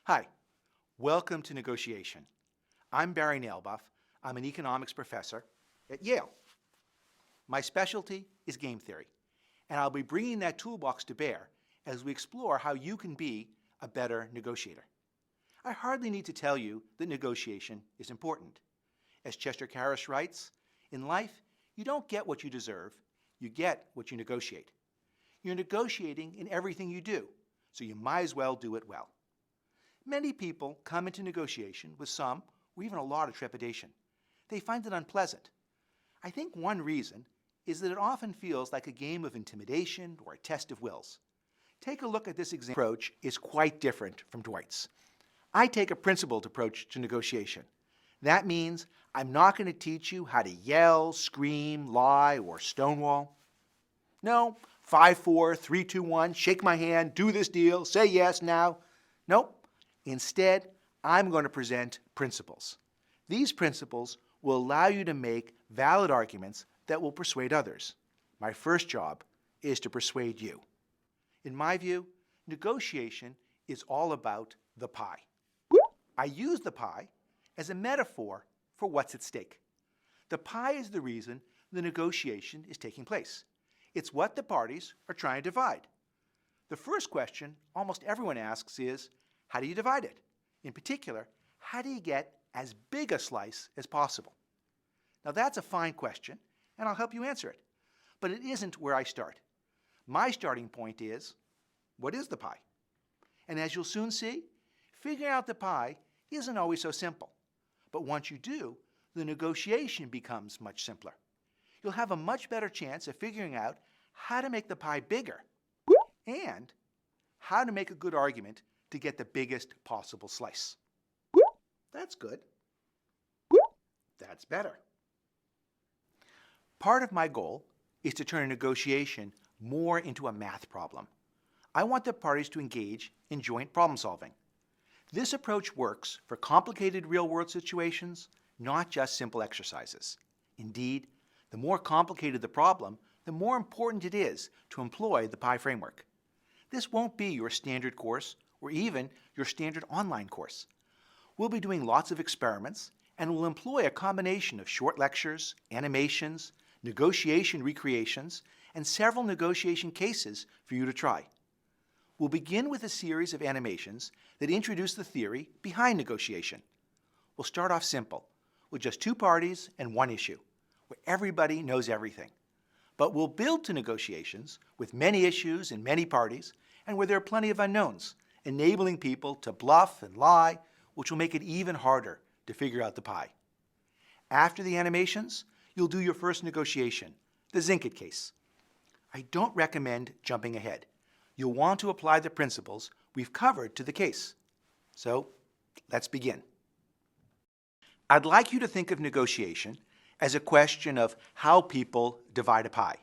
Hi, welcome to Negotiation. I'm Barry Nailbuff. I'm an economics professor at Yale. My specialty is game theory, and I'll be bringing that toolbox to bear as we explore how you can be a better negotiator. I hardly need to tell you that negotiation is important. As Chester Karras writes, in life, you don't get what you deserve, you get what you negotiate. You're negotiating in everything you do, so you might as well do it well. Many people come into negotiation with some or even a lot of trepidation. They find it unpleasant. I think one reason is that it often feels like a game of intimidation or a test of wills. Take a look at this example. Approach is quite different from Dwight's. I take a principled approach to negotiation. That means I'm not going to teach you how to yell, scream, lie, or stonewall. No, 5-4, 3-2-1, shake my hand, do this deal, say yes now. Nope. Instead, I'm going to present principles. These principles will allow you to make valid arguments that will persuade others. My first job is to persuade you. In my view, negotiation is all about the pie. I use the pie as a metaphor for what's at stake. The pie is the reason the negotiation is taking place. It's what the parties are trying to divide. The first question almost everyone asks is, how do you divide it? In particular, how do you get as big a slice as possible? Now that's a fine question, and I'll help you answer it. But it isn't where I start. My starting point is, what is the pie? And as you'll soon see, figuring out the pie isn't always so simple. But once you do, the negotiation becomes much simpler. You'll have a much better chance of figuring out how to make the pie bigger and how to make a good argument to get the biggest possible slice. That's good. That's better. Part of my goal is to turn a negotiation more into a math problem. I want the parties to engage in joint problem solving. This approach works for complicated real-world situations, not just simple exercises. Indeed, the more complicated the problem, the more important it is to employ the pie framework. This won't be your standard course or even your standard online course. We'll be doing lots of experiments, and we'll employ a combination of short lectures, animations, negotiation recreations, and several negotiation cases for you to try. We'll begin with a series of animations that introduce the theory behind negotiation. We'll start off simple, with just two parties and one issue, where everybody knows everything. But we'll build to negotiations with many issues and many parties, and where there are plenty of unknowns, enabling people to bluff and lie, which will make it even harder to figure out the pie. After the animations, you'll do your first negotiation, the Zinkit case. I don't recommend jumping ahead. You'll want to apply the principles we've covered to the case. So, let's begin. I'd like you to think of negotiation as a question of how people divide a pie.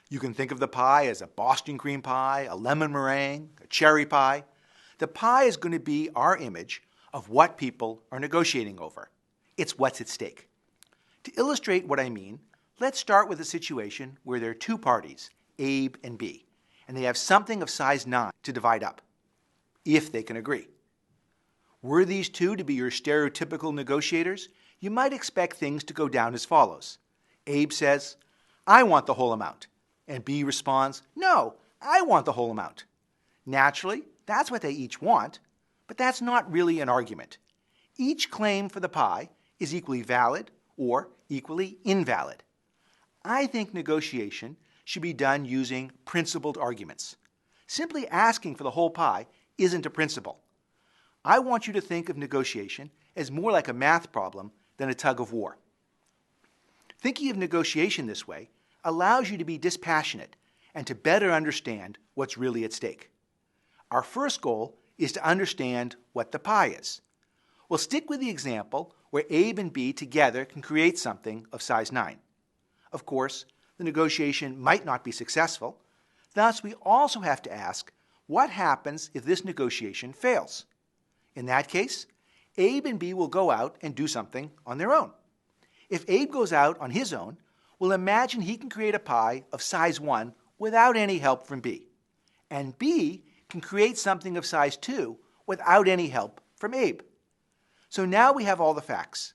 You can think of the pie as a Boston cream pie, a lemon meringue, a cherry pie. The pie is going to be our image of what people are negotiating over. It's what's at stake. To illustrate what I mean, let's start with a situation where there are two parties, Abe and B, and they have something of size 9 to divide up, if they can agree. Were these two to be your stereotypical negotiators, you might expect things to go down as follows. Abe says, "I want the whole amount," and B responds, "No, I want the whole amount." Naturally, that's what they each want, but that's not really an argument. Each claim for the pie is equally valid or equally invalid. I think negotiation should be done using principled arguments. Simply asking for the whole pie isn't a principle. I want you to think of negotiation as more like a math problem than a tug of war. Thinking of negotiation this way allows you to be dispassionate and to better understand what's really at stake. Our first goal is to understand what the pie is. We'll stick with the example where Abe and B together can create something of size 9. Of course, the negotiation might not be successful. Thus, we also have to ask, what happens if this negotiation fails? In that case, Abe and B will go out and do something on their own. If Abe goes out on his own, we'll imagine he can create a pie of size 1 without any help from B. And B can create something of size 2 without any help from Abe. So now we have all the facts.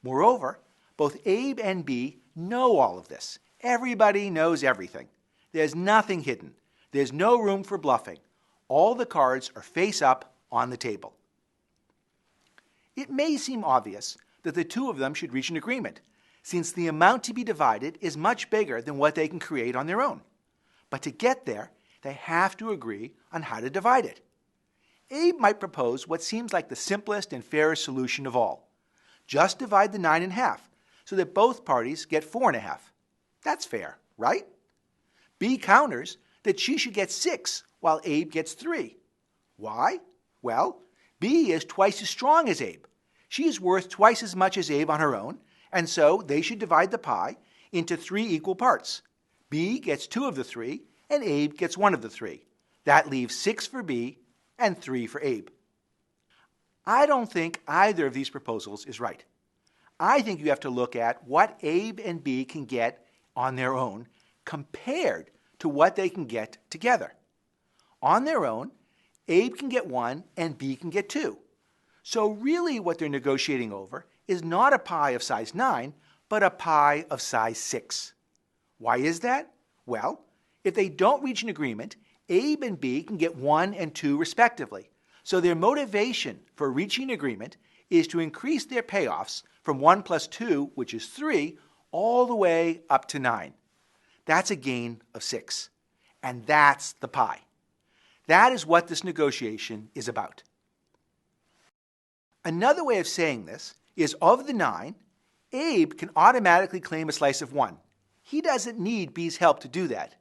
Moreover, both Abe and B know all of this. Everybody knows everything. There's nothing hidden. There's no room for bluffing. All the cards are face up on the table. It may seem obvious that the two of them should reach an agreement, since the amount to be divided is much bigger than what they can create on their own. But to get there, they have to agree on how to divide it. Abe might propose what seems like the simplest and fairest solution of all. Just divide the 9 in half, so that both parties get 4 1/2. That's fair, right? B counters that she should get 6 while Abe gets 3. Why? Well, B is twice as strong as Abe. She is worth twice as much as Abe on her own, and so they should divide the pie into 3 equal parts. B gets 2 of the 3, and Abe gets 1 of the 3. That leaves 6 for B and 3 for Abe. I don't think either of these proposals is right. I think you have to look at what Abe and B can get on their own compared to what they can get together. On their own, Abe can get 1 and B can get 2. So really what they're negotiating over is not a pie of size 9, but a pie of size 6. Why is that? Well, if they don't reach an agreement, Abe and B can get 1 and 2 respectively. So their motivation for reaching an agreement is to increase their payoffs from 1 plus 2, which is 3, all the way up to 9. That's a gain of 6. And that's the pie. That is what this negotiation is about. Another way of saying this is of the 9, Abe can automatically claim a slice of 1. He doesn't need B's help to do that.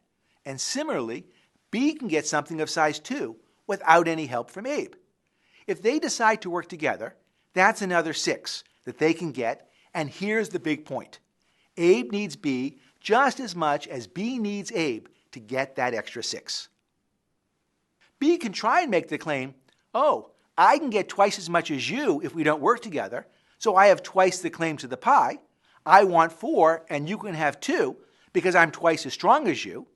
And similarly, B can get something of size 2 without any help from Abe. If they decide to work together, that's another 6 that they can get, and here's the big point. Abe needs B just as much as B needs Abe to get that extra 6. B can try and make the claim, oh, I can get twice as much as you if we don't work together, so I have twice the claim to the pie. I want 4 and you can have 2 because I'm twice as strong as you.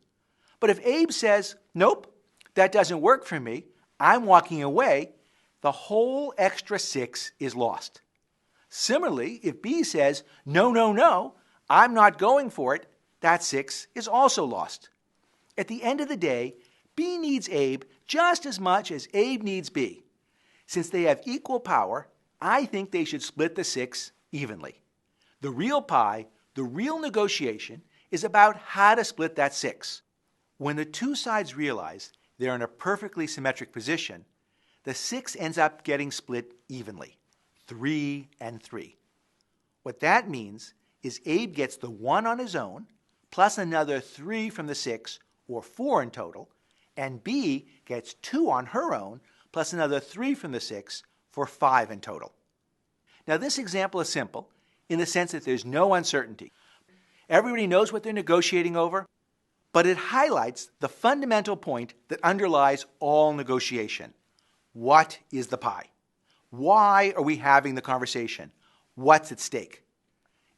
But if Abe says, nope, that doesn't work for me, I'm walking away, the whole extra 6 is lost. Similarly, if B says, no, no, no, I'm not going for it, that 6 is also lost. At the end of the day, B needs Abe just as much as Abe needs B. Since they have equal power, I think they should split the 6 evenly. The real pie, the real negotiation, is about how to split that 6. When the two sides realize they're in a perfectly symmetric position, the 6 ends up getting split evenly, 3 and 3. What that means is Abe gets the 1 on his own, plus another 3 from the 6, or 4 in total, and B gets 2 on her own, plus another 3 from the 6, for 5 in total. Now this example is simple in the sense that there's no uncertainty. Everybody knows what they're negotiating over, but it highlights the fundamental point that underlies all negotiation. What is the pie? Why are we having the conversation? What's at stake?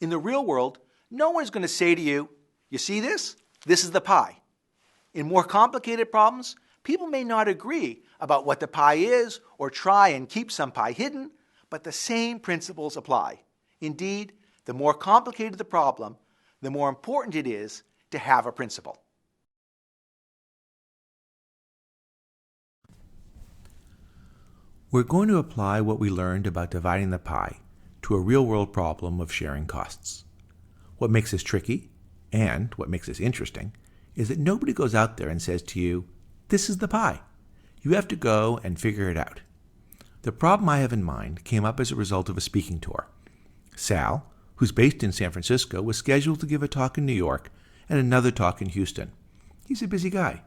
In the real world, no one's going to say to you, you see this? This is the pie. In more complicated problems, people may not agree about what the pie is or try and keep some pie hidden, but the same principles apply. Indeed, the more complicated the problem, the more important it is to have a principle. We're going to apply what we learned about dividing the pie to a real-world problem of sharing costs. What makes this tricky, and what makes this interesting, is that nobody goes out there and says to you, this is the pie. You have to go and figure it out. The problem I have in mind came up as a result of a speaking tour. Sal, who's based in San Francisco, was scheduled to give a talk in New York and another talk in Houston. He's a busy guy.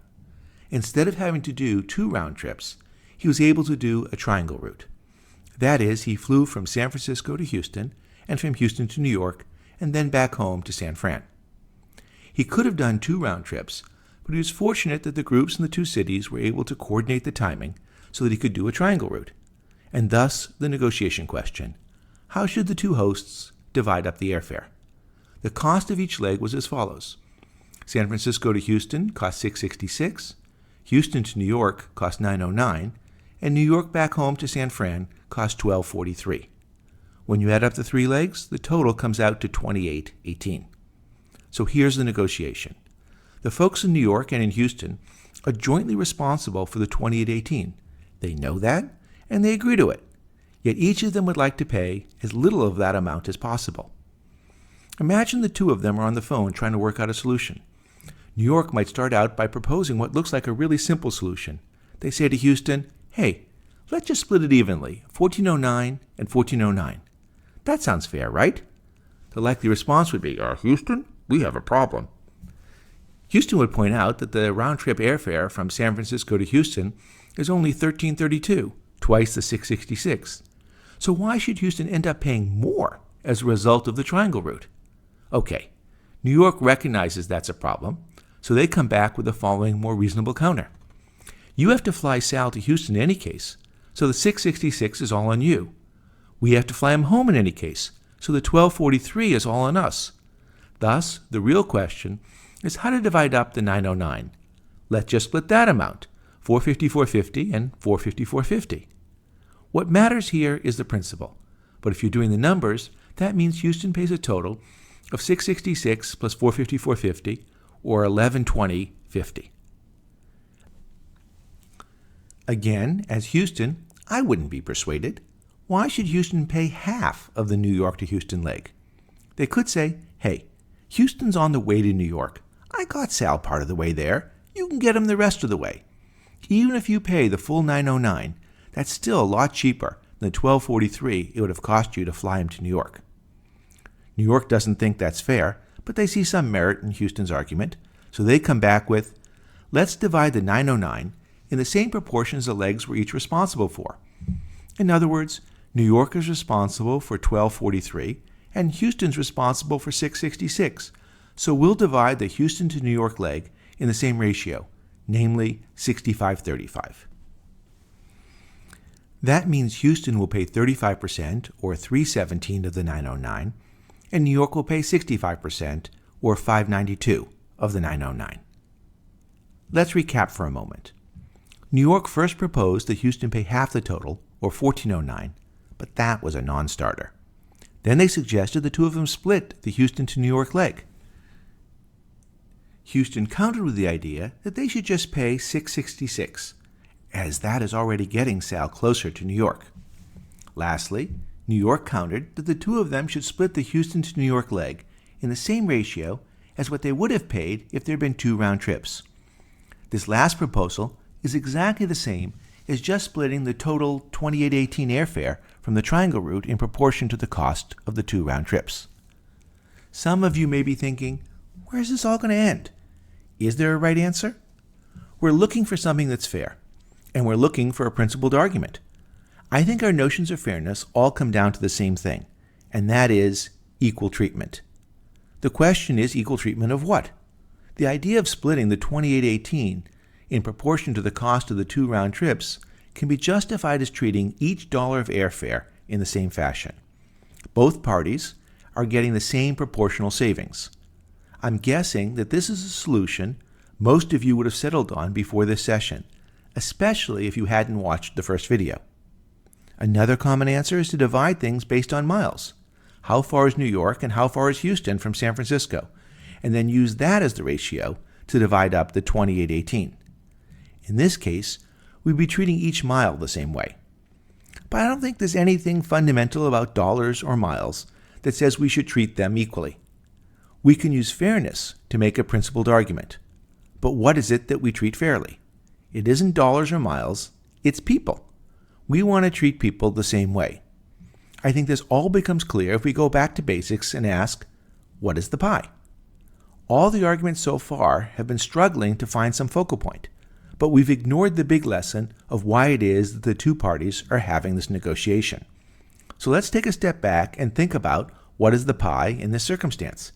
Instead of having to do 2 round trips, he was able to do a triangle route. That is, he flew from San Francisco to Houston and from Houston to New York and then back home to San Fran. He could have done 2 round trips, but he was fortunate that the groups in the 2 cities were able to coordinate the timing so that he could do a triangle route. And thus the negotiation question: how should the 2 hosts divide up the airfare? The cost of each leg was as follows. San Francisco to Houston cost $666, Houston to New York cost $909, and New York back home to San Fran costs $12.43. When you add up the three legs, the total comes out to $28.18. So here's the negotiation. The folks in New York and in Houston are jointly responsible for the $28.18. They know that, and they agree to it. Yet each of them would like to pay as little of that amount as possible. Imagine the two of them are on the phone trying to work out a solution. New York might start out by proposing what looks like a really simple solution. They say to Houston, hey, let's just split it evenly, $14.09 and $14.09. That sounds fair, right? The likely response would be, Houston, we have a problem. Houston would point out that the round-trip airfare from San Francisco to Houston is only $13.32, twice the $6.66. So why should Houston end up paying more as a result of the triangle route? Okay, New York recognizes that's a problem, so they come back with the following more reasonable counter. You have to fly Sal to Houston in any case, so the $6.66 is all on you. We have to fly him home in any case, so the $12.43 is all on us. Thus, the real question is how to divide up the $9.09. Let's just split that amount, $454.50 and $454.50. What matters here is the principle, but if you're doing the numbers, that means Houston pays a total of $6.66 plus $454.50, or $1120.50. Again, as Houston, I wouldn't be persuaded. Why should Houston pay half of the New York to Houston leg? They could say, hey, Houston's on the way to New York. I got Sal part of the way there. You can get him the rest of the way. Even if you pay the full $9.09, that's still a lot cheaper than the $12.43 it would have cost you to fly him to New York. New York doesn't think that's fair, but they see some merit in Houston's argument, so they come back with, let's divide the $9.09 in the same proportion as the legs we're each responsible for. In other words, New York is responsible for $12.43 and Houston's responsible for $6.66, so we'll divide the Houston to New York leg in the same ratio, namely 65-35. That means Houston will pay 35%, or $3.17 of the $9.09, and New York will pay 65%, or $5.92 of the $9.09. Let's recap for a moment. New York first proposed that Houston pay half the total, or $14.09, but that was a non-starter. Then they suggested the two of them split the Houston to New York leg. Houston countered with the idea that they should just pay $6.66, as that is already getting Sal closer to New York. Lastly, New York countered that the two of them should split the Houston to New York leg in the same ratio as what they would have paid if there had been two round trips. This last proposal is exactly the same as just splitting the total $28.18 airfare from the triangle route in proportion to the cost of the two round trips. Some of you may be thinking, where's this all going to end? Is there a right answer? We're looking for something that's fair, and we're looking for a principled argument. I think our notions of fairness all come down to the same thing, and that is equal treatment. The question is equal treatment of what? The idea of splitting the $28.18 in proportion to the cost of the two round trips can be justified as treating each dollar of airfare in the same fashion. Both parties are getting the same proportional savings. I'm guessing that this is a solution most of you would have settled on before this session, especially if you hadn't watched the first video. Another common answer is to divide things based on miles. How far is New York and how far is Houston from San Francisco? And then use that as the ratio to divide up the $28.18. In this case, we'd be treating each mile the same way. But I don't think there's anything fundamental about dollars or miles that says we should treat them equally. We can use fairness to make a principled argument. But what is it that we treat fairly? It isn't dollars or miles, it's people. We want to treat people the same way. I think this all becomes clear if we go back to basics and ask, what is the pie? All the arguments so far have been struggling to find some focal point, but we've ignored the big lesson of why it is that the two parties are having this negotiation. So let's take a step back and think about what is the pie in this circumstance.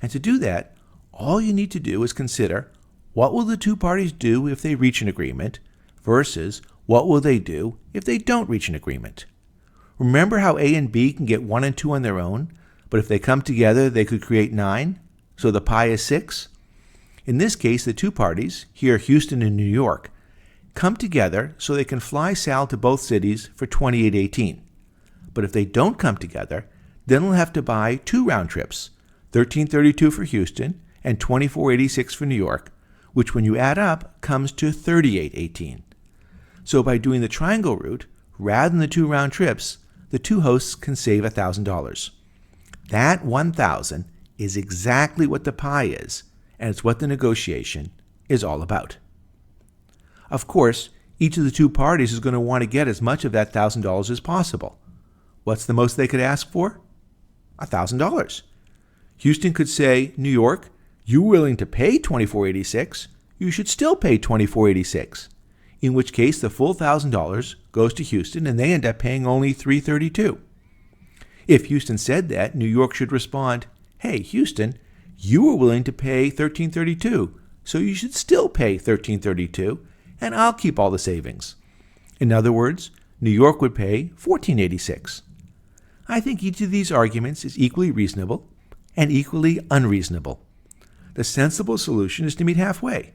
And to do that, all you need to do is consider what will the two parties do if they reach an agreement versus what will they do if they don't reach an agreement. Remember how A and B can get 1 and 2 on their own, but if they come together they could create 9, so the pie is 6? In this case, the two parties, here Houston and New York, come together so they can fly Sal to both cities for $28.18. But if they don't come together, then they'll have to buy 2 round trips, $13.32 for Houston and $24.86 for New York, which when you add up comes to $38.18. So by doing the triangle route, rather than the 2 round trips, the 2 hosts can save $1,000. That $1,000 is exactly what the pie is, and it's what the negotiation is all about. Of course, each of the 2 parties is going to want to get as much of that $1,000 as possible. What's the most they could ask for? $1,000. Houston could say, New York, you're willing to pay $24.86, you should still pay $24.86, in which case the full $1,000 goes to Houston and they end up paying only $332. If Houston said that, New York should respond, hey, Houston, you were willing to pay $1332, so you should still pay $1332, and I'll keep all the savings. In other words, New York would pay $14.86. I think each of these arguments is equally reasonable and equally unreasonable. The sensible solution is to meet halfway.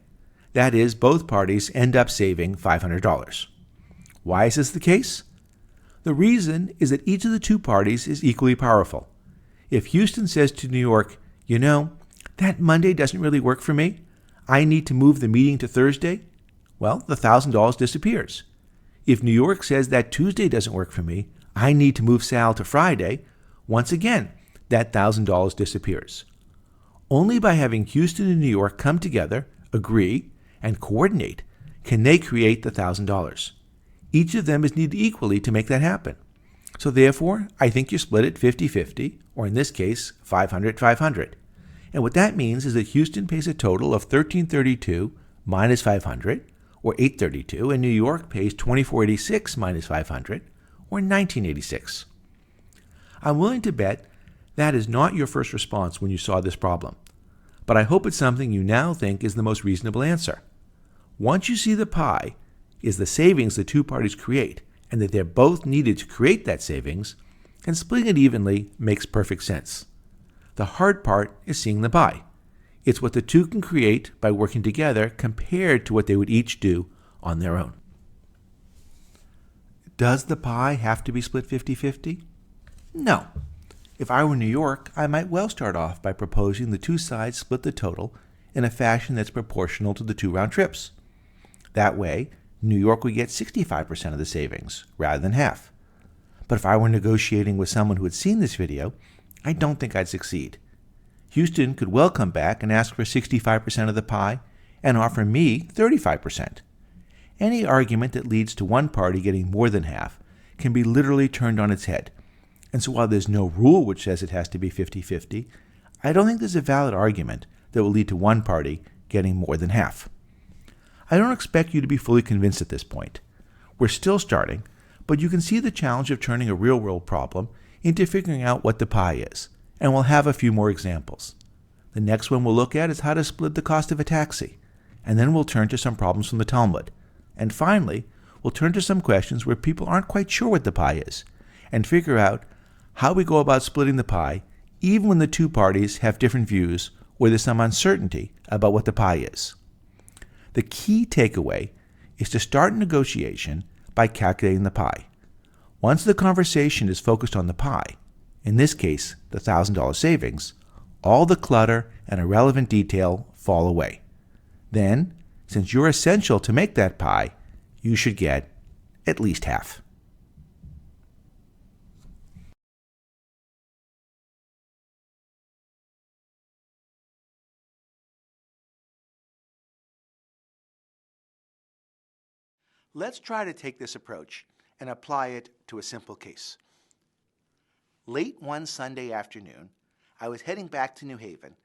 That is, both parties end up saving $500. Why is this the case? The reason is that each of the 2 parties is equally powerful. If Houston says to New York, you know, that Monday doesn't really work for me, I need to move the meeting to Thursday, well, the $1,000 disappears. If New York says that Tuesday doesn't work for me, I need to move Sal to Friday, once again, that $1,000 disappears. Only by having Houston and New York come together, agree, and coordinate can they create the $1,000. Each of them is needed equally to make that happen. So therefore, I think you split it 50-50, or in this case, 500-500. And what that means is that Houston pays a total of $1332 minus $500, or $832, and New York pays $24.86 minus $500, or $19.86. I'm willing to bet that is not your first response when you saw this problem, but I hope it's something you now think is the most reasonable answer. Once you see the pie is the savings the 2 parties create, and that they're both needed to create that savings, and splitting it evenly makes perfect sense. The hard part is seeing the pie. It's what the 2 can create by working together compared to what they would each do on their own. Does the pie have to be split 50-50? No. If I were New York, I might well start off by proposing the 2 sides split the total in a fashion that's proportional to the 2 round trips. That way, New York would get 65% of the savings, rather than half. But if I were negotiating with someone who had seen this video, I don't think I'd succeed. Houston could well come back and ask for 65% of the pie and offer me 35%. Any argument that leads to one party getting more than half can be literally turned on its head. And so while there's no rule which says it has to be 50-50, I don't think there's a valid argument that will lead to one party getting more than half. I don't expect you to be fully convinced at this point. We're still starting, but you can see the challenge of turning a real-world problem into figuring out what the pie is, and we'll have a few more examples. The next one we'll look at is how to split the cost of a taxi, and then we'll turn to some problems from the Talmud. And finally, we'll turn to some questions where people aren't quite sure what the pie is, and figure out how we go about splitting the pie even when the 2 parties have different views or there's some uncertainty about what the pie is. The key takeaway is to start a negotiation by calculating the pie. Once the conversation is focused on the pie, in this case, the $1,000 savings, all the clutter and irrelevant detail fall away. Then, since you're essential to make that pie, you should get at least half. Let's try to take this approach and apply it to a simple case. Late one Sunday afternoon, I was heading back to New Haven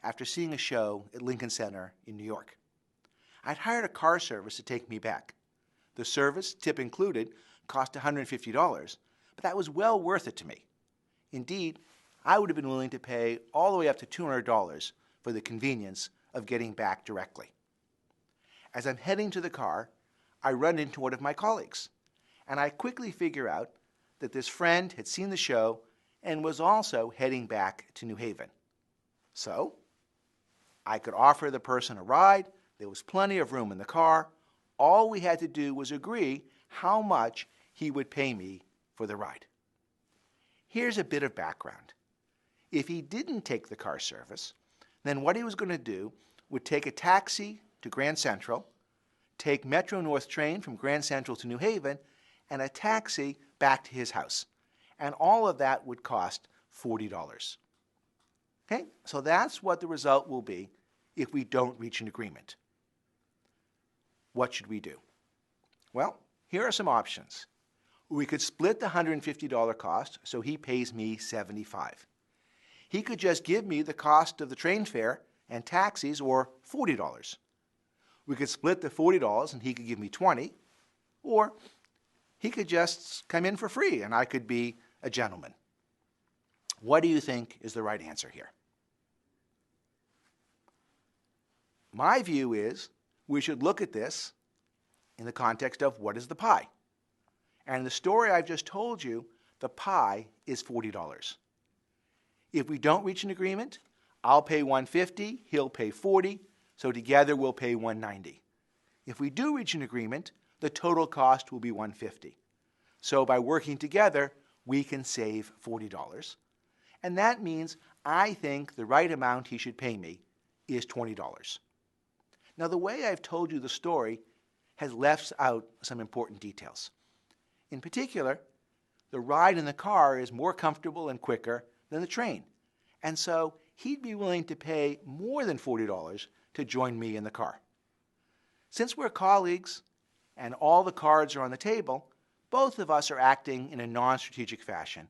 after seeing a show at Lincoln Center in New York. I'd hired a car service to take me back. The service, tip included, cost $150, but that was well worth it to me. Indeed, I would have been willing to pay all the way up to $200 for the convenience of getting back directly. As I'm heading to the car, I run into one of my colleagues, and I quickly figure out that this friend had seen the show and was also heading back to New Haven. So, I could offer the person a ride, there was plenty of room in the car, all we had to do was agree how much he would pay me for the ride. Here's a bit of background. If he didn't take the car service, then what he was going to do would take a taxi to Grand Central, take Metro North train from Grand Central to New Haven, and a taxi back to his house. And all of that would cost $40. Okay, so that's what the result will be if we don't reach an agreement. What should we do? Well, here are some options. We could split the $150 cost, so he pays me $75. He could just give me the cost of the train fare and taxis, or $40. We could split the $40 and he could give me $20, or he could just come in for free and I could be a gentleman. What do you think is the right answer here? My view is we should look at this in the context of what is the pie. And in the story I've just told you, the pie is $40. If we don't reach an agreement, I'll pay $150, he'll pay $40, so together we'll pay $190. If we do reach an agreement, the total cost will be $150. So by working together, we can save $40. And that means I think the right amount he should pay me is $20. Now, the way I've told you the story has left out some important details. In particular, the ride in the car is more comfortable and quicker than the train. And so he'd be willing to pay more than $40 to join me in the car. Since we're colleagues and all the cards are on the table, both of us are acting in a non-strategic fashion.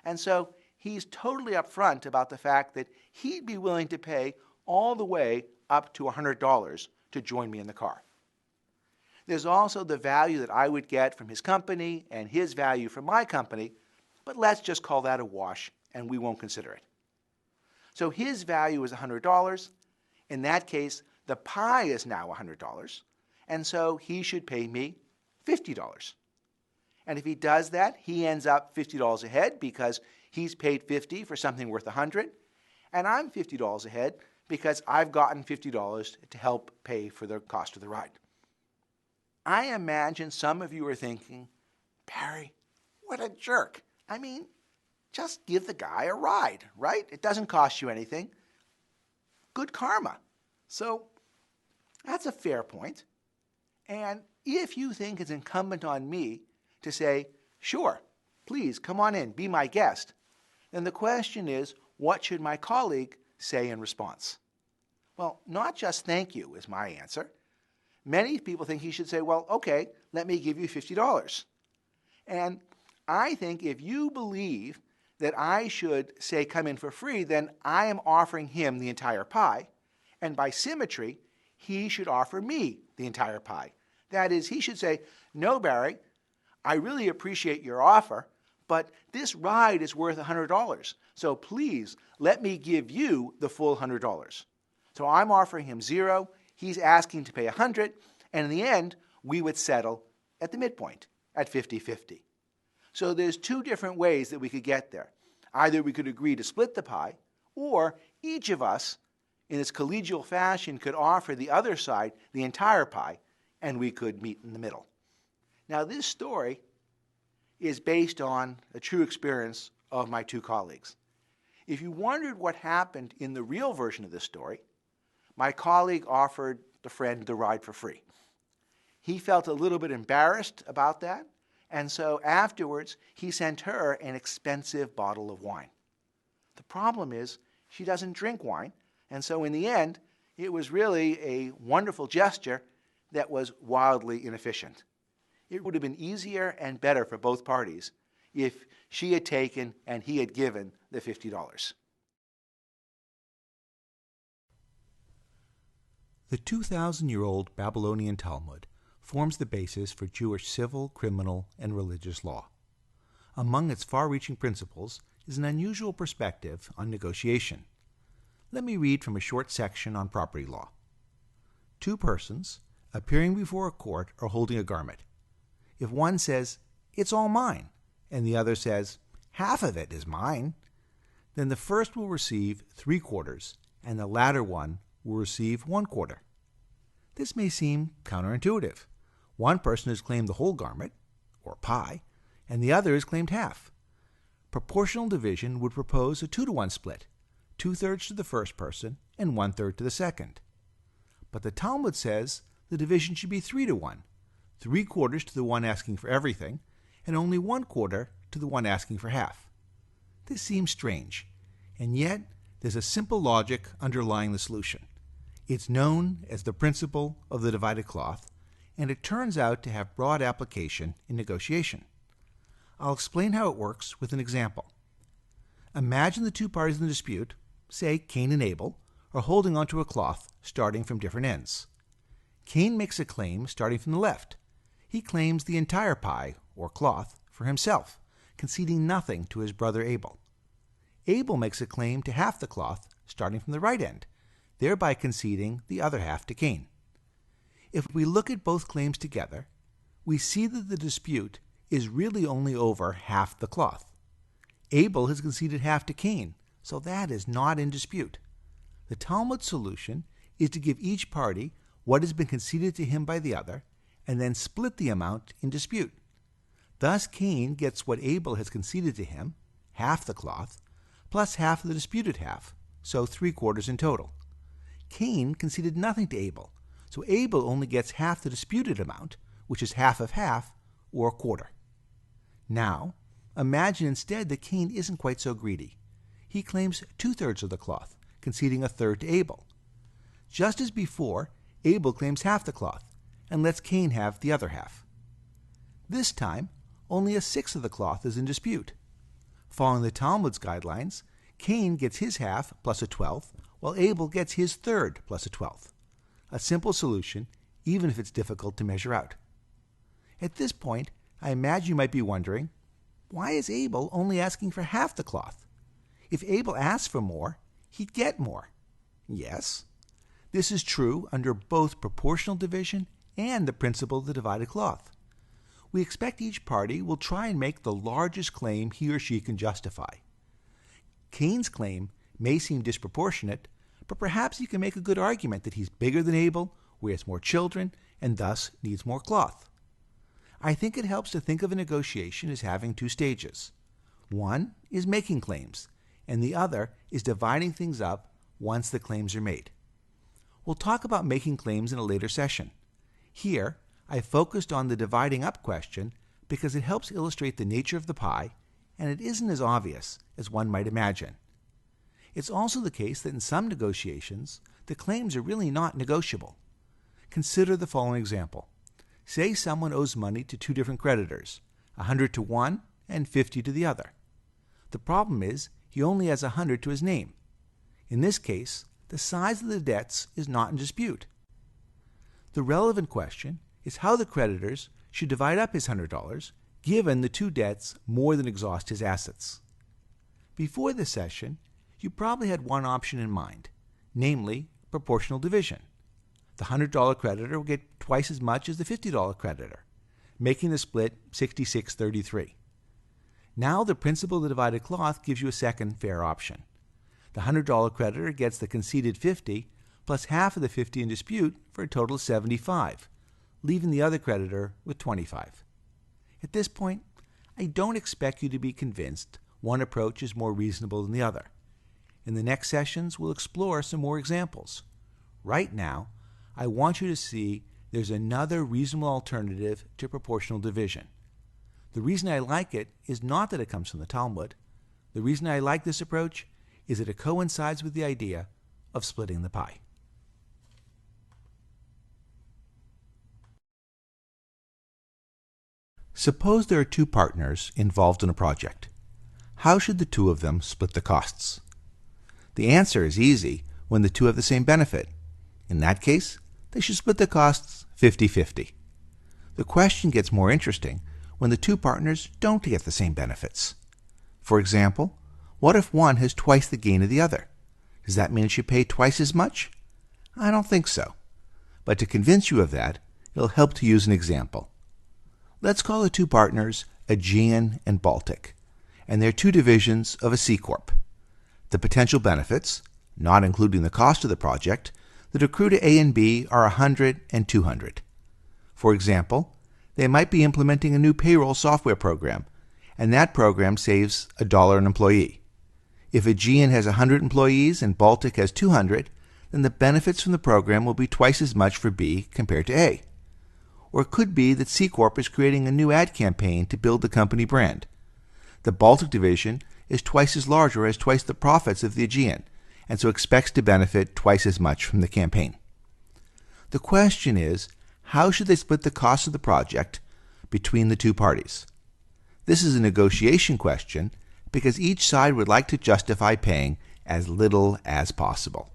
And so he's totally upfront about the fact that he'd be willing to pay all the way up to $100 to join me in the car. There's also the value that I would get from his company and his value from my company, but let's just call that a wash and we won't consider it. So his value is $100. In that case, the pie is now $100, and so he should pay me $50. And if he does that, he ends up $50 ahead because he's paid $50 for something worth $100, and I'm $50 ahead because I've gotten $50 to help pay for the cost of the ride. I imagine some of you are thinking, Barry, what a jerk. I mean, just give the guy a ride, right? It doesn't cost you anything. Good karma. So that's a fair point. And if you think it's incumbent on me to say, sure, please come on in, be my guest, then the question is, what should my colleague say in response? Well, not just thank you is my answer. Many people think he should say, well, okay, let me give you $50. And I think if you believe that I should say come in for free, then I am offering him the entire pie. And by symmetry, he should offer me the entire pie. That is, he should say, no, Barry, I really appreciate your offer, but this ride is worth $100. So please let me give you the full $100. So I'm offering him $0. He's asking to pay $100. And in the end, we would settle at the midpoint, at 50-50. So there's two different ways that we could get there. Either we could agree to split the pie, or each of us, in this collegial fashion, could offer the other side the entire pie, and we could meet in the middle. Now, this story is based on a true experience of my two colleagues. If you wondered what happened in the real version of this story, my colleague offered the friend the ride for free. He felt a little bit embarrassed about that, and so afterwards he sent her an expensive bottle of wine. The problem is she doesn't drink wine, and so in the end it was really a wonderful gesture that was wildly inefficient. It would have been easier and better for both parties if she had taken and he had given the $50. The 2,000-year-old Babylonian Talmud forms the basis for Jewish civil, criminal, and religious law. Among its far-reaching principles is an unusual perspective on negotiation. Let me read from a short section on property law. Two persons, appearing before a court, are holding a garment. If one says, "It's all mine," and the other says, "Half of it is mine," then the first will receive 3/4, and the latter one will receive 1/4. This may seem counterintuitive. One person has claimed the whole garment, or pie, and the other has claimed half. Proportional division would propose a 2-to-1 split, 2/3 to the first person and 1/3 to the second. But the Talmud says the division should be 3-to-1, 3/4 to the one asking for everything, and only 1/4 to the one asking for half. This seems strange, and yet there's a simple logic underlying the solution. It's known as the principle of the divided cloth, and it turns out to have broad application in negotiation. I'll explain how it works with an example. Imagine the two parties in the dispute, say Cain and Abel, are holding onto a cloth starting from different ends. Cain makes a claim starting from the left. He claims the entire pie, or cloth, for himself, conceding nothing to his brother Abel. Abel makes a claim to half the cloth starting from the right end, thereby conceding the other half to Cain. If we look at both claims together, we see that the dispute is really only over half the cloth. Abel has conceded half to Cain, so that is not in dispute. The Talmud's solution is to give each party what has been conceded to him by the other, and then split the amount in dispute. Thus Cain gets what Abel has conceded to him, half the cloth, plus half of the disputed half, so 3/4 in total. Cain conceded nothing to Abel, so Abel only gets half the disputed amount, which is half of half, or a quarter. Now, imagine instead that Cain isn't quite so greedy. He claims 2/3 of the cloth, conceding 1/3 to Abel. Just as before, Abel claims half the cloth, and lets Cain have the other half. This time, only 1/6 of the cloth is in dispute. Following the Talmud's guidelines, Cain gets his half plus 1/12, while Abel gets his 1/3 plus 1/12. A simple solution, even if it's difficult to measure out. At this point, I imagine you might be wondering, why is Abel only asking for half the cloth? If Abel asked for more, he'd get more. Yes, this is true under both proportional division and the principle of the divided cloth. We expect each party will try and make the largest claim he or she can justify. Cain's claim may seem disproportionate, but perhaps you can make a good argument that he's bigger than Abel, or he has more children, and thus needs more cloth. I think it helps to think of a negotiation as having 2 stages. One is making claims, and the other is dividing things up once the claims are made. We'll talk about making claims in a later session. Here, I focused on the dividing up question because it helps illustrate the nature of the pie, and it isn't as obvious as one might imagine. It's also the case that in some negotiations, the claims are really not negotiable. Consider the following example. Say someone owes money to 2 different creditors, 100 to one and 50 to the other. The problem is he only has 100 to his name. In this case, the size of the debts is not in dispute. The relevant question is how the creditors should divide up his $100, given the 2 debts more than exhaust his assets. Before this session, you probably had one option in mind, namely proportional division. The $100 creditor will get twice as much as the $50 creditor, making the split 66-33. Now the principle of the divided cloth gives you a second fair option. The $100 creditor gets the conceded 50 plus half of the 50 in dispute for a total of 75, leaving the other creditor with 25. At this point, I don't expect you to be convinced one approach is more reasonable than the other. In the next sessions, we'll explore some more examples. Right now, I want you to see there's another reasonable alternative to proportional division. The reason I like it is not that it comes from the Talmud. The reason I like this approach is that it coincides with the idea of splitting the pie. Suppose there are 2 partners involved in a project. How should the 2 of them split the costs? The answer is easy when the 2 have the same benefit. In that case, they should split the costs 50-50. The question gets more interesting when the 2 partners don't get the same benefits. For example, what if one has twice the gain of the other? Does that mean it should pay twice as much? I don't think so. But to convince you of that, it'll help to use an example. Let's call the 2 partners Aegean and Baltic, and they're 2 divisions of a C Corp. The potential benefits, not including the cost of the project, that accrue to A and B are 100 and 200. For example, they might be implementing a new payroll software program, and that program saves $1 an employee. If Aegean has 100 employees and Baltic has 200, then the benefits from the program will be twice as much for B compared to A. Or it could be that C Corp is creating a new ad campaign to build the company brand. The Baltic division is twice as large or has twice the profits of the Aegean, and so expects to benefit twice as much from the campaign. The question is, how should they split the cost of the project between the two parties? This is a negotiation question because each side would like to justify paying as little as possible.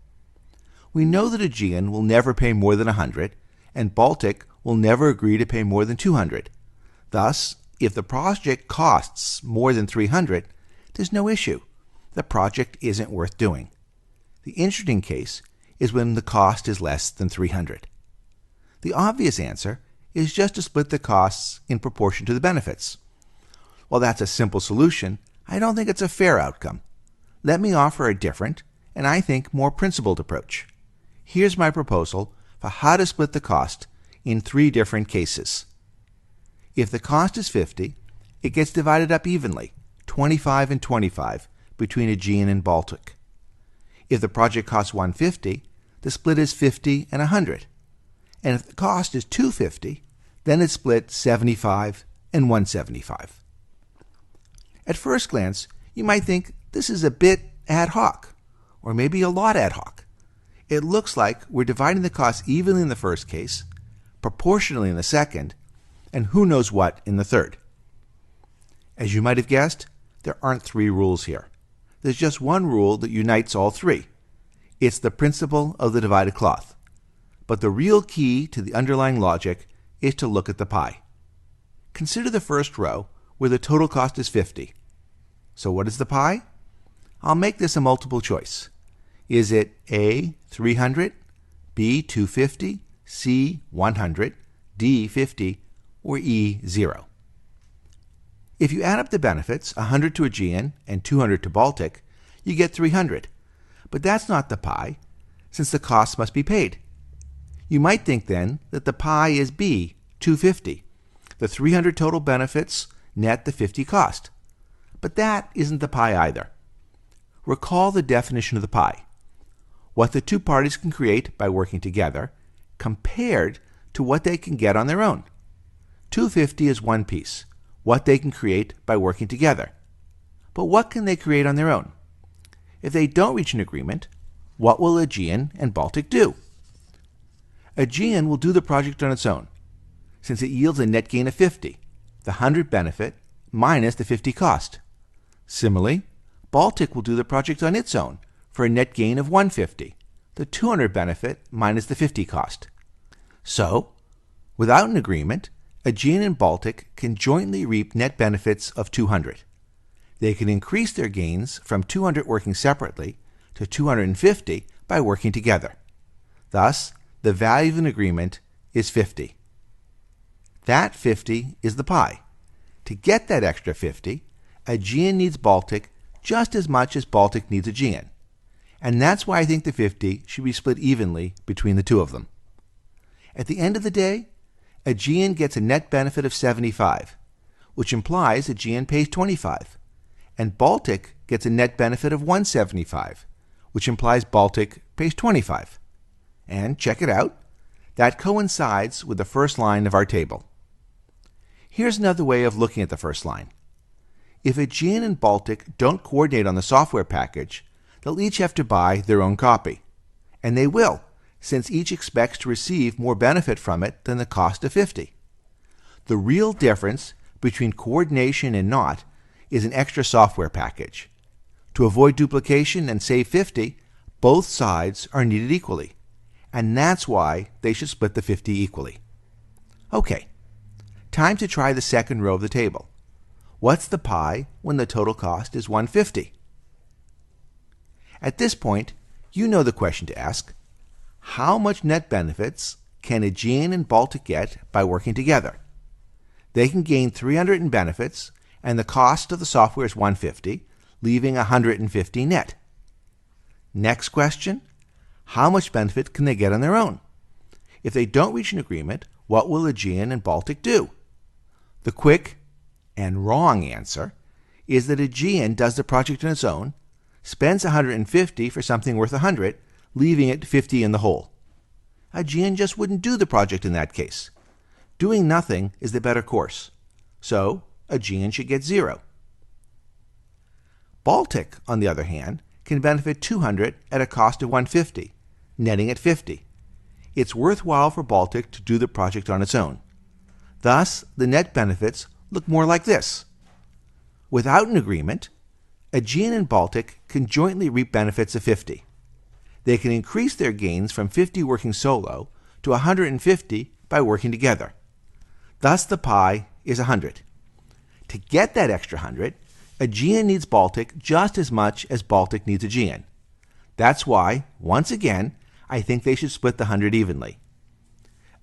We know that Aegean will never pay more than 100, and Baltic will never agree to pay more than 200. Thus, if the project costs more than 300, there's no issue. The project isn't worth doing. The interesting case is when the cost is less than 300. The obvious answer is just to split the costs in proportion to the benefits. While that's a simple solution, I don't think it's a fair outcome. Let me offer a different, and I think more principled approach. Here's my proposal for how to split the cost in 3 different cases. If the cost is 50, it gets divided up evenly, 25 and 25, between Aegean and Baltic. If the project costs 150, the split is 50 and 100. And if the cost is 250, then it's split 75 and 175. At first glance, you might think this is a bit ad hoc, or maybe a lot ad hoc. It looks like we're dividing the cost evenly in the first case, proportionally in the second, and who knows what in the third. As you might have guessed, there aren't 3 rules here. There's just one rule that unites all 3. It's the principle of the divided cloth. But the real key to the underlying logic is to look at the pie. Consider the first row where the total cost is 50. So what is the pie? I'll make this a multiple choice. Is it A, 300, B, 250, C, 100, D, 50, or E, 0? If you add up the benefits, 100 to Aegean and 200 to Baltic, you get 300. But that's not the pie, since the costs must be paid. You might think then that the pie is B, 250. The 300 total benefits net the 50 cost. But that isn't the pie either. Recall the definition of the pie. What the two parties can create by working together, compared to what they can get on their own. 250 is one piece, what they can create by working together. But what can they create on their own? If they don't reach an agreement, what will Aegean and Baltic do? Aegean will do the project on its own, since it yields a net gain of 50, the 100 benefit minus the 50 cost. Similarly, Baltic will do the project on its own for a net gain of 150, the 200 benefit minus the 50 cost. So, without an agreement, Aegean and Baltic can jointly reap net benefits of 200. They can increase their gains from 200 working separately to 250 by working together. Thus, the value of an agreement is 50. That 50 is the pie. To get that extra 50, Aegean needs Baltic just as much as Baltic needs Aegean. And that's why I think the 50 should be split evenly between the two of them. At the end of the day, Aegean gets a net benefit of 75, which implies Aegean pays 25, and Baltic gets a net benefit of 175, which implies Baltic pays 25. And check it out, that coincides with the first line of our table. Here's another way of looking at the first line. If Aegean and Baltic don't coordinate on the software package, they'll each have to buy their own copy. And they will, since each expects to receive more benefit from it than the cost of 50. The real difference between coordination and not is an extra software package. To avoid duplication and save 50, both sides are needed equally. And that's why they should split the 50 equally. Okay, time to try the second row of the table. What's the pie when the total cost is 150? At this point, you know the question to ask. How much net benefits can Aegean and Baltic get by working together? They can gain 300 in benefits, and the cost of the software is 150, leaving 150 net. Next question, how much benefit can they get on their own? If they don't reach an agreement, what will Aegean and Baltic do? The quick and wrong answer is that Aegean does the project on its own, spends 150 for something worth 100, leaving it 50 in the hole. Aegean just wouldn't do the project in that case. Doing nothing is the better course. So Aegean should get 0. Baltic, on the other hand, can benefit 200 at a cost of 150, netting at 50. It's worthwhile for Baltic to do the project on its own. Thus, the net benefits look more like this. Without an agreement, Aegean and Baltic can jointly reap benefits of 50. They can increase their gains from 50 working solo to 150 by working together. Thus, the pie is 100. To get that extra 100, Aegean needs Baltic just as much as Baltic needs Aegean. That's why, once again, I think they should split the 100 evenly.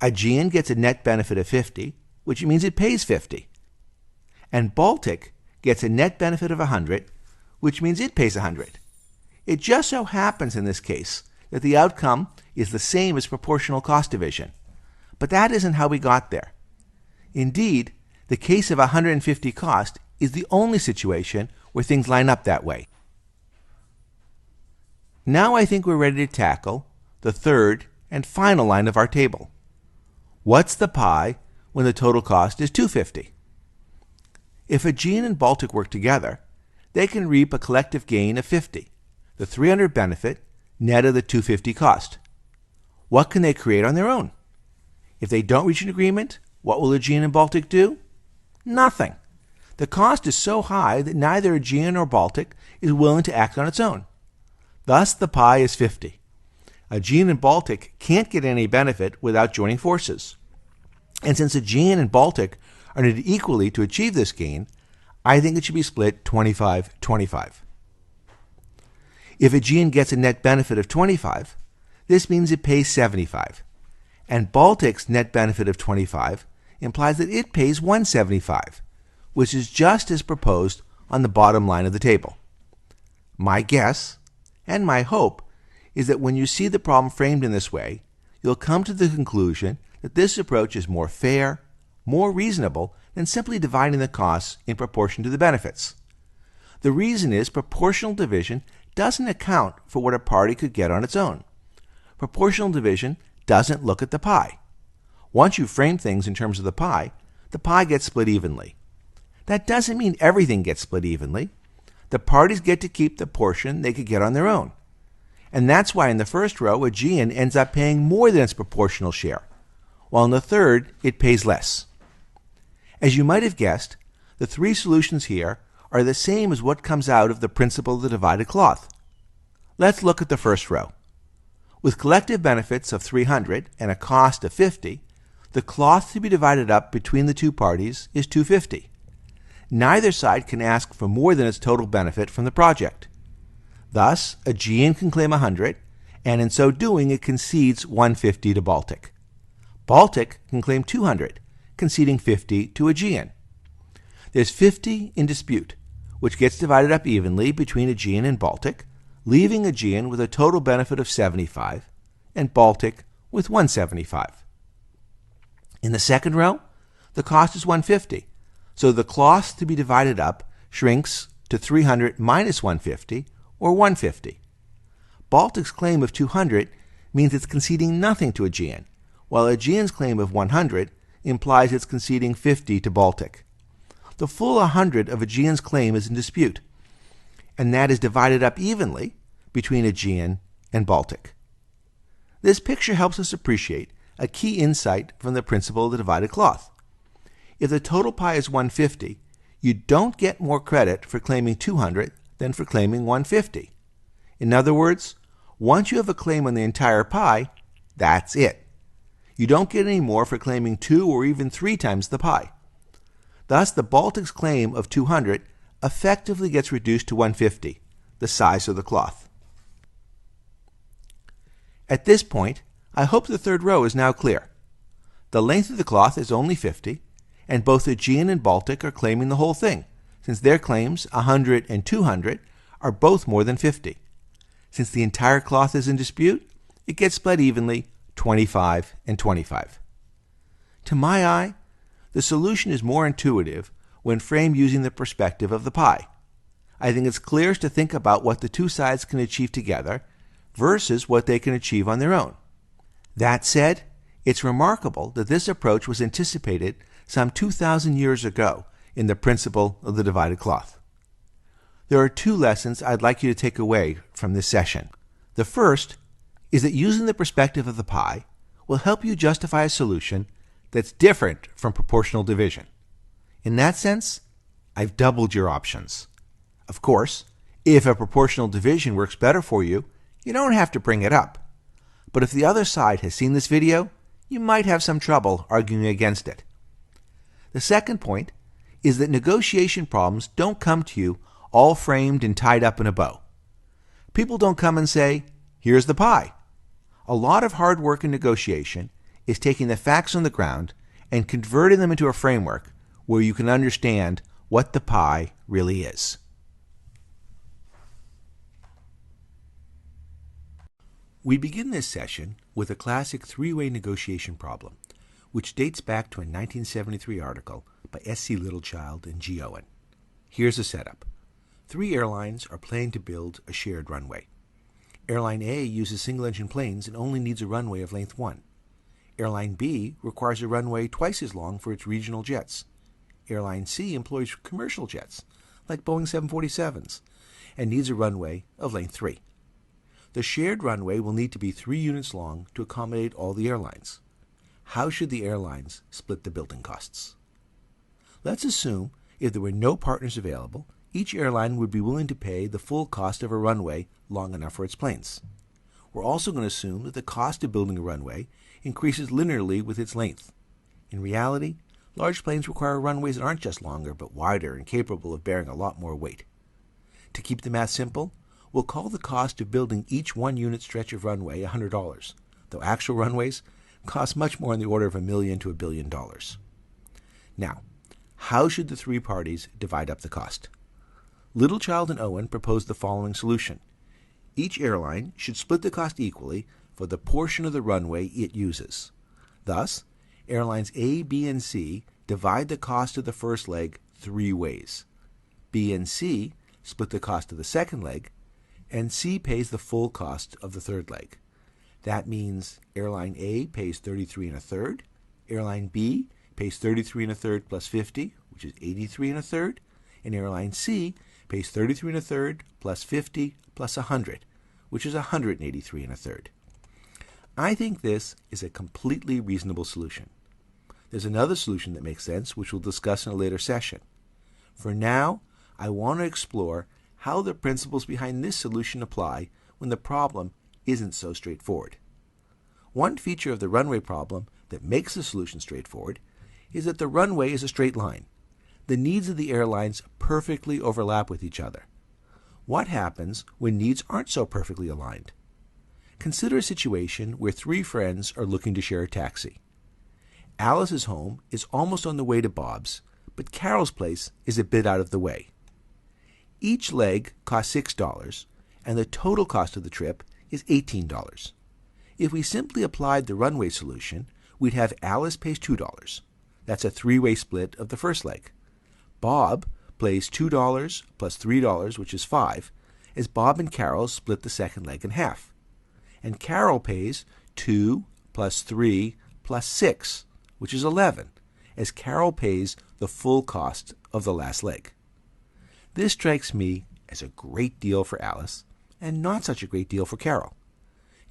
Aegean gets a net benefit of 50, which means it pays 50. And Baltic gets a net benefit of 100, which means it pays 100. It just so happens in this case that the outcome is the same as proportional cost division. But that isn't how we got there. Indeed, the case of 150 cost is the only situation where things line up that way. Now I think we're ready to tackle the third and final line of our table. What's the pie when the total cost is 250? If Aegean and Baltic work together, they can reap a collective gain of 50, the 300 benefit net of the 250 cost. What can they create on their own? If they don't reach an agreement, what will Aegean and Baltic do? Nothing. The cost is so high that neither Aegean nor Baltic is willing to act on its own. Thus, the pie is 50. Aegean and Baltic can't get any benefit without joining forces. And since Aegean and Baltic are needed equally to achieve this gain, I think it should be split 25-25. If Aegean gets a net benefit of 25, this means it pays 75. And Baltic's net benefit of 25 implies that it pays 175, which is just as proposed on the bottom line of the table. My guess, and my hope, is that when you see the problem framed in this way, you'll come to the conclusion that this approach is more fair, more reasonable than simply dividing the costs in proportion to the benefits. The reason is proportional division doesn't account for what a party could get on its own. Proportional division doesn't look at the pie. Once you frame things in terms of the pie gets split evenly. That doesn't mean everything gets split evenly. The parties get to keep the portion they could get on their own. And that's why in the first row, Aegean ends up paying more than its proportional share, while in the third, it pays less. As you might have guessed, the three solutions here are the same as what comes out of the principle of the divided cloth. Let's look at the first row. With collective benefits of 300 and a cost of 50, the cloth to be divided up between the two parties is 250. Neither side can ask for more than its total benefit from the project. Thus, Aegean can claim 100, and in so doing it concedes 150 to Baltic. Baltic can claim 200, conceding 50 to Aegean. There's 50 in dispute, which gets divided up evenly between Aegean and Baltic, leaving Aegean with a total benefit of 75, and Baltic with 175. In the second row, the cost is 150, so the cloth to be divided up shrinks to 300 minus 150, or 150. Baltic's claim of 200 means it's conceding nothing to Aegean, while Aegean's claim of 100 implies it's conceding 50 to Baltic. The full 100 of Aegean's claim is in dispute, and that is divided up evenly between Aegean and Baltic. This picture helps us appreciate a key insight from the principle of the divided cloth. If the total pie is 150, you don't get more credit for claiming 200 than for claiming 150. In other words, once you have a claim on the entire pie, that's it. You don't get any more for claiming 2 or even 3 times the pie. Thus, the Baltic's claim of 200 effectively gets reduced to 150, the size of the cloth. At this point, I hope the third row is now clear. The length of the cloth is only 50, and both Aegean and Baltic are claiming the whole thing, since their claims, 100 and 200, are both more than 50. Since the entire cloth is in dispute, it gets split evenly, 25 and 25. To my eye, the solution is more intuitive when framed using the perspective of the pie. I think it's clearest to think about what the two sides can achieve together versus what they can achieve on their own. That said, it's remarkable that this approach was anticipated some 2,000 years ago in the principle of the divided cloth. There are two lessons I'd like you to take away from this session. The first is that using the perspective of the pie will help you justify a solution that's different from proportional division. In that sense, I've doubled your options. Of course, if a proportional division works better for you, you don't have to bring it up. But if the other side has seen this video, you might have some trouble arguing against it. The second point is that negotiation problems don't come to you all framed and tied up in a bow. People don't come and say, "Here's the pie." A lot of hard work in negotiation is taking the facts on the ground and converting them into a framework where you can understand what the pie really is. We begin this session with a classic three-way negotiation problem, which dates back to a 1973 article by S.C. Littlechild and G. Owen. Here's the setup. Three airlines are planning to build a shared runway. Airline A uses single-engine planes and only needs a runway of length 1. Airline B requires a runway twice as long for its regional jets. Airline C employs commercial jets, like Boeing 747s, and needs a runway of length 3. The shared runway will need to be 3 units long to accommodate all the airlines. How should the airlines split the building costs? Let's assume if there were no partners available, each airline would be willing to pay the full cost of a runway long enough for its planes. We're also going to assume that the cost of building a runway increases linearly with its length. In reality, large planes require runways that aren't just longer but wider and capable of bearing a lot more weight. To keep the math simple, we'll call the cost of building each 1-unit stretch of runway $100, though actual runways cost much more in the order of $1 million to $1 billion. Now, how should the three parties divide up the cost? Littlechild and Owen proposed the following solution. Each airline should split the cost equally for the portion of the runway it uses. Thus, airlines A, B, and C divide the cost of the first leg 3 ways. B and C split the cost of the second leg, and C pays the full cost of the third leg. That means airline A pays 33 1/3, airline B pays 33 1/3 plus 50, which is 83 1/3, and airline C pays 33 1/3 plus 50 plus 100, which is 183 1/3. I think this is a completely reasonable solution. There's another solution that makes sense, which we'll discuss in a later session. For now, I want to explore how the principles behind this solution apply when the problem isn't so straightforward. One feature of the runway problem that makes the solution straightforward is that the runway is a straight line. The needs of the airlines perfectly overlap with each other. What happens when needs aren't so perfectly aligned? Consider a situation where 3 friends are looking to share a taxi. Alice's home is almost on the way to Bob's, but Carol's place is a bit out of the way. Each leg costs $6, and the total cost of the trip is $18. If we simply applied the runway solution, we'd have Alice pays $2. That's a 3-way split of the first leg. Bob pays $2 plus $3, which is 5, as Bob and Carol split the second leg in half. And Carol pays 2 plus 3 plus 6, which is 11, as Carol pays the full cost of the last leg. This strikes me as a great deal for Alice, and not such a great deal for Carol.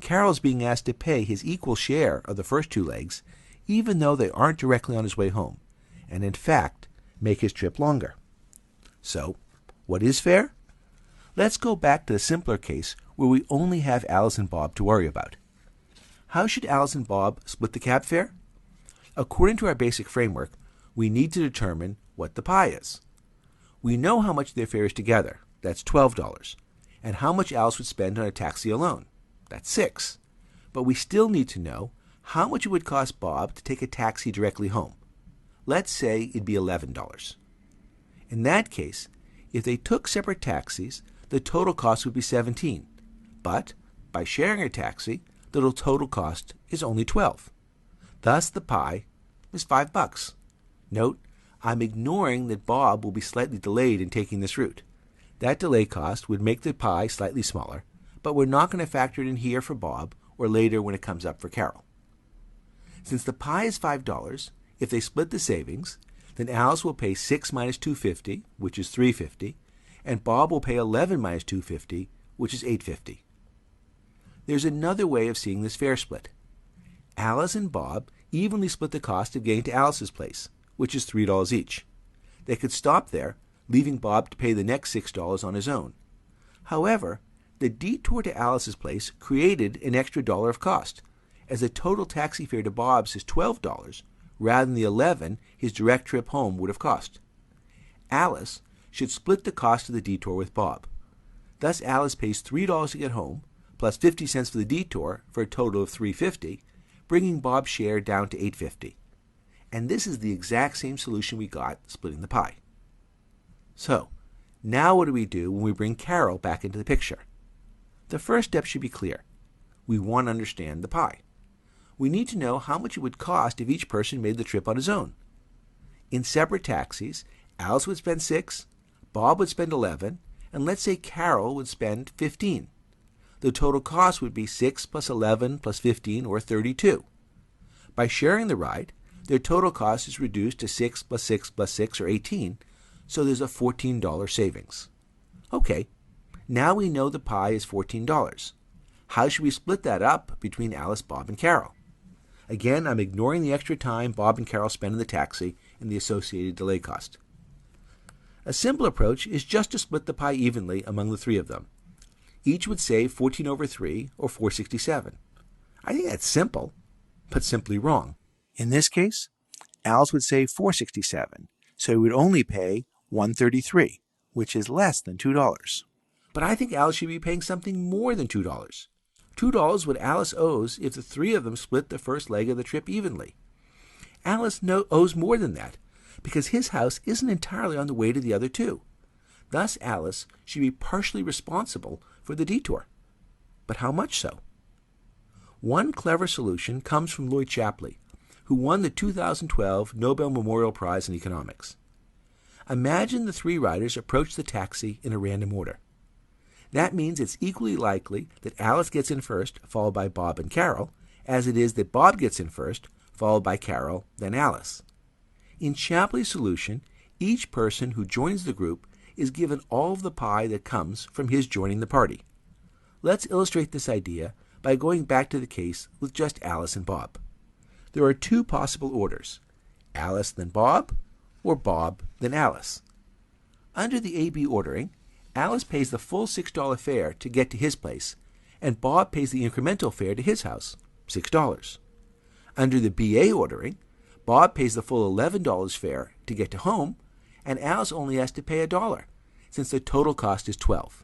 Carol's being asked to pay his equal share of the first 2 legs, even though they aren't directly on his way home, and in fact make his trip longer. So, what is fair? Let's go back to the simpler case where we only have Alice and Bob to worry about. How should Alice and Bob split the cab fare? According to our basic framework, we need to determine what the pie is. We know how much their fare is together, that's $12, and how much Alice would spend on a taxi alone, that's $6. But we still need to know how much it would cost Bob to take a taxi directly home. Let's say it'd be $11. In that case, if they took separate taxis, the total cost would be $17. But by sharing a taxi, the total cost is only $12. Thus the pie is $5. Note, I'm ignoring that Bob will be slightly delayed in taking this route. That delay cost would make the pie slightly smaller, but we're not going to factor it in here for Bob or later when it comes up for Carol. Since the pie is $5, if they split the savings, then Alice will pay 6 minus $2.50, which is $3.50, and Bob will pay 11 minus $2.50, which is $8.50. There's another way of seeing this fare split. Alice and Bob evenly split the cost of getting to Alice's place, which is $3 each. They could stop there, leaving Bob to pay the next $6 on his own. However, the detour to Alice's place created an extra dollar of cost, as the total taxi fare to Bob's is $12, rather than the $11 his direct trip home would have cost. Alice should split the cost of the detour with Bob. Thus, Alice pays $3 to get home, plus 50 cents for the detour, for a total of $3.50, bringing Bob's share down to $8.50. And this is the exact same solution we got splitting the pie. So, now what do we do when we bring Carol back into the picture? The first step should be clear. We want to understand the pie. We need to know how much it would cost if each person made the trip on his own. In separate taxis, Alice would spend $6, Bob would spend $11, and let's say Carol would spend $15. The total cost would be 6 plus 11 plus 15, or 32. By sharing the ride, their total cost is reduced to 6 plus 6 plus 6, or 18, so there's a $14 savings. Okay, now we know the pie is $14. How should we split that up between Alice, Bob, and Carol? Again, I'm ignoring the extra time Bob and Carol spend in the taxi and the associated delay cost. A simple approach is just to split the pie evenly among the three of them. Each would save 14 over 3, or $4.67. I think that's simple, but simply wrong. In this case, Alice would save $4.67, so he would only pay $1.33, which is less than $2. But I think Alice should be paying something more than $2. $2 what Alice owes if the three of them split the first leg of the trip evenly. Alice owes more than that, because his house isn't entirely on the way to the other two. Thus, Alice should be partially responsible for the detour. But how much so? One clever solution comes from Lloyd Shapley, who won the 2012 Nobel Memorial Prize in Economics. Imagine the three riders approach the taxi in a random order. That means it's equally likely that Alice gets in first, followed by Bob and Carol, as it is that Bob gets in first, followed by Carol, then Alice. In Shapley's solution, each person who joins the group is given all of the pie that comes from his joining the party. Let's illustrate this idea by going back to the case with just Alice and Bob. There are two possible orders: Alice then Bob, or Bob then Alice. Under the AB ordering, Alice pays the full $6 fare to get to his place, and Bob pays the incremental fare to his house, $6. Under the BA ordering, Bob pays the full $11 fare to get to home, and Alice only has to pay $1, since the total cost is $12.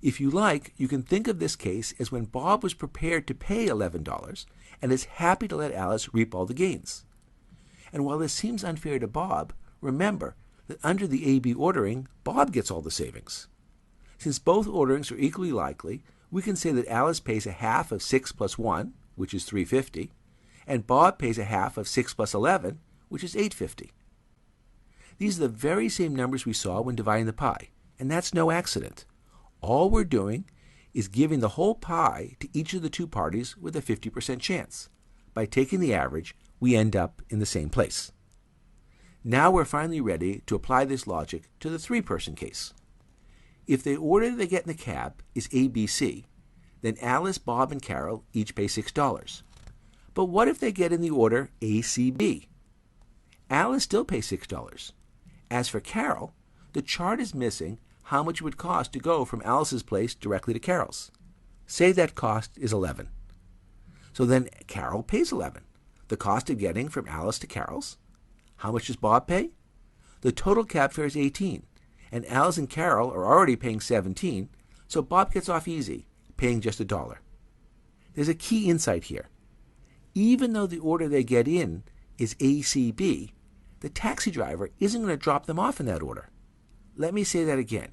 If you like, you can think of this case as when Bob was prepared to pay $11 and is happy to let Alice reap all the gains. And while this seems unfair to Bob, remember that under the AB ordering, Bob gets all the savings. Since both orderings are equally likely, we can say that Alice pays a half of 6 plus 1, which is $3.50, and Bob pays a half of 6 plus 11, which is $8.50. These are the very same numbers we saw when dividing the pie, and that's no accident. All we're doing is giving the whole pie to each of the two parties with a 50% chance. By taking the average, we end up in the same place. Now we're finally ready to apply this logic to the three-person case. If the order they get in the cab is ABC, then Alice, Bob, and Carol each pay $6. But what if they get in the order ACB? Alice still pays $6. As for Carol, the chart is missing how much it would cost to go from Alice's place directly to Carol's. Say that cost is $11. So then Carol pays $11, the cost of getting from Alice to Carol's. How much does Bob pay? The total cab fare is $18, and Alice and Carol are already paying $17, so Bob gets off easy, paying just $1. There's a key insight here. Even though the order they get in is ACB, the taxi driver isn't going to drop them off in that order. Let me say that again.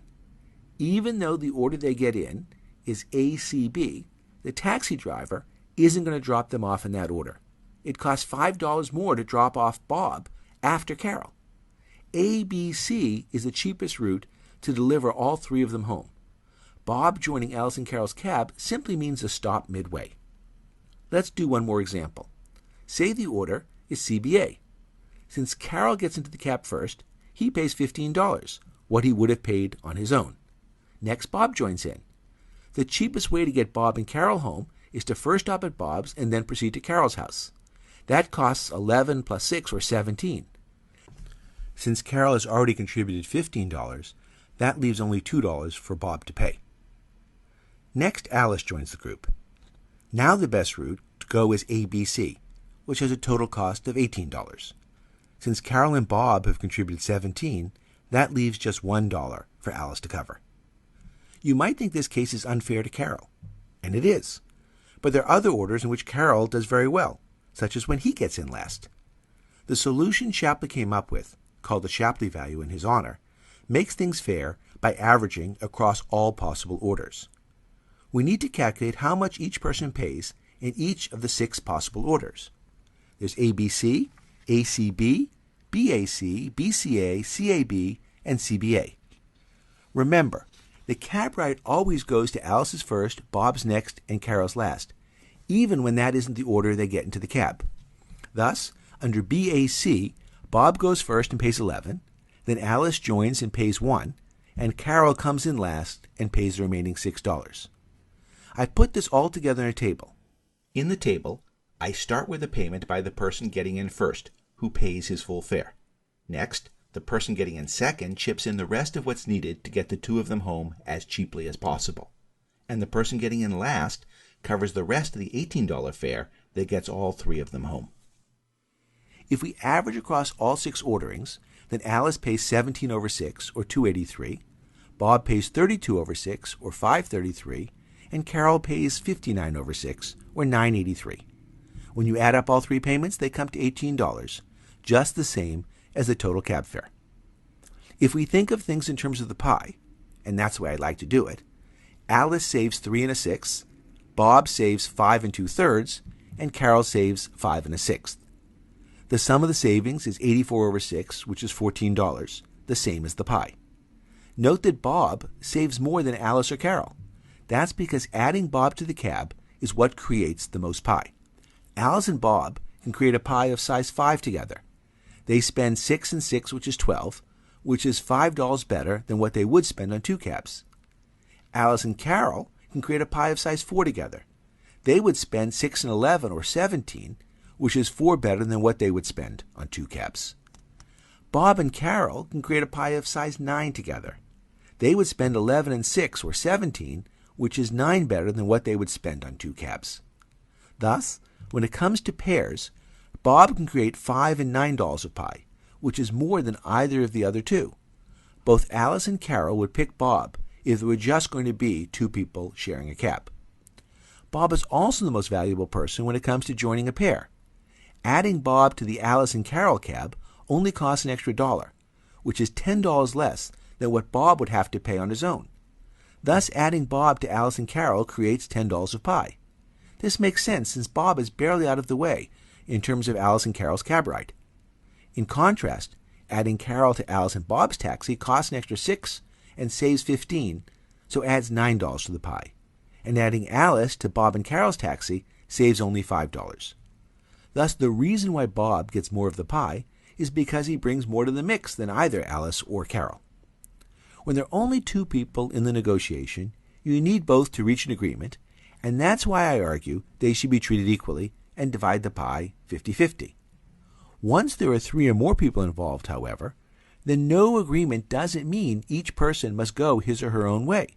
Even though the order they get in is ACB, the taxi driver isn't going to drop them off in that order. it costs $5 more to drop off Bob after Carol. ABC is the cheapest route to deliver all three of them home. Bob joining Alice and Carol's cab simply means a stop midway. Let's do one more example. Say the order is CBA. Since Carol gets into the cab first, he pays $15, what he would have paid on his own. Next, Bob joins in. The cheapest way to get Bob and Carol home is to first stop at Bob's and then proceed to Carol's house. That costs 11 plus 6 or 17. Since Carol has already contributed $15, that leaves only $2 for Bob to pay. Next, Alice joins the group. Now the best route to go is ABC, which has a total cost of $18. Since Carol and Bob have contributed $17, that leaves just $1 for Alice to cover. You might think this case is unfair to Carol, and it is. But there are other orders in which Carol does very well, such as when he gets in last. The solution Shapley came up with, called the Shapley value in his honor, makes things fair by averaging across all possible orders. We need to calculate how much each person pays in each of the 6 possible orders. There's ABC, ACB, BAC, BCA, CAB, and CBA. Remember, the cab ride always goes to Alice's first, Bob's next, and Carol's last, even when that isn't the order they get into the cab. Thus, under BAC, Bob goes first and pays 11, then Alice joins and pays 1, and Carol comes in last and pays the remaining $6. I put this all together in a table. In the table, I start with a payment by the person getting in first, who pays his full fare. Next, the person getting in second chips in the rest of what's needed to get the 2 of them home as cheaply as possible. And the person getting in last covers the rest of the $18 fare that gets all 3 of them home. If we average across all 6 orderings, then Alice pays 17 over 6, or $2.83, Bob pays 32 over 6, or $5.33, and Carol pays 59 over 6, or $9.83. When you add up all 3 payments, they come to $18, just the same as the total cab fare. If we think of things in terms of the pie, and that's the way I like to do it, Alice saves 3 1/6, Bob saves 5 2/3, and Carol saves 5 1/6. The sum of the savings is 84 over 6, which is $14, the same as the pie. Note that Bob saves more than Alice or Carol. That's because adding Bob to the cab is what creates the most pie. Alice and Bob can create a pie of size 5 together. They spend 6 and 6, which is 12, which is $5 better than what they would spend on 2 cabs. Alice and Carol can create a pie of size 4 together. They would spend 6 and 11, or 17, which is 4 better than what they would spend on 2 cabs. Bob and Carol can create a pie of size 9 together. They would spend 11 and 6, or 17, which is 9 better than what they would spend on 2 cabs. Thus, when it comes to pairs, Bob can create $5 and $9 of pie, which is more than either of the other 2. Both Alice and Carol would pick Bob if there were just going to be 2 people sharing a cab. Bob is also the most valuable person when it comes to joining a pair. Adding Bob to the Alice and Carol cab only costs an extra $1, which is $10 less than what Bob would have to pay on his own. Thus, adding Bob to Alice and Carol creates $10 of pie. This makes sense since Bob is barely out of the way in terms of Alice and Carol's cab ride. In contrast, adding Carol to Alice and Bob's taxi costs an extra $6 and saves $15, so adds $9 to the pie. And adding Alice to Bob and Carol's taxi saves only $5. Thus, the reason why Bob gets more of the pie is because he brings more to the mix than either Alice or Carol. When there are only 2 people in the negotiation, you need both to reach an agreement, and that's why I argue they should be treated equally and divide the pie 50-50. Once there are 3 or more people involved, however, then no agreement doesn't mean each person must go his or her own way.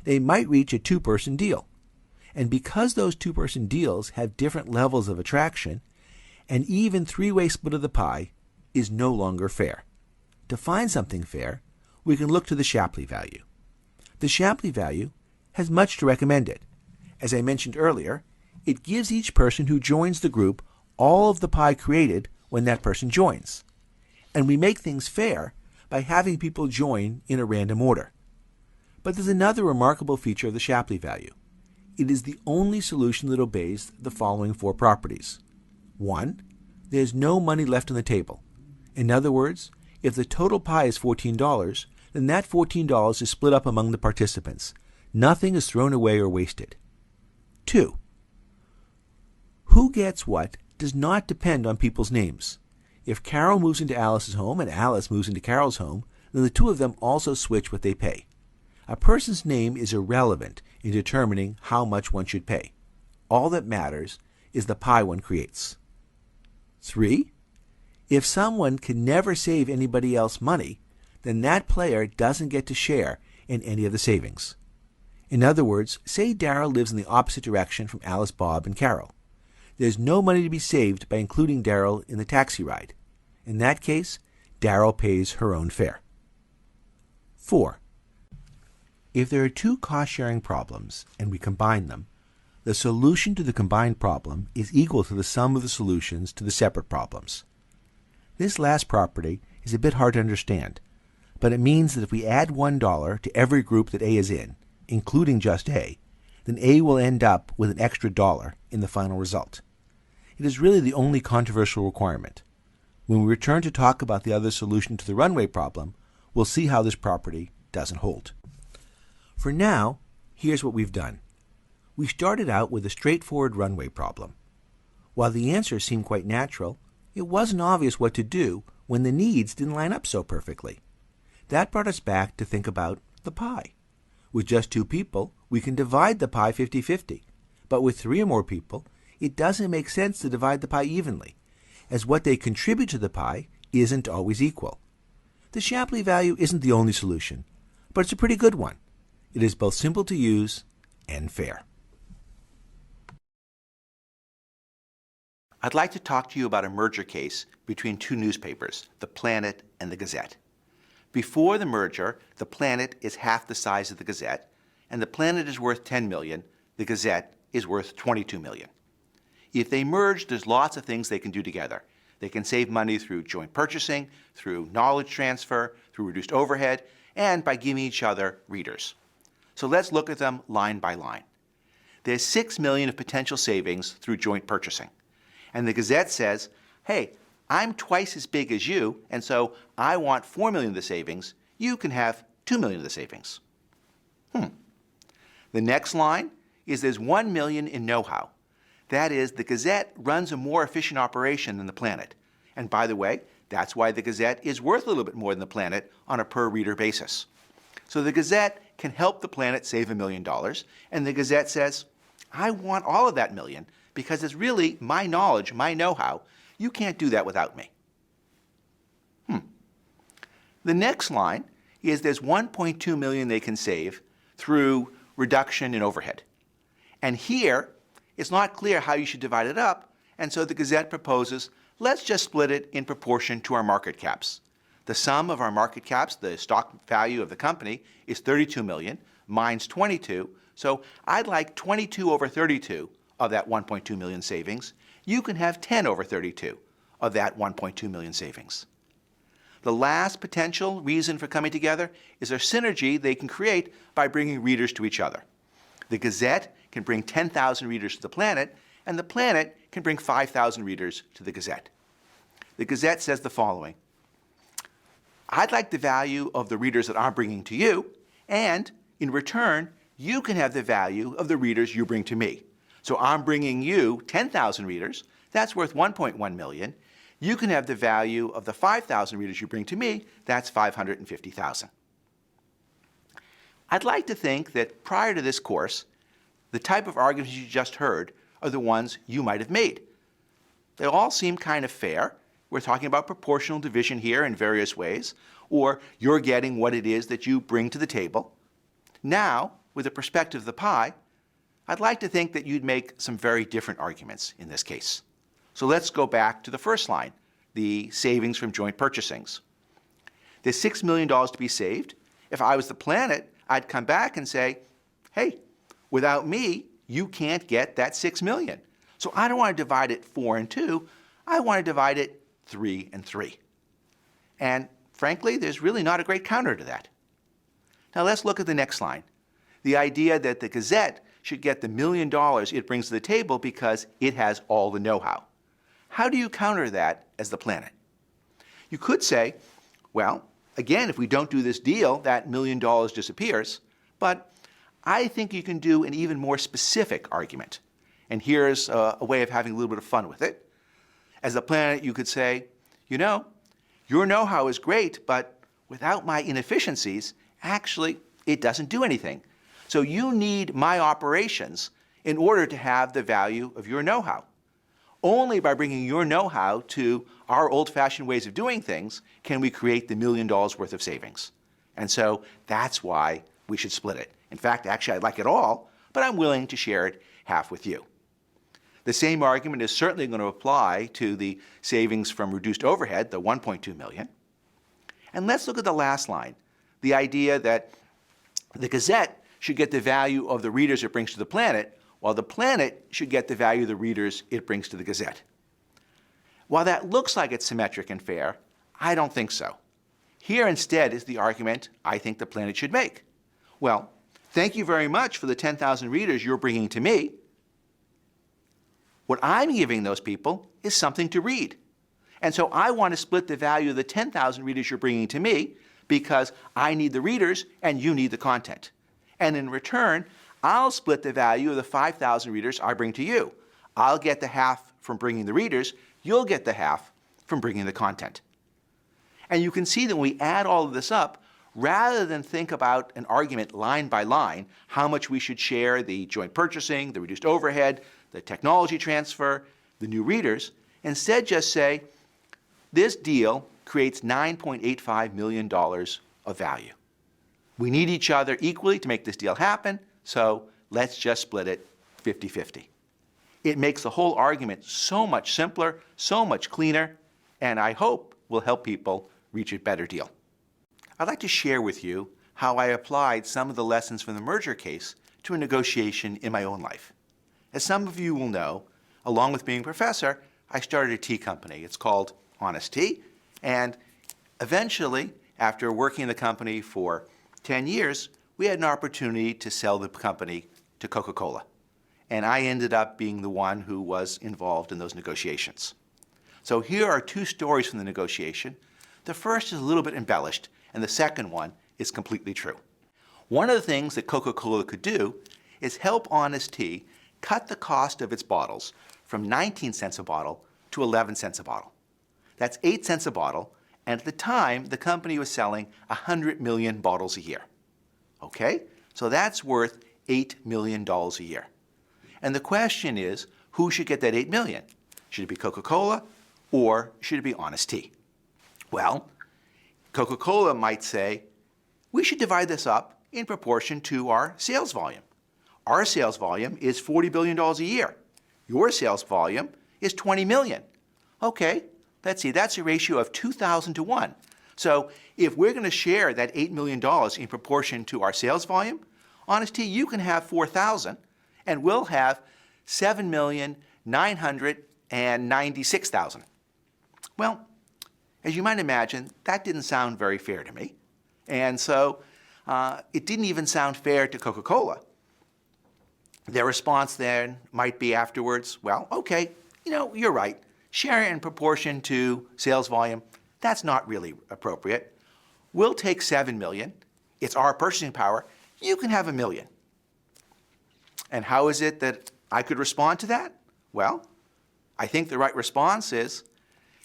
They might reach a 2-person deal. And because those 2-person deals have different levels of attraction, an even 3-way split of the pie is no longer fair. To find something fair, we can look to the Shapley value. The Shapley value has much to recommend it. As I mentioned earlier, it gives each person who joins the group all of the pie created when that person joins. And we make things fair by having people join in a random order. But there's another remarkable feature of the Shapley value. It is the only solution that obeys the following 4 properties. 1. There's no money left on the table. In other words, if the total pie is $14, then that $14 is split up among the participants. Nothing is thrown away or wasted. 2. Who gets what does not depend on people's names. If Carol moves into Alice's home and Alice moves into Carol's home, then the two of them also switch what they pay. A person's name is irrelevant in determining how much one should pay. All that matters is the pie one creates. 3. If someone can never save anybody else money, then that player doesn't get to share in any of the savings. In other words, say Darryl lives in the opposite direction from Alice, Bob, and Carol. There's no money to be saved by including Darryl in the taxi ride. In that case, Darryl pays her own fare. 4. If there are two cost-sharing problems and we combine them, the solution to the combined problem is equal to the sum of the solutions to the separate problems. This last property is a bit hard to understand, but it means that if we add $1 to every group that A is in, including just A, then A will end up with an extra dollar in the final result. It is really the only controversial requirement. When we return to talk about the other solution to the runway problem, we'll see how this property doesn't hold. For now, here's what we've done. We started out with a straightforward runway problem. While the answers seemed quite natural, it wasn't obvious what to do when the needs didn't line up so perfectly. That brought us back to think about the pie. With just 2 people, we can divide the pie 50-50. But with 3 or more people, it doesn't make sense to divide the pie evenly, as what they contribute to the pie isn't always equal. The Shapley value isn't the only solution, but it's a pretty good one. It is both simple to use and fair. I'd like to talk to you about a merger case between 2 newspapers, the Planet and the Gazette. Before the merger, the Planet is half the size of the Gazette, and the Planet is worth $10 million, the Gazette is worth $22 million. If they merge, there's lots of things they can do together. They can save money through joint purchasing, through knowledge transfer, through reduced overhead, and by giving each other readers. So let's look at them line by line. There's $6 million of potential savings through joint purchasing. And the Gazette says, hey, I'm twice as big as you, and so I want $4 million of the savings. You can have $2 million of the savings. The next line is there's $1 million in know-how. That is, the Gazette runs a more efficient operation than the Planet. And by the way, that's why the Gazette is worth a little bit more than the Planet on a per-reader basis. So the Gazette can help the Planet save $1 million, and the Gazette says, I want all of that million because it's really my knowledge, my know-how. You can't do that without me. The next line is there's $1.2 million they can save through reduction in overhead. And here, it's not clear how you should divide it up, and so the Gazette proposes, let's just split it in proportion to our market caps. The sum of our market caps, the stock value of the company, is $32 million. Mine's 22, so I'd like 22 over 32 of that 1.2 million savings. You can have 10 over 32 of that 1.2 million savings. The last potential reason for coming together is their synergy they can create by bringing readers to each other. The Gazette can bring 10,000 readers to the Planet, and the Planet can bring 5,000 readers to the Gazette. The Gazette says the following: I'd like the value of the readers that I'm bringing to you, and in return, you can have the value of the readers you bring to me. So I'm bringing you 10,000 readers. That's worth 1.1 million. You can have the value of the 5,000 readers you bring to me. That's 550,000. I'd like to think that prior to this course, the type of arguments you just heard are the ones you might have made. They all seem kind of fair. We're talking about proportional division here in various ways, or you're getting what it is that you bring to the table. Now, with the perspective of the pie, I'd like to think that you'd make some very different arguments in this case. So let's go back to the first line, the savings from joint purchasings. There's $6 million to be saved. If I was the Planet, I'd come back and say, hey, without me, you can't get that $6 million. So I don't want to divide it 4 and 2. I want to divide it 3 and 3. And frankly, there's really not a great counter to that. Now let's look at the next line. The idea that the Gazette should get the $1 million it brings to the table because it has all the know-how. how do you counter that as the planet? You could say, well, again, if we don't do this deal, that $1 million disappears. But I think you can do an even more specific argument. And here's a way of having a little bit of fun with it. As the planet, you could say, you know, your know-how is great, but without my inefficiencies, actually, it doesn't do anything. So you need my operations in order to have the value of your know-how. Only by bringing your know-how to our old-fashioned ways of doing things can we create the $1 million worth of savings. And so that's why we should split it. In fact, actually, I'd like it all, but I'm willing to share it half with you. The same argument is certainly going to apply to the savings from reduced overhead, the $1.2 million. And let's look at the last line, the idea that the Gazette should get the value of the readers it brings to the planet, while the planet should get the value of the readers it brings to the Gazette. While that looks like it's symmetric and fair, I don't think so. Here instead is the argument I think the planet should make. Well, thank you very much for the 10,000 readers you're bringing to me. What I'm giving those people is something to read. And so I want to split the value of the 10,000 readers you're bringing to me because I need the readers and you need the content. And in return, I'll split the value of the 5,000 readers I bring to you. I'll get the half from bringing the readers, you'll get the half from bringing the content. And you can see that when we add all of this up, rather than think about an argument line by line, how much we should share the joint purchasing, the reduced overhead, the technology transfer, the new readers, instead just say, this deal creates $9.85 million of value. We need each other equally to make this deal happen, so let's just split it 50-50. It makes the whole argument so much simpler, so much cleaner, and I hope will help people reach a better deal. I'd like to share with you how I applied some of the lessons from the merger case to a negotiation in my own life. As some of you will know, along with being a professor, I started a tea company. It's called Honest Tea, and eventually, after working in the company for 10 years, we had an opportunity to sell the company to Coca-Cola. And I ended up being the one who was involved in those negotiations. So here are two stories from the negotiation. The first is a little bit embellished, and the second one is completely true. One of the things that Coca-Cola could do is help Honest Tea cut the cost of its bottles from 19 cents a bottle to 11 cents a bottle. That's 8 cents a bottle, and at the time, the company was selling 100 million bottles a year. Okay? So that's worth $8 million a year. And the question is, who should get that $8 million? Should it be Coca-Cola or should it be Honest Tea? Well, Coca-Cola might say, we should divide this up in proportion to our sales volume. Our sales volume is $40 billion a year. Your sales volume is 20 million. Okay, let's see, that's a ratio of 2,000 to 1. So if we're going to share that $8 million in proportion to our sales volume, Honest Tea, you can have 4,000, and we'll have 7,996,000. Well, as you might imagine, that didn't sound very fair to me. And so it didn't even sound fair to Coca-Cola. Their response then might be afterwards, well, okay, you're right. Share it in proportion to sales volume, that's not really appropriate. We'll take 7 million. It's our purchasing power. You can have 1 million. And how is it that I could respond to that? Well, I think the right response is,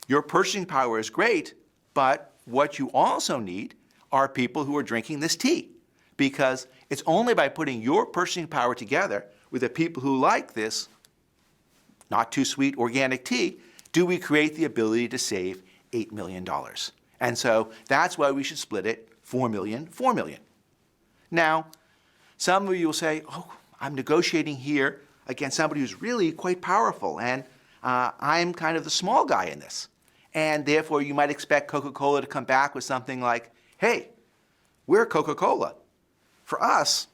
your purchasing power is great, but what you also need are people who are drinking this tea. Because it's only by putting your purchasing power together with the people who like this not too sweet organic tea do we create the ability to save $8 million. And so that's why we should split it 4 million, 4 million. Now, some of you will say, oh, I'm negotiating here against somebody who's really quite powerful, and I'm kind of the small guy in this. And therefore, you might expect Coca-Cola to come back with something like, hey, we're Coca-Cola. For us,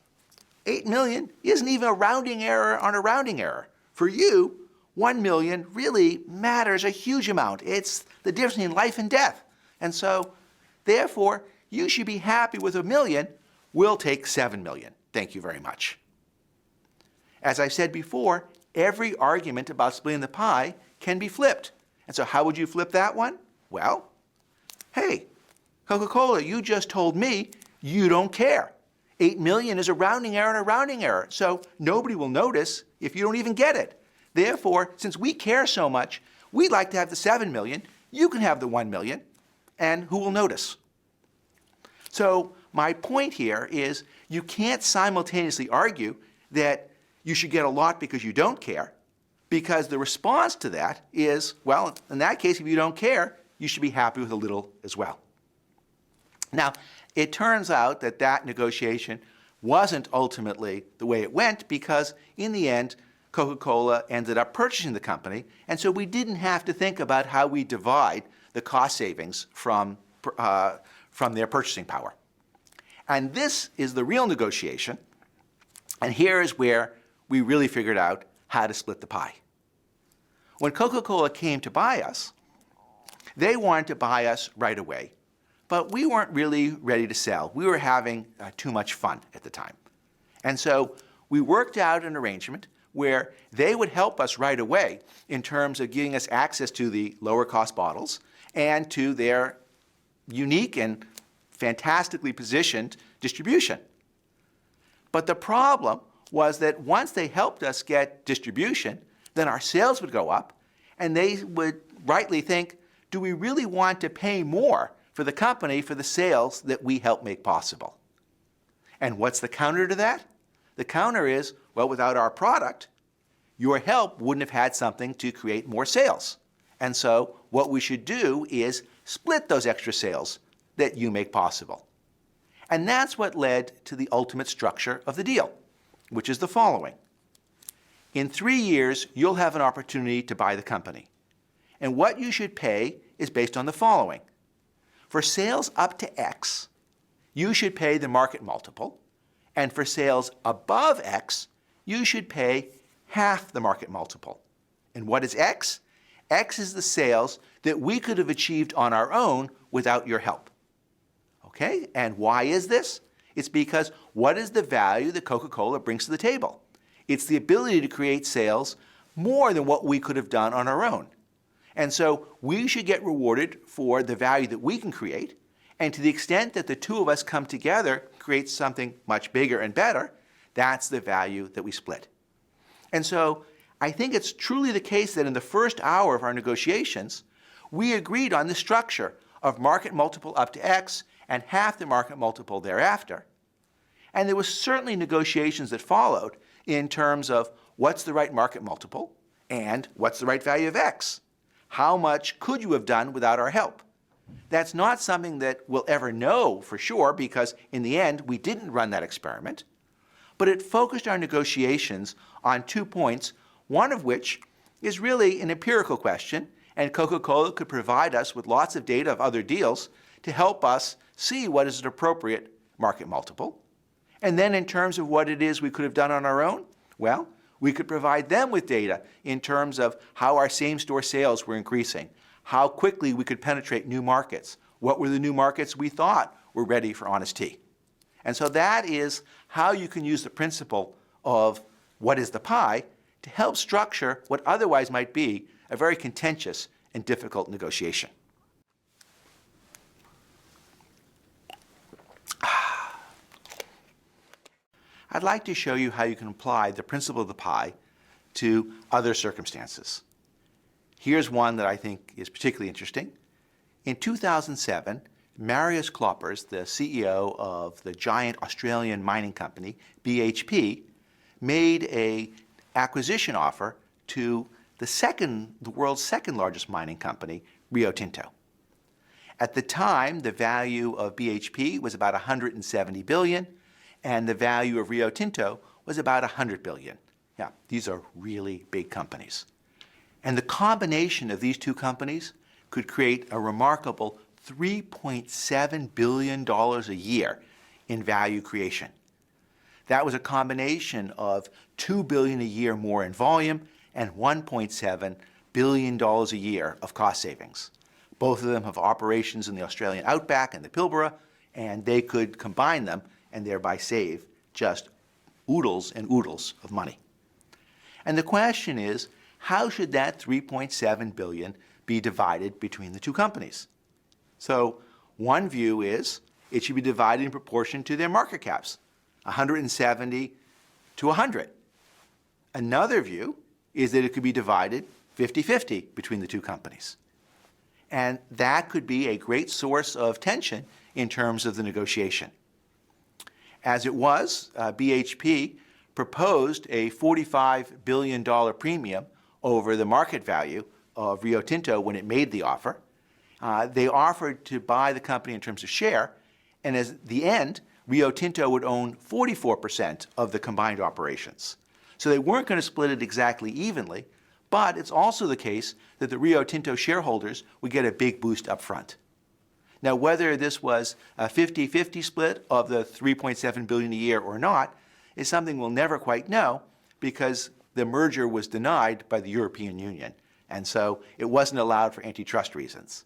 8 million isn't even a rounding error on a rounding error. For you, 1 million really matters a huge amount. It's the difference in life and death. And so, therefore, you should be happy with 1 million. We'll take 7 million. Thank you very much. As I said before, every argument about splitting the pie can be flipped. And so how would you flip that one? Well, hey, Coca-Cola, you just told me you don't care. 8 million is a rounding error and a rounding error, so nobody will notice if you don't even get it. Therefore, since we care so much, we'd like to have the 7 million, you can have the 1 million, and who will notice? So my point here is you can't simultaneously argue that you should get a lot because you don't care, because the response to that is, well, in that case, if you don't care, you should be happy with a little as well. Now, it turns out that that negotiation wasn't ultimately the way it went, because in the end, Coca-Cola ended up purchasing the company, and so we didn't have to think about how we divide the cost savings from their purchasing power. And this is the real negotiation, and here is where we really figured out how to split the pie. When Coca-Cola came to buy us, they wanted to buy us right away, but we weren't really ready to sell. We were having too much fun at the time. And so we worked out an arrangement where they would help us right away in terms of giving us access to the lower cost bottles and to their unique and fantastically positioned distribution. But the problem was that once they helped us get distribution, then our sales would go up, and they would rightly think, do we really want to pay more for the company for the sales that we help make possible? And what's the counter to that? The counter is, well, without our product, your help wouldn't have had something to create more sales. And so what we should do is split those extra sales that you make possible. And that's what led to the ultimate structure of the deal, which is the following. In 3 years, you'll have an opportunity to buy the company. And what you should pay is based on the following. For sales up to X, you should pay the market multiple, and for sales above X, you should pay half the market multiple. And what is X? X is the sales that we could have achieved on our own without your help. Okay? And why is this? It's because what is the value that Coca-Cola brings to the table? It's the ability to create sales more than what we could have done on our own. And so we should get rewarded for the value that we can create, and to the extent that the two of us come together, create something much bigger and better, that's the value that we split. And so I think it's truly the case that in the first hour of our negotiations, we agreed on the structure of market multiple up to X and half the market multiple thereafter. And there was certainly negotiations that followed in terms of what's the right market multiple and what's the right value of X. How much could you have done without our help? That's not something that we'll ever know for sure, because in the end, we didn't run that experiment. But it focused our negotiations on 2 points, one of which is really an empirical question, and Coca-Cola could provide us with lots of data of other deals to help us see what is an appropriate market multiple. And then in terms of what it is we could have done on our own, well, we could provide them with data in terms of how our same-store sales were increasing, how quickly we could penetrate new markets, what were the new markets we thought were ready for Honest Tea. And so that is how you can use the principle of what is the pie to help structure what otherwise might be a very contentious and difficult negotiation. I'd like to show you how you can apply the principle of the pie to other circumstances. Here's one that I think is particularly interesting. In 2007, Marius Kloppers, the CEO of the giant Australian mining company, BHP, made an acquisition offer to the world's second largest mining company, Rio Tinto. At the time, the value of BHP was about $170 billion, and the value of Rio Tinto was about $100 billion. Yeah, these are really big companies. And the combination of these two companies could create a remarkable $3.7 billion a year in value creation. That was a combination of $2 billion a year more in volume and $1.7 billion a year of cost savings. Both of them have operations in the Australian outback and the Pilbara, and they could combine them and thereby save just oodles and oodles of money. And the question is, how should that $3.7 billion be divided between the two companies. So one view is it should be divided in proportion to their market caps, 170 to 100. Another view is that it could be divided 50-50 between the two companies. And that could be a great source of tension in terms of the negotiation. As it was, BHP proposed a $45 billion premium over the market value of Rio Tinto when it made the offer. They offered to buy the company in terms of share, and as the end, Rio Tinto would own 44% of the combined operations. So they weren't going to split it exactly evenly, but it's also the case that the Rio Tinto shareholders would get a big boost up front. Now, whether this was a 50-50 split of the $3.7 billion a year or not is something we'll never quite know because the merger was denied by the European Union, and so it wasn't allowed for antitrust reasons.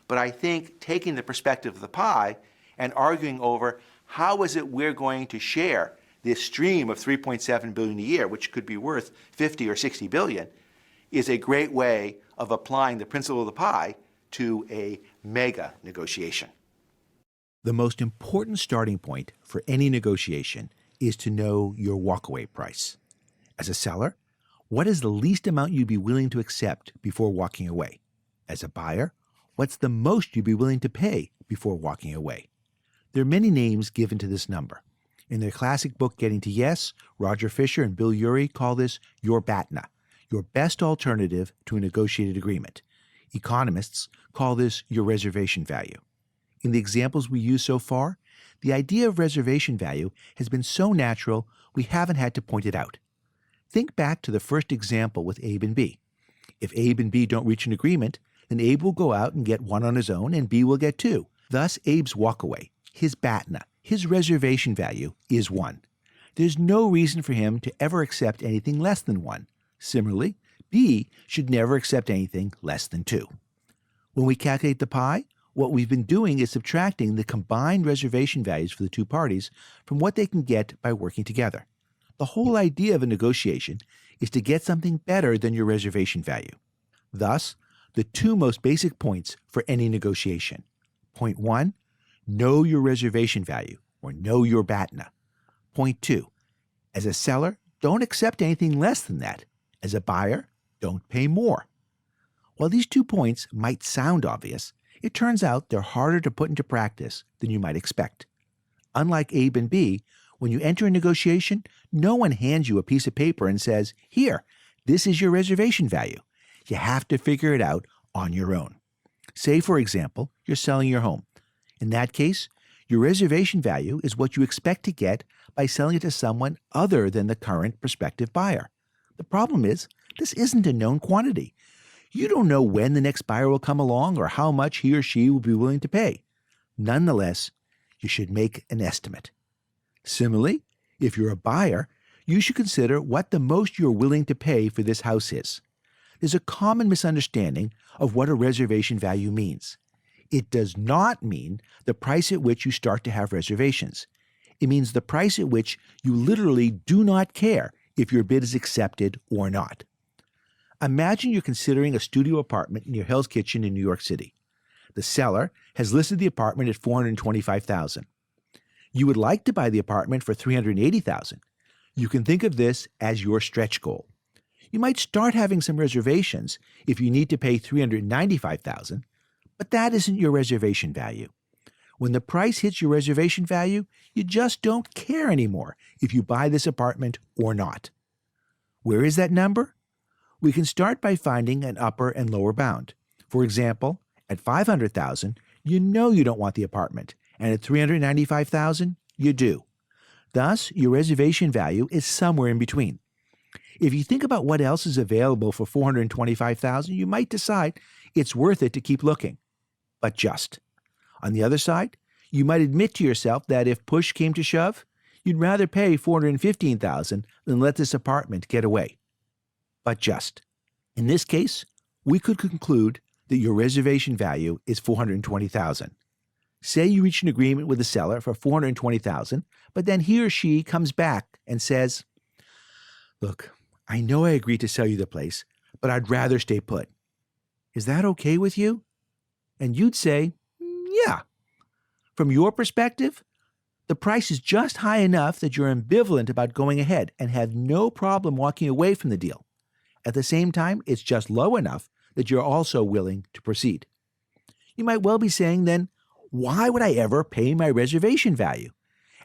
But I think taking the perspective of the pie and arguing over how is it we're going to share this stream of $3.7 billion a year, which could be worth 50 or 60 billion, is a great way of applying the principle of the pie to a mega negotiation. The most important starting point for any negotiation is to know your walkaway price. As a seller, what is the least amount you'd be willing to accept before walking away? As a buyer, what's the most you'd be willing to pay before walking away? There are many names given to this number. In their classic book, Getting to Yes, Roger Fisher and Bill Urey call this your BATNA, your best alternative to a negotiated agreement. Economists call this your reservation value. In the examples we use so far, the idea of reservation value has been so natural we haven't had to point it out. Think back to the first example with Abe and B. If Abe and B don't reach an agreement, then Abe will go out and get one on his own and B will get two. Thus, Abe's walkaway, his BATNA, his reservation value is 1. There's no reason for him to ever accept anything less than 1. Similarly, B should never accept anything less than 2. When we calculate the pie, what we've been doing is subtracting the combined reservation values for the two parties from what they can get by working together. The whole idea of a negotiation is to get something better than your reservation value. Thus, the two most basic points for any negotiation. Point 1, know your reservation value, or know your BATNA. Point 2, as a seller, don't accept anything less than that. As a buyer, don't pay more. While these 2 points might sound obvious, it turns out they're harder to put into practice than you might expect. Unlike Abe and B, when you enter a negotiation, no one hands you a piece of paper and says, "Here, this is your reservation value." You have to figure it out on your own. Say, for example, you're selling your home. In that case, your reservation value is what you expect to get by selling it to someone other than the current prospective buyer. The problem is, this isn't a known quantity. You don't know when the next buyer will come along or how much he or she will be willing to pay. Nonetheless, you should make an estimate. Similarly, if you're a buyer, you should consider what the most you're willing to pay for this house is. There's a common misunderstanding of what a reservation value means. It does not mean the price at which you start to have reservations. It means the price at which you literally do not care if your bid is accepted or not. Imagine you're considering a studio apartment near Hell's Kitchen in New York City. The seller has listed the apartment at $425,000. You would like to buy the apartment for $380,000. You can think of this as your stretch goal. You might start having some reservations if you need to pay $395,000, but that isn't your reservation value. When the price hits your reservation value, you just don't care anymore if you buy this apartment or not. Where is that number? We can start by finding an upper and lower bound. For example, at $500,000, you know you don't want the apartment, and at $395,000, you do. Thus, your reservation value is somewhere in between. If you think about what else is available for $425,000, you might decide it's worth it to keep looking. But just. On the other side, you might admit to yourself that if push came to shove, you'd rather pay $415,000 than let this apartment get away. But just. In this case, we could conclude that your reservation value is $420,000. Say you reach an agreement with the seller for $420,000, but then he or she comes back and says, "Look, I know I agreed to sell you the place, but I'd rather stay put." Is that okay with you? And you'd say, yeah. From your perspective, the price is just high enough that you're ambivalent about going ahead and have no problem walking away from the deal. At the same time, it's just low enough that you're also willing to proceed. You might well be saying then, why would I ever pay my reservation value?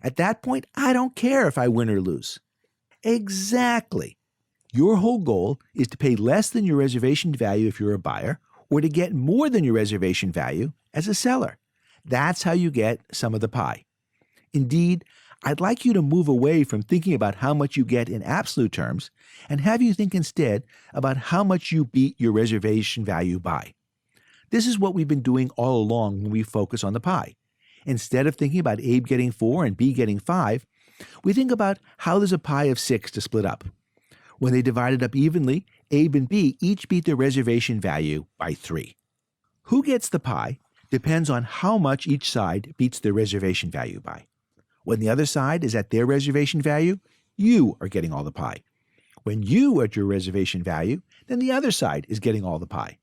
At that point, I don't care if I win or lose. Exactly. Your whole goal is to pay less than your reservation value if you're a buyer, or to get more than your reservation value as a seller. That's how you get some of the pie. Indeed, I'd like you to move away from thinking about how much you get in absolute terms and have you think instead about how much you beat your reservation value by. This is what we've been doing all along when we focus on the pie. Instead of thinking about Abe getting 4 and B getting 5, we think about how there's a pie of 6 to split up. When they divide it up evenly, Abe and B each beat their reservation value by 3. Who gets the pie depends on how much each side beats their reservation value by. When the other side is at their reservation value, you are getting all the pie. When you are at your reservation value, then the other side is getting all the pie.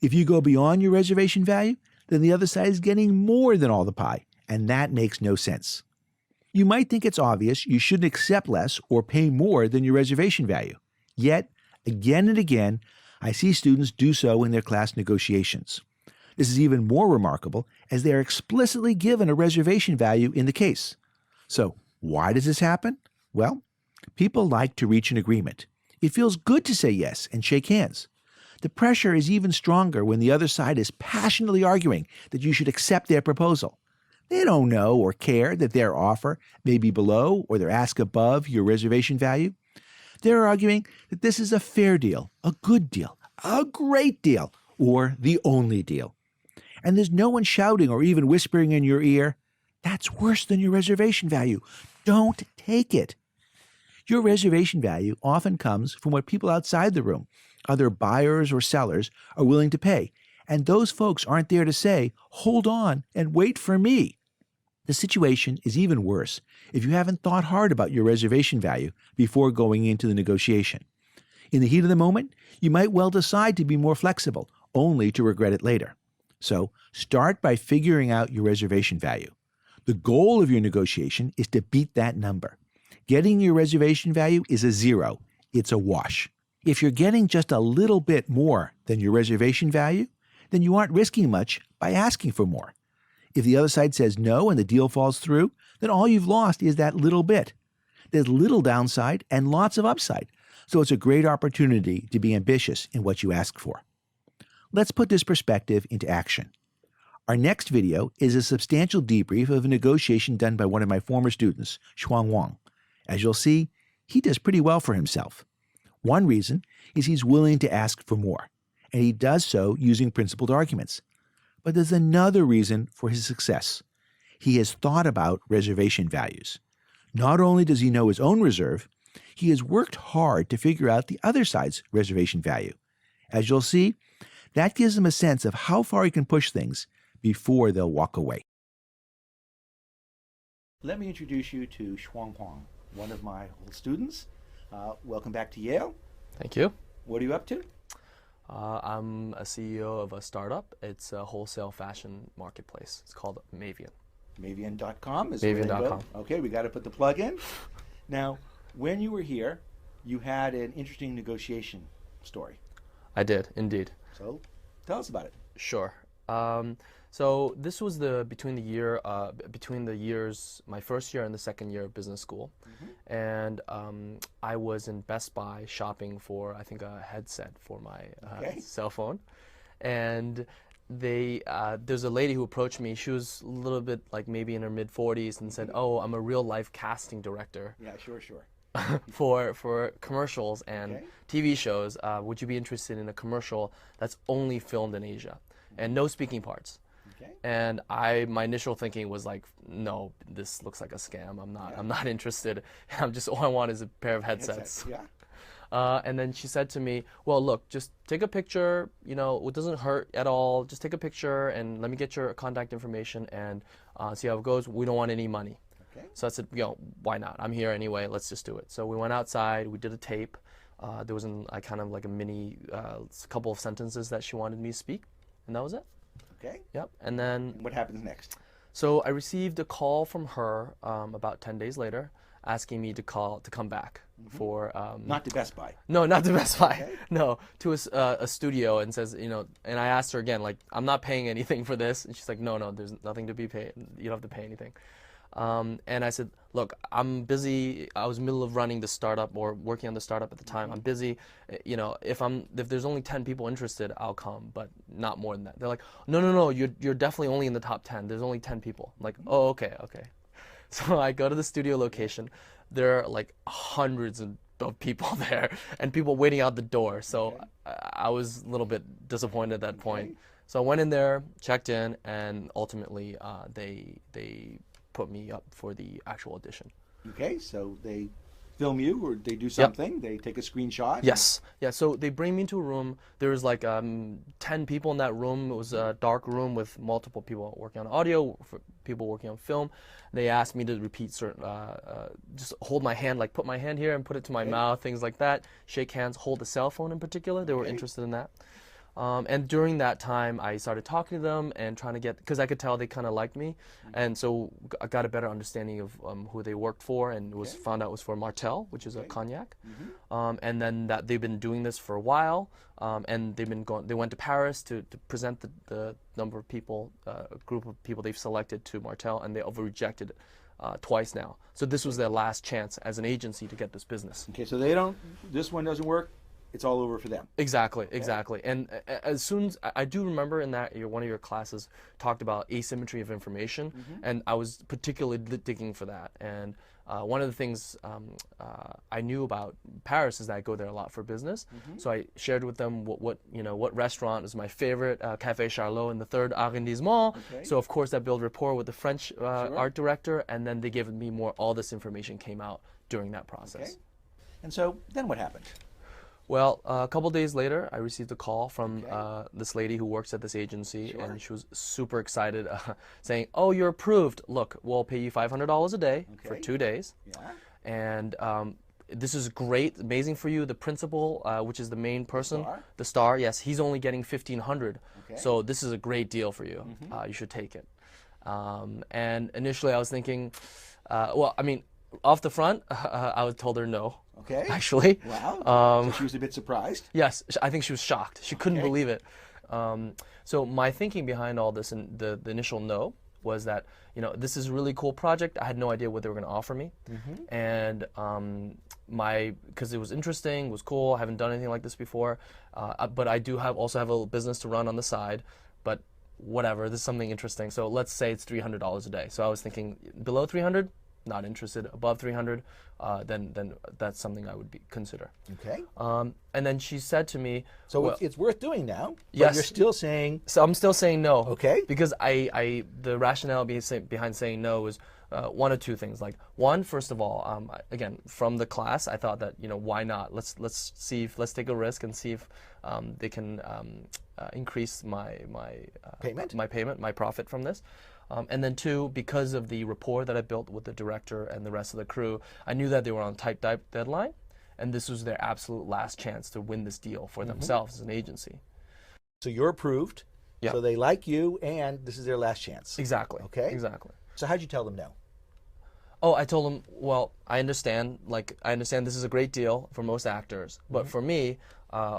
If you go beyond your reservation value, then the other side is getting more than all the pie, and that makes no sense. You might think it's obvious you shouldn't accept less or pay more than your reservation value. Yet, again and again, I see students do so in their class negotiations. This is even more remarkable as they are explicitly given a reservation value in the case. So, why does this happen? Well, people like to reach an agreement. It feels good to say yes and shake hands. The pressure is even stronger when the other side is passionately arguing that you should accept their proposal. They don't know or care that their offer may be below or their ask above your reservation value. They're arguing that this is a fair deal, a good deal, a great deal, or the only deal. And there's no one shouting or even whispering in your ear, "That's worse than your reservation value. Don't take it." Your reservation value often comes from what people outside the room, other buyers or sellers, are willing to pay. And those folks aren't there to say, "Hold on and wait for me." The situation is even worse if you haven't thought hard about your reservation value before going into the negotiation. In the heat of the moment, you might well decide to be more flexible, only to regret it later. So, start by figuring out your reservation value. The goal of your negotiation is to beat that number. Getting your reservation value is a 0. It's a wash. If you're getting just a little bit more than your reservation value, then you aren't risking much by asking for more. If the other side says no and the deal falls through, then all you've lost is that little bit. There's little downside and lots of upside, so it's a great opportunity to be ambitious in what you ask for. Let's put this perspective into action. Our next video is a substantial debrief of a negotiation done by one of my former students, Xuan Wang. As you'll see, he does pretty well for himself. One reason is he's willing to ask for more, and he does so using principled arguments. But there's another reason for his success. He has thought about reservation values. Not only does he know his own reserve, he has worked hard to figure out the other side's reservation value. As you'll see, that gives him a sense of how far he can push things before they'll walk away. Let me introduce you to Xuan Huang, one of my old students. Welcome back to Yale. Thank you. What are you up to? I'm a CEO of a startup. It's a wholesale fashion marketplace. It's called Mavian. Mavian.com is where they go. Mavian.com. Okay, we got to put the plug in. Now, when you were here, you had an interesting negotiation story. I did, indeed. So, tell us about it. Sure. So this was between the years, my first year and the second year of business school, and I was in Best Buy shopping for, I think, a headset for my cell phone, and there's a lady who approached me. She was a little bit like maybe in her mid-40s and said, "Oh, I'm a real-life casting director." Yeah, sure. for commercials and TV shows. Would you be interested in a commercial that's only filmed in Asia and no speaking parts? And my initial thinking was like, no, this looks like a scam. I'm not interested. All I want is a pair of headsets. And then she said to me, well, look, just take a picture, it doesn't hurt at all. Just take a picture and let me get your contact information and see how it goes. We don't want any money. So I said, why not? I'm here anyway. Let's just do it. So we went outside. We did a tape. There was I kind of like a mini couple of sentences that she wanted me to speak, and that was it. Okay. Yep. And then What happens next? so I received a call from her about 10 days later, asking me to come back for Not to Best Buy. no, not to Best Buy. Okay. No, to a studio, and says, and I asked her again, like, I'm not paying anything for this, and she's like, no, there's nothing to be paid. You don't have to pay anything. And I said, look, I'm busy. I was in the middle of running the startup or working on the startup at the time. I'm busy. If there's only 10 people interested, I'll come, but not more than that. They're like, no, you're definitely only in the top 10. There's only 10 people. I'm like, oh, okay. So I go to the studio location. There are like hundreds of people there and people waiting out the door. So I was a little bit disappointed at that point. So I went in there, checked in, and ultimately they put me up for the actual audition. Okay, so they film you or they do something. They take a screenshot. Yes. Yeah, so they bring me into a room. There was like 10 people in that room. It was a dark room with multiple people working on audio, people working on film. They asked me to repeat certain, just hold my hand, like put my hand here and put it to my mouth, things like that. Shake hands, hold the cell phone in particular. They were interested in that. And during that time, I started talking to them and trying to get, because I could tell they kind of liked me. And so I got a better understanding of who they worked for, and found out it was for Martell, which is a cognac. And then that they've been doing this for a while, and they went to Paris to present the number of people, a group of people they've selected to Martell, and they've rejected it twice now. So this was their last chance as an agency to get this business. Okay, so this one doesn't work. It's all over for them. Exactly. And as soon as I do remember in that one of your classes talked about asymmetry of information, and I was particularly digging for that. And one of the things I knew about Paris is that I go there a lot for business. So I shared with them what restaurant is my favorite, Café Charlot in the 3rd arrondissement. So of course that built rapport with the French art director, and then they gave me all this information came out during that process. And so then what happened? Well, a couple days later, I received a call from this lady who works at this agency, and she was super excited, saying, "Oh, you're approved. Look, we'll pay you $500 a day for 2 days, and this is great, amazing for you. The principal, which is the main person, the star, yes, he's only getting $1,500. So this is a great deal for you. You should take it." And initially, I was thinking, off the front, I told her no. Okay. Actually. Wow. So she was a bit surprised. Yes, I think she was shocked. She couldn't believe it. So my thinking behind all this and the initial no was that, this is a really cool project. I had no idea what they were going to offer me. And because it was interesting, it was cool. I haven't done anything like this before. But I do also have a business to run on the side. But whatever, this is something interesting. So let's say it's $300 a day. So I was thinking below 300, not interested. Above 300, then that's something I would consider. Okay. And then she said to me, so well, it's worth doing now. But yes. You're still saying. So I'm still saying no. Okay. Because the rationale behind saying no was one of two things. Like one, first of all, again from the class, I thought that why not? Let's take a risk and see if they can increase my payment, my profit from this. And then two, because of the rapport that I built with the director and the rest of the crew, I knew that they were on a tight deadline, and this was their absolute last chance to win this deal for themselves as an agency. So you're approved. Yeah. So they like you, and this is their last chance. Exactly. Okay. Exactly. So how'd you tell them no? Oh, I told them, well, I understand this is a great deal for most actors, but for me,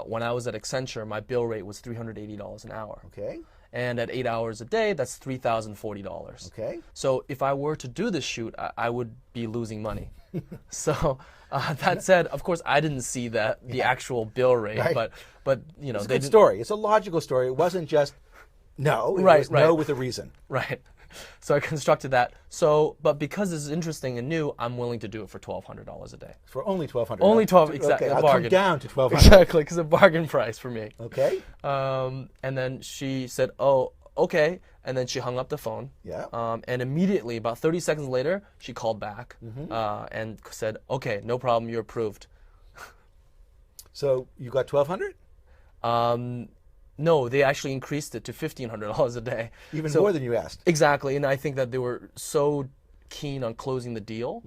when I was at Accenture, my bill rate was $380 an hour. Okay. And at 8 hours a day, that's $3,040. Okay. So if I were to do this shoot, I would be losing money. So that said, of course, I didn't see the actual bill rate, right. but it's a good story. It's a logical story. It wasn't just no. It was no with a reason. Right. So I constructed that. But because this is interesting and new, I'm willing to do it for $1,200 a day. For only $1,200. Only 12, exactly. Okay, a I'll bargain. come down to $1,200. Exactly, because a bargain price for me. Okay. And then she said, "Oh, okay," and then she hung up the phone. Yeah. And immediately, about 30 seconds later, she called back and said, "Okay, no problem, you're approved." So you got $1,200? No, they actually increased it to $1,500 a day. Even more than you asked. Exactly, and I think that they were so keen on closing the deal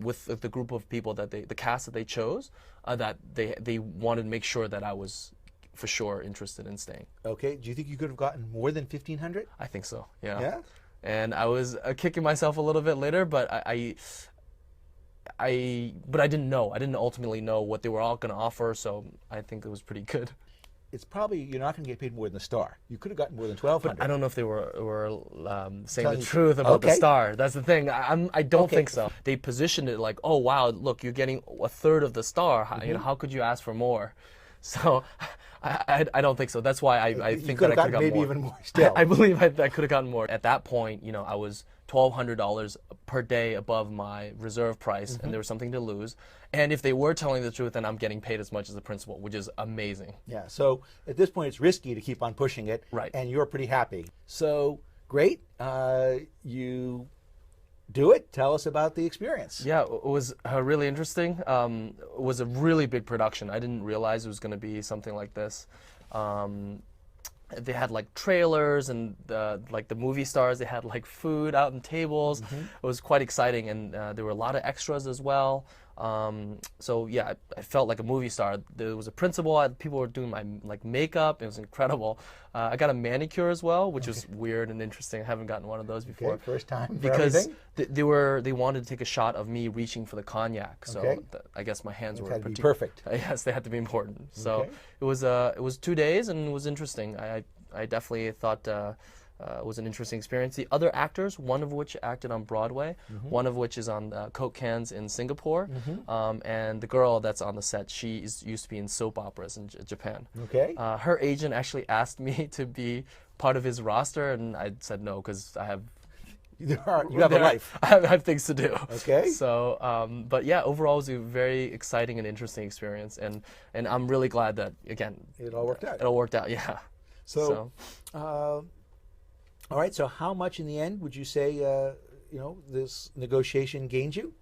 with the group of people that the cast that they chose, that they wanted to make sure that I was for sure interested in staying. Okay. Do you think you could have gotten more than 1,500? I think so. Yeah. Yeah? And I was kicking myself a little bit later, but but I didn't know. I didn't ultimately know what they were all going to offer, so I think it was pretty good. It's probably, you're not going to get paid more than the star. You could have gotten more than 1,200. I don't know if they were saying Telling the you- truth about the Okay. star. That's the thing. I don't Okay. think so. They positioned it like, oh wow, look, you're getting a third of the star. You know, how could you ask for more? So I don't think so. That's why I You think could that have I could have gotten gotten maybe more. even more still. I believe I could have gotten more. At that point, you know, I was $1,200 per day above my reserve price, and there was something to lose. And if they were telling the truth, then I'm getting paid as much as the principal, which is amazing. Yeah, so at this point it's risky to keep on pushing it. Right. And you're pretty happy. So great. You do it. Tell us about the experience. Yeah, it was really interesting. It was a really big production. I didn't realize it was going to be something like this. They had like trailers and like the movie stars. They had like food out on tables. It was quite exciting, and there were a lot of extras as well. So yeah, I felt like a movie star. There was a principal. People were doing my like makeup. It was incredible. I got a manicure as well, which was weird and interesting. I haven't gotten one of those before. Okay, first time for Because everything? they wanted to take a shot of me reaching for the cognac. So Okay. I guess my hands were had to be perfect. Yes, they had to be important. So Okay. it was 2 days and it was interesting. I definitely thought it was an interesting experience. The other actors, one of which acted on Broadway, one of which is on Coke cans in Singapore, and the girl that's on the set, she used to be in soap operas in Japan. Okay. Her agent actually asked me to be part of his roster, and I said no because I have You have a life. I have things to do. Okay. So, but yeah, overall it was a very exciting and interesting experience, and I'm really glad that again It all worked out. it all worked out. Yeah. So, all right. So, how much in the end would you say, this negotiation gained you?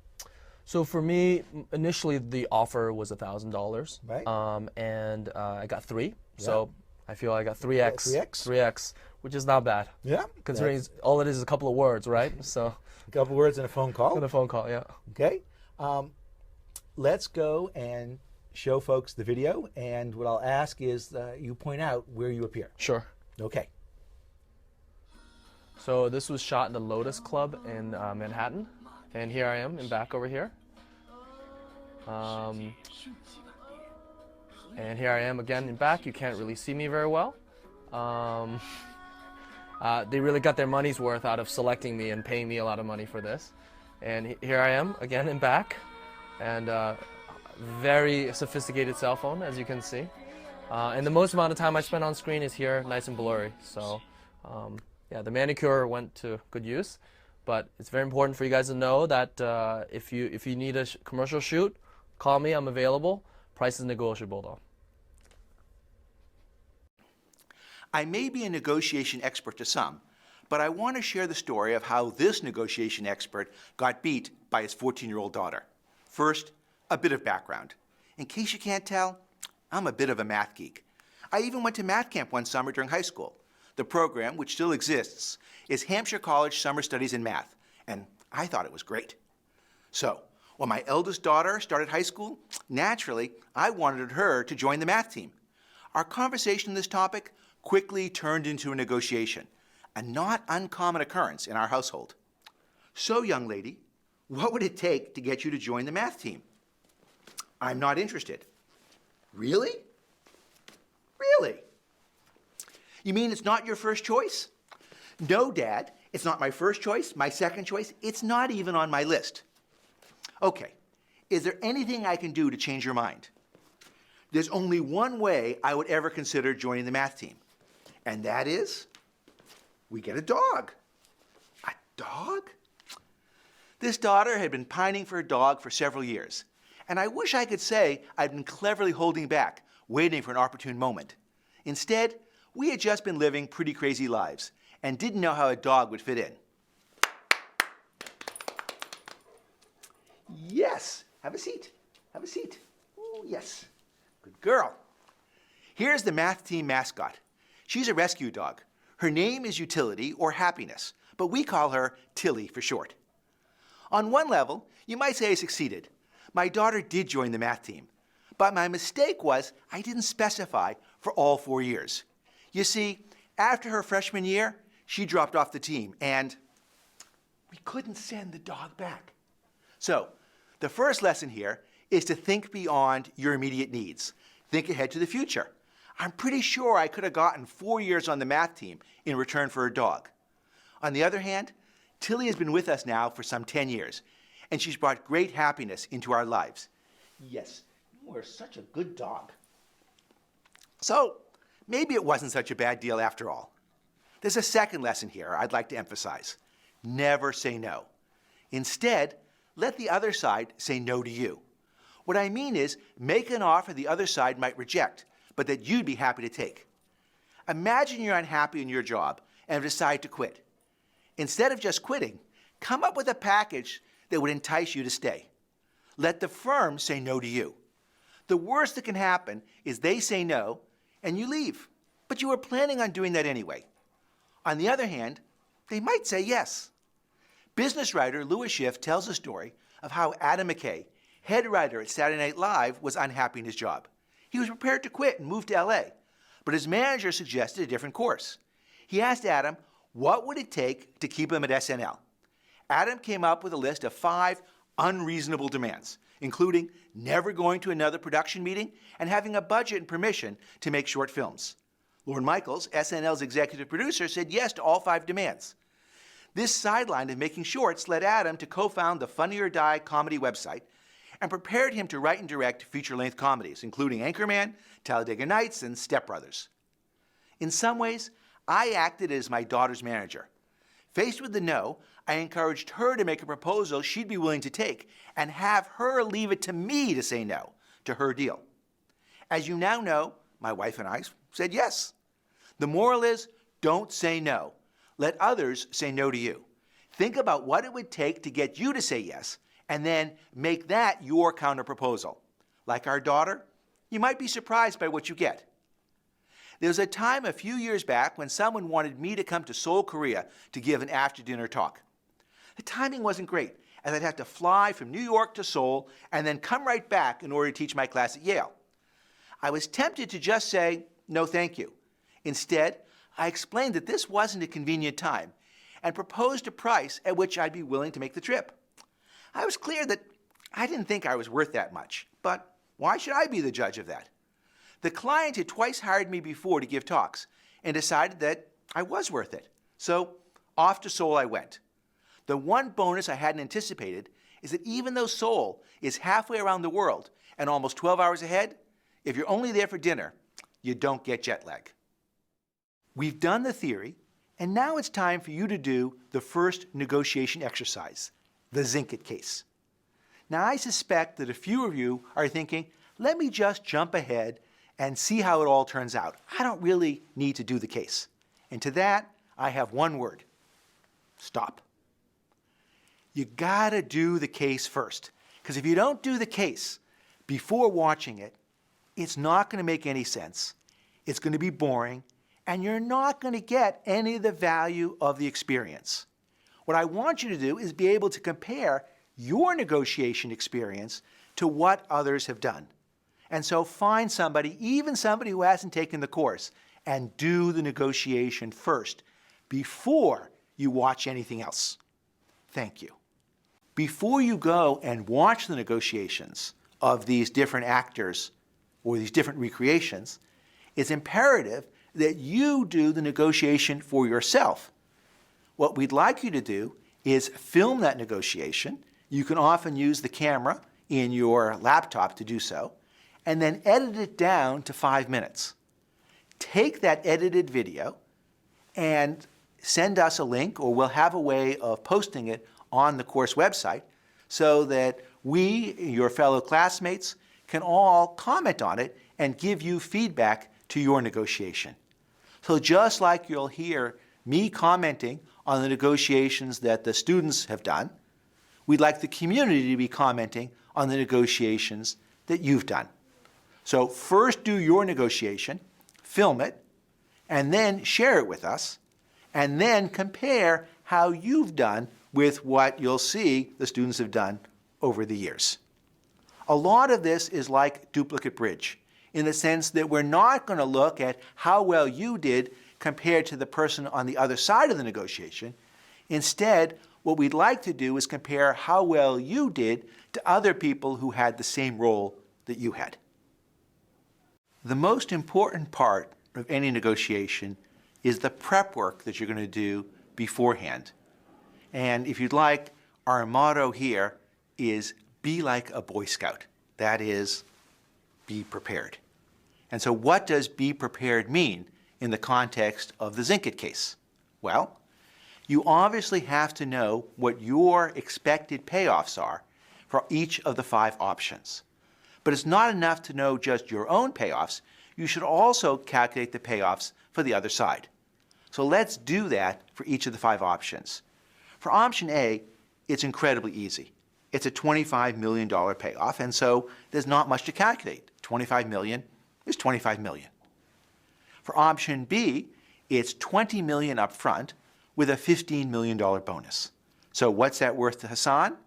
So for me, initially the offer was $1,000, Right. And I got 3. So I feel I got 3x, 3x? which is not bad. Yeah. Considering all it is a couple of words, right? So A couple words and a phone call. on a phone call, yeah. Okay. Let's go and show folks the video. And what I'll ask is you point out where you appear. Sure. Okay. So this was shot in the Lotus Club in Manhattan, and here I am in back over here. And here I am again in back. You can't really see me very well. They really got their money's worth out of selecting me and paying me a lot of money for this. And here I am again in back, and very sophisticated cell phone, as you can see. And the most amount of time I spent on screen is here, nice and blurry. So yeah, the manicure went to good use. But it's very important for you guys to know that if you need a commercial shoot, call me. I'm available. Price is negotiable, though. I may be a negotiation expert to some, but I want to share the story of how this negotiation expert got beat by his 14-year-old daughter. First, a bit of background. In case you can't tell, I'm a bit of a math geek. I even went to math camp one summer during high school. The program, which still exists, is Hampshire College Summer Studies in Math, and I thought it was great. So, when my eldest daughter started high school, naturally, I wanted her to join the math team. Our conversation on this topic quickly turned into a negotiation, a not uncommon occurrence in our household. So, young lady, what would it take to get you to join the math team? I'm not interested. Really? Really? You mean it's not your first choice? No, Dad, it's not my first choice, my second choice. It's not even on my list. Okay, is there anything I can do to change your mind? There's only one way I would ever consider joining the math team, and that is we get a dog. A dog? This daughter had been pining for a dog for several years, and I wish I could say I'd been cleverly holding back, waiting for an opportune moment. Instead, we had just been living pretty crazy lives and didn't know how a dog would fit in. Yes, have a seat, have a seat. Oh, yes, good girl. Here's the math team mascot. She's a rescue dog. Her name is Utility or Happiness, but we call her Tilly for short. On one level, you might say I succeeded. My daughter did join the math team, but my mistake was I didn't specify for all 4 years. You see, after her freshman year, she dropped off the team, and we couldn't send the dog back. So, the first lesson here is to think beyond your immediate needs. Think ahead to the future. I'm pretty sure I could have gotten 4 years on the math team in return for a dog. On the other hand, Tilly has been with us now for some 10 years, and she's brought great happiness into our lives. Yes, you are such a good dog. So, maybe it wasn't such a bad deal after all. There's a second lesson here I'd like to emphasize. Never say no. Instead, let the other side say no to you. What I mean is, make an offer the other side might reject, but that you'd be happy to take. Imagine you're unhappy in your job and decide to quit. Instead of just quitting, come up with a package that would entice you to stay. Let the firm say no to you. The worst that can happen is they say no and you leave, but you were planning on doing that anyway. On the other hand, they might say yes. Business writer Louis Schiff tells a story of how Adam McKay, head writer at Saturday Night Live, was unhappy in his job. He was prepared to quit and move to LA, but his manager suggested a different course. He asked Adam, what would it take to keep him at SNL? Adam came up with a list of 5 unreasonable demands, including never going to another production meeting and having a budget and permission to make short films. Lorne Michaels, SNL's executive producer, said yes to all 5 demands. This sideline of making shorts led Adam to co-found the Funny or Die comedy website and prepared him to write and direct feature-length comedies, including Anchorman, Talladega Nights, and Step Brothers. In some ways, I acted as my daughter's manager. Faced with the no, I encouraged her to make a proposal she'd be willing to take and have her leave it to me to say no to her deal. As you now know, my wife and I said yes. The moral is, don't say no. Let others say no to you. Think about what it would take to get you to say yes, and then make that your counterproposal. Like our daughter, you might be surprised by what you get. There was a time a few years back when someone wanted me to come to Seoul, Korea to give an after-dinner talk. The timing wasn't great, as I'd have to fly from New York to Seoul and then come right back in order to teach my class at Yale. I was tempted to just say, no thank you. Instead, I explained that this wasn't a convenient time and proposed a price at which I'd be willing to make the trip. I was clear that I didn't think I was worth that much, but why should I be the judge of that? The client had twice hired me before to give talks and decided that I was worth it. So off to Seoul I went. The one bonus I hadn't anticipated is that even though Seoul is halfway around the world and almost 12 hours ahead, if you're only there for dinner, you don't get jet lag. We've done the theory, and now it's time for you to do the first negotiation exercise, the zinc it case. Now I suspect that a few of you are thinking, let me just jump ahead and see how it all turns out. I don't really need to do the case. And to that, I have one word: stop. You gotta do the case first, because if you don't do the case before watching it, it's not gonna make any sense, it's gonna be boring, and you're not gonna get any of the value of the experience. What I want you to do is be able to compare your negotiation experience to what others have done. And so find somebody, even somebody who hasn't taken the course, and do the negotiation first before you watch anything else. Thank you. Before you go and watch the negotiations of these different actors or these different recreations, it's imperative that you do the negotiation for yourself. What we'd like you to do is film that negotiation. You can often use the camera in your laptop to do so, and then edit it down to 5 minutes. Take that edited video and send us a link, or we'll have a way of posting it on the course website so that we, your fellow classmates, can all comment on it and give you feedback to your negotiation. So just like you'll hear me commenting on the negotiations that the students have done, we'd like the community to be commenting on the negotiations that you've done. So first do your negotiation, film it, and then share it with us, and then compare how you've done with what you'll see the students have done over the years. A lot of this is like duplicate bridge, in the sense that we're not going to look at how well you did compared to the person on the other side of the negotiation. Instead, what we'd like to do is compare how well you did to other people who had the same role that you had. The most important part of any negotiation is the prep work that you're going to do beforehand. And if you'd like, our motto here is be like a Boy Scout. That is, be prepared. And so what does be prepared mean in the context of the Zinkit case? Well, you obviously have to know what your expected payoffs are for each of the 5 options. But it's not enough to know just your own payoffs. You should also calculate the payoffs for the other side. So let's do that for each of the 5 options. For option A, it's incredibly easy. It's a $25 million payoff, and so there's not much to calculate. $25 million is $25 million. For option B, it's $20 million up front with a $15 million bonus. So what's that worth to Hassan?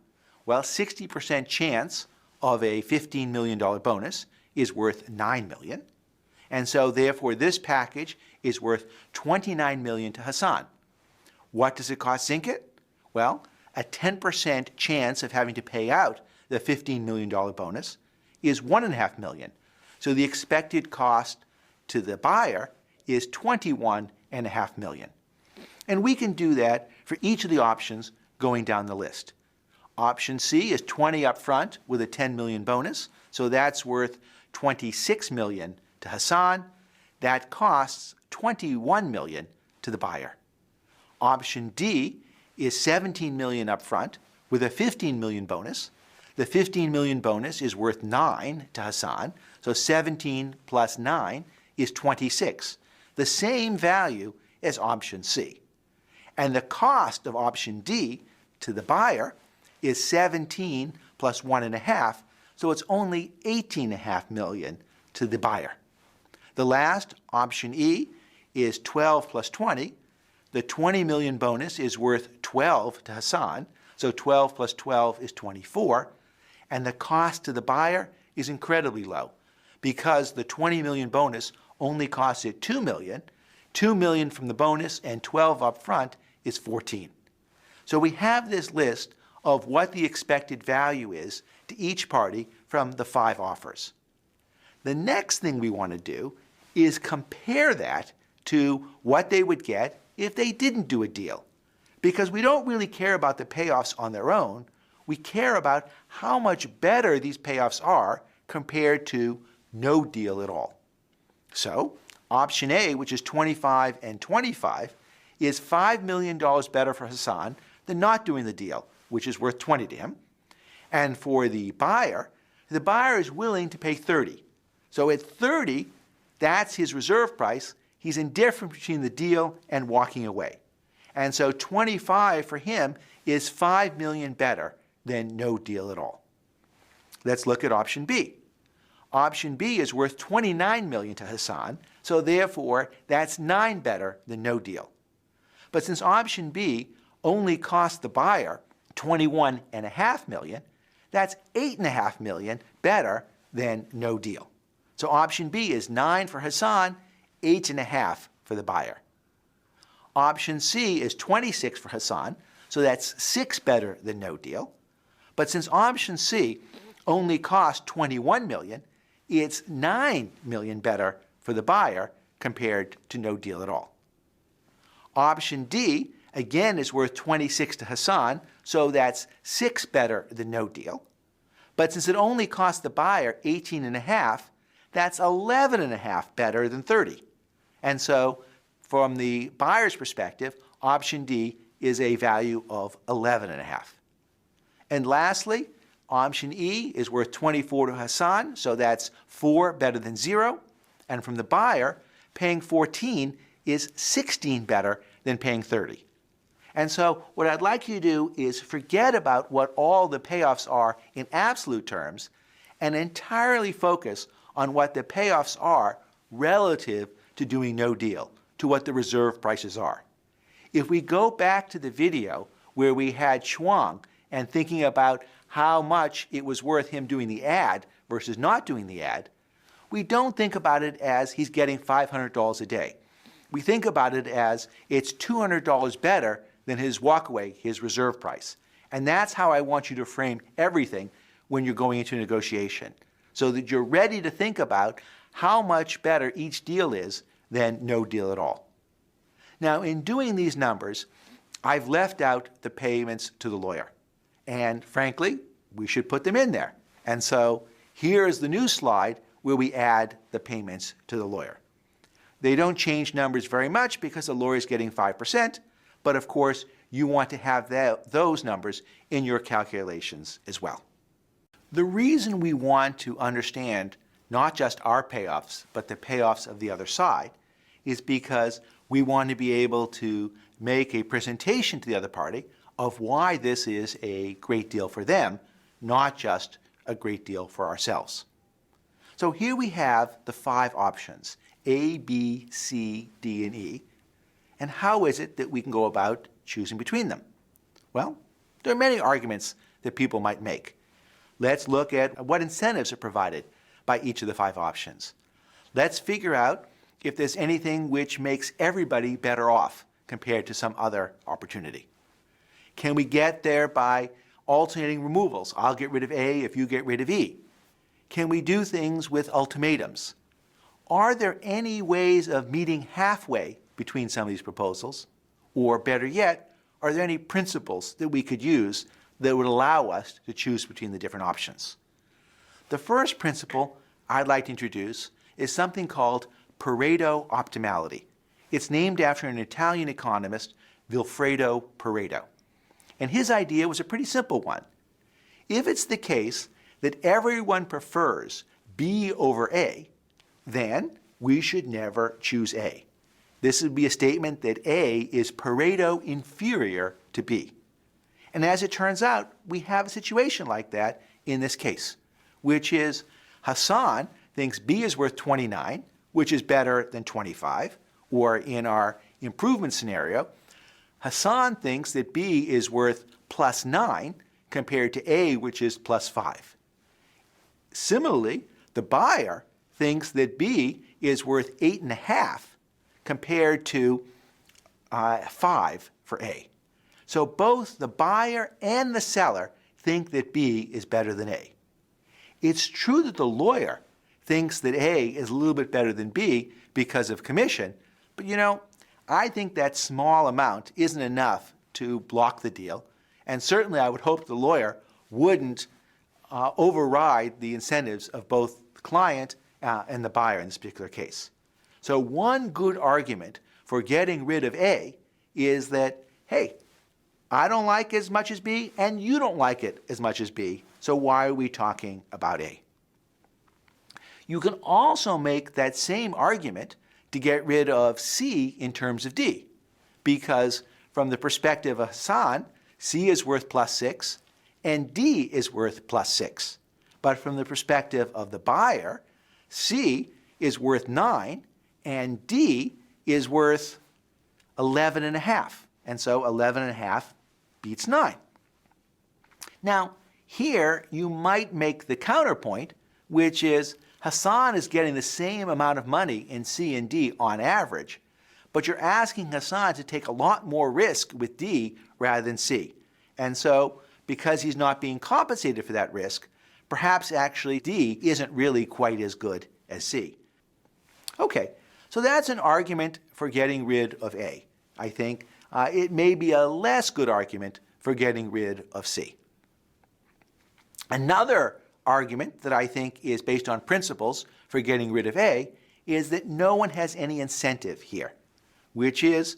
Well, 60% chance of a $15 million bonus is worth $9 million. And so therefore this package is worth $29 million to Hassan. What does it cost Zinkit? Well, a 10% chance of having to pay out the $15 million bonus is $1.5 million. So the expected cost to the buyer is $21.5 million. And we can do that for each of the options going down the list. Option C is 20 up front with a $10 million bonus, so that's worth $26 million to Hassan. That costs $21 million to the buyer. Option D is $17 million up front with a $15 million bonus. The $15 million bonus is worth $9 to Hassan, so 17 plus 9 is 26, the same value as option C. And the cost of option D to the buyer is 17 plus 1.5, so it's only $18.5 million to the buyer. The last, option E, is 12 plus 20. The 20 million bonus is worth 12 to Hassan, so 12 plus 12 is 24. And the cost to the buyer is incredibly low because the 20 million bonus only costs it $2 million. $2 million from the bonus and 12 up front is 14. So we have this list of what the expected value is to each party from the 5 offers. The next thing we want to do is compare that to what they would get if they didn't do a deal. Because we don't really care about the payoffs on their own. We care about how much better these payoffs are compared to no deal at all. So option A, which is 25 and 25, is $5 million better for Hassan than not doing the deal, which is worth 20 to him. And for the buyer is willing to pay 30. So at 30, that's his reserve price. He's indifferent between the deal and walking away. And so 25 for him is $5 million better than no deal at all. Let's look at option B. Option B is worth $29 million to Hassan, so therefore that's 9 better than no deal. But since option B only costs the buyer $21.5 million, that's $8.5 million better than no deal. So option B is 9 for Hassan, 8.5 for the buyer. Option C is 26 for Hassan, so that's 6 better than no deal. But since option C only costs $21 million, it's $9 million better for the buyer compared to no deal at all. Option D, again, is worth 26 to Hassan, so that's 6 better than no deal. But since it only costs the buyer 18.5, that's 11.5 better than 30. And so from the buyer's perspective, option D is a value of 11.5. And lastly, option E is worth 24 to Hassan, so that's 4 better than 0. And from the buyer, paying 14 is 16 better than paying 30. And so what I'd like you to do is forget about what all the payoffs are in absolute terms and entirely focus on what the payoffs are relative to doing no deal, to what the reserve prices are. If we go back to the video where we had Chuang and thinking about how much it was worth him doing the ad versus not doing the ad, we don't think about it as he's getting $500 a day. We think about it as it's $200 better than his walkaway, his reserve price. And that's how I want you to frame everything when you're going into negotiation, so that you're ready to think about how much better each deal is than no deal at all. Now, in doing these numbers, I've left out the payments to the lawyer. And frankly, we should put them in there. And so here is the new slide where we add the payments to the lawyer. They don't change numbers very much because the lawyer is getting 5%, but of course, you want to have those numbers in your calculations as well. The reason we want to understand not just our payoffs, but the payoffs of the other side, is because we want to be able to make a presentation to the other party of why this is a great deal for them, not just a great deal for ourselves. So here we have the 5 options, A, B, C, D, and E. And how is it that we can go about choosing between them? Well, there are many arguments that people might make. Let's look at what incentives are provided by each of the 5 options. Let's figure out if there's anything which makes everybody better off compared to some other opportunity. Can we get there by alternating removals? I'll get rid of A if you get rid of E. Can we do things with ultimatums? Are there any ways of meeting halfway between some of these proposals? Or better yet, are there any principles that we could use that would allow us to choose between the different options? The first principle I'd like to introduce is something called Pareto optimality. It's named after an Italian economist, Vilfredo Pareto. And his idea was a pretty simple one. If it's the case that everyone prefers B over A, then we should never choose A. This would be a statement that A is Pareto inferior to B. And as it turns out, we have a situation like that in this case, which is Hassan thinks B is worth 29, which is better than 25, or in our improvement scenario, Hassan thinks that B is worth plus 9 compared to A, which is plus 5. Similarly, the buyer thinks that B is worth 8.5 compared to 5 for A. So both the buyer and the seller think that B is better than A. It's true that the lawyer thinks that A is a little bit better than B because of commission, but I think that small amount isn't enough to block the deal, and certainly I would hope the lawyer wouldn't override the incentives of both the client and the buyer in this particular case. So one good argument for getting rid of A is that, hey, I don't like it as much as B, and you don't like it as much as B, so why are we talking about A? You can also make that same argument to get rid of C in terms of D, because from the perspective of Hassan, C is worth plus 6, and D is worth plus 6. But from the perspective of the buyer, C is worth 9, and D is worth 11.5. And so 11.5 beats 9. Now, here you might make the counterpoint, which is Hassan is getting the same amount of money in C and D on average, but you're asking Hassan to take a lot more risk with D rather than C. And so, because he's not being compensated for that risk, perhaps actually D isn't really quite as good as C. Okay, so that's an argument for getting rid of A. I think it may be a less good argument for getting rid of C. Another argument that I think is based on principles for getting rid of A is that no one has any incentive here, which is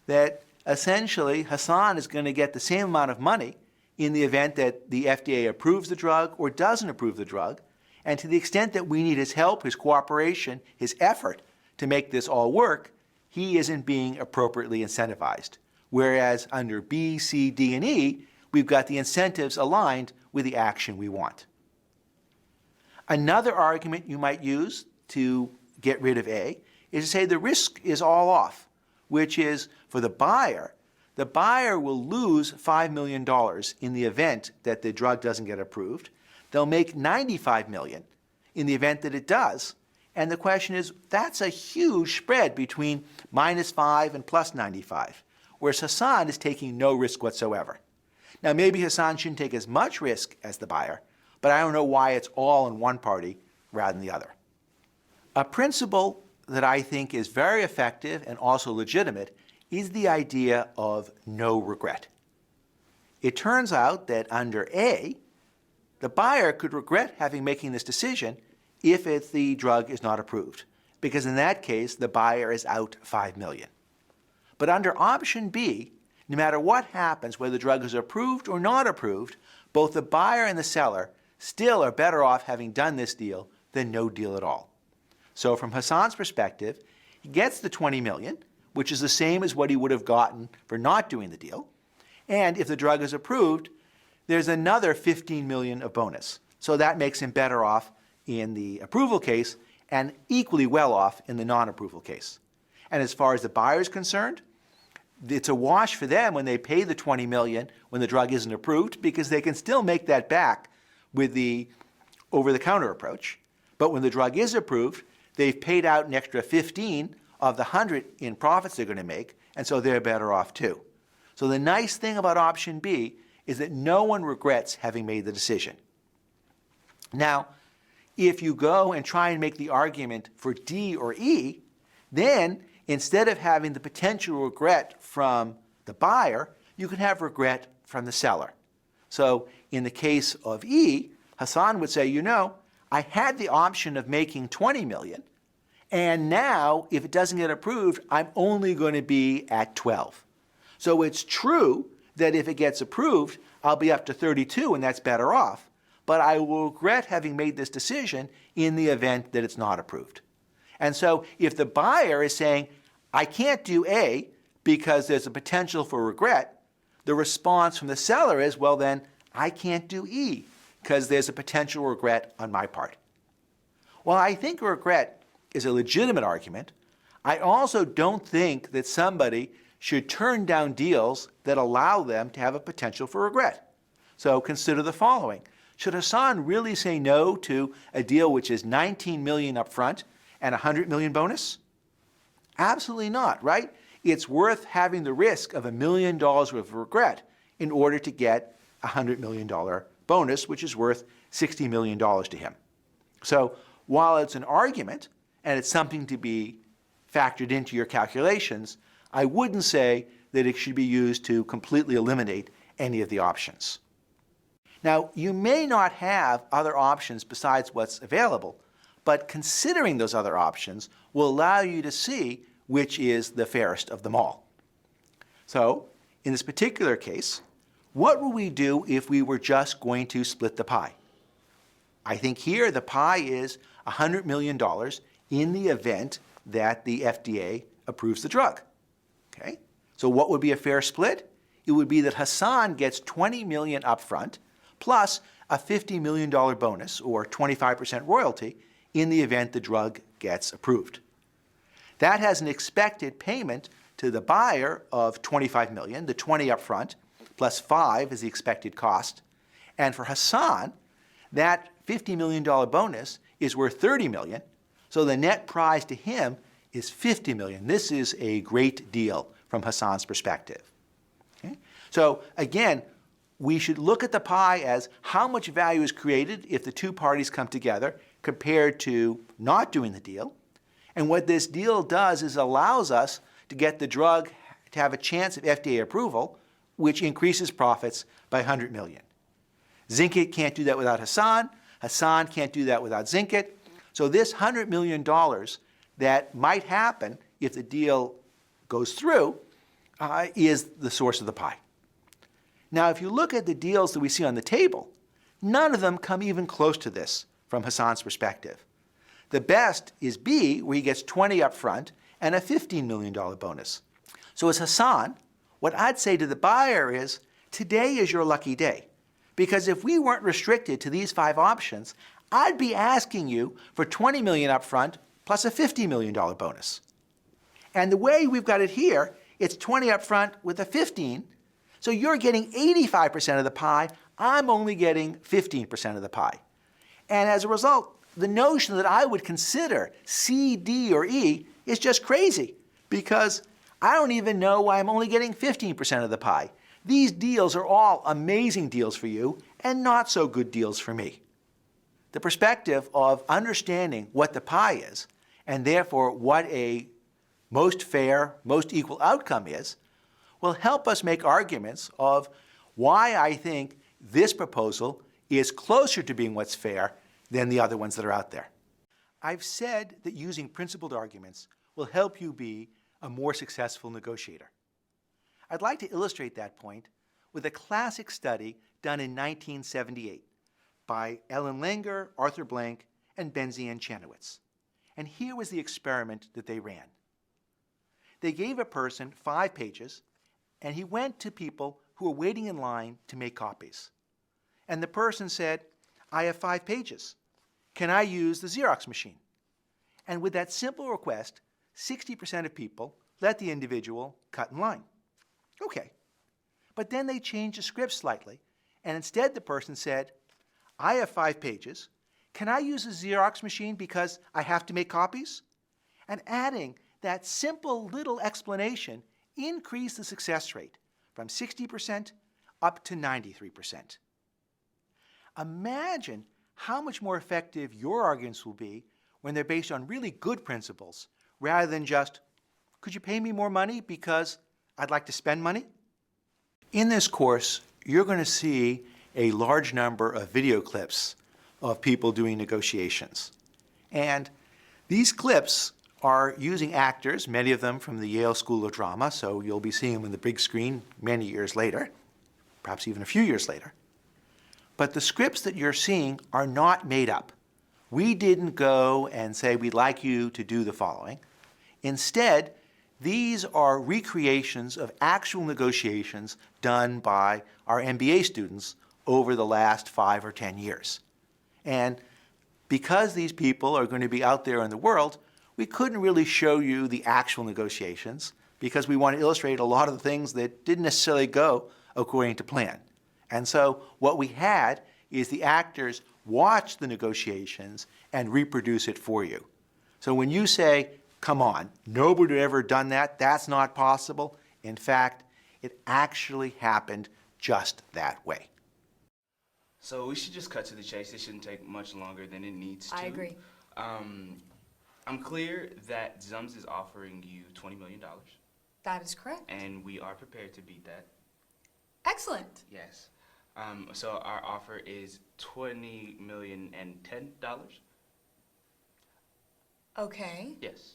that essentially Hassan is going to get the same amount of money in the event that the FDA approves the drug or doesn't approve the drug, and to the extent that we need his help, his cooperation, his effort to make this all work, he isn't being appropriately incentivized. Whereas under B, C, D, and E, we've got the incentives aligned with the action we want. Another argument you might use to get rid of A is to say the risk is all off. which is for the buyer will lose $5 million in the event that the drug doesn't get approved. They'll make $95 million in the event that it does. And the question is, that's a huge spread between -5 and +95, whereas Hassan is taking no risk whatsoever. Now, maybe Hassan shouldn't take as much risk as the buyer, but I don't know why it's all in one party rather than the other. A principle that I think is very effective and also legitimate is the idea of no regret. It turns out that under A, the buyer could regret making this decision if the drug is not approved, because in that case, the buyer is out $5 million. But under option B, no matter what happens, whether the drug is approved or not approved, both the buyer and the seller still are better off having done this deal than no deal at all. So from Hassan's perspective, he gets the $20 million, which is the same as what he would have gotten for not doing the deal. And if the drug is approved, there's another $15 million of bonus. So that makes him better off in the approval case and equally well off in the non-approval case. And as far as the buyer is concerned, it's a wash for them when they pay the $20 million when the drug isn't approved, because they can still make that back with the over-the-counter approach. But when the drug is approved, they've paid out an extra 15 of the 100 in profits they're going to make, and so they're better off too. So the nice thing about option B is that no one regrets having made the decision. Now, if you go and try and make the argument for D or E, then instead of having the potential regret from the buyer, you can have regret from the seller. So in the case of E, Hassan would say, I had the option of making $20 million, and now if it doesn't get approved, I'm only going to be at 12. So it's true that if it gets approved, I'll be up to 32, and that's better off. But I will regret having made this decision in the event that it's not approved. And so if the buyer is saying, I can't do A because there's a potential for regret, the response from the seller is, well then, I can't do E because there's a potential regret on my part. While I think regret is a legitimate argument, I also don't think that somebody should turn down deals that allow them to have a potential for regret. So consider the following. Should Hassan really say no to a deal which is $19 million up front and $100 million bonus? Absolutely not, right? It's worth having the risk of $1 million worth of regret in order to get a $100 million bonus, which is worth $60 million to him. So while it's an argument and it's something to be factored into your calculations, I wouldn't say that it should be used to completely eliminate any of the options. Now, you may not have other options besides what's available, but considering those other options will allow you to see which is the fairest of them all. So, in this particular case, what would we do if we were just going to split the pie? I think here the pie is $100 million in the event that the FDA approves the drug. Okay? So what would be a fair split? It would be that Hassan gets $20 million up front plus a $50 million bonus, or 25% royalty, in the event the drug gets approved. That has an expected payment to the buyer of $25 million, the 20 up front, plus 5 is the expected cost. And for Hassan, that $50 million bonus is worth $30 million, so the net prize to him is $50 million. This is a great deal from Hassan's perspective. Okay? So again, we should look at the pie as how much value is created if the two parties come together compared to not doing the deal. And what this deal does is allows us to get the drug to have a chance of FDA approval, which increases profits by $100 million. Zinkit can't do that without Hassan. Hassan can't do that without Zinkit. So this $100 million that might happen if the deal goes through is the source of the pie. Now, if you look at the deals that we see on the table, none of them come even close to this from Hassan's perspective. The best is B, where he gets 20 up front and a $15 million bonus. So as Hassan, what I'd say to the buyer is, today is your lucky day. Because if we weren't restricted to these 5 options, I'd be asking you for $20 million up front plus a $50 million bonus. And the way we've got it here, it's 20 up front with a 15. So you're getting 85% of the pie. I'm only getting 15% of the pie. And as a result, the notion that I would consider C, D, or E is just crazy, because I don't even know why I'm only getting 15% of the pie. These deals are all amazing deals for you and not so good deals for me. The perspective of understanding what the pie is, and therefore what a most fair, most equal outcome is, will help us make arguments of why I think this proposal is closer to being what's fair than the other ones that are out there. I've said that using principled arguments will help you be a more successful negotiator. I'd like to illustrate that point with a classic study done in 1978 by Ellen Langer, Arthur Blank, and Benzian Chenoweth. And here was the experiment that they ran. They gave a person 5 pages, and he went to people who were waiting in line to make copies. And the person said, I have 5 pages. Can I use the Xerox machine? And with that simple request, 60% of people let the individual cut in line. Okay. But then they changed the script slightly, and instead the person said, I have 5 pages. Can I use a Xerox machine because I have to make copies? And adding that simple little explanation increased the success rate from 60% up to 93%. Imagine how much more effective your arguments will be when they're based on really good principles rather than just, could you pay me more money because I'd like to spend money? In this course, you're going to see a large number of video clips of people doing negotiations. And these clips are using actors, many of them from the Yale School of Drama, so you'll be seeing them on the big screen many years later, perhaps even a few years later. But the scripts that you're seeing are not made up. We didn't go and say, we'd like you to do the following. Instead, these are recreations of actual negotiations done by our MBA students over the last 5 or 10 years. And because these people are going to be out there in the world, we couldn't really show you the actual negotiations because we want to illustrate a lot of the things that didn't necessarily go according to plan. And so what we had is the actors watch the negotiations and reproduce it for you. So when you say, come on, nobody had ever done that, that's not possible, in fact, it actually happened just that way. So we should just cut to the chase. It shouldn't take much longer than it needs to. I agree. I'm clear that Zums is offering you $20 million, That is correct. and we are prepared to beat that. Excellent. Yes. So our offer is $20,010. Okay. Yes.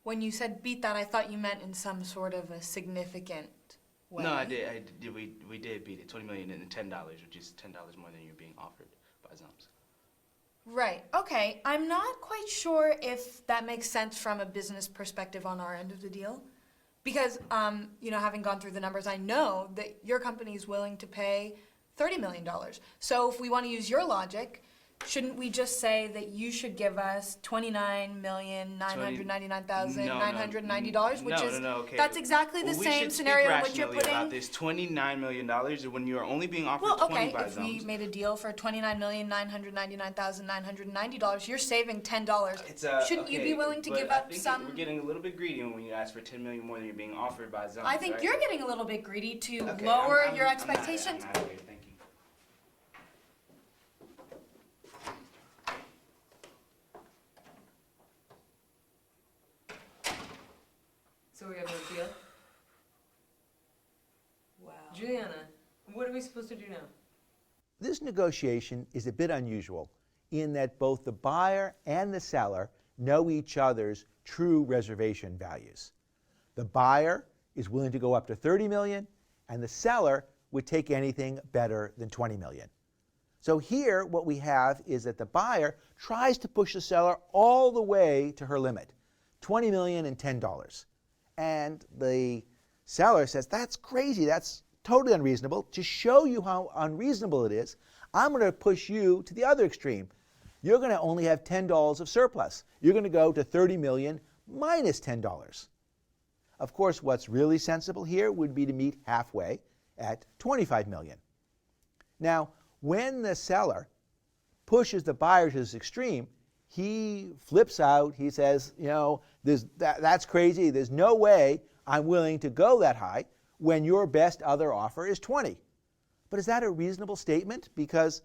When you said beat that, I thought you meant in some sort of a significant way. No, I did. We did beat it. $20,010, which is $10 more than you're being offered by Zums. Right. Okay. I'm not quite sure if that makes sense from a business perspective on our end of the deal. Because, having gone through the numbers, I know that your company is willing to pay $30 million. So if we want to use your logic, shouldn't we just say that you should give us $29,999,990, which is okay. That's exactly the same scenario in which you're putting. About this $29 million when you are only being offered Well, okay, 20 by if we Zums. made a deal for $29,999,990, you're saving $10. Shouldn't you be willing to give up some? We're getting a little bit greedy when you ask for $10 million more than you're being offered by Zums. I think right? you're getting a little bit greedy to Okay, lower I'm your not- expectations. I'm not here. Thank you. So we have a deal? Wow. Juliana, what are we supposed to do now? This negotiation is a bit unusual in that both the buyer and the seller know each other's true reservation values. The buyer is willing to go up to $30 million, and the seller would take anything better than $20 million. So here what we have is that the buyer tries to push the seller all the way to her limit, $20 million and $10. And the seller says, that's crazy, that's totally unreasonable. To show you how unreasonable it is, I'm going to push you to the other extreme. You're going to only have $10 of surplus. You're going to go to $30 million minus $10. Of course, what's really sensible here would be to meet halfway at $25 million. Now, when the seller pushes the buyer to this extreme, he flips out. He says, you know, that's crazy. There's no way I'm willing to go that high when your best other offer is 20. But is that a reasonable statement? Because,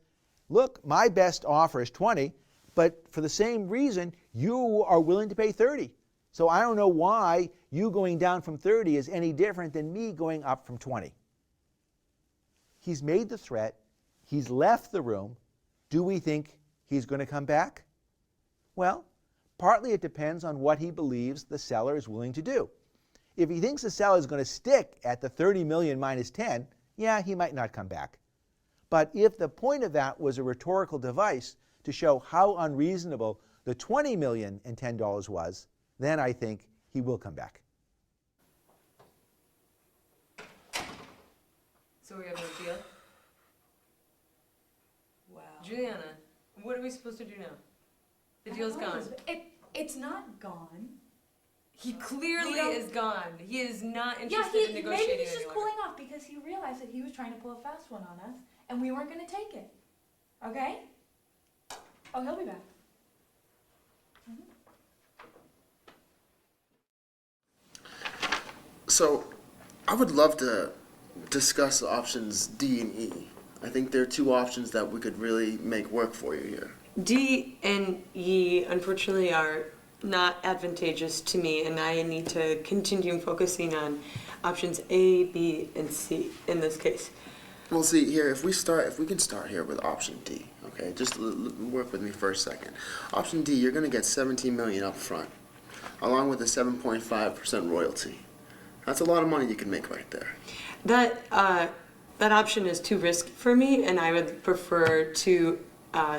look, my best offer is 20, but for the same reason, you are willing to pay 30. So I don't know why you going down from 30 is any different than me going up from 20. He's made the threat. He's left the room. Do we think he's going to come back? Well, partly it depends on what he believes the seller is willing to do. If he thinks the seller is going to stick at the 30 million minus 10, yeah, he might not come back. But if the point of that was a rhetorical device to show how unreasonable the $20 million and $10 was, then I think he will come back. So we have no deal? Wow. Juliana, what are we supposed to do now? The deal's gone. It's not gone. He clearly We don't- is gone. He is not Yeah, interested in maybe negotiating he's just any longer. cooling off because he realized that he was trying to pull a fast one on us, and we weren't going to take it. Okay? Oh, he'll be back. So, I would love to discuss options D and E. I think there are two options that we could really make work for you here. D and E, unfortunately, are not advantageous to me, and I need to continue focusing on options A, B, and C in this case. Well, see here, if we can start here with option D, okay? Just work with me for a second. Option D, you're going to get $17 million up front, along with a 7.5% royalty. That's a lot of money you can make right there. That option is too risky for me, and I would prefer to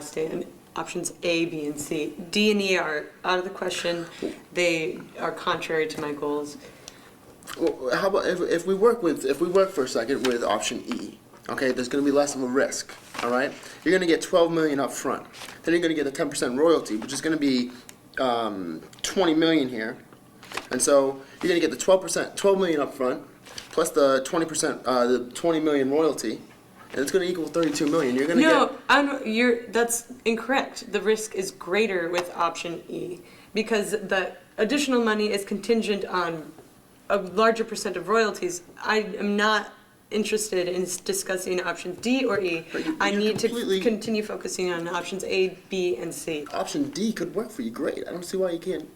stay in options A, B, and C. D and E are out of the question. They are contrary to my goals. Well, how about if we work for a second with option E? Okay, there's going to be less of a risk. All right, you're going to get $12 million up front. Then you're going to get a 10% royalty, which is going to be $20 million here. And so you're going to get the 12 million up front, plus the 20%, the 20 million royalty, and it's going to equal 32 million. You're going to get. That's incorrect. The risk is greater with option E because the additional money is contingent on a larger percent of royalties. I am not interested in discussing options D or E. I need to continue focusing on options A, B, and C. Option D could work for you great. I don't see why you can't.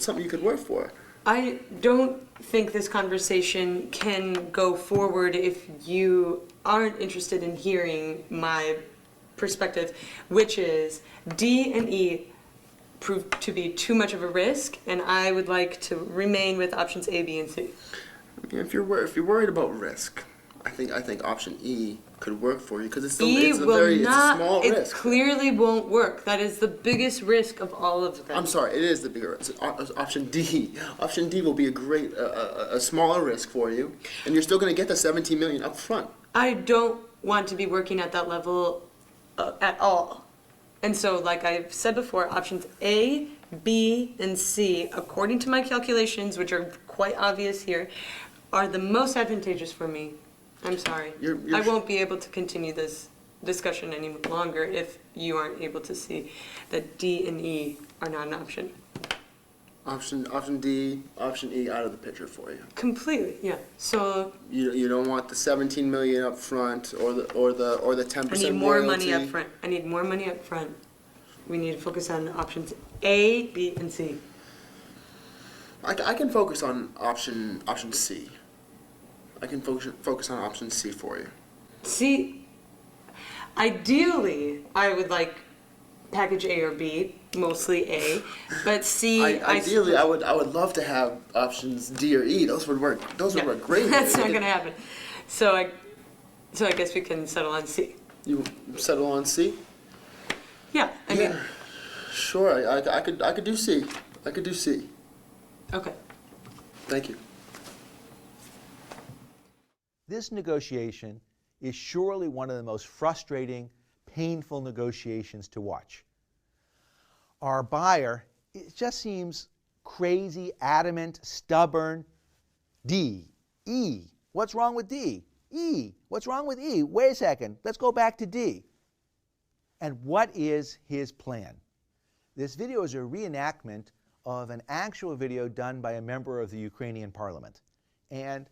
Something you could work for. I don't think this conversation can go forward if you aren't interested in hearing my perspective, which is D and E prove to be too much of a risk, and I would like to remain with options A, B, and C. If you're worried about risk, I think option E could work for you because it's a small risk. It clearly won't work. That is the biggest risk of all of them. I'm sorry, it is the bigger risk. Option D. Option D will be a smaller risk for you, and you're still going to get the 17 million up front. I don't want to be working at that level at all. And so, like I've said before, options A, B, and C, according to my calculations, which are quite obvious here, are the most advantageous for me. I'm sorry. I won't be able to continue this discussion any longer if you aren't able to see that D and E are not an option. Option D, option E out of the picture for you. Completely, yeah. So you don't want the 17 million up front or the 10% I need more royalty. money up front. I need more money up front. We need to focus on options A, B, and C. I can focus on option C. I can focus on option C for you. C, ideally, I would like package A or B, mostly A, but C. Ideally, I would love to have options D or E. Those would work. Those would work great. That's not going to happen. So I guess we can settle on C. You settle on C? Yeah, I mean. Sure. I could do C. I could do C. Okay. Thank you. This negotiation is surely one of the most frustrating, painful negotiations to watch. Our buyer, it just seems crazy, adamant, stubborn. D. E. What's wrong with D? E. What's wrong with E? Wait a second. Let's go back to D. And what is his plan? This video is a reenactment of an actual video done by a member of the Ukrainian parliament. And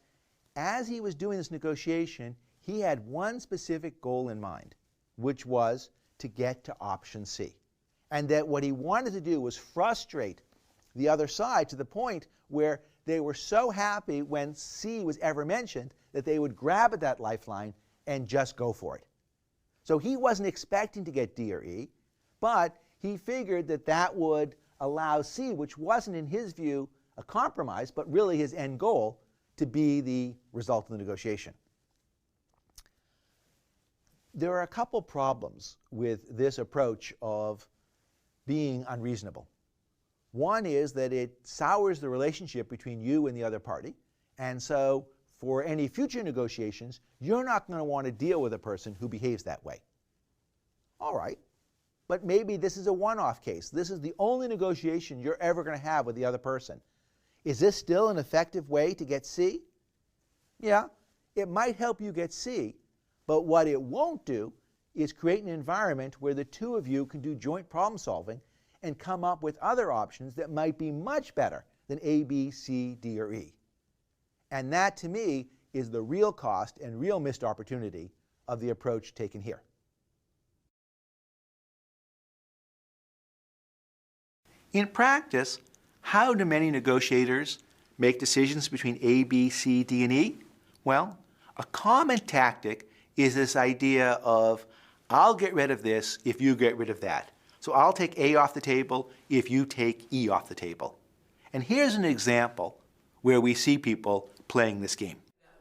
as he was doing this negotiation, he had one specific goal in mind, which was to get to option C. And that what he wanted to do was frustrate the other side to the point where they were so happy when C was ever mentioned that they would grab at that lifeline and just go for it. So he wasn't expecting to get D or E, but he figured that that would allow C, which wasn't in his view a compromise, but really his end goal, to be the result of the negotiation. There are a couple problems with this approach of being unreasonable. One is that it sours the relationship between you and the other party, and so for any future negotiations, you're not going to want to deal with a person who behaves that way. All right, but maybe this is a one-off case. This is the only negotiation you're ever going to have with the other person. Is this still an effective way to get C? Yeah, it might help you get C, but what it won't do is create an environment where the two of you can do joint problem solving and come up with other options that might be much better than A, B, C, D, or E. And that, to me, is the real cost and real missed opportunity of the approach taken here. In practice, how do many negotiators make decisions between A, B, C, D, and E? Well, a common tactic is this idea of, I'll get rid of this if you get rid of that. So I'll take A off the table if you take E off the table. And here's an example where we see people playing this game.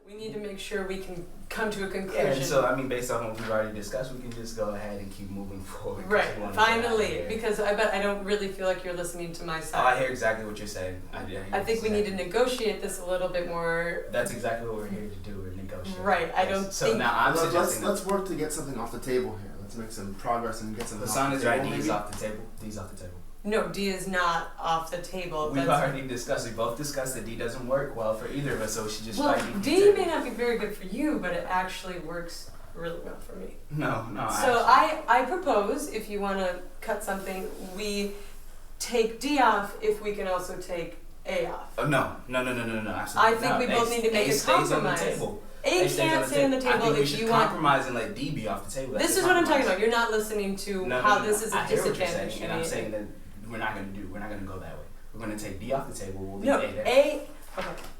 We need to make sure we can come to a conclusion. Yeah, and so I mean, based on what we've already discussed, we can just go ahead and keep moving forward. 'Cause Right, we wanna finally, get out of here. because I don't really feel like you're listening to my Oh, I side. hear exactly what you're saying. I think we need to negotiate this a little bit more. That's exactly what we're here to do. We're negotiating. Right, I don't So think- now I'm suggesting. Let's work to get something off the table here. Let's make some progress and get something off Hassan the is table. right. D's maybe. off the table. D's off the table. No, D is not off the table. We've That's- already discussed. We both discussed that D doesn't work well for either of us, so we should just Well, try D. from the D table. may not be very good for you, but it actually works really well for me. No. So I propose, if you want to cut something, we take D off if we can also take A off. Oh, no. Absolutely. I think no. we both need to make a stays on the compromise. table. A can't stay on the I table think we if should you want. compromise and let D be off the table. That's This the is what I'm talking compromise. about. You're not listening to No, how this is a I hear what you're disadvantage saying, to and me. I'm saying that we're not going to go that way. We're going to take D off the table. We'll leave No, A there. okay,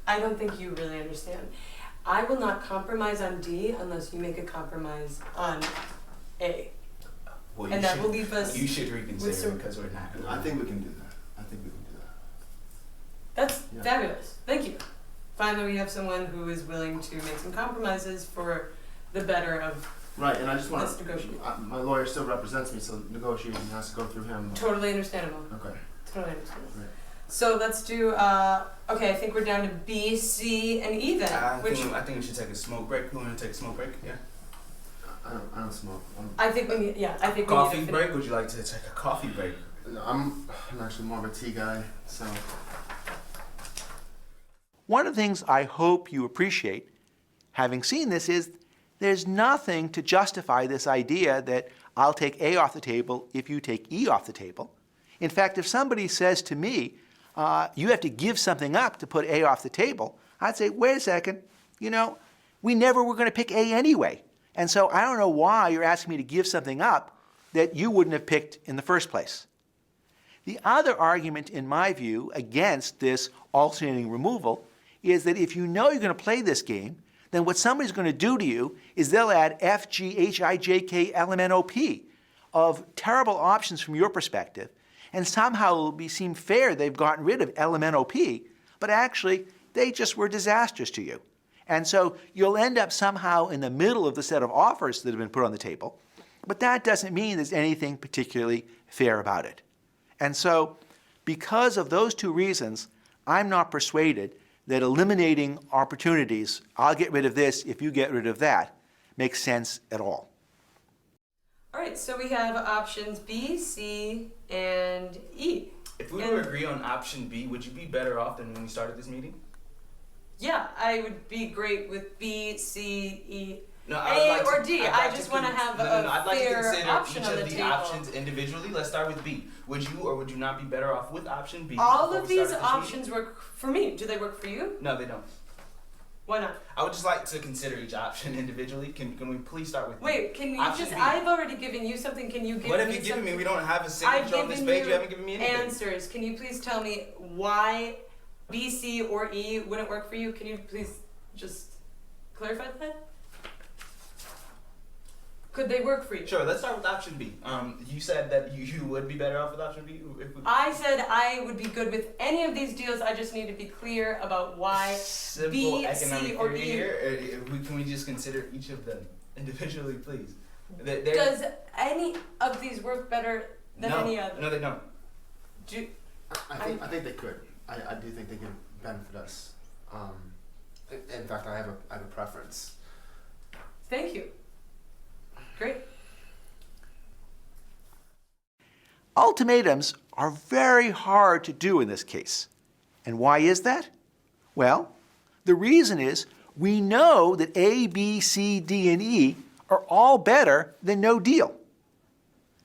I don't think you really understand. I will not compromise on D unless you make a compromise on A. Well, and you that should- will leave us You should with reconsider some- because we're not. I think we can do that. That's Yeah. fabulous. Thank you. Finally, we have someone who is willing to make some compromises for the better of. Right, and I just want Let's negotiate. my lawyer still represents me, so negotiating has to go through him. Totally understandable. Okay. Totally understandable. Right. So let's do. Okay, I think we're down to B, C, and E then. I which think we should take a smoke break. We want to take a smoke break? Yeah. I don't smoke. I think we need. Yeah, I think Coffee we need to break? Would you like to take a coffee break? I'm actually more of a tea guy, so. One of the things I hope you appreciate, having seen this, is there's nothing to justify this idea that I'll take A off the table if you take E off the table. In fact, if somebody says to me, you have to give something up to put A off the table, I'd say, wait a second, we never were going to pick A anyway. And so I don't know why you're asking me to give something up that you wouldn't have picked in the first place. The other argument, in my view, against this alternating removal is that if you know you're going to play this game, then what somebody's going to do to you is they'll add F, G, H, I, J, K, L, M, N, O, P of terrible options from your perspective, and somehow it will seem fair they've gotten rid of L, M, N, O, P, but actually they just were disastrous to you. And so you'll end up somehow in the middle of the set of offers that have been put on the table, but that doesn't mean there's anything particularly fair about it. And so because of those two reasons, I'm not persuaded that eliminating opportunities, I'll get rid of this if you get rid of that, makes sense at all. All right, so we have options B, C, and E. If we were to agree on option B, would you be better off than when we started this meeting? Yeah, I would be great with B, C, E, No, A, or D. I just want to have I'd like to fair consider option each on of the the table. options individually. Let's start with B. Would you or would you not be better off with option B? All before of we these started this options work for me. Do they work for you? meeting? No, they don't. Why not? I would just like to consider each option individually. Can we please start with B? Wait, can you Option just? B. I've already given you something. Can you give What me have you given me? something? We don't have a I've signature on this given page. you You haven't given me anything. answers. Can you please tell me why B, C, or E wouldn't work for you? Can you please just clarify that? Could they work for you? Sure, let's start with option B. You said that you would be better off with option B? If we... I said I would be good with any of these deals. I just need to be clear about why Simple B, economic C, or theory E. here. Can we just consider each of them individually, please? Does any of these work better than any other? No, they don't. Do, I think they could. I do think they can benefit us. In fact, I have a preference. thank you. Great. Ultimatums are very hard to do in this case. And why is that? Well, the reason is we know that A, B, C, D, and E are all better than no deal.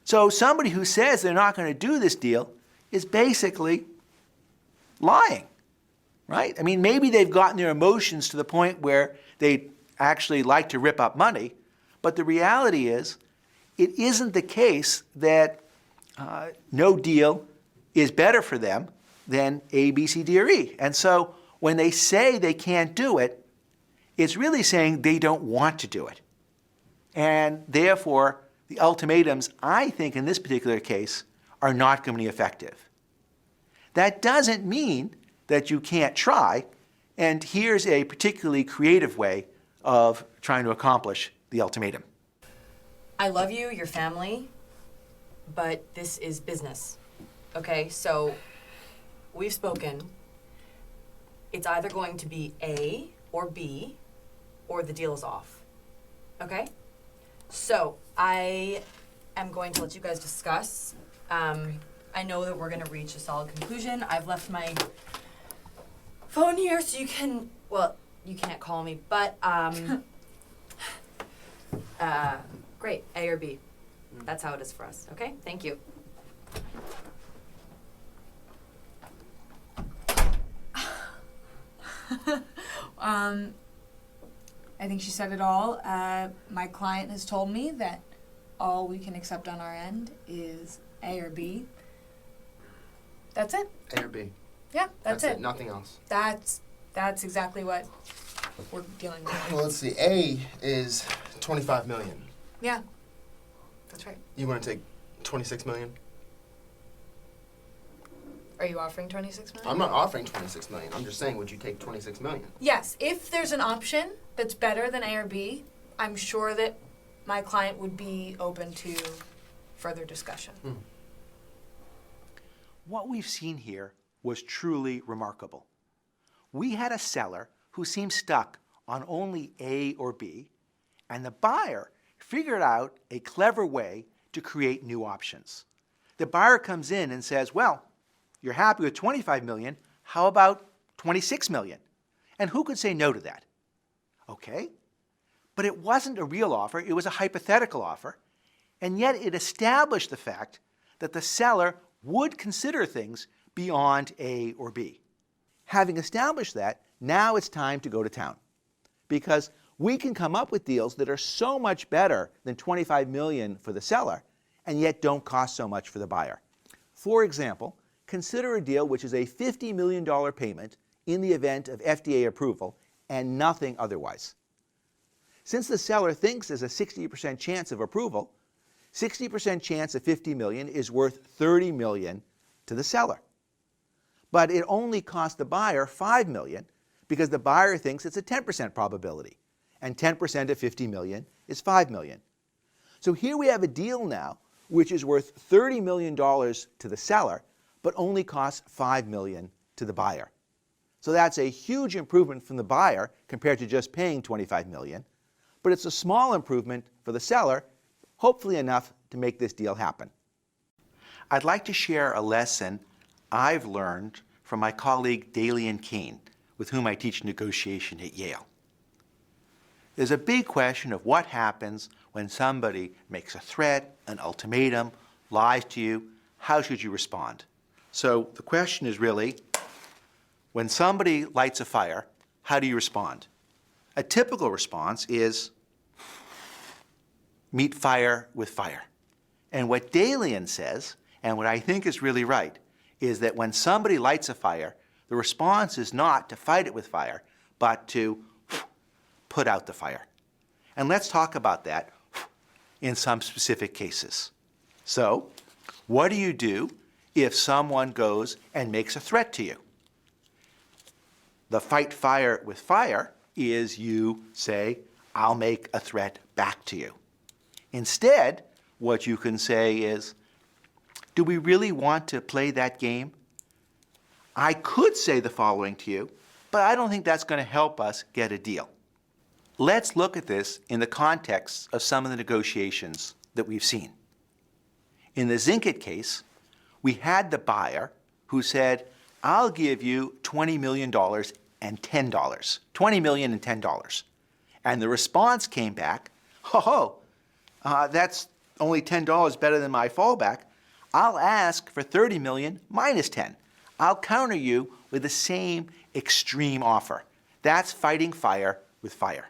So somebody who says they're not going to do this deal is basically lying, right? I mean, maybe they've gotten their emotions to the point where they actually like to rip up money, but the reality is it isn't the case that no deal is better for them than A, B, C, D, or E. And so when they say they can't do it, it's really saying they don't want to do it. And therefore, the ultimatums, I think in this particular case, are not going to be effective. That doesn't mean that you can't try, and here's a particularly creative way of trying to accomplish the ultimatum. I love you, your family, but this is business. Okay, so we've spoken. It's either going to be A or B, or the deal is off. Okay? So I am going to let you guys discuss. I know that we're going to reach a solid conclusion. I've left my phone here so you can, well, you can't call me, but great, A or B. That's how it is for us, okay? Thank you. I think she said it all. My client has told me that all we can accept on our end is A or B. That's it. A or B. Yeah, that's it. Nothing else. That's exactly what we're dealing with. Well, let's see. A is 25 million. Yeah, that's right. You want to take 26 million? Are you offering 26 million? I'm not offering 26 million. I'm just saying, would you take 26 million? Yes, if there's an option that's better than A or B, I'm sure that my client would be open to further discussion. What we've seen here was truly remarkable. We had a seller who seemed stuck on only A or B, and the buyer figured out a clever way to create new options. The buyer comes in and says, well, you're happy with 25 million, how about 26 million? And who could say no to that? Okay, but it wasn't a real offer, it was a hypothetical offer, and yet it established the fact that the seller would consider things beyond A or B. Having established that, now it's time to go to town. Because we can come up with deals that are so much better than 25 million for the seller, and yet don't cost so much for the buyer. For example, consider a deal which is a $50 million payment in the event of FDA approval and nothing otherwise. Since the seller thinks there's a 60% chance of approval, 60% chance of 50 million is worth 30 million to the seller. But it only cost the buyer 5 million because the buyer thinks it's a 10% probability, and 10% of 50 million is 5 million. So here we have a deal now which is worth $30 million to the seller, but only costs 5 million to the buyer. So that's a huge improvement from the buyer compared to just paying 25 million, but it's a small improvement for the seller, hopefully enough to make this deal happen. I'd like to share a lesson I've learned from my colleague Dalian Kane, with whom I teach negotiation at Yale. There's a big question of what happens when somebody makes a threat, an ultimatum, lies to you. How should you respond? So the question is really, when somebody lights a fire, how do you respond? A typical response is meet fire with fire. And what Dalian says, and what I think is really right, is that when somebody lights a fire, the response is not to fight it with fire, but to put out the fire. And let's talk about that in some specific cases. So, what do you do if someone goes and makes a threat to you? The fight fire with fire is you say, I'll make a threat back to you. Instead, what you can say is, do we really want to play that game? I could say the following to you, but I don't think that's going to help us get a deal. Let's look at this in the context of some of the negotiations that we've seen. In the Zinkit case, we had the buyer who said, I'll give you $20 million and $10. $20 million and $10. And the response came back, that's only $10 better than my fallback. I'll ask for $30 million minus 10. I'll counter you with the same extreme offer. That's fighting fire with fire.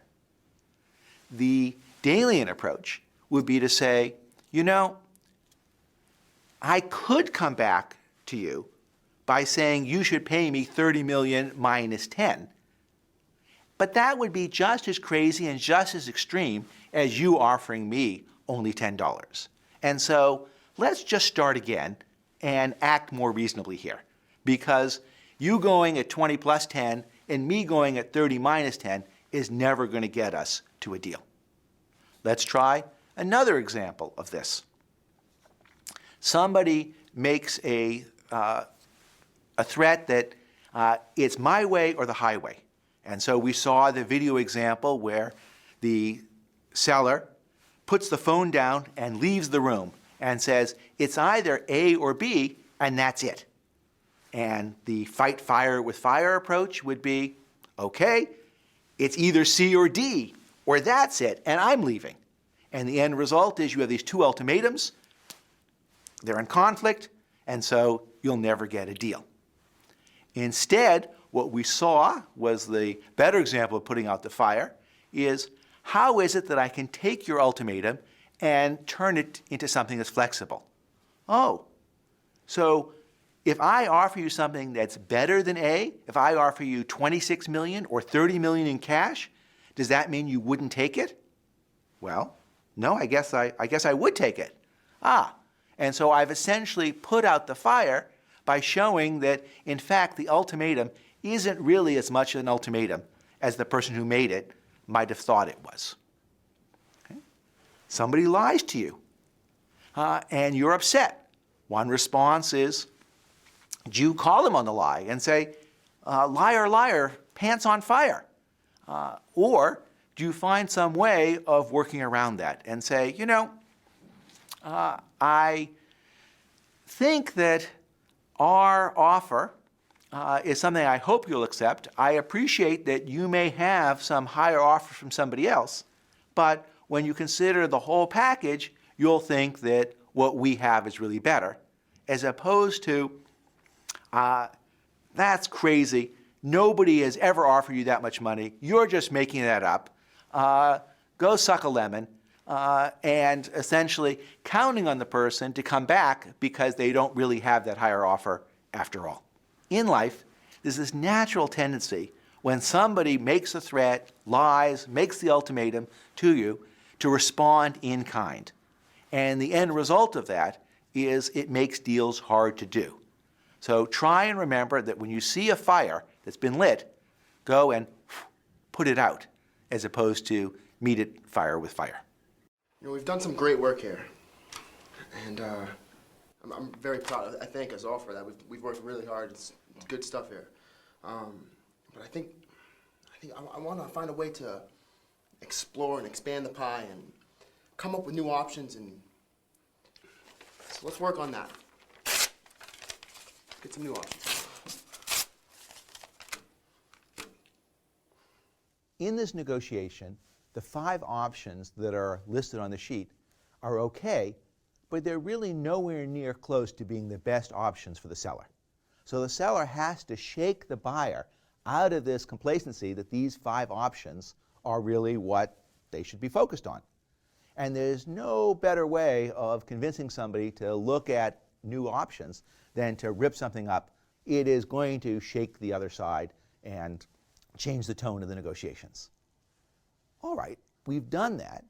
The Dalian approach would be to say, you know, I could come back to you by saying you should pay me $30 million minus 10, but that would be just as crazy and just as extreme as you offering me only $10. And so let's just start again and act more reasonably here, because you going at 20 plus 10 and me going at 30 minus 10 is never going to get us to a deal. Let's try another example of this. Somebody makes a threat that it's my way or the highway. And so we saw the video example where the seller puts the phone down and leaves the room and says, it's either A or B, and that's it. And the fight fire with fire approach would be, okay, it's either C or D, or that's it, and I'm leaving. And the end result is you have these two ultimatums, they're in conflict, and so you'll never get a deal. Instead, what we saw was the better example of putting out the fire is, how is it that I can take your ultimatum and turn it into something that's flexible? Oh, so if I offer you something that's better than A, if I offer you $26 million or $30 million in cash, does that mean you wouldn't take it? Well, no, I guess I would take it. And so I've essentially put out the fire by showing that, in fact, the ultimatum isn't really as much an ultimatum as the person who made it might have thought it was. Okay? Somebody lies to you, and you're upset. One response is, do you call them on the lie and say, liar, liar, pants on fire? Or do you find some way of working around that and say, you know, I think that our offer is something I hope you'll accept. I appreciate that you may have some higher offer from somebody else, but when you consider the whole package, you'll think that what we have is really better, as opposed to, that's crazy. Nobody has ever offered you that much money. You're just making that up. Go suck a lemon. And essentially counting on the person to come back because they don't really have that higher offer after all. In life, there's this natural tendency when somebody makes a threat, lies, makes the ultimatum to you, to respond in kind. And the end result of that is it makes deals hard to do. So try and remember that when you see a fire that's been lit, go and put it out, as opposed to meet it fire with fire. You know, we've done some great work here, and I'm very proud. I thank us all for that. We've worked really hard. It's good stuff here. But I think I want to find a way to explore and expand the pie and come up with new options, and so let's work on that. get some new options. In this negotiation, the 5 options that are listed on the sheet are okay, but they're really nowhere near close to being the best options for the seller. So the seller has to shake the buyer out of this complacency that these 5 options are really what they should be focused on. And there's no better way of convincing somebody to look at new options than to rip something up. It is going to shake the other side and change the tone of the negotiations. All right, we've done that.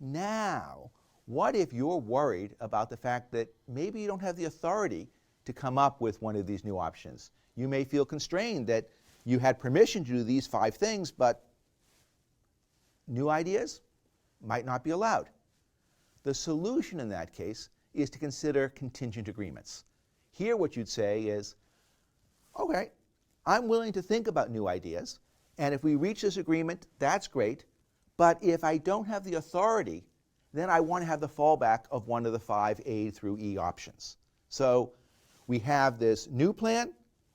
Now, what if you're worried about the fact that maybe you don't have the authority to come up with one of these new options? You may feel constrained that you had permission to do these 5 things, but new ideas might not be allowed. The solution in that case is to consider contingent agreements. Here what you'd say is, okay, I'm willing to think about new ideas, and if we reach this agreement, that's great, but if I don't have the authority, then I want to have the fallback of one of the 5 A through E options. So we have this new plan,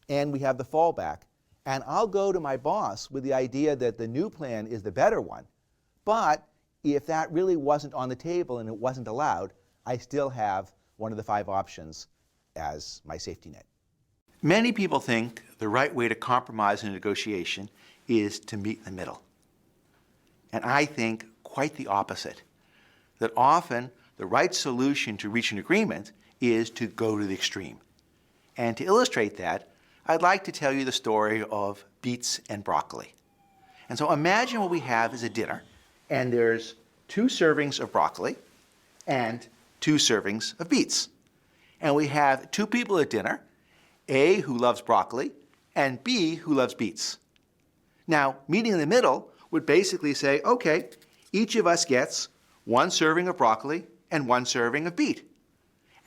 and we have the fallback, and I'll go to my boss with the idea that the new plan is the better one, but if that really wasn't on the table and it wasn't allowed, I still have one of the 5 options as my safety net. Many people think the right way to compromise in a negotiation is to meet in the middle. And I think quite the opposite, that often the right solution to reach an agreement is to go to the extreme. And to illustrate that, I'd like to tell you the story of beets and broccoli. And so imagine what we have is a dinner, and there's 2 servings of broccoli and 2 servings of beets. And we have 2 people at dinner, A, who loves broccoli, and B, who loves beets. Now, meeting in the middle would basically say, okay, each of us gets 1 serving of broccoli and 1 serving of beet.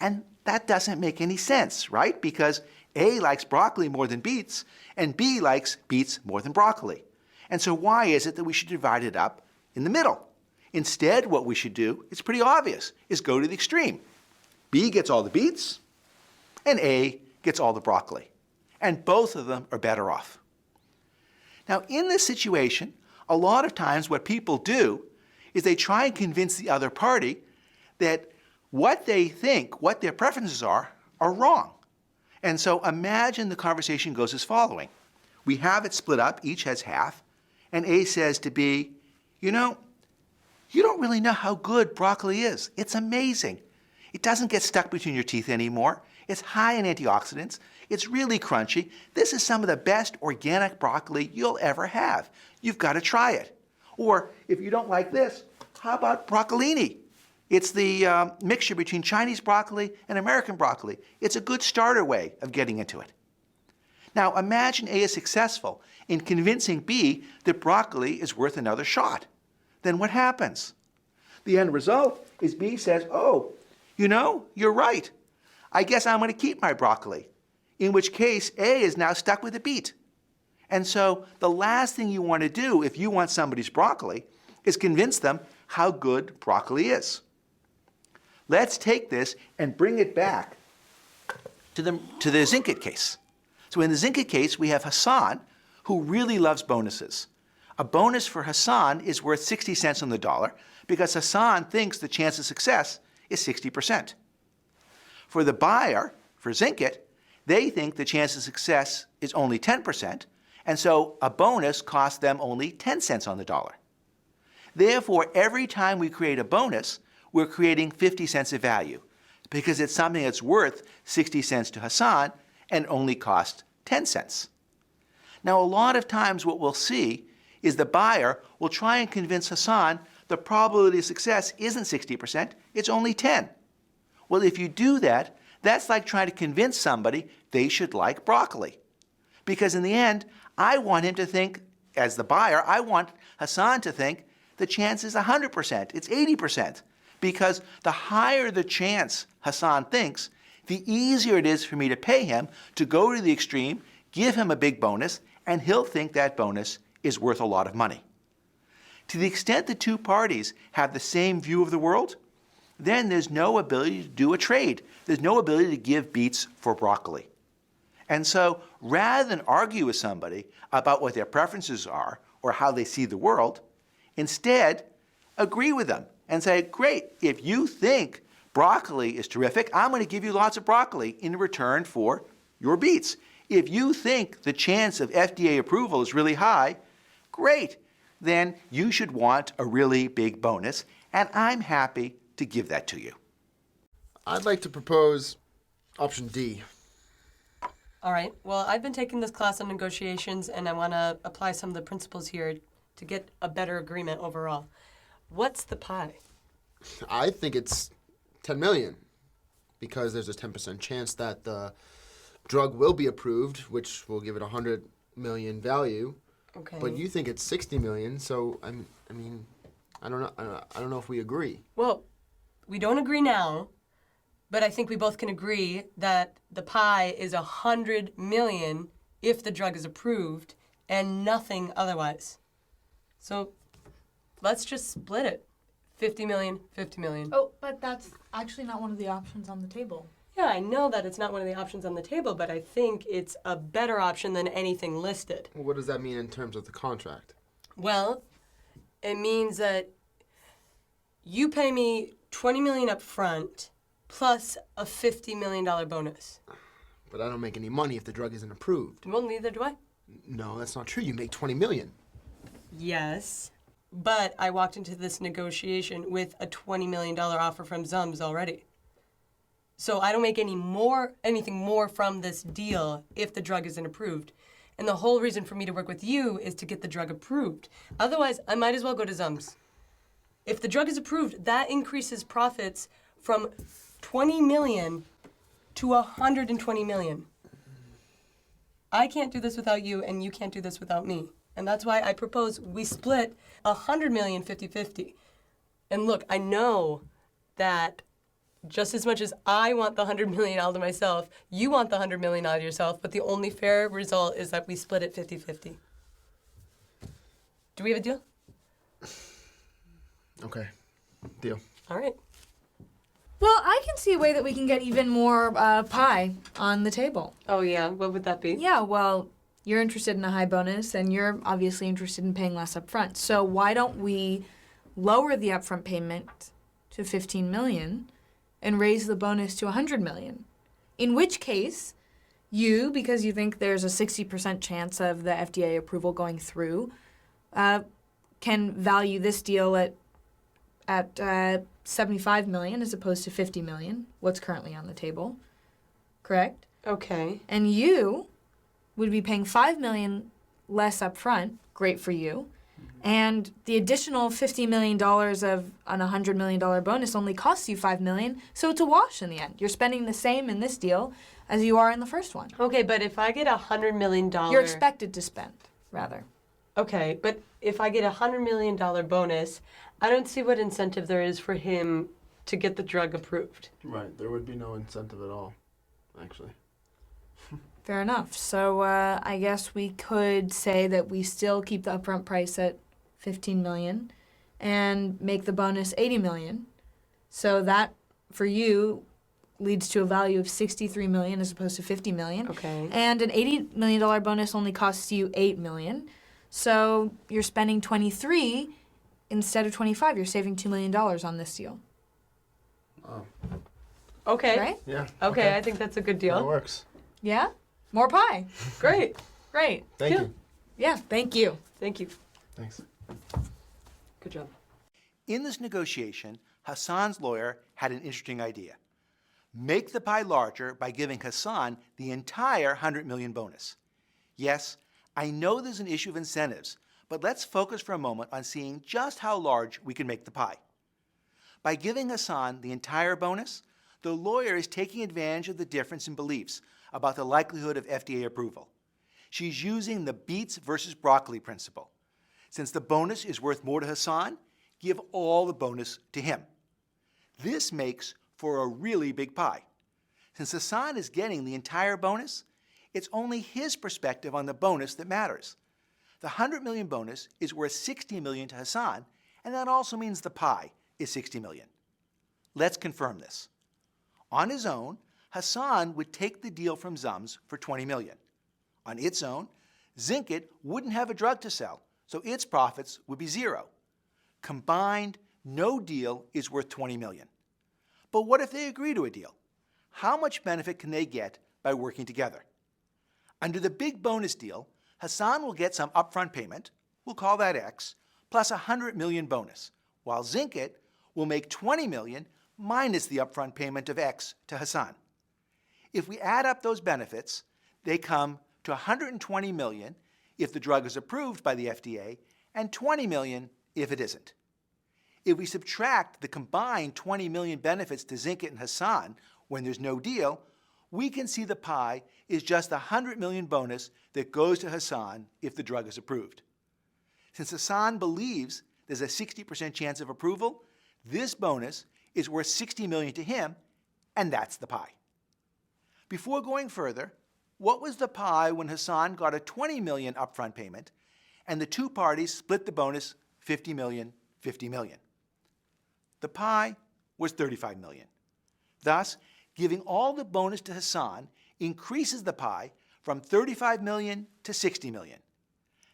And that doesn't make any sense, right? Because A likes broccoli more than beets, and B likes beets more than broccoli. And so why is it that we should divide it up in the middle? Instead, what we should do, it's pretty obvious, is go to the extreme. B gets all the beets, and A gets all the broccoli. And both of them are better off. Now, in this situation, a lot of times what people do is they try and convince the other party that what they think, what their preferences are wrong. And so imagine the conversation goes as following. We have it split up, each has half, and A says to B, you know, you don't really know how good broccoli is. It's amazing. It doesn't get stuck between your teeth anymore. It's high in antioxidants. It's really crunchy. This is some of the best organic broccoli you'll ever have. You've got to try it. Or if you don't like this, how about broccolini? It's the mixture between Chinese broccoli and American broccoli. It's a good starter way of getting into it. Now imagine A is successful in convincing B that broccoli is worth another shot. Then what happens? The end result is B says, oh, you know, you're right. I guess I'm going to keep my broccoli, in which case A is now stuck with a beet. And so the last thing you want to do if you want somebody's broccoli is convince them how good broccoli is. Let's take this and bring it back to the Zinkit case. So in the Zinkit case, we have Hassan, who really loves bonuses. A bonus for Hassan is worth 60 cents on the dollar because Hassan thinks the chance of success is 60%. For the buyer, for Zinkit, they think the chance of success is only 10%, and so a bonus costs them only 10 cents on the dollar. Therefore, every time we create a bonus, we're creating 50 cents of value because it's something that's worth 60 cents to Hassan and only costs 10 cents. Now, a lot of times what we'll see is the buyer will try and convince Hassan the probability of success isn't 60%, it's only 10. Well, if you do that, that's like trying to convince somebody they should like broccoli. Because in the end, I want him to think, as the buyer, I want Hassan to think the chance is 100%, it's 80%. Because the higher the chance Hassan thinks, the easier it is for me to pay him to go to the extreme, give him a big bonus, and he'll think that bonus is worth a lot of money. To the extent the 2 parties have the same view of the world, then there's no ability to do a trade. There's no ability to give beets for broccoli. And so rather than argue with somebody about what their preferences are or how they see the world, instead agree with them and say, great, if you think broccoli is terrific, I'm going to give you lots of broccoli in return for your beets. If you think the chance of FDA approval is really high, great, then you should want a really big bonus, and I'm happy to give that to you. I'd like to propose option D. All right. Well, I've been taking this class on negotiations, and I want to apply some of the principles here to get a better agreement overall. What's the pie? I think it's 10 million because there's a 10% chance that the drug will be approved, which will give it 100 million value. Okay. But you think it's 60 million, so I mean, I don't know. I don't know if we agree. Well, we don't agree now, but I think we both can agree that the pie is 100 million if the drug is approved and nothing otherwise. So let's just split it. 50 million, 50 million. Oh, but that's actually not one of the options on the table. Yeah, I know that it's not one of the options on the table, but I think it's a better option than anything listed. What does that mean in terms of the contract? Well, it means that you pay me 20 million up front plus a $50 million bonus. But I don't make any money if the drug isn't approved. Well, neither do I. No, that's not true. You make 20 million. Yes, but I walked into this negotiation with a $20 million offer from Zums already. So I don't make anything more from this deal if the drug isn't approved. And the whole reason for me to work with you is to get the drug approved. Otherwise, I might as well go to Zums. If the drug is approved, that increases profits from 20 million to 120 million. I can't do this without you, and you can't do this without me. And that's why I propose we split 100 million 50-50. And look, I know that just as much as I want the 100 million out of myself, you want the 100 million out of yourself, but the only fair result is that we split it 50-50. Do we have a deal? Okay. Deal. All right. Well, I can see a way that we can get even more pie on the table. Oh, yeah. What would that be? Yeah, well, you're interested in a high bonus, and you're obviously interested in paying less upfront. So why don't we lower the upfront payment to 15 million and raise the bonus to 100 million? In which case, you, because you think there's a 60% chance of the FDA approval going through, can value this deal at 75 million as opposed to 50 million, what's currently on the table. Correct? Okay. And you would be paying 5 million less upfront, great for you. And the additional $50 million of an $100 million bonus only costs you $5 million, so it's a wash in the end. You're spending the same in this deal as you are in the first one. Okay, but if I get $100 million... You're expected to spend, rather. Okay, but if I get a $100 million bonus, I don't see what incentive there is for him to get the drug approved. Right. There would be no incentive at all, actually. Fair enough. So I guess we could say that we still keep the upfront price at 15 million and make the bonus 80 million. So that, for you, leads to a value of 63 million as opposed to 50 million. Okay. And an $80 million bonus only costs you 8 million. So you're spending 23 instead of 25. You're saving $2 million on this deal. Oh. Okay. Right? Yeah. Okay, I think that's a good deal. That works. Yeah? More pie. Great. Great. Thank Yeah. you. Yeah, thank you. Thank you. Thanks. Good job. In this negotiation, Hassan's lawyer had an interesting idea. Make the pie larger by giving Hassan the entire 100 million bonus. Yes, I know there's an issue of incentives, but let's focus for a moment on seeing just how large we can make the pie. By giving Hassan the entire bonus, the lawyer is taking advantage of the difference in beliefs about the likelihood of FDA approval. She's using the beets versus broccoli principle. Since the bonus is worth more to Hassan, give all the bonus to him. This makes for a really big pie. Since Hassan is getting the entire bonus, it's only his perspective on the bonus that matters. The 100 million bonus is worth 60 million to Hassan, and that also means the pie is 60 million. Let's confirm this. On his own, Hassan would take the deal from Zums for $20 million. On its own, Zinkit wouldn't have a drug to sell, so its profits would be zero. Combined, no deal is worth $20 million. But what if they agree to a deal? How much benefit can they get by working together? Under the big bonus deal, Hassan will get some upfront payment, we'll call that X, plus $100 million bonus, while Zinkit will make $20 million minus the upfront payment of X to Hassan. If we add up those benefits, they come to $120 million if the drug is approved by the FDA and $20 million if it isn't. If we subtract the combined $20 million benefits to Zinkit and Hassan when there's no deal, we can see the pie is just the $100 million bonus that goes to Hassan if the drug is approved. Since Hassan believes there's a 60% chance of approval, this bonus is worth $60 million to him, and that's the pie. Before going further, what was the pie when Hassan got a $20 million upfront payment and the two parties split the bonus $50 million, $50 million? The pie was $35 million. Thus, giving all the bonus to Hassan increases the pie from $35 million to $60 million.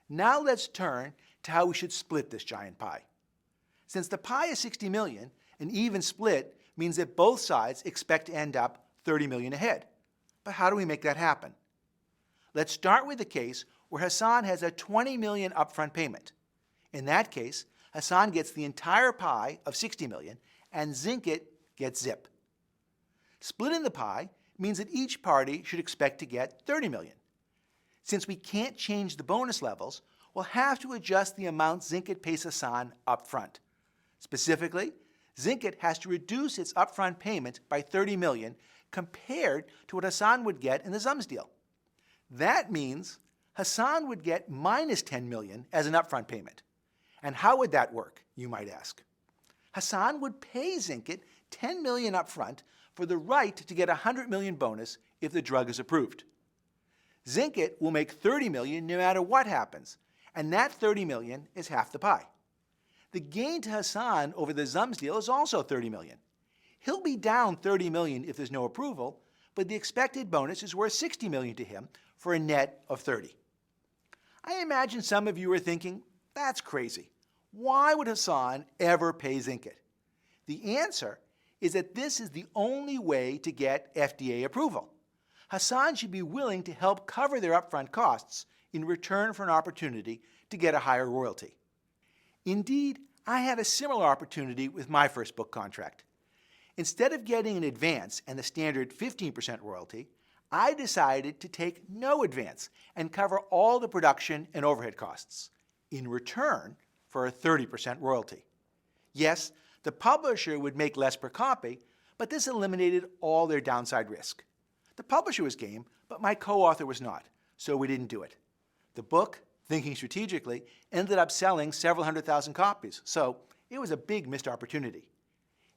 Now let's turn to how we should split this giant pie. Since the pie is $60 million, an even split means that both sides expect to end up $30 million ahead. But how do we make that happen? Let's start with the case where Hassan has a $20 million upfront payment. In that case, Hassan gets the entire pie of $60 million and Zinkit gets zip. Splitting the pie means that each party should expect to get $30 million. Since we can't change the bonus levels, we'll have to adjust the amount Zinkit pays Hassan upfront. Specifically, Zinkit has to reduce its upfront payment by $30 million compared to what Hassan would get in the Zums deal. That means Hassan would get minus $10 million as an upfront payment. And how would that work, you might ask? Hassan would pay Zinkit $10 million upfront for the right to get a $100 million bonus if the drug is approved. Zinkit will make $30 million no matter what happens, and that $30 million is half the pie. The gain to Hassan over the Zums deal is also $30 million. He'll be down $30 million if there's no approval, but the expected bonus is worth $60 million to him for a net of $30. I imagine some of you are thinking, that's crazy. Why would Hassan ever pay Zinkit? The answer is that this is the only way to get FDA approval. Hassan should be willing to help cover their upfront costs in return for an opportunity to get a higher royalty. Indeed, I had a similar opportunity with my first book contract. Instead of getting an advance and the standard 15% royalty, I decided to take no advance and cover all the production and overhead costs in return for a 30% royalty. Yes, the publisher would make less per copy, but this eliminated all their downside risk. The publisher was game, but my co-author was not, so we didn't do it. The book, thinking strategically, ended up selling several 100,000 copies, so it was a big missed opportunity.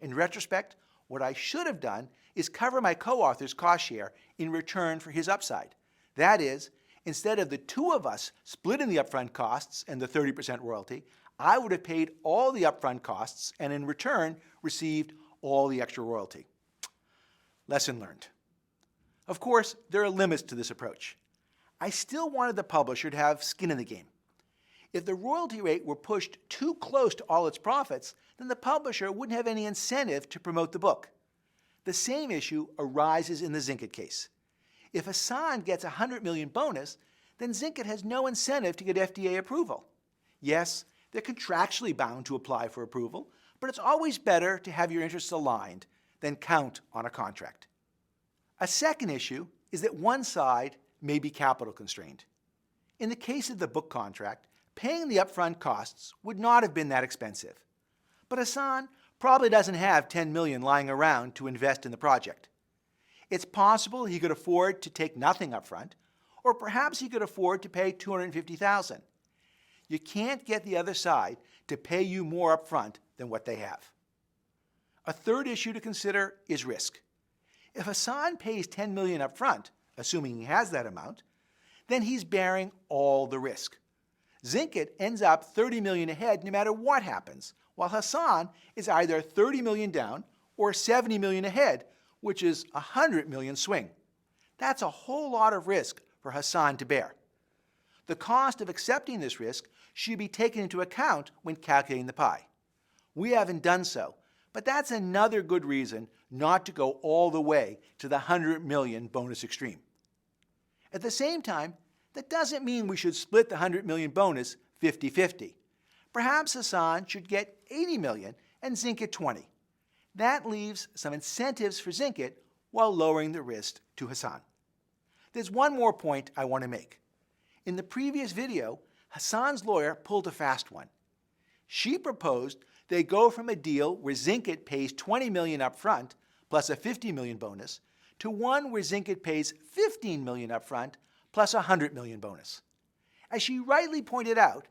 In retrospect, what I should have done is cover my co-author's cost share in return for his upside. That is, instead of the two of us splitting the upfront costs and the 30% royalty, I would have paid all the upfront costs and in return received all the extra royalty. Lesson learned. Of course, there are limits to this approach. I still wanted the publisher to have skin in the game. If the royalty rate were pushed too close to all its profits, then the publisher wouldn't have any incentive to promote the book. The same issue arises in the Zinkit case. If Hassan gets a $100 million bonus, then Zinkit has no incentive to get FDA approval. Yes, they're contractually bound to apply for approval, but it's always better to have your interests aligned than count on a contract. A second issue is that one side may be capital constrained. In the case of the book contract, paying the upfront costs would not have been that expensive. But Hassan probably doesn't have $10 million lying around to invest in the project. It's possible he could afford to take nothing upfront, or perhaps he could afford to pay $250,000. You can't get the other side to pay you more upfront than what they have. A third issue to consider is risk. If Hassan pays $10 million upfront, assuming he has that amount, then he's bearing all the risk. Zinkit ends up $30 million ahead no matter what happens, while Hassan is either $30 million down or $70 million ahead, which is a 100 million swing. That's a whole lot of risk for Hassan to bear. The cost of accepting this risk should be taken into account when calculating the pie. We haven't done so, but that's another good reason not to go all the way to the 100 million bonus extreme. At the same time, that doesn't mean we should split the 100 million bonus 50-50. Perhaps Hassan should get 80 million and Zink at 20. That leaves some incentives for Zinkit while lowering the risk to Hassan. There's one more point I want to make. In the previous video, Hassan's lawyer pulled a fast one. She proposed they go from a deal where Zinkit pays 20 million up front plus a 50 million bonus to one where Zinkit pays 15 million up front plus a 100 million bonus. As she rightly pointed out,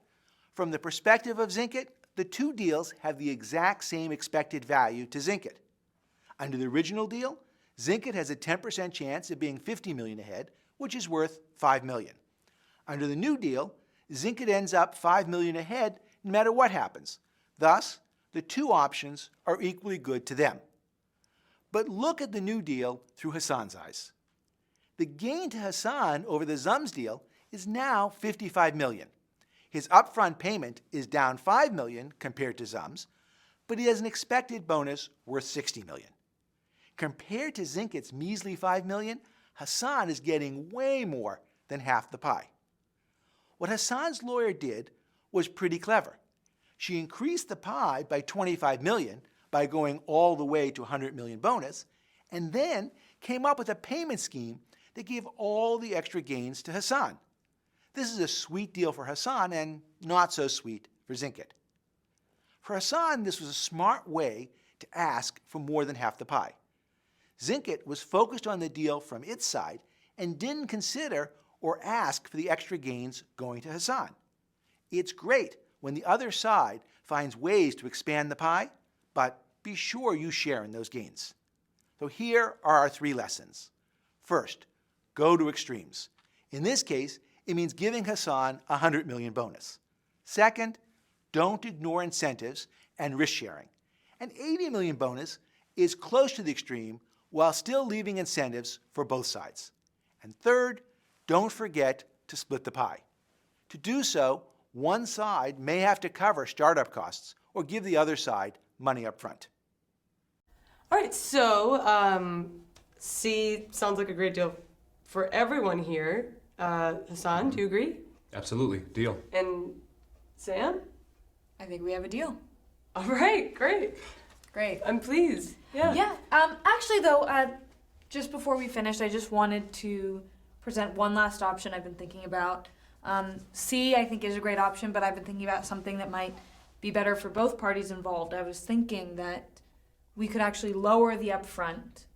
from the perspective of Zinkit, the two deals have the exact same expected value to Zinkit. Under the original deal, Zinkit has a 10% chance of being 50 million ahead, which is worth 5 million. Under the new deal, Zinkit ends up 5 million ahead no matter what happens. Thus, the two options are equally good to them. But look at the new deal through Hassan's eyes. The gain to Hassan over the Zums deal is now 55 million. His upfront payment is down 5 million compared to Zums, but he has an expected bonus worth 60 million. Compared to Zinkit's measly 5 million, Hassan is getting way more than half the pie. What Hassan's lawyer did was pretty clever. She increased the pie by 25 million by going all the way to 100 million bonus, and then came up with a payment scheme that gave all the extra gains to Hassan. This is a sweet deal for Hassan and not so sweet for Zinkit. For Hassan, this was a smart way to ask for more than half the pie. Zinkit was focused on the deal from its side and didn't consider or ask for the extra gains going to Hassan. It's great when the other side finds ways to expand the pie, but be sure you share in those gains. So here are our 3 lessons. First, go to extremes. In this case, it means giving Hassan a 100 million bonus. Second, don't ignore incentives and risk sharing. An 80 million bonus is close to the extreme while still leaving incentives for both sides. And third, don't forget to split the pie. To do so, one side may have to cover startup costs or give the other side money up front. All right, so C sounds like a great deal for everyone here. Hassan, do you agree? Absolutely. Deal. And Sam? I think we have a deal. All right, great. Great. I'm pleased. Yeah. Yeah. Actually, though, just before we finished, I just wanted to present one last option I've been thinking about. C, I think, is a great option, but I've been thinking about something that might be better for both parties involved. I was thinking that we could actually lower the upfront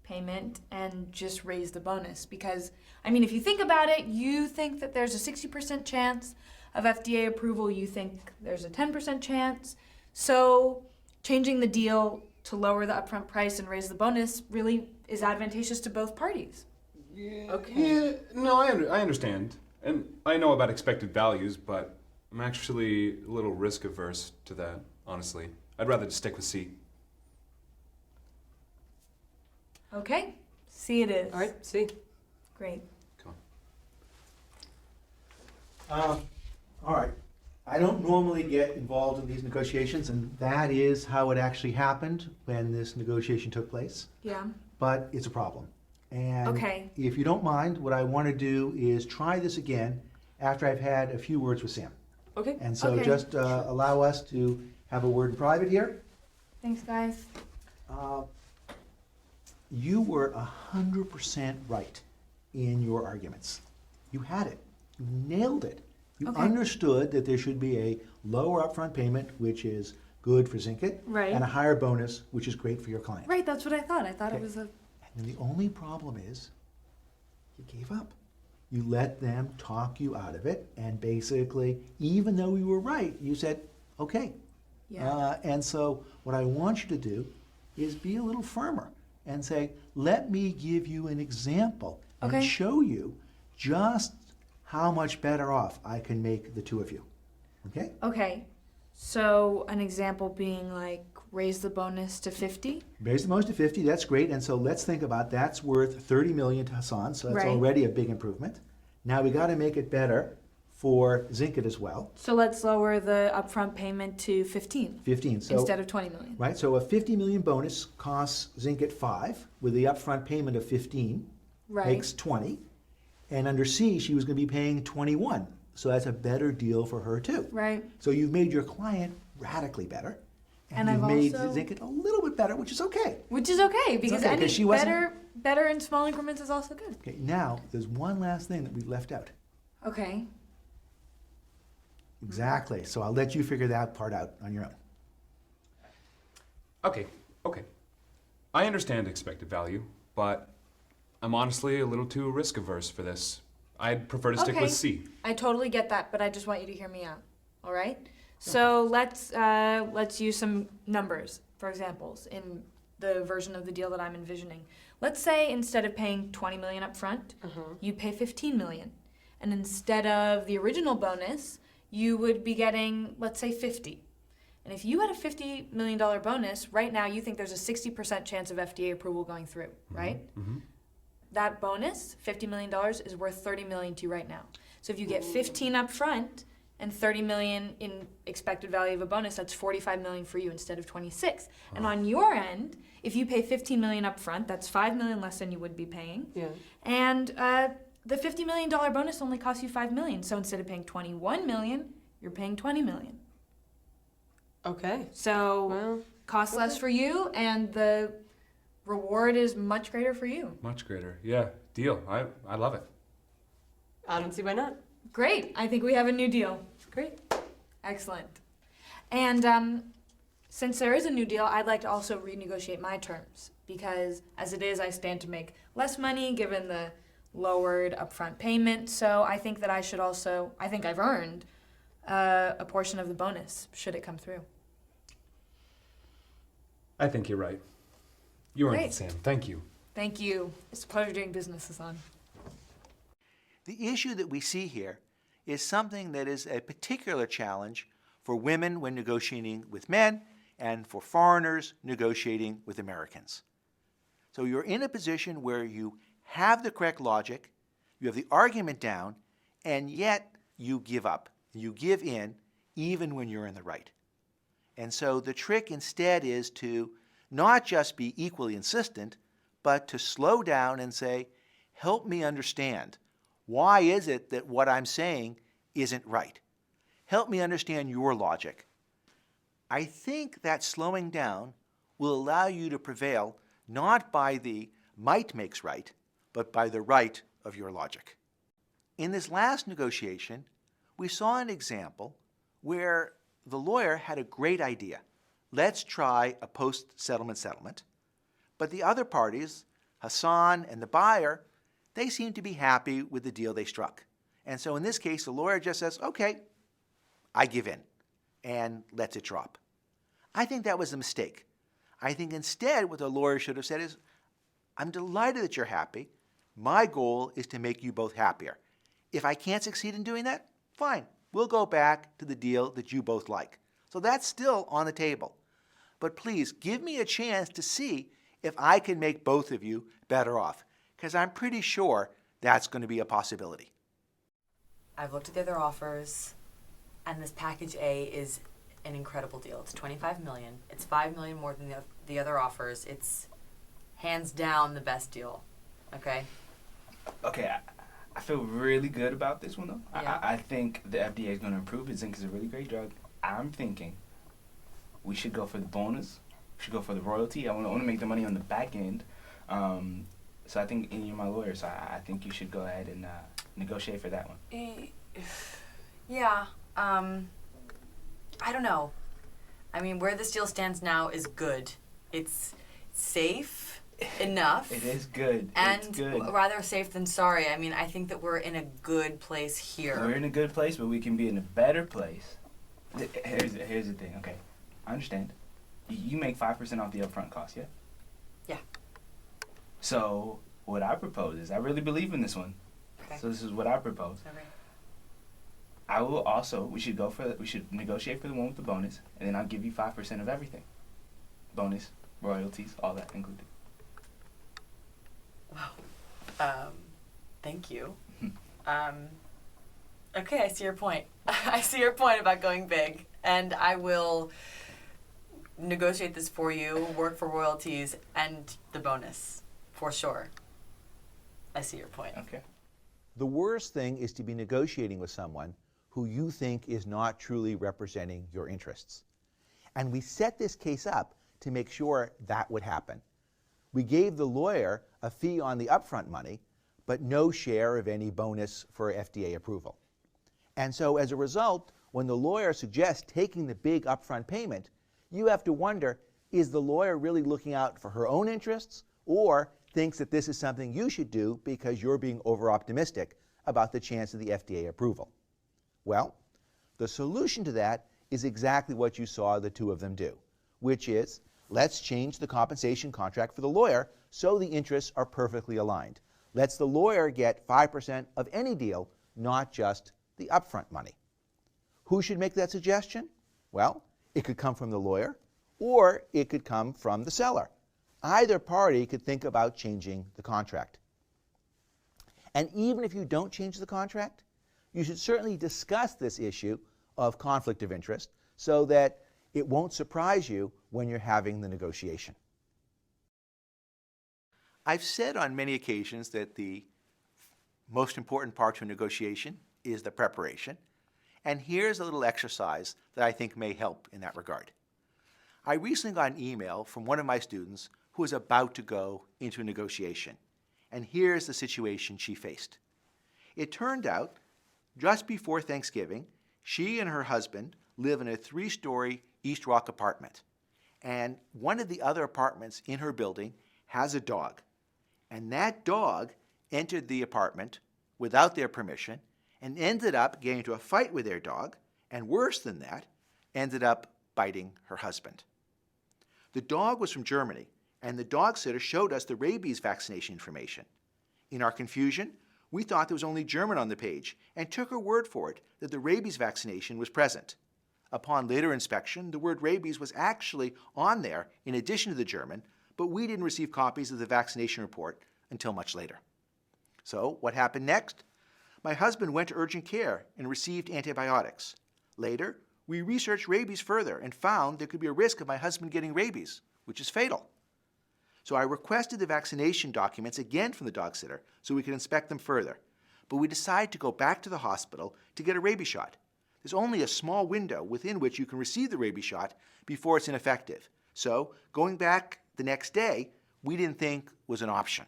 payment and just raise the bonus. Because, I mean, if you think about it, you think that there's a 60% chance of FDA approval, you think there's a 10% chance. So changing the deal to lower the upfront price and raise the bonus really is advantageous to both parties. Yeah, Okay. Yeah, no, I understand. And I know about expected values, but I'm actually a little risk averse to that, honestly. I'd rather just stick with C. Okay, C it is. All right, C. Great. Come All right. I don't normally get involved in these negotiations, and that is how it actually happened when this negotiation took place. Yeah. But it's a problem. And Okay. if you don't mind, what I want to do is try this again after I've had a few words with Sam. Okay. And so Okay. just allow us to have a word in private here. Thanks, guys. You were 100% right in your arguments. You had it. You nailed it. You Okay. understood that there should be a lower upfront payment, which is good for Zinkit, Right. and a higher bonus, which is great for your client. Right, that's what I thought. I thought it Okay. was a... And the only problem is you gave up. You let them talk you out of it, and basically, even though you were right, you said, okay. Yeah. And so what I want you to do is be a little firmer and say, let me give you an example and Okay. show you just how much better off I can make the two of you. Okay? Okay, so an example being like raise the bonus to 50. Raise the bonus to 50, that's great. And so let's think about that's worth 30 million to Hassan, so that's Right. already a big improvement. Now we got to make it better for Zinket as well. So let's lower the upfront payment to 15 15. So instead of 20 million. right, so a 50 million bonus costs Zinket 5 with the upfront payment of 15 Right. makes 20. And under C, she was going to be paying 21. So that's a better deal for her too. Right. So you've made your client radically better. And you've I've made also- Zinket a little bit better, which is okay. Which is okay because okay, 'cause any she wasn't- better in small increments is also good. Okay, now there's one last thing that we left out. Okay. Exactly. So I'll let you figure that part out on your own. Okay. I understand expected value, but I'm honestly a little too risk averse for this. I'd prefer to stick Okay. with C. I totally get that, but I just want you to hear me out. All right? So let's use some numbers for examples in the version of the deal that I'm envisioning. Let's say instead of paying 20 million up front, you pay 15 million. And instead of the original bonus, you would be getting, let's say, 50. And if you had a $50 million bonus, right now you think there's a 60% chance of FDA approval going through, right? That bonus, $50 million, is worth 30 million to you right now. So if you get 15 up front and 30 million in expected value of a bonus, that's 45 million for you instead of 26. And on your end, if you pay 15 million up front, that's 5 million less than you would be paying. Yeah. And the $50 million bonus only costs you 5 million. So instead of paying 21 million, you're paying 20 million. Okay. So Well, costs less for you, and the reward is much greater for you. Much greater. Yeah, deal. I love it. I don't see why not. Great. I think we have a new deal. Great. Excellent. And since there is a new deal, I'd like to also renegotiate my terms because as it is, I stand to make less money given the lowered upfront payment. So I think that I think I've earned a portion of the bonus should it come through. I think you're right. You earned Great. it, Sam. Thank you. Thank you. It's a pleasure doing business, Hassan. The issue that we see here is something that is a particular challenge for women when negotiating with men and for foreigners negotiating with Americans. So you're in a position where you have the correct logic, you have the argument down, and yet you give up. You give in even when you're in the right. And so the trick instead is to not just be equally insistent, but to slow down and say, help me understand. Why is it that what I'm saying isn't right? Help me understand your logic. I think that slowing down will allow you to prevail not by the might makes right, but by the right of your logic. In this last negotiation, we saw an example where the lawyer had a great idea. Let's try a post-settlement settlement. But the other parties, Hassan and the buyer, they seem to be happy with the deal they struck. And so in this case, the lawyer just says, okay, I give in, and lets it drop. I think that was a mistake. I think instead what the lawyer should have said is, I'm delighted that you're happy. My goal is to make you both happier. If I can't succeed in doing that, fine. We'll go back to the deal that you both like. So that's still on the table. But please, give me a chance to see if I can make both of you better off, because I'm pretty sure that's going to be a possibility. I've looked at the other offers, and this package A is an incredible deal. It's 25 million. It's 5 million more than the other offers. It's hands down the best deal. Okay? Okay, I feel really good about this one, though. Yeah. I think the FDA is going to improve it. Zinc is a really great drug. I'm thinking we should go for the bonus. We should go for the royalty. I want to make the money on the back end. So I think, and you're my lawyer, so I think you should go ahead and negotiate for that one. Yeah. I don't know. I mean, where this deal stands now is good. It's safe enough. It is good. And it's good. rather safe than sorry. I mean, I think that we're in a good place here. We're in a good place, but we can be in a better place. Here's the thing, okay? I understand. You make 5% off the upfront cost, yeah? Yeah. So what I propose is, I really believe in this one. Okay. So this is what I propose. Okay. I will also, we should negotiate for the one with the bonus, and then I'll give you 5% of everything. bonus, royalties, all that included. Thank you. Okay, I see your point. I see your point about going big, and I will negotiate this for you, work for royalties, and the bonus, for sure. I see your point. Okay. The worst thing is to be negotiating with someone who you think is not truly representing your interests. And we set this case up to make sure that would happen. We gave the lawyer a fee on the upfront money, but no share of any bonus for FDA approval. And so as a result, when the lawyer suggests taking the big upfront payment, you have to wonder, is the lawyer really looking out for her own interests, or thinks that this is something you should do because you're being over-optimistic about the chance of the FDA approval? Well, the solution to that is exactly what you saw the two of them do, which is, let's change the compensation contract for the lawyer so the interests are perfectly aligned. Let's the lawyer get 5% of any deal, not just the upfront money. Who should make that suggestion? Well, it could come from the lawyer, or it could come from the seller. Either party could think about changing the contract. And even if you don't change the contract, you should certainly discuss this issue of conflict of interest so that it won't surprise you when you're having the negotiation. I've said on many occasions that the most important part to a negotiation is the preparation, and here's a little exercise that I think may help in that regard. I recently got an email from one of my students who was about to go into a negotiation, and here's the situation she faced. It turned out, just before Thanksgiving, she and her husband live in a 3-story East Rock apartment, and one of the other apartments in her building has a dog, and that dog entered the apartment without their permission and ended up getting into a fight with their dog, and worse than that, ended up biting her husband. The dog was from Germany, and the dog sitter showed us the rabies vaccination information. In our confusion, we thought there was only German on the page and took her word for it that the rabies vaccination was present. Upon later inspection, the word rabies was actually on there in addition to the German, but we didn't receive copies of the vaccination report until much later. So what happened next? My husband went to urgent care and received antibiotics. Later, we researched rabies further and found there could be a risk of my husband getting rabies, which is fatal. So I requested the vaccination documents again from the dog sitter so we could inspect them further. But we decided to go back to the hospital to get a rabies shot. There's only a small window within which you can receive the rabies shot before it's ineffective. So going back the next day, we didn't think was an option.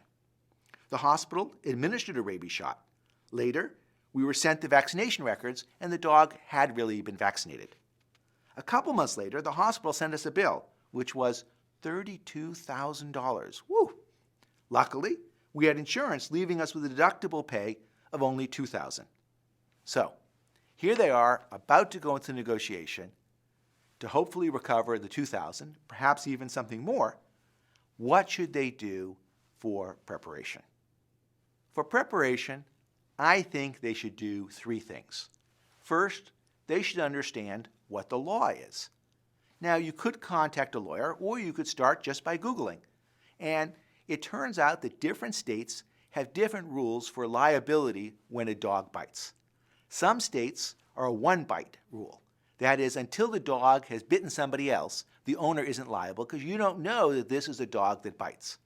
The hospital administered a rabies shot. Later, we were sent the vaccination records, and the dog had really been vaccinated. A couple months later, the hospital sent us a bill, which was $32,000. Woo! Luckily, we had insurance, leaving us with a deductible pay of only $2,000. So, here they are, about to go into negotiation to hopefully recover the $2,000, perhaps even something more. What should they do for preparation? For preparation, I think they should do 3 things. First, they should understand what the law is. Now, you could contact a lawyer, or you could start just by Googling. And it turns out that different states have different rules for liability when a dog bites. Some states are a 1-bite rule. That is, until the dog has bitten somebody else, the owner isn't liable because you don't know that this is a dog that bites.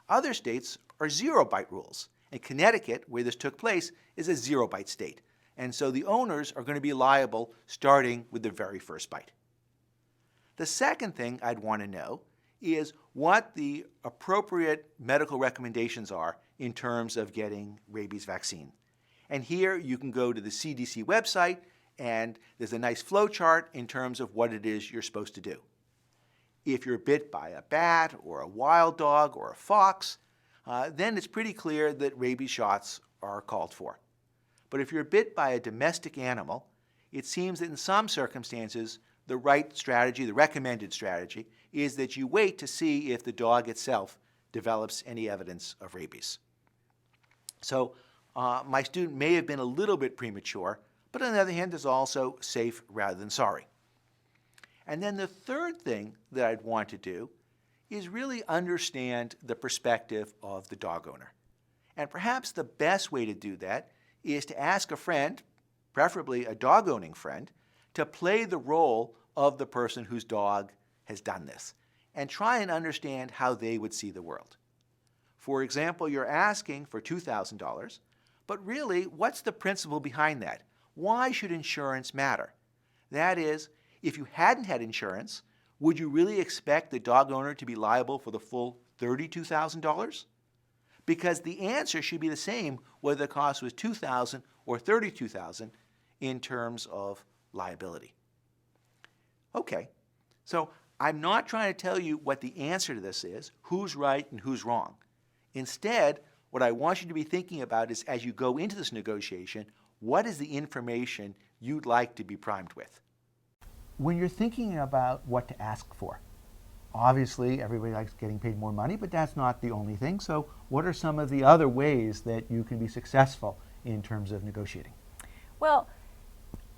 Other states are 0-bite rules. And Connecticut, where this took place, is a 0-bite state. And so the owners are going to be liable starting with the very first bite. The second thing I'd want to know is what the appropriate medical recommendations are in terms of getting rabies vaccine. And here you can go to the CDC website, and there's a nice flow chart in terms of what it is you're supposed to do. If you're bit by a bat or a wild dog or a fox, then it's pretty clear that rabies shots are called for. But if you're bit by a domestic animal, it seems that in some circumstances, the right strategy, the recommended strategy, is that you wait to see if the dog itself develops any evidence of rabies. So my student may have been a little bit premature, but on the other hand, is also safe rather than sorry. And then the third thing that I'd want to do is really understand the perspective of the dog owner. And perhaps the best way to do that is to ask a friend, preferably a dog-owning friend, to play the role of the person whose dog has done this and try and understand how they would see the world. For example, you're asking for $2,000, but really, what's the principle behind that? Why should insurance matter? That is, if you hadn't had insurance, would you really expect the dog owner to be liable for the full $32,000? Because the answer should be the same whether the cost was $2,000 or $32,000 in terms of liability. Okay, so I'm not trying to tell you what the answer to this is, who's right and who's wrong. Instead, what I want you to be thinking about is, as you go into this negotiation, what is the information you'd like to be primed with? When you're thinking about what to ask for, obviously everybody likes getting paid more money, but that's not the only thing. So what are some of the other ways that you can be successful in terms of negotiating? Well,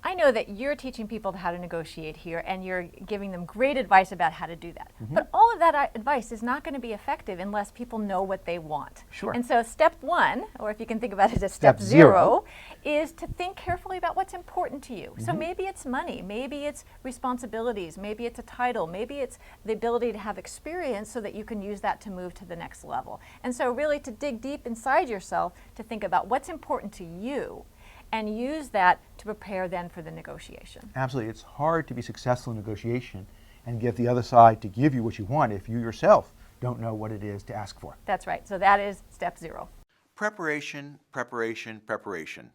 I know that you're teaching people how to negotiate here, and you're giving them great advice about how to do that. But all of that advice is not going to be effective unless people know what they want. Sure. And so step one, or if you can think about it as step zero, is to think carefully about what's important to you. So maybe it's money, maybe it's responsibilities, maybe it's a title, maybe it's the ability to have experience so that you can use that to move to the next level. And so really to dig deep inside yourself to think about what's important to you, and use that to prepare then for the negotiation. Absolutely. It's hard to be successful in negotiation and get the other side to give you what you want if you yourself don't know what it is to ask for. That's right. So that is step zero. Preparation, preparation, preparation.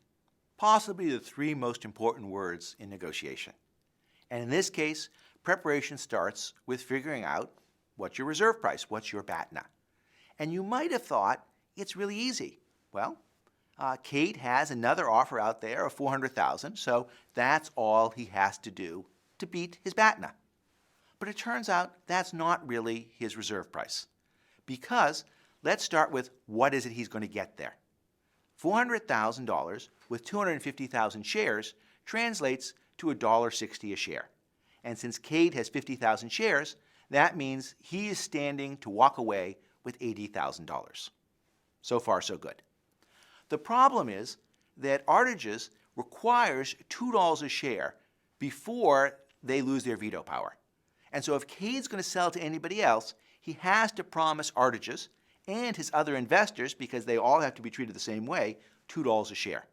Possibly the three most important words in negotiation. And in this case, preparation starts with figuring out what's your reserve price, what's your BATNA. And you might have thought it's really easy. Well, Kate has another offer out there of $400,000, so that's all he has to do to beat his BATNA. But it turns out that's not really his reserve price. Because let's start with what is it he's going to get there. $400,000 with 250,000 shares translates to $1.60 a share. And since Kate has 50,000 shares, that means he is standing to walk away with $80,000. So far, so good. The problem is that Artigas requires $2 a share before they lose their veto power. And so if Cade's going to sell to anybody else, he has to promise Artigas and his other investors, because they all have to be treated the same way, $2 a share.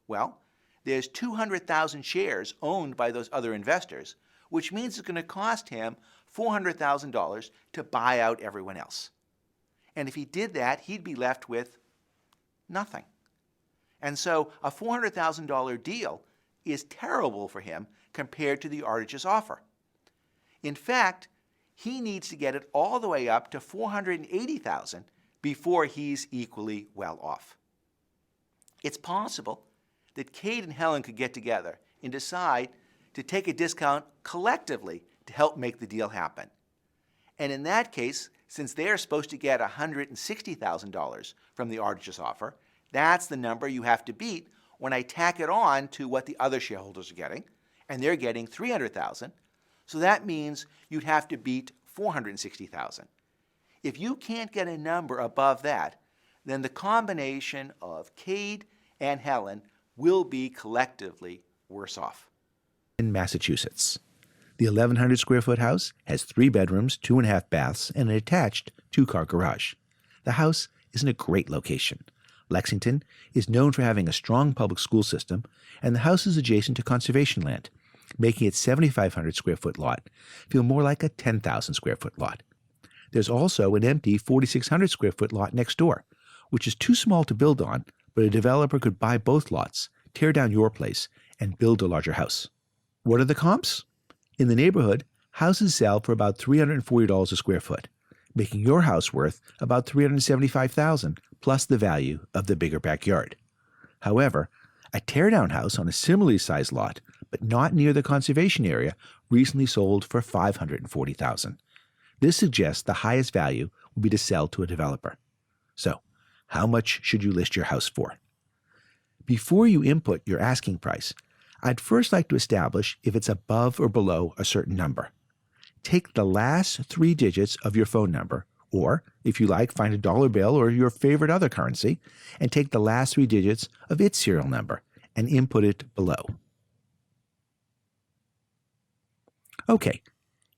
Well, there's 200,000 shares owned by those other investors, which means it's going to cost him $400,000 to buy out everyone else. And if he did that, he'd be left with nothing. And so a $400,000 deal is terrible for him compared to the Artigas offer. In fact, he needs to get it all the way up to $480,000 before he's equally well off. It's possible that Kate and Helen could get together and decide to take a discount collectively to help make the deal happen. And in that case, since they're supposed to get $160,000 from the Artigas offer, that's the number you have to beat when I tack it on to what the other shareholders are getting, and they're getting $300,000. So that means you'd have to beat $460,000. If you can't get a number above that, then the combination of Cade and Helen will be collectively worse off. In Massachusetts, the 1,100 square foot house has 3 bedrooms, 2.5 baths, and an attached 2-car garage. The house is in a great location. Lexington is known for having a strong public school system, and the house is adjacent to conservation land, making its 7,500 square foot lot feel more like a 10,000 square foot lot. There's also an empty 4,600 square foot lot next door, which is too small to build on, but a developer could buy both lots, tear down your place, and build a larger house. What are the comps? In the neighborhood, houses sell for about $340 a square foot, making your house worth about $375,000 plus the value of the bigger backyard. However, a teardown house on a similarly sized lot, but not near the conservation area, recently sold for $540,000. This suggests the highest value will be to sell to a developer. So, how much should you list your house for? Before you input your asking price, I'd first like to establish if it's above or below a certain number. take the last 3 digits of your phone number, or, if you like, find a dollar bill or your favorite other currency, and take the last 3 digits of its serial number and input it below. Okay,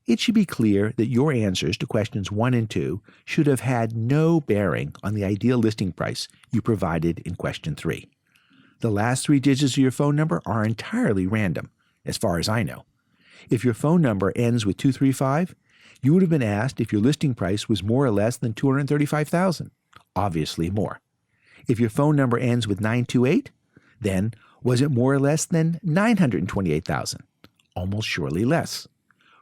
it should be clear that your answers to questions 1 and 2 should have had no bearing on the ideal listing price you provided in question 3. The last 3 digits of your phone number are entirely random, as far as I know. If your phone number ends with 235, you would have been asked if your listing price was more or less than $235,000. Obviously more. If your phone number ends with 928, then was it more or less than $928,000? Almost surely less.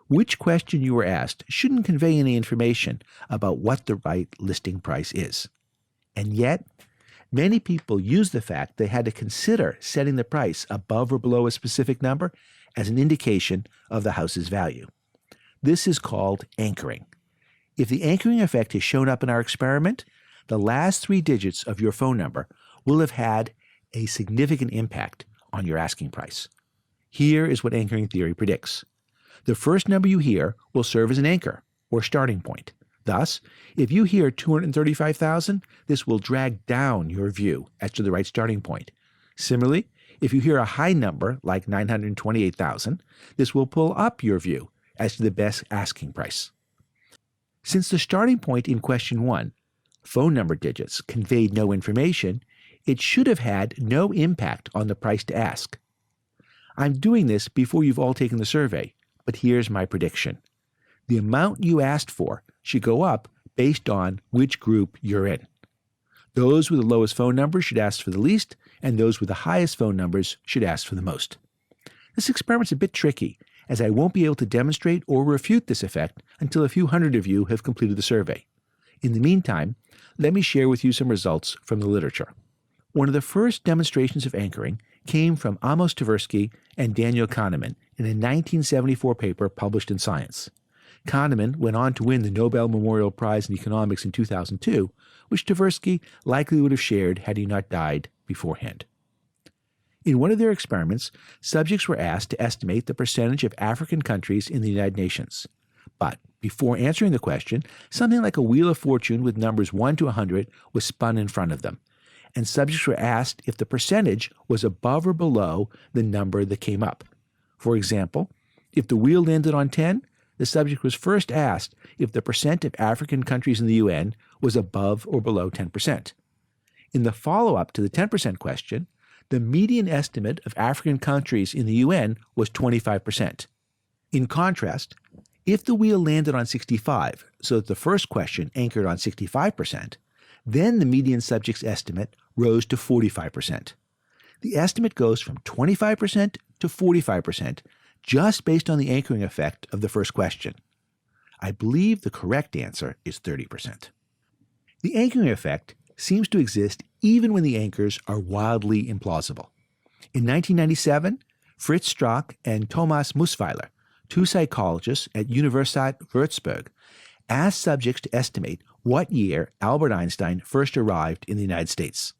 Which question you were asked shouldn't convey any information about what the right listing price is. And yet, many people use the fact they had to consider setting the price above or below a specific number as an indication of the house's value. This is called anchoring. If the anchoring effect has shown up in our experiment, the last 3 digits of your phone number will have had a significant impact on your asking price. Here is what anchoring theory predicts. The first number you hear will serve as an anchor, or starting point. Thus, if you hear 235,000, this will drag down your view as to the right starting point. Similarly, if you hear a high number like 928,000, this will pull up your view as to the best asking price. Since the starting point in question 1, phone number digits, conveyed no information, it should have had no impact on the price to ask. I'm doing this before you've all taken the survey, but here's my prediction. The amount you asked for should go up based on which group you're in. Those with the lowest phone numbers should ask for the least, and those with the highest phone numbers should ask for the most. This experiment's a bit tricky, as I won't be able to demonstrate or refute this effect until a few hundred of you have completed the survey. In the meantime, let me share with you some results from the literature. One of the first demonstrations of anchoring came from Amos Tversky and Daniel Kahneman in a 1974 paper published in Science. Kahneman went on to win the Nobel Memorial Prize in Economics in 2002, which Tversky likely would have shared had he not died beforehand. In one of their experiments, subjects were asked to estimate the percentage of African countries in the United Nations. But before answering the question, something like a wheel of fortune with numbers 1 to 100 was spun in front of them, and subjects were asked if the percentage was above or below the number that came up. For example, if the wheel landed on 10, the subject was first asked if the percent of African countries in the UN was above or below 10%. In the follow-up to the 10% question, the median estimate of African countries in the UN was 25%. In contrast, if the wheel landed on 65, so that the first question anchored on 65%, then the median subject's estimate rose to 45%. The estimate goes from 25% to 45%, just based on the anchoring effect of the first question. I believe the correct answer is 30%. The anchoring effect seems to exist even when the anchors are wildly implausible. In 1997, Fritz Strack and Thomas Musweiler, 2 psychologists at Universität Würzburg, asked subjects to estimate what year Albert Einstein first arrived in the United States.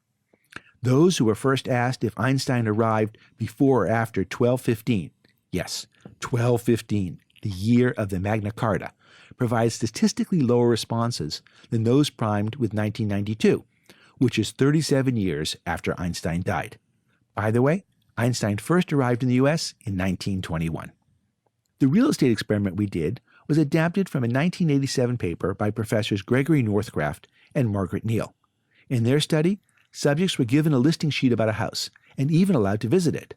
Those who were first asked if Einstein arrived before or after 1215, yes, 1215, the year of the Magna Carta, provide statistically lower responses than those primed with 1992, which is 37 years after Einstein died. By the way, Einstein first arrived in the U.S. in 1921. The real estate experiment we did was adapted from a 1987 paper by Professors Gregory Northcraft and Margaret Neal. In their study, subjects were given a listing sheet about a house and even allowed to visit it.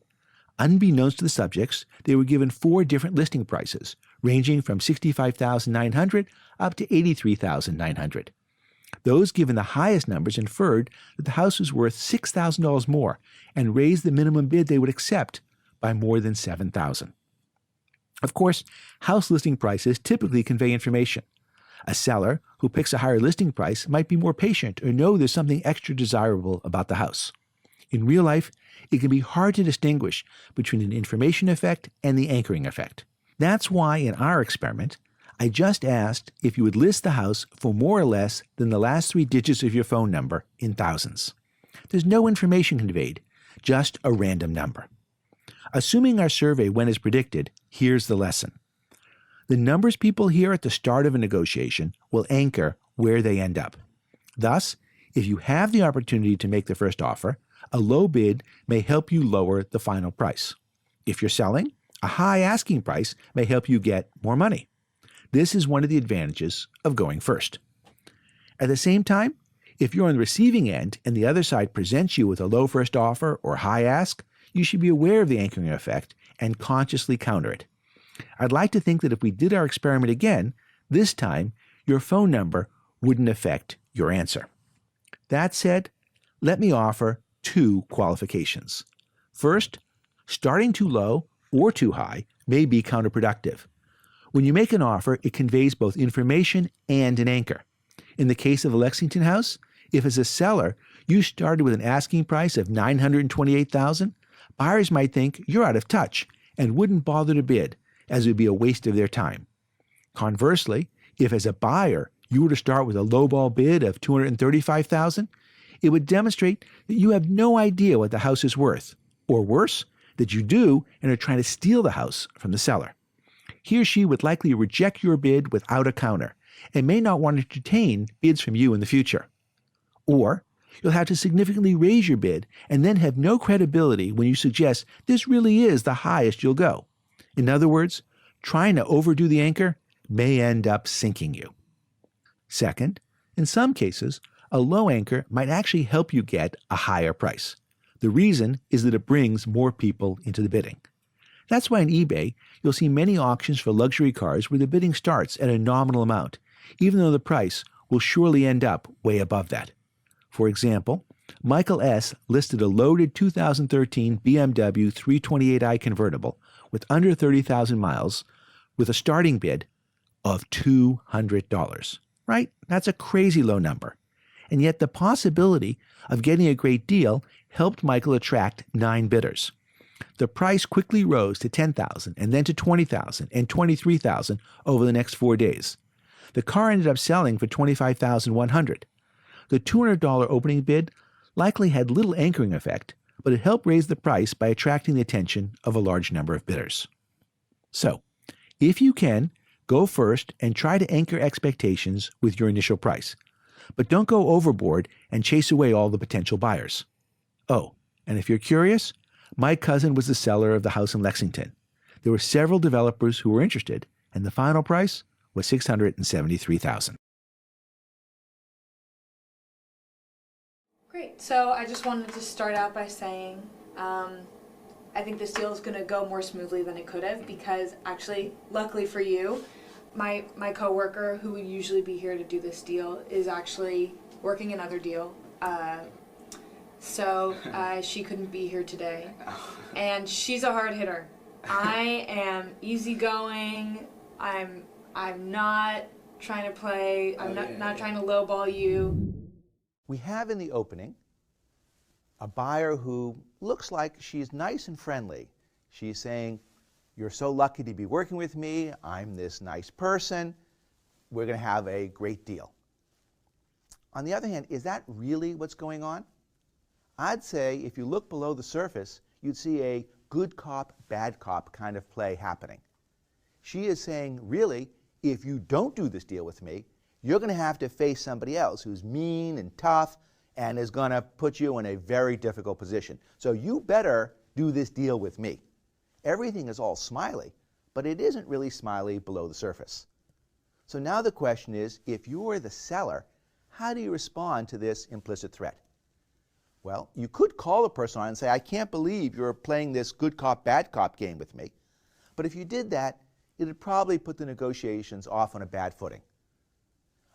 Unbeknownst to the subjects, they were given 4 different listing prices, ranging from $65,900 up to $83,900. Those given the highest numbers inferred that the house was worth $6,000 more and raised the minimum bid they would accept by more than $7,000. Of course, house listing prices typically convey information. A seller who picks a higher listing price might be more patient or know there's something extra desirable about the house. In real life, it can be hard to distinguish between an information effect and the anchoring effect. That's why in our experiment, I just asked if you would list the house for more or less than the last 3 digits of your phone number in thousands. There's no information conveyed, just a random number. Assuming our survey went as predicted, here's the lesson. The numbers people hear at the start of a negotiation will anchor where they end up. Thus, if you have the opportunity to make the first offer, a low bid may help you lower the final price. If you're selling, a high asking price may help you get more money. This is one of the advantages of going first. At the same time, if you're on the receiving end and the other side presents you with a low first offer or high ask, you should be aware of the anchoring effect and consciously counter it. I'd like to think that if we did our experiment again, this time your phone number wouldn't affect your answer. That said, let me offer 2 qualifications. First, starting too low or too high may be counterproductive. When you make an offer, it conveys both information and an anchor. In the case of the Lexington house, if as a seller you started with an asking price of $928,000, buyers might think you're out of touch and wouldn't bother to bid, as it would be a waste of their time. Conversely, if as a buyer you were to start with a lowball bid of $235,000, it would demonstrate that you have no idea what the house is worth, or worse, that you do and are trying to steal the house from the seller. He or she would likely reject your bid without a counter and may not want to entertain bids from you in the future. Or you'll have to significantly raise your bid and then have no credibility when you suggest this really is the highest you'll go. In other words, trying to overdo the anchor may end up sinking you. Second, in some cases, a low anchor might actually help you get a higher price. The reason is that it brings more people into the bidding. That's why on eBay, you'll see many auctions for luxury cars where the bidding starts at a nominal amount, even though the price will surely end up way above that. For example, Michael S. listed a loaded 2013 BMW 328i convertible with under 30,000 miles with a starting bid of $200. Right? That's a crazy low number. And yet the possibility of getting a great deal helped Michael attract 9 bidders. The price quickly rose to $10,000 and then to $20,000 and $23,000 over the next 4 days. The car ended up selling for $25,100. The $200 opening bid likely had little anchoring effect, but it helped raise the price by attracting the attention of a large number of bidders. So, if you can, go first and try to anchor expectations with your initial price. But don't go overboard and chase away all the potential buyers. Oh, and if you're curious, my cousin was the seller of the house in Lexington. There were several developers who were interested, and the final price was $673,000. Great. So I just wanted to start out by saying I think this deal is going to go more smoothly than it could have because actually, luckily for you, my coworker who would usually be here to do this deal is actually working another deal. So she couldn't be here today. And she's a hard hitter. I am easygoing. I'm not trying to play. I'm not trying to lowball you. We have in the opening a buyer who looks like she's nice and friendly. She's saying, "You're so lucky to be working with me. I'm this nice person. We're going to have a great deal." On the other hand, is that really what's going on? I'd say if you look below the surface, you'd see a good cop, bad cop kind of play happening. She is saying, really, if you don't do this deal with me, you're going to have to face somebody else who's mean and tough and is going to put you in a very difficult position. So you better do this deal with me. Everything is all smiley, but it isn't really smiley below the surface. So now the question is, if you're the seller, how do you respond to this implicit threat? Well, you could call the person on and say, "I can't believe you're playing this good cop, bad cop game with me." But if you did that, it would probably put the negotiations off on a bad footing.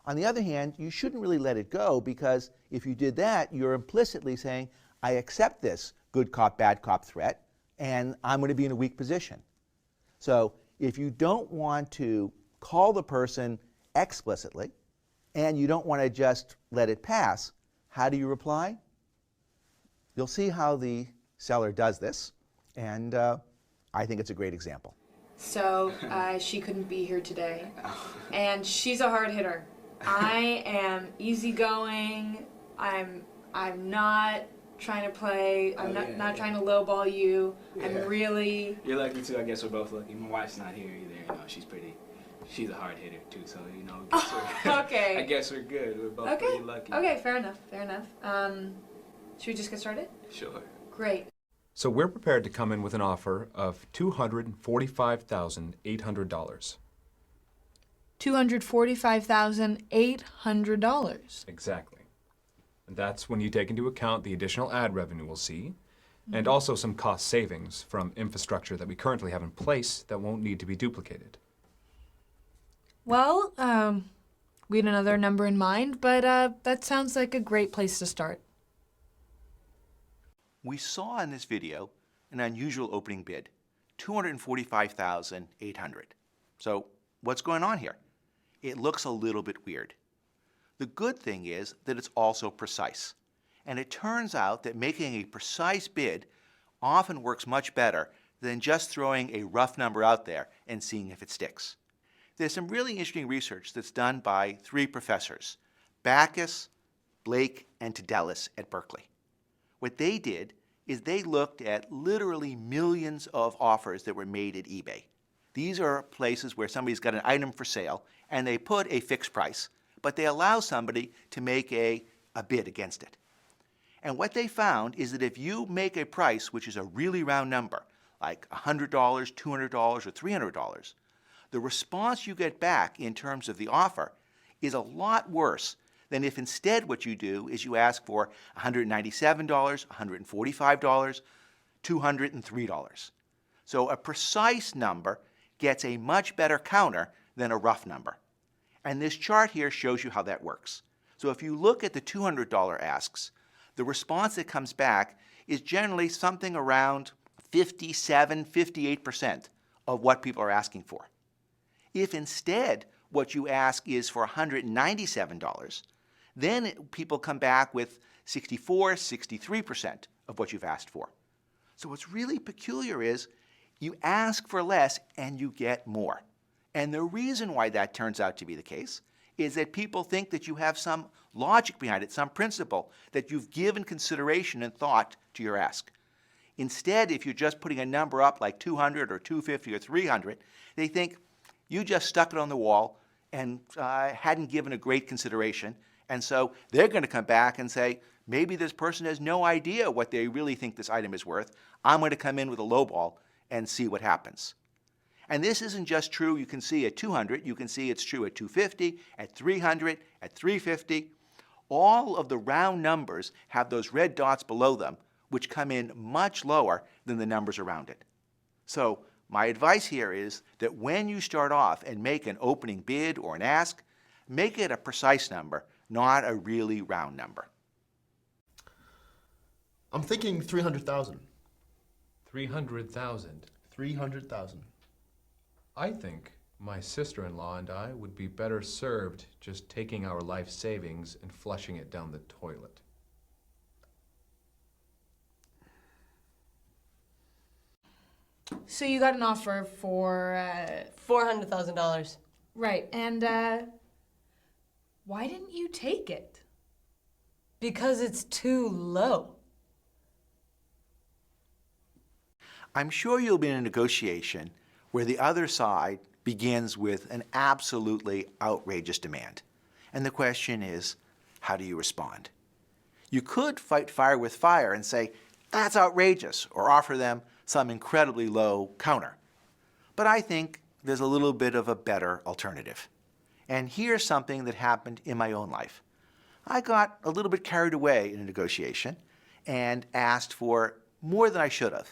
On the other hand, you shouldn't really let it go because if you did that, you're implicitly saying, "I accept this good cop, bad cop threat, and I'm going to be in a weak position." So if you don't want to call the person explicitly and you don't want to just let it pass, how do you reply? You'll see how the seller does this, and I think it's a great example. So she couldn't be here today. And she's a hard hitter. I am easygoing. I'm not trying to play. I'm not trying to lowball you. Yeah. I'm really... You're lucky too. I guess we're both lucky. My wife's not here either. You know, she's pretty She's a hard hitter too, so you know. I guess we're, Okay. I guess we're good. We're both Okay. pretty lucky. Okay, fair enough. Fair enough. Should we just get started? Sure. Great. So we're prepared to come in with an offer of $245,800. $245,800. Exactly. And that's when you take into account the additional ad revenue we'll see, and also some cost savings from infrastructure that we currently have in place that won't need to be duplicated. Well, we had another number in mind, but that sounds like a great place to start. We saw in this video an unusual opening bid, $245,800. So what's going on here? It looks a little bit weird. The good thing is that it's also precise. And it turns out that making a precise bid often works much better than just throwing a rough number out there and seeing if it sticks. There's some really interesting research that's done by 3 professors, Backus, Blake, and Tadelis at Berkeley. What they did is they looked at literally millions of offers that were made at eBay. These are places where somebody's got an item for sale and they put a fixed price, but they allow somebody to make a bid against it. And what they found is that if you make a price which is a really round number, like $100, $200, or $300, the response you get back in terms of the offer is a lot worse than if instead what you do is you ask for $197, $145, $203. So a precise number gets a much better counter than a rough number. And this chart here shows you how that works. So if you look at the $200 asks, the response that comes back is generally something around 57, 58% of what people are asking for. If instead what you ask is for $197, then people come back with 64, 63% of what you've asked for. So what's really peculiar is you ask for less and you get more. And the reason why that turns out to be the case is that people think that you have some logic behind it, some principle, that you've given consideration and thought to your ask. Instead, if you're just putting a number up like 200 or 250 or 300, they think you just stuck it on the wall and hadn't given a great consideration. And so they're going to come back and say, maybe this person has no idea what they really think this item is worth. I'm going to come in with a lowball and see what happens. And this isn't just true, you can see at 200, you can see it's true at 250, at 300, at 350. All of the round numbers have those red dots below them, which come in much lower than the numbers around it. So my advice here is that when you start off and make an opening bid or an ask, make it a precise number, not a really round number. I'm thinking 300,000. 300,000. 300,000. I think my sister-in-law and I would be better served just taking our life savings and flushing it down the toilet. So you got an offer for $400,000. right, and why didn't you take it? Because it's too low. I'm sure you'll be in a negotiation where the other side begins with an absolutely outrageous demand. And the question is, how do you respond? You could fight fire with fire and say, that's outrageous, or offer them some incredibly low counter. But I think there's a little bit of a better alternative. And here's something that happened in my own life. I got a little bit carried away in a negotiation and asked for more than I should have.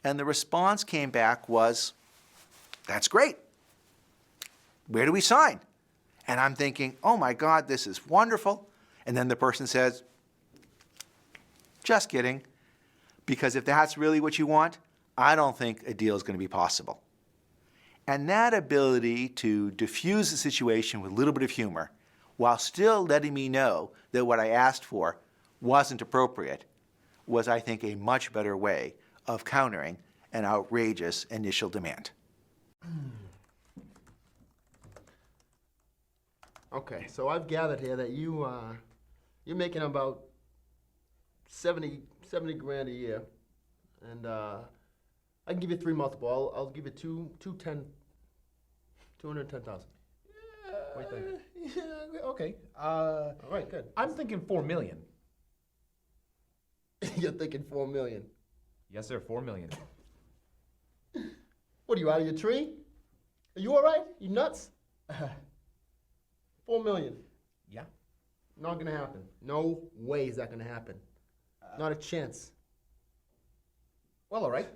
And the response came back was, that's great. Where do we sign? And I'm thinking, oh my God, this is wonderful. And then the person says, just kidding. Because if that's really what you want, I don't think a deal is going to be possible. And that ability to diffuse the situation with a little bit of humor while still letting me know that what I asked for wasn't appropriate was, I think, a much better way of countering an outrageous initial demand. Okay, so I've gathered here that you're making about 70 grand a year, and I can give you 3 multiple. I'll give you two 210,000. What do you think? Yeah, okay. All right, good. I'm thinking 4 million. You're thinking 4 million. Yes, sir, 4 million. What are you, out of your tree? Are you all right? You nuts? 4 million. Yeah. Not gonna happen. No way is that gonna happen. Not a chance. Well, all right.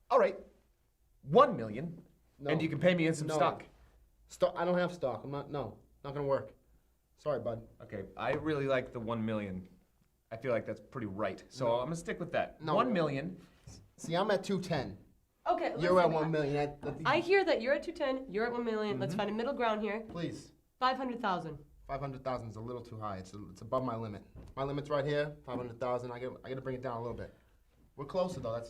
All right. 1 million. No. And you can pay me in some No. stock. I don't have stock. Not gonna work. Sorry, bud. Okay, I really like the 1 million. I feel like that's pretty right. So No. I'm gonna stick with that. No. 1 million. See, I'm at 210. Okay, You're at listen, 1 million. I hear that you're at 210, you're at 1 million. Let's find a middle ground here. Please. 500,000. 500,000 is a little too high. It's above my limit. My limit's right here. 500,000. I gotta bring it down a little bit. We're closer though.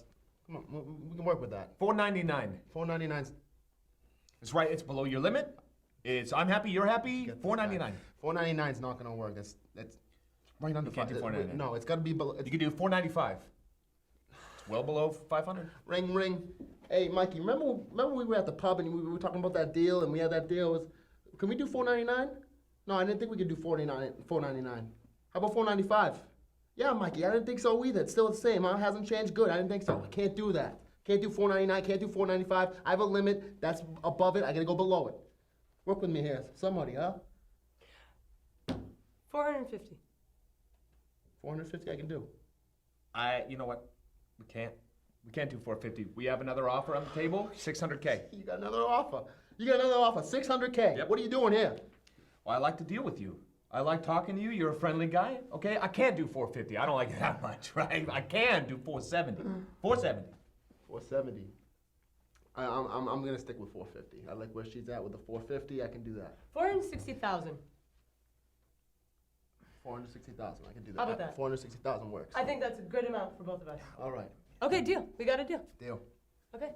Come on. We can work with that. 499. 499. It's right. It's below your limit. I'm happy. You're happy. 499. 499 is not gonna work. That's right under. You can't do 499. No, it's gotta be below. You can do 495. It's well below 500. Ring, ring. Hey, Mikey, remember we were at the pub and we were talking about that deal and we had that deal. Can we do 499? No, I didn't think we could do 499. How about 495? Yeah, Mikey, I didn't think so either. It's still the same. It hasn't changed. Good. I didn't think so. I can't do that. Can't do 499. Can't do 495. I have a limit. That's above it. I gotta go below it. Work with me here. Somebody, huh? 450. 450 I can do. You know what? We can't do 450. We have another offer on the table. 600K. You got another offer. 600K. Yep. What are you doing here? Well, I like to deal with you. I like talking to you. You're a friendly guy. Okay, I can't do 450. I don't like it that much, right? I can do 470. 470. 470. I'm gonna stick with 450. I like where she's at with the 450. I can do that. 460,000. 460,000. I can do that. How about that? 460,000 works. I think that's a good amount for both of us. All right. Okay, deal. We got a deal. Deal. Okay.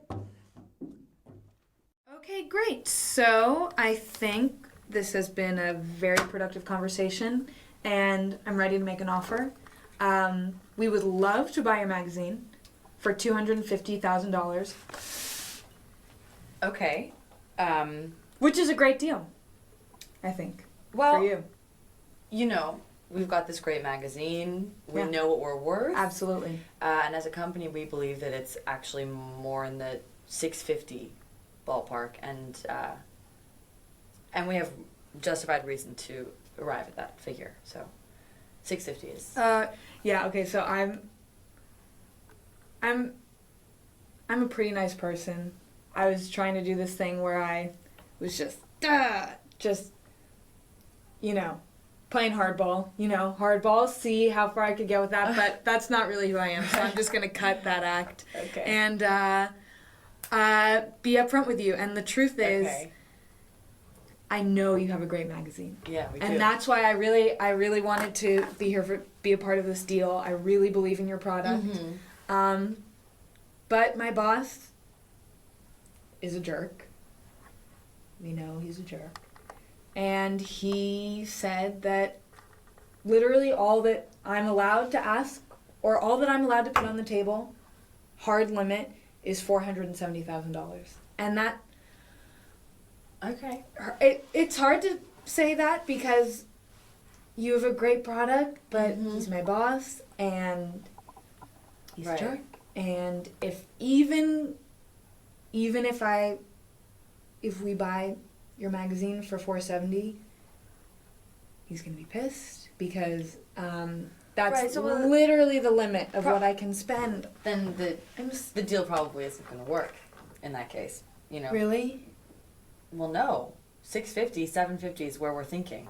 Okay, great. So I think this has been a very productive conversation, and I'm ready to make an offer. We would love to buy your magazine for $250,000. Okay. Which is a great deal, I think, Well, for you. You know, we've got this great magazine. We Yeah. know what we're worth. Absolutely. And as a company, we believe that it's actually more in the 650 ballpark, and we have justified reason to arrive at that figure. So, 650 is. Yeah. Okay. So I'm a pretty nice person. I was trying to do this thing where I was just playing hardball. Hardball. See how far I could get with that. But that's not really who I am. So I'm just gonna cut that act. Okay. And be upfront with you. And the truth is, Okay. I know you have a great magazine. Yeah, we do. And that's why I really wanted to be a part of this deal. I really believe in your product. Mm-hmm. But my boss is a jerk. We know he's a jerk. And he said that literally all that I'm allowed to ask, or all that I'm allowed to put on the table, hard limit, is $470,000. And that... Okay. It's hard to say that because you have a great product, but he's my boss and he's a jerk. And if we buy your magazine for $470, he's gonna be pissed because that's literally the limit of what I can spend. Then the deal probably isn't going to work in that case. Really? Well, no. 650, 750 is where we're thinking.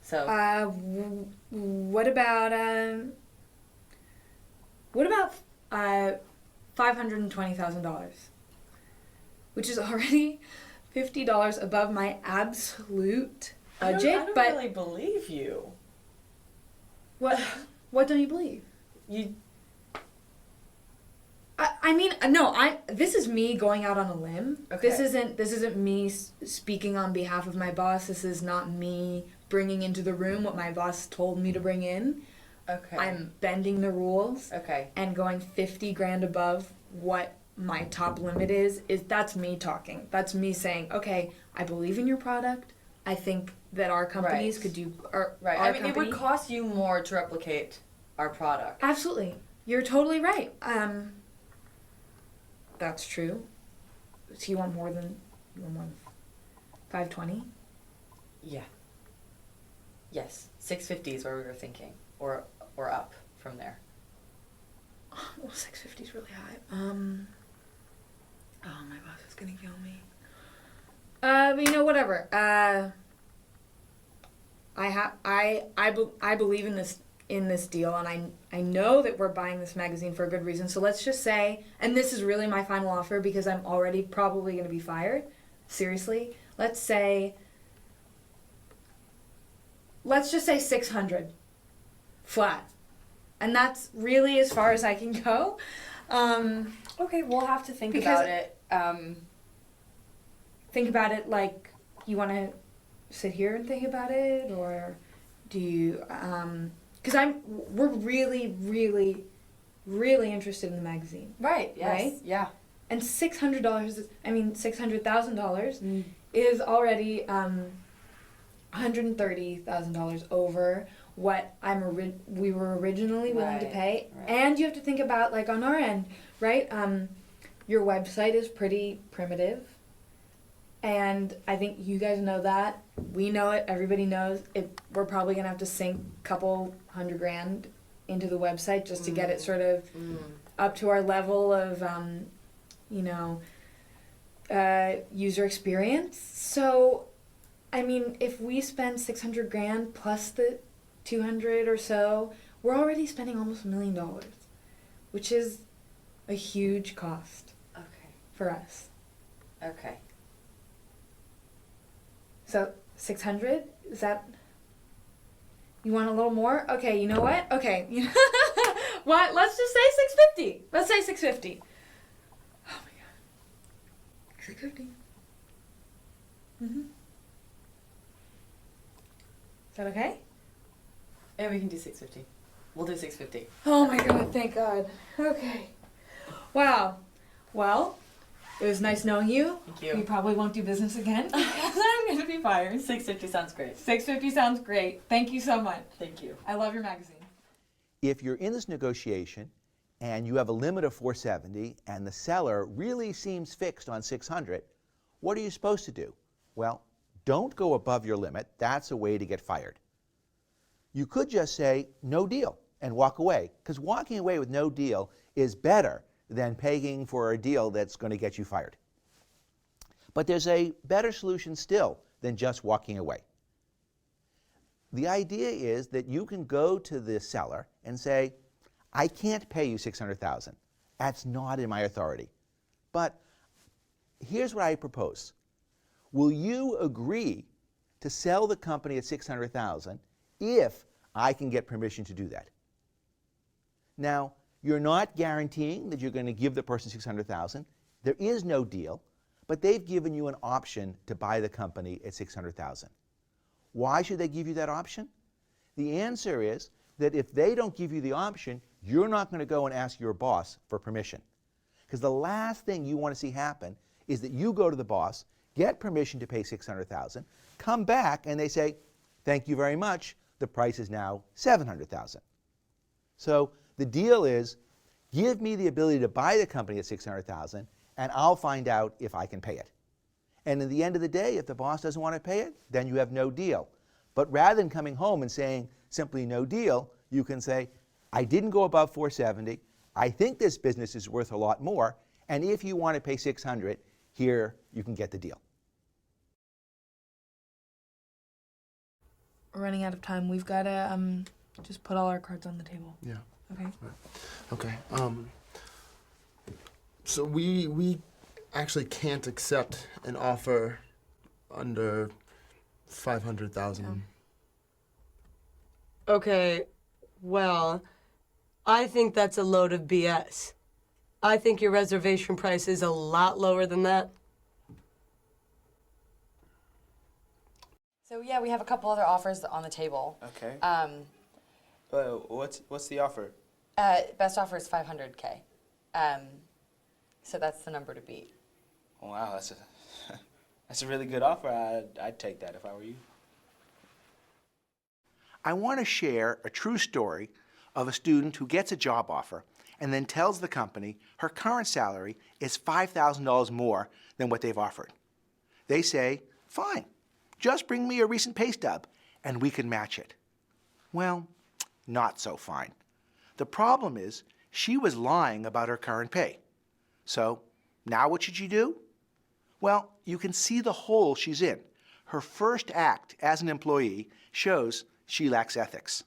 So. What about $520,000, which is already $50 above my absolute budget. I don't really believe you. What don't you believe? You. I mean, no. This is me going out on a limb. Okay. This isn't me speaking on behalf of my boss. This is not me bringing into the room what my boss told me to bring in. Okay. I'm bending the rules. Okay. And going $50,000 above what my top limit is that's me talking. That's me saying, okay, I believe in your product. I think that our companies Right. could do. Right. Our I mean, it company, would cost you more to replicate our product. absolutely. You're totally right. That's true. So you want more than 520? Yeah. Yes. 650 is where we were thinking, or up from there. Well, 650 is really high. Oh, my boss is gonna kill me. But you know, whatever. I believe in this deal, and I know that we're buying this magazine for a good reason. So let's just say, and this is really my final offer because I'm already probably gonna be fired. Seriously, let's just say 600 flat. And that's really as far as I can go. Okay, we'll have to think because- about it. Think about it like you want to sit here and think about it, or do you? Because we're really, really, really interested in the magazine. Right. Yes. Right? Yeah. And $600,000 is already $130,000 over what we were originally willing to Right, pay. right. And you have to think about, like, on our end, right? Your website is pretty primitive. And I think you guys know that. We know it. Everybody knows it. We're probably going to have to sink a couple $100,000 into the website just to get it sort of up to our level of, user experience. So, I mean, if we spend $600,000 plus the 200 or so, we're already spending almost $1 million, which is a huge cost Okay. for us. Okay. So 600, is that, you want a little more? Okay, you know what? Okay, what? Let's just say 650. Let's say 650. Oh my god. 650. Mm-hmm. Is that okay? Yeah, we can do 650. We'll do 650. Oh my god, thank God. Okay. Wow. Well, it was nice knowing you. Thank you. We probably won't do business again because I'm going to be fired. 650 sounds great. 650 sounds great. Thank you so much. Thank you. I love your magazine. If you're in this negotiation and you have a limit of 470 and the seller really seems fixed on 600, what are you supposed to do? Well, don't go above your limit. That's a way to get fired. You could just say no deal and walk away, because walking away with no deal is better than paying for a deal that's going to get you fired. But there's a better solution still than just walking away. The idea is that you can go to the seller and say, I can't pay you $600,000. That's not in my authority. But here's what I propose. Will you agree to sell the company at $600,000 if I can get permission to do that? Now, you're not guaranteeing that you're going to give the person $600,000. There is no deal, but they've given you an option to buy the company at $600,000. Why should they give you that option? The answer is that if they don't give you the option, you're not going to go and ask your boss for permission. Because the last thing you want to see happen is that you go to the boss, get permission to pay $600,000, come back and they say, thank you very much, the price is now $700,000. So the deal is, give me the ability to buy the company at $600,000 and I'll find out if I can pay it. And at the end of the day, if the boss doesn't want to pay it, then you have no deal. But rather than coming home and saying simply no deal, you can say, I didn't go above 470. I think this business is worth a lot more. And if you want to pay 600, here you can get the deal. We're running out of time. We've got to just put all our cards on the table. Yeah. Okay. Okay. So we actually can't accept an offer under 500,000. Okay, well, I think that's a load of BS. I think your reservation price is a lot lower than that. So yeah, we have a couple other offers on the table. Okay. What's the offer? Best offer is $500K. So that's the number to beat. Wow, that's a really good offer. I'd take that if I were you. I want to share a true story of a student who gets a job offer and then tells the company her current salary is $5,000 more than what they've offered. They say, fine, just bring me a recent pay stub and we can match it. Well, not so fine. The problem is she was lying about her current pay. So now what should she do? Well, you can see the hole she's in. Her first act as an employee shows she lacks ethics.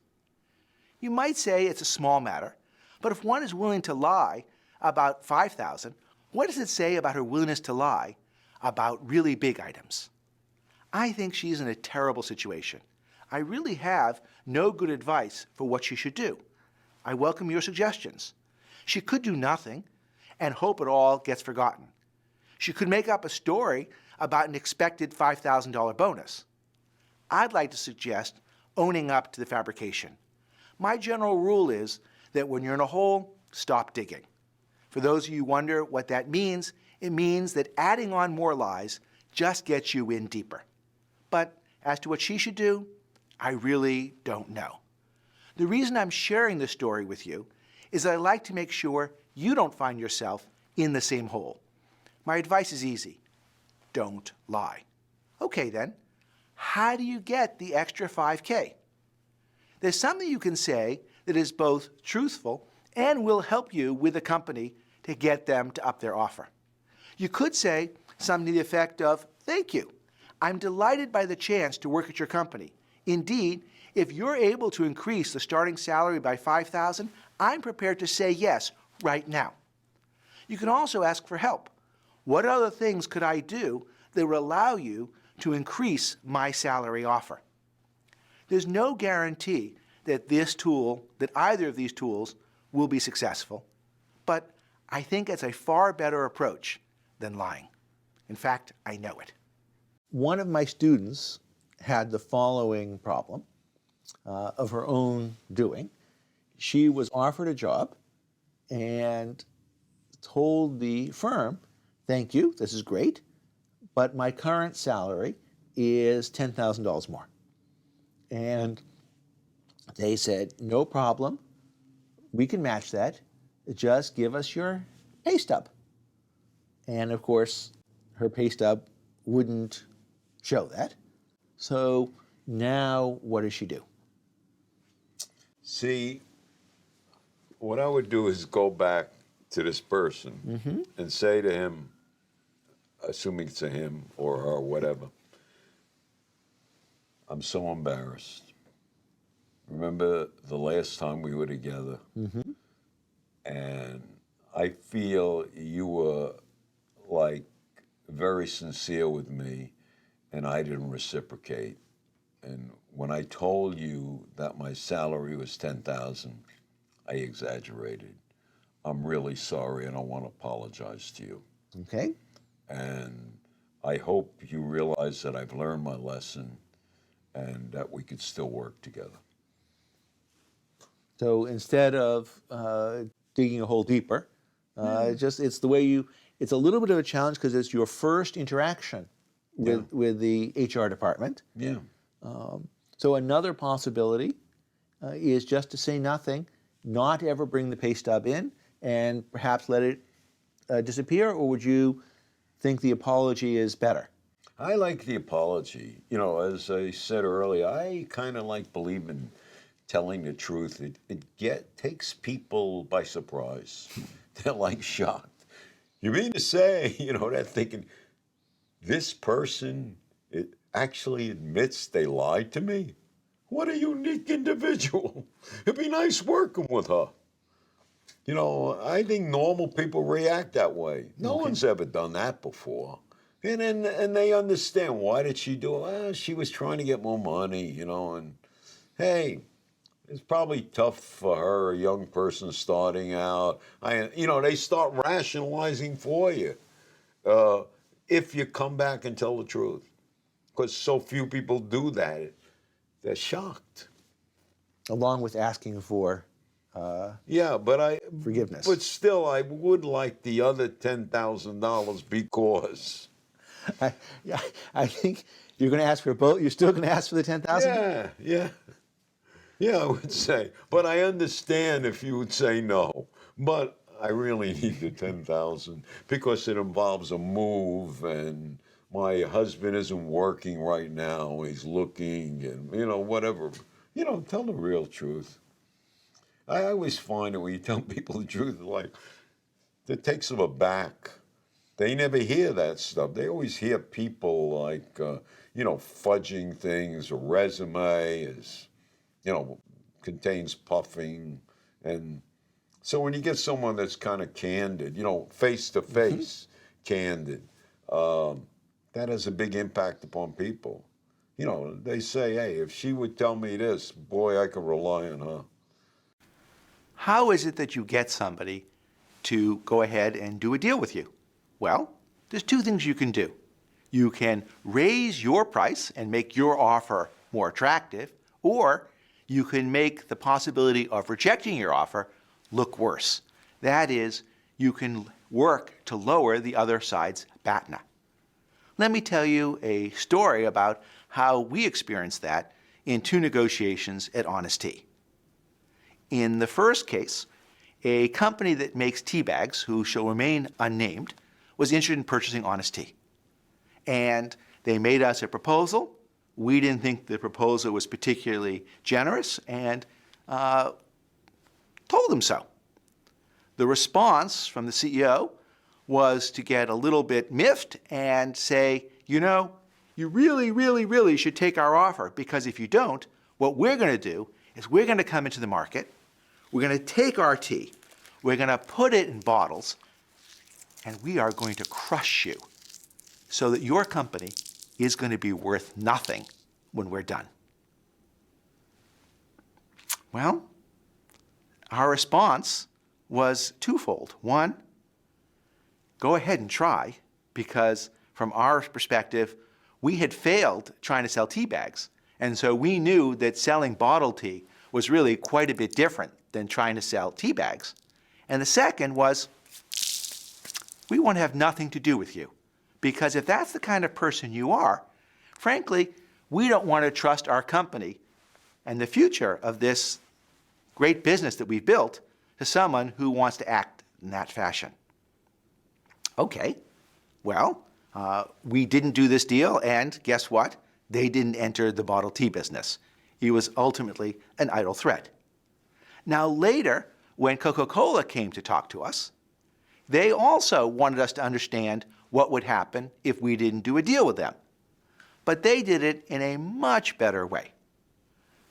You might say it's a small matter, but if one is willing to lie about $5,000, what does it say about her willingness to lie about really big items? I think she's in a terrible situation. I really have no good advice for what she should do. I welcome your suggestions. She could do nothing and hope it all gets forgotten. She could make up a story about an expected $5,000 bonus. I'd like to suggest owning up to the fabrication. My general rule is that when you're in a hole, stop digging. For those of you who wonder what that means, it means that adding on more lies just gets you in deeper. But as to what she should do, I really don't know. The reason I'm sharing this story with you is that I like to make sure you don't find yourself in the same hole. My advice is easy. Don't lie. Okay then, how do you get the extra $5K? There's something you can say that is both truthful and will help you with the company to get them to up their offer. You could say something to the effect of, thank you. I'm delighted by the chance to work at your company. Indeed, if you're able to increase the starting salary by $5,000, I'm prepared to say yes right now. You can also ask for help. What other things could I do that will allow you to increase my salary offer? There's no guarantee that either of these tools will be successful, but I think it's a far better approach than lying. In fact, I know it. One of my students had the following problem of her own doing. She was offered a job and told the firm, thank you, this is great, but my current salary is $10,000 more. And they said, no problem, we can match that, just give us your pay stub. And of course, her pay stub wouldn't show that. So now what does she do? See, what I would do is go back to this person and say to him, assuming it's a him or her, whatever, I'm so embarrassed. Remember the last time we were together? And I feel you were like very sincere with me and I didn't reciprocate. And when I told you that my salary was $10,000, I exaggerated. I'm really sorry and I want to apologize to you. Okay. And I hope you realize that I've learned my lesson and that we could still work together. So instead of digging a hole deeper, it's the way it's a little bit of a challenge because it's your first interaction with the HR department. Yeah. So another possibility is just to say nothing, not ever bring the pay stub in, and perhaps let it disappear, or would you think the apology is better? I like the apology. You know, as I said earlier, I kind of like believe in telling the truth. It takes people by surprise. They're like shocked. You mean to say, they're thinking, this person actually admits they lied to me? What a unique individual. It'd be nice working with her. I think normal people react that way. No one's ever done that before. And they understand, why did she do it? Well, she was trying to get more money, and hey, it's probably tough for her, a young person starting out. They start rationalizing for you if you come back and tell the truth. Because so few people do that, they're shocked. Along with asking for Yeah, but forgiveness. But still, I would like the other $10,000 because. I think you're going to ask for both. You're still going to ask for the 10,000. Yeah, I would say. But I understand if you would say no. But I really need the 10,000 because it involves a move, and my husband isn't working right now. He's looking, and whatever. Tell the real truth. I always find that when you tell people the truth, it takes them aback. They never hear that stuff. They always hear people fudging things. A resume is, contains puffing. And so when you get someone that's kind of candid, face to face, candid, that has a big impact upon people. They say, hey, if she would tell me this, boy, I could rely on her. How is it that you get somebody to go ahead and do a deal with you? Well, there's two things you can do. You can raise your price and make your offer more attractive, or you can make the possibility of rejecting your offer look worse. That is, you can work to lower the other side's BATNA. Let me tell you a story about how we experienced that in 2 negotiations at Honest Tea. In the first case, a company that makes tea bags, who shall remain unnamed, was interested in purchasing Honest Tea. And they made us a proposal. We didn't think the proposal was particularly generous and told them so. The response from the CEO was to get a little bit miffed and say, you really, really, really should take our offer, because if you don't, what we're going to do is we're going to come into the market, we're going to take our tea, we're going to put it in bottles, and we are going to crush you so that your company is going to be worth nothing when we're done. Well, our response was twofold. One, go ahead and try, because from our perspective, we had failed trying to sell tea bags. And so we knew that selling bottled tea was really quite a bit different than trying to sell tea bags. And the second was, we want to have nothing to do with you. Because if that's the kind of person you are, frankly, we don't want to trust our company and the future of this great business that we've built to someone who wants to act in that fashion. Okay, well, we didn't do this deal, and guess what? They didn't enter the bottled tea business. It was ultimately an idle threat. Now later, when Coca-Cola came to talk to us, they also wanted us to understand what would happen if we didn't do a deal with them. But they did it in a much better way.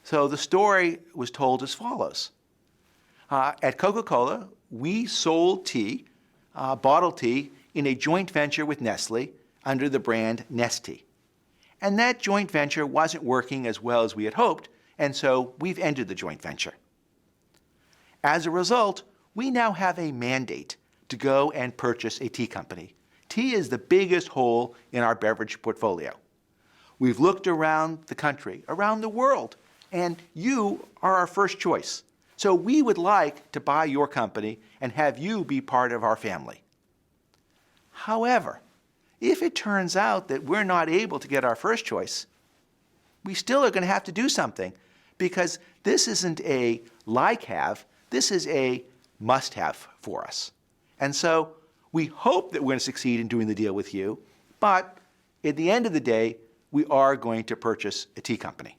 So the story was told as follows. At Coca-Cola, we sold tea, bottled tea, in a joint venture with Nestle under the brand Nestea. And that joint venture wasn't working as well as we had hoped, and so we've ended the joint venture. As a result, we now have a mandate to go and purchase a tea company. Tea is the biggest hole in our beverage portfolio. We've looked around the country, around the world, and you are our first choice. So we would like to buy your company and have you be part of our family. However, if it turns out that we're not able to get our first choice, we still are going to have to do something, because this isn't a like-have, this is a must-have for us. And so we hope that we're going to succeed in doing the deal with you, but at the end of the day, we are going to purchase a tea company.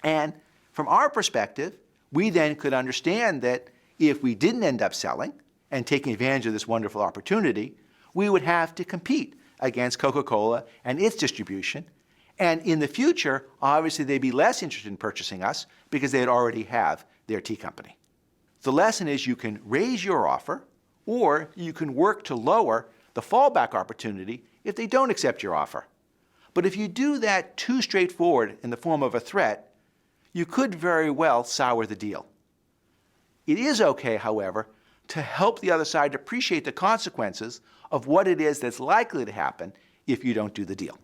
And from our perspective, we then could understand that if we didn't end up selling and taking advantage of this wonderful opportunity, we would have to compete against Coca-Cola and its distribution. And in the future, obviously, they'd be less interested in purchasing us because they'd already have their tea company. The lesson is you can raise your offer, or you can work to lower the fallback opportunity if they don't accept your offer. But if you do that too straightforward in the form of a threat, you could very well sour the deal. It is okay, however, to help the other side appreciate the consequences of what it is that's likely to happen if you don't do the deal.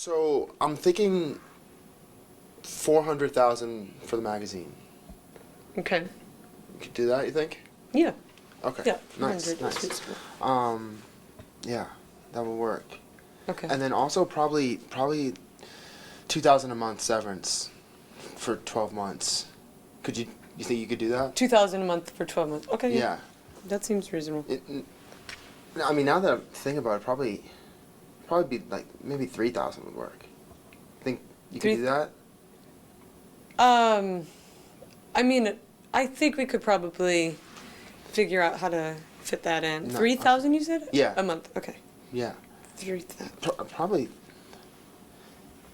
So I'm thinking 400,000 for the magazine. Okay. You could do that, you think? Yeah. Okay. Yeah. Nice. 400 is Nice. reasonable. Yeah, that will work. Okay. And then also probably 2,000 a month severance for 12 months. You think you could do that? 2,000 a month for 12 months. Okay. Yeah. That seems reasonable. I mean, now that I think about it, probably be like maybe 3,000 would work. Think you could do that? I mean, I think we could probably figure out how to fit that in. No, 3,000, you said? Yeah. A month. Okay. Yeah. 3,000. Probably.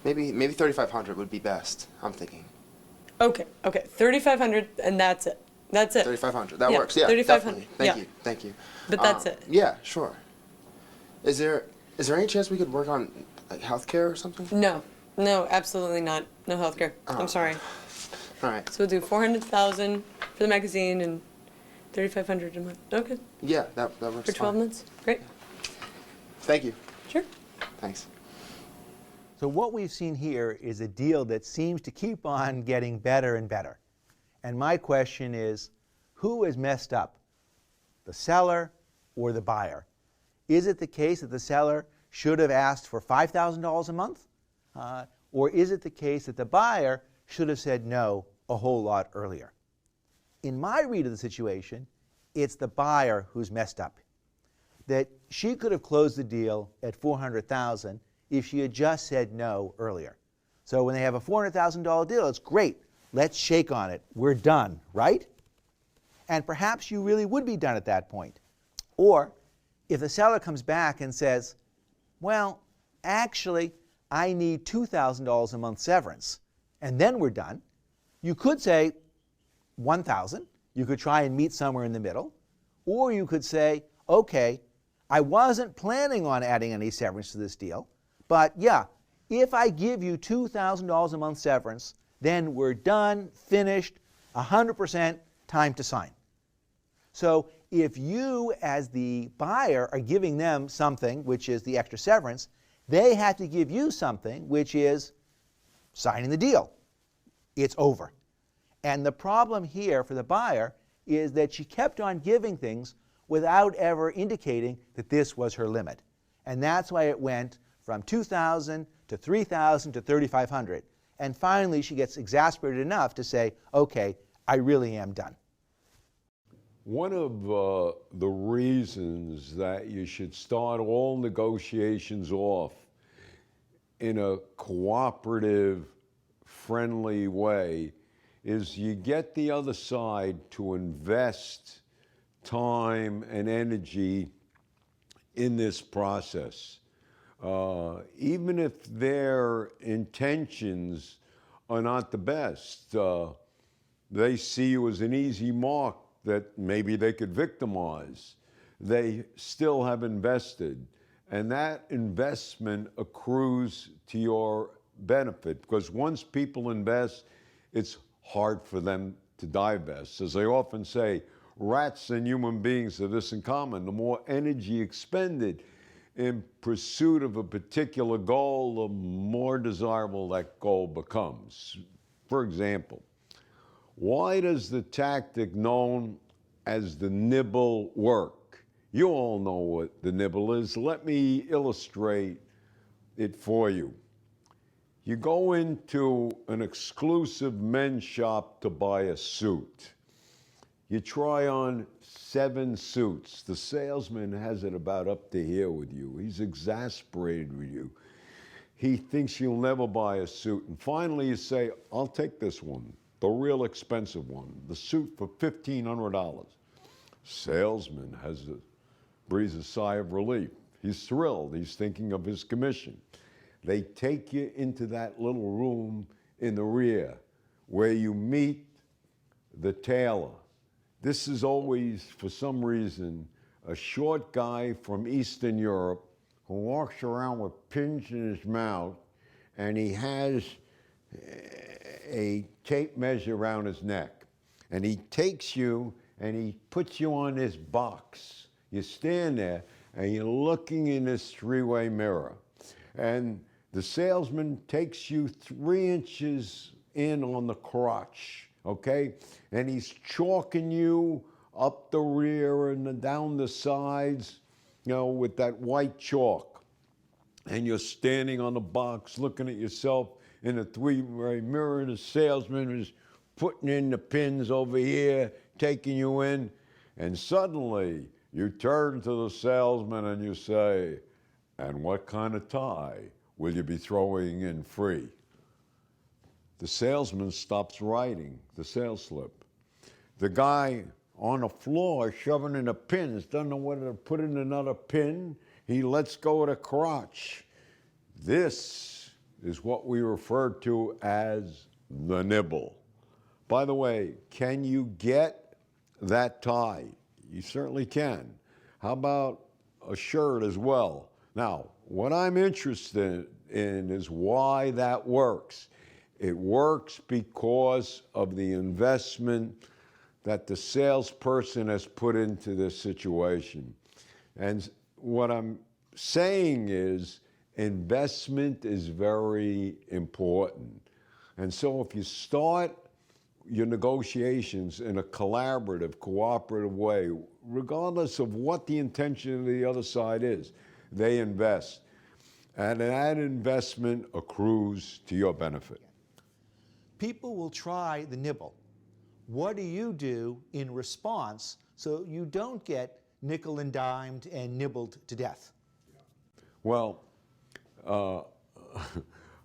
Maybe 3,500 would be best. I'm thinking. Okay. 3,500, and that's it. That's it. 3,500. That Yeah, works. Yeah. 3,500. Definitely. Thank you. But that's it. Yeah. Sure. Is there any chance we could work on like healthcare or something? No, absolutely not. No healthcare. I'm sorry. All right. So we'll do 400,000 for the magazine and 3,500 a month. Okay. Yeah, that works. For 12 months. Great. Thank you. Sure. Thanks. So what we've seen here is a deal that seems to keep on getting better and better. And my question is, who has messed up? The seller or the buyer? Is it the case that the seller should have asked for $5,000 a month? Or is it the case that the buyer should have said no a whole lot earlier? In my read of the situation, it's the buyer who's messed up. That she could have closed the deal at $400,000 if she had just said no earlier. So when they have a $400,000 deal, it's great. Let's shake on it. We're done, right? And perhaps you really would be done at that point. Or if the seller comes back and says, well, actually, I need $2,000 a month severance, and then we're done, you could say $1,000. You could try and meet somewhere in the middle. Or you could say, okay, I wasn't planning on adding any severance to this deal, but yeah, if I give you $2,000 a month severance, then we're done, finished, 100% time to sign. So if you, as the buyer, are giving them something, which is the extra severance, they have to give you something, which is signing the deal. It's over. And the problem here for the buyer is that she kept on giving things without ever indicating that this was her limit. And that's why it went from $2,000 to $3,000 to $3,500. And finally, she gets exasperated enough to say, okay, I really am done. One of the reasons that you should start all negotiations off in a cooperative, friendly way is you get the other side to invest time and energy in this process. Even if their intentions are not the best, they see you as an easy mark that maybe they could victimize. They still have invested, and that investment accrues to your benefit, because once people invest, it's hard for them to divest. As I often say, rats and human beings have this in common. The more energy expended in pursuit of a particular goal, the more desirable that goal becomes. For example, why does the tactic known as the nibble work? You all know what the nibble is. Let me illustrate it for you. You go into an exclusive men's shop to buy a suit. You try on 7 suits. The salesman has it about up to here with you. He's exasperated with you. He thinks you'll never buy a suit. And finally you say, I'll take this one, the real expensive one, the suit for $1,500. Salesman breathes a sigh of relief. He's thrilled. He's thinking of his commission. They take you into that little room in the rear where you meet the tailor. This is always, for some reason, a short guy from Eastern Europe who walks around with pins in his mouth, and he has a tape measure around his neck. And he takes you and he puts you on this box. You stand there and you're looking in this 3-way mirror. And The salesman takes you 3 inches in on the crotch, okay? And he's chalking you up the rear and down the sides, you know, with that white chalk. And you're standing on the box looking at yourself in a three-way mirror, and the salesman is putting in the pins over here, taking you in, and suddenly you turn to the salesman and you say, "And what kind of tie will you be throwing in free?" The salesman stops writing the sales slip. The guy on the floor shoving in the pins doesn't know whether to put in another pin. He lets go of the crotch. This is what we refer to as the nibble. By the way, can you get that tie? You certainly can. How about a shirt as well? Now, what I'm interested in is why that works. It works because of the investment that the salesperson has put into this situation. And what I'm saying is investment is very important. And so if you start your negotiations in a collaborative, cooperative way, regardless of what the intention of the other side is, they invest. And that investment accrues to your benefit. People will try the nibble. What do you do in response so you don't get nickel and dimed and nibbled to death? Well,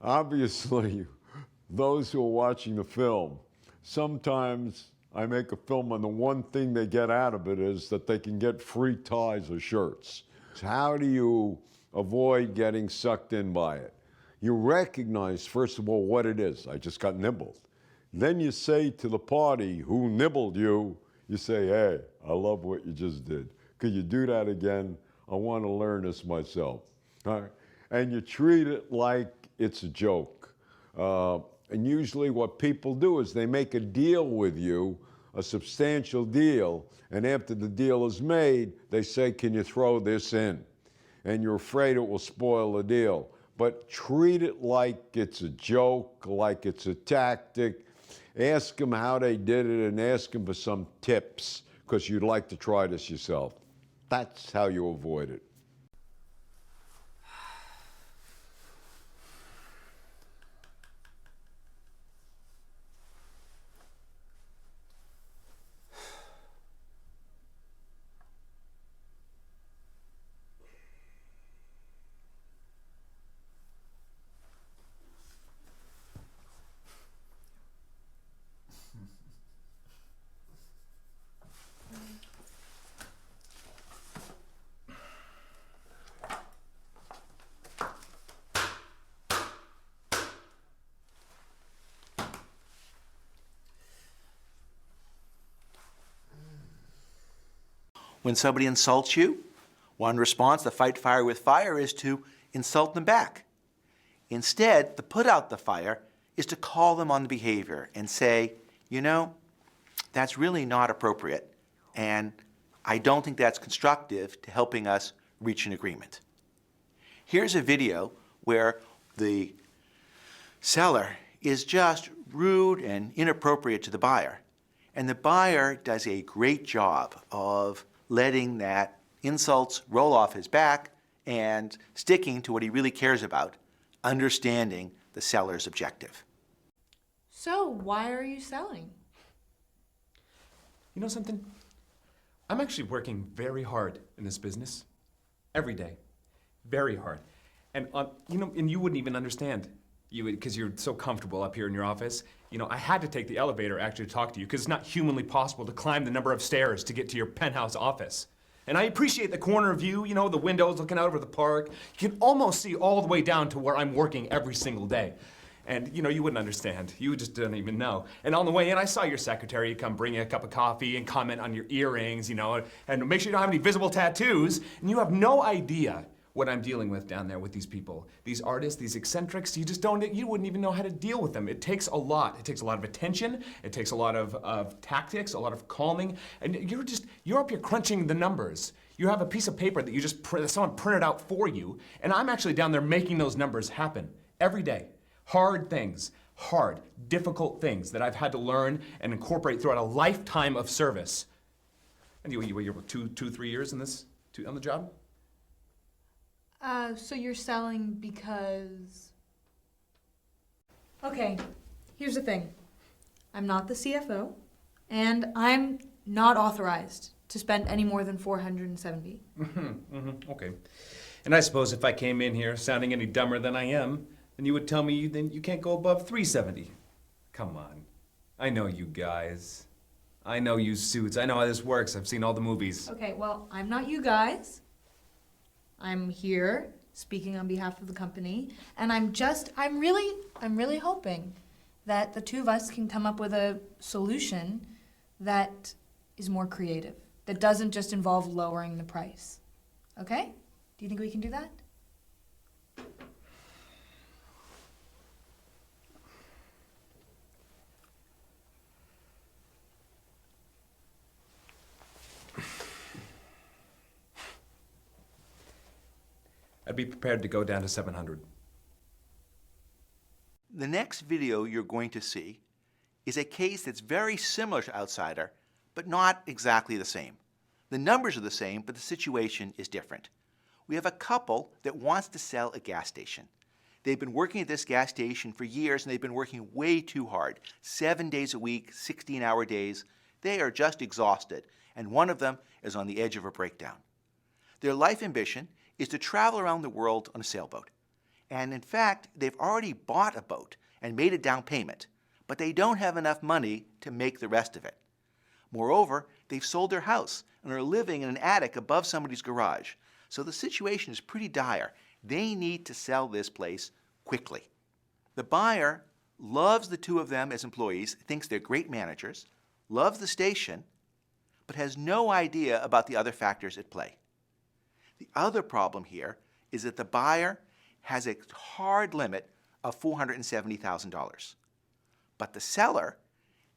obviously, those who are watching the film, sometimes I make a film and the one thing they get out of it is that they can get free ties or shirts. How do you avoid getting sucked in by it? You recognize, first of all, what it is. I just got nibbled. Then you say to the party who nibbled you, you say, "Hey, I love what you just did. Could you do that again? I want to learn this myself." All right? And you treat it like it's a joke. And usually what people do is they make a deal with you, a substantial deal, and after the deal is made, they say, "Can you throw this in?" And you're afraid it will spoil the deal. But treat it like it's a joke, like it's a tactic. Ask them how they did it and ask them for some tips because you'd like to try this yourself. That's how you avoid it. When somebody insults you, one response to fight fire with fire is to insult them back. Instead, to put out the fire is to call them on the behavior and say, "You know, that's really not appropriate, and I don't think that's constructive to helping us reach an agreement." Here's a video where the seller is just rude and inappropriate to the buyer, and the buyer does a great job of letting that insults roll off his back and sticking to what he really cares about, understanding the seller's objective. So, why are you selling? You know something? I'm actually working very hard in this business. Every day. Very hard. And and you wouldn't even understand. Because you're so comfortable up here in your office. I had to take the elevator actually to talk to you because it's not humanly possible to climb the number of stairs to get to your penthouse office. And I appreciate the corner view, the windows looking out over the park. You can almost see all the way down to where I'm working every single day. And, you wouldn't understand. You just didn't even know. And on the way in, I saw your secretary come bring you a cup of coffee and comment on your earrings, and make sure you don't have any visible tattoos. And you have no idea what I'm dealing with down there with these people. These artists, these eccentrics, you wouldn't even know how to deal with them. It takes a lot. It takes a lot of attention. It takes a lot of tactics, a lot of calming. And you're up here crunching the numbers. You have a piece of paper that you just print, someone printed out for you, and I'm actually down there making those numbers happen every day. Hard things, hard, difficult things that I've had to learn and incorporate throughout a lifetime of service. And you're 3 years in this, on the job? So you're selling because... Okay, here's the thing. I'm not the CFO, and I'm not authorized to spend any more than $470. Okay. And I suppose if I came in here sounding any dumber than I am, then you would tell me then you can't go above $370. Come on. I know you guys. I know you suits. I know how this works. I've seen all the movies. Okay, well, I'm not you guys. I'm here speaking on behalf of the company, and I'm really hoping that the two of us can come up with a solution that is more creative, that doesn't just involve lowering the price. Okay? Do you think we can do that? I'd be prepared to go down to 700. The next video you're going to see is a case that's very similar to Outsider, but not exactly the same. The numbers are the same, but the situation is different. We have a couple that wants to sell a gas station. They've been working at this gas station for years, and they've been working way too hard. 7 days a week, 16-hour days. They are just exhausted, and one of them is on the edge of a breakdown. Their life ambition is to travel around the world on a sailboat. And in fact, they've already bought a boat and made a down payment, but they don't have enough money to make the rest of it. Moreover, they've sold their house and are living in an attic above somebody's garage. So the situation is pretty dire. They need to sell this place quickly. The buyer loves the two of them as employees, thinks they're great managers, loves the station, but has no idea about the other factors at play. The other problem here is that the buyer has a hard limit of $470,000. But the seller,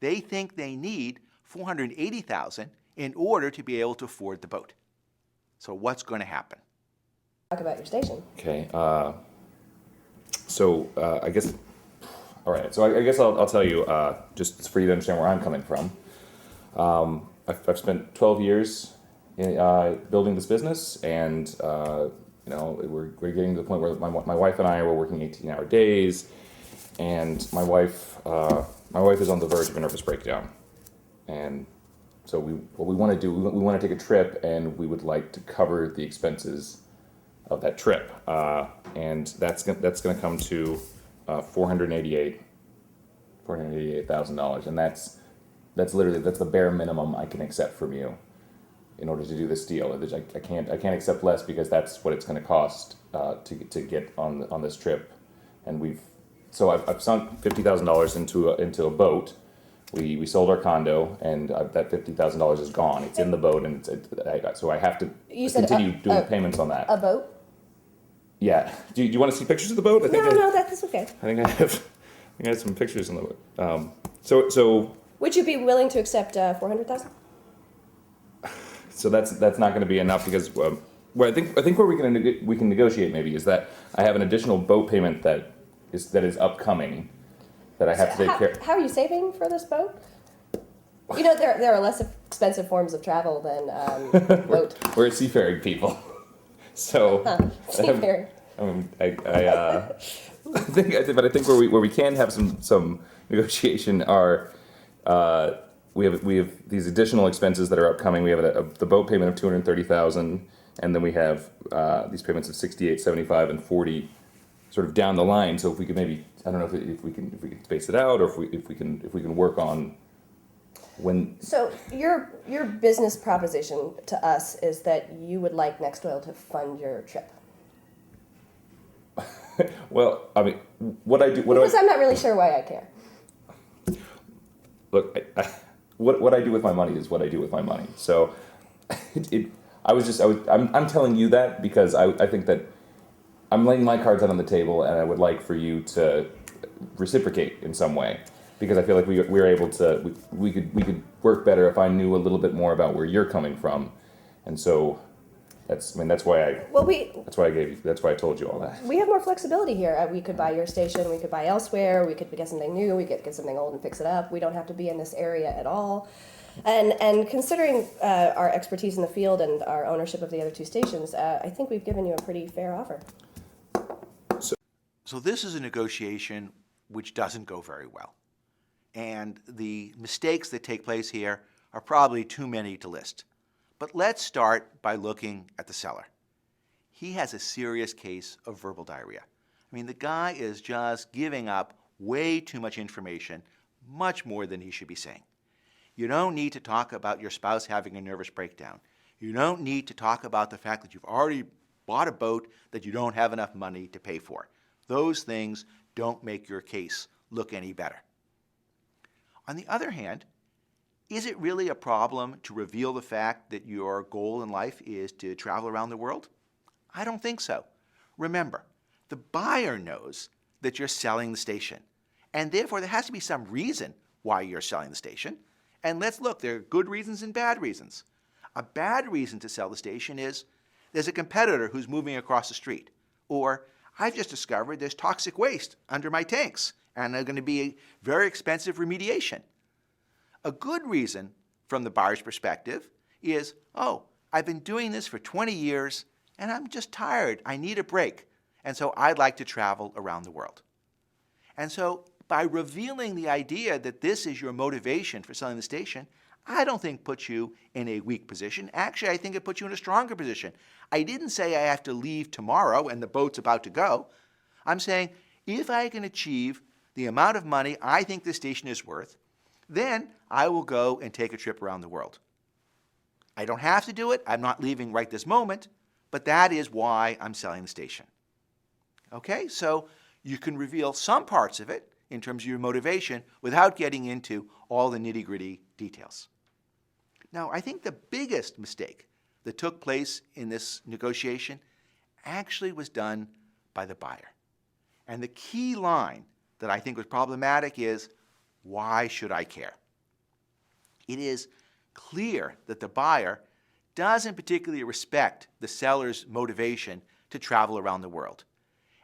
they think they need $480,000 in order to be able to afford the boat. So what's going to happen? Talk about your station. Okay. I guess. All right. So I guess I'll tell you just for you to understand where I'm coming from. I've spent 12 years building this business, and we're getting to the point where my wife and I were working 18-hour days, and my wife is on the verge of a nervous breakdown, and so what we want to do, we want to take a trip, and we would like to cover the expenses of that trip, and that's going to come to $488,000, and that's the bare minimum I can accept from you in order to do this deal. I can't accept less because that's what it's going to cost to get on this trip, and I've sunk $50,000 into a boat. We sold our condo, and that $50,000 is gone. It's in the boat, and so I have to continue doing payments on that. A boat? Yeah. Do you want to see pictures of the boat? No, that's okay. I think I have some pictures on the boat. So. Would you be willing to accept $400,000? So that's not going to be enough because where I think where we can negotiate maybe is that I have an additional boat payment that is upcoming that I have to take care. How are you saving for this boat? You know, there are less expensive forms of travel than boat. We're seafaring people, so seafaring. I think where we can have some negotiation are. We have these additional expenses that are upcoming. We have the boat payment of $230,000, and then we have these payments of $68,000, $75,000, and $40,000, sort of down the line. So if we could maybe, I don't know if we can space it out, or if we can work on when. So your business proposition to us is that you would like Next Oil to fund your trip. Well, I mean, because I'm not really sure why I care. Look, what I do with my money is what I do with my money. So, I'm telling you that because I think that I'm laying my cards out on the table, and I would like for you to reciprocate in some way, because I feel like we're able to we could work better if I knew a little bit more about where you're coming from, and so That's why I. Well, That's why I told you all that. we have more flexibility here. We could buy your station, we could buy elsewhere, we could get something new, we could get something old and fix it up. We don't have to be in this area at all. And considering our expertise in the field and our ownership of the other two stations, I think we've given you a pretty fair offer. So this is a negotiation which doesn't go very well. And the mistakes that take place here are probably too many to list. But let's start by looking at the seller. He has a serious case of verbal diarrhea. I mean, the guy is just giving up way too much information, much more than he should be saying. You don't need to talk about your spouse having a nervous breakdown. You don't need to talk about the fact that you've already bought a boat that you don't have enough money to pay for. Those things don't make your case look any better. On the other hand, is it really a problem to reveal the fact that your goal in life is to travel around the world? I don't think so. Remember, the buyer knows that you're selling the station, and therefore there has to be some reason why you're selling the station. And let's look, there are good reasons and bad reasons. A bad reason to sell the station is there's a competitor who's moving across the street, or I've just discovered there's toxic waste under my tanks, and they're going to be a very expensive remediation. A good reason, from the buyer's perspective, is, oh, I've been doing this for 20 years, and I'm just tired. I need a break, and so I'd like to travel around the world. And so by revealing the idea that this is your motivation for selling the station, I don't think puts you in a weak position. Actually, I think it puts you in a stronger position. I didn't say I have to leave tomorrow and the boat's about to go. I'm saying if I can achieve the amount of money I think the station is worth, then I will go and take a trip around the world. I don't have to do it. I'm not leaving right this moment, but that is why I'm selling the station. Okay, so you can reveal some parts of it in terms of your motivation without getting into all the nitty-gritty details. Now, I think the biggest mistake that took place in this negotiation actually was done by the buyer. And the key line that I think was problematic is, why should I care? It is clear that the buyer doesn't particularly respect the seller's motivation to travel around the world.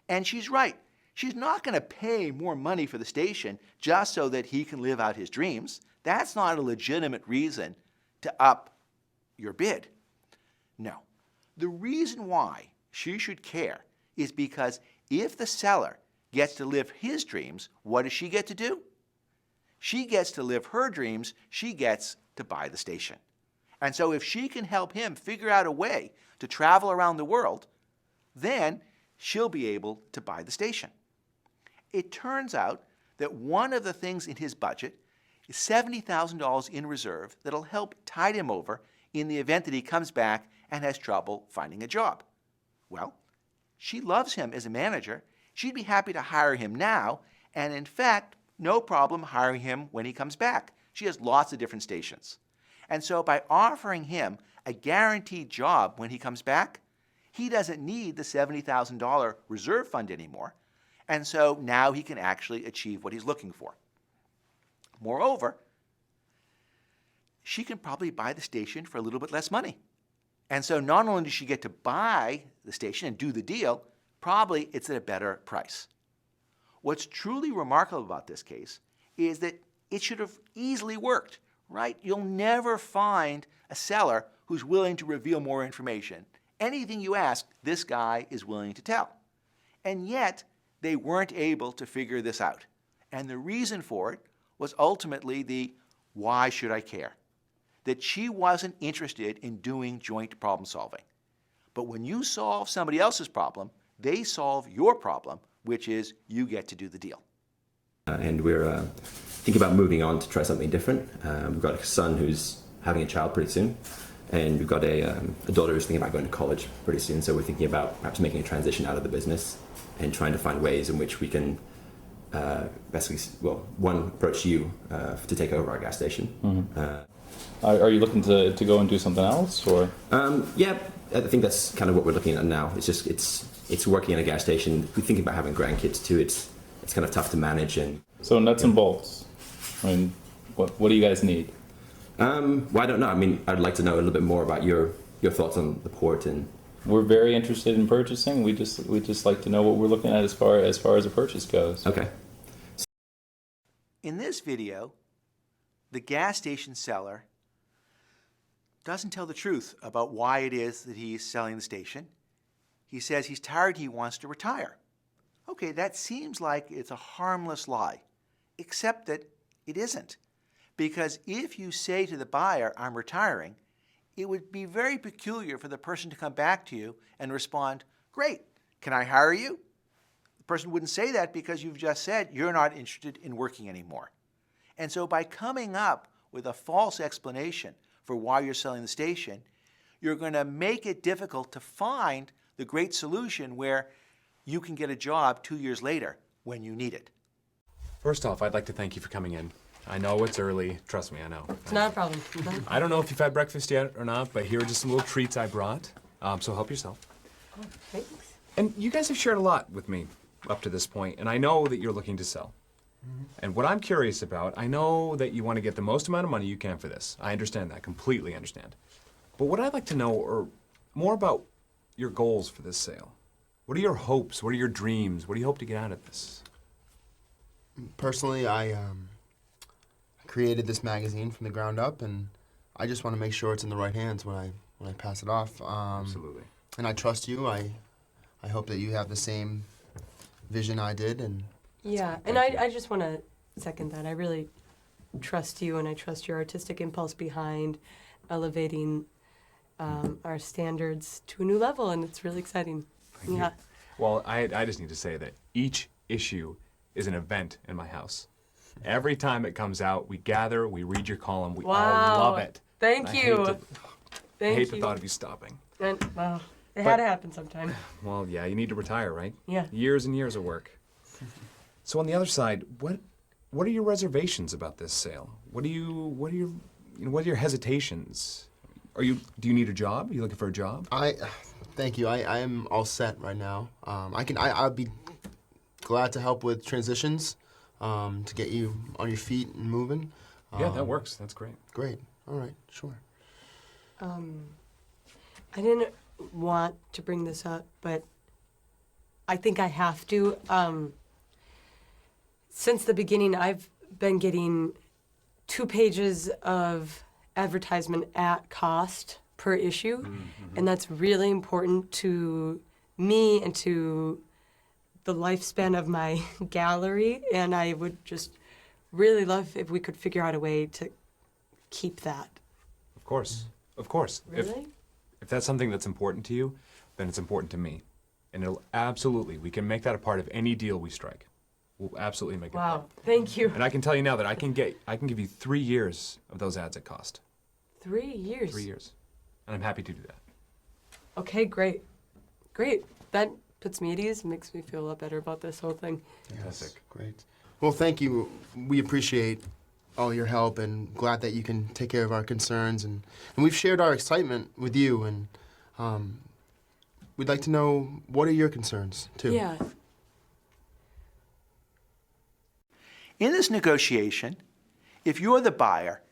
And she's right. She's not going to pay more money for the station just so that he can live out his dreams. That's not a legitimate reason to up your bid. No. The reason why she should care is because if the seller gets to live his dreams, what does she get to do? She gets to live her dreams. She gets to buy the station. And so if she can help him figure out a way to travel around the world, then she'll be able to buy the station. It turns out that one of the things in his budget is $70,000 in reserve that'll help tide him over in the event that he comes back and has trouble finding a job. Well, she loves him as a manager. She'd be happy to hire him now, and in fact, no problem hiring him when he comes back. She has lots of different stations. And so by offering him a guaranteed job when he comes back, he doesn't need the $70,000 reserve fund anymore. And so now he can actually achieve what he's looking for. Moreover, she can probably buy the station for a little bit less money. And so not only does she get to buy the station and do the deal, probably it's at a better price. What's truly remarkable about this case is that it should have easily worked, right? You'll never find a seller who's willing to reveal more information. Anything you ask, this guy is willing to tell. And yet, they weren't able to figure this out. And the reason for it was ultimately the why should I care? That she wasn't interested in doing joint problem solving. But when you solve somebody else's problem, they solve your problem, which is you get to do the deal. And we're thinking about moving on to try something different. We've got a son who's having a child pretty soon, and we've got a daughter who's thinking about going to college pretty soon. So we're thinking about perhaps making a transition out of the business and trying to find ways in which we can basically, well, one, approach you to take over our gas station. Mm-hmm. Are you looking to go and do something else, or? Yeah, I think that's kind of what we're looking at now. It's just it's working in a gas station. We're thinking about having grandkids too. It's kind of tough to manage. And so nuts and bolts. I mean, what do you guys need? Well, I don't know. I mean, I'd like to know a little bit more about your your thoughts on the port and. We're very interested in purchasing. We just like to know what we're looking at as far as a purchase goes. Okay. In this video, the gas station seller doesn't tell the truth about why it is that he's selling the station. He says he's tired, he wants to retire. Okay, that seems like it's a harmless lie, except that it isn't. Because if you say to the buyer, I'm retiring, it would be very peculiar for the person to come back to you and respond, great, can I hire you? The person wouldn't say that because you've just said you're not interested in working anymore. And so by coming up with a false explanation for why you're selling the station, you're going to make it difficult to find the great solution where you can get a job 2 years later when you need it. First off, I'd like to thank you for coming in. I know it's early. Trust me, I know. It's not a problem. I don't know if you've had breakfast yet or not, but here are just some little treats I brought. So help yourself. Oh, thanks. And you guys have shared a lot with me up to this point, and I know that you're looking to sell. And what I'm curious about, I know that you want to get the most amount of money you can for this. I understand that, completely understand. But what I'd like to know are more about your goals for this sale. What are your hopes? What are your dreams? What do you hope to get out of this? Personally, I created this magazine from the ground up, and I just want to make sure it's in the right hands when I pass it off. Absolutely. And I trust you. I hope that you have the same vision I did. And Yeah, and I just want to second that. I really trust you, and I trust your artistic impulse behind elevating our standards to a new level, and it's really exciting. Thank you. Well, I just need to say that each issue is an event in my house. Every time it comes out, we gather, we read your column, we all love it. Thank you. I hate the thought of you stopping. And, well, it had to happen sometime. Well, yeah, you need to retire, right? Yeah. Years and years of work. So on the other side, what are your reservations about this sale? What are your hesitations? Do you need a job? Are you looking for a job? Thank you. I am all set right now. I'd be glad to help with transitions, to get you on your feet and moving. Yeah, that works. That's great. Great. All right. Sure. I didn't want to bring this up, but I think I have to. Since the beginning, I've been getting 2 pages of advertisement at cost per issue, and that's really important to me and to the lifespan of my gallery, and I would just really love if we could figure out a way to keep that. Of course. Of course. Really? If that's something that's important to you, then it's important to me. And we can make that a part of any deal we strike. We'll absolutely make it. Wow, thank you. And I can tell you now that I can give you 3 years of those ads at cost. 3 years? 3 years. And I'm happy to do that. Okay, great. Great. That puts me at ease, makes me feel a lot better about this whole thing. Fantastic. Great. Well, thank you. We appreciate all your help and glad that you can take care of our concerns. And we've shared our excitement with you, and we'd like to know, what are your concerns, too? Yeah. In this negotiation, if you're the buyer,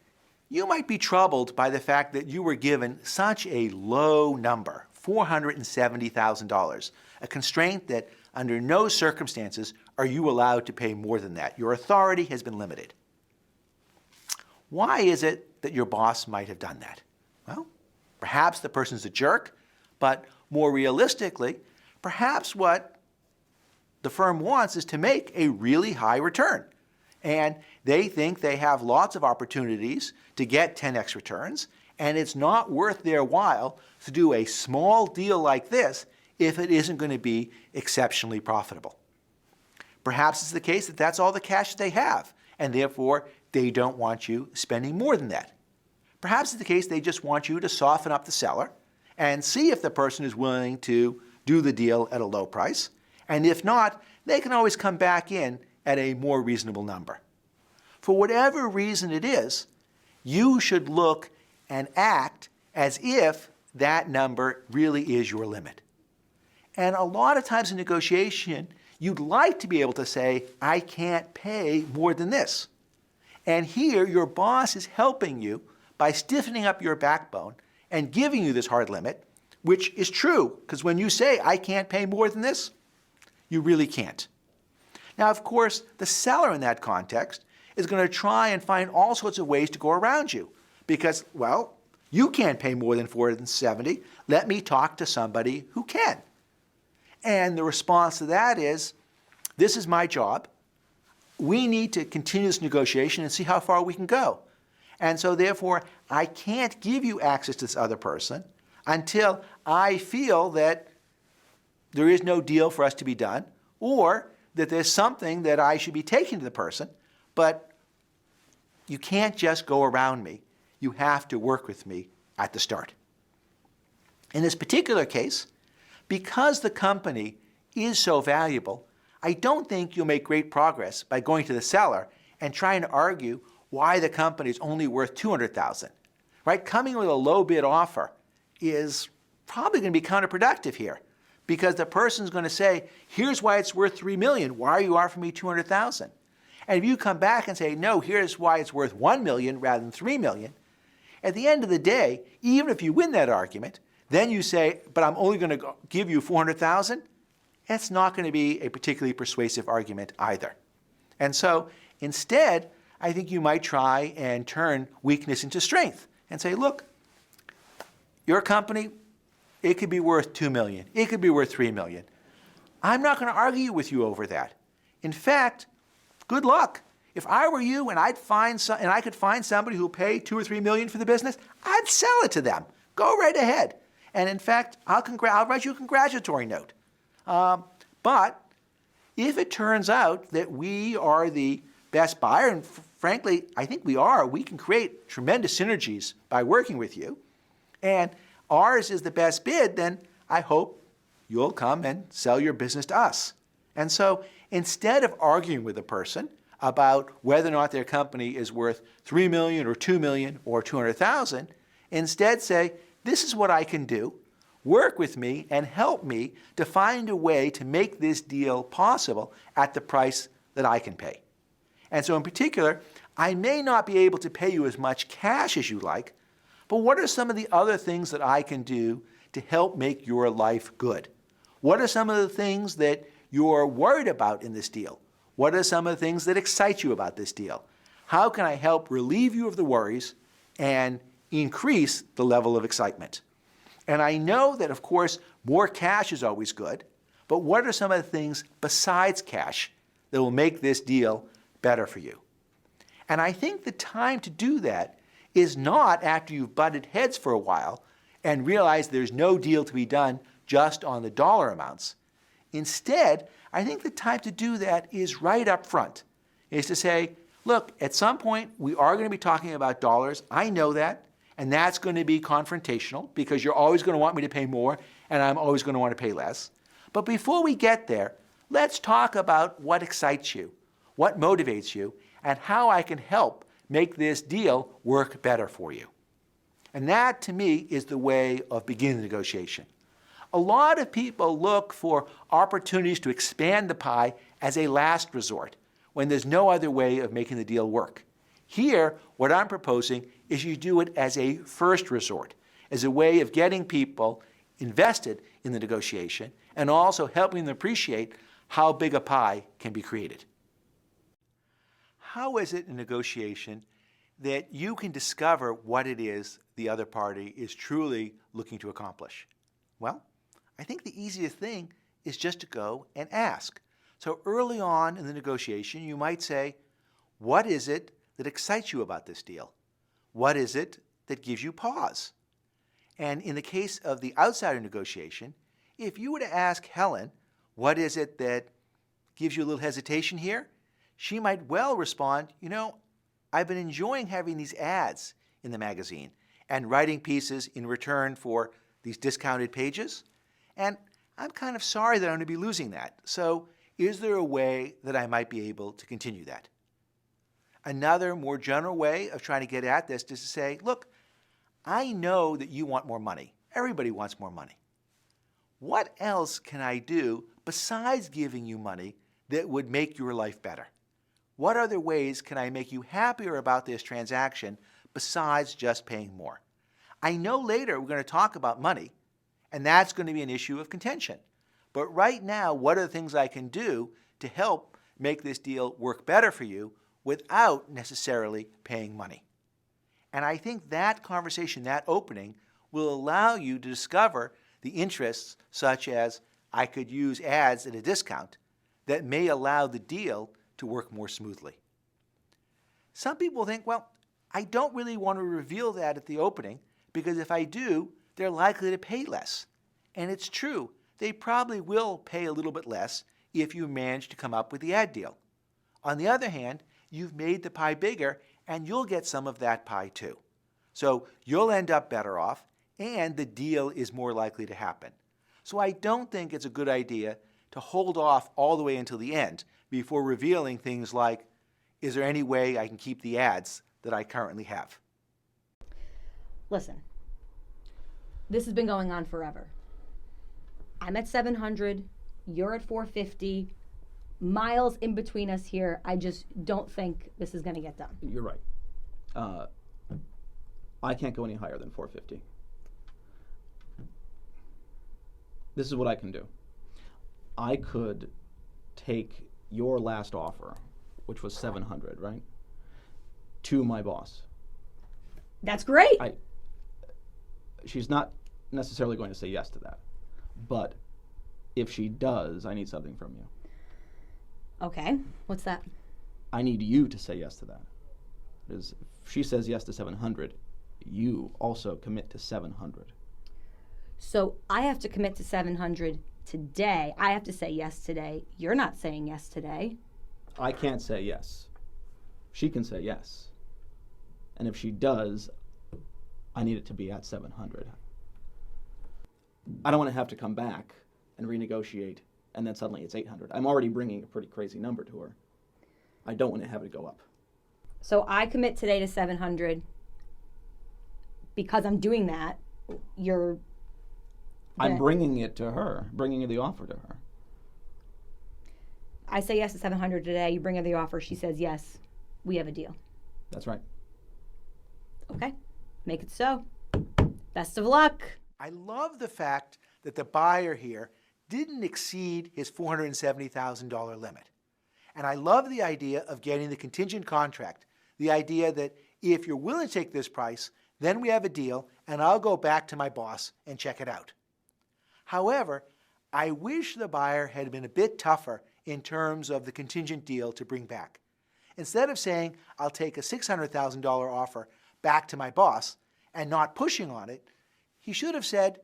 you might be troubled by the fact that you were given such a low number, $470,000, a constraint that under no circumstances are you allowed to pay more than that. Your authority has been limited. Why is it that your boss might have done that? Well, perhaps the person's a jerk, but more realistically, perhaps what the firm wants is to make a really high return. And they think they have lots of opportunities to get 10x returns, and it's not worth their while to do a small deal like this if it isn't going to be exceptionally profitable. Perhaps it's the case that that's all the cash they have, and therefore they don't want you spending more than that. Perhaps it's the case they just want you to soften up the seller and see if the person is willing to do the deal at a low price, and if not, they can always come back in at a more reasonable number. For whatever reason it is, you should look and act as if that number really is your limit. And a lot of times in negotiation, you'd like to be able to say, I can't pay more than this. And here, your boss is helping you by stiffening up your backbone and giving you this hard limit, which is true, because when you say, I can't pay more than this, you really can't. Now, of course, the seller in that context is going to try and find all sorts of ways to go around you because, well, you can't pay more than $470. Let me talk to somebody who can. And the response to that is, this is my job. We need to continue this negotiation and see how far we can go. And so therefore, I can't give you access to this other person until I feel that there is no deal for us to be done, or that there's something that I should be taking to the person, but you can't just go around me. You have to work with me at the start. In this particular case, because the company is so valuable, I don't think you'll make great progress by going to the seller and trying to argue why the company is only worth $200,000. Right? Coming with a low bid offer is probably going to be counterproductive here, because the person's going to say, here's why it's worth $3 million. Why are you offering me $200,000? And if you come back and say, no, here's why it's worth $1 million rather than $3 million, at the end of the day, even if you win that argument, then you say, but I'm only going to give you $400,000, that's not going to be a particularly persuasive argument either. And so instead, I think you might try and turn weakness into strength and say, look, your company, it could be worth $2 million. It could be worth $3 million. I'm not going to argue with you over that. In fact, good luck. If I were you and I could find somebody who'll pay $2 or $3 million for the business, I'd sell it to them. Go right ahead. And in fact, I'll write you a congratulatory note. But if it turns out that we are the best buyer, and frankly, I think we are, we can create tremendous synergies by working with you, and ours is the best bid, then I hope you'll come and sell your business to us. And so instead of arguing with a person about whether or not their company is worth $3 million or $2 million or $200,000, instead say, this is what I can do. Work with me and help me to find a way to make this deal possible at the price that I can pay. And so in particular, I may not be able to pay you as much cash as you like, but what are some of the other things that I can do to help make your life good? What are some of the things that you're worried about in this deal? What are some of the things that excite you about this deal? How can I help relieve you of the worries and increase the level of excitement? And I know that, of course, more cash is always good, but what are some of the things besides cash that will make this deal better for you? And I think the time to do that is not after you've butted heads for a while and realize there's no deal to be done just on the dollar amounts. Instead, I think the time to do that is right up front, is to say, look, at some point we are going to be talking about dollars. I know that, and that's going to be confrontational because you're always going to want me to pay more and I'm always going to want to pay less. But before we get there, let's talk about what excites you, what motivates you, and how I can help make this deal work better for you. And that, to me, is the way of beginning the negotiation. A lot of people look for opportunities to expand the pie as a last resort, when there's no other way of making the deal work. Here, what I'm proposing is you do it as a first resort, as a way of getting people invested in the negotiation and also helping them appreciate how big a pie can be created. How is it in negotiation that you can discover what it is the other party is truly looking to accomplish? Well, I think the easiest thing is just to go and ask. So early on in the negotiation, you might say, what is it that excites you about this deal? What is it that gives you pause? And in the case of the outsider negotiation, if you were to ask Helen, what is it that gives you a little hesitation here? She might well respond, you know, I've been enjoying having these ads in the magazine and writing pieces in return for these discounted pages. And I'm kind of sorry that I'm going to be losing that. So is there a way that I might be able to continue that? Another more general way of trying to get at this is to say, look, I know that you want more money. Everybody wants more money. What else can I do besides giving you money that would make your life better? What other ways can I make you happier about this transaction besides just paying more? I know later we're going to talk about money, and that's going to be an issue of contention. But right now, what are the things I can do to help make this deal work better for you without necessarily paying money? And I think that conversation, that opening, will allow you to discover the interests such as I could use ads at a discount that may allow the deal to work more smoothly. Some people think, well, I don't really want to reveal that at the opening because if I do, they're likely to pay less. And it's true, they probably will pay a little bit less if you manage to come up with the ad deal. On the other hand, you've made the pie bigger and you'll get some of that pie too. So you'll end up better off and the deal is more likely to happen. So I don't think it's a good idea to hold off all the way until the end before revealing things like, is there any way I can keep the ads that I currently have? Listen, this has been going on forever. I'm at 700, you're at 450, miles in between us here. I just don't think this is going to get done. You're right. I can't go any higher than 450. This is what I can do. I could take your last offer, which was 700, right, to my boss. That's great. She's not necessarily going to say yes to that. But if she does, I need something from you. Okay, what's that? I need you to say yes to that. Because if she says yes to 700, you also commit to 700. So I have to commit to 700 today. I have to say yes today. You're not saying yes today. I can't say yes. She can say yes. And if she does, I need it to be at 700. I don't want to have to come back and renegotiate and then suddenly it's 800. I'm already bringing a pretty crazy number to her. I don't want to have it go up. So I commit today to 700. Because I'm doing that, I'm bringing it to her, bringing the offer to her. I say yes to 700 today, you bring her the offer, she says yes, we have a deal. That's right. Okay, make it so. Best of luck. I love the fact that the buyer here didn't exceed his $470,000 limit. And I love the idea of getting the contingent contract, the idea that if you're willing to take this price, then we have a deal and I'll go back to my boss and check it out. However, I wish the buyer had been a bit tougher in terms of the contingent deal to bring back. Instead of saying, I'll take a $600,000 offer back to my boss and not pushing on it, he should have said,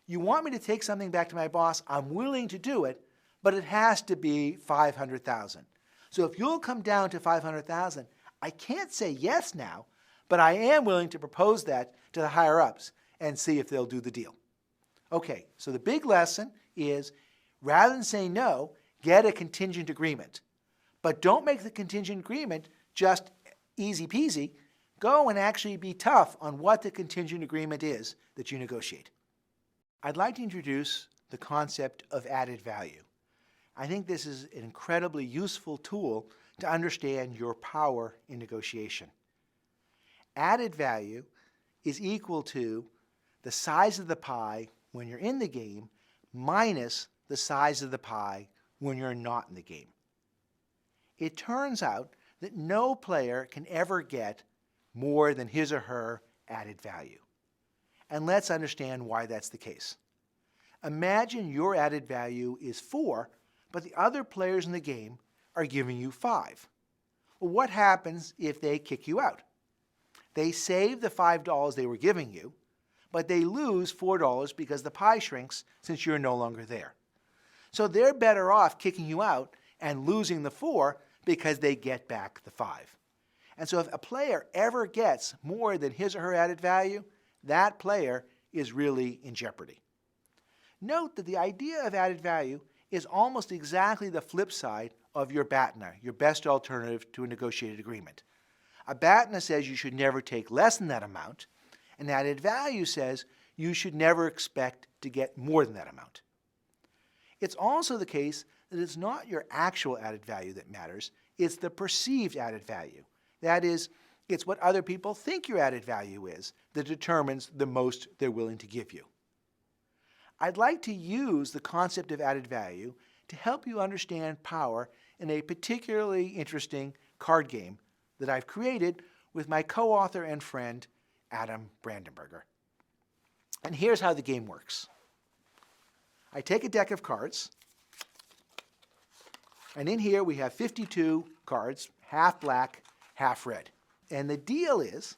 you want me to take something back to my boss, I'm willing to do it, but it has to be $500,000. So if you'll come down to $500,000, I can't say yes now, but I am willing to propose that to the higher-ups and see if they'll do the deal. Okay, so the big lesson is, rather than say no, get a contingent agreement. But don't make the contingent agreement just easy peasy. Go and actually be tough on what the contingent agreement is that you negotiate. I'd like to introduce the concept of added value. I think this is an incredibly useful tool to understand your power in negotiation. Added value is equal to the size of the pie when you're in the game minus the size of the pie when you're not in the game. It turns out that no player can ever get more than his or her added value. And let's understand why that's the case. Imagine your added value is 4, but the other players in the game are giving you 5. Well, what happens if they kick you out? They save the $5 they were giving you, but they lose $4 because the pie shrinks since you're no longer there. So they're better off kicking you out and losing the 4 because they get back the 5. And so if a player ever gets more than his or her added value, that player is really in jeopardy. Note that the idea of added value is almost exactly the flip side of your BATNA, your best alternative to a negotiated agreement. A BATNA says you should never take less than that amount, and added value says you should never expect to get more than that amount. It's also the case that it's not your actual added value that matters, it's the perceived added value. That is, It's what other people think your added value is that determines the most they're willing to give you. I'd like to use the concept of added value to help you understand power in a particularly interesting card game that I've created with my co-author and friend, Adam Brandenberger. And here's how the game works. I take a deck of cards, and in here we have 52 cards, half black, half red. And the deal is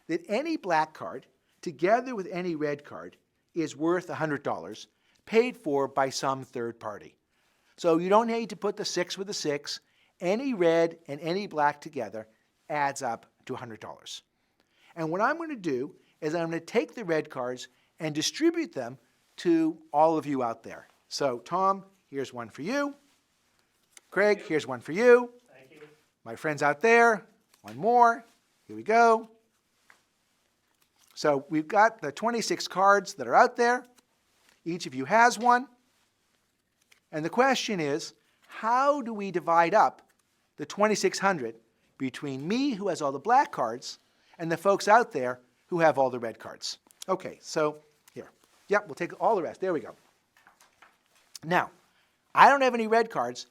that any black card, together with any red card, is worth $100, paid for by some third party. So you don't need to put the 6 with the 6. Any red and any black together adds up to $100. And what I'm going to do is I'm going to take the red cards and distribute them to all of you out there. So Tom, here's one for you. Craig, here's one for you. Thank you. My friends out there, one more. Here we go. So we've got the 26 cards that are out there. Each of you has one. And the question is, how do we divide up the 2,600 between me, who has all the black cards, and the folks out there who have all the red cards? Okay, so here. Yep, we'll take all the rest. There we go. Now, I don't have any red cards,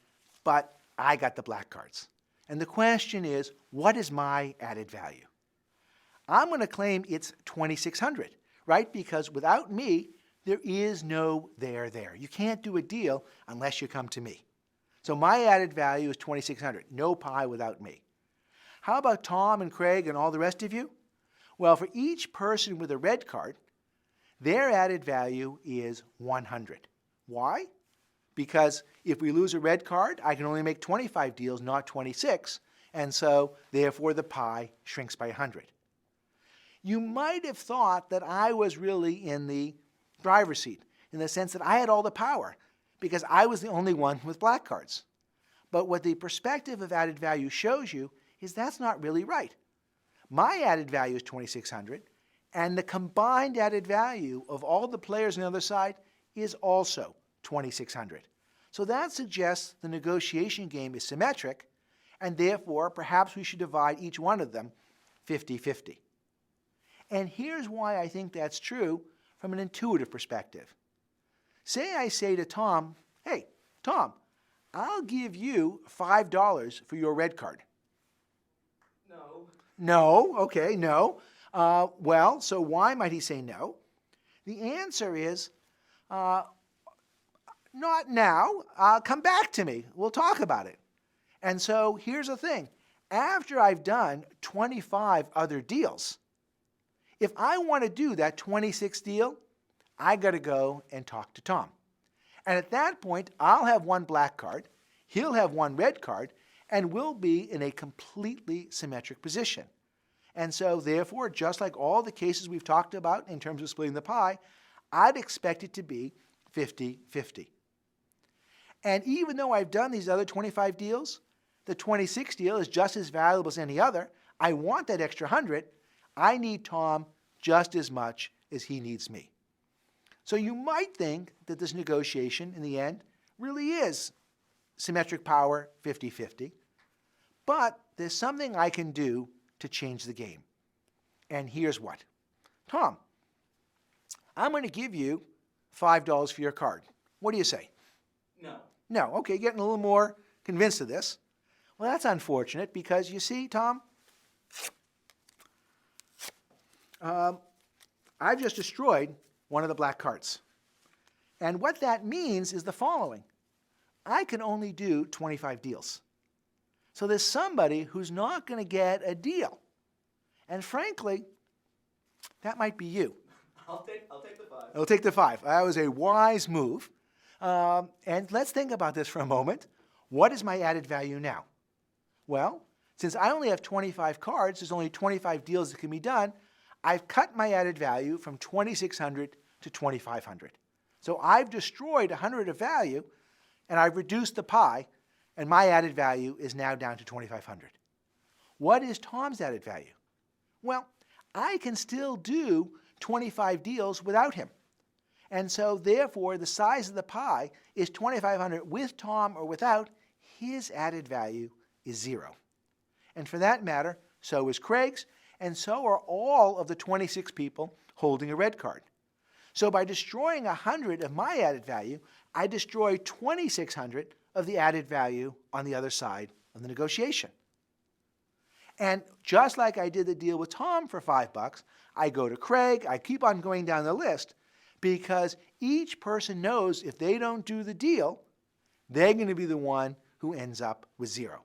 but I got the black cards. And the question is, what is my added value? I'm going to claim it's 2,600, right? Because without me, there is no there. You can't do a deal unless you come to me. So my added value is 2,600. No pie without me. How about Tom and Craig and all the rest of you? Well, for each person with a red card, their added value is 100. Why? Because if we lose a red card, I can only make 25 deals, not 26, and so therefore the pie shrinks by 100. You might have thought that I was really in the driver's seat, in the sense that I had all the power, because I was the only one with black cards. But what the perspective of added value shows you is that's not really right. My added value is 2,600, and the combined added value of all the players on the other side is also 2,600. So that suggests the negotiation game is symmetric, and therefore perhaps we should divide each one of them 50-50. And here's why I think that's true from an intuitive perspective. Say I say to Tom, hey, Tom, I'll give you $5 for your red card. No. No, okay, no. Well, so why might he say no? The answer is, not now. Come back to me. We'll talk about it. And so here's the thing. After I've done 25 other deals, if I want to do that 26th deal, I got to go and talk to Tom. And at that point, I'll have one black card, he'll have one red card, and we'll be in a completely symmetric position. And so therefore, just like all the cases we've talked about in terms of splitting the pie, I'd expect it to be 50-50. And even though I've done these other 25 deals, the 26th deal is just as valuable as any other. I want that extra 100. I need Tom just as much as he needs me. So you might think that this negotiation, in the end, really is symmetric power 50-50. But there's something I can do to change the game. And here's what. Tom, I'm going to give you $5 for your card. What do you say? No. No. Okay, getting a little more convinced of this. Well, that's unfortunate because you see, Tom, I've just destroyed one of the black cards. And what that means is the following. I can only do 25 deals. So there's somebody who's not going to get a deal. And frankly, that might be you. I'll take the 5. I'll take the 5. That was a wise move. And let's think about this for a moment. What is my added value now? Well, since I only have 25 cards, there's only 25 deals that can be done, I've cut my added value from 2,600 to 2,500. So I've destroyed 100 of value, and I've reduced the pie, and my added value is now down to 2,500. What is Tom's added value? Well, I can still do 25 deals without him. And so therefore, the size of the pie is 2,500 with Tom or without. His added value is 0. And for that matter, So is Craig's, and so are all of the 26 people holding a red card. So by destroying 100 of my added value, I destroy 2,600 of the added value on the other side of the negotiation. And just like I did the deal with Tom for $5, I go to Craig, I keep on going down the list, because each person knows if they don't do the deal, they're going to be the one who ends up with zero.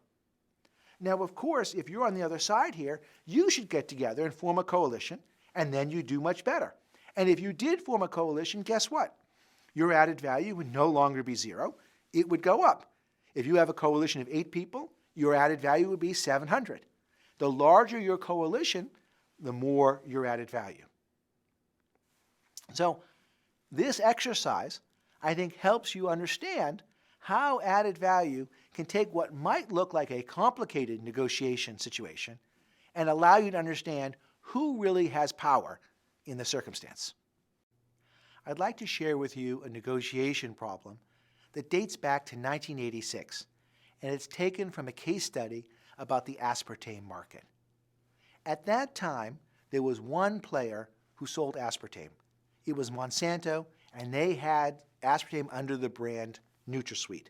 Now, of course, if you're on the other side here, you should get together and form a coalition, and then you do much better. And if you did form a coalition, guess what? Your added value would no longer be zero. It would go up. If you have a coalition of 8 people, your added value would be 700. The larger your coalition, the more your added value. So this exercise, I think, helps you understand how added value can take what might look like a complicated negotiation situation and allow you to understand who really has power in the circumstance. I'd like to share with you a negotiation problem that dates back to 1986, and it's taken from a case study about the aspartame market. At that time, there was one player who sold aspartame. It was Monsanto, and they had aspartame under the brand NutraSweet.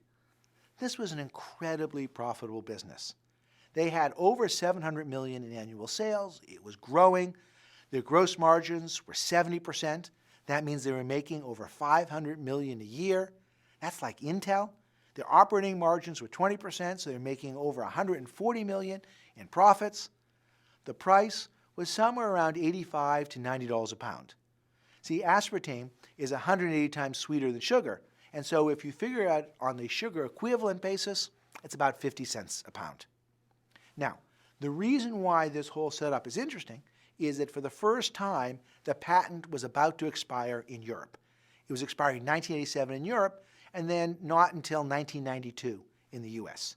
This was an incredibly profitable business. They had over $700 million in annual sales. It was growing. Their gross margins were 70%. That means they were making over $500 million a year. That's like Intel. Their operating margins were 20%, so they're making over $140 million in profits. The price was somewhere around $85 to $90 a pound. See, aspartame is 180 times sweeter than sugar, and so if you figure out on the sugar equivalent basis, it's about 50 cents a pound. Now, the reason why this whole setup is interesting is that for the first time, the patent was about to expire in Europe. It was expiring in 1987 in Europe, and then not until 1992 in the US.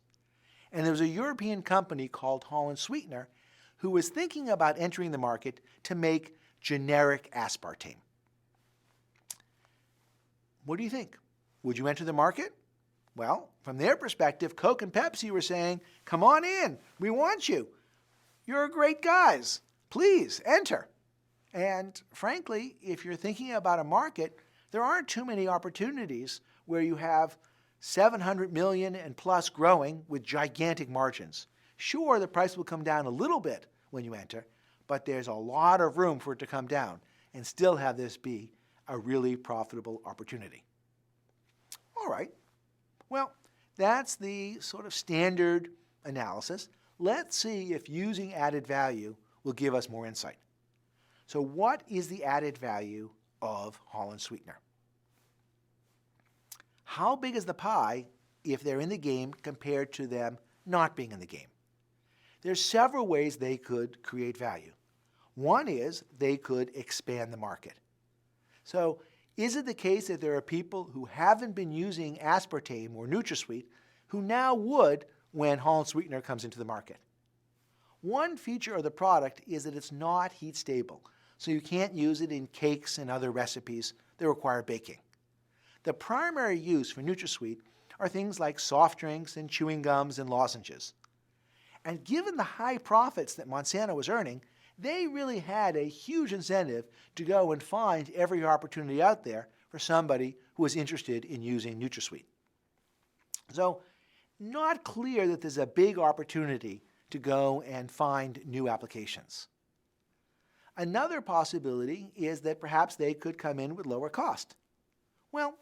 And there was a European company called Holland Sweetener who was thinking about entering the market to make generic aspartame. What do you think? Would you enter the market? Well, from their perspective, Coke and Pepsi were saying, come on in, we want you. You're great guys. Please enter. And frankly, if you're thinking about a market, there aren't too many opportunities where you have 700 million and plus growing with gigantic margins. Sure, the price will come down a little bit when you enter, but there's a lot of room for it to come down and still have this be a really profitable opportunity. All right. Well, that's the sort of standard analysis. Let's see if using added value will give us more insight. So what is the added value of Holland Sweetener? How big is the pie if they're in the game compared to them not being in the game? There's several ways they could create value. One is they could expand the market. So is it the case that there are people who haven't been using aspartame or NutraSweet who now would when Holland Sweetener comes into the market? One feature of the product is that it's not heat stable, so you can't use it in cakes and other recipes that require baking. The primary use for NutraSweet are things like soft drinks and chewing gums and lozenges. And given the high profits that Monsanto was earning, they really had a huge incentive to go and find every opportunity out there for somebody who was interested in using NutraSweet. So, not clear that there's a big opportunity to go and find new applications. Another possibility is that perhaps they could come in with lower cost. Well,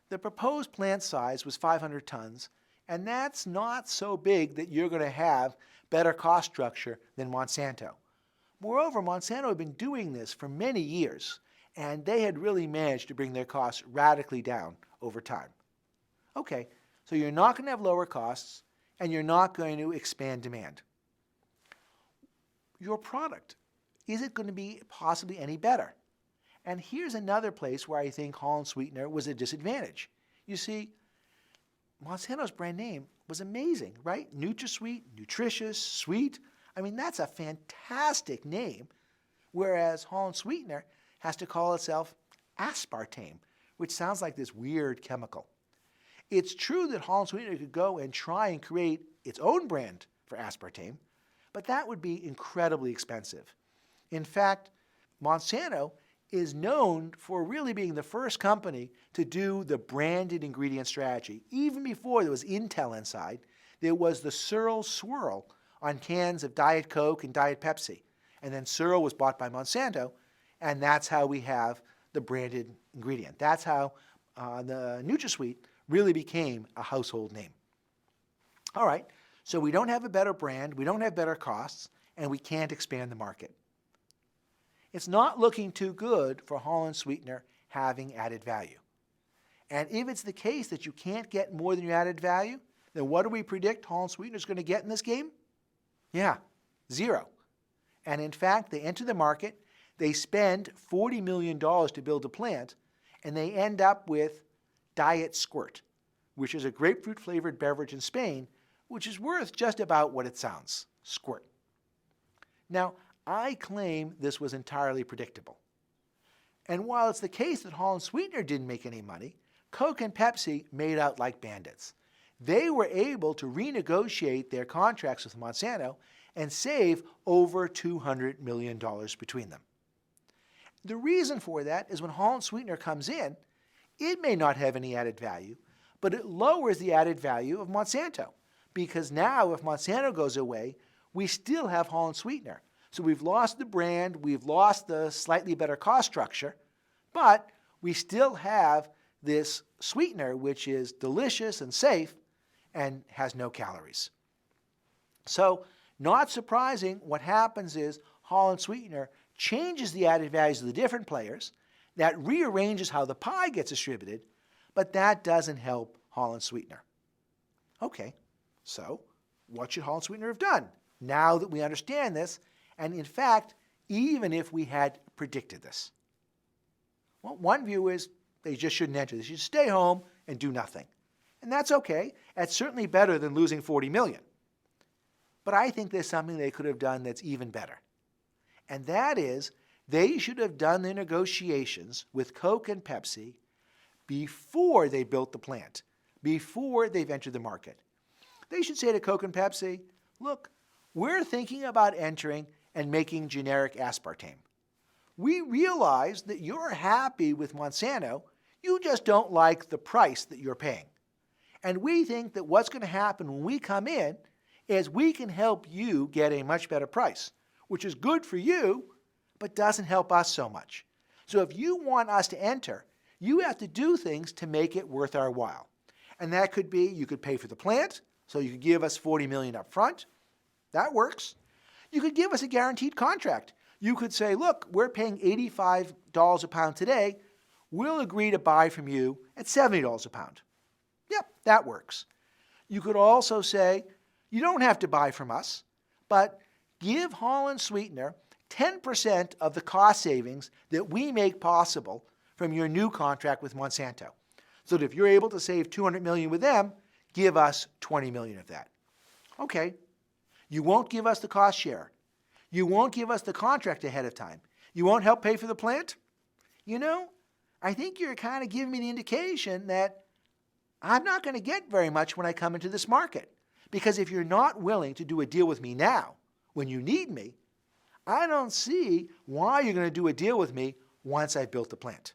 the proposed plant size was 500 tons, and that's not so big that you're going to have better cost structure than Monsanto. Moreover, Monsanto had been doing this for many years, and they had really managed to bring their costs radically down over time. Okay, so you're not going to have lower costs, and you're not going to expand demand. Your product, is it going to be possibly any better? And here's another place where I think Holland Sweetener was a disadvantage. You see, Monsanto's brand name was amazing, right? NutraSweet, nutritious, sweet. I mean, that's a fantastic name, whereas Holland Sweetener has to call itself aspartame, which sounds like this weird chemical. It's true that Holland Sweetener could go and try and create its own brand for aspartame, But that would be incredibly expensive. In fact, Monsanto is known for really being the first company to do the branded ingredient strategy. Even before there was Intel inside, there was the Searle swirl on cans of Diet Coke and Diet Pepsi. And then Searle was bought by Monsanto, and that's how we have the branded ingredient. That's how the NutraSweet really became a household name. All right, so we don't have a better brand, we don't have better costs, and we can't expand the market. It's not looking too good for Holland Sweetener having added value. And if it's the case that you can't get more than your added value, then what do we predict Holland Sweetener is going to get in this game? Yeah, 0. And in fact, they enter the market, they spend $40 million to build a plant, and they end up with Diet Squirt, which is a grapefruit-flavored beverage in Spain, which is worth just about what it sounds, squirt. Now, I claim this was entirely predictable. And while it's the case that Holland Sweetener didn't make any money, Coke and Pepsi made out like bandits. They were able to renegotiate their contracts with Monsanto and save over $200 million between them. The reason for that is when Holland Sweetener comes in, it may not have any added value, but it lowers the added value of Monsanto. Because now if Monsanto goes away, we still have Holland Sweetener. So we've lost the brand, we've lost the slightly better cost structure, but we still have this sweetener which is delicious and safe and has no calories. So not surprising, what happens is Holland Sweetener changes the added values of the different players, that rearranges how the pie gets distributed, but that doesn't help Holland Sweetener. Okay, so what should Holland Sweetener have done now that we understand this? And in fact, even if we had predicted this. Well, one view is they just shouldn't enter. They should stay home and do nothing. And that's okay. That's certainly better than losing $40 million. But I think there's something they could have done that's even better. And that is, they should have done their negotiations with Coke and Pepsi before they built the plant, before they've entered the market. They should say to Coke and Pepsi, look, we're thinking about entering and making generic aspartame. We realize that you're happy with Monsanto, you just don't like the price that you're paying. And we think that what's going to happen when we come in is we can help you get a much better price, which is good for you, but doesn't help us so much. So if you want us to enter, you have to do things to make it worth our while. And that could be, you could pay for the plant, so you could give us $40 million up front. That works. You could give us a guaranteed contract. You could say, look, we're paying $85 a pound today. We'll agree to buy from you at $70 a pound. Yep, that works. You could also say, you don't have to buy from us, but give Holland Sweetener 10% of the cost savings that we make possible from your new contract with Monsanto. So that if you're able to save $200 million with them, give us $20 million of that. Okay. You won't give us the cost share. You won't give us the contract ahead of time. You won't help pay for the plant? You know, I think you're kind of giving me the indication that I'm not going to get very much when I come into this market. Because if you're not willing to do a deal with me now, when you need me, I don't see why you're going to do a deal with me once I've built the plant.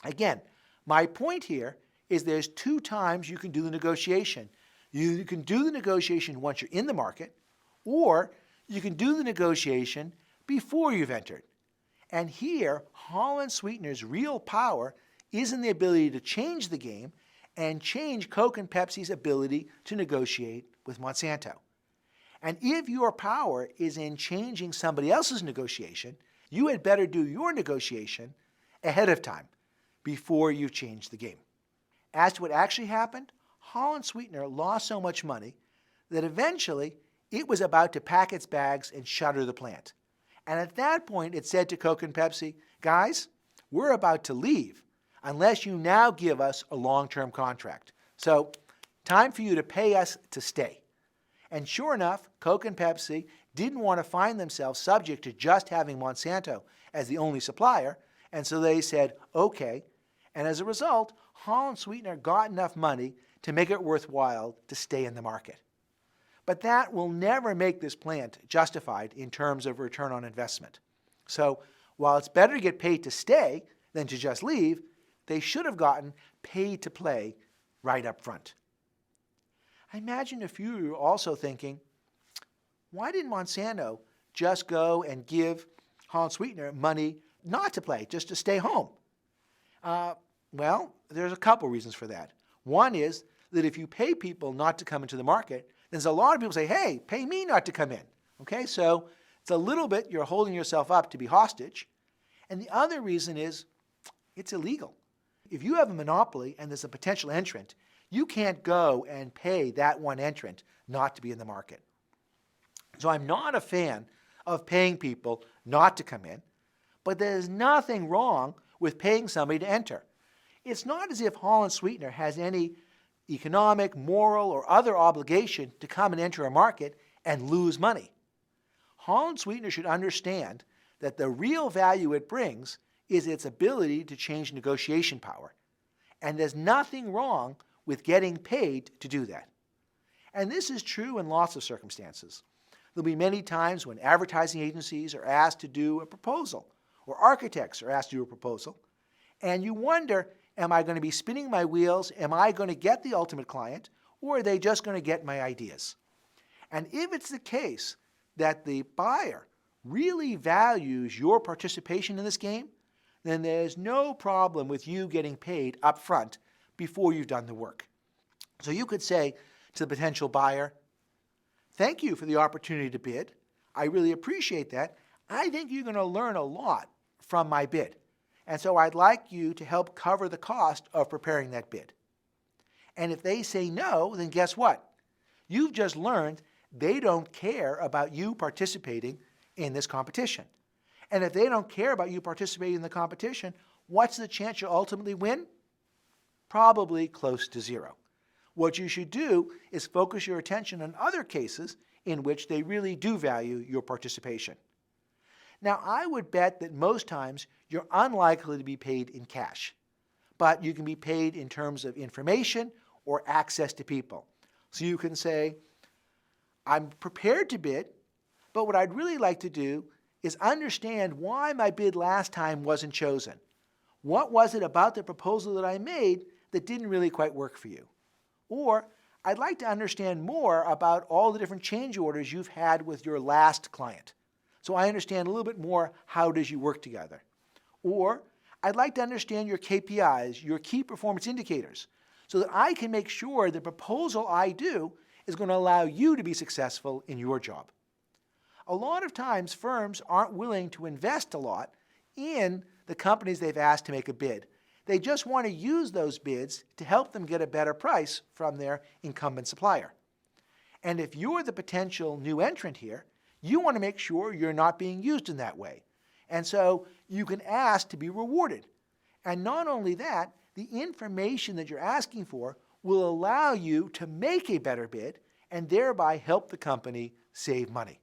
Again, my point here is there's 2 times you can do the negotiation. You can do the negotiation once you're in the market, or you can do the negotiation before you've entered. And here, Holland Sweetener's real power is in the ability to change the game and change Coke and Pepsi's ability to negotiate with Monsanto. And if your power is in changing somebody else's negotiation, you had better do your negotiation ahead of time before you've changed the game. As to what actually happened, Holland Sweetener lost so much money that eventually it was about to pack its bags and shutter the plant. And at that point, it said to Coke and Pepsi, guys, we're about to leave unless you now give us a long-term contract. So, time for you to pay us to stay. And sure enough, Coke and Pepsi didn't want to find themselves subject to just having Monsanto as the only supplier, and so they said, okay. And as a result, Holland Sweetener got enough money to make it worthwhile to stay in the market. But that will never make this plant justified in terms of return on investment. So while it's better to get paid to stay than to just leave, they should have gotten paid to play right up front. I imagine a few of you are also thinking, why didn't Monsanto just go and give Holland Sweetener money not to play, just to stay home? Well, there's a couple reasons for that. One is that if you pay people not to come into the market, there's a lot of people say, hey, pay me not to come in. Okay, so it's a little bit you're holding yourself up to be hostage. And the other reason is it's illegal. If you have a monopoly and there's a potential entrant, you can't go and pay that one entrant not to be in the market. So I'm not a fan of paying people not to come in, but there's nothing wrong with paying somebody to enter. It's not as if Holland Sweetener has any economic, moral, or other obligation to come and enter a market and lose money. Holland Sweetener should understand that the real value it brings is its ability to change negotiation power. And there's nothing wrong with getting paid to do that. And this is true in lots of circumstances. There'll be many times when advertising agencies are asked to do a proposal, or architects are asked to do a proposal, and you wonder, am I going to be spinning my wheels? Am I going to get the ultimate client? Or are they just going to get my ideas? And if it's the case that the buyer really values your participation in this game, then there's no problem with you getting paid up front before you've done the work. So you could say to the potential buyer, thank you for the opportunity to bid. I really appreciate that. I think you're going to learn a lot from my bid. And so I'd like you to help cover the cost of preparing that bid. And if they say no, then guess what? You've just learned they don't care about you participating in this competition. And if they don't care about you participating in the competition, what's the chance you'll ultimately win? Probably close to zero. What you should do is focus your attention on other cases in which they really do value your participation. Now, I would bet that most times you're unlikely to be paid in cash, but you can be paid in terms of information or access to people. So you can say, I'm prepared to bid, but what I'd really like to do is understand why my bid last time wasn't chosen. What was it about the proposal that I made that didn't really quite work for you? Or I'd like to understand more about all the different change orders you've had with your last client, so I understand a little bit more how does you work together. Or I'd like to understand your KPIs, your key performance indicators, so that I can make sure the proposal I do is going to allow you to be successful in your job. A lot of times firms aren't willing to invest a lot in the companies they've asked to make a bid. They just want to use those bids to help them get a better price from their incumbent supplier. And if you're the potential new entrant here, you want to make sure you're not being used in that way. And so you can ask to be rewarded. And not only that, the information that you're asking for will allow you to make a better bid and thereby help the company save money.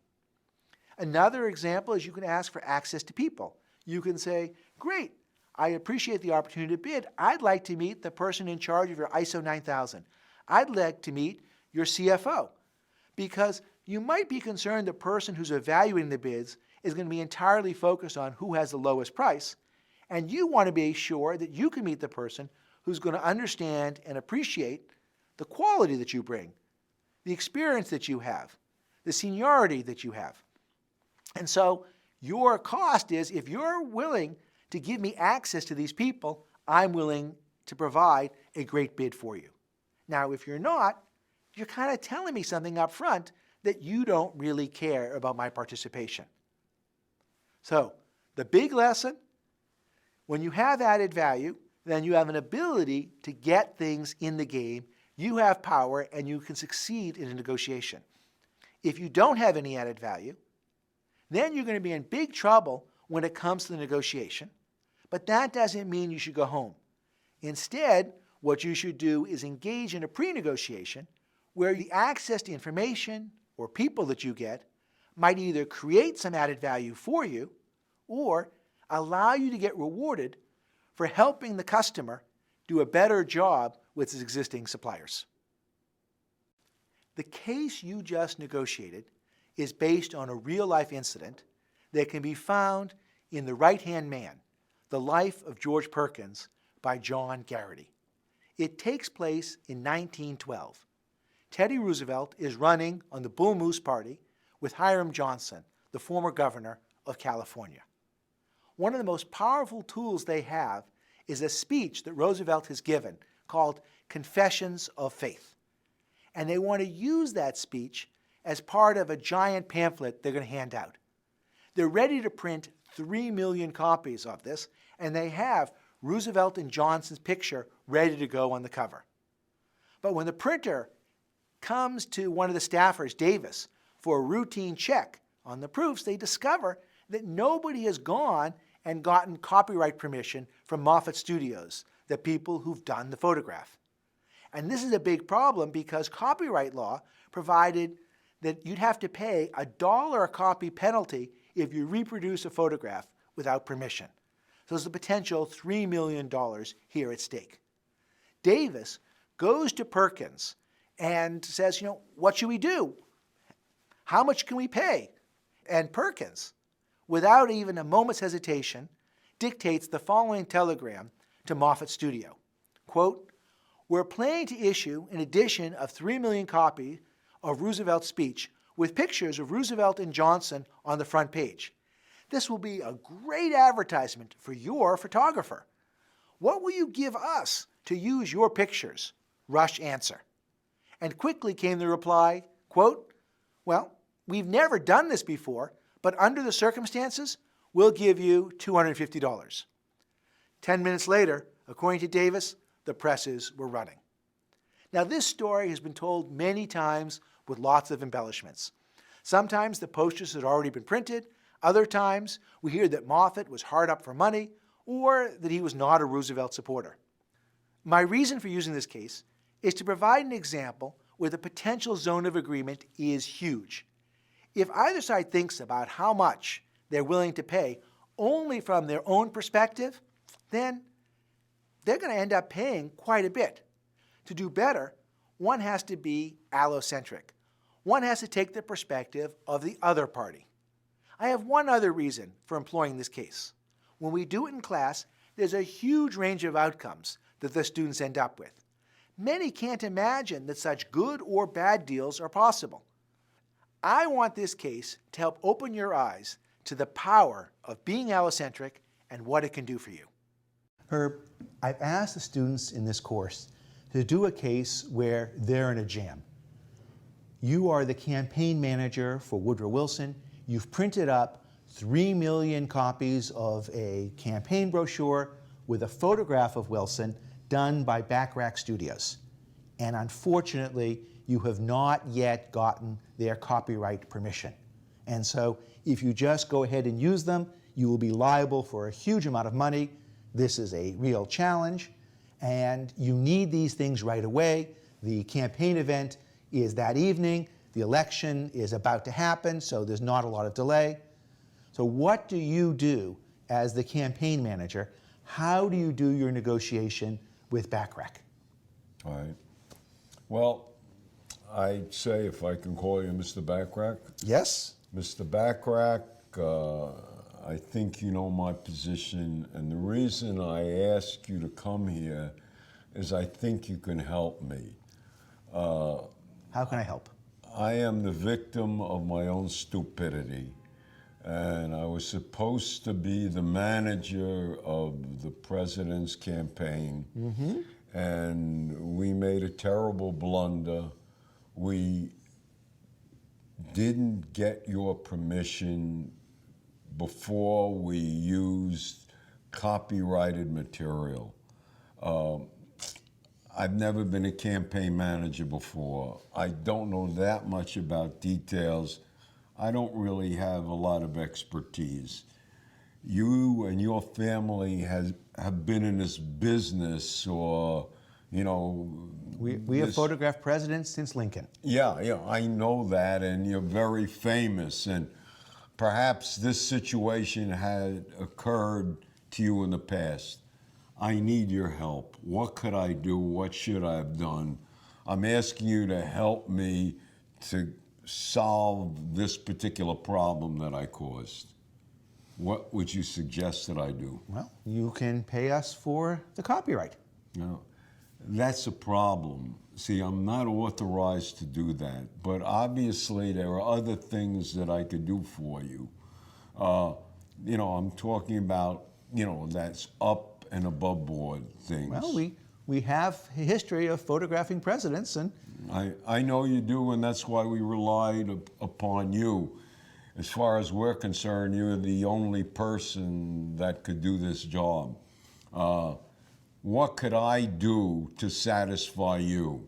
Another example is you can ask for access to people. You can say, great, I appreciate the opportunity to bid. I'd like to meet the person in charge of your ISO 9000. I'd like to meet your CFO. Because you might be concerned the person who's evaluating the bids is going to be entirely focused on who has the lowest price, and you want to be sure that you can meet the person who's going to understand and appreciate the quality that you bring, the experience that you have, the seniority that you have. And so your cost is, if you're willing to give me access to these people, I'm willing to provide a great bid for you. Now, if you're not, you're kind of telling me something up front that you don't really care about my participation. So, the big lesson, when you have added value, then you have an ability to get things in the game, you have power, and you can succeed in a negotiation. If you don't have any added value, then you're going to be in big trouble when it comes to the negotiation, but that doesn't mean you should go home. Instead, what you should do is engage in a pre-negotiation where the access to information or people that you get might either create some added value for you or allow you to get rewarded for helping the customer do a better job with its existing suppliers. The case you just negotiated is based on a real-life incident that can be found in The Right-Hand Man, The Life of George Perkins by John Garrity. It takes place in 1912. Teddy Roosevelt is running on the Bull Moose Party with Hiram Johnson, the former governor of California. One of the most powerful tools they have is a speech that Roosevelt has given called Confessions of Faith. And they want to use that speech as part of a giant pamphlet they're going to hand out. They're ready to print 3 million copies of this, and they have Roosevelt and Johnson's picture ready to go on the cover. But when the printer comes to one of the staffers, Davis, for a routine check on the proofs, they discover that nobody has gone and gotten copyright permission from Moffat Studios, the people who've done the photograph. And this is a big problem because copyright law provided that you'd have to pay $1 a copy penalty if you reproduce a photograph without permission. So there's a potential $3 million here at stake. Davis goes to Perkins and says, what should we do? How much can we pay? And Perkins, without even a moment's hesitation, dictates the following telegram to Moffat Studio. Quote, "We're planning to issue an edition of 3 million copies of Roosevelt's speech with pictures of Roosevelt and Johnson on the front page. This will be a great advertisement for your photographer. What will you give us to use your pictures?" Rush answer. And quickly came the reply, quote, "Well, we've never done this before, but under the circumstances, we'll give you $250. 10 minutes later, according to Davis, the presses were running. Now, this story has been told many times with lots of embellishments. Sometimes the posters had already been printed. Other times, we hear that Moffat was hard up for money or that he was not a Roosevelt supporter. My reason for using this case is to provide an example where the potential zone of agreement is huge. If either side thinks about how much they're willing to pay only from their own perspective, then they're going to end up paying quite a bit. To do better, one has to be allocentric. One has to take the perspective of the other party. I have one other reason for employing this case. When we do it in class, there's a huge range of outcomes that the students end up with. Many can't imagine that such good or bad deals are possible. I want this case to help open your eyes to the power of being allocentric and what it can do for you. Herb, I've asked the students in this course to do a case where they're in a jam. You are the campaign manager for Woodrow Wilson. You've printed up 3 million copies of a campaign brochure with a photograph of Wilson done by Backrack Studios. And unfortunately, you have not yet gotten their copyright permission. And so if you just go ahead and use them, you will be liable for a huge amount of money. This is a real challenge, and you need these things right away. The campaign event is that evening. The election is about to happen, so there's not a lot of delay. So what do you do as the campaign manager? How do you do your negotiation with Backrack? All right. Well, I'd say, if I can call you Mr. Backrack. Yes. Mr. Backrack, I think you know my position, and the reason I ask you to come here is I think you can help me. How can I help? I am the victim of my own stupidity, and I was supposed to be the manager of the president's campaign, and we made a terrible blunder. We didn't get your permission before we used copyrighted material. I've never been a campaign manager before. I don't know that much about details. I don't really have a lot of expertise. You and your family have been in this business, or, you know... We have photographed presidents since Lincoln. Yeah, I know that, and you're very famous, and perhaps this situation had occurred to you in the past. I need your help. What could I do? What should I have done? I'm asking you to help me to solve this particular problem that I caused, what would you suggest that I do? Well, you can pay us for the copyright. No, that's a problem. See, I'm not authorized to do that, but obviously there are other things that I could do for you. I'm talking about, that's up and above board things. Well, we have a history of photographing presidents, and I know you do, and that's why we relied upon you. As far as we're concerned, you're the only person that could do this job. What could I do to satisfy you?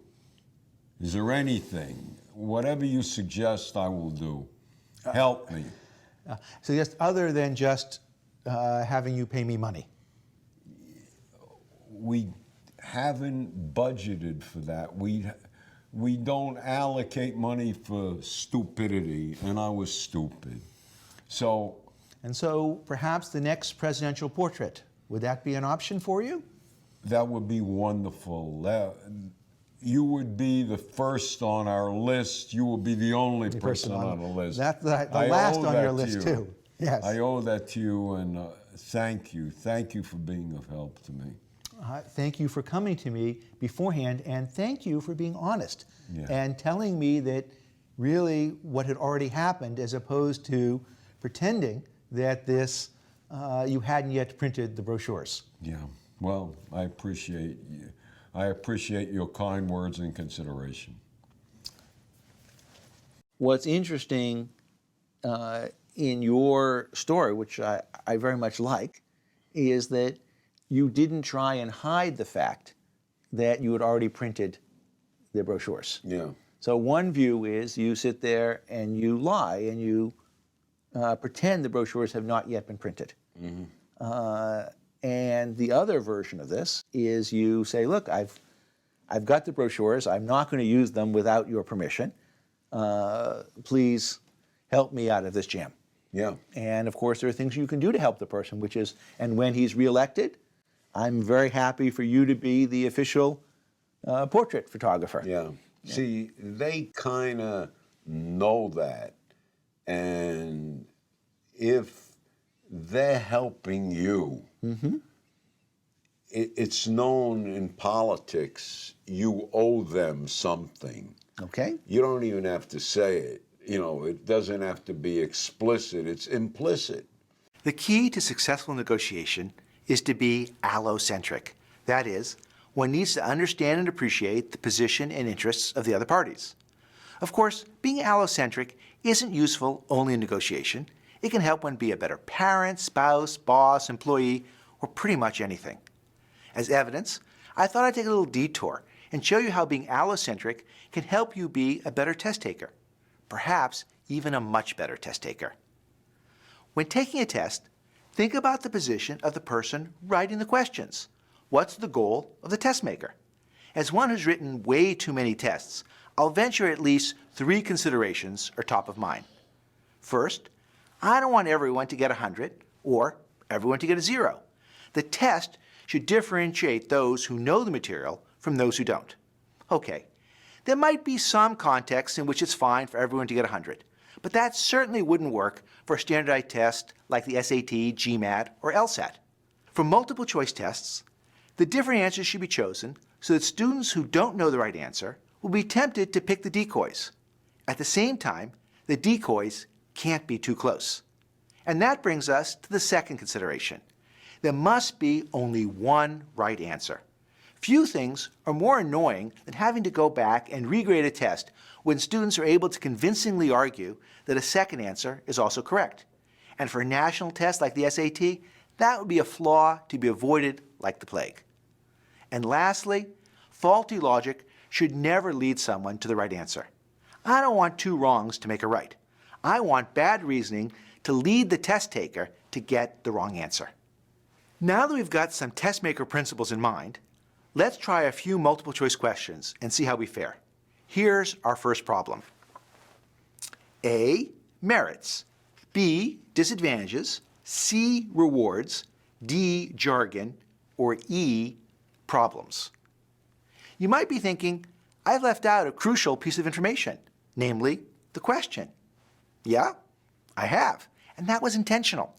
Is there anything? Whatever you suggest, I will do. Help me. So just other than just having you pay me money. We haven't budgeted for that. We don't allocate money for stupidity, and I was stupid. So perhaps the next presidential portrait, would that be an option for you? That would be wonderful. You would be the first on our list. You would be the only person on the list. That's the last on your list, too. Yes. I owe that to you, and thank you. Thank you for being of help to me. Thank you for coming to me beforehand, and thank you for being honest Yeah. and telling me that really what had already happened, as opposed to pretending that you hadn't yet printed the brochures. Yeah. Well, I appreciate you. I appreciate your kind words and consideration. What's interesting in your story, which I very much like, is that you didn't try and hide the fact that you had already printed the brochures. Yeah. So one view is you sit there and you lie and you pretend the brochures have not yet been printed. Mm-hmm. And the other version of this is you say, look, I've got the brochures. I'm not going to use them without your permission. Please help me out of this jam. Yeah. And of course, there are things you can do to help the person, which is, and when he's reelected, I'm very happy for you to be the official portrait photographer. Yeah. See, they kind of know that. And if they're helping you, mm-hmm. It's known in politics, you owe them something. Okay. You don't even have to say it. It doesn't have to be explicit. It's implicit. The key to successful negotiation is to be allocentric. That is, one needs to understand and appreciate the position and interests of the other parties. Of course, being allocentric isn't useful only in negotiation. It can help one be a better parent, spouse, boss, employee, or pretty much anything. As evidence, I thought I'd take a little detour and show you how being allocentric can help you be a better test taker, perhaps even a much better test taker. When taking a test, think about the position of the person writing the questions. What's the goal of the test maker? As one who's written way too many tests, I'll venture at least 3 considerations are top of mind. First, I don't want everyone to get 100 or everyone to get a 0. The test should differentiate those who know the material from those who don't. Okay, there might be some contexts in which it's fine for everyone to get 100, but that certainly wouldn't work for a standardized test like the SAT, GMAT, or LSAT. For multiple choice tests, the different answers should be chosen so that students who don't know the right answer will be tempted to pick the decoys. At the same time, the decoys can't be too close. And that brings us to the second consideration. There must be only one right answer. Few things are more annoying than having to go back and regrade a test when students are able to convincingly argue that a second answer is also correct. And for a national test like the SAT, that would be a flaw to be avoided like the plague. And lastly, faulty logic should never lead someone to the right answer. I don't want 2 wrongs to make a right. I want bad reasoning to lead the test taker to get the wrong answer. Now that we've got some test maker principles in mind, let's try a few multiple choice questions and see how we fare. Here's our first problem. A, merits. B, disadvantages. C, rewards. D, jargon. Or E, problems. You might be thinking, I've left out a crucial piece of information. namely the question. Yeah, I have, and that was intentional.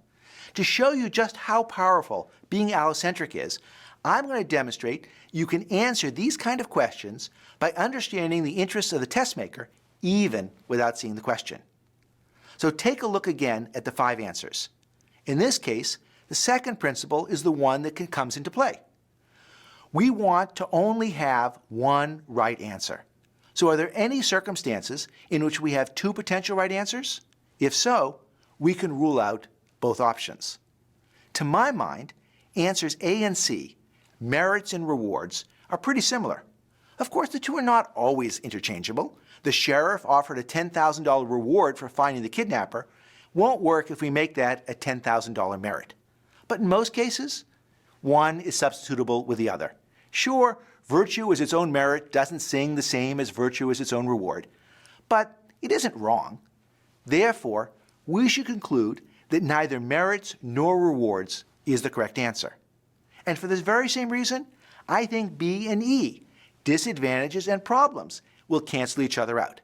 To show you just how powerful being allocentric is, I'm going to demonstrate you can answer these kind of questions by understanding the interests of the test maker even without seeing the question. So take a look again at the 5 answers. In this case, the second principle is the one that comes into play. We want to only have one right answer. So are there any circumstances in which we have 2 potential right answers? If so, we can rule out both options. To my mind, answers A and C, merits and rewards, are pretty similar. Of course, the two are not always interchangeable. The sheriff offered a $10,000 reward for finding the kidnapper won't work if we make that a $10,000 merit. But in most cases, one is substitutable with the other. Sure, virtue as its own merit doesn't sing the same as virtue as its own reward, but it isn't wrong. Therefore, we should conclude that neither merits nor rewards is the correct answer. And for this very same reason, I think B and E, disadvantages and problems, will cancel each other out.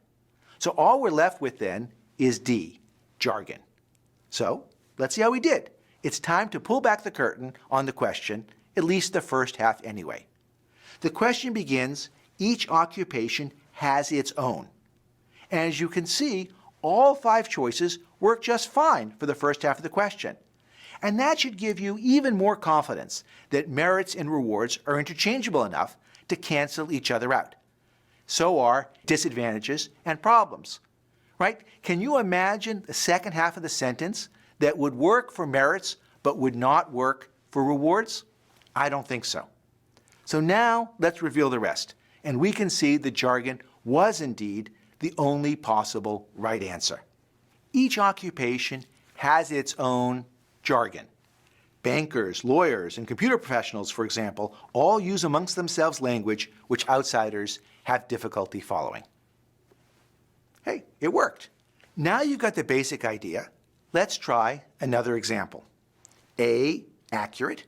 So all we're left with then is D, jargon. So let's see how we did. It's time to pull back the curtain on the question, at least the first half anyway. The question begins, each occupation has its own. And as you can see, all 5 choices work just fine for the first half of the question. And that should give you even more confidence that merits and rewards are interchangeable enough to cancel each other out. So are disadvantages and problems, right? Can you imagine the second half of the sentence that would work for merits but would not work for rewards? I don't think so. So now let's reveal the rest, and we can see the jargon was indeed the only possible right answer. Each occupation has its own jargon. Bankers, lawyers, and computer professionals, for example, all use amongst themselves language which outsiders have difficulty following. Hey, it worked. Now you've got the basic idea. Let's try another example. A, accurate.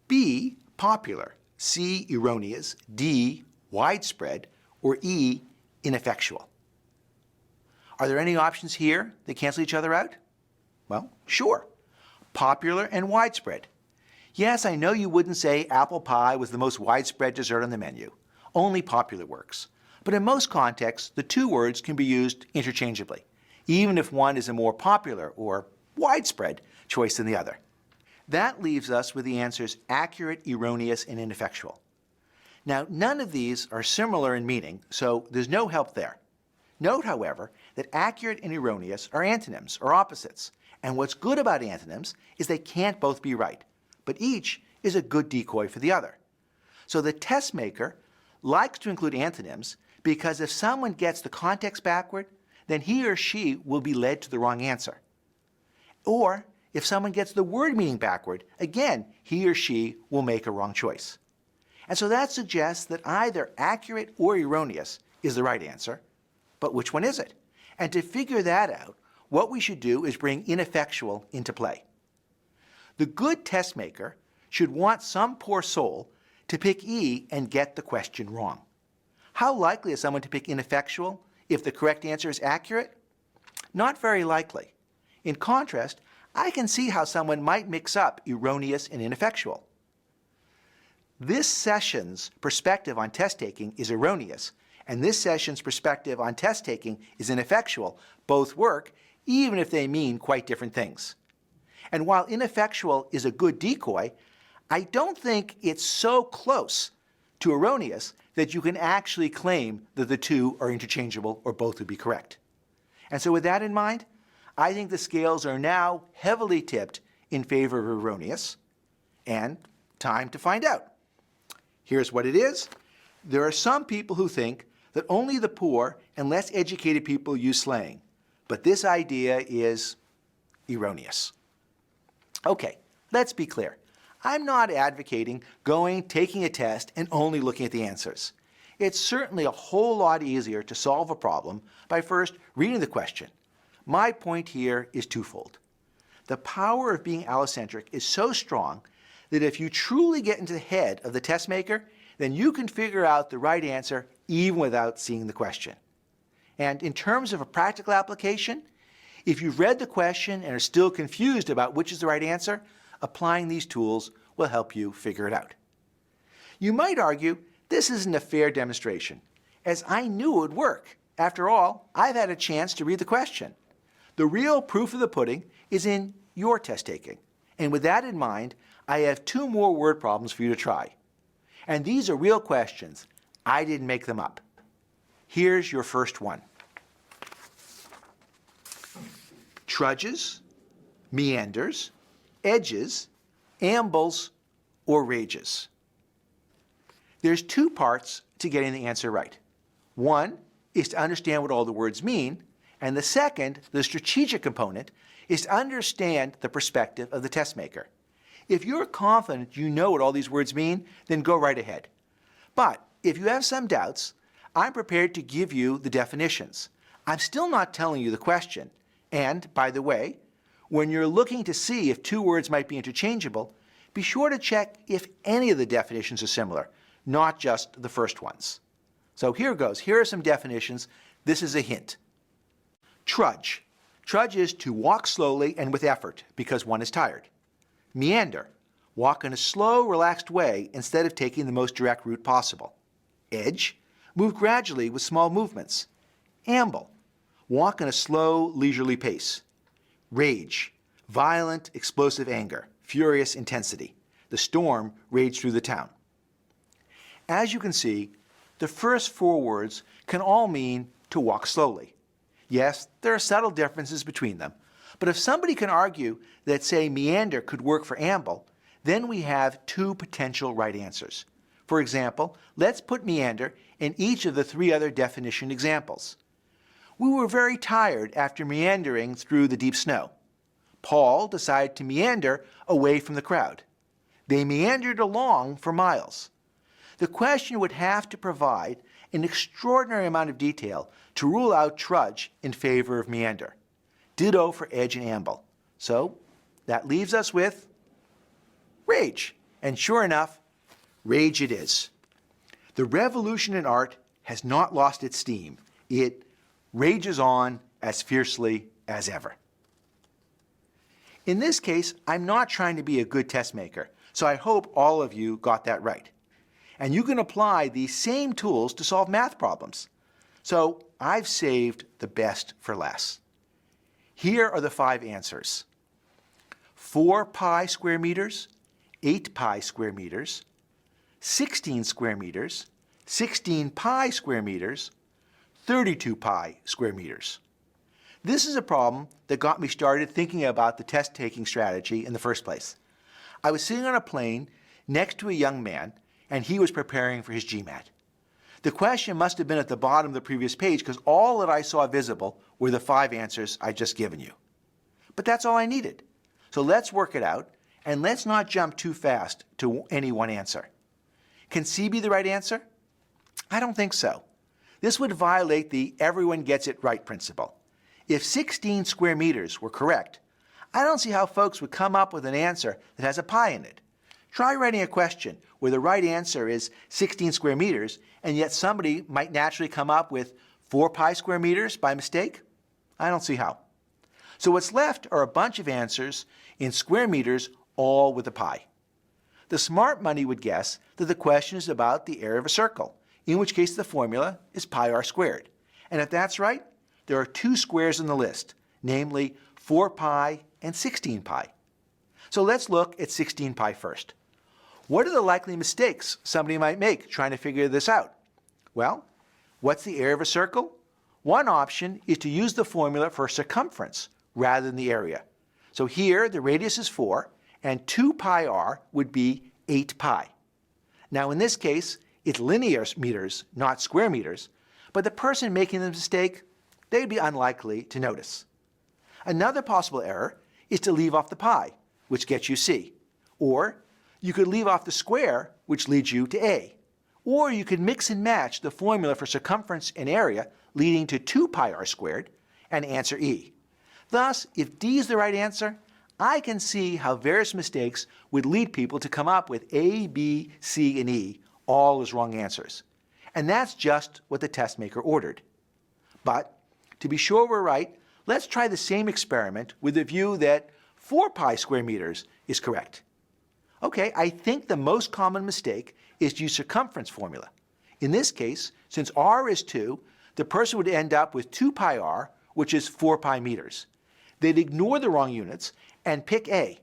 B, popular. C, erroneous. D, widespread. Or E, ineffectual. Are there any options here that cancel each other out? Well, sure. Popular and widespread. Yes, I know you wouldn't say apple pie was the most widespread dessert on the menu. Only popular works. But in most contexts, the 2 words can be used interchangeably, even if one is a more popular or widespread choice than the other. That leaves us with the answers accurate, erroneous, and ineffectual. Now, none of these are similar in meaning, so there's no help there. Note, however, that accurate and erroneous are antonyms or opposites, and what's good about antonyms is they can't both be right, but each is a good decoy for the other. So the test maker likes to include antonyms because if someone gets the context backward, then he or she will be led to the wrong answer. Or if someone gets the word meaning backward, again, he or she will make a wrong choice. And so that suggests that either accurate or erroneous is the right answer, but which one is it? And to figure that out, what we should do is bring ineffectual into play. The good test maker should want some poor soul to pick E and get the question wrong. How likely is someone to pick ineffectual if the correct answer is accurate? Not very likely. In contrast, I can see how someone might mix up erroneous and ineffectual. This session's perspective on test taking is erroneous, and this session's perspective on test taking is ineffectual. Both work, even if they mean quite different things. And while ineffectual is a good decoy, I don't think it's so close to erroneous that you can actually claim that the 2 are interchangeable or both would be correct. And so with that in mind, I think the scales are now heavily tipped in favor of erroneous, and time to find out. Here's what it is. There are some people who think that only the poor and less educated people use slang, but this idea is erroneous. Okay, let's be clear. I'm not advocating taking a test, and only looking at the answers. It's certainly a whole lot easier to solve a problem by first reading the question. My point here is twofold. The power of being allocentric is so strong that if you truly get into the head of the test maker, then you can figure out the right answer even without seeing the question. And in terms of a practical application, if you've read the question and are still confused about which is the right answer, applying these tools will help you figure it out. You might argue this isn't a fair demonstration, as I knew it would work. After all, I've had a chance to read the question. The real proof of the pudding is in your test taking. And with that in mind, I have 2 more word problems for you to try. And these are real questions. I didn't make them up. Here's your first one. Trudges, meanders, edges, ambles, or rages. There's 2 parts to getting the answer right. One is to understand what all the words mean, and the second, the strategic component, is to understand the perspective of the test maker. If you're confident you know what all these words mean, then go right ahead. But if you have some doubts, I'm prepared to give you the definitions. I'm still not telling you the question. And, by the way, when you're looking to see if 2 words might be interchangeable, be sure to check if any of the definitions are similar, not just the first ones. So here goes. Here are some definitions. This is a hint. Trudge. Trudge is to walk slowly and with effort because one is tired. Meander. Walk in a slow, relaxed way instead of taking the most direct route possible. Edge. Move gradually with small movements. Amble. Walk in a slow, leisurely pace. Rage. Violent, explosive anger. Furious intensity. The storm raged through the town. As you can see, the first 4 words can all mean to walk slowly. Yes, there are subtle differences between them, but if somebody can argue that, say, meander could work for amble, then we have 2 potential right answers. For example, let's put meander in each of the 3 other definition examples. We were very tired after meandering through the deep snow. Paul decided to meander away from the crowd. They meandered along for miles. The question would have to provide an extraordinary amount of detail to rule out trudge in favor of meander. Ditto for edge and amble. So that leaves us with rage. And sure enough, rage it is. The revolution in art has not lost its steam. It rages on as fiercely as ever. In this case, I'm not trying to be a good test maker, so I hope all of you got that right. And you can apply these same tools to solve math problems. So I've saved the best for last. Here are the 5 answers. 4 pi square meters, 8 pi square meters, 16 square meters, 16 pi square meters, 32 pi square meters. This is a problem that got me started thinking about the test-taking strategy in the first place. I was sitting on a plane next to a young man, and he was preparing for his GMAT. The question must have been at the bottom of the previous page because all that I saw visible were the 5 answers I'd just given you. But that's all I needed. So let's work it out, and let's not jump too fast to any one answer. Can C be the right answer? I don't think so. This would violate the everyone gets it right principle. If 16 square meters were correct, I don't see how folks would come up with an answer that has a pi in it. Try writing a question where the right answer is 16 square meters, and yet somebody might naturally come up with 4 pi square meters by mistake. I don't see how. So what's left are a bunch of answers in square meters, all with a pi. The smart money would guess that the question is about the area of a circle, in which case the formula is pi r squared. And if that's right, there are 2 squares in the list, namely 4 pi and 16 pi. So let's look at 16 pi first. What are the likely mistakes somebody might make trying to figure this out? Well, what's the area of a circle? One option is to use the formula for circumference rather than the area. So here the radius is 4, and 2 pi r would be 8 pi. Now in this case, it's linear meters, not square meters, but the person making the mistake, they'd be unlikely to notice. Another possible error is to leave off the pi, which gets you C. Or you could leave off the square, which leads you to A. Or you could mix and match the formula for circumference and area, leading to 2 pi r squared, and answer E. Thus, if D is the right answer, I can see how various mistakes would lead people to come up with A, B, C, and E, all as wrong answers. And that's just what the test maker ordered. But to be sure we're right, let's try the same experiment with the view that 4 pi square meters is correct. Okay, I think the most common mistake is to use circumference formula. In this case, since r is 2, the person would end up with 2 pi r, which is 4 pi meters. They'd ignore the wrong units and pick A.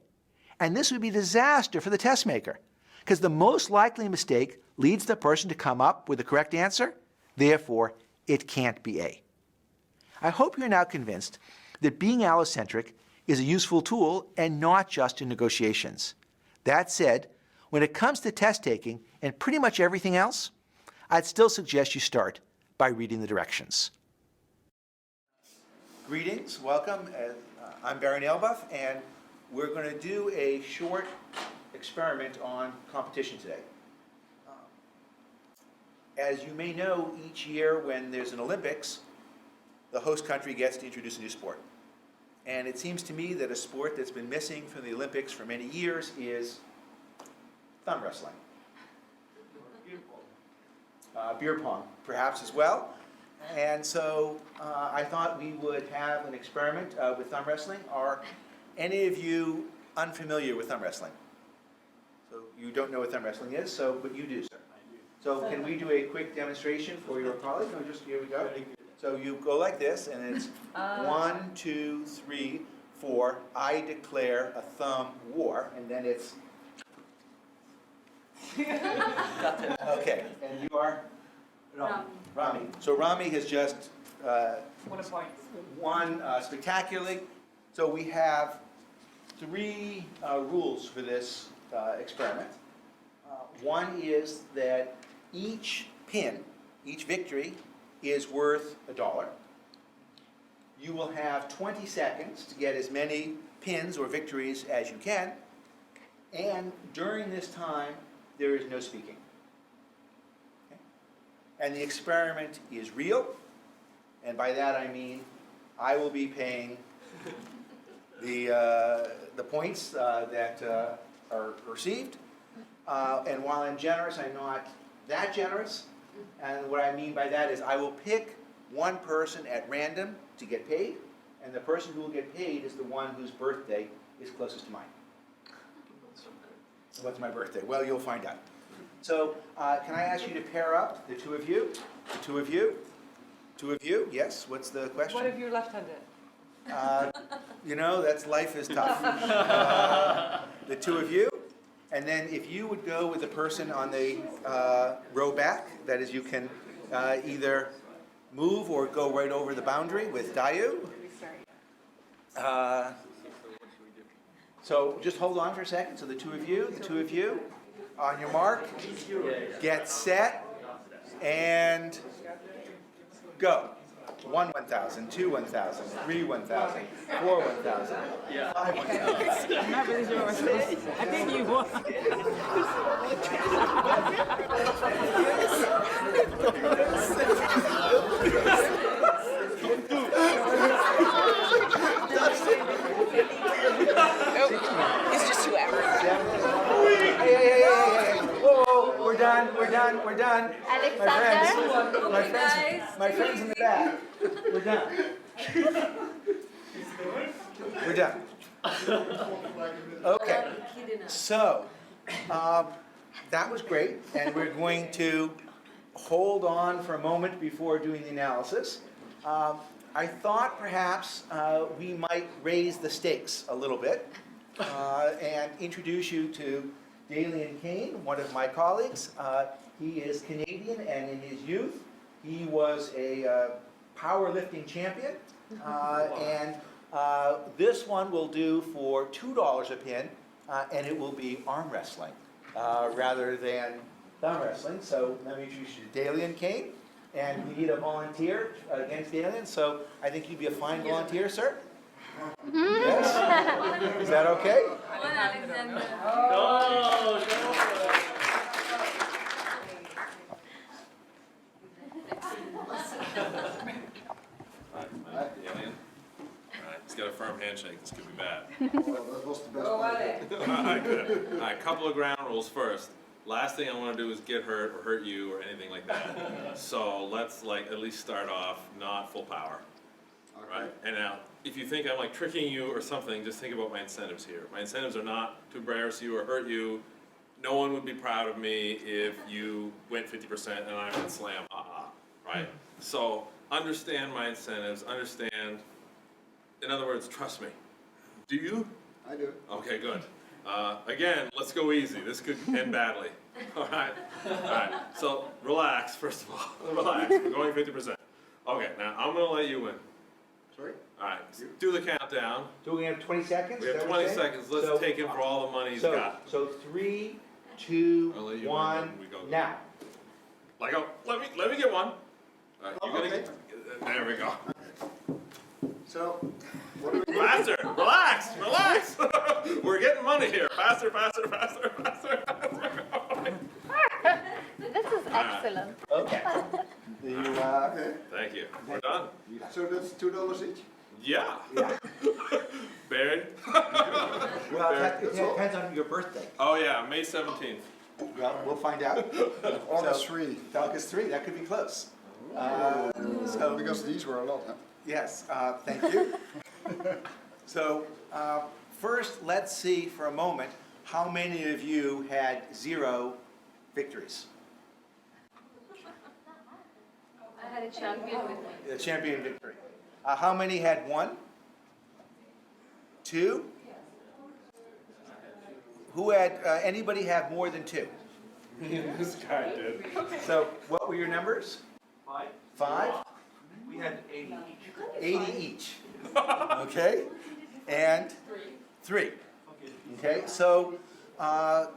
And this would be disaster for the test maker, because the most likely mistake leads the person to come up with the correct answer. Therefore, it can't be A. I hope you're now convinced that being allocentric is a useful tool and not just in negotiations. That said, when it comes to test taking and pretty much everything else, I'd still suggest you start by reading the directions. Greetings, welcome. I'm Barry Nailbuff, and we're going to do a short experiment on competition today. As you may know, each year when there's an Olympics, the host country gets to introduce a new sport. And it seems to me that a sport that's been missing from the Olympics for many years is thumb wrestling. Beer pong, perhaps as well. And so I thought we would have an experiment with thumb wrestling. Are any of you unfamiliar with thumb wrestling? So you don't know what thumb wrestling is, but you do, sir. So can we do a quick demonstration for your colleague? No, just here we go. So you go like this, and it's 1, 2, 3, 4. I declare a thumb war, and then it's. Okay, and you are? Rami. So Rami has just won spectacularly. So we have 3 rules for this experiment. One is that each pin, each victory, is worth $1. You will have 20 seconds to get as many pins or victories as you can, and during this time, there is no speaking. Okay? And the experiment is real, and by that I mean I will be paying the points that are received, and while I'm generous, I'm not that generous. And what I mean by that is I will pick one person at random to get paid, and the person who will get paid is the one whose birthday is closest to mine. What's my birthday? Well, you'll find out. So can I ask you to pair up, the 2 of you? The 2 of you? 2 of you, yes? What's the question? What if you're left-handed? You know, life is tough. The 2 of you. And then if you would go with the person on the row back, that is, you can either move or go right over the boundary with Dayu. So just hold on for a second. So the 2 of you, on your mark, get set, and go. 1 1,000, 2 1,000, 3 1,000, 4 1,000, 5 1,000. I'm not really sure what it is. I think you won. It's just 2 hours. Hey. Whoa, we're done. Alexander, My friends in the back. We're done. We're done. Okay. So, that was great, and we're going to hold on for a moment before doing the analysis. I thought perhaps we might raise the stakes a little bit and introduce you to Dalian Kane, one of my colleagues. He is Canadian, and in his youth, he was a powerlifting champion. And this one will do for $2 a pin, and it will be arm wrestling rather than thumb wrestling. So let me introduce you to Dalian Kane, and we need a volunteer against Dalian. So I think you'd be a fine volunteer, sir. Yes? Is that okay? Alexander. Alien? Alright, he's got a firm handshake. This could be bad. That's the best part. Alright, good. Alright, couple of ground rules first. last thing I want to do is get hurt or hurt you or anything like that. So let's like at least start off not full power. Right? And now, if you think I'm like tricking you or something, just think about my incentives here. My incentives are not to embarrass you or hurt you. No one would be proud of me if you went 50% and I went slam, right? So understand my incentives, understand, in other words, trust me. Do you? I do. Okay, good. Again, let's go easy. This could end badly. All right? All right. So relax, first of all. Relax. We're going 50%. Okay, now I'm going to let you win. Sorry? All right. Do the countdown. Do we have 20 seconds? We have 20 seconds. Let's take him for all the money he's got. So 3, 2, I'll let you 1, win, we go. now. Let me get one. All right, you're gonna get, there we go. So, what do we do? Faster! Relax! Relax! We're getting money here. Faster, faster, faster, faster, faster. This is excellent. Okay. Okay. Thank you. We're done. So that's $2 each? Yeah. Barry? Well, it depends on your birthday. Oh yeah, May 17th. Well, we'll find out. August 3. August 3, that could be close. Because these were a lot, huh? Yes, thank you. So, first, let's see for a moment how many of you had 0 victories. I had a champion with me. The champion victory. How many had 1? 2? Who had, anybody have more than 2? This guy did. So, what were your numbers? 5. 5? We had 80 each. 80 each. Okay? And 3. Okay, so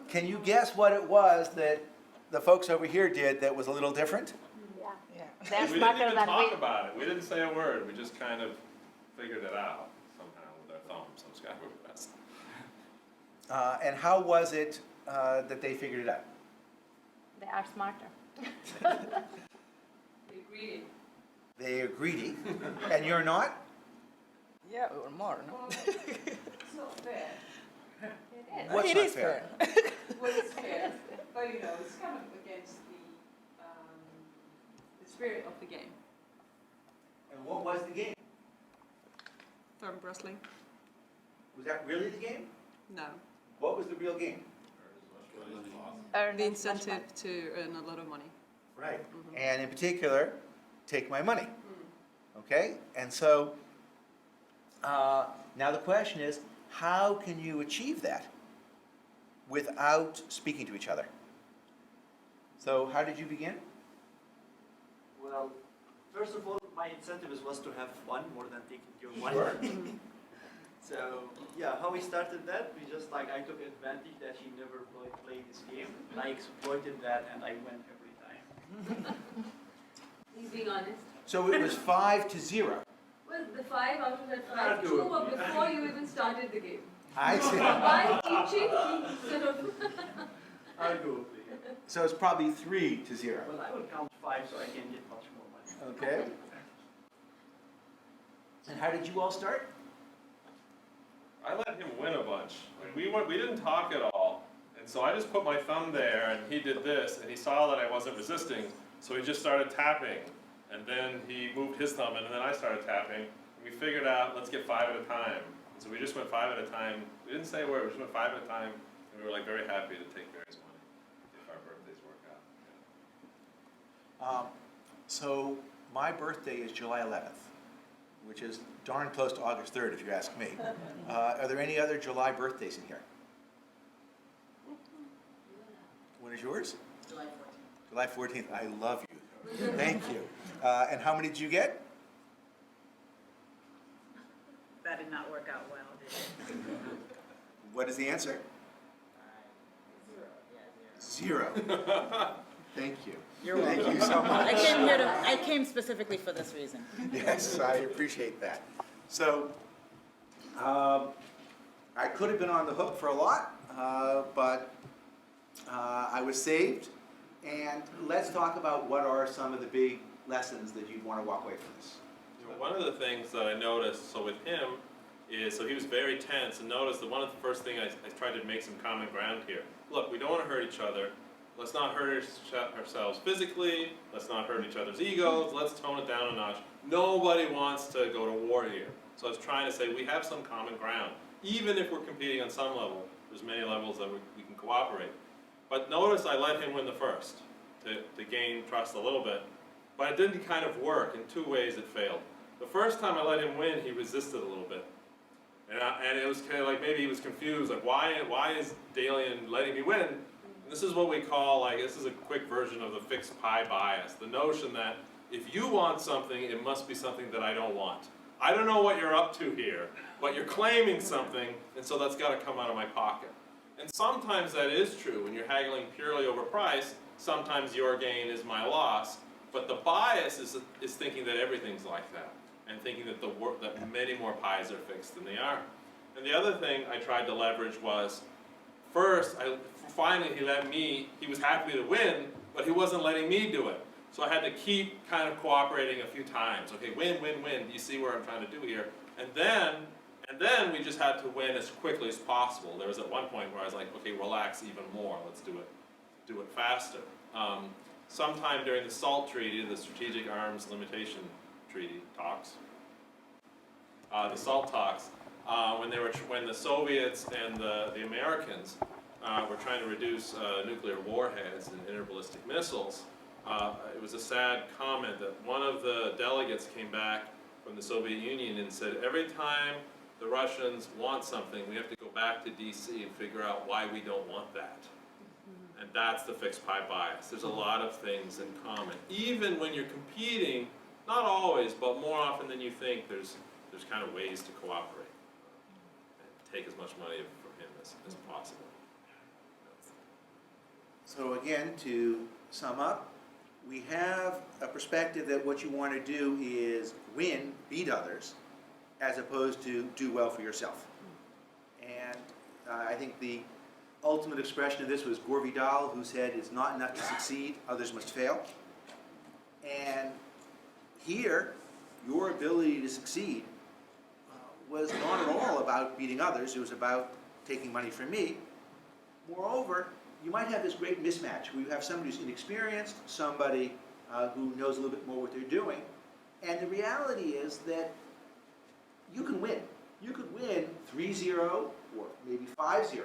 can you guess what it was that the folks over here did that was a little different? They're We didn't smarter even than talk we. about it. We didn't say a word. We just kind of figured it out somehow with our thumbs. Those guys were the best. And how was it that they figured it out? They are smarter. Greedy. They are greedy, and you're not? Yeah, we were more, no? It's not fair. It is. What's It not is fair? Well, it's fair, but you know, it's kind of against the spirit of the game. And what was the game? Thumb wrestling? Was that really the game? No. What was the real game? The incentive to earn a lot of money. Right. And in particular, take my money. Okay? And so, now the question is, how can you achieve that without speaking to each other? So, how did you begin? Well, first of all, my incentive was to have fun more than taking your money. Sure. So, yeah, how we started that, we just like, I took advantage that he never played this game, and I exploited that, and I went every time. He's being honest. So it was 5 to 0. Well, the 5 out of that 5, I'll do 2 it. were before you even started the game. I see. By teaching, he sort of. I'll go. So it's probably 3 to 0. Well, I will count 5 so I can get much more money. Okay. And how did you all start? I let him win a bunch. Like we didn't talk at all. And so I just put my thumb there and he did this and he saw that I wasn't resisting. So he just started tapping. And then he moved his thumb in and then I started tapping. And we figured out, let's get 5 at a time. And so we just went 5 at a time. We didn't say a word, we just went 5 at a time. And we were like very happy to take Barry's money if our birthdays work out. So my birthday is July 11th, which is darn close to August 3rd, if you ask me. Are there any other July birthdays in here? When is yours? July 14th. July 14th. I love you. Thank you. And how many did you get? That did not work out well, did it? What is the answer? 0. Thank you. You're Thank welcome. you so much. I came specifically for this reason. Yes, I appreciate that. So, I could have been on the hook for a lot, but I was saved. And let's talk about what are some of the big lessons that you'd want to walk away from this. One of the things that I noticed, so with him, is so he was very tense, and notice that one of the first things I tried to make some common ground here. Look, we don't want to hurt each other. Let's not hurt ourselves physically. Let's not hurt each other's egos. Let's tone it down a notch. Nobody wants to go to war here. So I was trying to say we have some common ground. Even if we're competing on some level, there's many levels that we can cooperate. But notice I let him win the first to gain trust a little bit. But it didn't kind of work. In two ways it failed. The first time I let him win, he resisted a little bit. And it was kind of like maybe he was confused, like why is Dalian letting me win? And this is what we call, like, this is a quick version of the fixed pie bias. The notion that if you want something, it must be something that I don't want. I don't know what you're up to here, but you're claiming something, and so that's got to come out of my pocket. And sometimes that is true. When you're haggling purely over price, sometimes your gain is my loss. But the bias is thinking that everything's like that, and thinking that that many more pies are fixed than they are. And the other thing I tried to leverage was, first, finally he was happy to win, but he wasn't letting me do it. So I had to keep kind of cooperating a few times. Okay, win, win, win. You see what I'm trying to do here? And then we just had to win as quickly as possible. There was at one point where I was like, okay, relax even more. Let's do it faster. Sometime during the SALT Treaty, the Strategic Arms Limitation Treaty talks, the SALT talks, when the Soviets and the Americans were trying to reduce nuclear warheads and interballistic missiles, it was a sad comment that one of the delegates came back from the Soviet Union and said, every time the Russians want something, we have to go back to DC and figure out why we don't want that. And that's the fixed pie bias. There's a lot of things in common. Even when you're competing, not always, but more often than you think, there's kind of ways to cooperate and take as much money from him as possible. So again, to sum up, we have a perspective that what you want to do is win, beat others, as opposed to do well for yourself. And I think the ultimate expression of this was Gore Vidal, who said, it's not enough to succeed, others must fail. And here, your ability to succeed was not at all about beating others, it was about taking money from me. Moreover, you might have this great mismatch where you have somebody who's inexperienced, somebody who knows a little bit more what they're doing, and the reality is that you can win. You could win 3-0 or maybe 5-0,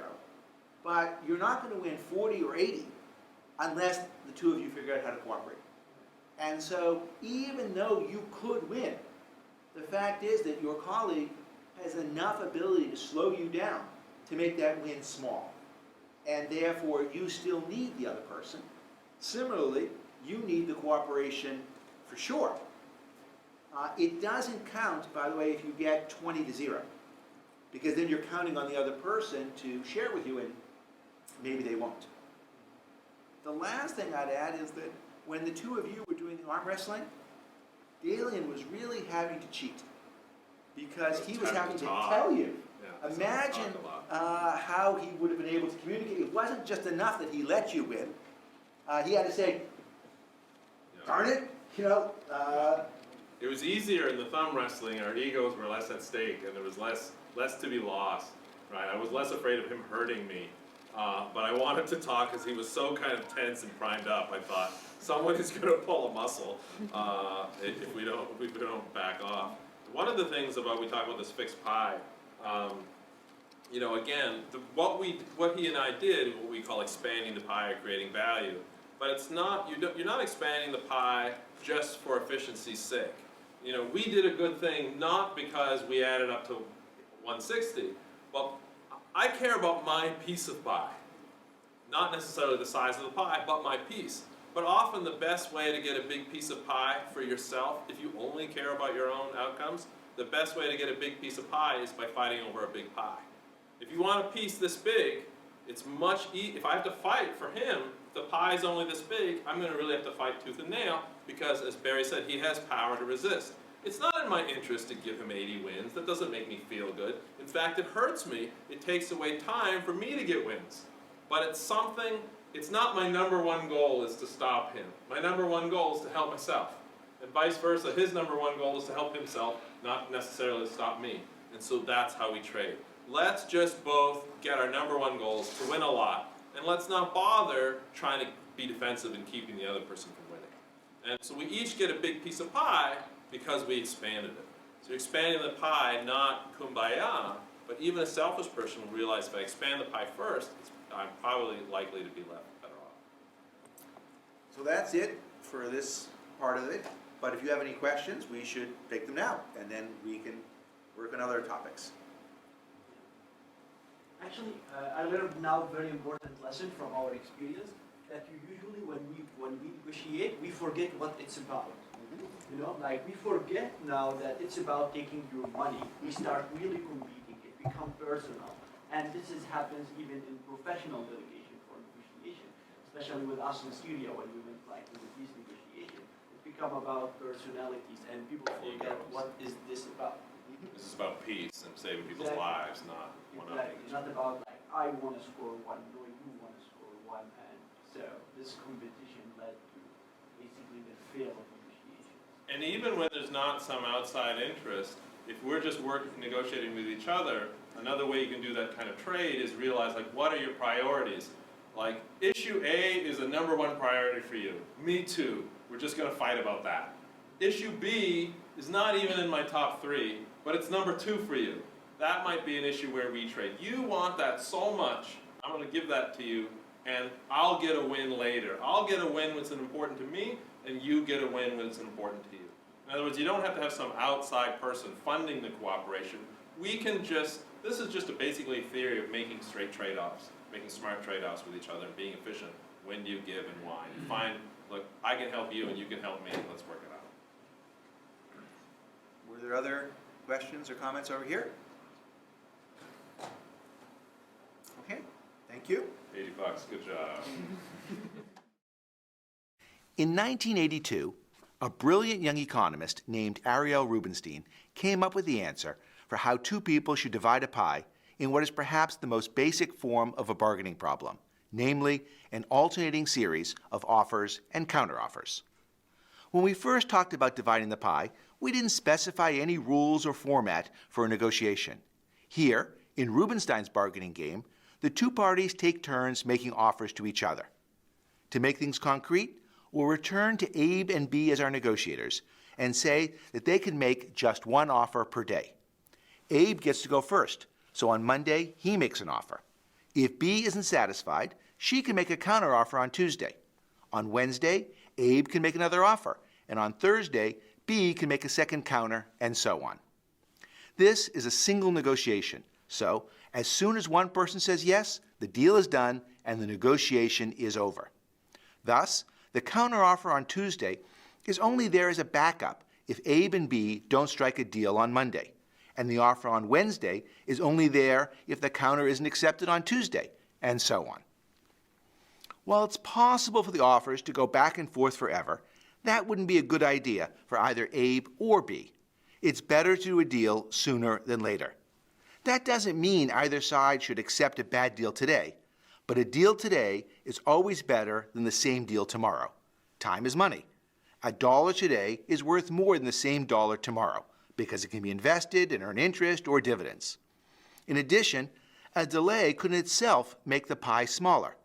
but you're not going to win 40 or 80 unless the two of you figure out how to cooperate. And so even though you could win, the fact is that your colleague has enough ability to slow you down to make that win small. And therefore, you still need the other person. Similarly, you need the cooperation for sure. It doesn't count, by the way, if you get 20-0, because then you're counting on the other person to share with you, and maybe they won't. The last thing I'd add is that when the two of you were doing the arm wrestling, Dalian was really having to cheat, because he was having to tell you. Yeah, imagine how he would have been able to communicate. It wasn't just enough that he let you win. He had to say, darn it, it was easier in the thumb wrestling. Our egos were less at stake, and there was less to be lost. Right? I was less afraid of him hurting me, but I wanted to talk because he was so kind of tense and primed up. I thought someone is going to pull a muscle if we don't back off. One of the things about we talk about this fixed pie. Again, what he and I did, what we call expanding the pie or creating value, but it's not, you're not expanding the pie just for efficiency's sake. We did a good thing not because we added up to 160, but I care about my piece of pie. Not necessarily the size of the pie, but my piece. But often the best way to get a big piece of pie for yourself, if you only care about your own outcomes, the best way to get a big piece of pie is by fighting over a big pie. If you want a piece this big, it's much easier. If I have to fight for him, if the pie is only this big, I'm going to really have to fight tooth and nail because, as Barry said, he has power to resist. It's not in my interest to give him 80 wins. That doesn't make me feel good. In fact, it hurts me. It takes away time for me to get wins. But it's not my number one goal is to stop him. My number one goal is to help myself. And vice versa, his number one goal is to help himself, not necessarily to stop me. And so that's how we trade. Let's just both get our number one goals to win a lot, and let's not bother trying to be defensive and keeping the other person from winning. And so we each get a big piece of pie because we expanded it. So you're expanding the pie, not kumbaya, but even a selfish person will realize if I expand the pie first, I'm probably likely to be left better off. So that's it for this part of it. But if you have any questions, we should take them now, and then we can work on other topics. Actually, I learned now a very important lesson from our experience that usually when we negotiate, we forget what it's about. You know, like we forget now that it's about taking your money. We start really competing. It becomes personal, and this happens even in professional litigation for negotiation, especially with us in Syria when we went like to the peace negotiation. It become about personalities, and people forget what is this about. This is about peace and saving people's lives, not one up. Exactly. Not about like I want to score one, no, you want to score one, and so this competition led to basically the fail of negotiation. And even when there's not some outside interest, if we're just negotiating with each other, another way you can do that kind of trade is realize, like, what are your priorities? Like, issue A is the #1 priority for you. Me too. We're just going to fight about that. Issue B is not even in my top 3, but it's #2 for you. That might be an issue where we trade. You want that so much, I'm going to give that to you, and I'll get a win later. I'll get a win when it's important to me, and you get a win when it's important to you. In other words, you don't have to have some outside person funding the cooperation. We can just, this is just basically a theory of making straight trade-offs, making smart trade-offs with each other and being efficient. When do you give and why? You find, look, I can help you and you can help me, let's work it out. Were there other questions or comments over here? Okay, thank you. $80, good job. In 1982, a brilliant young economist named Ariel Rubinstein came up with the answer for how two people should divide a pie in what is perhaps the most basic form of a bargaining problem, namely an alternating series of offers and counteroffers. When we first talked about dividing the pie, we didn't specify any rules or format for a negotiation. Here, in Rubinstein's bargaining game, the two parties take turns making offers to each other. To make things concrete, we'll return to Abe and B as our negotiators and say that they can make just one offer per day. Abe gets to go first, so on Monday he makes an offer. If B isn't satisfied, she can make a counteroffer on Tuesday. On Wednesday, Abe can make another offer, and on Thursday, B can make a second counter, and so on. This is a single negotiation, so as soon as one person says yes, the deal is done and the negotiation is over. Thus, the counteroffer on Tuesday is only there as a backup if Abe and B don't strike a deal on Monday, and the offer on Wednesday is only there if the counter isn't accepted on Tuesday, and so on. While it's possible for the offers to go back and forth forever, that wouldn't be a good idea for either Abe or B. It's better to do a deal sooner than later. That doesn't mean either side should accept a bad deal today, but a deal today is always better than the same deal tomorrow. Time is money. $1 today is worth more than the same dollar tomorrow because it can be invested and earn interest or dividends. In addition, a delay could in itself make the pie smaller.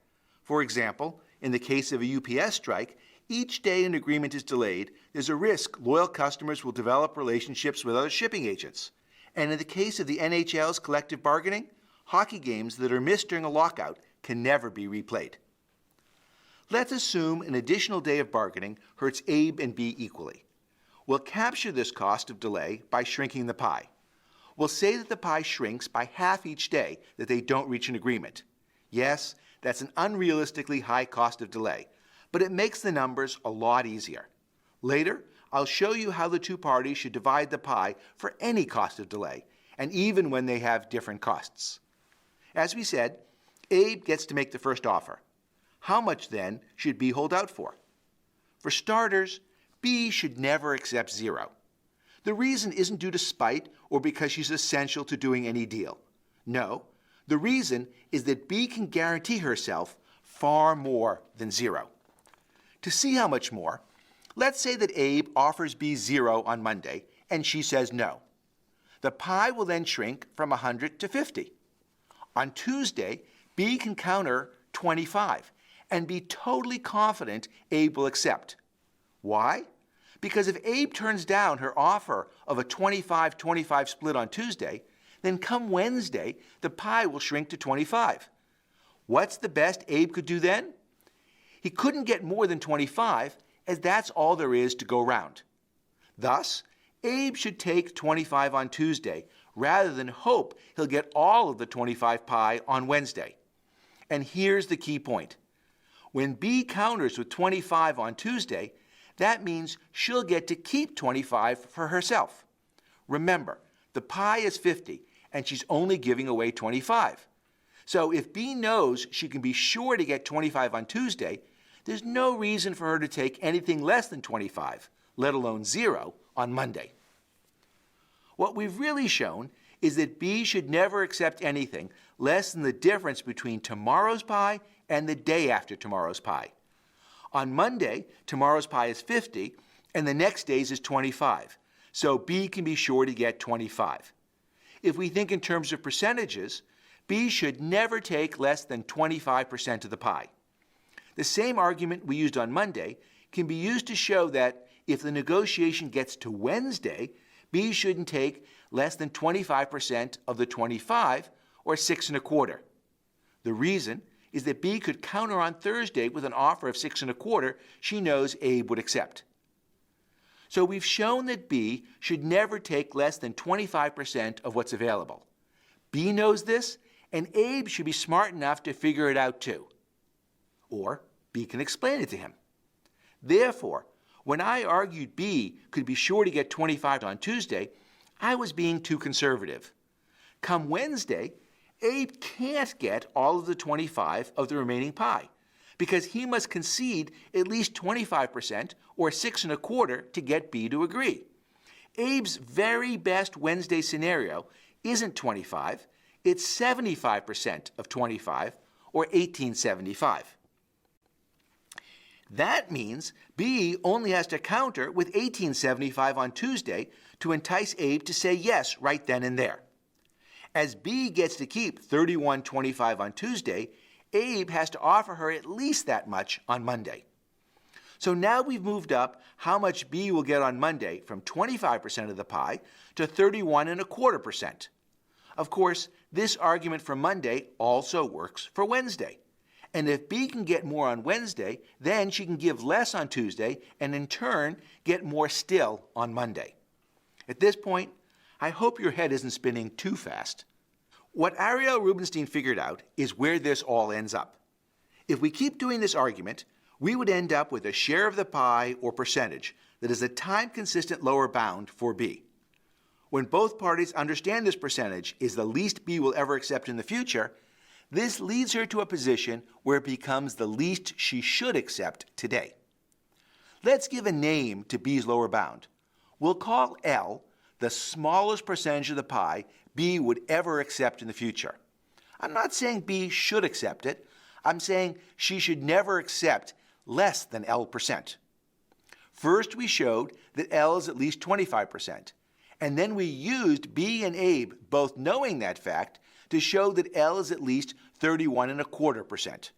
For example, in the case of a UPS strike, each day an agreement is delayed, there's a risk loyal customers will develop relationships with other shipping agents. And in the case of the NHL's collective bargaining, hockey games that are missed during a lockout can never be replayed. Let's assume an additional day of bargaining hurts Abe and B equally. We'll capture this cost of delay by shrinking the pie. We'll say that the pie shrinks by half each day that they don't reach an agreement. Yes, that's an unrealistically high cost of delay, but it makes the numbers a lot easier. Later, I'll show you how the two parties should divide the pie for any cost of delay, and even when they have different costs. As we said, Abe gets to make the first offer. How much, then, should B hold out for? For starters, B should never accept zero. The reason isn't due to spite or because she's essential to doing any deal. No, the reason is that B can guarantee herself far more than zero. To see how much more, let's say that Abe offers B 0 on Monday and she says no. The pie will then shrink from 100 to 50. On Tuesday, B can counter 25, and be totally confident Abe will accept. Why? Because if Abe turns down her offer of a 25-25 split on Tuesday, then come Wednesday, the pie will shrink to 25. What's the best Abe could do then? He couldn't get more than 25, as that's all there is to go round. Thus, Abe should take 25 on Tuesday, rather than hope he'll get all of the 25 pie on Wednesday. And here's the key point. When B counters with 25 on Tuesday, that means she'll get to keep 25 for herself. Remember, the pie is 50, and she's only giving away 25. So if B knows she can be sure to get 25 on Tuesday, there's no reason for her to take anything less than 25, let alone 0, on Monday. What we've really shown is that B should never accept anything less than the difference between tomorrow's pie and the day after tomorrow's pie. On Monday, tomorrow's pie is 50, and the next day's is 25, so B can be sure to get 25. If we think in terms of percentages, B should never take less than 25% of the pie. The same argument we used on Monday can be used to show that if the negotiation gets to Wednesday, B shouldn't take less than 25% of the 25, or 6 1/4. The reason is that B could counter on Thursday with an offer of 6 1/4 she knows Abe would accept. So we've shown that B should never take less than 25% of what's available. B knows this, and Abe should be smart enough to figure it out too. Or B can explain it to him. Therefore, when I argued B could be sure to get 25 on Tuesday, I was being too conservative. Come Wednesday, Abe can't get all of the 25 of the remaining pie, because he must concede at least 25%, or 6 1/4, to get B to agree. Abe's very best Wednesday scenario isn't 25, it's 75% of 25, or 1875. That means B only has to counter with 1875 on Tuesday to entice Abe to say yes right then and there. As B gets to keep 31.25 on Tuesday, Abe has to offer her at least that much on Monday. So now we've moved up how much B will get on Monday from 25% of the pie to 31.25%. Of course, this argument for Monday also works for Wednesday. And if B can get more on Wednesday, then she can give less on Tuesday and in turn get more still on Monday. At this point, I hope your head isn't spinning too fast. What Ariel Rubinstein figured out is where this all ends up. If we keep doing this argument, we would end up with a share of the pie or percentage that is a time-consistent lower bound for B. When both parties understand this percentage is the least B will ever accept in the future, this leads her to a position where it becomes the least she should accept today. Let's give a name to B's lower bound. We'll call L the smallest percentage of the pie B would ever accept in the future. I'm not saying B should accept it. I'm saying she should never accept less than L%. First, we showed that L is at least 25%, and then we used B and Abe both knowing that fact to show that L is at least 31.25%.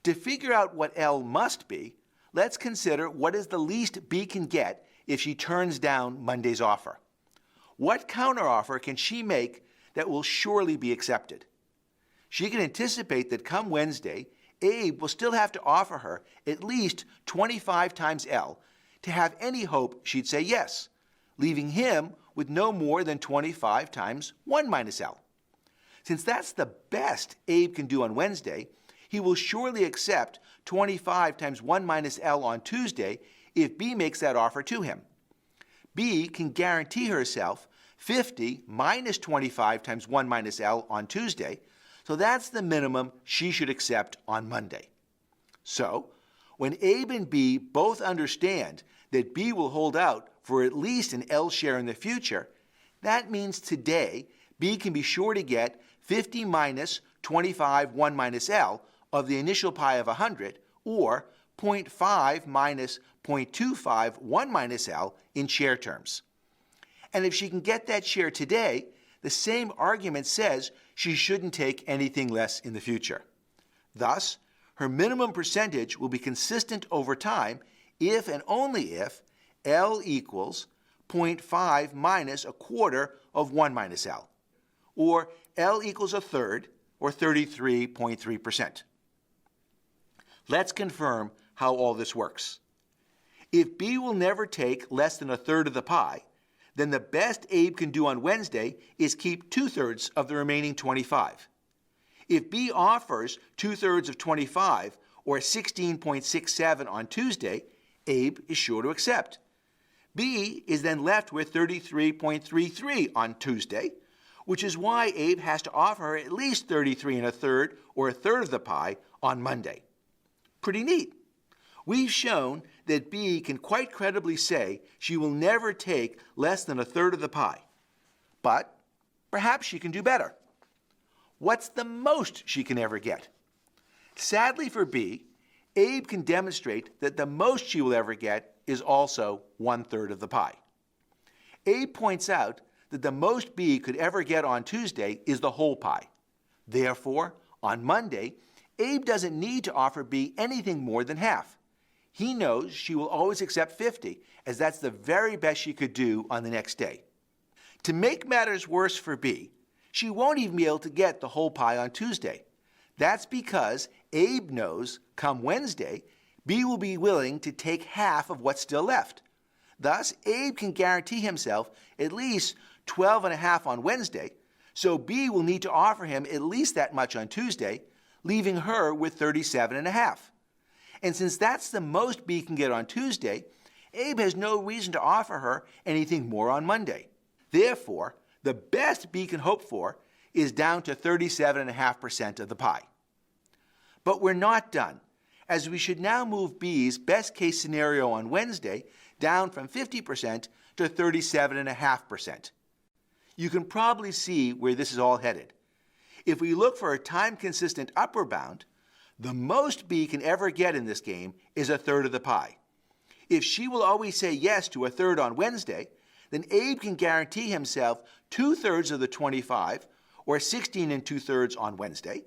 To figure out what L must be, let's consider what is the least B can get if she turns down Monday's offer. What counteroffer can she make that will surely be accepted? She can anticipate that come Wednesday, Abe will still have to offer her at least 25 times L to have any hope she'd say yes, leaving him with no more than 25 times 1 minus L. Since that's the best Abe can do on Wednesday, he will surely accept 25 times 1 minus L on Tuesday if B makes that offer to him. B can guarantee herself 50 minus 25 times 1 minus L on Tuesday, so that's the minimum she should accept on Monday. So, when Abe and B both understand that B will hold out for at least an L share in the future, that means today B can be sure to get 50 minus 25 1 minus L of the initial pie of 100, or 0.5 minus 0.25 1 minus L in share terms. And if she can get that share today, the same argument says she shouldn't take anything less in the future. Thus, her minimum percentage will be consistent over time if and only if L equals 0.5 minus a quarter of 1 minus L, or L equals a third, or 33.3%. Let's confirm how all this works. If B will never take less than a third of the pie, then the best Abe can do on Wednesday is keep 2/3 of the remaining 25. If B offers 2/3 of 25, or 16.67 on Tuesday, Abe is sure to accept. B is then left with 33.33 on Tuesday, which is why Abe has to offer her at least 33 1/3 or a third of the pie on Monday. Pretty neat. We've shown that B can quite credibly say she will never take less than a third of the pie. But perhaps she can do better. What's the most she can ever get? Sadly for B, Abe can demonstrate that the most she will ever get is also 1/3 of the pie. Abe points out that the most B could ever get on Tuesday is the whole pie. Therefore, on Monday, Abe doesn't need to offer B anything more than half. He knows she will always accept 50, as that's the very best she could do on the next day. To make matters worse for B, she won't even be able to get the whole pie on Tuesday. That's because Abe knows, come Wednesday, B will be willing to take half of what's still left. Thus, Abe can guarantee himself at least 12.5 on Wednesday, so B will need to offer him at least that much on Tuesday, leaving her with 37.5. And since that's the most B can get on Tuesday, Abe has no reason to offer her anything more on Monday. Therefore, the best B can hope for is down to 37.5% of the pie. But we're not done, as we should now move B's best case scenario on Wednesday down from 50% to 37.5%. You can probably see where this is all headed. If we look for a time-consistent upper bound, the most B can ever get in this game is a third of the pie. If she will always say yes to a third on Wednesday, then Abe can guarantee himself 2/3 of the 25, or 16 2/3 on Wednesday.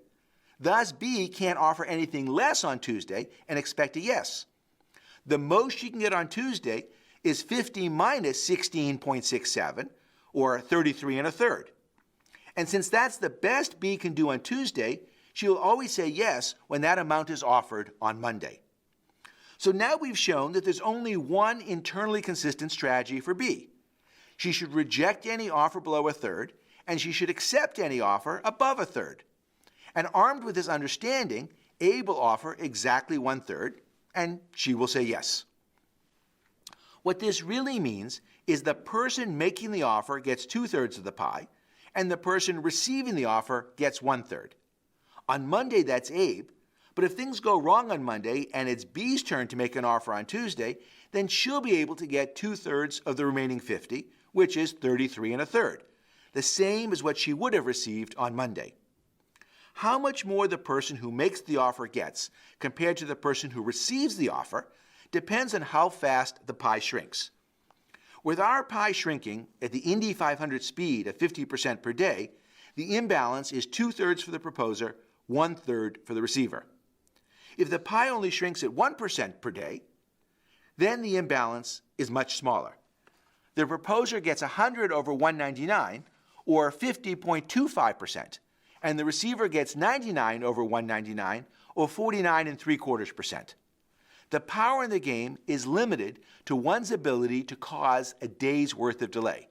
Thus, B can't offer anything less on Tuesday and expect a yes. The most she can get on Tuesday is 50 minus 16.67, or 33 1/3. And since that's the best B can do on Tuesday, she will always say yes when that amount is offered on Monday. So now we've shown that there's only one internally consistent strategy for B. She should reject any offer below a third, and she should accept any offer above a third. And armed with this understanding, Abe will offer exactly 1/3, and she will say yes. What this really means is the person making the offer gets 2/3 of the pie, and the person receiving the offer gets 1/3. On Monday, that's Abe, but if things go wrong on Monday and it's B's turn to make an offer on Tuesday, then she'll be able to get 2/3 of the remaining 50, which is 33 1/3, the same as what she would have received on Monday. How much more the person who makes the offer gets compared to the person who receives the offer depends on how fast the pie shrinks. With our pie shrinking at the Indy 500 speed of 50% per day, the imbalance is 2/3 for the proposer, 1/3 for the receiver. If the pie only shrinks at 1% per day, then the imbalance is much smaller. The proposer gets 100 over 199, or 50.25%, and the receiver gets 99 over 199, or 49.75%. The power in the game is limited to one's ability to cause a day's worth of delay.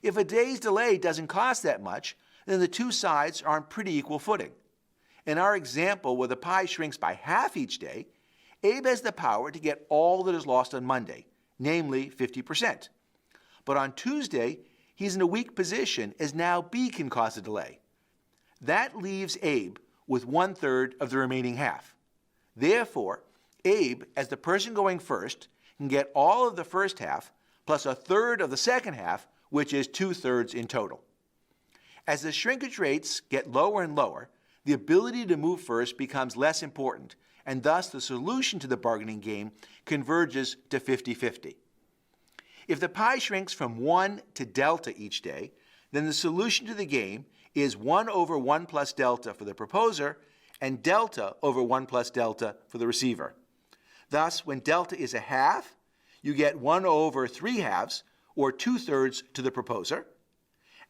If a day's delay doesn't cost that much, then the two sides are on pretty equal footing. In our example where the pie shrinks by half each day, Abe has the power to get all that is lost on Monday, namely 50%. But on Tuesday, he's in a weak position as now B can cause a delay. That leaves Abe with 1/3 of the remaining half. Therefore, Abe, as the person going first, can get all of the first half plus 1/3 of the second half, which is 2/3 in total. As the shrinkage rates get lower and lower, the ability to move first becomes less important, and thus the solution to the bargaining game converges to 50-50. If the pie shrinks from 1 to delta each day, then the solution to the game is 1 over 1 plus delta for the proposer and delta over 1 plus delta for the receiver. Thus, when delta is a half, you get 1 over 3 halves, or 2/3 to the proposer.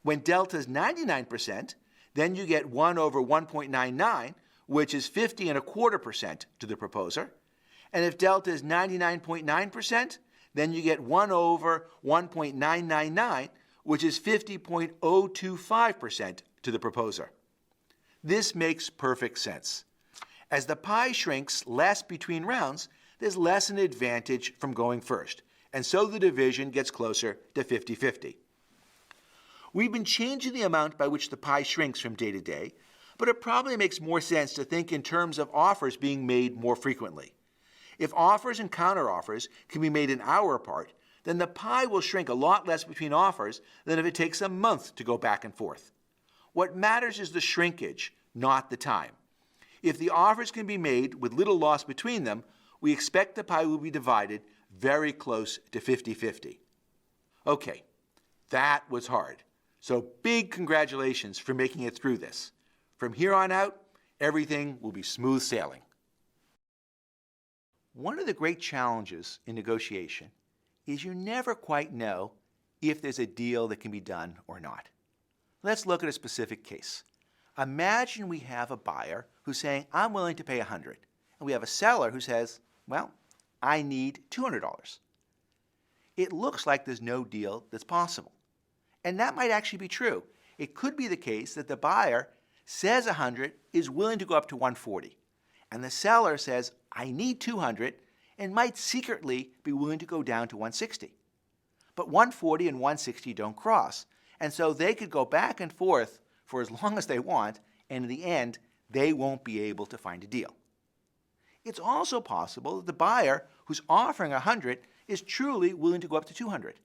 When delta is 99%, then you get 1 over 1.99, which is 50.25% to the proposer. And if delta is 99.9%, then you get 1 over 1.999, which is 50.025% to the proposer. This makes perfect sense. As the pie shrinks less between rounds, there's less an advantage from going first, and so the division gets closer to 50-50. We've been changing the amount by which the pie shrinks from day to day, but it probably makes more sense to think in terms of offers being made more frequently. If offers and counteroffers can be made an hour apart, then the pie will shrink a lot less between offers than if it takes a month to go back and forth. What matters is the shrinkage, not the time. If the offers can be made with little loss between them, we expect the pie will be divided very close to 50-50. Okay, that was hard. So big congratulations for making it through this. From here on out, everything will be smooth sailing. One of the great challenges in negotiation is you never quite know if there's a deal that can be done or not. Let's look at a specific case. Imagine we have a buyer who's saying, I'm willing to pay $100. And we have a seller who says, well, I need $200. It looks like there's no deal that's possible. And that might actually be true. It could be the case that the buyer says 100, is willing to go up to 140. And the seller says, I need 200, and might secretly be willing to go down to 160. But 140 and 160 don't cross. And so they could go back and forth for as long as they want, and in the end, they won't be able to find a deal. It's also possible that the buyer who's offering 100 is truly willing to go up to 200,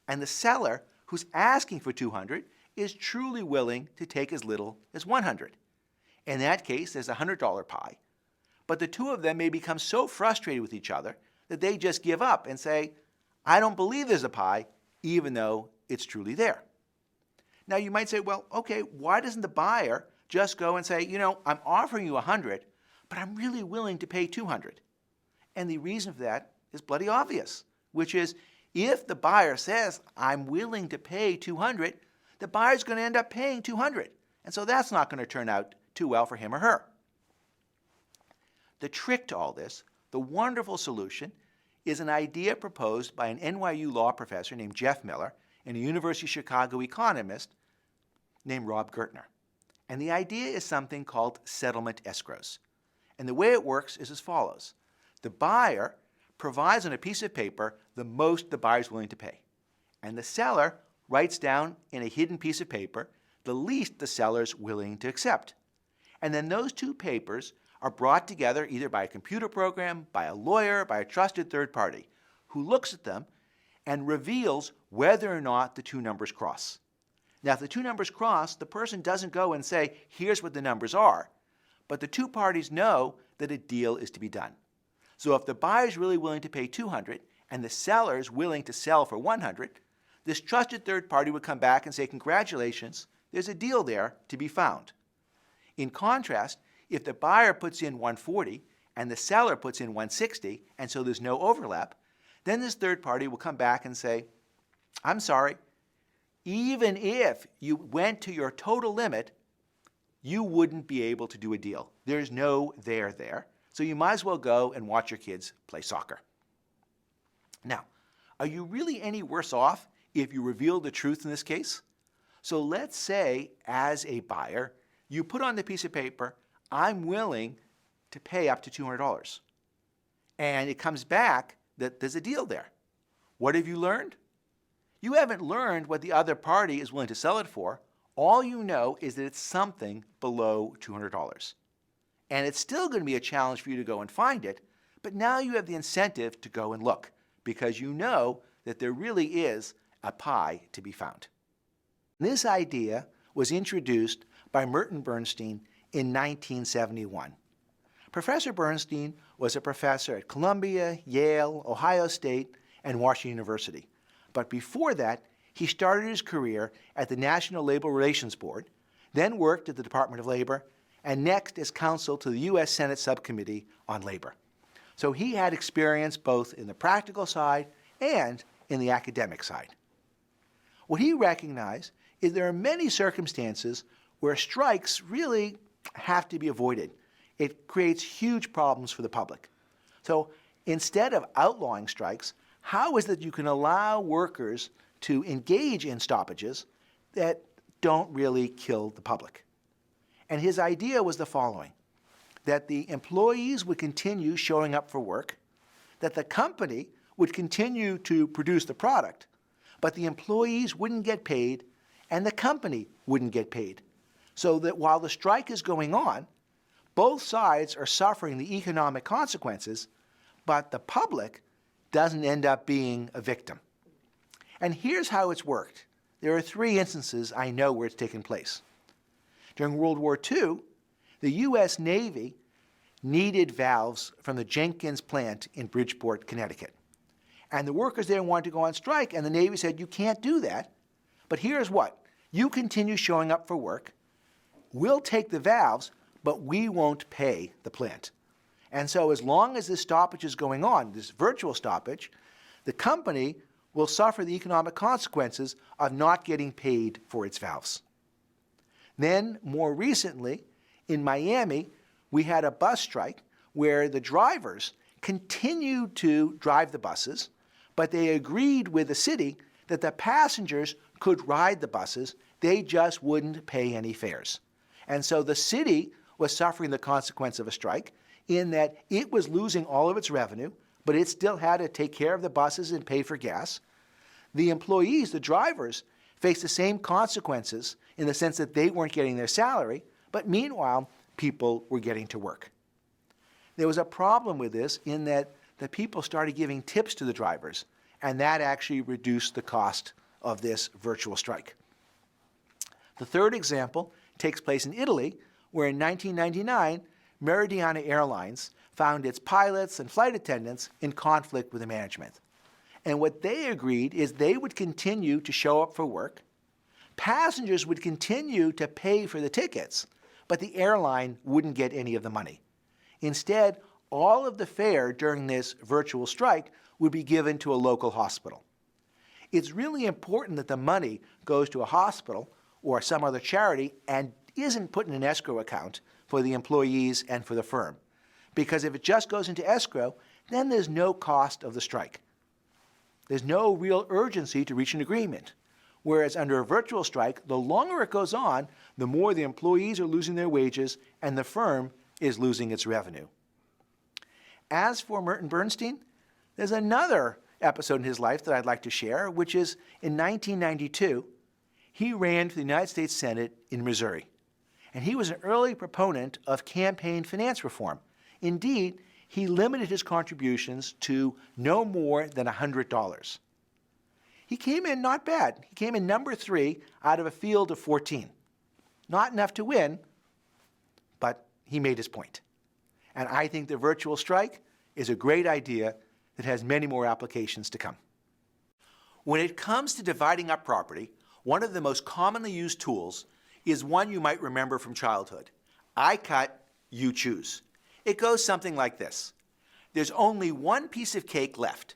and the seller who's asking for 200 is truly willing to take as little as 100. In that case, there's a $100 pie, but the two of them may become so frustrated with each other that they just give up and say, I don't believe there's a pie, even though it's truly there. Now you might say, well, okay, why doesn't the buyer just go and say, you know, I'm offering you 100, but I'm really willing to pay 200? And the reason for that is bloody obvious, which is if the buyer says, I'm willing to pay 200, the buyer's going to end up paying 200. And so that's not going to turn out too well for him or her. The trick to all this, the wonderful solution, is an idea proposed by an NYU law professor named Jeff Miller and a University of Chicago economist named Rob Gertner. And the idea is something called settlement escrows. And the way it works is as follows. The buyer provides on a piece of paper the most the buyer is willing to pay. And the seller writes down in a hidden piece of paper the least the seller is willing to accept. And then those two papers are brought together either by a computer program, by a lawyer, by a trusted third party, who looks at them and reveals whether or not the two numbers cross. Now, if the two numbers cross, the person doesn't go and say, here's what the numbers are, but the two parties know that a deal is to be done. So if the buyer is really willing to pay 200 and the seller is willing to sell for 100, this trusted third party would come back and say, congratulations, there's a deal there to be found. In contrast, if the buyer puts in 140 and the seller puts in 160, and so there's no overlap, then this third party will come back and say, I'm sorry, even if you went to your total limit, you wouldn't be able to do a deal. There's no there, so you might as well go and watch your kids play soccer. Now, are you really any worse off if you reveal the truth in this case? So let's say, as a buyer, you put on the piece of paper, I'm willing to pay up to $200. And it comes back that there's a deal there. What have you learned? You haven't learned what the other party is willing to sell it for. All you know is that it's something below $200. And it's still going to be a challenge for you to go and find it, but now you have the incentive to go and look because you know that there really is a pie to be found. This idea was introduced by Merton Bernstein in 1971. Professor Bernstein was a professor at Columbia, Yale, Ohio State, and Washington University. But before that, he started his career at the National Labor Relations Board, then worked at the Department of Labor, and next as counsel to the U.S. Senate Subcommittee on Labor. So he had experience both in the practical side and in the academic side. What he recognized is there are many circumstances where strikes really have to be avoided. It creates huge problems for the public. So instead of outlawing strikes, how is it you can allow workers to engage in stoppages that don't really kill the public? And his idea was the following, that the employees would continue showing up for work, that the company would continue to produce the product, but the employees wouldn't get paid and the company wouldn't get paid. So that while the strike is going on, both sides are suffering the economic consequences, but the public doesn't end up being a victim. And here's how it's worked. There are 3 instances I know where it's taken place. During World War II, the U.S. Navy needed valves from the Jenkins plant in Bridgeport, Connecticut. And the workers there wanted to go on strike, and the Navy said, you can't do that, but here's what. You continue showing up for work, we'll take the valves, but we won't pay the plant. And so as long as this stoppage is going on, this virtual stoppage, the company will suffer the economic consequences of not getting paid for its valves. Then, more recently, in Miami, we had a bus strike where the drivers continued to drive the buses, but they agreed with the city that the passengers could ride the buses, they just wouldn't pay any fares. And so the city was suffering the consequence of a strike in that it was losing all of its revenue, but it still had to take care of the buses and pay for gas. The employees, the drivers, faced the same consequences in the sense that they weren't getting their salary, but meanwhile, people were getting to work. There was a problem with this in that the people started giving tips to the drivers, and that actually reduced the cost of this virtual strike. The third example takes place in Italy, where in 1999, Meridiana Airlines found its pilots and flight attendants in conflict with the management. And what they agreed is they would continue to show up for work, passengers would continue to pay for the tickets, but the airline wouldn't get any of the money. Instead, all of the fare during this virtual strike would be given to a local hospital. It's really important that the money goes to a hospital or some other charity and isn't put in an escrow account for the employees and for the firm. Because if it just goes into escrow, then there's no cost of the strike. There's no real urgency to reach an agreement. Whereas under a virtual strike, the longer it goes on, the more the employees are losing their wages and the firm is losing its revenue. As for Merton Bernstein, there's another episode in his life that I'd like to share, which is in 1992, he ran for the United States Senate in Missouri. And he was an early proponent of campaign finance reform. Indeed, he limited his contributions to no more than $100. He came in not bad. He came in number 3 out of a field of 14. Not enough to win, but he made his point. And I think the virtual strike is a great idea that has many more applications to come. When it comes to dividing up property, one of the most commonly used tools is one you might remember from childhood. I cut, you choose. It goes something like this. There's only one piece of cake left.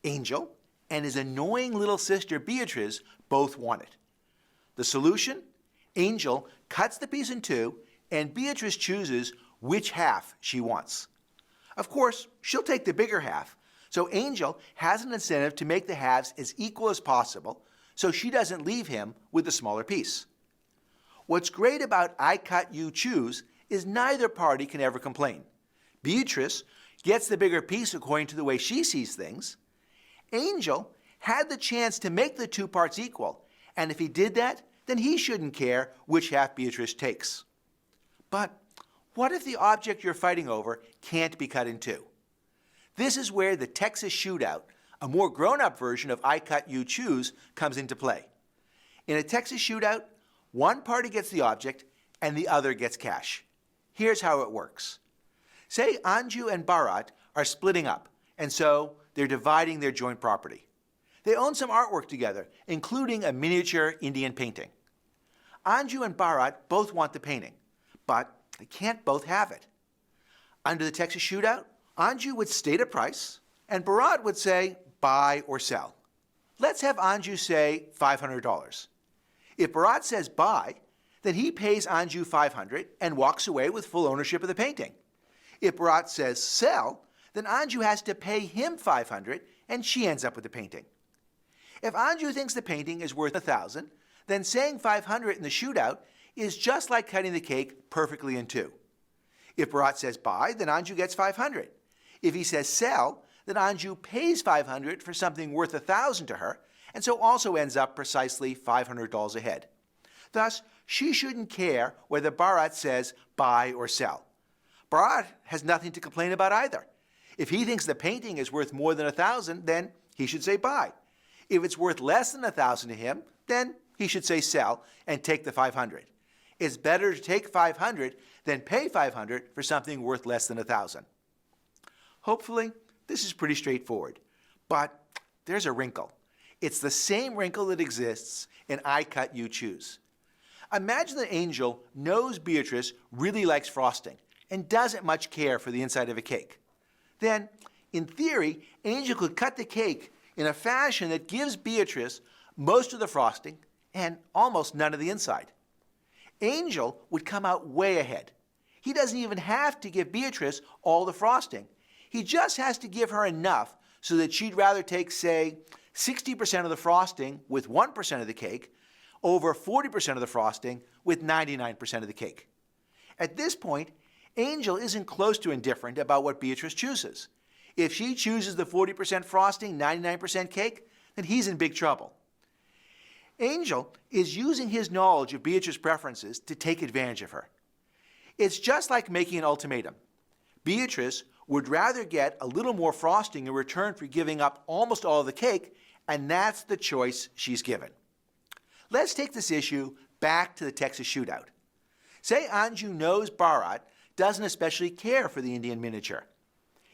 Angel and his annoying little sister Beatrice both want it. The solution? Angel cuts the piece in 2 and Beatrice chooses which half she wants. Of course, she'll take the bigger half, so Angel has an incentive to make the halves as equal as possible so she doesn't leave him with the smaller piece. What's great about I cut, you choose is neither party can ever complain. Beatrice gets the bigger piece according to the way she sees things. Angel had the chance to make the 2 parts equal, and if he did that, then he shouldn't care which half Beatrice takes. But what if the object you're fighting over can't be cut in 2? This is where the Texas shootout, a more grown-up version of I cut, you choose, comes into play. In a Texas shootout, one party gets the object and the other gets cash. Here's how it works. Say Anju and Bharat are splitting up, and so they're dividing their joint property. They own some artwork together, including a miniature Indian painting. Anju and Bharat both want the painting, but they can't both have it. Under the Texas shootout, Anju would state a price, and Bharat would say buy or sell. Let's have Anju say $500. If Bharat says buy, then he pays Anju $500 and walks away with full ownership of the painting. If Bharat says sell, then Anju has to pay him $500 and she ends up with the painting. If Anju thinks the painting is worth $1,000, then saying $500 in the shootout is just like cutting the cake perfectly in two. If Bharat says buy, then Anju gets $500. If he says sell, then Anju pays $500 for something worth $1,000 to her, and so also ends up precisely $500 ahead. Thus, she shouldn't care whether Bharat says buy or sell. Bharat has nothing to complain about either. If he thinks the painting is worth more than $1,000, then he should say buy. If it's worth less than $1,000 to him, then he should say sell and take the $500. It's better to take $500 than pay $500 for something worth less than $1,000. Hopefully, this is pretty straightforward, but there's a wrinkle. It's the same wrinkle that exists in I Cut, You Choose. Imagine that Angel knows Beatrice really likes frosting and doesn't much care for the inside of a cake. Then, in theory, Angel could cut the cake in a fashion that gives Beatrice most of the frosting and almost none of the inside. Angel would come out way ahead. He doesn't even have to give Beatrice all the frosting. He just has to give her enough so that she'd rather take, say, 60% of the frosting with 1% of the cake over 40% of the frosting with 99% of the cake. At this point, Angel isn't close to indifferent about what Beatrice chooses. If she chooses the 40% frosting, 99% cake, then he's in big trouble. Angel is using his knowledge of Beatrice's preferences to take advantage of her. It's just like making an ultimatum. Beatrice would rather get a little more frosting in return for giving up almost all of the cake, and that's the choice she's given. Let's take this issue back to the Texas shootout. Say Anju knows Bharat doesn't especially care for the Indian miniature.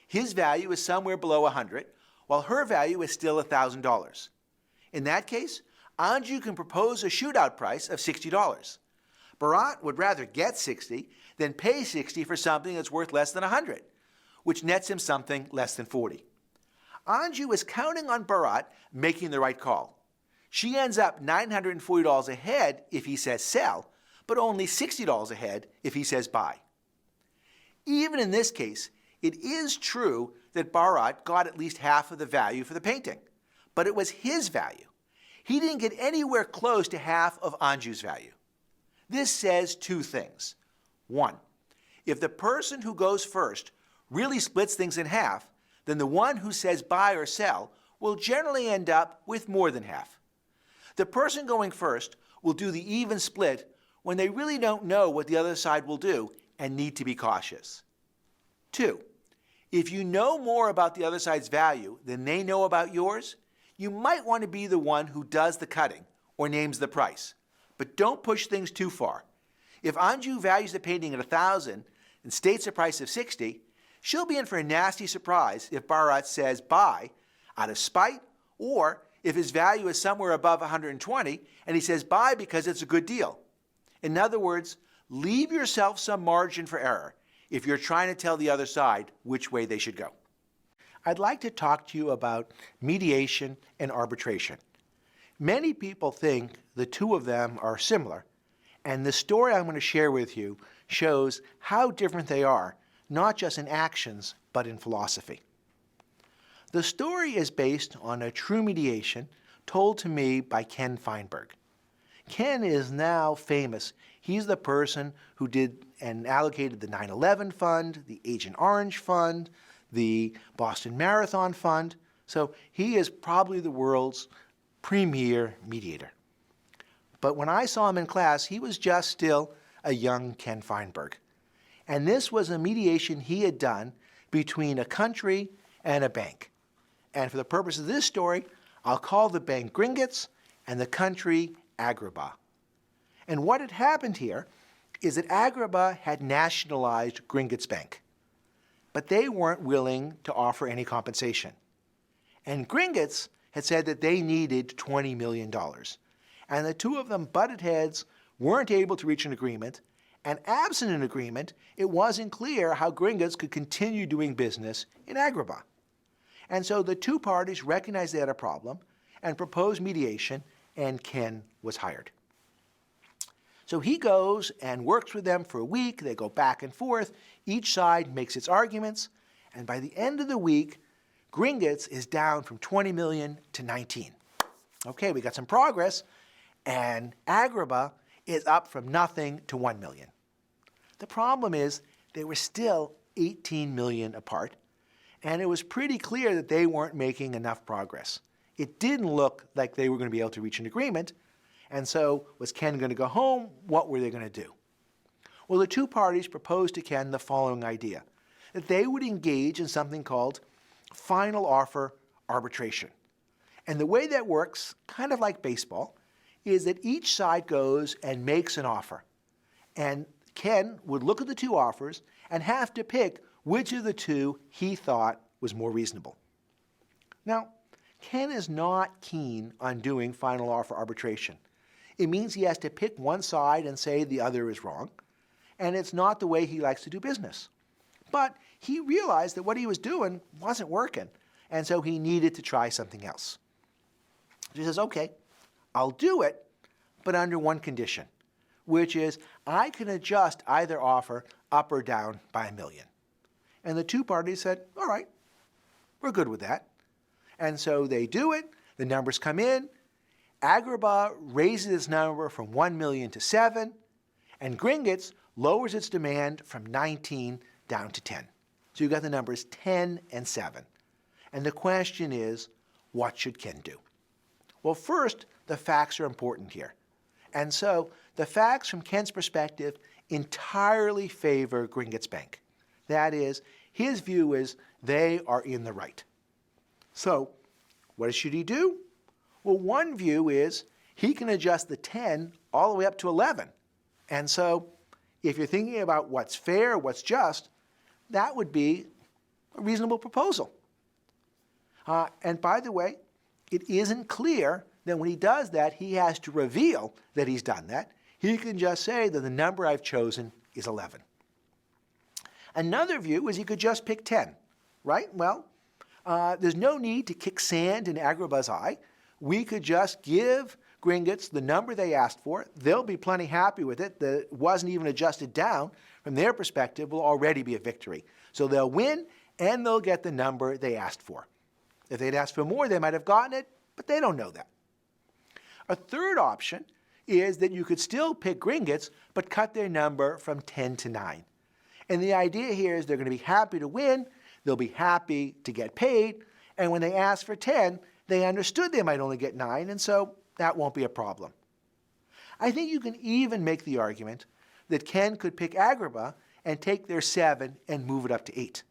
His value is somewhere below $100, while her value is still $1,000. In that case, Anju can propose a shootout price of $60. Bharat would rather get $60 than pay $60 for something that's worth less than $100, which nets him something less than $40. Anju is counting on Bharat making the right call. She ends up $940 ahead if he says sell, but only $60 ahead if he says buy. Even in this case, it is true that Bharat got at least half of the value for the painting, but it was his value. He didn't get anywhere close to half of Anju's value. This says two things. One, if the person who goes first really splits things in half, then the one who says buy or sell will generally end up with more than half. The person going first will do the even split when they really don't know what the other side will do and need to be cautious. Two, if you know more about the other side's value than they know about yours, you might want to be the one who does the cutting or names the price. But don't push things too far. If Anju values the painting at $1,000 and states a price of $60, she'll be in for a nasty surprise if Bharat says buy out of spite, or if his value is somewhere above $120 and he says buy because it's a good deal. In other words, leave yourself some margin for error if you're trying to tell the other side which way they should go. I'd like to talk to you about mediation and arbitration. Many people think the two of them are similar, and the story I'm going to share with you shows how different they are, not just in actions, but in philosophy. The story is based on a true mediation told to me by Ken Feinberg. Ken is now famous. He's the person who did and allocated the 9/11 fund, the Agent Orange fund, the Boston Marathon fund. So he is probably the world's premier mediator. But when I saw him in class, he was just still a young Ken Feinberg. And this was a mediation he had done between a country and a bank. And for the purpose of this story, I'll call the bank Gringotts and the country Agrabah. And what had happened here is that Agrabah had nationalized Gringotts Bank, but they weren't willing to offer any compensation. And Gringotts had said that they needed $20 million. And the two of them butted heads, weren't able to reach an agreement, And absent an agreement, it wasn't clear how Gringotts could continue doing business in Agrabah. And so the two parties recognized they had a problem and proposed mediation, and Ken was hired. So he goes and works with them for a week. They go back and forth. Each side makes its arguments. And by the end of the week, Gringotts is down from 20 million to 19. Okay, we got some progress. And Agrabah is up from nothing to 1 million. The problem is they were still 18 million apart. And it was pretty clear that they weren't making enough progress. It didn't look like they were going to be able to reach an agreement. And so was Ken going to go home? What were they going to do? Well, the two parties proposed to Ken the following idea, that they would engage in something called final offer arbitration. And the way that works, kind of like baseball, is that each side goes and makes an offer. And Ken would look at the two offers and have to pick which of the two he thought was more reasonable. Now, Ken is not keen on doing final offer arbitration. It means he has to pick one side and say the other is wrong, and it's not the way he likes to do business. But he realized that what he was doing wasn't working, and so he needed to try something else. He says, okay, I'll do it, but under one condition, which is I can adjust either offer up or down by $1 million. And the two parties said, all right, we're good with that. And so they do it, the numbers come in, Agrabah raises its number from 1 million to 7, and Gringotts lowers its demand from 19 down to 10. So you've got the numbers 10 and 7. And the question is, what should Ken do? Well, first, the facts are important here. And so the facts from Ken's perspective entirely favor Gringotts Bank. That is, his view is they are in the right. So what should he do? Well, one view is he can adjust the 10 all the way up to 11. And so if you're thinking about what's fair, what's just, that would be a reasonable proposal. And by the way, it isn't clear that when he does that, he has to reveal that he's done that. He can just say that the number I've chosen is 11. Another view is he could just pick 10, right? Well, there's no need to kick sand in Agrabah's eye. We could just give Gringotts the number they asked for. They'll be plenty happy with it. That it wasn't even adjusted down. From their perspective, will already be a victory. So they'll win, and they'll get the number they asked for. If they'd asked for more, they might have gotten it, but they don't know that. A third option is that you could still pick Gringotts, but cut their number from 10 to 9. And the idea here is they're going to be happy to win, they'll be happy to get paid, and when they ask for 10, they understood they might only get 9, and so that won't be a problem. I think you can even make the argument that Ken could pick Agrabah and take their 7 and move it up to 8.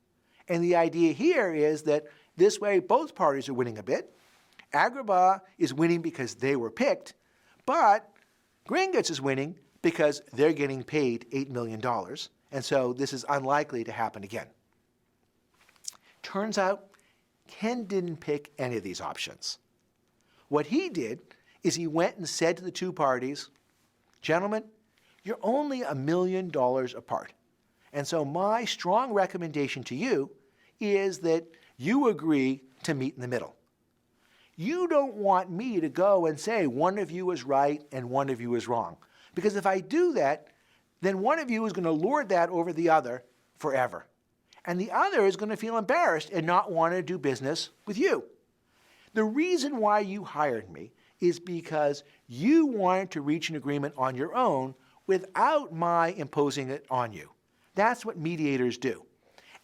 And the idea here is that this way both parties are winning a bit. Agrabah is winning because they were picked, but Gringotts is winning because they're getting paid $8 million, and so this is unlikely to happen again. Turns out Ken didn't pick any of these options. What he did is he went and said to the two parties, gentlemen, you're only $1 million apart. And so my strong recommendation to you is that you agree to meet in the middle. You don't want me to go and say one of you is right and one of you is wrong. Because if I do that, then one of you is going to lord that over the other forever. And the other is going to feel embarrassed and not want to do business with you. The reason why you hired me is because you wanted to reach an agreement on your own without my imposing it on you. That's what mediators do.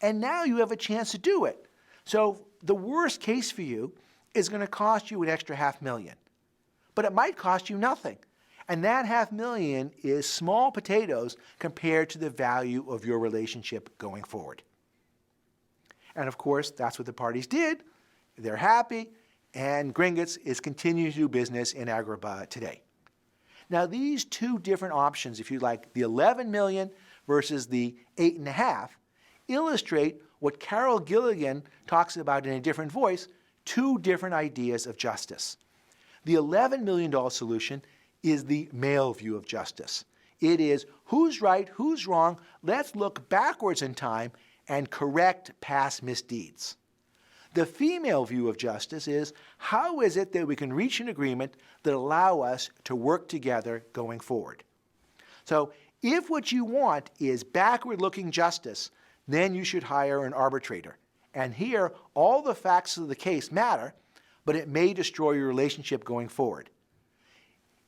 And now you have a chance to do it. So the worst case for you is going to cost you an extra $500,000. But it might cost you nothing. And that $500,000 is small potatoes compared to the value of your relationship going forward. And of course, that's what the parties did. They're happy, and Gringotts is continuing to do business in Agrabah today. Now, these two different options, if you like, the 11 million versus the 8.5, illustrate what Carol Gilligan talks about in a different voice, two different ideas of justice. The $11 million solution is the male view of justice. It is who's right, who's wrong, let's look backwards in time and correct past misdeeds. The female view of justice is how is it that we can reach an agreement that allow us to work together going forward. So if what you want is backward-looking justice, then you should hire an arbitrator. And here, all the facts of the case matter, but it may destroy your relationship going forward.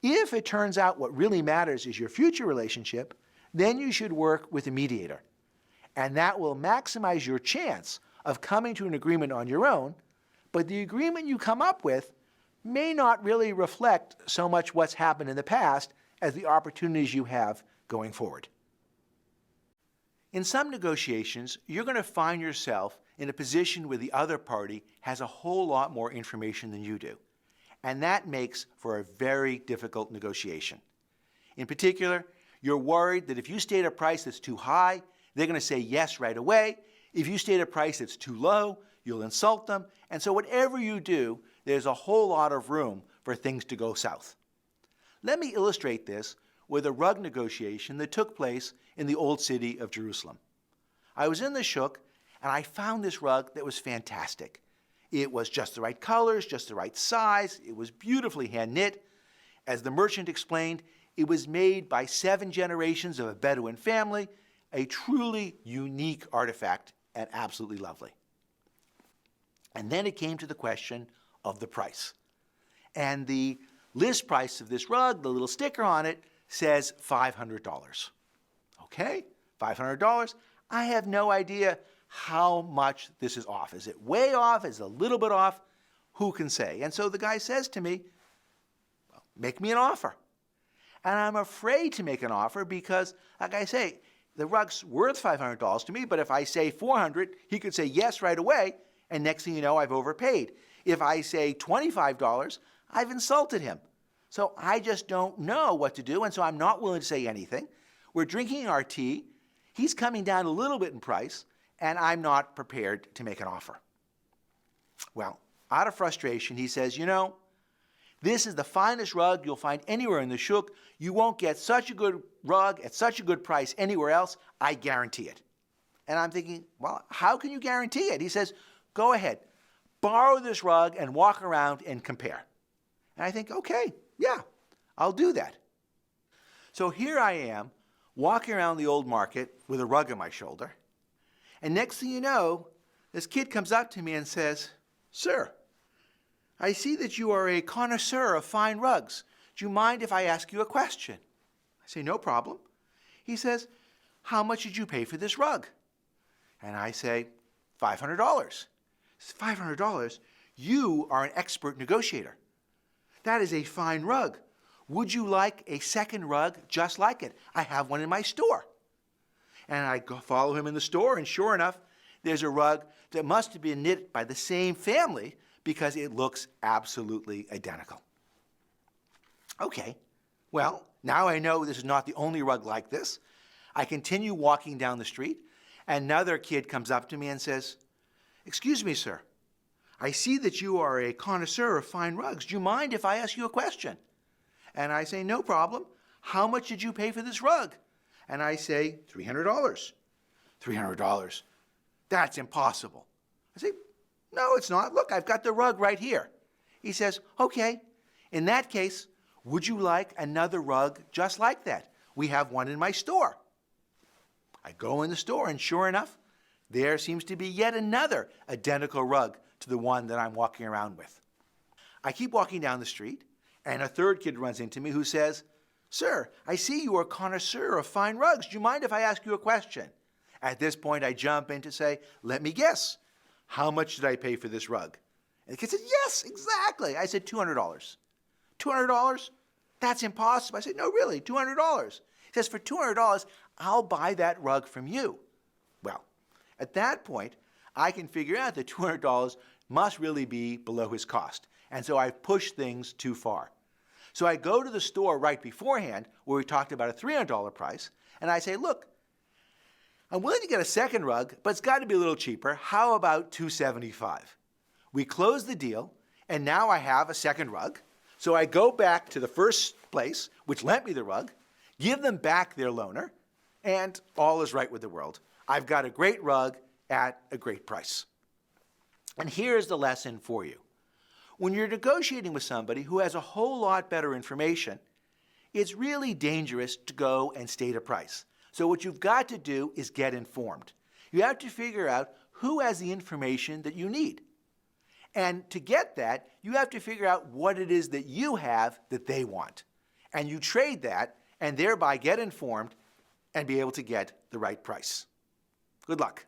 If it turns out what really matters is your future relationship, then you should work with a mediator. And that will maximize your chance of coming to an agreement on your own, but the agreement you come up with may not really reflect so much what's happened in the past as the opportunities you have going forward. In some negotiations, you're going to find yourself in a position where the other party has a whole lot more information than you do. And that makes for a very difficult negotiation. In particular, you're worried that if you state a price that's too high, they're going to say yes right away. If you state a price that's too low, you'll insult them. And so whatever you do, there's a whole lot of room for things to go south. Let me illustrate this with a rug negotiation that took place in the old city of Jerusalem. I was in the shuk, and I found this rug that was fantastic. It was just the right colors, just the right size. It was beautifully hand-knit. As the merchant explained, it was made by 7 generations of a Bedouin family, a truly unique artifact and absolutely lovely. And then it came to the question of the price. And the list price of this rug, the little sticker on it, says $500. Okay, $500. I have no idea how much this is off. Is it way off? Is it a little bit off? Who can say? And so the guy says to me, well, make me an offer. And I'm afraid to make an offer because, like I say, the rug's worth $500 to me, but if I say $400, he could say yes right away, and next thing you know, I've overpaid. If I say $25, I've insulted him. So I just don't know what to do, and so I'm not willing to say anything. We're drinking our tea. He's coming down a little bit in price, and I'm not prepared to make an offer. Well, out of frustration, he says, you know, this is the finest rug you'll find anywhere in the shuk. You won't get such a good rug at such a good price anywhere else. I guarantee it. And I'm thinking, well, how can you guarantee it? He says, go ahead, borrow this rug and walk around and compare. And I think, okay, yeah, I'll do that. So here I am, walking around the old market with a rug on my shoulder. And next thing you know, this kid comes up to me and says, sir, I see that you are a connoisseur of fine rugs. Do you mind if I ask you a question? I say, no problem. He says, how much did you pay for this rug? And I say, $500. He says, $500? You are an expert negotiator. That is a fine rug. Would you like a second rug just like it? I have one in my store. And I go follow him in the store, and sure enough, there's a rug that must have been knit by the same family because it looks absolutely identical. Okay, well, now I know this is not the only rug like this. I continue walking down the street. Another kid comes up to me and says, excuse me, sir, I see that you are a connoisseur of fine rugs. Do you mind if I ask you a question? And I say, no problem. How much did you pay for this rug? And I say, $300. $300. That's impossible. I say, no, it's not. Look, I've got the rug right here. He says, okay, in that case, would you like another rug just like that? We have one in my store. I go in the store, and sure enough, there seems to be yet another identical rug to the one that I'm walking around with. I keep walking down the street, and a third kid runs into me who says, sir, I see you are a connoisseur of fine rugs. Do you mind if I ask you a question? At this point, I jump in to say, let me guess. How much did I pay for this rug? And the kid said, yes, exactly. I said, $200. $200? That's impossible. I said, no, really, $200. He says, for $200, I'll buy that rug from you. Well, at that point, I can figure out that $200 must really be below his cost. And so I've pushed things too far. So I go to the store right beforehand, where we talked about a $300 price, and I say, look, I'm willing to get a second rug, but it's got to be a little cheaper. How about $275? We close the deal, and now I have a second rug. So I go back to the first place, which lent me the rug, give them back their loaner, and all is right with the world. I've got a great rug at a great price. And here's the lesson for you. When you're negotiating with somebody who has a whole lot better information, it's really dangerous to go and state a price. So what you've got to do is get informed. You have to figure out who has the information that you need. And to get that, you have to figure out what it is that you have that they want. And you trade that and thereby get informed and be able to get the right price. Good luck.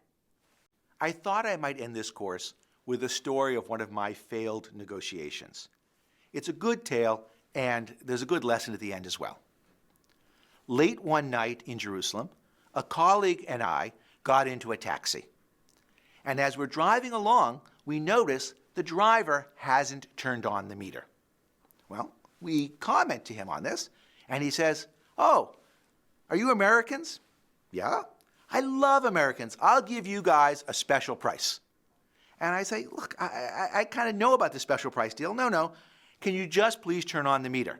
I thought I might end this course with a story of one of my failed negotiations. It's a good tale, and there's a good lesson at the end as well. Late one night in Jerusalem, a colleague and I got into a taxi. And as we're driving along, we notice the driver hasn't turned on the meter. Well, we comment to him on this, and he says, "Oh, are you Americans?" "Yeah." "I love Americans. I'll give you guys a special price." And I say, "Look, I kind of know about the special price deal. No. Can you just please turn on the meter?"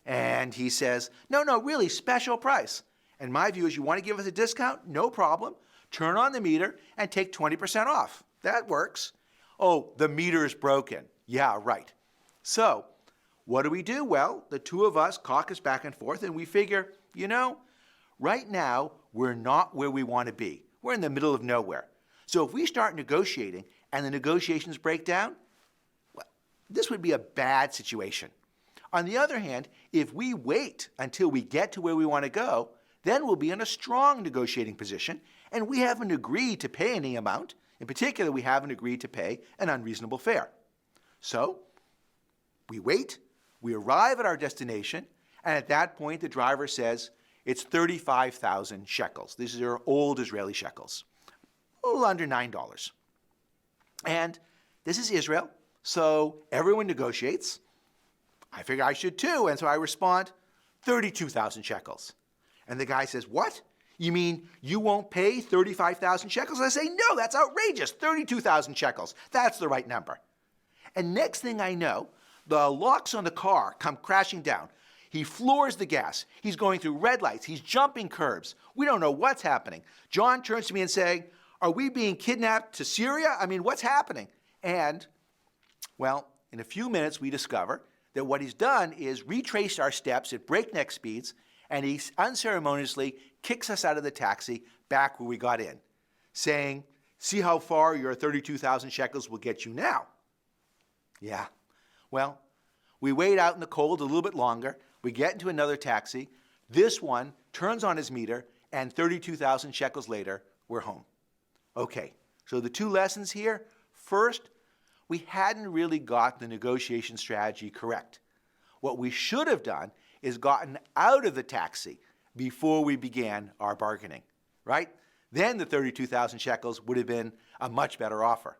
And he says, No, really, special price. And my view is, you want to give us a discount? No problem. Turn on the meter and take 20% off. That works. "Oh, the meter is broken." "Yeah, right." So what do? Well, the two of us caucus back and forth, and we figure, right now we're not where we want to be. We're in the middle of nowhere. So if we start negotiating and the negotiations break down, well, this would be a bad situation. On the other hand, if we wait until we get to where we want to go, then we'll be in a strong negotiating position, and we haven't agreed to pay any amount. In particular, we haven't agreed to pay an unreasonable fare. So we wait, we arrive at our destination, and at that point the driver says it's 35,000 shekels. These are old Israeli shekels, a little under $9. And this is Israel, so everyone negotiates. I figure I should too, and so I respond, 32,000 shekels. And the guy says, "What? You mean you won't pay 35,000 shekels?" I say, "No, that's outrageous. 32,000 shekels. That's the right number." And next thing I know, the locks on the car come crashing down. He floors the gas. He's going through red lights. He's jumping curbs. We don't know what's happening. John turns to me and saying, "Are we being kidnapped to Syria? I mean, what's happening?" And, well, in a few minutes we discover that what he's done is retraced our steps at breakneck speeds, and he unceremoniously kicks us out of the taxi back where we got in, saying, "See how far your 32,000 shekels will get you now." Yeah. Well, we wait out in the cold a little bit longer. We get into another taxi. This one turns on his meter, and 32,000 shekels later, we're home. Okay, so the two lessons here. First, we hadn't really got the negotiation strategy correct. What we should have done is gotten out of the taxi before we began our bargaining, right? Then the 32,000 shekels would have been a much better offer.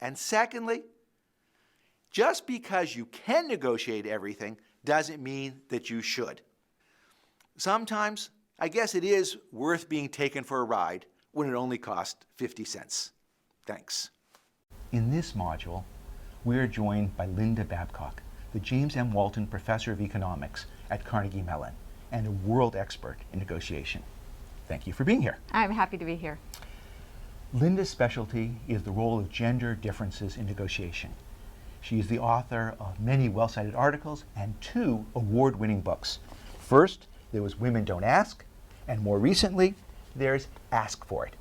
And secondly, just because you can negotiate everything doesn't mean that you should. Sometimes, I guess it is worth being taken for a ride when it only costs 50 cents. Thanks. In this module, we are joined by Linda Babcock, the James M. Walton Professor of Economics at Carnegie Mellon and a world expert in negotiation. Thank you for being here. I'm happy to be here. Linda's specialty is the role of gender differences in negotiation. She is the author of many well-cited articles and 2 award-winning books. First, there was Women Don't Ask, and more recently, there's Ask For It.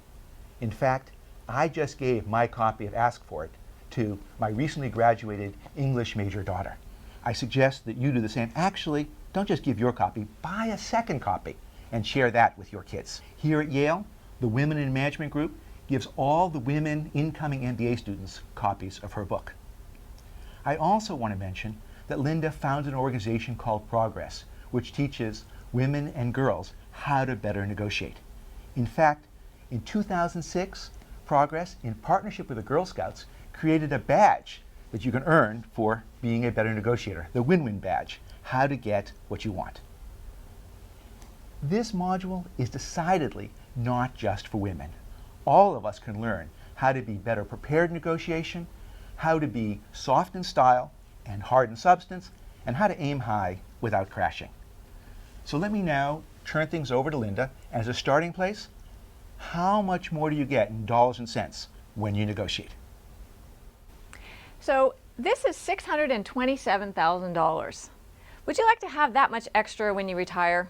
In fact, I just gave my copy of Ask For It to my recently graduated English major daughter. I suggest that you do the same. Actually, don't just give your copy, buy a second copy and share that with your kids. Here at Yale, the Women in Management group gives all the women incoming MBA students copies of her book. I also want to mention that Linda founded an organization called Progress, which teaches women and girls how to better negotiate. In fact, in 2006, Progress, in partnership with the Girl Scouts, created a badge that you can earn for being a better negotiator, the Win-Win Badge, how to get what you want. This module is decidedly not just for women. All of us can learn how to be better prepared in negotiation, how to be soft in style and hard in substance, and how to aim high without crashing. So let me now turn things over to Linda. As a starting place, how much more do you get in dollars and cents when you negotiate? So this is $627,000. Would you like to have that much extra when you retire?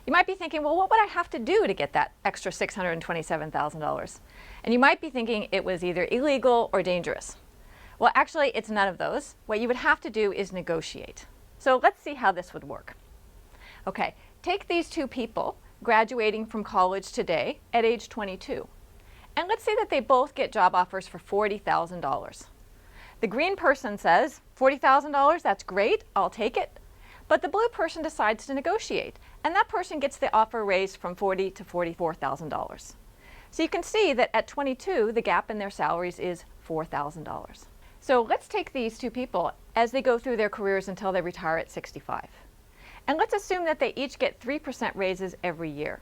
You might be thinking, well, what would I have to do to get that extra $627,000? And you might be thinking it was either illegal or dangerous. Well, actually, it's none of those. What you would have to do is negotiate. So let's see how this would work. Okay, take these two people graduating from college today at age 22. And let's say that they both get job offers for $40,000. The green person says, $40,000, that's great, I'll take it. But the blue person decides to negotiate, and that person gets the offer raised from $40,000 to $44,000. So you can see that at 22, the gap in their salaries is $4,000. So let's take these two people as they go through their careers until they retire at 65. And let's assume that they each get 3% raises every year.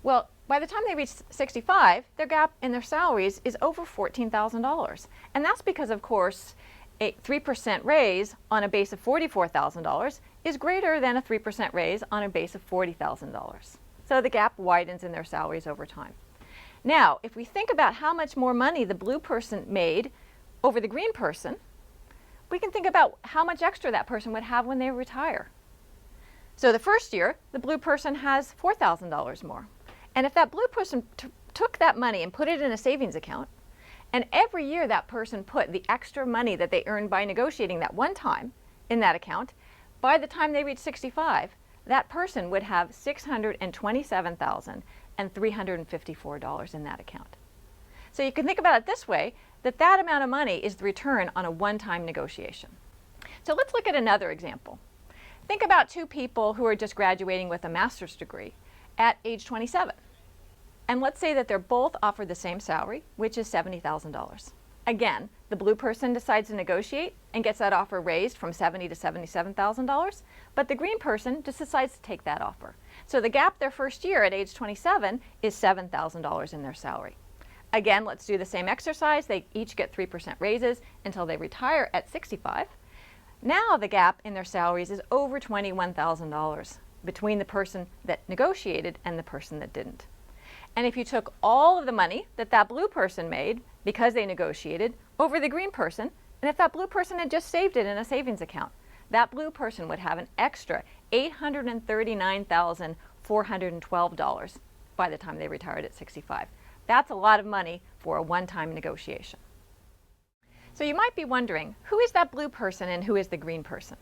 Well, by the time they reach 65, their gap in their salaries is over $14,000. And that's because, of course, a 3% raise on a base of $44,000 is greater than a 3% raise on a base of $40,000. So the gap widens in their salaries over time. Now, if we think about how much more money the blue person made over the green person, we can think about how much extra that person would have when they retire. So the first year, the blue person has $4,000 more. And if that blue person took that money and put it in a savings account, and every year that person put the extra money that they earned by negotiating that one time in that account, by the time they reach 65, that person would have $627,354 in that account. So you can think about it this way, that amount of money is the return on a one-time negotiation. So let's look at another example. Think about two people who are just graduating with a master's degree at age 27. And let's say that they're both offered the same salary, which is $70,000. Again, the blue person decides to negotiate and gets that offer raised from $70,000 to $77,000, but the green person just decides to take that offer. So the gap their first year at age 27 is $7,000 in their salary. Again, let's do the same exercise. They each get 3% raises until they retire at 65. Now the gap in their salaries is over $21,000 between the person that negotiated and the person that didn't. And if you took all of the money that that blue person made because they negotiated over the green person, and if that blue person had just saved it in a savings account, that blue person would have an extra $839,412 by the time they retired at 65. That's a lot of money for a one-time negotiation. So you might be wondering, who is that blue person and who is the green person?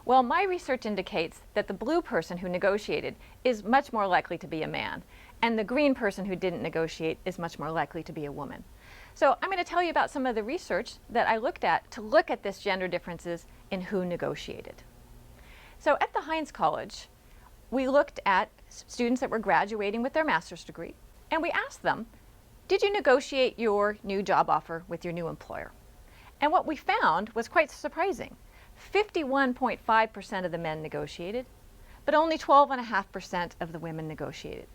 Well, my research indicates that the blue person who negotiated is much more likely to be a man, and the green person who didn't negotiate is much more likely to be a woman. So I'm going to tell you about some of the research that I looked at to look at this gender differences in who negotiated. So at the Heinz College, we looked at students that were graduating with their master's degree, and we asked them, did you negotiate your new job offer with your new employer? And what we found was quite surprising. 51.5% of the men negotiated, but only 12.5% of the women negotiated.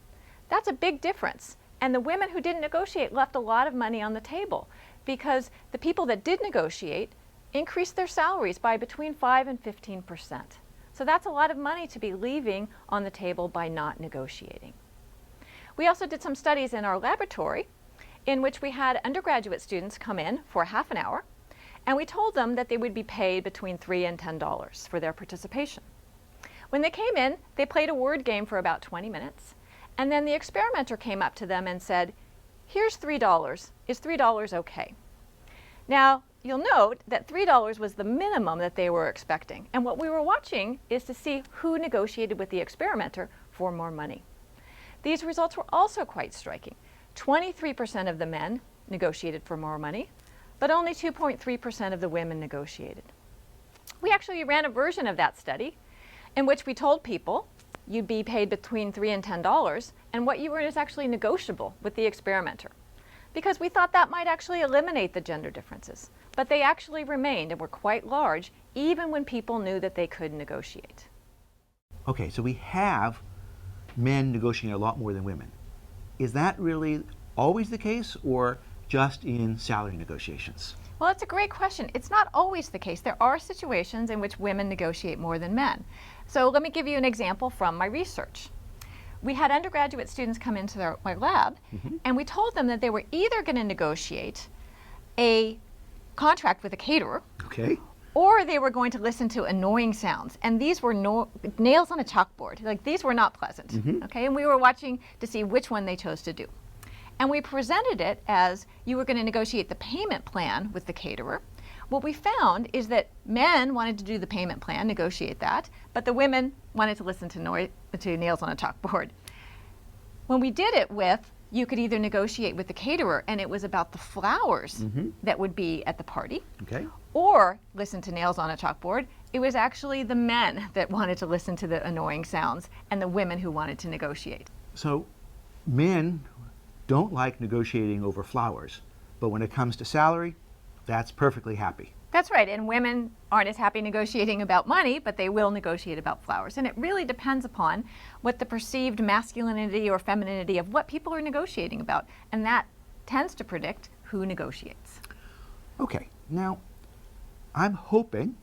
That's a big difference. And the women who didn't negotiate left a lot of money on the table because the people that did negotiate increased their salaries by between 5 and 15%. So that's a lot of money to be leaving on the table by not negotiating. We also did some studies in our laboratory in which we had undergraduate students come in for half an hour, and we told them that they would be paid between $3 and $10 for their participation. When they came in, they played a word game for about 20 minutes, and then the experimenter came up to them and said, here's $3. Is $3 okay? Now, you'll note that $3 was the minimum that they were expecting, and what we were watching is to see who negotiated with the experimenter for more money. These results were also quite striking. 23% of the men negotiated for more money, but only 2.3% of the women negotiated. We actually ran a version of that study in which we told people you'd be paid between $3 and $10, and what you earn is actually negotiable with the experimenter, because we thought that might actually eliminate the gender differences. But they actually remained and were quite large, even when people knew that they could negotiate. Okay, so we have men negotiating a lot more than women. Is that really always the case, or just in salary negotiations? Well, it's a great question. It's not always the case. There are situations in which women negotiate more than men. So let me give you an example from my research. We had undergraduate students come into my lab, and we told them that they were either going to negotiate a contract with a caterer, Okay. or they were going to listen to annoying sounds. And these were nails on a chalkboard. Like, these were not pleasant. Okay, and we were watching to see which one they chose to do. And we presented it as you were going to negotiate the payment plan with the caterer. What we found is that men wanted to do the payment plan, negotiate that, but the women wanted to listen to nails on a chalkboard. When we did it with, you could either negotiate with the caterer, and it was about the flowers that would be at the party, Okay. or listen to nails on a chalkboard, it was actually the men that wanted to listen to the annoying sounds and the women who wanted to negotiate. So men don't like negotiating over flowers, but when it comes to salary, that's perfectly happy. That's right, and women aren't as happy negotiating about money, but they will negotiate about flowers. And it really depends upon what the perceived masculinity or femininity of what people are negotiating about. And that tends to predict who negotiates. Okay, now I'm hoping,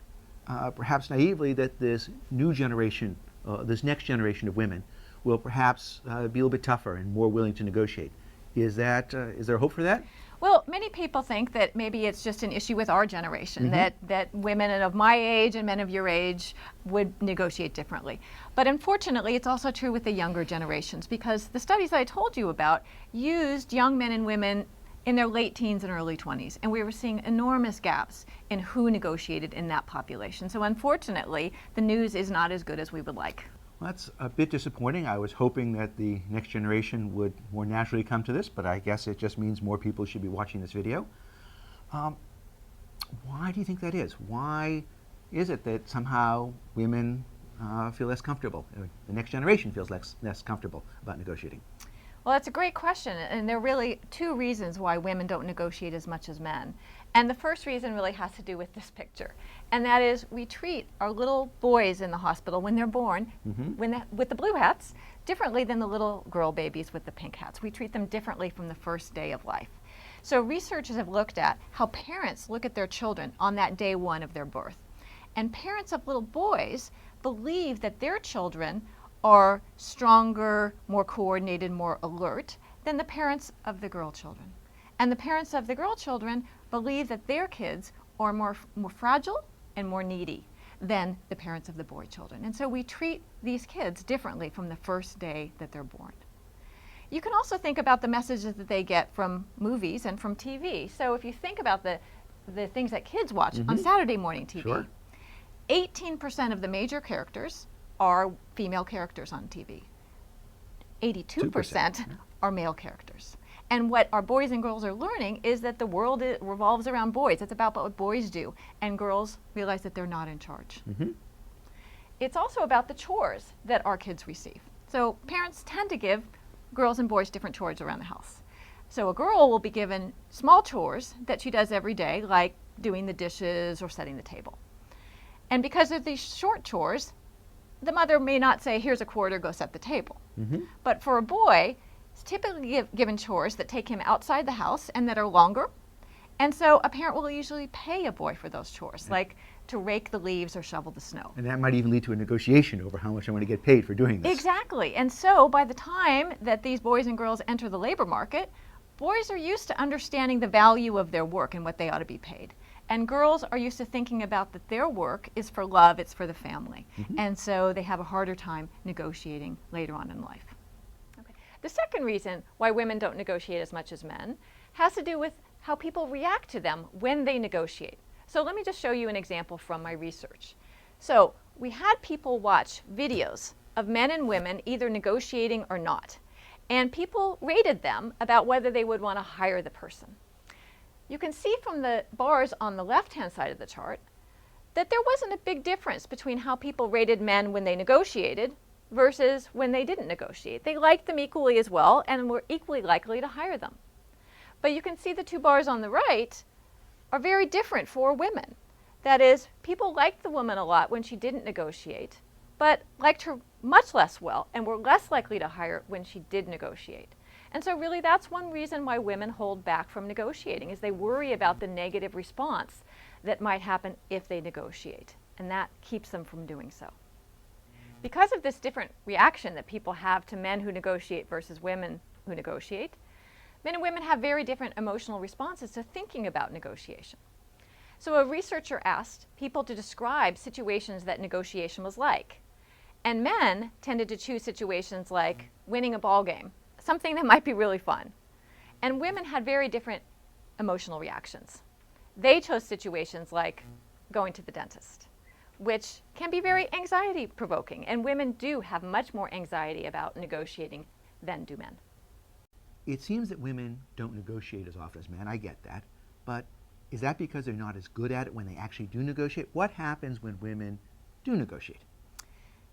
perhaps naively, that this new generation, this next generation of women will perhaps be a little bit tougher and more willing to negotiate. Is there hope for that? Well, many people think that maybe it's just an issue with our generation, that women of my age and men of your age would negotiate differently. But unfortunately, it's also true with the younger generations, because the studies that I told you about used young men and women in their late teens and early 20s, and we were seeing enormous gaps in who negotiated in that population. So unfortunately, the news is not as good as we would like. Well, that's a bit disappointing. I was hoping that the next generation would more naturally come to this, but I guess it just means more people should be watching this video. Why do you think that is? Why is it that somehow women feel less comfortable? The next generation feels less comfortable about negotiating. Well, that's a great question, and there are really two reasons why women don't negotiate as much as men. And the first reason really has to do with this picture, and that is we treat our little boys in the hospital when they're born, with the blue hats, differently than the little girl babies with the pink hats. We treat them differently from the first day of life. So researchers have looked at how parents look at their children on that day one of their birth. And parents of little boys believe that their children are stronger, more coordinated, more alert than the parents of the girl children. And the parents of the girl children believe that their kids are more fragile and more needy than the parents of the boy children. And so we treat these kids differently from the first day that they're born. You can also think about the messages that they get from movies and from TV. So if you think about the things that kids watch on Saturday morning TV, Sure. 18% of the major characters are female characters on TV. 82% are male characters. And what our boys and girls are learning is that the world revolves around boys. It's about what boys do. And girls realize that they're not in charge. It's also about the chores that our kids receive. So parents tend to give girls and boys different chores around the house. So a girl will be given small chores that she does every day, like doing the dishes or setting the table. And because of these short chores, the mother may not say, here's a quarter, go set the table. But for a boy, he's typically given chores that take him outside the house and that are longer. And so a parent will usually pay a boy for those chores, like to rake the leaves or shovel the snow. And that might even lead to a negotiation over how much I want to get paid for doing this. Exactly. And so by the time that these boys and girls enter the labor market, boys are used to understanding the value of their work and what they ought to be paid. And girls are used to thinking about that their work is for love, it's for the family. And so they have a harder time negotiating later on in life. Okay. The second reason why women don't negotiate as much as men has to do with how people react to them when they negotiate. So let me just show you an example from my research. So we had people watch videos of men and women either negotiating or not. And people rated them about whether they would want to hire the person. You can see from the bars on the left-hand side of the chart that there wasn't a big difference between how people rated men when they negotiated versus when they didn't negotiate. They liked them equally as well and were equally likely to hire them. But you can see the two bars on the right are very different for women. That is, people liked the woman a lot when she didn't negotiate, but liked her much less well and were less likely to hire when she did negotiate. And so really that's one reason why women hold back from negotiating, is they worry about the negative response that might happen if they negotiate. And that keeps them from doing so. Because of this different reaction that people have to men who negotiate versus women who negotiate, men and women have very different emotional responses to thinking about negotiation. So a researcher asked people to describe situations that negotiation was like. And men tended to choose situations like winning a ball game, something that might be really fun. And women had very different emotional reactions. They chose situations like going to the dentist, which can be very anxiety provoking. And women do have much more anxiety about negotiating than do men. It seems that women don't negotiate as often as men. I get that. But is that because they're not as good at it when they actually do negotiate? What happens when women do negotiate?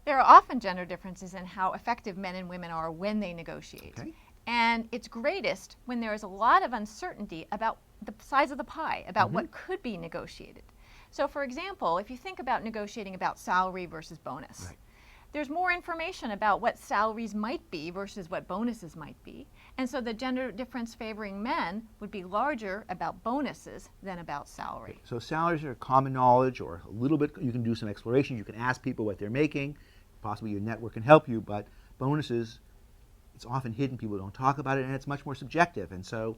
There are often gender differences in how effective men and women are when they negotiate. Okay. And it's greatest when there is a lot of uncertainty about the size of the pie, about what could be negotiated. So for example, if you think about negotiating about salary versus bonus, Right. there's more information about what salaries might be versus what bonuses might be. And so the gender difference favoring men would be larger about bonuses than about salary. So salaries are common knowledge, or a little bit, you can do some exploration, you can ask people what they're making, possibly your network can help you, but bonuses, it's often hidden, people don't talk about it, and it's much more subjective. And so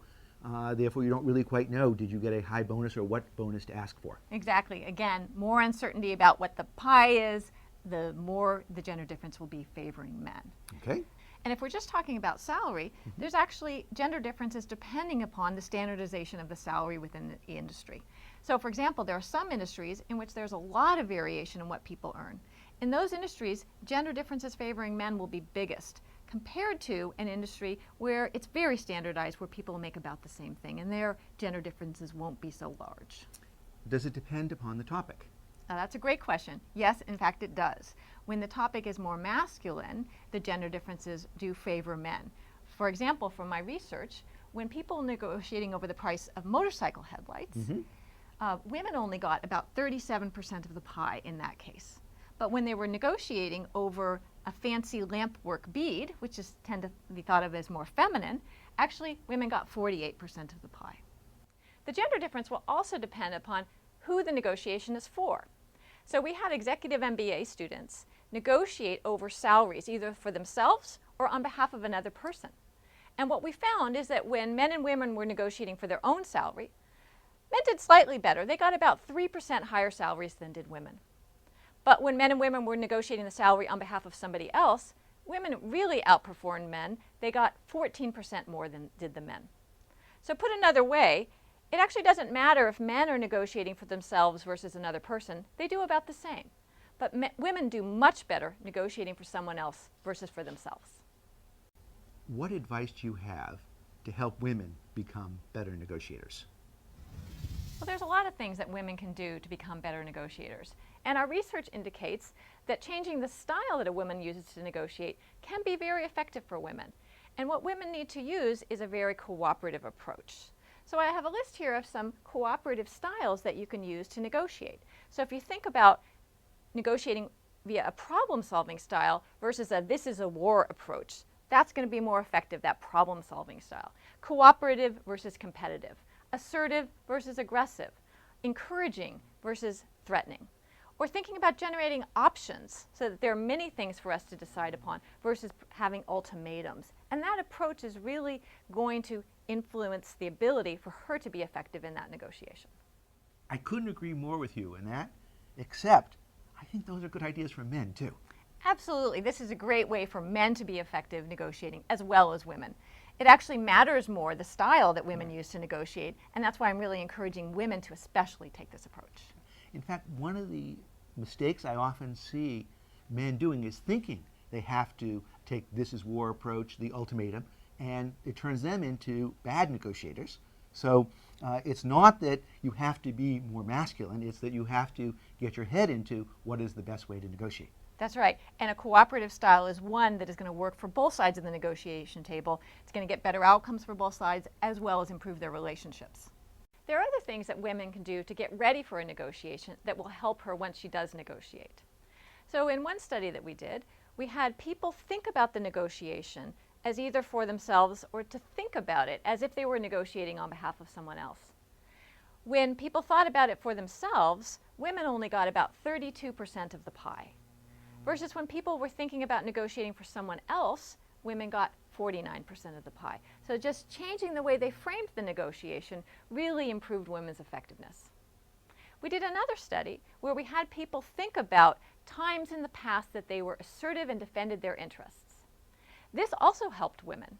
therefore you don't really quite know, did you get a high bonus or what bonus to ask for? Exactly. Again, more uncertainty about what the pie is, the more the gender difference will be favoring men. Okay. And if we're just talking about salary, there's actually gender differences depending upon the standardization of the salary within the industry. So for example, there are some industries in which there's a lot of variation in what people earn. In those industries, gender differences favoring men will be biggest, compared to an industry where it's very standardized, where people make about the same thing, and their gender differences won't be so large. Does it depend upon the topic? Now that's a great question. Yes, in fact it does. When the topic is more masculine, the gender differences do favor men. For example, from my research, when people negotiating over the price of motorcycle headlights, women only got about 37% of the pie in that case. But when they were negotiating over a fancy lampwork bead, which is tend to be thought of as more feminine, actually women got 48% of the pie. The gender difference will also depend upon who the negotiation is for. So we had executive MBA students negotiate over salaries, either for themselves or on behalf of another person. And what we found is that when men and women were negotiating for their own salary, men did slightly better. They got about 3% higher salaries than did women. But when men and women were negotiating the salary on behalf of somebody else, women really outperformed men. They got 14% more than did the men. So put another way, it actually doesn't matter if men are negotiating for themselves versus another person. They do about the same. But women do much better negotiating for someone else versus for themselves. What advice do you have to help women become better negotiators? Well, there's a lot of things that women can do to become better negotiators. And our research indicates that changing the style that a woman uses to negotiate can be very effective for women. And what women need to use is a very cooperative approach. So I have a list here of some cooperative styles that you can use to negotiate. So if you think about negotiating via a problem-solving style versus a this is a war approach, that's going to be more effective, that problem-solving style. Cooperative versus competitive. Assertive versus aggressive. Encouraging versus threatening. Or thinking about generating options so that there are many things for us to decide upon versus having ultimatums. And that approach is really going to influence the ability for her to be effective in that negotiation. I couldn't agree more with you in that, except I think those are good ideas for men too. Absolutely. This is a great way for men to be effective negotiating as well as women. It actually matters more the style that women use to negotiate, and that's why I'm really encouraging women to especially take this approach. In fact, one of the mistakes I often see men doing is thinking they have to take this is war approach, the ultimatum, and it turns them into bad negotiators. So it's not that you have to be more masculine, it's that you have to get your head into what is the best way to negotiate. That's right. And a cooperative style is one that is going to work for both sides of the negotiation table. It's going to get better outcomes for both sides as well as improve their relationships. There are other things that women can do to get ready for a negotiation that will help her once she does negotiate. So in one study that we did, we had people think about the negotiation as either for themselves or to think about it as if they were negotiating on behalf of someone else. When people thought about it for themselves, women only got about 32% of the pie, versus when people were thinking about negotiating for someone else, women got 49% of the pie. So just changing the way they framed the negotiation really improved women's effectiveness. We did another study where we had people think about times in the past that they were assertive and defended their interests. This also helped women.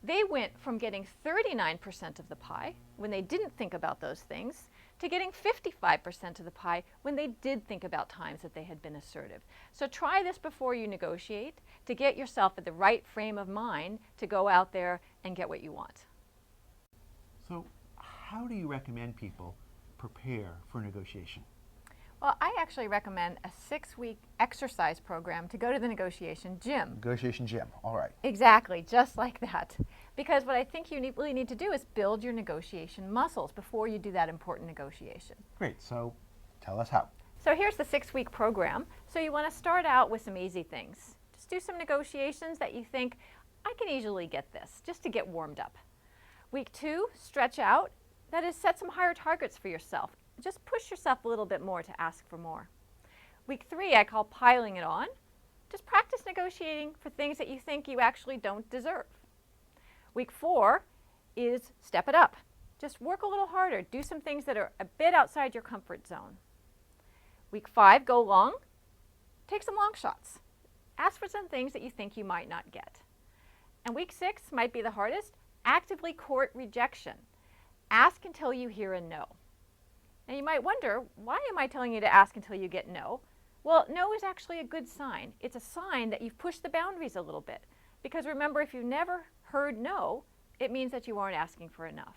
They went from getting 39% of the pie when they didn't think about those things to getting 55% of the pie when they did think about times that they had been assertive. So try this before you negotiate to get yourself at the right frame of mind to go out there and get what you want. So how do you recommend people prepare for negotiation? Well, I actually recommend a 6-week exercise program to go to the negotiation gym. Negotiation gym, all right. Exactly, just like that. Because what I think you really need to do is build your negotiation muscles before you do that important negotiation. Great, so tell us how. So here's the 6-week program. So you want to start out with some easy things. Just do some negotiations that you think, I can easily get this, just to get warmed up. Week 2, stretch out. That is, set some higher targets for yourself. Just push yourself a little bit more to ask for more. Week 3, I call piling it on. Just practice negotiating for things that you think you actually don't deserve. Week 4 is step it up. Just work a little harder. Do some things that are a bit outside your comfort zone. Week 5, go long. Take some long shots. Ask for some things that you think you might not get. And week 6 might be the hardest. Actively court rejection. Ask until you hear a no. Now you might wonder, why am I telling you to ask until you get no? Well, no is actually a good sign. It's a sign that you've pushed the boundaries a little bit. Because remember, if you never heard no, it means that you aren't asking for enough.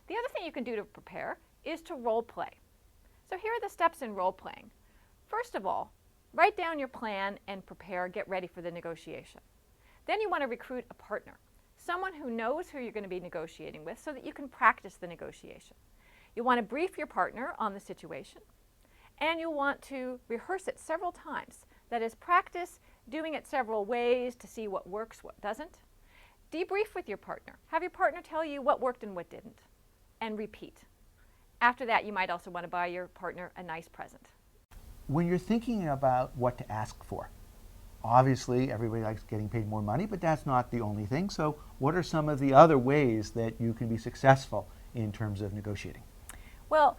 The other thing you can do to prepare is to role play. So here are the steps in role playing. First of all, write down your plan and prepare, get ready for the negotiation. Then you want to recruit a partner, someone who knows who you're going to be negotiating with so that you can practice the negotiation. You want to brief your partner on the situation, and you want to rehearse it several times. That is, practice doing it several ways to see what works, what doesn't. Debrief with your partner. Have your partner tell you what worked and what didn't, and repeat. After that, you might also want to buy your partner a nice present. When you're thinking about what to ask for, obviously everybody likes getting paid more money, but that's not the only thing. So what are some of the other ways that you can be successful in terms of negotiating? Well,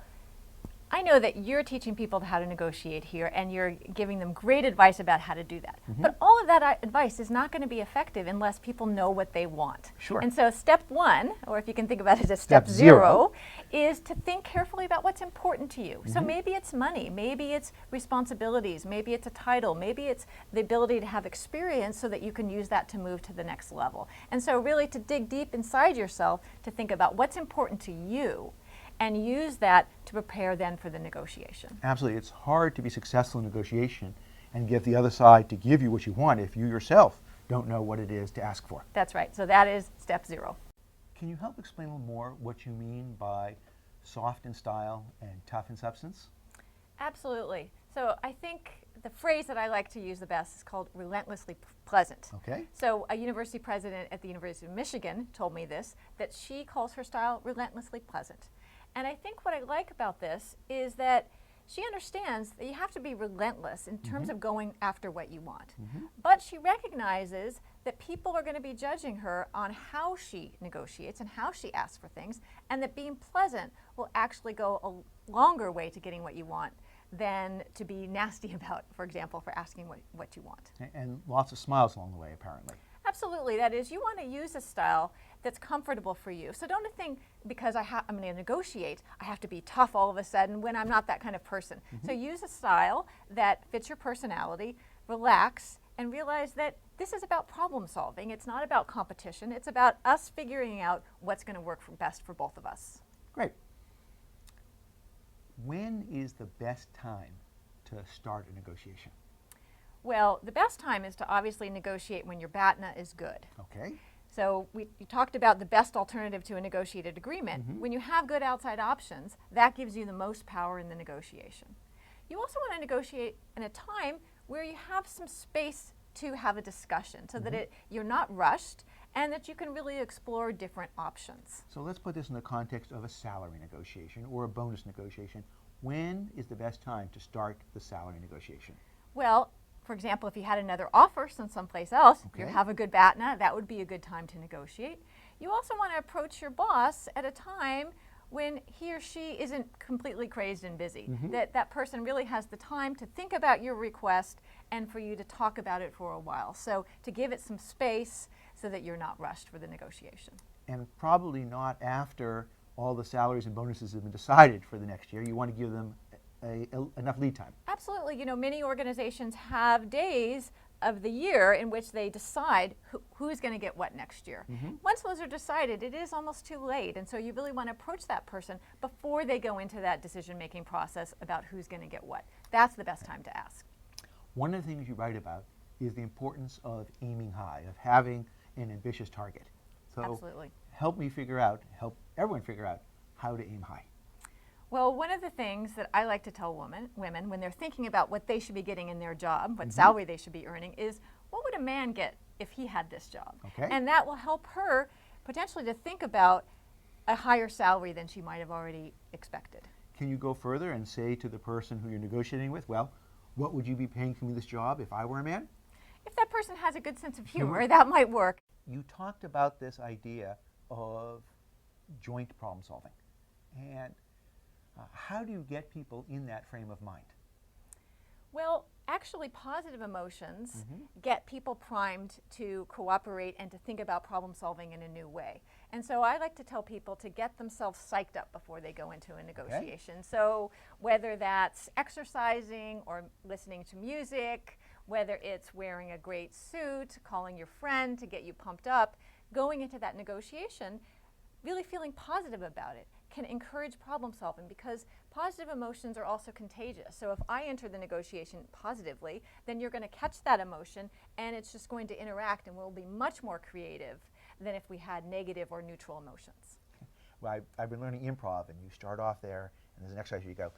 I know that you're teaching people how to negotiate here, and you're giving them great advice about how to do that. But all of that advice is not going to be effective unless people know what they want. Sure. And so step 1, or if you can think about it as Step step zero. 0, is to think carefully about what's important to you. So maybe it's money, maybe it's responsibilities, maybe it's a title, maybe it's the ability to have experience so that you can use that to move to the next level. And so really to dig deep inside yourself to think about what's important to you, and use that to prepare then for the negotiation. Absolutely. It's hard to be successful in negotiation and get the other side to give you what you want if you yourself don't know what it is to ask for. That's right. So that is step 0. Can you help explain a little more what you mean by soft in style and tough in substance? Absolutely. So I think the phrase that I like to use the best is called relentlessly pleasant. Okay. So a university president at the University of Michigan told me this, that she calls her style relentlessly pleasant. And I think what I like about this is that she understands that you have to be relentless in terms of going after what you want. But she recognizes that people are going to be judging her on how she negotiates and how she asks for things, and that being pleasant will actually go a longer way to getting what you want than to be nasty about, for example, for asking what you want. And lots of smiles along the way, apparently. Absolutely. That is, you want to use a style that's comfortable for you. So don't think because I'm going to negotiate, I have to be tough all of a sudden when I'm not that kind of person. So use a style that fits your personality, relax, and realize that this is about problem solving. It's not about competition. It's about us figuring out what's going to work best for both of us. Great. When is the best time to start a negotiation? Well, the best time is to obviously negotiate when your BATNA is good. Okay. So you talked about the best alternative to a negotiated agreement. When you have good outside options, that gives you the most power in the negotiation. You also want to negotiate in a time where you have some space to have a discussion so that you're not rushed and that you can really explore different options. So let's put this in the context of a salary negotiation or a bonus negotiation. When is the best time to start the salary negotiation? Well, for example, if you had another offer from someplace else, you Okay. have a good BATNA, that would be a good time to negotiate. You also want to approach your boss at a time when he or she isn't completely crazed and busy. That person really has the time to think about your request and for you to talk about it for a while. So to give it some space so that you're not rushed for the negotiation. And probably not after all the salaries and bonuses have been decided for the next year. You want to give them enough lead time. Absolutely. You know, many organizations have days of the year in which they decide who's going to get what next year. Once those are decided, it is almost too late. And so you really want to approach that person before they go into that decision-making process about who's going to get what. That's the best time to ask. One of the things you write about is the importance of aiming high, of having an ambitious target. So Absolutely. help everyone figure out how to aim high. Well, one of the things that I like to tell women when they're thinking about what they should be getting in their job, what salary they should be earning, is what would a man get if he had this job? Okay. And that will help her potentially to think about a higher salary than she might have already expected. Can you go further and say to the person who you're negotiating with, well, what would you be paying for me this job if I were a man? If that person has a good sense of humor, that might work. You talked about this idea of joint problem solving. And how do you get people in that frame of mind? Well, actually, positive emotions get people primed to cooperate and to think about problem solving in a new way. And so I like to tell people to get themselves psyched up before they go into a negotiation. So whether that's exercising or listening to music, whether it's wearing a great suit, calling your friend to get you pumped up, going into that negotiation, really feeling positive about it can encourage problem solving, because positive emotions are also contagious. So if I enter the negotiation positively, then you're going to catch that emotion and it's just going to interact, and we'll be much more creative than if we had negative or neutral emotions. Well, I've been learning improv, and you start off there, and there's an exercise you go,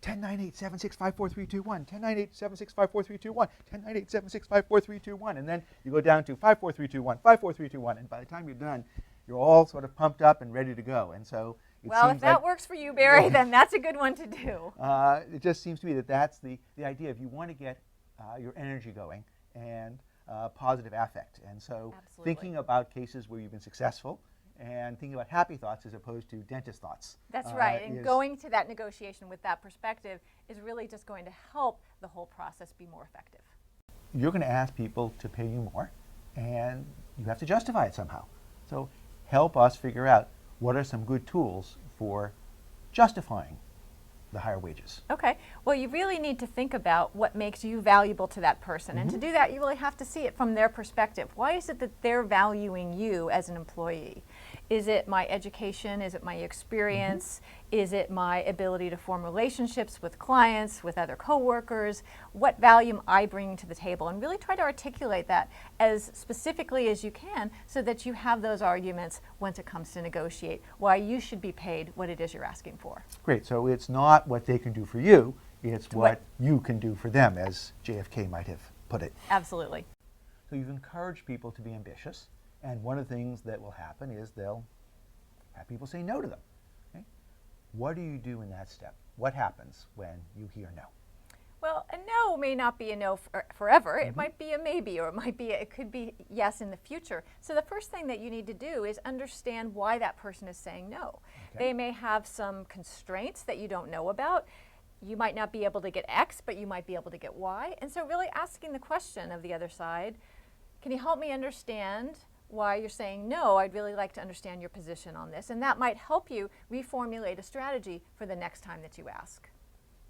10, 9, 8, 7, 6, 5, 4, 3, 2, 1, 10, 9, 8, 7, 6, 5, 4, 3, 2, 1, 10, 9, 8, 7, 6, 5, 4, 3, 2, 1, and then you go down to 5, 4, 3, 2, 1, 5, 4, 3, 2, 1, and by the time you're done, you're all sort of pumped up and ready to go. And so well, if that works for you, Barry, then that's a good one to do. It just seems to me that that's the idea. If you want to get your energy going and positive affect. And so thinking about cases where you've been successful and thinking about happy thoughts as opposed to dentist thoughts. That's right. And going to that negotiation with that perspective is really just going to help the whole process be more effective. You're going to ask people to pay you more, and you have to justify it somehow. So help us figure out what are some good tools for justifying the higher wages. Okay. Well, you really need to think about what makes you valuable to that person. And to do that, you really have to see it from their perspective. Why is it that they're valuing you as an employee? Is it my education? Is it my experience? Is it my ability to form relationships with clients, with other coworkers? What value am I bringing to the table? And really try to articulate that as specifically as you can so that you have those arguments once it comes to negotiate why you should be paid what it is you're asking for. Great. So it's not what they can do for you, it's what you can do for them, as JFK might have put it. Absolutely. So you've encouraged people to be ambitious, and one of the things that will happen is they'll have people say no to them. Okay? What do you do in that step? What happens when you hear no? Well, a no may not be a no forever. It might be a maybe, or it could be yes in the future. So the first thing that you need to do is understand why that person is saying no. Okay. They may have some constraints that you don't know about. You might not be able to get X, but you might be able to get Y. And so really asking the question of the other side, can you help me understand why you're saying no? I'd really like to understand your position on this. And that might help you reformulate a strategy for the next time that you ask.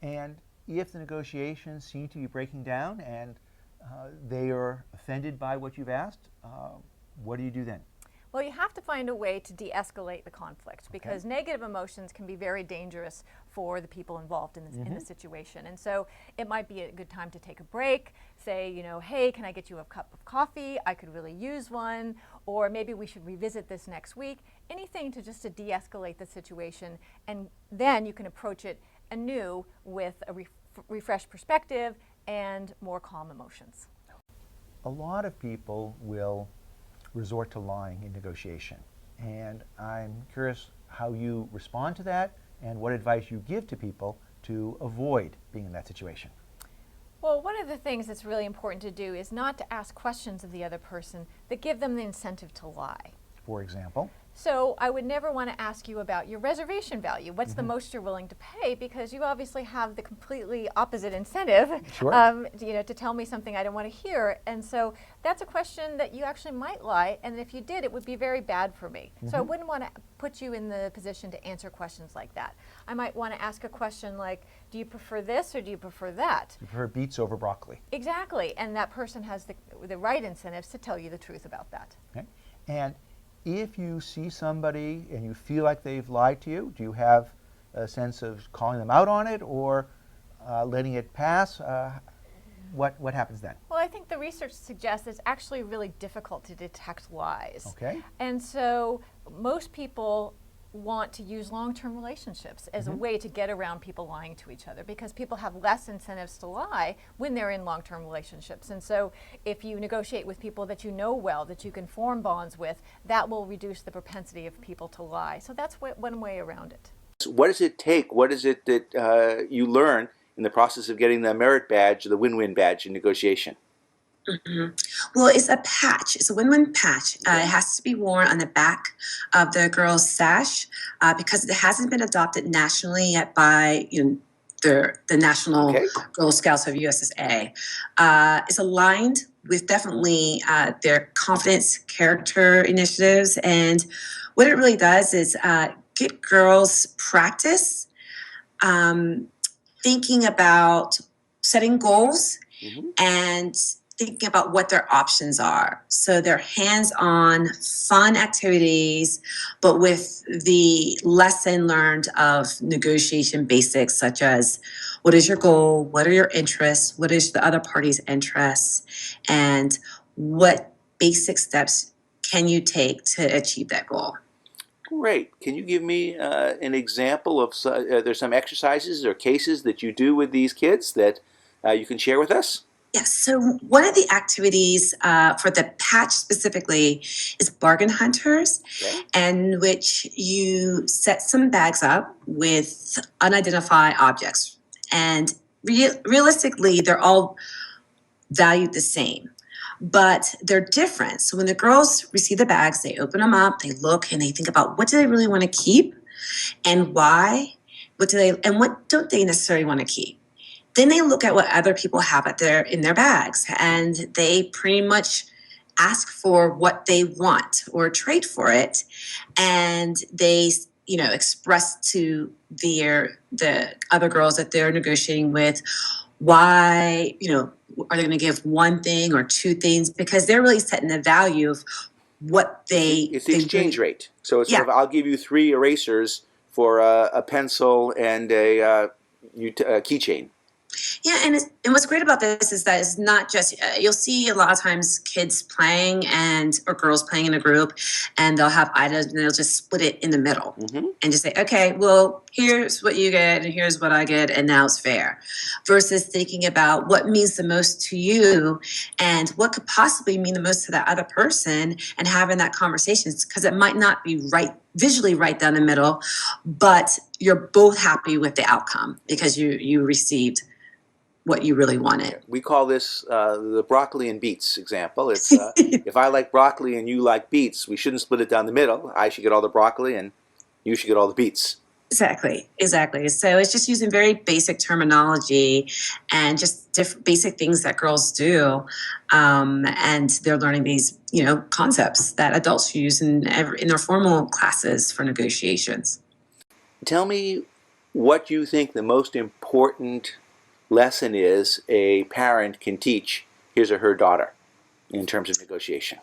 And if the negotiations seem to be breaking down and they are offended by what you've asked, what do you do then? Well, you have to find a way to de-escalate the conflict, because negative emotions can be very dangerous for the people involved in the situation. And so it might be a good time to take a break, say, you know, hey, can I get you a cup of coffee? I could really use one. Or maybe we should revisit this next week. Anything to just to de-escalate the situation, and then you can approach it anew with a refreshed perspective and more calm emotions. a lot of people will resort to lying in negotiation. And I'm curious how you respond to that and what advice you give to people to avoid being in that situation. Well, one of the things that's really important to do is not to ask questions of the other person that give them the incentive to lie. For example? So I would never want to ask you about your reservation value. What's the most you're willing to pay? Because you obviously have the completely opposite incentive, Sure. To tell me something I don't want to hear. And so that's a question that you actually might lie, and if you did, it would be very bad for me. So I wouldn't want to put you in the position to answer questions like that. I might want to ask a question like, do you prefer this or do you prefer that? You prefer beets over broccoli. Exactly, and that person has the right incentives to tell you the truth about that. Okay. And if you see somebody and you feel like they've lied to you, do you have a sense of calling them out on it or letting it pass? What happens then? Well, I think the research suggests it's actually really difficult to detect lies. Okay. And so most people want to use long-term relationships as a way to get around people lying to each other, because people have less incentives to lie when they're in long-term relationships. And so if you negotiate with people that you know well, that you can form bonds with, that will reduce the propensity of people to lie. So that's one way around it. What does it take? What is it that you learn in the process of getting the merit badge, the win-win badge in negotiation? Well, it's a patch. It's a win-win patch. It has to be worn on the back of the girl's sash because it hasn't been adopted nationally yet by the National Girl Scouts of USSA. It's aligned with definitely their confidence character initiatives, and what it really does is get girls practice thinking about setting goals and thinking about what their options are. So they're hands-on, fun activities, but with the lesson learned of negotiation basics, such as what is your goal, what are your interests, what is the other party's interests, and what basic steps can you take to achieve that goal. Great. Can you give me an example of, there's some exercises or cases that you do with these kids that you can share with us? Yes, so one of the activities for the patch specifically is bargain hunters, in which you set some bags up with unidentified objects. And realistically, they're all valued the same, but they're different. So when the girls receive the bags, they open them up, they look, and they think about what do they really want to keep and why, and what don't they necessarily want to keep. Then they look at what other people have in their bags, and they pretty much ask for what they want or trade for it, and they express to the other girls that they're negotiating with why are they going to give one thing or two things, because they're really setting the value of what it's the exchange rate. So it's sort of, I'll give you 3 erasers for a pencil and a keychain. Yeah, and what's great about this is that it's not just, you'll see a lot of times kids playing or girls playing in a group, and they'll have items and they'll just split it in the middle and just say, okay, well, here's what you get and here's what I get, and now it's fair. Versus thinking about what means the most to you and what could possibly mean the most to that other person, and having that conversation, because it might not be visually right down the middle, but you're both happy with the outcome because you received what you really wanted. We call this the broccoli and beets example. It's if I like broccoli and you like beets, we shouldn't split it down the middle. I should get all the broccoli and you should get all the beets. Exactly. So it's just using very basic terminology and just basic things that girls do, and they're learning these concepts that adults use in their formal classes for negotiations. Tell me what you think the most important lesson is a parent can teach his or her daughter in terms of negotiation.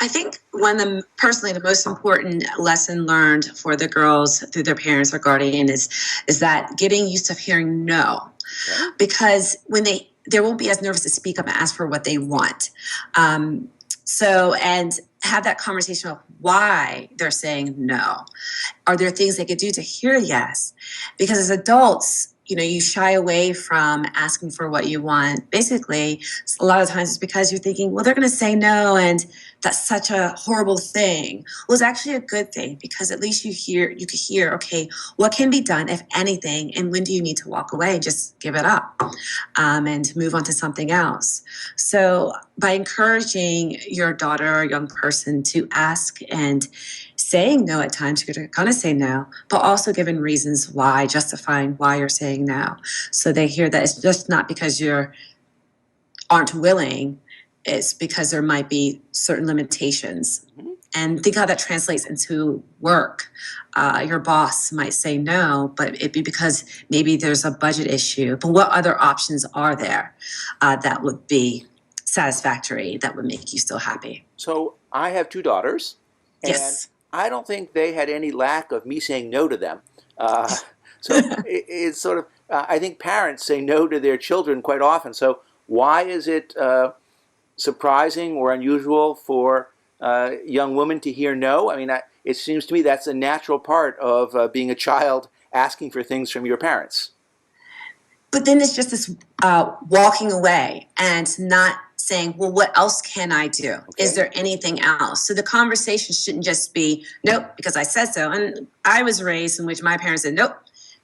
I think personally the most important lesson learned for the girls through their parents or guardian is that getting used to hearing no, because when they won't be as nervous to speak up and ask for what they want. And have that conversation of why they're saying no. Are there things they could do to hear yes? Because as adults, you shy away from asking for what you want, basically, a lot of times it's because you're thinking, well, they're going to say no, and that's such a horrible thing. Well, it's actually a good thing, because at least you could hear, okay, what can be done, if anything, and when do you need to walk away and just give it up and move on to something else. So by encouraging your daughter or young person to ask and saying no at times, you're going to say no, but also giving reasons why, justifying why you're saying no. So they hear that it's just not because you aren't willing, it's because there might be certain limitations. And think how that translates into work. Your boss might say no, but it'd be because maybe there's a budget issue. But what other options are there that would be satisfactory, that would make you still happy? So I have 2 daughters, and Yes. I don't think they had any lack of me saying no to them. So it's sort of, I think parents say no to their children quite often. So why is it surprising or unusual for young women to hear no? I mean, it seems to me that's a natural part of being a child, asking for things from your parents. But then it's just this walking away and not saying, well, what else can I do? Is there anything else? So the conversation shouldn't just be, nope, because I said so. And I was raised in which my parents said, nope,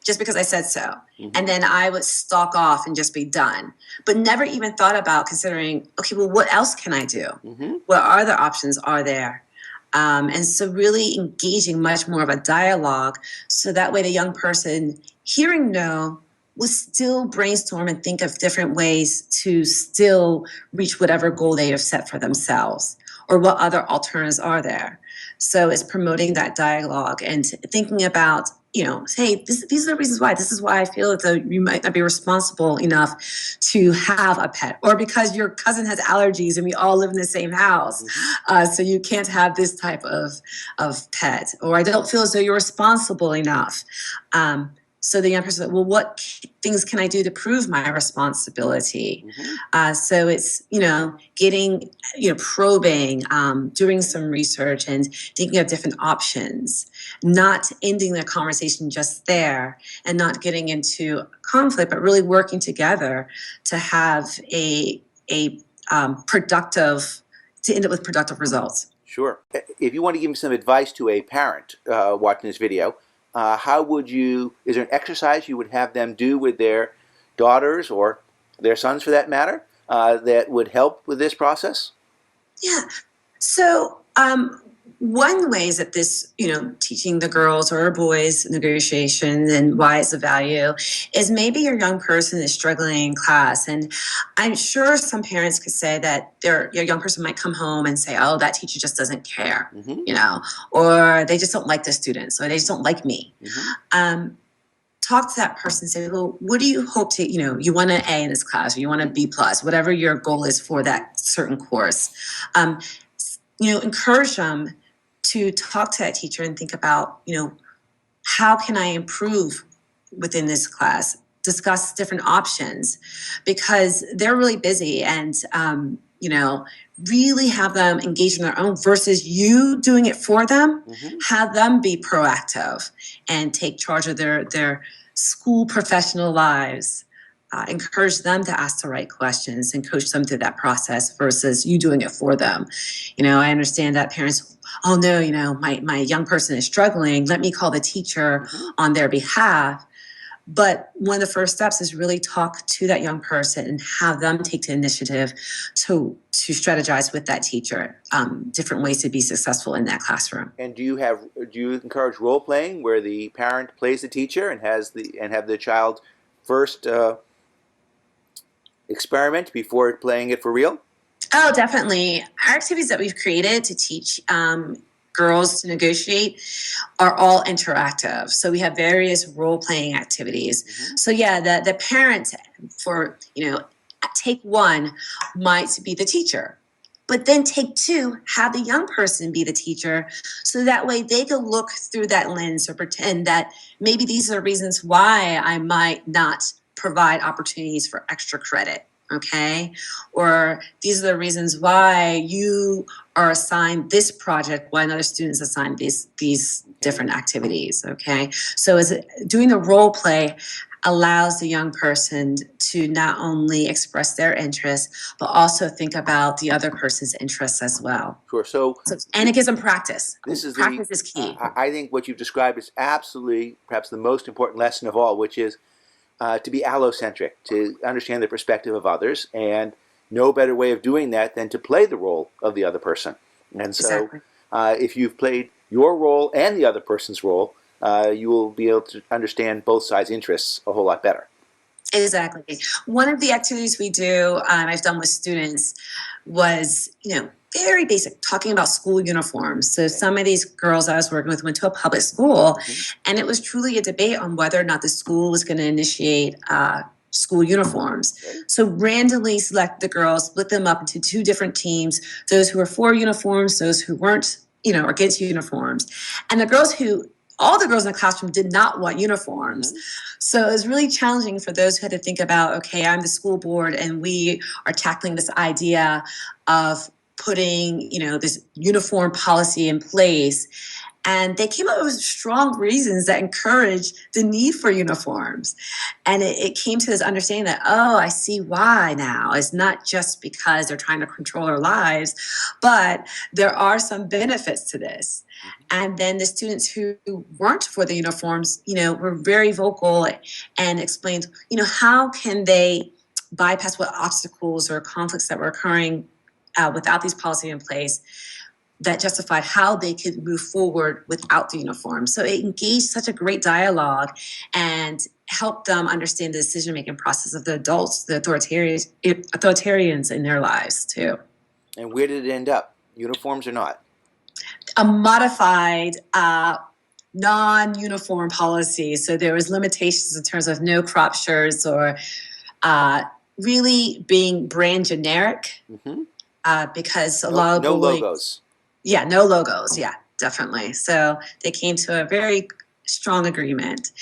just because I said so. And then I would stalk off and just be done. But never even thought about considering, okay, well, what else can I do? What other options are there? And so really engaging much more of a dialogue, so that way the young person hearing no will still brainstorm and think of different ways to still reach whatever goal they have set for themselves, or what other alternatives are there. So it's promoting that dialogue and thinking about, hey, these are the reasons why. This is why I feel as though you might not be responsible enough to have a pet, or because your cousin has allergies and we all live in the same house, so you can't have this type of pet, or I don't feel as though you're responsible enough. So the young person said, well, what things can I do to prove my responsibility? So it's, getting, probing, doing some research and thinking of different options, not ending the conversation just there and not getting into conflict, but really working together to have to end up with productive results. Sure. If you want to give some advice to a parent watching this video, is there an exercise you would have them do with their daughters, or their sons for that matter, that would help with this process? Yeah. So one way is that this, teaching the girls or boys negotiation and why it's a value, is maybe your young person is struggling in class. And I'm sure some parents could say that your young person might come home and say, oh, that teacher just doesn't care, or they just don't like the students, or they just don't like me. Talk to that person and say, well, what do you hope to, you want an A in this class, or you want a B plus, whatever your goal is for that certain course. Encourage them to talk to that teacher and think about, how can I improve within this class? Discuss different options, because they're really busy, and, really have them engage in their own versus you doing it for them. Have them be proactive and take charge of their school professional lives. Encourage them to ask the right questions and coach them through that process versus you doing it for them. I understand that parents, oh no, my young person is struggling, let me call the teacher on their behalf. But one of the first steps is really talk to that young person and have them take the initiative to strategize with that teacher, different ways to be successful in that classroom. And do you encourage role playing, where the parent plays the teacher and have the child first experiment before playing it for real? Oh, definitely. Our activities that we've created to teach girls to negotiate are all interactive. So we have various role-playing activities. So yeah, the parent for, take one might be the teacher. But then take two, have the young person be the teacher, so that way they can look through that lens or pretend that maybe these are reasons why I might not provide opportunities for extra credit, okay? Or these are the reasons why you are assigned this project while another student's assigned these different activities, okay? So doing the role play allows the young person to not only express their interests, but also think about the other person's interests as well. Sure. So, And it gives them practice. this is Practice is key. I think what you've described is absolutely perhaps the most important lesson of all, which is to be allocentric, to understand the perspective of others, and no better way of doing that than to play the role of the other person. And so, Exactly. if you've played your role and the other person's role, you will be able to understand both sides' interests a whole lot better. Exactly. One of the activities we do, I've done with students, was, very basic, talking about school uniforms. So some of these girls I was working with went to a public school, and it was truly a debate on whether or not the school was going to initiate school uniforms. So randomly select the girls, split them up into two different teams, those who were for uniforms, those who weren't, against uniforms. And all the girls in the classroom did not want uniforms. So it was really challenging for those who had to think about, okay, I'm the school board and we are tackling this idea of putting, this uniform policy in place. And they came up with strong reasons that encouraged the need for uniforms. And it came to this understanding that, I see why now. It's not just because they're trying to control our lives, but there are some benefits to this. And then the students who weren't for the uniforms, were very vocal and explained, how can they bypass what obstacles or conflicts that were occurring without these policies in place that justified how they could move forward without the uniform. So it engaged such a great dialogue and helped them understand the decision-making process of the adults, the authoritarians in their lives too. And where did it end up? Uniforms or not? A modified non-uniform policy. So there was limitations in terms of no crop shirts or really being brand generic because a lot of no bullying. logos. Yeah, no logos. Yeah, definitely. So they came to a very strong agreement.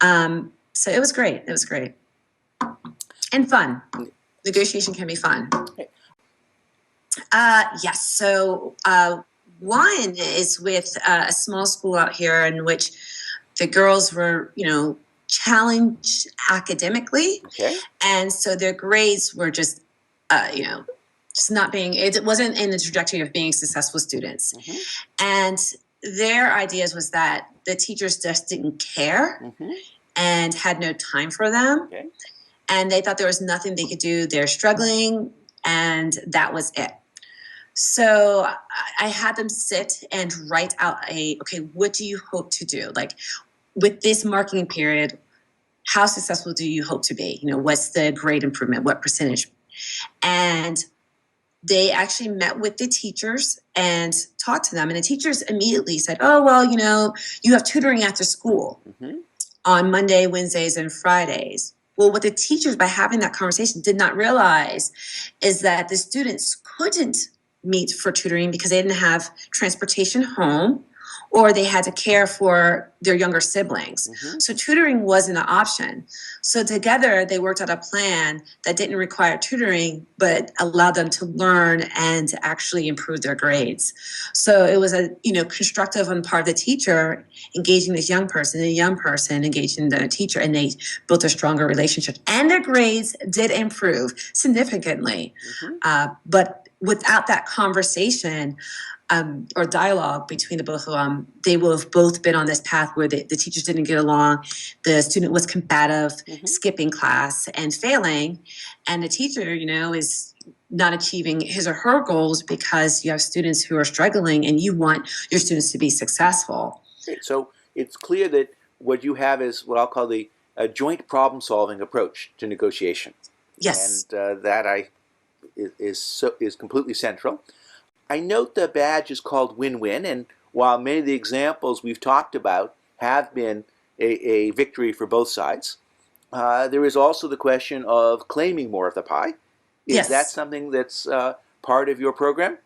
So it was great. It was great. And fun. Negotiation can be fun. Yes. So one is with a small school out here in which the girls were, challenged academically. Okay. And so their grades were just, just not being, it wasn't in the trajectory of being successful students. And their ideas was that the teachers just didn't care and had no time for them. Okay. And they thought there was nothing they could do. They're struggling, and that was it. So I had them sit and write out okay, what do you hope to do? Like with this marking period, how successful do you hope to be? What's the grade improvement? What percentage? And they actually met with the teachers and talked to them. And the teachers immediately said, oh, well, you have tutoring after school on Monday, Wednesdays, and Fridays. Well, what the teachers, by having that conversation, did not realize is that the students couldn't meet for tutoring because they didn't have transportation home, or they had to care for their younger siblings. So tutoring wasn't an option. So together they worked out a plan that didn't require tutoring, but allowed them to learn and actually improve their grades. So it was a constructive on the part of the teacher engaging this young person, and the young person engaging the teacher, and they built a stronger relationship. And their grades did improve significantly. But without that conversation, or dialogue between the both of them, they will have both been on this path where the teachers didn't get along, the student was combative, skipping class and failing, and the teacher, is not achieving his or her goals because you have students who are struggling and you want your students to be successful. So it's clear that what you have is what I'll call the joint problem-solving approach to negotiation. Yes. And that is completely central. I note the badge is called win-win, and while many of the examples we've talked about have been a victory for both sides, there is also the question of claiming more of the pie. Is that something that's part of your program?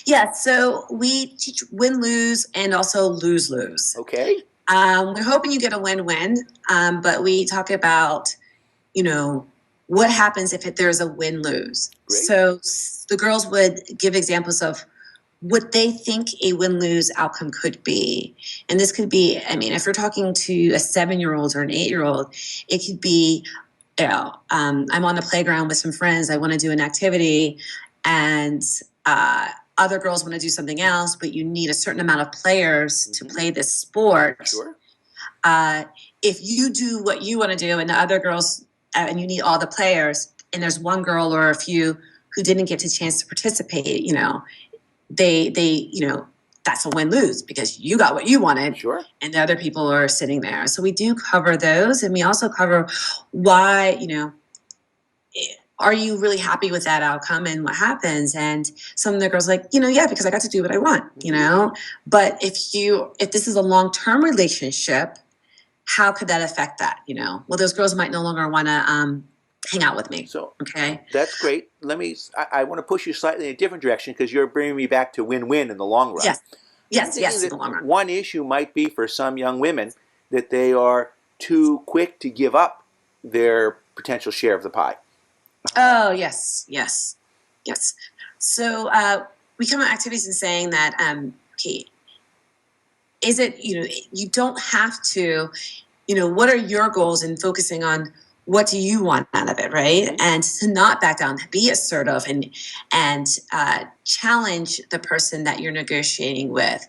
Yeah, so we teach win-lose and also lose-lose. Okay. We're hoping you get a win-win, but we talk about, what happens if there's a win-lose. So the girls would give examples of what they think a win-lose outcome could be. And this could be, I mean, if you're talking to a 7-year-old or an 8-year-old, it could be, I'm on the playground with some friends, I want to do an activity, and other girls want to do something else, but you need a certain amount of players to play this sport. Sure. If you do what you want to do and the other girls, and you need all the players, and there's one girl or a few who didn't get the chance to participate, they that's a win-lose because you got what you wanted. Sure. And the other people are sitting there. So we do cover those, and we also cover why, are you really happy with that outcome and what happens? And some of the girls are like, yeah, because I got to do what I want, But if this is a long-term relationship, how could that affect that? Well, those girls might no longer want to hang out with me. So okay, that's great. I want to push you slightly in a different direction because you're bringing me back to win-win in the long run. Yes, in the that long run. One issue might be for some young women that they are too quick to give up their potential share of the pie. Oh, yes. So we come at activities and saying that, okay, is it, you don't have to, what are your goals, and focusing on what do you want out of it, right? And to not back down, be assertive and challenge the person that you're negotiating with.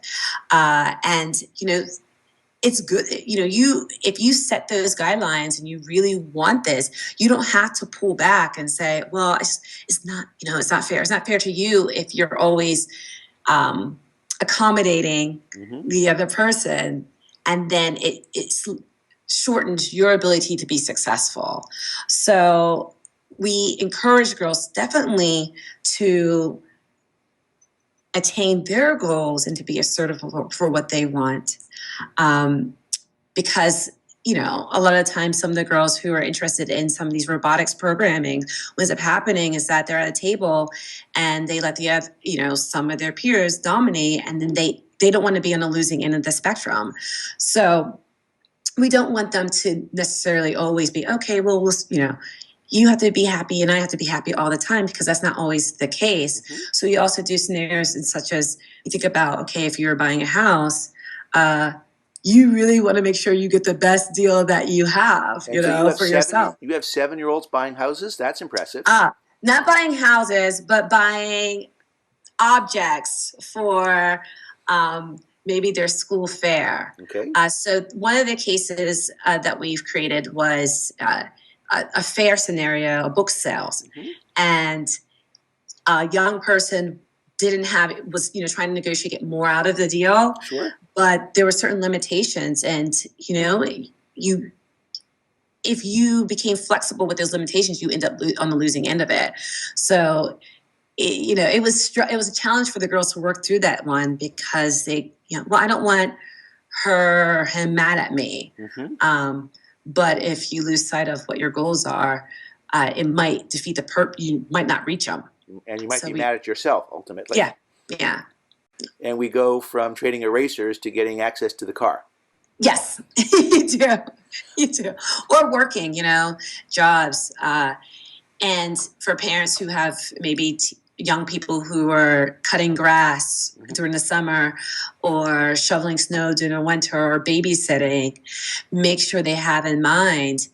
It's good, if you set those guidelines and you really want this, you don't have to pull back and say, well, it's not, it's not fair. It's not fair to you if you're always accommodating the other person, and then it shortens your ability to be successful. So we encourage girls definitely to attain their goals and to be assertive for what they want. Because, a lot of times some of the girls who are interested in some of these robotics programming, what ends up happening is that they're at a table and they let some of their peers dominate, and then they don't want to be on the losing end of the spectrum. So we don't want them to necessarily always be, okay, well, you have to be happy and I have to be happy all the time, because that's not always the case. So we also do scenarios such as, you think about, okay, if you're buying a house, you really want to make sure you get the best deal that you have, for yourself. You have 7-year-olds buying houses? That's impressive. Not buying houses, but buying objects for maybe their school fair. Okay. So one of the cases that we've created was a fair scenario, a book sales, and a young person was trying to negotiate, get more out of the deal. Sure. But there were certain limitations, and if you became flexible with those limitations, you end up on the losing end of it. So it was a challenge for the girls to work through that one, because they, I don't want him mad at me. But if you lose sight of what your goals are, it might defeat you might not reach them. And you might be mad at yourself, ultimately. Yeah. And we go from trading erasers to getting access to the car. Yes, you do. Or working, jobs. And for parents who have maybe young people who are cutting grass during the summer, or shoveling snow during the winter, or babysitting, make sure they have in mind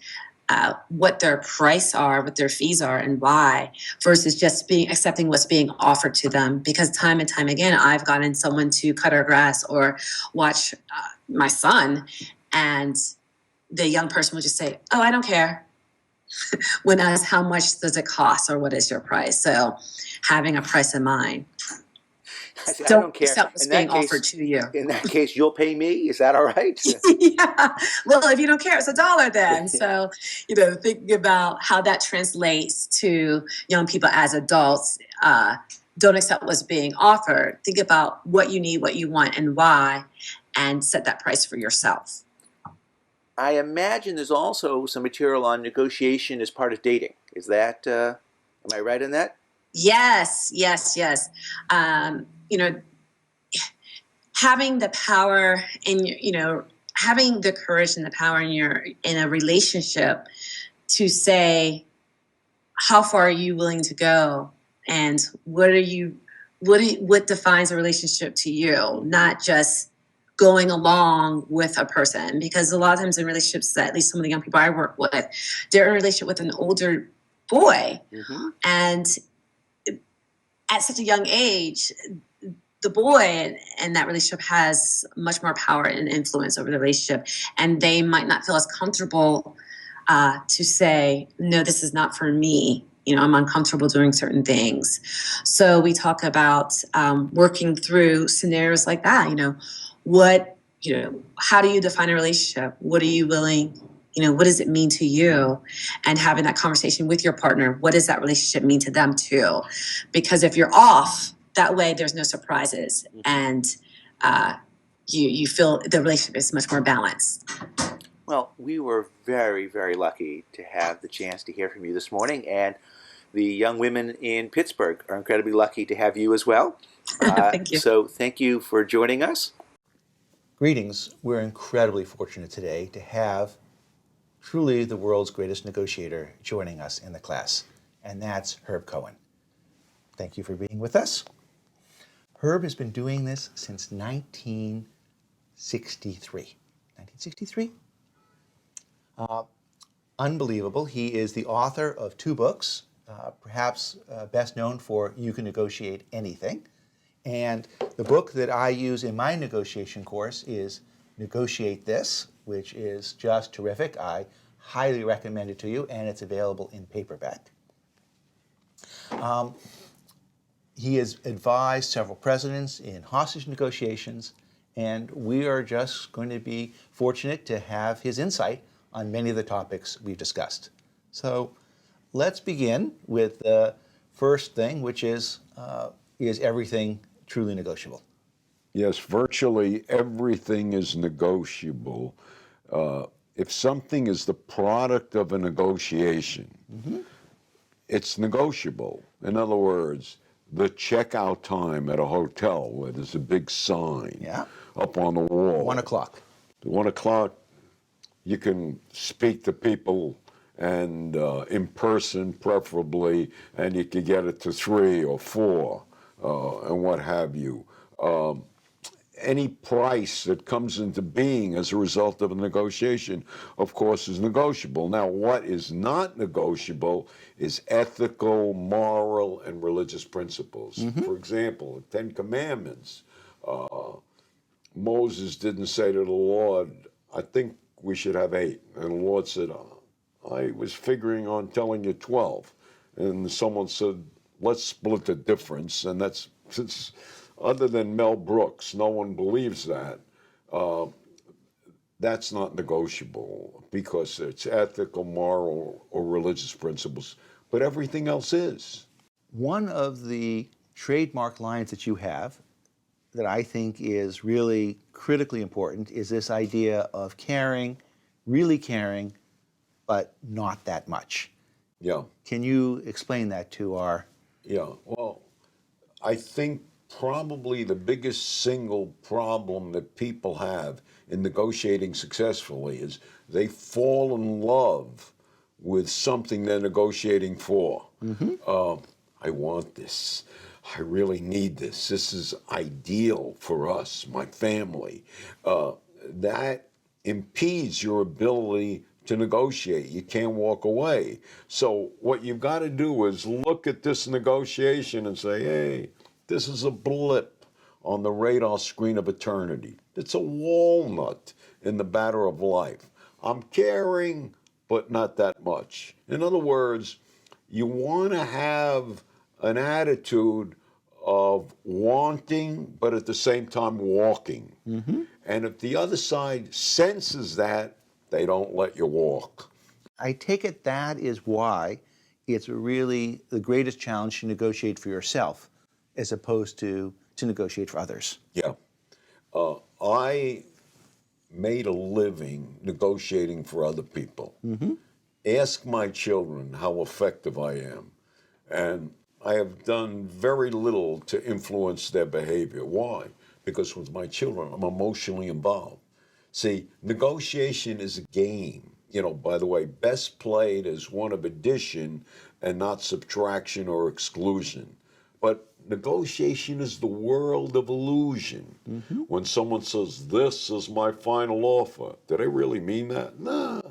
what their price are, what their fees are, and why, versus just accepting what's being offered to them. Because time and time again, I've gotten someone to cut our grass or watch my son, and the young person will just say, "Oh, I don't care." When asked, how much does it cost, or what is your price? So having a price in mind. I don't care. Accept what's being offered to you. In that case, you'll pay me? Is that all right? Yeah. Well, if you don't care, it's $1 then. So, thinking about how that translates to young people as adults, don't accept what's being offered. Think about what you need, what you want, and why, and set that price for yourself. I imagine there's also some material on negotiation as part of dating. Is that, am I right in that? Yes. Having the power having the courage and the power in a relationship to say, how far are you willing to go? And what are you what defines a relationship to you, not just going along with a person. Because a lot of times in relationships, at least some of the young people I work with, they're in a relationship with an older boy. And at such a young age, the boy in that relationship has much more power and influence over the relationship. And they might not feel as comfortable to say, no, this is not for me. You know, I'm uncomfortable doing certain things. So we talk about working through scenarios like that. How do you define a relationship? What are you willing, what does it mean to you? And having that conversation with your partner, what does that relationship mean to them too? Because if you're off, that way there's no surprises, and you feel the relationship is much more balanced. Well, we were very, very lucky to have the chance to hear from you this morning, and the young women in Pittsburgh are incredibly lucky to have you as well. Thank you. So thank you for joining us. Greetings. We're incredibly fortunate today to have truly the world's greatest negotiator joining us in the class, and that's Herb Cohen. Thank you for being with us. Herb has been doing this since 1963. 1963? Unbelievable. He is the author of 2 books, perhaps best known for You Can Negotiate Anything. And the book that I use in my negotiation course is Negotiate This, which is just terrific. I highly recommend it to you, and it's available in paperback. He has advised several presidents in hostage negotiations, and we are just going to be fortunate to have his insight on many of the topics we've discussed. So let's begin with the first thing, which is everything truly negotiable? Yes, virtually everything is negotiable. If something is the product of a negotiation, it's negotiable. In other words, the checkout time at a hotel where there's a big sign up on the wall. 1 o'clock. 1 o'clock, you can speak to people and in person preferably, and you can get it to 3 or 4 and what have you. Any price that comes into being as a result of a negotiation, of course, is negotiable. Now, what is not negotiable is ethical, moral, and religious principles. For example, the 10 Commandments, Moses didn't say to the Lord, I think we should have 8. And the Lord said, I was figuring on telling you 12. And someone said, let's split the difference. And that's, since other than Mel Brooks, no one believes that. That's not negotiable because it's ethical, moral, or religious principles. But everything else is. One of the trademark lines that you have that I think is really critically important is this idea of caring, really caring, but not that much. Yeah. Can you explain that to our... Yeah, well, I think probably the biggest single problem that people have in negotiating successfully is they fall in love with something they're negotiating for. I want this. I really need this. This is ideal for us, my family. That impedes your ability to negotiate. You can't walk away. So what you've got to do is look at this negotiation and say, hey, this is a blip on the radar screen of eternity. It's a walnut in the batter of life. I'm caring, but not that much. In other words, you want to have an attitude of wanting, but at the same time walking. And if the other side senses that, they don't let you walk. I take it that is why it's really the greatest challenge to negotiate for yourself as opposed to negotiate for others. Yeah. I made a living negotiating for other people. Ask my children how effective I am. And I have done very little to influence their behavior. Why? Because with my children, I'm emotionally involved. See, negotiation is a game. You know, by the way, best played as one of addition and not subtraction or exclusion. But negotiation is the world of illusion. When someone says, "This is my final offer," do they really mean that? No,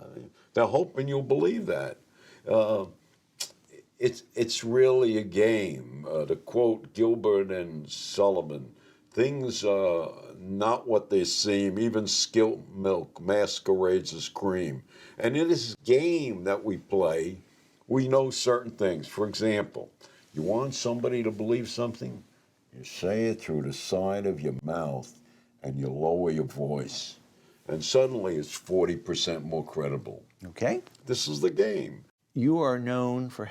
they're hoping you'll believe that. It's really a game. To quote Gilbert and Sullivan, things are not what they seem. Even spilt milk masquerades as cream. And in this game that we play, we know certain things. For example, you want somebody to believe something, you say it through the side of your mouth and you lower your voice. And suddenly it's 40% more credible. Okay. This is the game. You are known for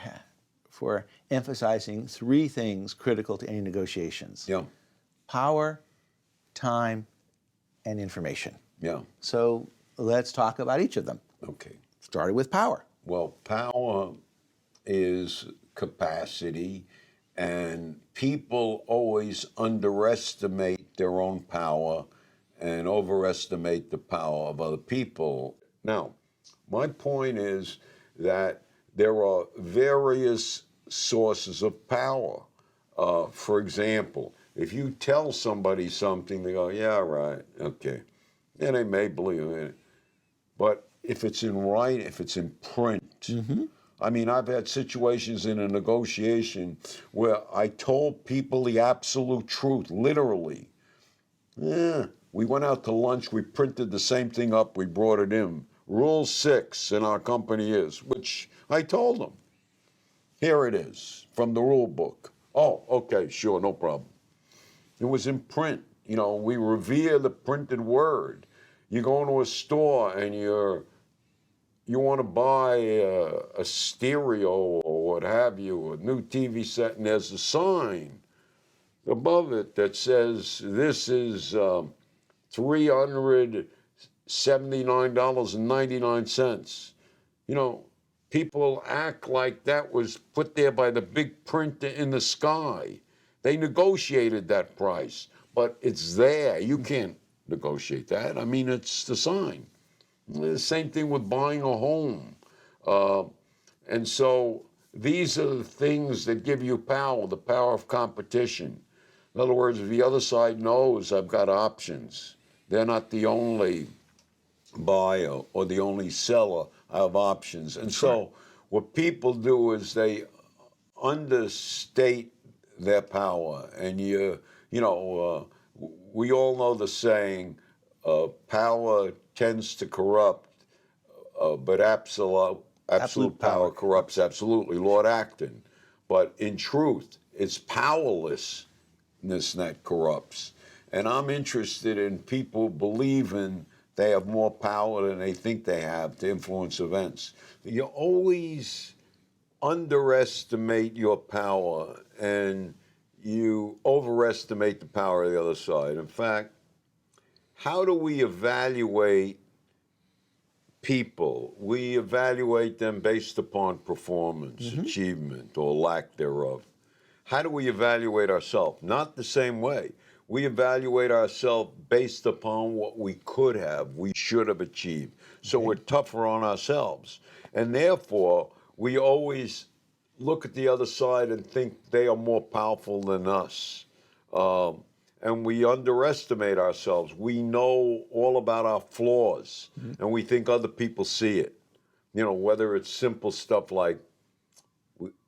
emphasizing three things critical to any negotiations. Yeah. Power, time, and information. Yeah. So let's talk about each of them. Okay. Starting with power. Well, power is capacity, and people always underestimate their own power and overestimate the power of other people. Now, my point is that there are various sources of power. For example, if you tell somebody something, they go, "Yeah, right, okay." And they may believe it. But if it's in writing, if it's in print, I mean, I've had situations in a negotiation where I told people the absolute truth, literally. Yeah, we went out to lunch, we printed the same thing up, we brought it in. Rule 6 in our company is, which I told them. Here it is, from the rule book. Oh, okay, sure, no problem. It was in print. You know, we revere the printed word. You go into a store and you want to buy a stereo or what have you, a new TV set, and there's a sign above it that says this is $379.99. You know, people act like that was put there by the big print in the sky. They negotiated that price, but it's there. You can't negotiate that. I mean, it's the sign. The same thing with buying a home. And so these are the things that give you power, the power of competition. In other words, if the other side knows I've got options, they're not the only buyer or the only seller. I have options. And so what people do is they understate their power. And we all know the saying, power tends to corrupt, but absolute power corrupts absolutely. Lord Acton. But in truth, it's powerlessness that corrupts. And I'm interested in people believing they have more power than they think they have to influence events. You always underestimate your power and you overestimate the power of the other side. In fact, how do we evaluate people? We evaluate them based upon performance, achievement, or lack thereof. How do we evaluate ourselves? Not the same way. We evaluate ourselves based upon what we could have, we should have achieved. So we're tougher on ourselves. And therefore, we always look at the other side and think they are more powerful than us. And we underestimate ourselves. We know all about our flaws, and we think other people see it. You know, whether it's simple stuff like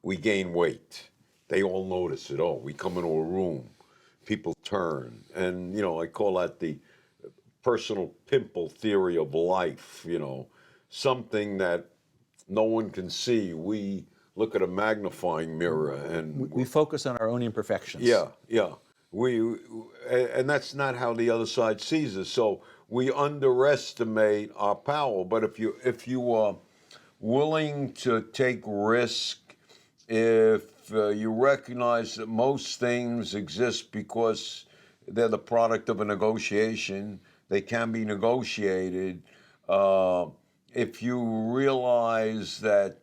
we gain weight. They all notice it. Oh, we come into a room, people turn. And, I call that the personal pimple theory of life, something that no one can see. We look at a magnifying mirror and we focus on our own imperfections. Yeah. And that's not how the other side sees us. So we underestimate our power. But if you are willing to take risk, if you recognize that most things exist because they're the product of a negotiation, they can be negotiated. If you realize that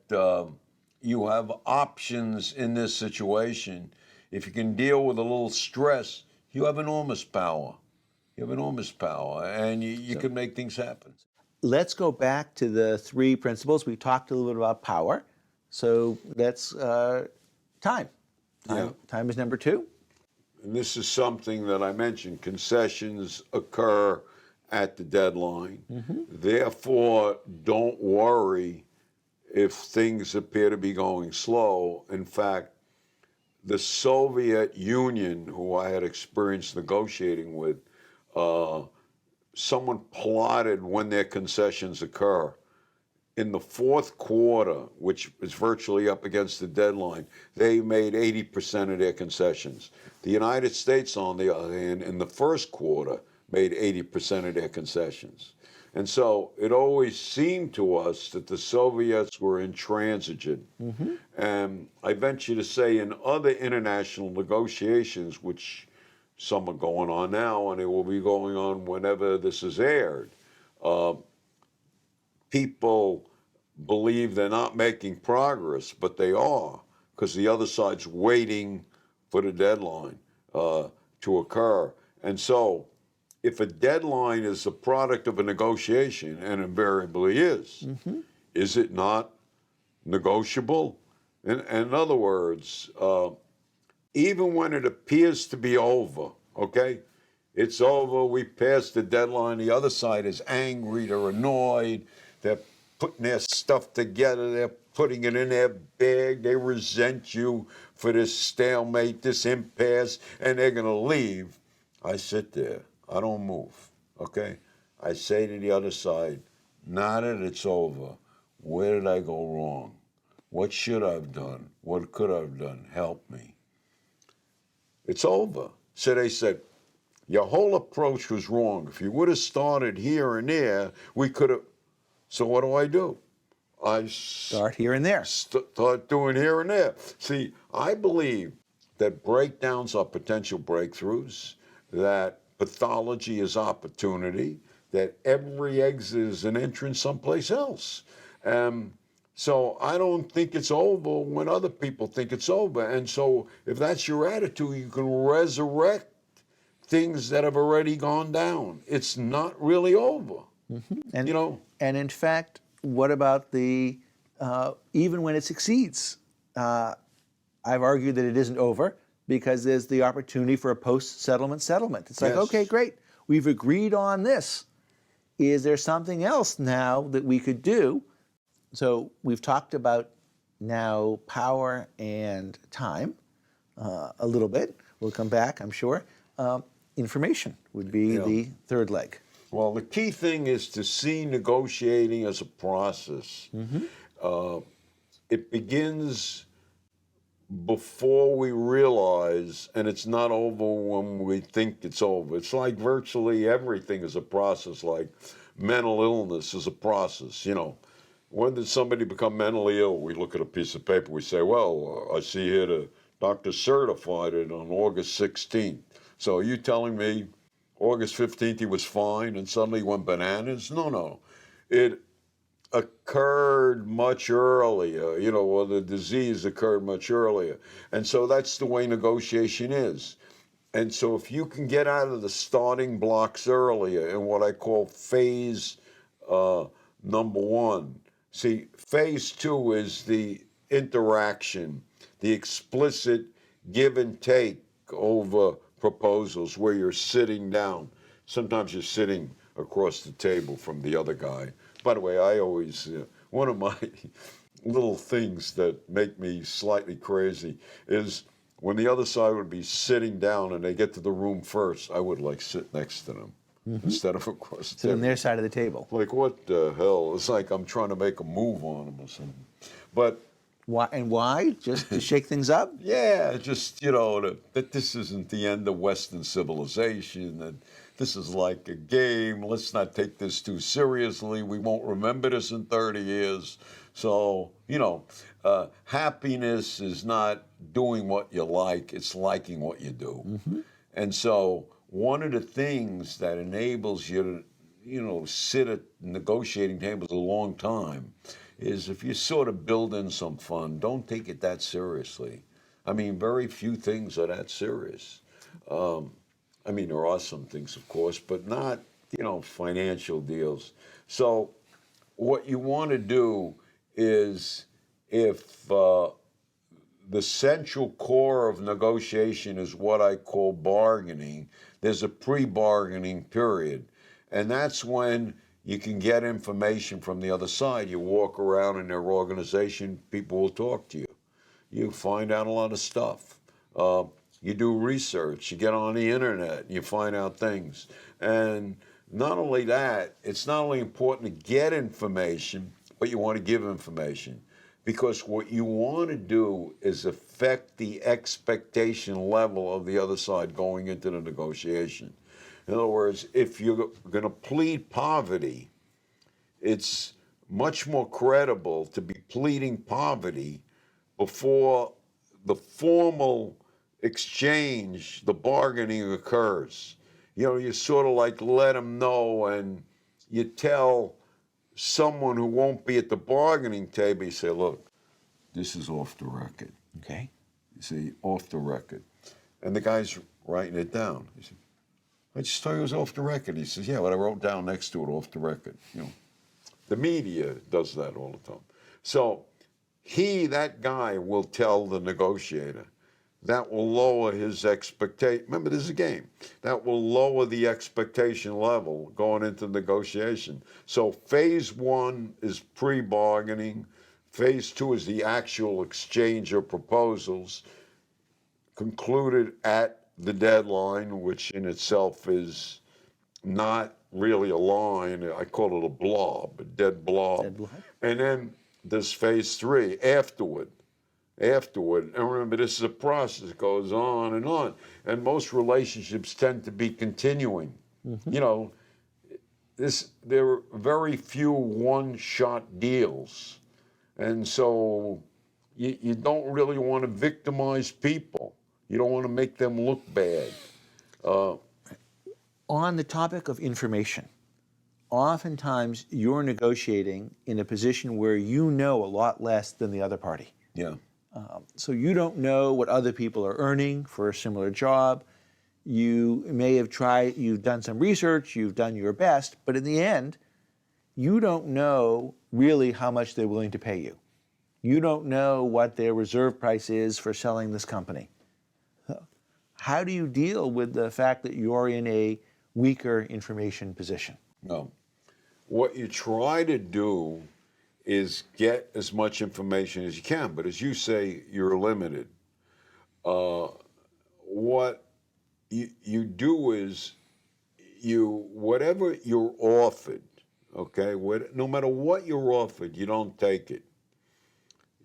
you have options in this situation, if you can deal with a little stress, you have enormous power. You have enormous power, and you can make things happen. Let's go back to the three principles. We talked a little bit about power. So that's time. Time is number 2. and this is something that I mentioned, concessions occur at the deadline. Therefore, don't worry if things appear to be going slow. In fact, the Soviet Union, who I had experience negotiating with, someone plotted when their concessions occur. In the fourth quarter, which is virtually up against the deadline, they made 80% of their concessions. The United States, on the other hand, in the first quarter, made 80% of their concessions. And so it always seemed to us that the Soviets were intransigent. And I venture to say in other international negotiations, which some are going on now and they will be going on whenever this is aired, people believe they're not making progress, but they are, because the other side's waiting for the deadline to occur. And so if a deadline is a product of a negotiation, and invariably is it not negotiable? In other words, even when it appears to be over, okay, it's over, we passed the deadline, the other side is angry, they're annoyed, they're putting their stuff together, they're putting it in their bag, they resent you for this stalemate, this impasse, and they're gonna leave. I sit there, I don't move, okay? I say to the other side, now that it's over, where did I go wrong? What should I have done? What could I have done? Help me. It's over. So they said, your whole approach was wrong. If you would have started here and there, we could have. So what do? I start here and there. Start doing here and there. See, I believe that breakdowns are potential breakthroughs, that pathology is opportunity, that every exit is an entrance someplace else. So I don't think it's over when other people think it's over. And so if that's your attitude, you can resurrect things that have already gone down. It's not really over. And, you know? And in fact, what about the, even when it succeeds? I've argued that it isn't over because there's the opportunity for a post-settlement settlement. It's like, okay, great, we've agreed on this. Is there something else now that we could do? So we've talked about now power and time a little bit. We'll come back, I'm sure. Information would be the third leg. Well, the key thing is to see negotiating as a process. It begins before we realize, and it's not over when we think it's over. It's like virtually everything is a process, like mental illness is a process, you know. When did somebody become mentally ill? We look at a piece of paper, we say, well, I see here the doctor certified it on August 16th. So are you telling me August 15th he was fine and suddenly went bananas? No. It occurred much earlier, you know, or the disease occurred much earlier. And so that's the way negotiation is. And so if you can get out of the starting blocks earlier in what I call phase number one. See, phase two is the interaction, the explicit give and take over proposals where you're sitting down. Sometimes you're sitting across the table from the other guy. By the way, I always, one of my little things that make me slightly crazy is when the other side would be sitting down and they get to the room first, I would like sit next to them instead of across the Sit table. on their side of the table. Like, what the hell? It's like I'm trying to make a move on them or something. But why? And why? Just to shake things up? Yeah, just, you know, that this isn't the end of Western civilization, that this is like a game. Let's not take this too seriously. We won't remember this in 30 years. So, you know, happiness is not doing what you like, it's liking what you do. And so one of the things that enables you to, you know, sit at negotiating tables a long time is if you sort of build in some fun, don't take it that seriously. I mean, very few things are that serious. I mean, there are some things, of course, but not, you know, financial deals. So what you want to do is if the central core of negotiation is what I call bargaining. There's a pre-bargaining period, and that's when you can get information from the other side. You walk around in their organization, people will talk to you. You find out a lot of stuff. You do research, you get on the internet, and you find out things. And not only that, it's not only important to get information, but you want to give information. Because what you want to do is affect the expectation level of the other side going into the negotiation. In other words, if you're going to plead poverty, it's much more credible to be pleading poverty before the formal exchange, the bargaining occurs. You know, you sort of like let them know, and you tell someone who won't be at the bargaining table, you say, look, this is off the record. Okay. You see, off the record. And the guy's writing it down. He said, I just told you it was off the record. He says, yeah, but I wrote down next to it off the record. You know, the media does that all the time. So that guy will tell the negotiator. That will lower his expectation. Remember, this is a game. That will lower the expectation level going into negotiation. So phase one is pre-bargaining. Phase two is the actual exchange of proposals, concluded at the deadline, which in itself is not really a line. I call it a blob, a dead blob. Dead blob. And then there's phase three, afterward. And remember, this is a process, it goes on. And most relationships tend to be continuing. Mm-hmm. You know, there are very few one-shot deals. And so you don't really want to victimize people. You don't want to make them look bad. On the topic of information, oftentimes you're negotiating in a position where you know a lot less than the other party. Yeah. So you don't know what other people are earning for a similar job. You may have you've done some research, you've done your best, but in the end, you don't know really how much they're willing to pay you. You don't know what their reserve price is for selling this company. How do you deal with the fact that you're in a weaker information position? No. What you try to do is get as much information as you can, but as you say, you're limited. What you do is whatever you're offered, okay, no matter what you're offered, you don't take it.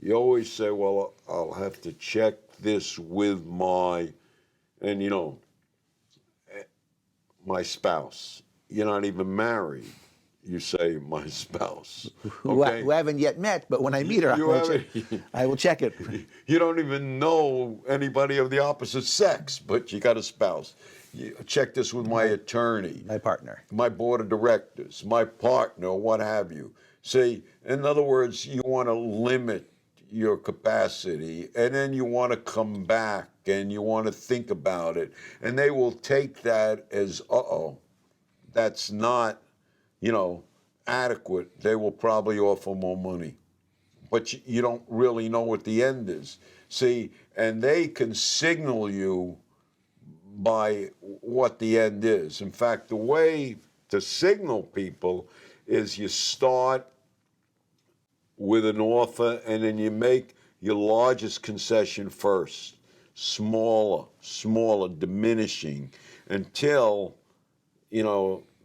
You always say, well, I'll have to check this with my spouse. You're not even married. You say, my spouse. Okay? Who haven't yet met, but when I meet her, I will check it. You don't even know anybody of the opposite sex, but you got a spouse. You check this with my attorney. My partner. My board of directors, my partner, what have you. See, in other words, you want to limit your capacity, and then you want to come back and you want to think about it, and they will take that as, that's not, adequate. They will probably offer more money, but you don't really know what the end is. See, and they can signal you by what the end is. In fact, the way to signal people is you start with an offer, and then you make your largest concession first, smaller, diminishing, until,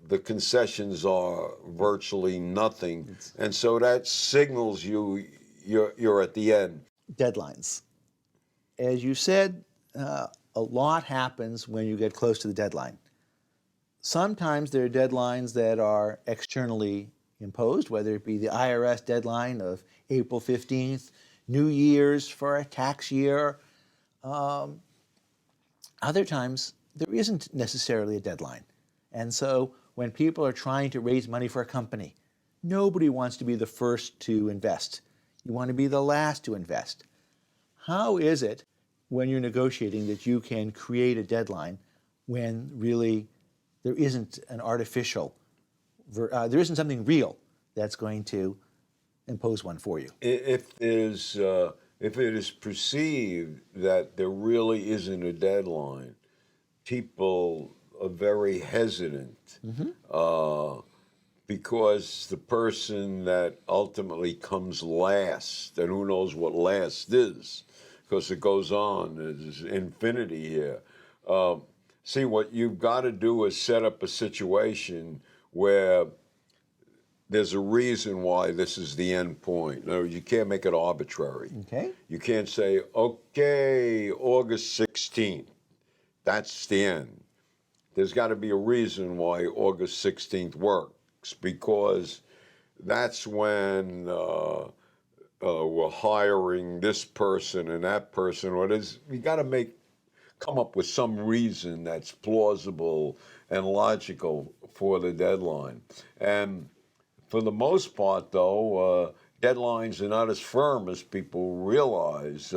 the concessions are virtually nothing. And so that signals you're at the end. Deadlines. As you said, a lot happens when you get close to the deadline. Sometimes there are deadlines that are externally imposed, whether it be the IRS deadline of April 15th, New Year's for a tax year. Other times, there isn't necessarily a deadline. And so when people are trying to raise money for a company, nobody wants to be the first to invest. You want to be the last to invest. How is it when you're negotiating that you can create a deadline when really there isn't an artificial, there isn't something real that's going to impose one for you? If there's if it is perceived that there really isn't a deadline, people are very hesitant because the person that ultimately comes last, and who knows what last is, because it goes on, there's infinity here. See, what you've got to do is set up a situation where there's a reason why this is the end point. In other words, you can't make it arbitrary. Okay. You can't say, okay, August 16th, that's the end. There's got to be a reason why August 16th works, because that's when we're hiring this person and that person. Or you got to come up with some reason that's plausible and logical for the deadline. And for the most part, though, deadlines are not as firm as people realize.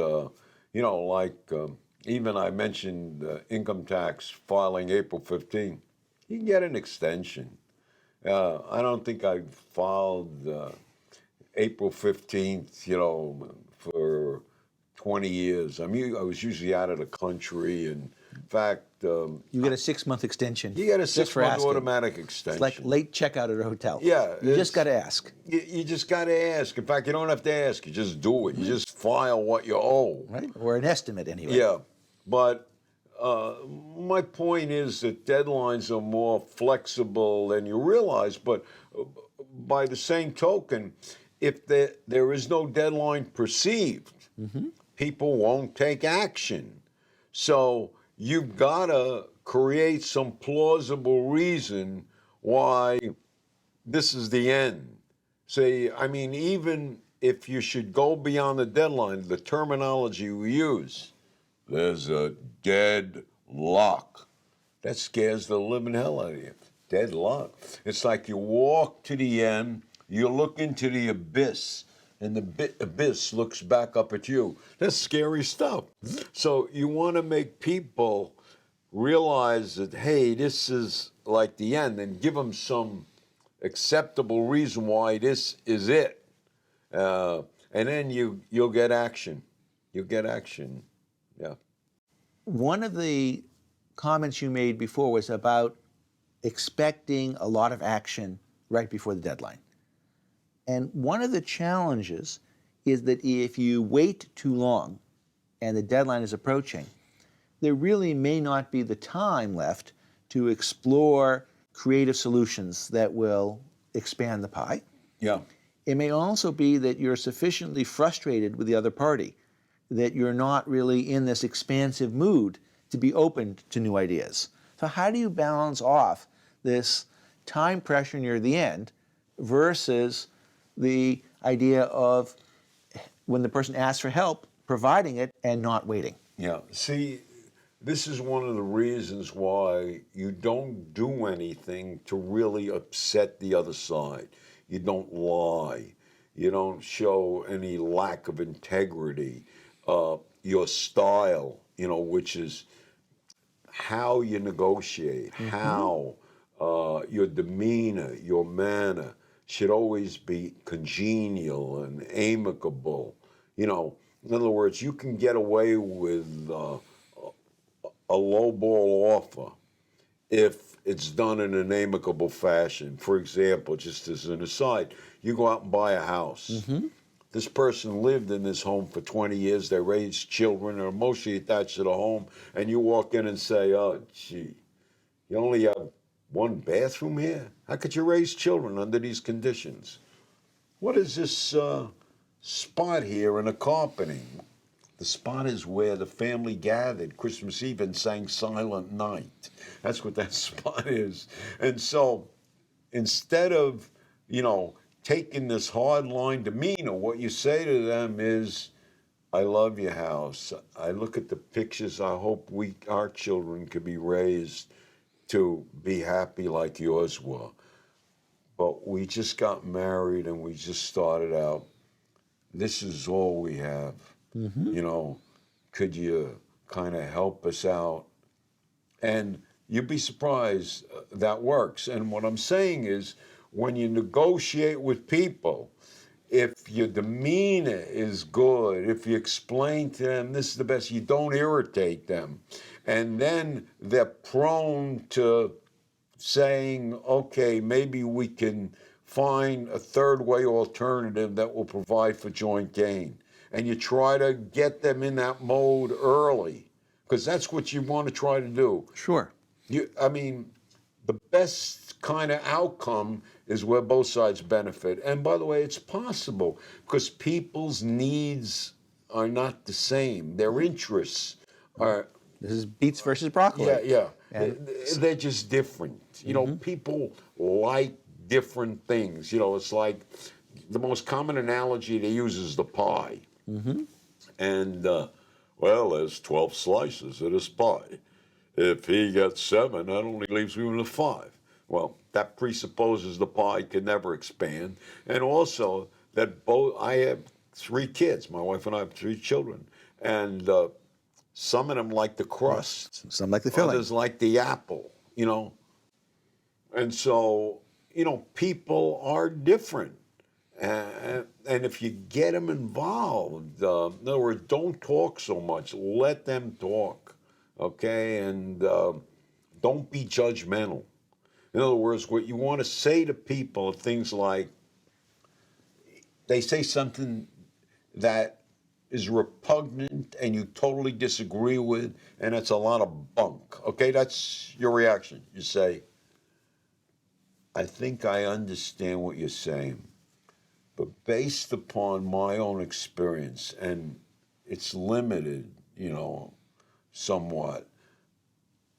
Even I mentioned income tax filing April 15th. You can get an extension. I don't think I filed April 15th, for 20 years. I mean, I was usually out of the country, and in fact... you get a 6-month extension. You get a just for 6-month asking. automatic extension. It's like late checkout at a hotel. Yeah. You just got to ask. You just got to ask. In fact, you don't have to ask. You just do it. You just file what you owe. Right? Or an estimate, anyway. Yeah. But my point is that deadlines are more flexible than you realize. But by the same token, if there is no deadline perceived, people won't take action. So you've got to create some plausible reason why this is the end. Say, I mean, even if you should go beyond the deadline, the terminology we use, there's a deadlock. That scares the living hell out of you. Deadlock. It's like you walk to the end, you look into the abyss, and the abyss looks back up at you. That's scary stuff. So you want to make people realize that, hey, this is like the end, and give them some acceptable reason why this is it. And then you'll get action. You'll get action. Yeah. One of the comments you made before was about expecting a lot of action right before the deadline. And one of the challenges is that if you wait too long and the deadline is approaching, there really may not be the time left to explore creative solutions that will expand the pie. Yeah. It may also be that you're sufficiently frustrated with the other party that you're not really in this expansive mood to be open to new ideas. So how do you balance off this time pressure near the end versus the idea of when the person asks for help, providing it and not waiting? Yeah. See, this is one of the reasons why you don't do anything to really upset the other side. You don't lie. You don't show any lack of integrity. Your style, which is how you negotiate, how your demeanor, your manner should always be congenial and amicable. In other words, you can get away with a lowball offer if it's done in an amicable fashion. For example, just as an aside, you go out and buy a house. This person lived in this home for 20 years. They raised children, are mostly attached to the home, and you walk in and say, oh, gee, you only have one bathroom here? How could you raise children under these conditions? What is this spot here in the carpeting? The spot is where the family gathered Christmas Eve and sang Silent Night. That's what that spot is. And so instead of, taking this hard-line demeanor, what you say to them is, I love your house. I look at the pictures. I hope our children could be raised to be happy like yours were. But we just got married and we just started out. This is all we have. Could you kind of help us out? And you'd be surprised that works. And what I'm saying is, when you negotiate with people, if your demeanor is good, if you explain to them this is the best, you don't irritate them. And then they're prone to saying, okay, maybe we can find a third way alternative that will provide for joint gain. And you try to get them in that mode early, because that's what you want to try to do. Sure. I mean, the best kind of outcome is where both sides benefit. And by the way, it's possible because people's needs are not the same. Their interests are... This is beets versus broccoli. Yeah. And They're just different. You know, people like different things. You know, it's like the most common analogy they use is the pie. And, well, there's 12 slices of this pie. If he gets 7, that only leaves me with 5. Well, that presupposes the pie can never expand. And also that I have 3 kids. My wife and I have 3 children. And some of them like the crust. Some like the filling. Others like the apple, you know. And so, you know, people are different. And if you get them involved, in other words, don't talk so much. Let them talk, okay? And don't be judgmental. In other words, what you want to say to people are things like, they say something that is repugnant and you totally disagree with, and it's a lot of bunk, okay? That's your reaction. You say, I think I understand what you're saying, but based upon my own experience, and it's limited, you know, somewhat,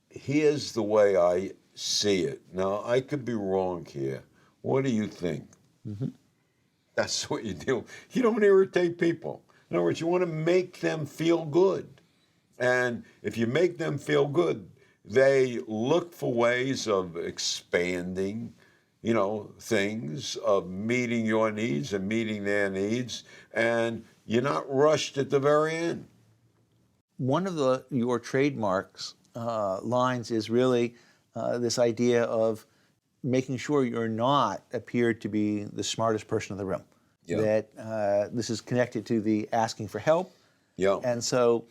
here's the way I see it. Now, I could be wrong here. What do you think? That's what you do. You don't irritate people. In other words, you want to make them feel good. And if you make them feel good, they look for ways of expanding, you know, things, of meeting your needs and meeting their needs, and you're not rushed at the very end. One of your trademarks lines is really this idea of making sure you're not appeared to be the smartest person in the room. Yeah. That this is connected to the asking for help. Yeah. And so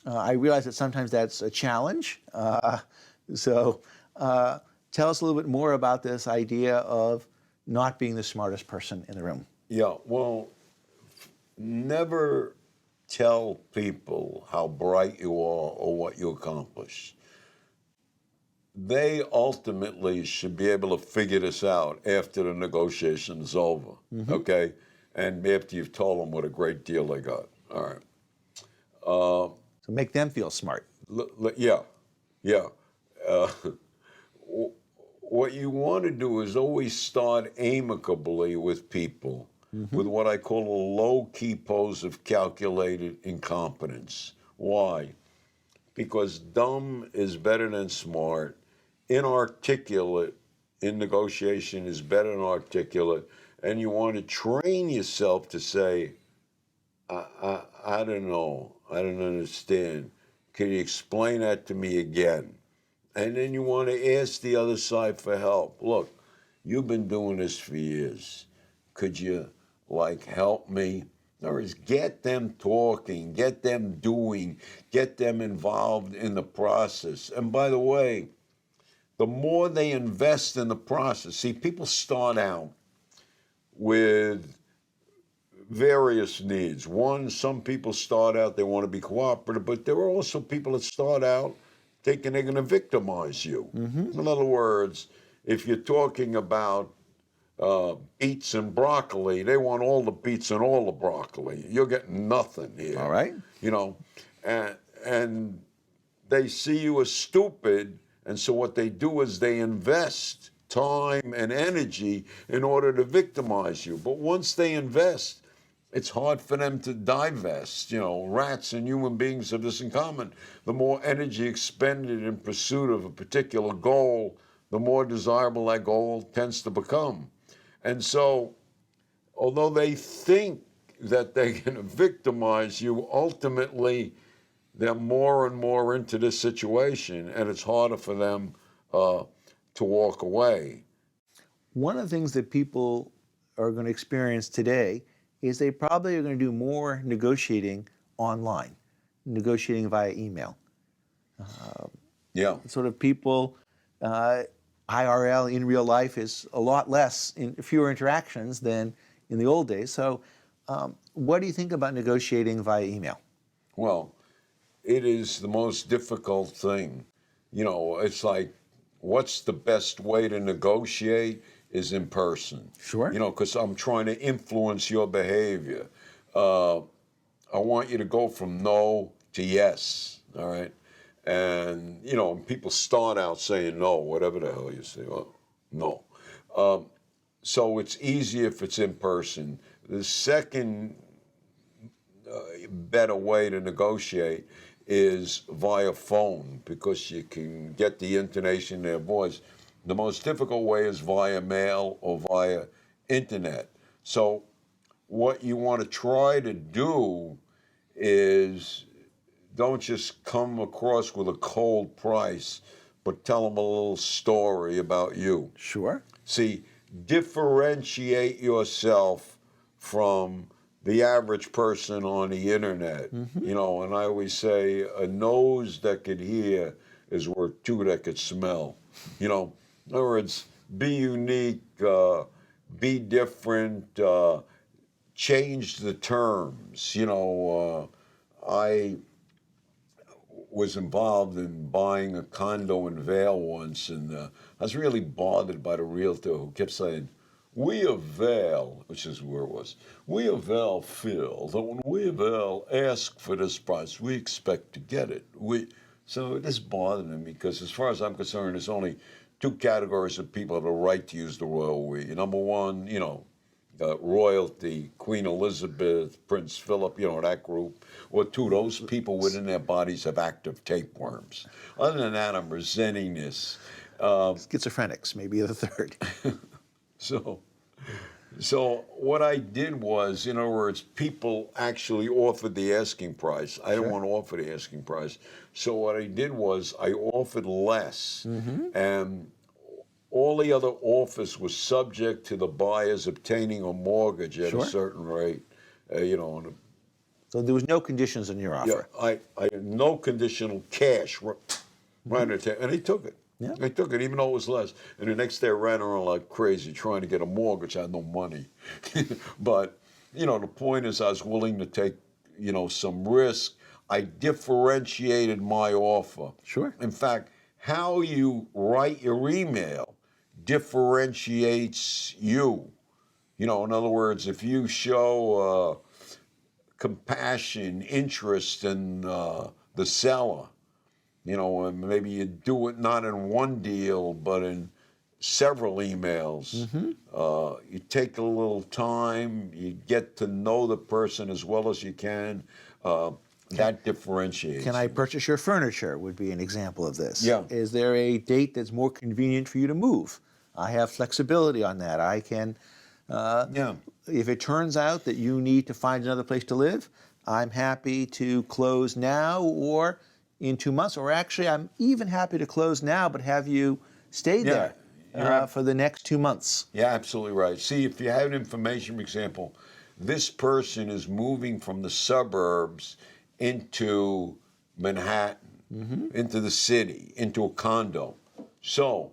I realize that sometimes that's a challenge. So tell us a little bit more about this idea of not being the smartest person in the room. Yeah, well, never tell people how bright you are or what you accomplish. They ultimately should be able to figure this out after the negotiation is over, okay? And after you've told them what a great deal they got. All right. So make them feel smart. Yeah. What you want to do is always start amicably with people with what I call a low-key pose of calculated incompetence. Why? Because dumb is better than smart. Inarticulate in negotiation is better than articulate. And you want to train yourself to say, I don't know, I don't understand. Can you explain that to me again? And then you want to ask the other side for help. Look, you've been doing this for years. Could you, help me? In other words, get them talking, get them doing, get them involved in the process. And by the way, the more they invest in the process, see, people start out with various needs. One, some people start out, they want to be cooperative, but there are also people that start out thinking they're going to victimize you. In other words, if you're talking about beets and broccoli, they want all the beets and all the broccoli. You're getting nothing here. All right. You know, and they see you as stupid, and so what they do is they invest time and energy in order to victimize you. But once they invest, it's hard for them to divest. You know, rats and human beings have this in common. The more energy expended in pursuit of a particular goal, the more desirable that goal tends to become. And so, although they think that they're going to victimize you, ultimately they're more and more into this situation, and it's harder for them to walk away. One of the things that people are going to experience today is they probably are going to do more negotiating online, negotiating via email. Sort of people, IRL in real life is a lot less, fewer interactions than in the old days. So what do you think about negotiating via email? Well, it is the most difficult thing. You know, it's like, what's the best way to negotiate is in person. Sure. You know, because I'm trying to influence your behavior. I want you to go from no to yes, all right? And, you know, people start out saying no, whatever the hell you say, well, no. So it's easy if it's in person. The second better way to negotiate is via phone, because you can get the intonation in their voice. The most difficult way is via mail or via internet. So what you want to try to do is don't just come across with a cold price, but tell them a little story about you. Sure. See, differentiate yourself from the average person on the internet. You know, and I always say a nose that could hear is worth two that could smell. You know, in other words, be unique, be different, change the terms. You know, I was involved in buying a condo in Vail once, and I was really bothered by the realtor who kept saying, "We of Vail," which is where it was, "we of Vail feel that when we of Vail ask for this price, we expect to get it." So this bothered me, because as far as I'm concerned, there's only two categories of people that have a right to use the royal we. Number one, you know, royalty, Queen Elizabeth, Prince Philip, you know, that group. Or two, those people within their bodies have active tapeworms. Other than that, I'm resenting this. Schizophrenics, maybe the third. So what I did was, in other words, people actually offered the asking price. I didn't want to offer the asking price. So what I did was I offered less. And all the other offers was subject to the buyers obtaining a mortgage at a certain rate. You know. So there was no conditions in your offer? Yeah, I had no conditional cash. Right at the, and they took it. Yeah. They took it, even though it was less. And the next day I ran around like crazy trying to get a mortgage. I had no money. But, you know, the point is I was willing to take, you know, some risk. I differentiated my offer. Sure. In fact, how you write your email differentiates you. You know, in other words, if you show compassion, interest in the seller, you know, and maybe you do it not in one deal, but in several emails. You take a little time, you get to know the person as well as you can. That differentiates. Can I purchase your furniture would be an example of this. Yeah. Is there a date that's more convenient for you to move? I have flexibility on that. I can, if it turns out that you need to find another place to live, I'm happy to close now or in 2 months, or actually I'm even happy to close now but have you stay there for the next 2 months. Yeah, absolutely right. See, if you have information, for example, this person is moving from the suburbs into Manhattan, into the city, into a condo. So,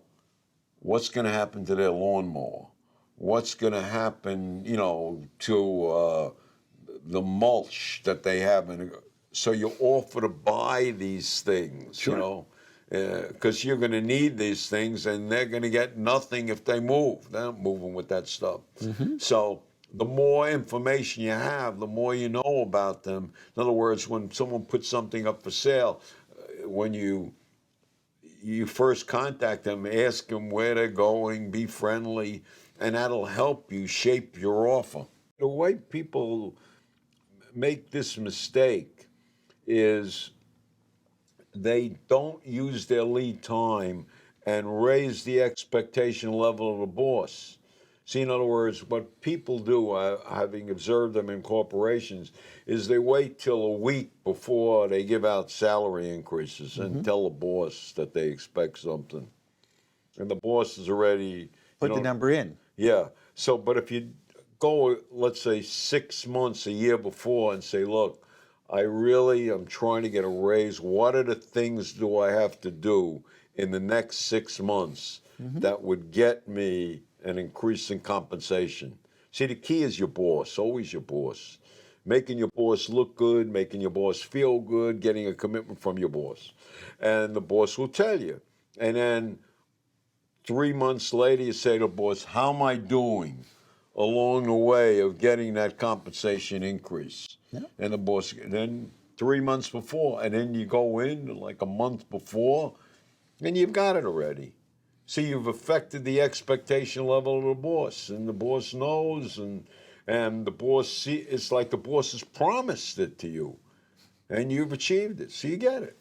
what's going to happen to their lawnmower? What's going to happen, you know, to the mulch that they have? So you offer to buy these things, you know, because you're going to need these things, and they're going to get nothing if they move. They're not moving with that stuff. So the more information you have, the more you know about them. In other words, when someone puts something up for sale, when you first contact them, ask them where they're going, be friendly, and that'll help you shape your offer. The way people make this mistake is they don't use their lead time and raise the expectation level of the boss. See, in other words, what people do, having observed them in corporations, is they wait till a week before they give out salary increases and tell the boss that they expect something. And the boss is already... Put the number in. Yeah. So, but if you go, let's say, 6 months, a year before and say, look, I really am trying to get a raise. What are the things do I have to do in the next 6 months that would get me an increase in compensation? See, the key is your boss, always your boss. Making your boss look good, making your boss feel good, getting a commitment from your boss. And the boss will tell you. And then 3 months later, you say to the boss, how am I doing along the way of getting that compensation increase? Yeah. And the boss, then 3 months before, and then you go in like a month before, and you've got it already. See, you've affected the expectation level of the boss, and the boss knows, and the boss see. It's like the boss has promised it to you, and you've achieved it, so you get it.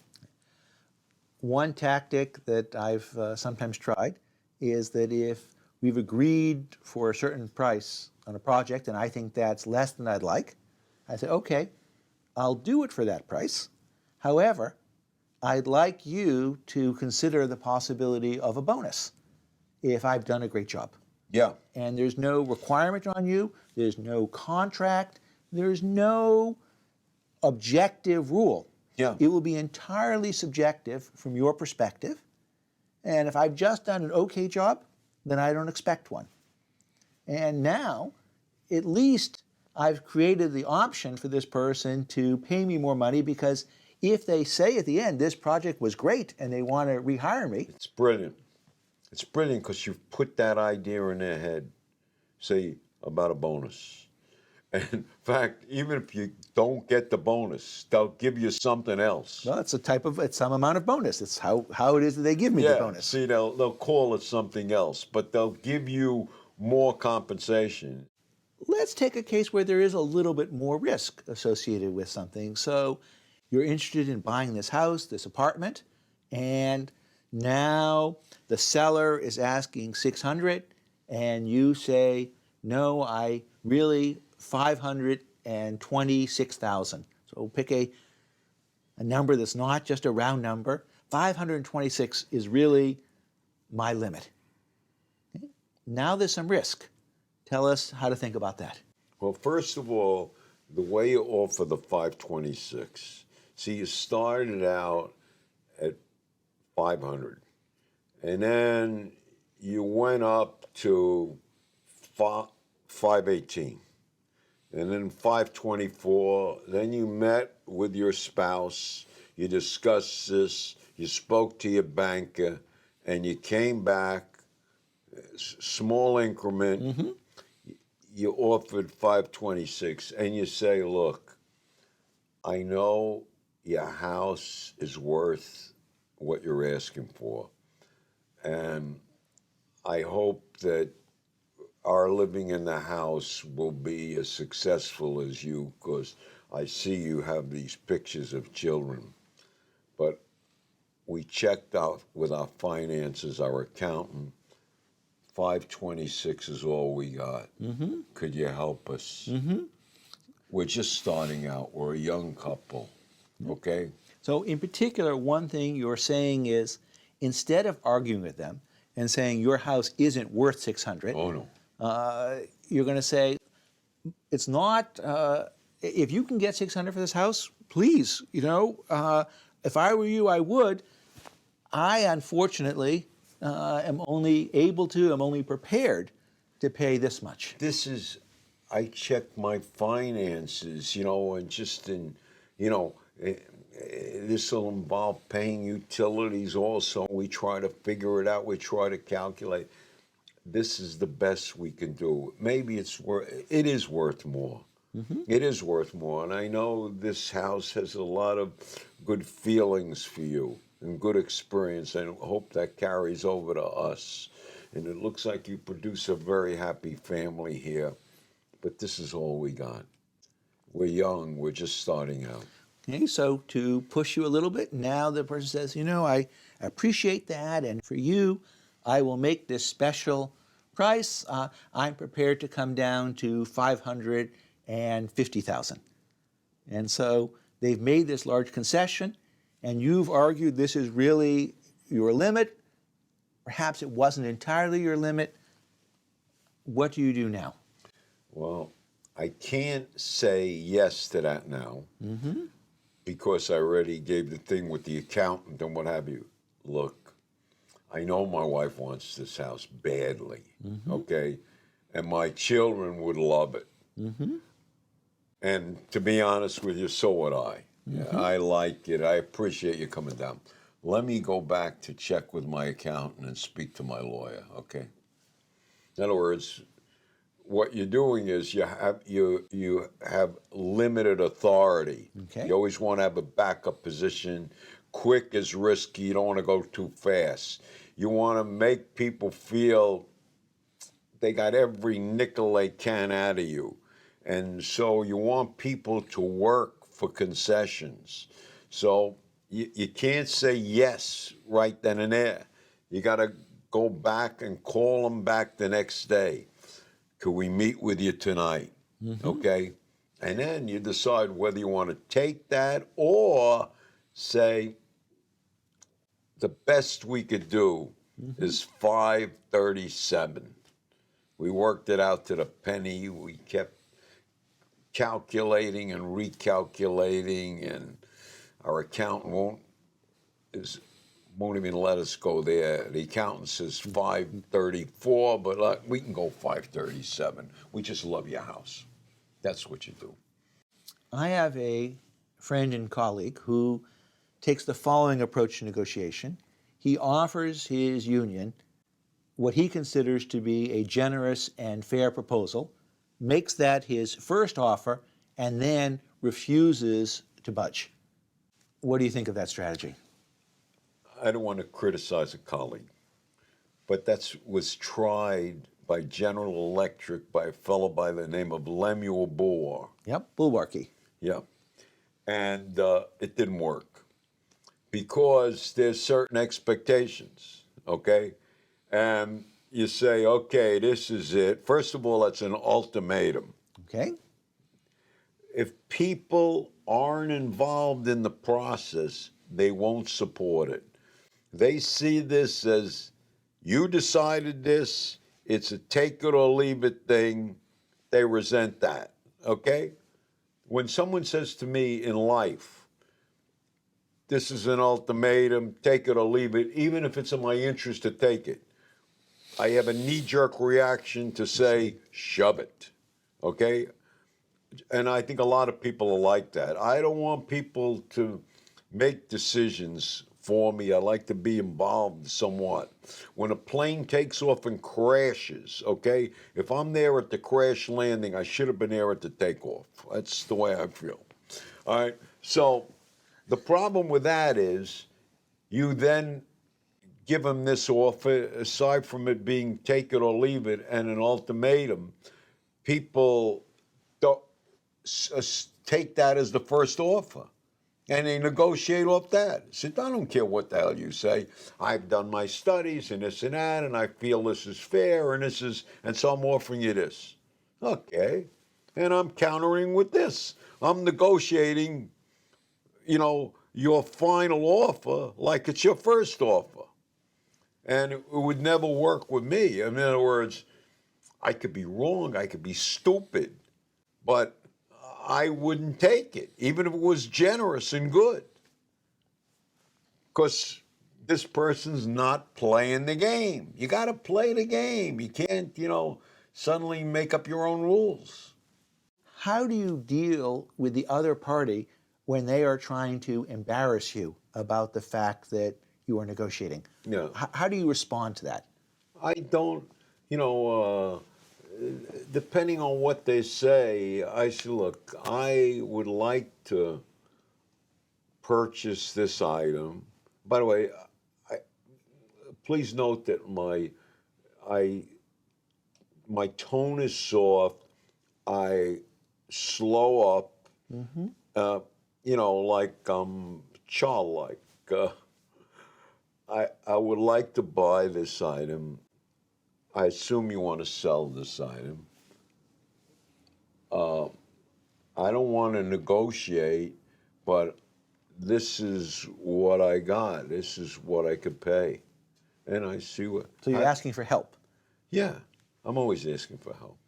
One tactic that I've sometimes tried is that if we've agreed for a certain price on a project and I think that's less than I'd like, I say, okay, I'll do it for that price. However, I'd like you to consider the possibility of a bonus if I've done a great job. Yeah. And there's no requirement on you, there's no contract, there's no objective rule. Yeah. It will be entirely subjective from your perspective. And if I've just done an okay job, then I don't expect one. And now, at least I've created the option for this person to pay me more money, because if they say at the end, this project was great and they want to rehire me. It's brilliant. It's brilliant because you've put that idea in their head, say, about a bonus. And in fact, even if you don't get the bonus, they'll give you something else. Well, it's some amount of bonus. It's how it is that they give me the bonus. See, they'll call it something else, but they'll give you more compensation. Let's take a case where there is a little bit more risk associated with something. So you're interested in buying this house, this apartment, and now the seller is asking $600, and you say, no, I really $526,000. So pick a number that's not just a round number. 526 is really my limit. Okay? Now there's some risk. Tell us how to think about that. Well, first of all, the way you offer the 526. See, you started out at 500, and then you went up to 518, and then 524. Then you met with your spouse, you discussed this, you spoke to your banker, and you came back, small increment, you offered 526, and you say, look, I know your house is worth what you're asking for, and I hope that our living in the house will be as successful as you, because I see you have these pictures of children. But we checked out with our finances, our accountant, 526 is all we got. Could you help us? We're just starting out. We're a young couple, okay? So in particular, one thing you're saying is, instead of arguing with them and saying your house isn't worth 600, oh no, you're going to say, it's not, if you can get 600 for this house, please, if I were you, I would. I, unfortunately, am only prepared to pay this much. I check my finances, and just this will involve paying utilities also. We try to figure it out. We try to calculate. This is the best we can do. Maybe it is worth more. It is worth more. And I know this house has a lot of good feelings for you and good experience, and I hope that carries over to us. And it looks like you produce a very happy family here. But this is all we got. We're young. We're just starting out. Okay, so to push you a little bit, now the person says, I appreciate that, and for you, I will make this special price. I'm prepared to come down to $550,000. And so they've made this large concession, and you've argued this is really your limit. Perhaps it wasn't entirely your limit. What do you do now? Well, I can't say yes to that now because I already gave the thing with the accountant and what have you. Look, I know my wife wants this house badly, okay? And my children would love it. And to be honest with you, so would I. I like it. I appreciate you coming down. Let me go back to check with my accountant and speak to my lawyer, okay? In other words, what you're doing is you have limited authority. Okay. You always want to have a backup position. Quick is risky. You don't want to go too fast. You want to make people feel they got every nickel they can out of you. And so you want people to work for concessions. So you can't say yes right then and there. You got to go back and call them back the next day. Could we meet with you tonight? Okay? And then you decide whether you want to take that or say, the best we could do is 537. We worked it out to the penny. We kept calculating and recalculating, and our accountant won't even let us go there. The accountant says 534, but we can go 537. We just love your house. That's what you do. I have a friend and colleague who takes the following approach to negotiation. He offers his union what he considers to be a generous and fair proposal, makes that his first offer, and then refuses to budge. What do you think of that strategy? I don't want to criticize a colleague, but that was tried by General Electric by a fellow by the name of Lemuel Bulwark. Yep, Bulwarky. Yep. And it didn't work because there's certain expectations, okay? And you say, okay, this is it. First of all, it's an ultimatum. Okay. If people aren't involved in the process, they won't support it. They see this as, you decided this, it's a take it or leave it thing. They resent that, okay? When someone says to me in life, this is an ultimatum, take it or leave it, even if it's in my interest to take it, I have a knee-jerk reaction to say, shove it, okay? And I think a lot of people are like that. I don't want people to make decisions for me. I like to be involved somewhat. When a plane takes off and crashes, okay, if I'm there at the crash landing, I should have been there at the takeoff. That's the way I feel. All right, so the problem with that is you then give them this offer, aside from it being take it or leave it and an ultimatum, people don't take that as the first offer. And they negotiate off that. Say, I don't care what the hell you say. I've done my studies and this and that, and I feel this is fair, and so I'm offering you this. Okay. And I'm countering with this. I'm negotiating, your final offer like it's your first offer. And it would never work with me. In other words, I could be wrong, I could be stupid, but I wouldn't take it, even if it was generous and good. Because this person's not playing the game. You got to play the game. You can't, suddenly make up your own rules. How do you deal with the other party when they are trying to embarrass you about the fact that you are negotiating? Yeah. How do you respond to that? I don't, depending on what they say, I say, look, I would like to purchase this item. By the way, please note that my tone is soft. I slow up, like childlike. I would like to buy this item. I assume you want to sell this item. I don't want to negotiate, but this is what I got. This is what I could pay. And I see what... So you're asking for help? Yeah, I'm always asking for help.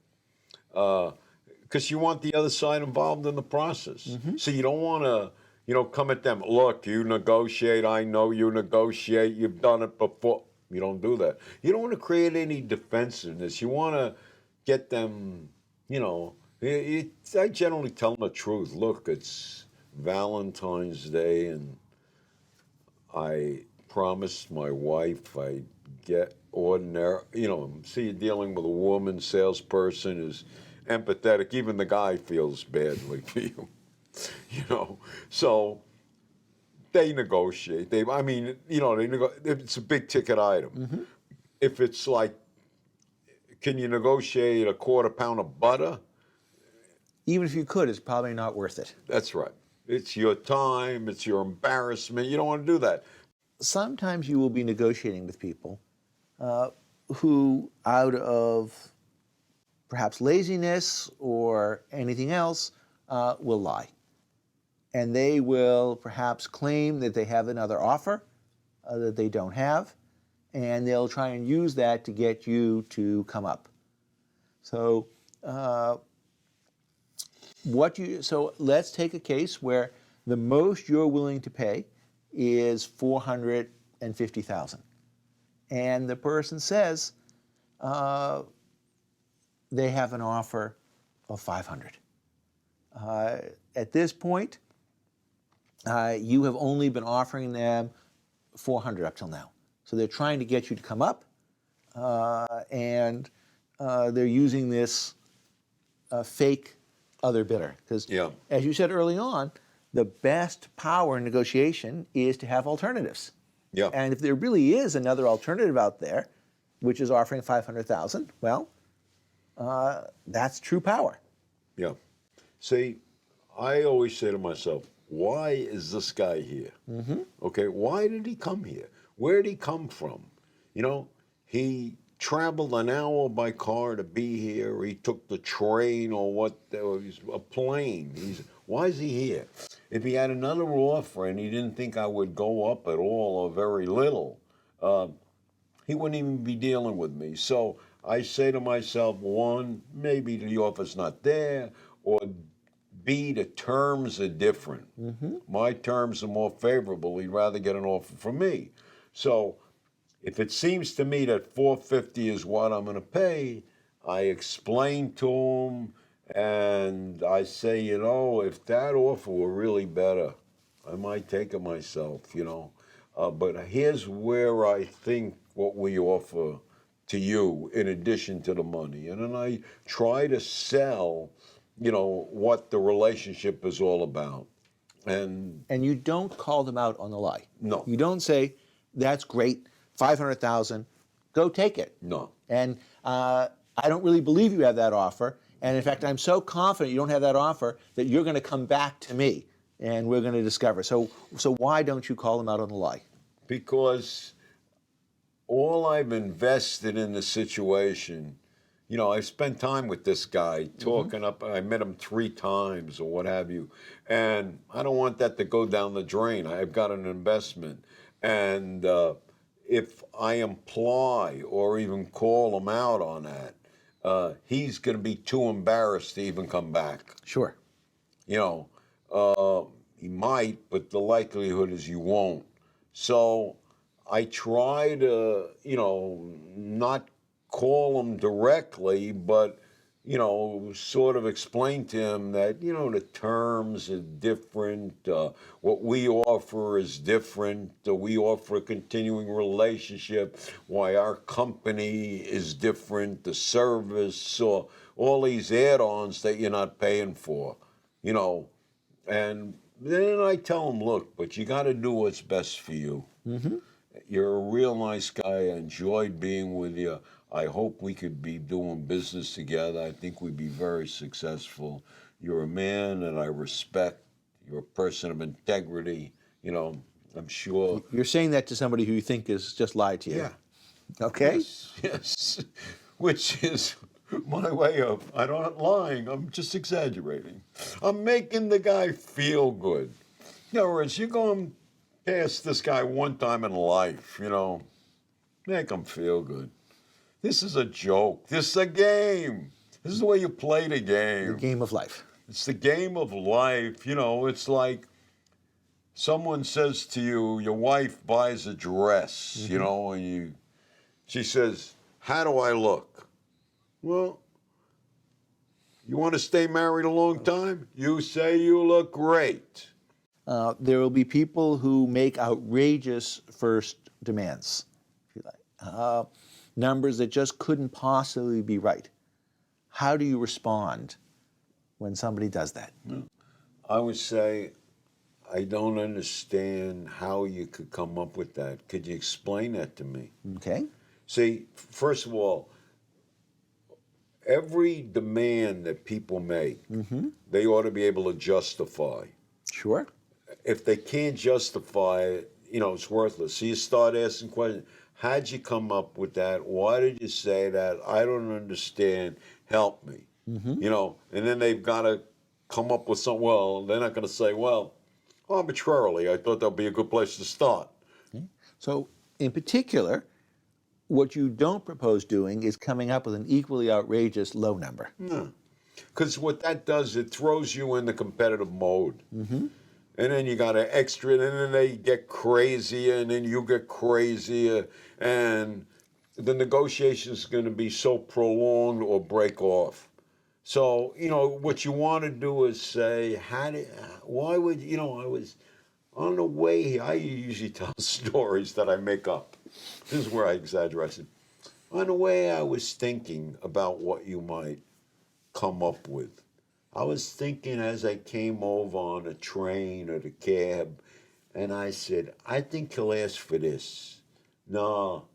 because you want the other side involved in the process. So you don't want to, come at them. Look, you negotiate. I know you negotiate. You've done it before. You don't do that. You don't want to create any defensiveness. You want to get them, I generally tell them the truth. Look, it's Valentine's Day, and I promised my wife I'd get ordinary, see you dealing with a woman salesperson who's empathetic. Even the guy feels badly for you, So they negotiate. It's a big ticket item. If it's like, can you negotiate a quarter pound of butter? Even if you could, it's probably not worth it. That's right. It's your time, it's your embarrassment. You don't want to do that. Sometimes you will be negotiating with people who, out of perhaps laziness or anything else, will lie. And they will perhaps claim that they have another offer that they don't have, and they'll try and use that to get you to come up. So so let's take a case where the most you're willing to pay is $450,000, and the person says they have an offer of $500,000. At this point, you have only been offering them $400,000 up till now. So they're trying to get you to come up, and they're using this fake other bidder. Because as you said early on, the best power in negotiation is to have alternatives. Yeah. And if there really is another alternative out there, which is offering $500,000, well, that's true power. Yeah. See, I always say to myself, why is this guy here? Okay, why did he come here? Where did he come from? He traveled an hour by car to be here. He took the train or a plane. Why is he here? If he had another offer and he didn't think I would go up at all or very little, he wouldn't even be dealing with me. So I say to myself, one, maybe the offer's not there, or B, the terms are different. My terms are more favorable. He'd rather get an offer from me. So if it seems to me that $450,000 is what I'm going to pay, I explain to him and I say, if that offer were really better, I might take it myself, But here's where I think what we offer to you in addition to the money. And then I try to sell, what the relationship is all about. And you don't call them out on the lie. No. You don't say, that's great, $500,000, go take it. No. And I don't really believe you have that offer. And in fact, I'm so confident you don't have that offer that you're going to come back to me and we're going to discover. So why don't you call them out on the lie? Because all I've invested in the situation, I've spent time with this guy talking up. I met him 3 times or what have you. And I don't want that to go down the drain. I've got an investment. And if I imply or even call him out on that, he's going to be too embarrassed to even come back. Sure. He might, but the likelihood is you won't. So I try to, not call him directly, but, sort of explain to him that, the terms are different. What we offer is different. We offer a continuing relationship. Why our company is different. The service, or all these add-ons that you're not paying for, And then I tell him, look, but you got to do what's best for you. You're a real nice guy. I enjoyed being with you. I hope we could be doing business together. I think we'd be very successful. You're a man that I respect. You're a person of integrity. I'm sure. You're saying that to somebody who you think has just lied to you. Yeah. Okay. Yes. Which is my way of, I'm not lying, I'm just exaggerating. I'm making the guy feel good. In other words, you're going past this guy one time in life, make him feel good. This is a joke. This is a game. This is the way you play the game. The game of life. It's the game of life. You know, it's like someone says to you, your wife buys a dress, you know, and she says, how do I look? Well, you want to stay married a long time? You say you look great. There will be people who make outrageous first demands, if you like. Numbers that just couldn't possibly be right. How do you respond when somebody does that? I would say, I don't understand how you could come up with that. Could you explain that to me? Okay. See, first of all, every demand that people make, they ought to be able to justify. Sure. If they can't justify it, you know, it's worthless. So you start asking questions. How'd you come up with that? Why did you say that? I don't understand. Help me. You know, and then they've got to come up with some, well, they're not going to say, well, arbitrarily, I thought that would be a good place to start. Okay. So, in particular, what you don't propose doing is coming up with an equally outrageous low number. No. Because what that does, it throws you in the competitive mode. And then you got an extra, and then they get crazier, and then you get crazier, and the negotiation is going to be so prolonged or break off. So, you know, what you want to do is say, why would, you know, I was on the way here. I usually tell stories that I make up. This is where I exaggerate it. On the way, I was thinking about what you might come up with. I was thinking as I came over on a train or the cab, and I said, I think he'll ask for this. No.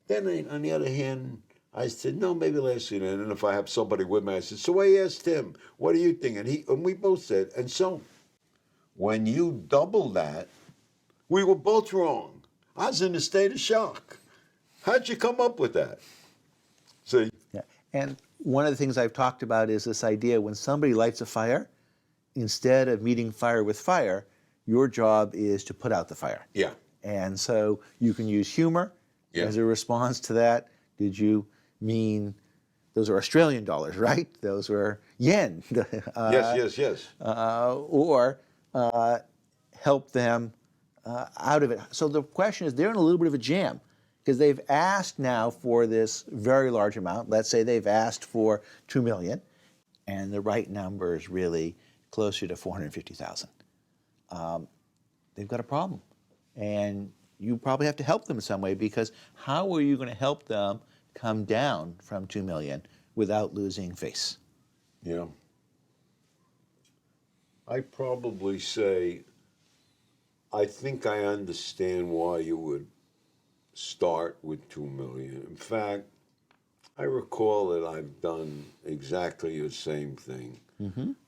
Then on the other hand, I said, no, maybe he'll ask you that. And if I have somebody with me, I said, so I asked him, what do you think? And we both said, and so when you double that, we were both wrong. I was in a state of shock. How'd you come up with that? See? Yeah. And one of the things I've talked about is this idea when somebody lights a fire, instead of meeting fire with fire, your job is to put out the fire. Yeah. And so you can use humor as a response to that. Did you mean those are Australian dollars, right? Those were yen. Yes. Or help them out of it. So the question is, they're in a little bit of a jam because they've asked now for this very large amount. Let's say they've asked for $2 million, and the right number is really closer to $450,000. They've got a problem, and you probably have to help them in some way, because how are you going to help them come down from $2 million without losing face? Yeah. I'd probably say, I think I understand why you would start with $2 million. In fact, I recall that I've done exactly the same thing,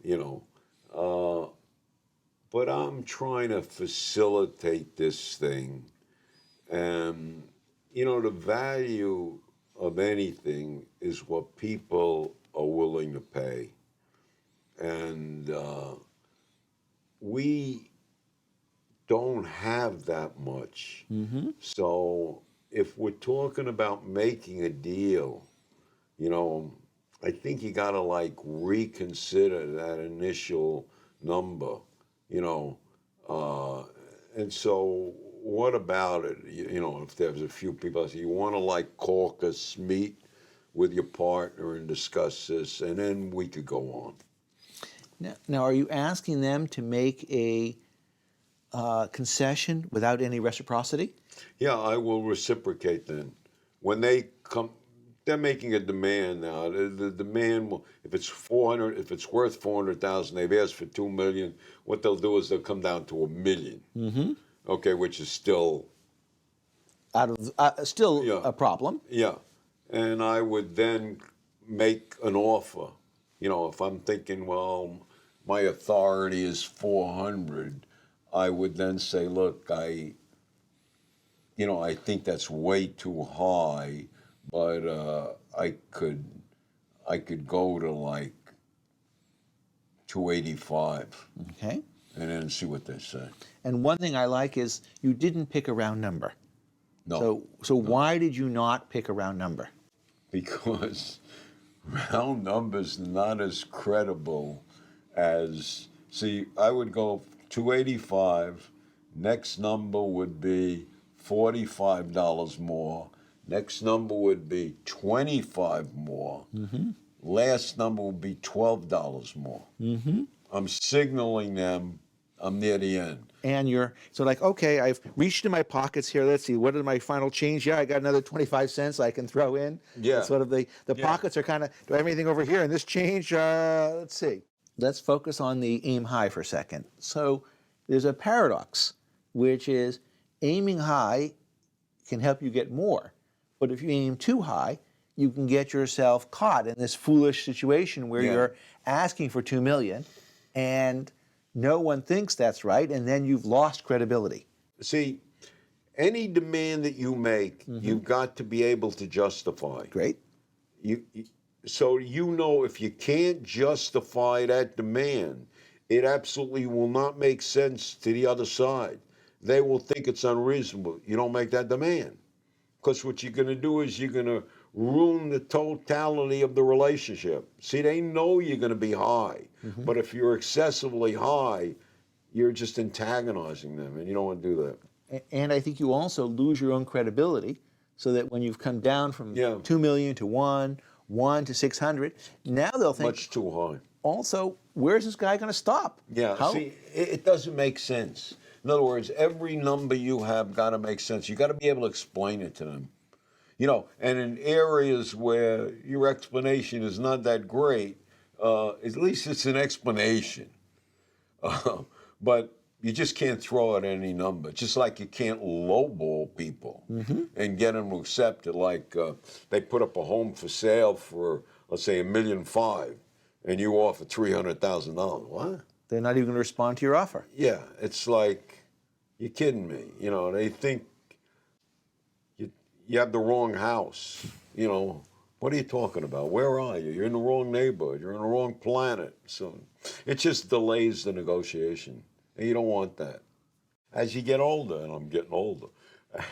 you know. But I'm trying to facilitate this thing. And, you know, the value of anything is what people are willing to pay. And we don't have that much. So if we're talking about making a deal, you know, I think you got to like reconsider that initial number, you know. And so what about it? You know, if there's a few people, you want to like caucus, meet with your partner and discuss this, and then we could go on. Now, are you asking them to make a concession without any reciprocity? Yeah, I will reciprocate then. When they come, they're making a demand now. The demand will, if it's worth $400,000, they've asked for $2 million. What they'll do is they'll come down to $1 million. Okay, which is still a problem. Yeah, and I would then make an offer. You know, if I'm thinking, well, my authority is 400, I would then say, look, I think that's way too high, but I could go to like 285. Okay. And then see what they say. And one thing I like is you didn't pick a round number. No. So why did you not pick a round number? Because Round numbers not as credible as, see, I would go 285. Next number would be $45 more. Next number would be 25 more. Last number would be $12 more. I'm signaling them I'm near the end. And you're so like, okay, I've reached in my pockets here. Let's see, what is my final change? Yeah, I got another 25 cents I can throw in. Yeah. Sort of the pockets are kind of, do I have anything over here? And this change, let's see. Let's focus on the aim high for a second. So there's a paradox, which is aiming high can help you get more. But if you aim too high, you can get yourself caught in this foolish situation where you're asking for $2 million and no one thinks that's right, and then you've lost credibility. See, any demand that you make, you've got to be able to justify. Great. So you know if you can't justify that demand, it absolutely will not make sense to the other side. They will think it's unreasonable. You don't make that demand. Because what you're going to do is you're going to ruin the totality of the relationship. See, they know you're going to be high. But if you're excessively high, you're just antagonizing them, and you don't want to do that. And I think you also lose your own credibility, so that when you've come down from 2 million to 1 to 600, now they'll think much too high. Also, where's this guy going to stop? Yeah, see, it doesn't make sense. In other words, every number you have got to make sense. You got to be able to explain it to them. You know, and in areas where your explanation is not that great, at least it's an explanation. But you just can't throw out any number. Just like you can't lowball people and get them to accept it. Like they put up a home for sale for, let's say, $1.5 million, and you offer $300,000. What? They're not even going to respond to your offer. Yeah, it's like, you're kidding me. You know, they think you have the wrong house. You know, what are you talking about? Where are you? You're in the wrong neighborhood. You're in the wrong planet. So it just delays the negotiation. And you don't want that. As you get older, and I'm getting older,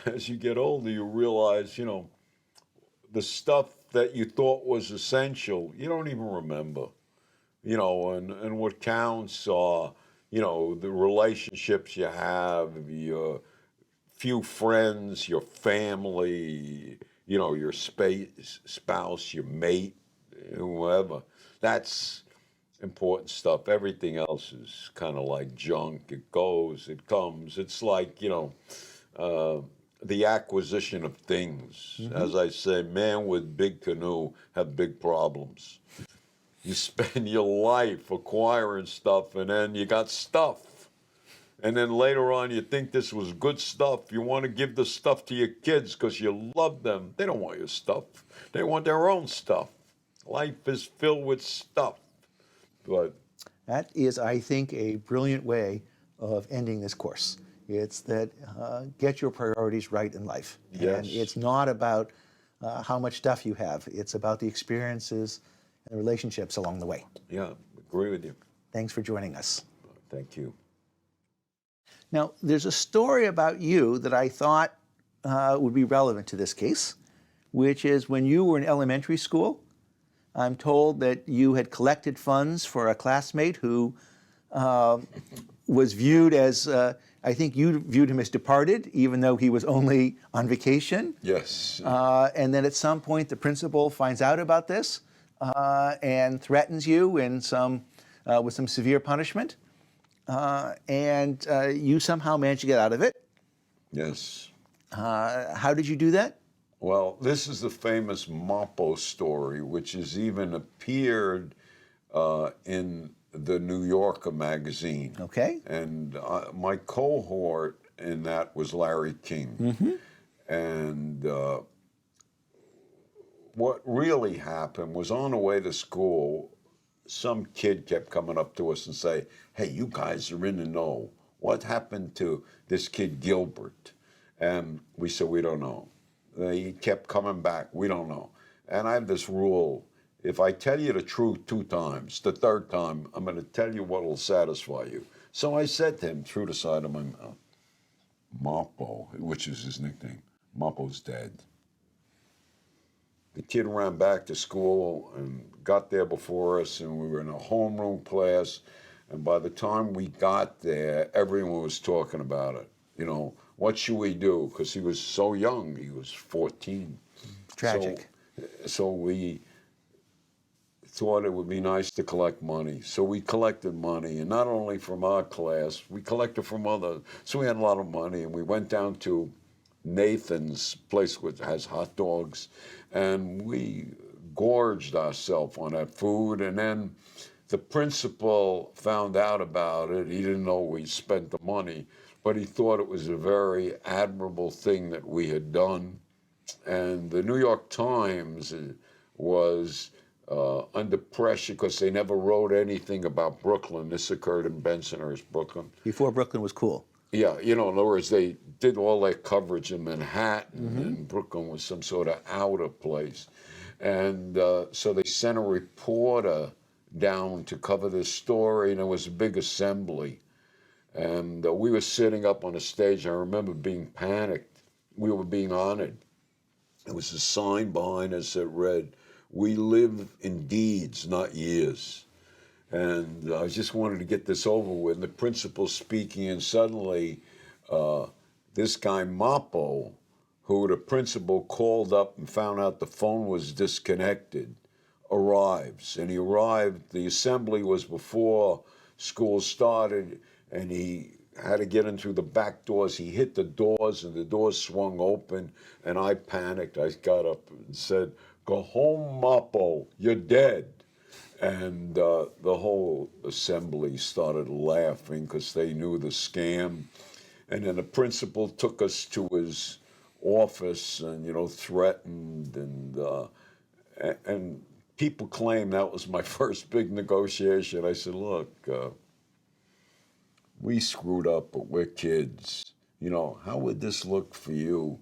as you get older, you realize, you know, the stuff that you thought was essential, you don't even remember. You know, and what counts are, you know, the relationships you have, your few friends, your family, you know, your spouse, your mate, whoever. That's important stuff. Everything else is kind of like junk. It goes, it comes. It's like, you know, the acquisition of things. As I say, man with big canoe have big problems. You spend your life acquiring stuff, and then you got stuff. And then later on, you think this was good stuff. You want to give the stuff to your kids because you love them. They don't want your stuff. They want their own stuff. Life is filled with stuff. But that is, I think, a brilliant way of ending this course. It's that get your priorities right in life. Yes. And it's not about how much stuff you have. It's about the experiences and relationships along the way. Yeah, agree with you. Thanks for joining us. Thank you. Now, there's a story about you that I thought would be relevant to this case, which is when you were in elementary school, I'm told that you had collected funds for a classmate who was viewed as, I think you viewed him as departed, even though he was only on vacation. Yes. And then at some point, the principal finds out about this and threatens you in with some severe punishment. And you somehow managed to get out of it. Yes. How did you do that? Well, this is the famous Moppo story, which has even appeared in the New Yorker magazine. Okay. And my cohort in that was Larry King. And what really happened was on the way to school, some kid kept coming up to us and say, "Hey, you guys are in the know. What happened to this kid Gilbert?" And we said, "We don't know." He kept coming back, "We don't know." And I have this rule: if I tell you the truth 2 times, the 3rd time, I'm going to tell you what will satisfy you. So I said to him through the side of my mouth, "Moppo," which is his nickname, "Moppo's dead." The kid ran back to school and got there before us, and we were in a homeroom class. And by the time we got there, everyone was talking about it. You know, what should we do? Because he was so young. He was 14. Tragic. So we thought it would be nice to collect money. So we collected money, and not only from our class, we collected from others. So we had a lot of money, and we went down to Nathan's place, which has hot dogs, and we gorged ourselves on that food. And then the principal found out about it. He didn't know we spent the money, but he thought it was a very admirable thing that we had done. And the New York Times was under pressure because they never wrote anything about Brooklyn. This occurred in Bensonhurst, Brooklyn. Before Brooklyn was cool. Yeah, you know, in other words, they did all their coverage in Manhattan, and Brooklyn was some sort of outer place. And so they sent a reporter down to cover this story, and there was a big assembly. And we were sitting up on a stage. I remember being panicked. We were being honored. There was a sign behind us that read, "We live in deeds, not years." And I just wanted to get this over with. And the principal speaking, and suddenly this guy Mappo, who the principal called up and found out the phone was disconnected, arrives. And he arrived, the assembly was before school started, and he had to get in through the back doors. He hit the doors, and the doors swung open, and I panicked. I got up and said, "Go home, Mappo, you're dead." And the whole assembly started laughing because they knew the scam. And then the principal took us to his office and, you know, threatened. And people claim that was my first big negotiation. I said, "Look, we screwed up, but we're kids. You know, how would this look for you?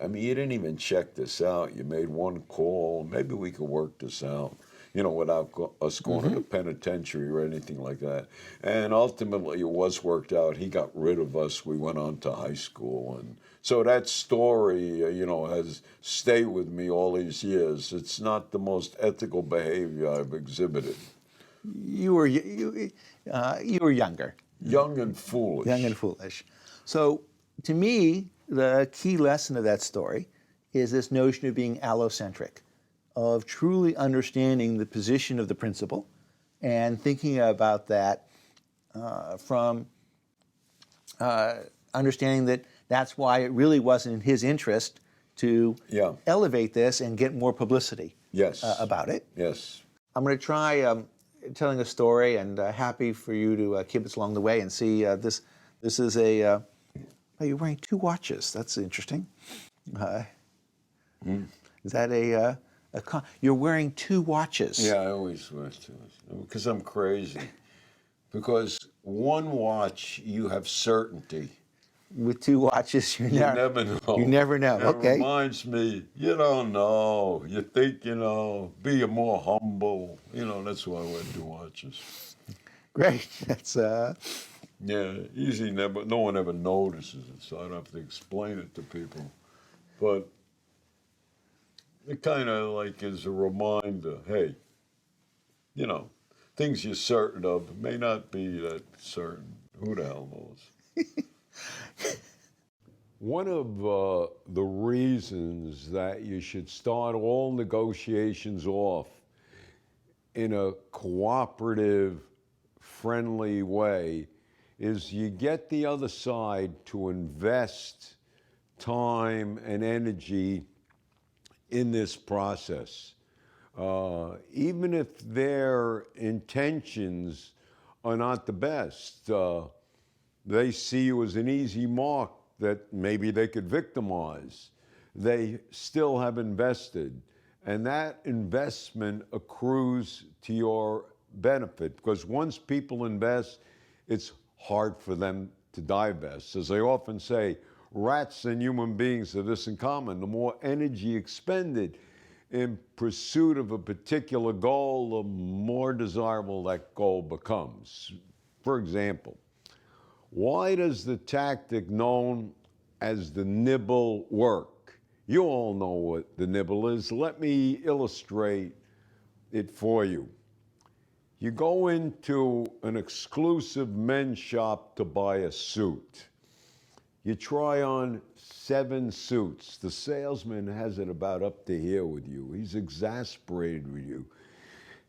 I mean, you didn't even check this out. You made one call. Maybe we could work this out, you know, without us going to the penitentiary or anything like that." And ultimately, it was worked out. He got rid of us. We went on to high school. And so that story, you know, has stayed with me all these years. It's not the most ethical behavior I've exhibited. You were younger. Young and foolish. Young and foolish. So to me, the key lesson of that story is this notion of being allocentric, of truly understanding the position of the principal and thinking about that from understanding that that's why it really wasn't in his interest to elevate this and get more publicity about it. Yes. I'm going to try telling a story, and happy for you to keep us along the way and see this. This is a, oh, you're wearing two watches. That's interesting. Is that you're wearing two watches? Yeah, I always wear two. Because I'm crazy. Because one watch, you have certainty. With two watches, you never know. You never know. It Okay. reminds me, you don't know. You think you know. Be more humble. You know, that's why I wear two watches. Great. That's yeah. Easy. No one ever notices it, so I don't have to explain it to people. But it kind of like is a reminder. Hey, you know, things you're certain of may not be that certain. Who the hell knows? One of the reasons that you should start all negotiations off in a cooperative, friendly way is you get the other side to invest time and energy in this process. Even if their intentions are not the best, they see you as an easy mark that maybe they could victimize. They still have invested, and that investment accrues to your benefit, because once people invest, it's hard for them to divest. As I often say, rats and human beings have this in common. The more energy expended in pursuit of a particular goal, the more desirable that goal becomes. For example, why does the tactic known as the nibble work? You all know what the nibble is. Let me illustrate it for you. You go into an exclusive men's shop to buy a suit. You try on 7 suits. The salesman has it about up to here with you. He's exasperated with you.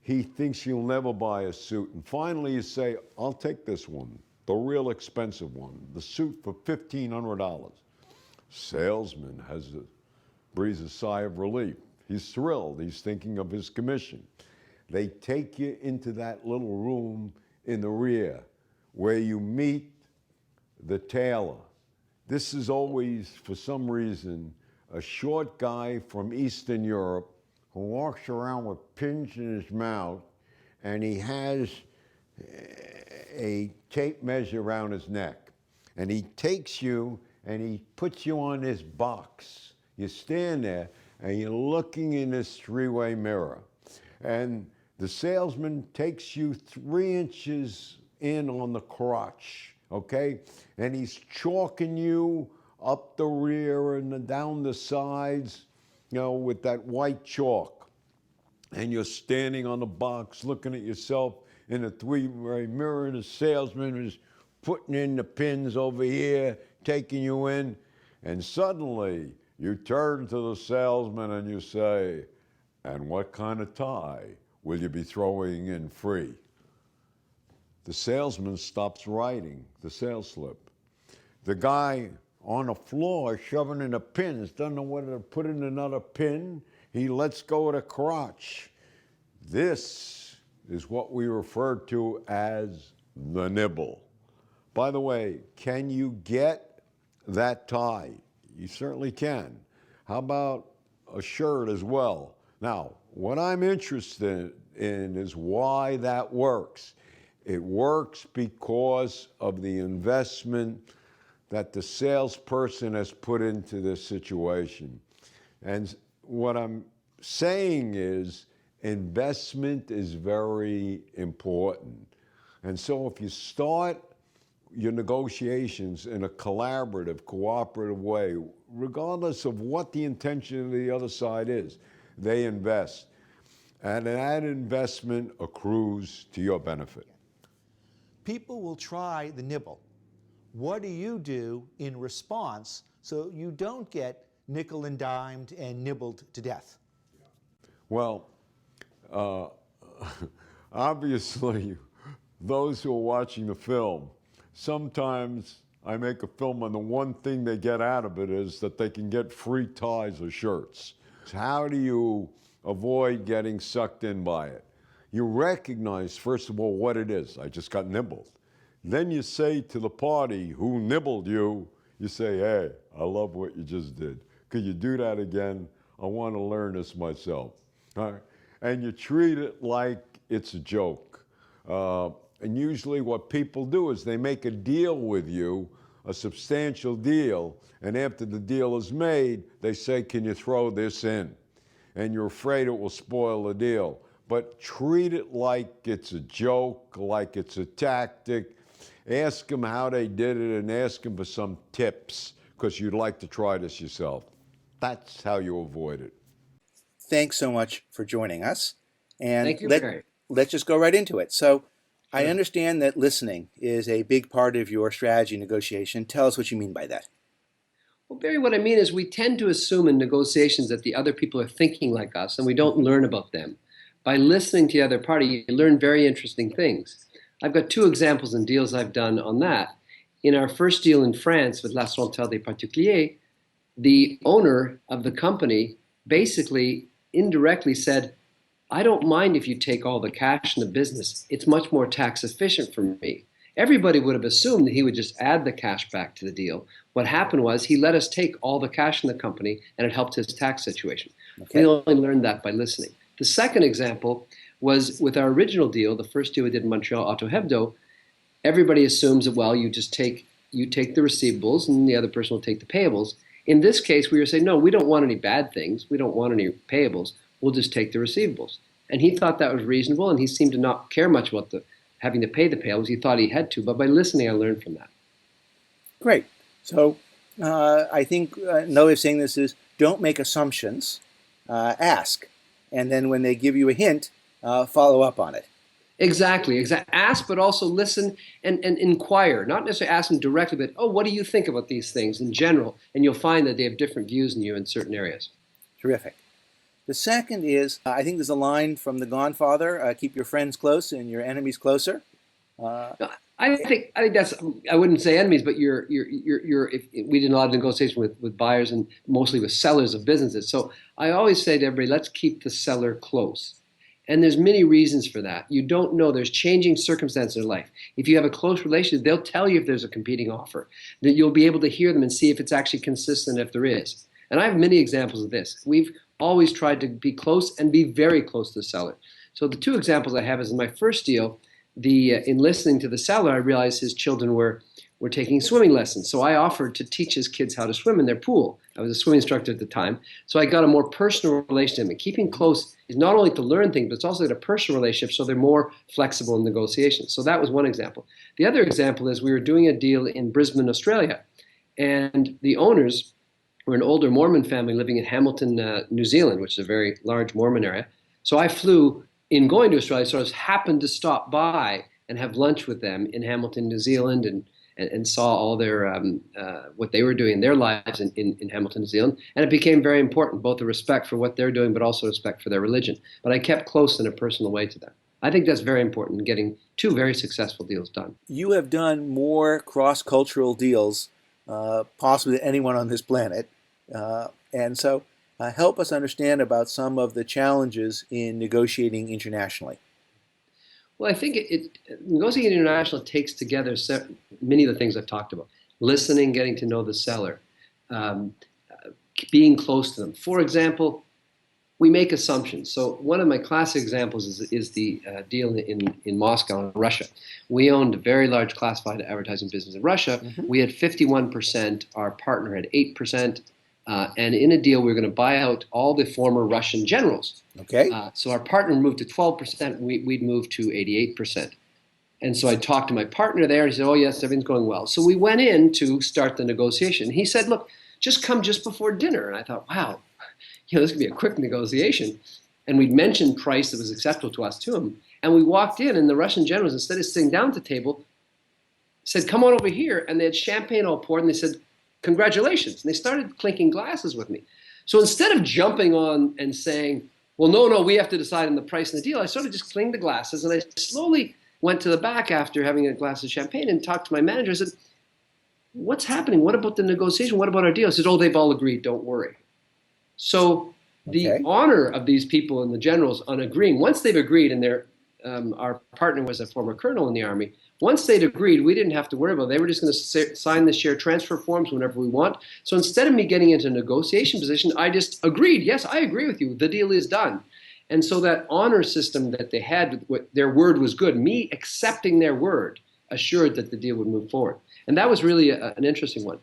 He thinks you'll never buy a suit. And finally you say, I'll take this one, the real expensive one, the suit for $1,500. Salesman breathes a sigh of relief. He's thrilled. He's thinking of his commission. They take you into that little room in the rear where you meet the tailor. This is always, for some reason, a short guy from Eastern Europe who walks around with pins in his mouth, and he has a tape measure around his neck. And he takes you and he puts you on this box. You stand there and you're looking in this 3-way mirror. And the salesman takes you 3 inches in on the crotch, okay? And he's chalking you up the rear and down the sides, you know, with that white chalk. And you're standing on the box looking at yourself in a 3-way mirror, and the salesman is putting in the pins over here, taking you in, and suddenly you turn to the salesman and you say, and what kind of tie will you be throwing in free? The salesman stops writing the sales slip. The guy on the floor shoving in the pins doesn't know whether to put in another pin. He lets go of the crotch. This is what we refer to as the nibble. By the way, can you get that tie? You certainly can. How about a shirt as well? Now, what I'm interested in is why that works. It works because of the investment that the salesperson has put into this situation. And what I'm saying is investment is very important. And so if you start your negotiations in a collaborative, cooperative way, regardless of what the intention of the other side is, they invest. And that investment accrues to your benefit. People will try the nibble. What do you do in response so you don't get nickel and dimed and nibbled to death? Well, obviously, those who are watching the film, sometimes I make a film and the one thing they get out of it is that they can get free ties or shirts. How do you avoid getting sucked in by it? You recognize, first of all, what it is. I just got nibbled. Then you say to the party who nibbled you, you say, hey, I love what you just did. Could you do that again? I want to learn this myself. All right? And you treat it like it's a joke. And usually what people do is they make a deal with you, a substantial deal, and after the deal is made, they say, can you throw this in? And you're afraid it will spoil the deal. But treat it like it's a joke, like it's a tactic. Ask them how they did it and ask them for some tips because you'd like to try this yourself. That's how you avoid it. Thanks so much for joining us. And Thank you, Barry. let's just go right into it. So I understand that listening is a big part of your strategy negotiation. Tell us what you mean by that. Well, Barry, what I mean is we tend to assume in negotiations that the other people are thinking like us and we don't learn about them. By listening to the other party, you learn very interesting things. I've got 2 examples in deals I've done on that. In our first deal in France with La Centrale des Particuliers, the owner of the company basically indirectly said, I don't mind if you take all the cash in the business. It's much more tax efficient for me. Everybody would have assumed that he would just add the cash back to the deal. What happened was he let us take all the cash in the company and it helped his tax situation. Okay. We only learned that by listening. The second example was with our original deal, the first deal we did in Montreal, Auto Hebdo. Everybody assumes that, well, you take the receivables and the other person will take the payables. In this case, we were saying, no, we don't want any bad things. We don't want any payables. We'll just take the receivables. And he thought that was reasonable, and he seemed to not care much about having to pay the payables. He thought he had to, but by listening, I learned from that. Great. So I think another way of saying this is don't make assumptions, ask. And then when they give you a hint, follow up on it. Exactly. Ask, but also listen and inquire. Not necessarily ask them directly, but, oh, what do you think about these things in general? And you'll find that they have different views than you in certain areas. Terrific. The second is, I think there's a line from The Godfather, keep your friends close and your enemies closer. I think that's, I wouldn't say enemies, but we did a lot of negotiation with buyers and mostly with sellers of businesses. So I always say to everybody, let's keep the seller close. And there's many reasons for that. You don't know. There's changing circumstances in life. If you have a close relationship, they'll tell you if there's a competing offer, that you'll be able to hear them and see if it's actually consistent, if there is. And I have many examples of this. We've always tried to be close and be very close to the seller. So the two examples I have is in my first deal, in listening to the seller, I realized his children were taking swimming lessons. So I offered to teach his kids how to swim in their pool. I was a swimming instructor at the time. So I got a more personal relationship. And keeping close is not only to learn things, but it's also a personal relationship, so they're more flexible in negotiations. So that was one example. The other example is we were doing a deal in Brisbane, Australia. And the owners were an older Mormon family living in Hamilton, New Zealand, which is a very large Mormon area. So I flew, in going to Australia, so I happened to stop by and have lunch with them in Hamilton, New Zealand, and saw all their what they were doing in their lives in Hamilton, New Zealand. And it became very important, both the respect for what they're doing, but also respect for their religion. But I kept close in a personal way to them. I think that's very important in getting two very successful deals done. You have done more cross-cultural deals possibly than anyone on this planet. And so help us understand about some of the challenges in negotiating internationally. Well, I think negotiating international takes together many of the things I've talked about. Listening, getting to know the seller, being close to them. For example, we make assumptions. So one of my classic examples is the deal in Moscow, in Russia. We owned a very large classified advertising business in Russia. Mm-hmm. We had 51%, our partner had 8%. And in a deal, we were going to buy out all the former Russian generals. Okay. So our partner moved to 12%, we'd moved to 88%. And so I talked to my partner there, and he said, oh, yes, everything's going well. So we went in to start the negotiation. He said, look, just come just before dinner. And I thought, wow, this could be a quick negotiation. And we'd mentioned price that was acceptable to us to him. And we walked in, and the Russian generals, instead of sitting down at the table, said, come on over here. And they had champagne all poured, and they said, congratulations. And they started clinking glasses with me. So instead of jumping on and saying, well, no, we have to decide on the price and the deal, I sort of just clinged the glasses, and I slowly went to the back after having a glass of champagne and talked to my manager. I said, what's happening? What about the negotiation? What about our deal? He said, oh, they've all agreed. Don't worry. So the honor of these people and the generals on agreeing, once they've agreed, and our partner was a former colonel in the Army, once they'd agreed, we didn't have to worry about it. They were just going to sign the share transfer forms whenever we want. So instead of me getting into a negotiation position, I just agreed. Yes, I agree with you. The deal is done. And so that honor system that they had, their word was good. Me accepting their word assured that the deal would move forward. And that was really an interesting one.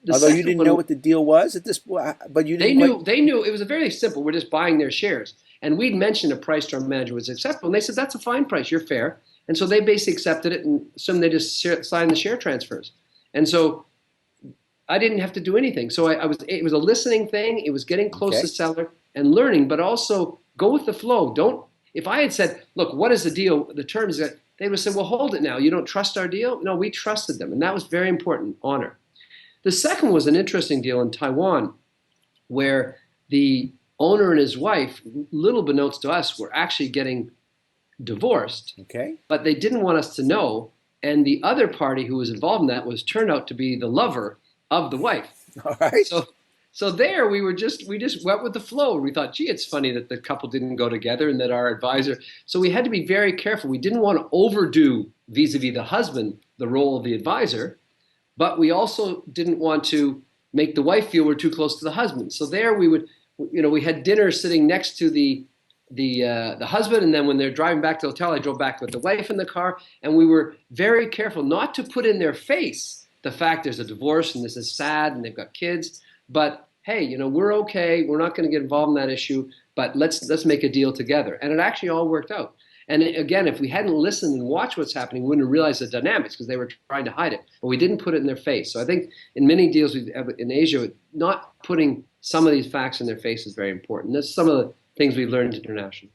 Although you didn't know what the deal was at this point, but you didn't. They knew. It was very simple. We're just buying their shares. And we'd mentioned a price to our manager was acceptable. And they said, that's a fine price. You're fair. And so they basically accepted it and assumed they just signed the share transfers. And so I didn't have to do anything. So it was a listening thing. It was getting close to the seller and learning, but also go with the flow. If I had said, look, what is the deal? The terms that they would have said, well, hold it now. You don't trust our deal? No, we trusted them. And that was very important, honor. The second was an interesting deal in Taiwan where the owner and his wife, little beknownst to us, were actually getting divorced. Okay. But they didn't want us to know. And the other party who was involved in that turned out to be the lover of the wife. All right. So there we just went with the flow. We thought, gee, it's funny that the couple didn't go together and that our advisor. So we had to be very careful. We didn't want to overdo vis-a-vis the husband the role of the advisor, but we also didn't want to make the wife feel we're too close to the husband. So there we had dinner sitting next to the husband, and then when they're driving back to the hotel, I drove back with the wife in the car, and we were very careful not to put in their face the fact there's a divorce and this is sad and they've got kids, but hey, we're okay. We're not going to get involved in that issue, but let's make a deal together. And it actually all worked out. And again, if we hadn't listened and watched what's happening, we wouldn't have realized the dynamics because they were trying to hide it. But we didn't put it in their face. So I think in many deals in Asia, not putting some of these facts in their face is very important. That's some of the things we've learned internationally.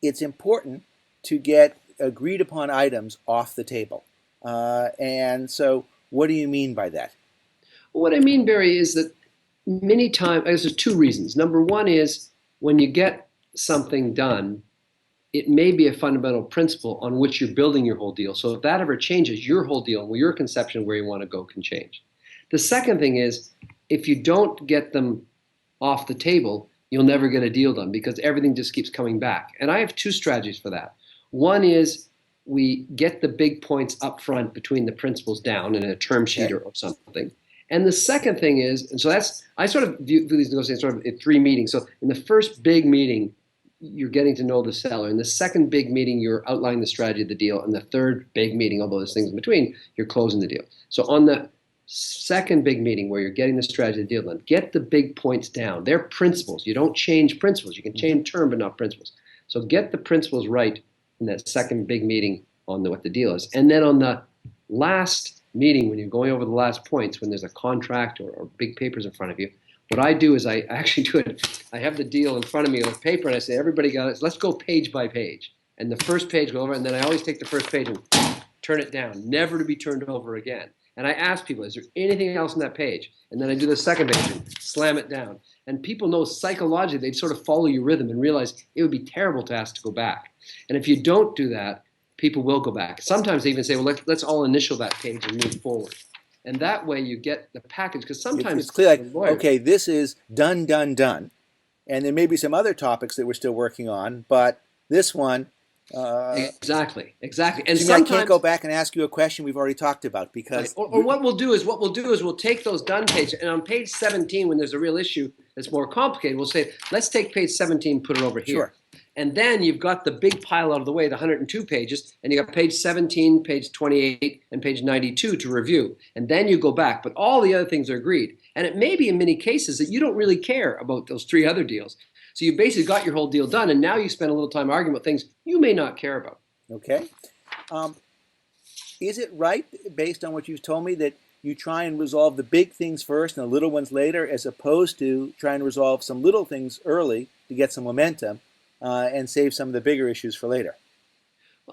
It's important to get agreed upon items off the table. And so what do you mean by that? What I mean, Barry, is that many times, I guess there's two reasons. Number one is when you get something done, it may be a fundamental principle on which you're building your whole deal. So if that ever changes, your whole deal, your conception of where you want to go can change. The second thing is, if you don't get them off the table, you'll never get a deal done because everything just keeps coming back. And I have two strategies for that. One is we get the big points up front between the principles down in a term sheet or something. And the second thing is, and so that's, I sort of view these negotiations sort of in three meetings. So in the first big meeting, you're getting to know the seller. In the second big meeting, you're outlining the strategy of the deal. And the third big meeting, although there's things in between, you're closing the deal. So on the second big meeting where you're getting the strategy of the deal done, get the big points down. They're principles. You don't change principles. You can change term, but not principles. So get the principles right in that second big meeting on what the deal is. And then on the last meeting, when you're going over the last points, when there's a contract or big papers in front of you, what I do is I actually do it. I have the deal in front of me with paper, and I say, everybody got it. Let's go page by page. And the first page go over, and then I always take the first page and turn it down, never to be turned over again. And I ask people, is there anything else on that page? And then I do the second page and slam it down. And people know psychologically, they'd sort of follow your rhythm and realize it would be terrible to ask to go back. And if you don't do that, people will go back. Sometimes they even say, well, let's all initial that page and move forward. And that way you get the package, because sometimes it's clear, like, okay, this is done, done, done. And there may be some other topics that we're still working on, but this one... Exactly. And sometimes I can't go back and ask you a question we've already talked about because... Right. Or what we'll do is we'll take those done pages, and on page 17, when there's a real issue that's more complicated, we'll say, let's take page 17, put it over here. Sure. And then you've got the big pile out of the way, the 102 pages, and you got page 17, page 28, and page 92 to review. And then you go back, but all the other things are agreed. And it may be in many cases that you don't really care about those three other deals. So you basically got your whole deal done, and now you spend a little time arguing about things you may not care about. Okay. Is it right, based on what you've told me, that you try and resolve the big things first and the little ones later, as opposed to trying to resolve some little things early to get some momentum and save some of the bigger issues for later?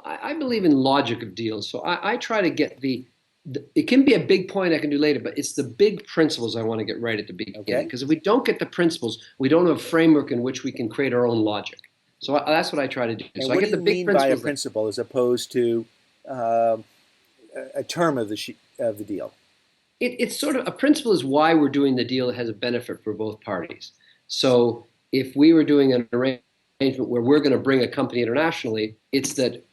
I believe in logic of deals, so I try to get it can be a big point I can do later, but it's the big principles I want to get right at the beginning. Because if we don't get the principles, we don't have a framework in which we can create our own logic. So that's what I try to do. And so what I get do the you big mean by a principle as opposed to a term of the deal? It's sort of, a principle is why we're doing the deal that has a benefit for both parties. So if we were doing an arrangement where we're going to bring a company internationally, it's that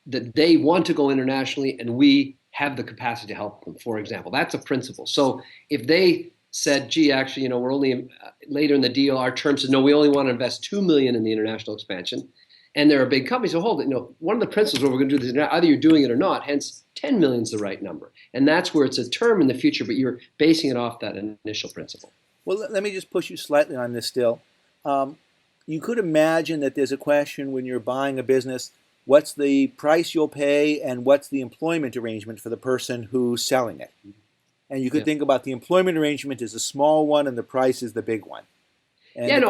they want to go internationally and we have the capacity to help them, for example. That's a principle. So if they said, gee, actually, we're only later in the deal, our term says, no, we only want to invest $2 million in the international expansion, and they're a big company, so hold it. One of the principles where we're going to do this, either you're doing it or not, hence 10 million is the right number. And that's where it's a term in the future, but you're basing it off that initial principle. Well, let me just push you slightly on this still. You could imagine that there's a question when you're buying a business, what's the price you'll pay and what's the employment arrangement for the person who's selling it? And you could think about the employment arrangement as a small one and the price is the big one. And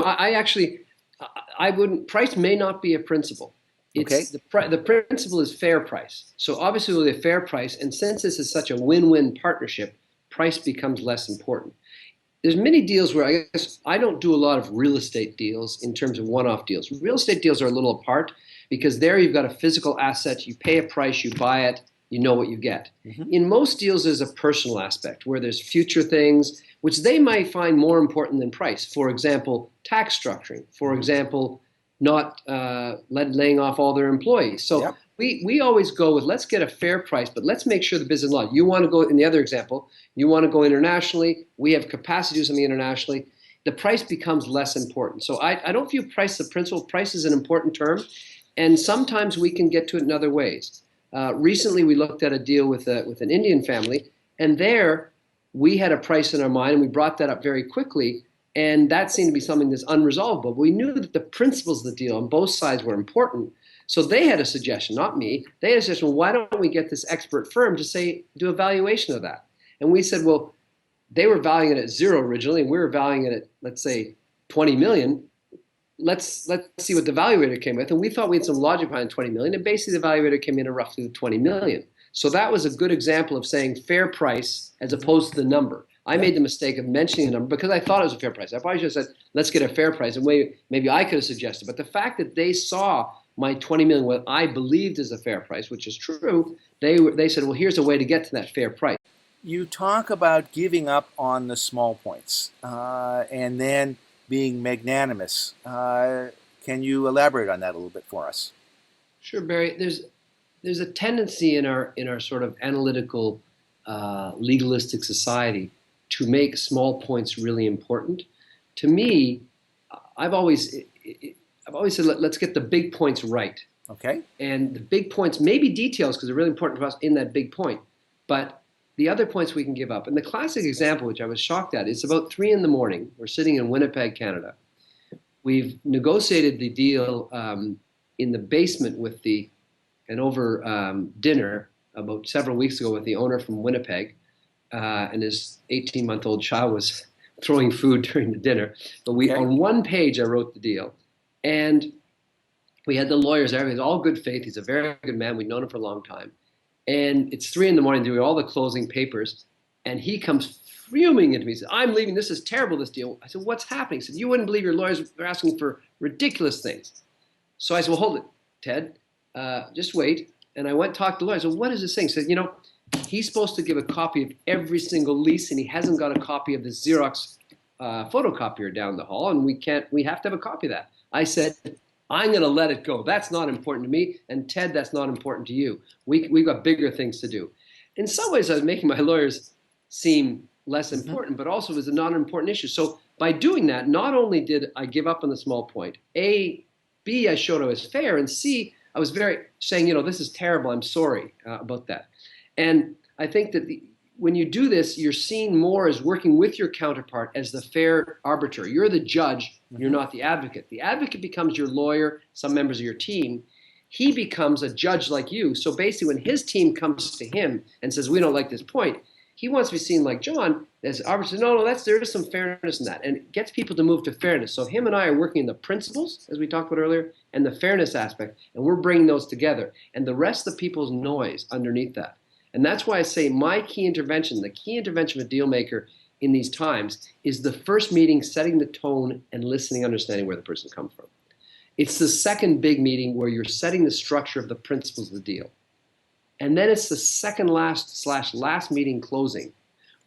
I wouldn't, price may not be a principle. The principle is fair price. So obviously with a fair price, and since this is such a win-win partnership, price becomes less important. There's many deals where I guess I don't do a lot of real estate deals in terms of one-off deals. Real estate deals are a little apart because there you've got a physical asset, you pay a price, you buy it, you know what you get. Mm-hmm. In most deals, there's a personal aspect where there's future things which they might find more important than price. For example, tax structuring. For example, not laying off all their employees. So we always go with, let's get a fair price, but let's make sure the business law. You want to go, in the other example, you want to go internationally. We have capacity to do something internationally. The price becomes less important. So I don't view price as a principle. Price is an important term. And sometimes we can get to it in other ways. Recently, we looked at a deal with an Indian family, and there we had a price in our mind, and we brought that up very quickly, and that seemed to be something that's unresolvable. But we knew that the principles of the deal on both sides were important, so they had a suggestion, not me. They had a suggestion, well, why don't we get this expert firm to do a valuation of that? And we said, well, they were valuing it at 0 originally, and we were valuing it at, let's say, 20 million. Let's see what the evaluator came with. And we thought we had some logic behind 20 million, and basically the evaluator came in at roughly 20 million. So that was a good example of saying fair price as opposed to the number. I made the mistake of mentioning a number because I thought it was a fair price. I probably should have said, let's get a fair price. And maybe I could have suggested. But the fact that they saw my 20 million, what I believed is a fair price, which is true, they said, well, here's a way to get to that fair price. You talk about giving up on the small points and then being magnanimous. Can you elaborate on that a little bit for us? Sure, Barry. There's a tendency in our sort of analytical, legalistic society to make small points really important. To me, I've always said let's get the big points right. Okay. And the big points may be details because they're really important to us in that big point, but the other points we can give up. And the classic example, which I was shocked at, is about 3 a.m. We're sitting in Winnipeg, Canada. We've negotiated the deal in the basement with over dinner about several weeks ago with the owner from Winnipeg, and his 18-month-old child was throwing food during the dinner. But on one page, I wrote the deal, and we had the lawyers there. He's all good faith. He's a very good man. We've known him for a long time. And it's 3 a.m. doing all the closing papers, and he comes fuming into me. He said, I'm leaving. This is terrible, this deal. I said, what's happening? He said, you wouldn't believe your lawyers are asking for ridiculous things. So I said, well, hold it, Ted. Just wait. And I went talk to the lawyer. I said, what is this thing? He said, he's supposed to give a copy of every single lease, and he hasn't got a copy of the Xerox photocopier down the hall, and we have to have a copy of that. I said, I'm going to let it go. That's not important to me. And Ted, that's not important to you. We've got bigger things to do. In some ways, I was making my lawyers seem less important, but also it was a non-important issue. So by doing that, not only did I give up on the small point, B, I showed I was fair, and C, I was very saying, this is terrible. I'm sorry about that. And I think that when you do this, you're seen more as working with your counterpart as the fair arbiter. You're the judge. You're not the advocate. The advocate becomes your lawyer, some members of your team. He becomes a judge like you. So basically, when his team comes to him and says, we don't like this point, he wants to be seen like John as arbiter. No, there is some fairness in that. And it gets people to move to fairness. So him and I are working in the principles, as we talked about earlier, and the fairness aspect. And we're bringing those together. And the rest of the people's noise underneath that. And that's why I say my key intervention, the key intervention of a deal maker in these times is the first meeting, setting the tone and listening, understanding where the person comes from. It's the second big meeting where you're setting the structure of the principles of the deal. And then it's the second last meeting closing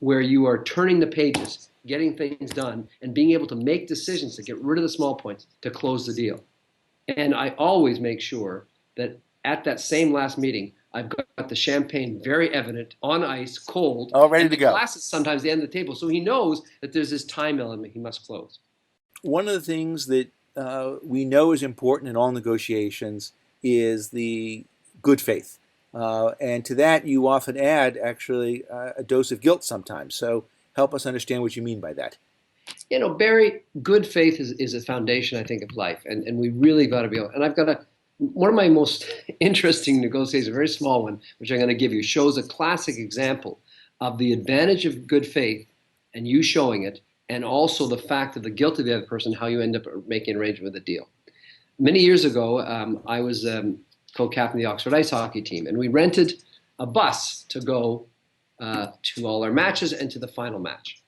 where you are turning the pages, getting things done, and being able to make decisions to get rid of the small points to close the deal. And I always make sure that at that same last meeting, I've got the champagne very evident, on ice, cold. All ready to go. The glass is sometimes the end of the table. So he knows that there's this time element he must close. One of the things that we know is important in all negotiations is the good faith. And to that, you often add, actually, a dose of guilt sometimes. So help us understand what you mean by that. Barry, good faith is a foundation, I think, of life. And we really got to be able, and I've got one of my most interesting negotiations, a very small one, which I'm going to give you, shows a classic example of the advantage of good faith and you showing it, and also the fact of the guilt of the other person, how you end up making an arrangement with a deal. Many years ago, I was co-captain of the Oxford ice hockey team, and we rented a bus to go to all our matches and to the final match.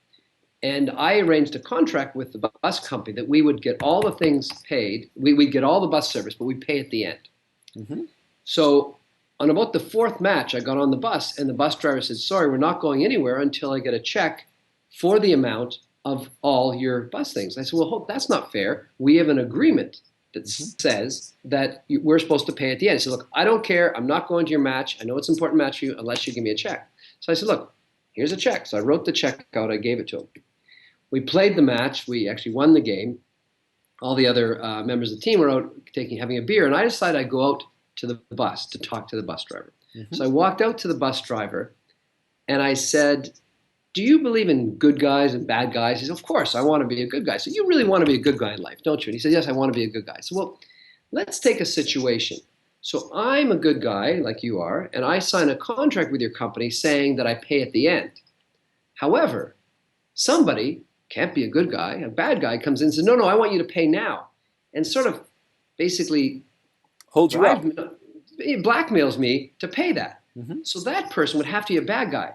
And I arranged a contract with the bus company that we would get all the things paid. We'd get all the bus service, but we'd pay at the end. Mm-hmm. So on about the 4th match, I got on the bus, and the bus driver said, sorry, we're not going anywhere until I get a check for the amount of all your bus things. I said, well, that's not fair. We have an agreement that says that we're supposed to pay at the end. He said, look, I don't care. I'm not going to your match. I know it's an important match for you unless you give me a check. So I said, look, here's a check. So I wrote the check out. I gave it to him. We played the match. We actually won the game. All the other members of the team were out having a beer, and I decided I'd go out to the bus to talk to the bus driver. Mm-hmm. So I walked out to the bus driver, and I said, do you believe in good guys and bad guys? He said, of course, I want to be a good guy. So you really want to be a good guy in life, don't you? And he said, yes, I want to be a good guy. So, well, let's take a situation. So I'm a good guy, like you are, and I sign a contract with your company saying that I pay at the end. However, somebody, can't be a good guy, a bad guy comes in and says, no, I want you to pay now. And sort of basically holds you up. It blackmails me to pay that. So that person would have to be a bad guy.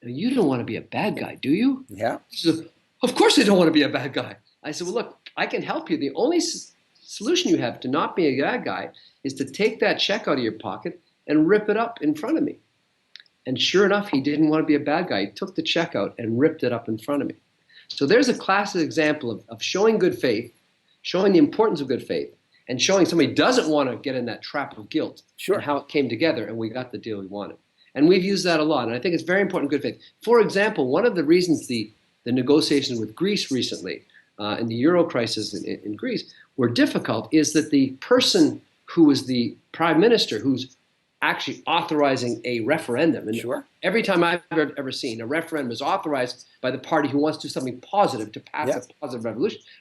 Now, you don't want to be a bad guy, do you? Yeah. He says, of course I don't want to be a bad guy. I said, well, look, I can help you. The only solution you have to not be a bad guy is to take that check out of your pocket and rip it up in front of me. And sure enough, he didn't want to be a bad guy. He took the check out and ripped it up in front of me. So there's a classic example of showing good faith, showing the importance of good faith, and showing somebody doesn't want to get in that trap of guilt. Sure. And how it came together and we got the deal we wanted. And we've used that a lot. And I think it's very important, good faith. For example, one of the reasons the negotiations with Greece recently, in the Euro crisis in Greece, were difficult is that the person who was the prime minister, who's actually authorizing a referendum. And sure. Every time I've ever seen a referendum is authorized by the party who wants to do something positive to pass a positive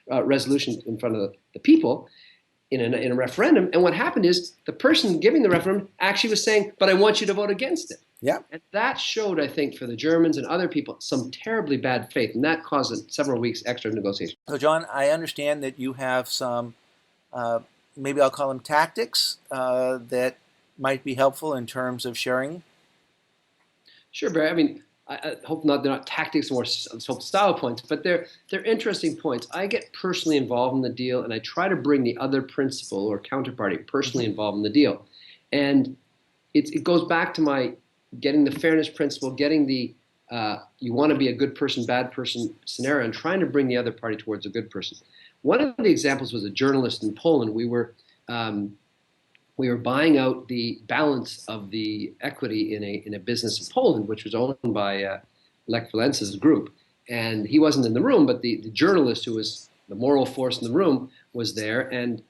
resolution in front of the people in a referendum. And what happened is the person giving the referendum actually was saying, but I want you to vote against it. Yeah. And that showed, I think, for the Germans and other people, some terribly bad faith. And that caused several weeks extra negotiation. So, John, I understand that you have some, maybe I'll call them tactics, that might be helpful in terms of sharing. Sure, Barry. I mean, I hope they're not tactics or style points, but they're interesting points. I get personally involved in the deal, and I try to bring the other principal or counterparty personally involved in the deal. And it goes back to my getting the fairness principle, getting the you want to be a good person, bad person scenario, and trying to bring the other party towards a good person. One of the examples was a journalist in Poland. We were buying out the balance of the equity in a business in Poland, which was owned by Lech Walensa's group. And he wasn't in the room, but the journalist who was the moral force in the room was there. And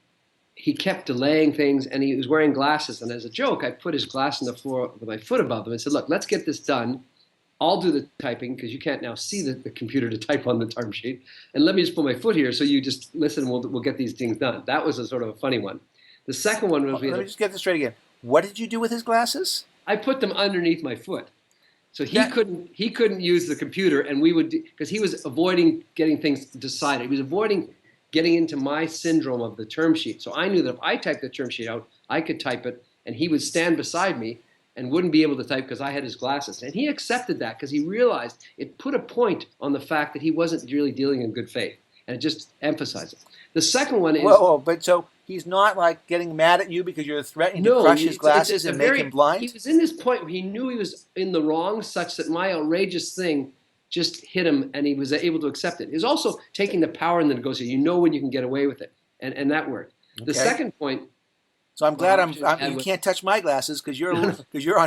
he kept delaying things, and he was wearing glasses. And as a joke, I put his glass on the floor with my foot above them and said, look, let's get this done. I'll do the typing because you can't now see the computer to type on the term sheet. And let me just put my foot here so you just listen and we'll get these things done. That was a sort of a funny one. The second one was... Let me just get this straight again. What did you do with his glasses? I put them underneath my foot. So he couldn't use the computer, and we would... Because he was avoiding getting things decided. He was avoiding getting into my syndrome of the term sheet. So I knew that if I typed the term sheet out, I could type it, and he would stand beside me and wouldn't be able to type because I had his glasses. And he accepted that because he realized it put a point on the fact that he wasn't really dealing in good faith. And it just emphasized it. The second one is... Whoa, but so he's not like getting mad at you because you're threatening to crush his glasses and make him blind? He was in this point where he knew he was in the wrong such that my outrageous thing just hit him and he was able to accept it. He was also taking the power in the negotiation. You know when you can get away with it. And that worked. Okay. The second point... So I'm glad you can't touch my glasses because you're on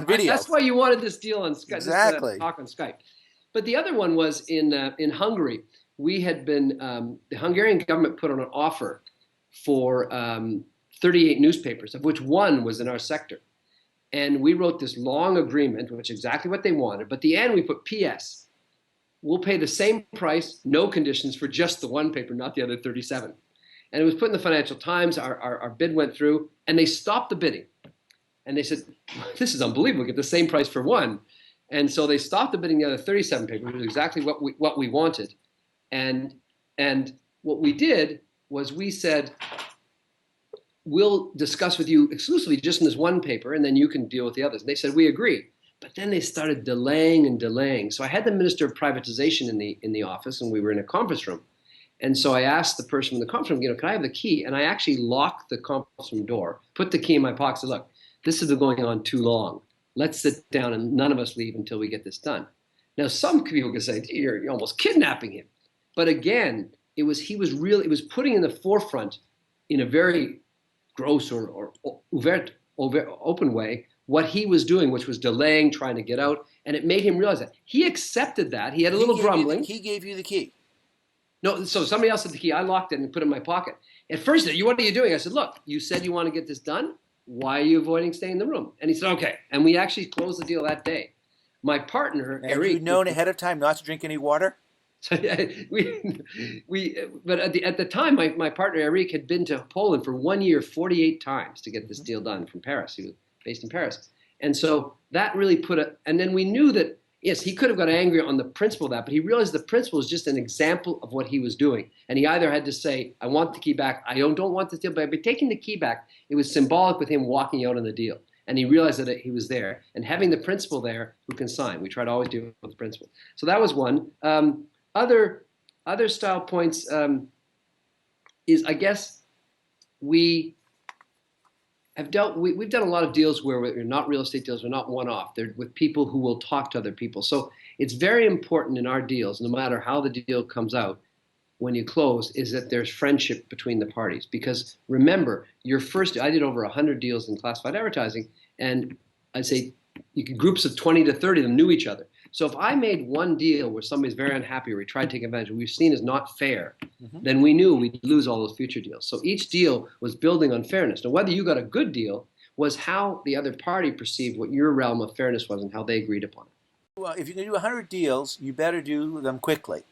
video. That's why you wanted this deal on Skype. Exactly. This talk on Skype. But the other one was in Hungary. We had been the Hungarian government put on an offer for 38 newspapers, of which one was in our sector, and we wrote this long agreement, which is exactly what they wanted. But at the end, we put P.S. We'll pay the same price, no conditions for just the one paper, not the other 37. And it was put in the Financial Times. Our bid went through, and they stopped the bidding. And they said, this is unbelievable. We get the same price for one. And so they stopped the bidding the other 37 papers, which was exactly what we wanted. And what we did was we said, we'll discuss with you exclusively just in this one paper, and then you can deal with the others. And they said, we agree. But then they started delaying and delaying. So I had the Minister of Privatization in the office, and we were in a conference room. And so I asked the person in the conference room, can I have the key? And I actually locked the conference room door, put the key in my pocket, said, look, this has been going on too long. Let's sit down and none of us leave until we get this done. Now, some people could say, you're almost kidnapping him. But again, it was putting in the forefront in a very gross or open way what he was doing, which was delaying, trying to get out. And it made him realize that. He accepted that. He had a little grumbling. He gave you the key. No, so somebody else had the key. I locked it and put it in my pocket. At first, he said, what are you doing? I said, look, you said you want to get this done. Why are you avoiding staying in the room? And he said, okay. And we actually closed the deal that day. My partner, Eric... Have you known ahead of time not to drink any water? But at the time, my partner, Eric, had been to Poland for 1 year, 48 times to get this deal done from Paris. He was based in Paris. And so that really and then we knew that Yes, he could have got angry on the principle of that, but he realized the principle is just an example of what he was doing. And he either had to say, I want the key back, I don't want this deal, but by taking the key back, it was symbolic with him walking out on the deal. And he realized that he was there. And having the principal there who can sign, we try to always deal with the principal. So that was one. Other style points is, I guess, we've done a lot of deals where we're not real estate deals, we're not one-off. They're with people who will talk to other people. So it's very important in our deals, no matter how the deal comes out, when you close, is that there's friendship between the parties. Because remember, I did over 100 deals in classified advertising, and I'd say groups of 20 to 30 of them knew each other. So if I made one deal where somebody's very unhappy or we tried to take advantage, we've seen as not fair, then we knew we'd lose all those future deals. So each deal was building on fairness. Now, whether you got a good deal was how the other party perceived what your realm of fairness was and how they agreed upon it. Well, if you can do 100 deals, you better do them quickly.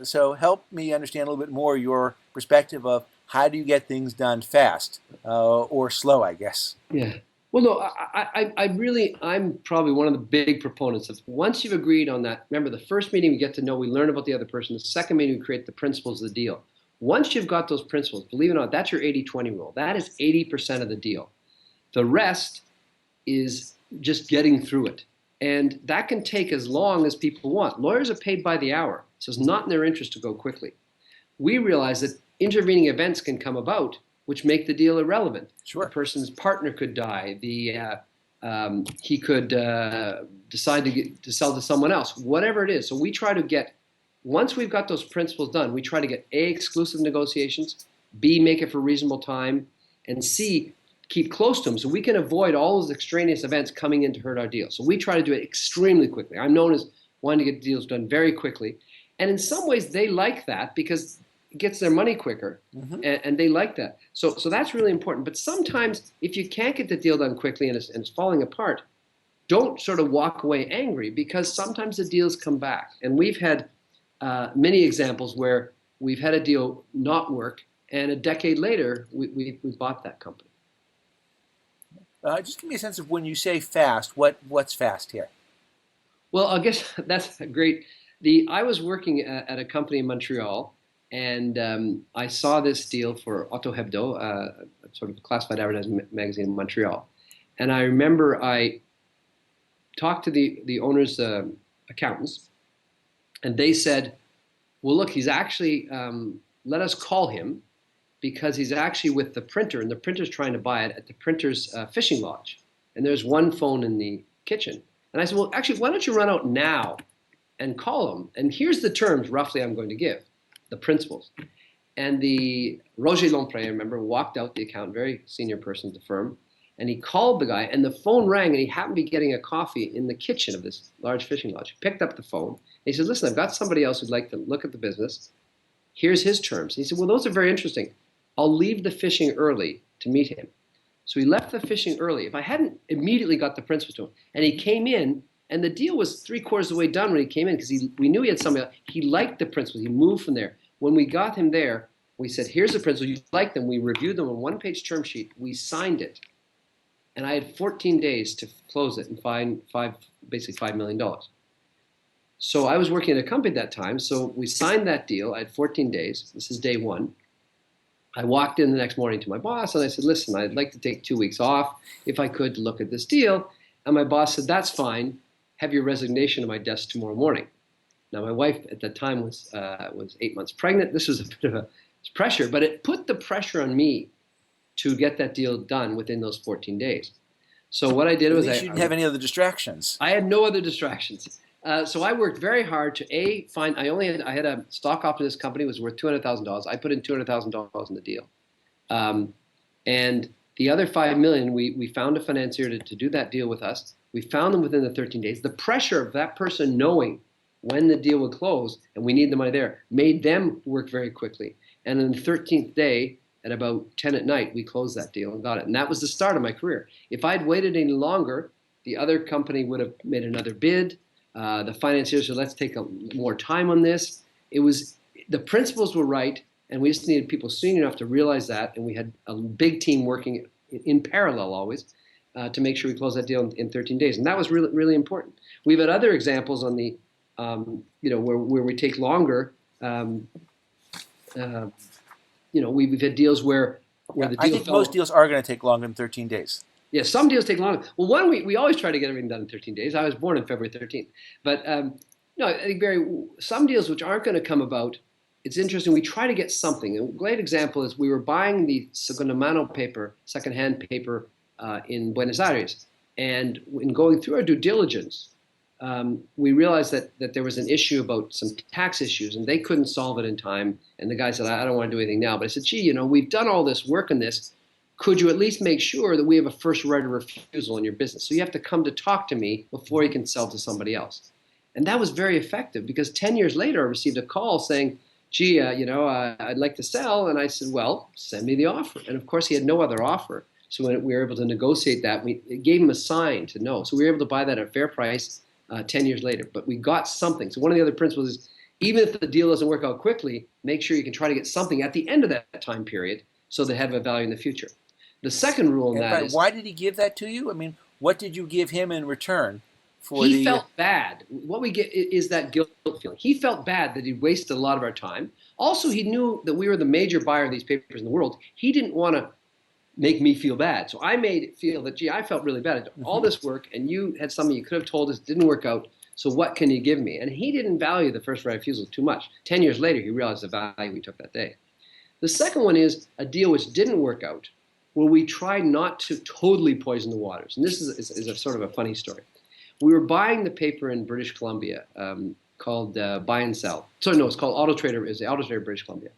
So help me understand a little bit more your perspective of how do you get things done fast or slow, I guess. Yeah. Well, no, I'm probably one of the big proponents of once you've agreed on that, remember the first meeting we get to know, we learn about the other person. The second meeting we create the principles of the deal. Once you've got those principles, believe it or not, that's your 80-20 rule. That is 80% of the deal. The rest is just getting through it. And that can take as long as people want. Lawyers are paid by the hour, so it's not in their interest to go quickly. We realize that intervening events can come about which make the deal irrelevant. Sure. The person's partner could die. He could decide to sell to someone else, whatever it is. So we try to get, once we've got those principles done, we try to get A, exclusive negotiations, B, make it for reasonable time, and C, keep close to them so we can avoid all those extraneous events coming in to hurt our deal. So we try to do it extremely quickly. I'm known as wanting to get deals done very quickly. And in some ways, they like that because it gets their money quicker, and they like that. So that's really important. But sometimes, if you can't get the deal done quickly and it's falling apart, don't sort of walk away angry because sometimes the deals come back. And we've had many examples where we've had a deal not work, and a decade later, we bought that company. Just give me a sense of when you say fast, what's fast here? Well, I guess that's great. I was working at a company in Montreal, and I saw this deal for Auto Hebdo, sort of a classified advertising magazine in Montreal. And I remember I talked to the owner's accountants, and they said, well, look, he's actually, let us call him because he's actually with the printer, and the printer's trying to buy it at the printer's fishing lodge. And there's one phone in the kitchen. And I said, well, actually, why don't you run out now and call him? And here's the terms, roughly, I'm going to give, the principles. And the Roger Lompré, I remember, walked out, the accountant, very senior person at the firm, and he called the guy, and the phone rang, and he happened to be getting a coffee in the kitchen of this large fishing lodge. He picked up the phone, and he said, listen, I've got somebody else who'd like to look at the business. Here's his terms. And he said, well, those are very interesting. I'll leave the fishing early to meet him. So he left the fishing early. If I hadn't immediately got the principles to him, and he came in, and the deal was 3/4 of the way done when he came in because we knew he had somebody else. He liked the principles. He moved from there. When we got him there, we said, here's the principles. You like them. We reviewed them on one-page term sheet. We signed it. And I had 14 days to close it and find basically $5 million. So I was working at a company at that time. So we signed that deal. I had 14 days. This is day one. I walked in the next morning to my boss and I said, listen, I'd like to take 2 weeks off if I could to look at this deal. And my boss said, that's fine. Have your resignation on my desk tomorrow morning. Now, my wife at that time was 8 months pregnant. This was a bit of a pressure, but it put the pressure on me to get that deal done within those 14 days. So what I did was you didn't have any other distractions. I had no other distractions. So I worked very hard to I had a stock option in this company was worth $200,000. I put in $200,000 in the deal. And the other $5 million, we found a financier to do that deal with us. We found them within the 13 days. The pressure of that person knowing when the deal would close and we need the money there made them work very quickly. And on the 13th day, at about 10 at night, we closed that deal and got it. And that was the start of my career. If I'd waited any longer, the other company would have made another bid. The financiers said, let's take more time on this. The principles were right, and we just needed people senior enough to realize that, and we had a big team working in parallel always. to make sure we close that deal in 13 days. And that was really, really important. We've had other examples on the, where we take longer. We've had deals where the deal I think most deals are going to take longer than 13 days. Yeah, some deals take longer. Well, one, we always try to get everything done in 13 days. I was born on February 13th. But no, I think some deals which aren't going to come about, it's interesting. We try to get something. A great example is we were buying the segunda mano paper, secondhand paper in Buenos Aires. And in going through our due diligence, we realized that there was an issue about some tax issues, and they couldn't solve it in time. And the guy said, I don't want to do anything now. But I said, gee, we've done all this work on this. Could you at least make sure that we have a first right of refusal in your business? So you have to come to talk to me before you can sell to somebody else. And that was very effective because 10 years later, I received a call saying, gee, I'd like to sell. And I said, well, send me the offer. And of course, he had no other offer. So when we were able to negotiate that, it gave him a sign to know. So we were able to buy that at a fair price 10 years later. But we got something. So one of the other principles is, even if the deal doesn't work out quickly, make sure you can try to get something at the end of that time period so they have a value in the future. The second rule in that is... Why did he give that to you? I mean, what did you give him in return for he felt bad. What we get is that guilt feeling. He felt bad that he'd wasted a lot of our time. Also, he knew that we were the major buyer of these papers in the world. He didn't want to make me feel bad. So I made it feel that, gee, I felt really bad. I did all this work, and you had something you could have told us didn't work out, so what can you give me? And he didn't value the first right of refusal too much. 10 years later, he realized the value we took that day. The second one is a deal which didn't work out, where we tried not to totally poison the waters. And this is a sort of a funny story. We were buying the paper in British Columbia called Buy and Sell. Sorry, no, it's called Auto Trader. It's the Auto Trader British Columbia.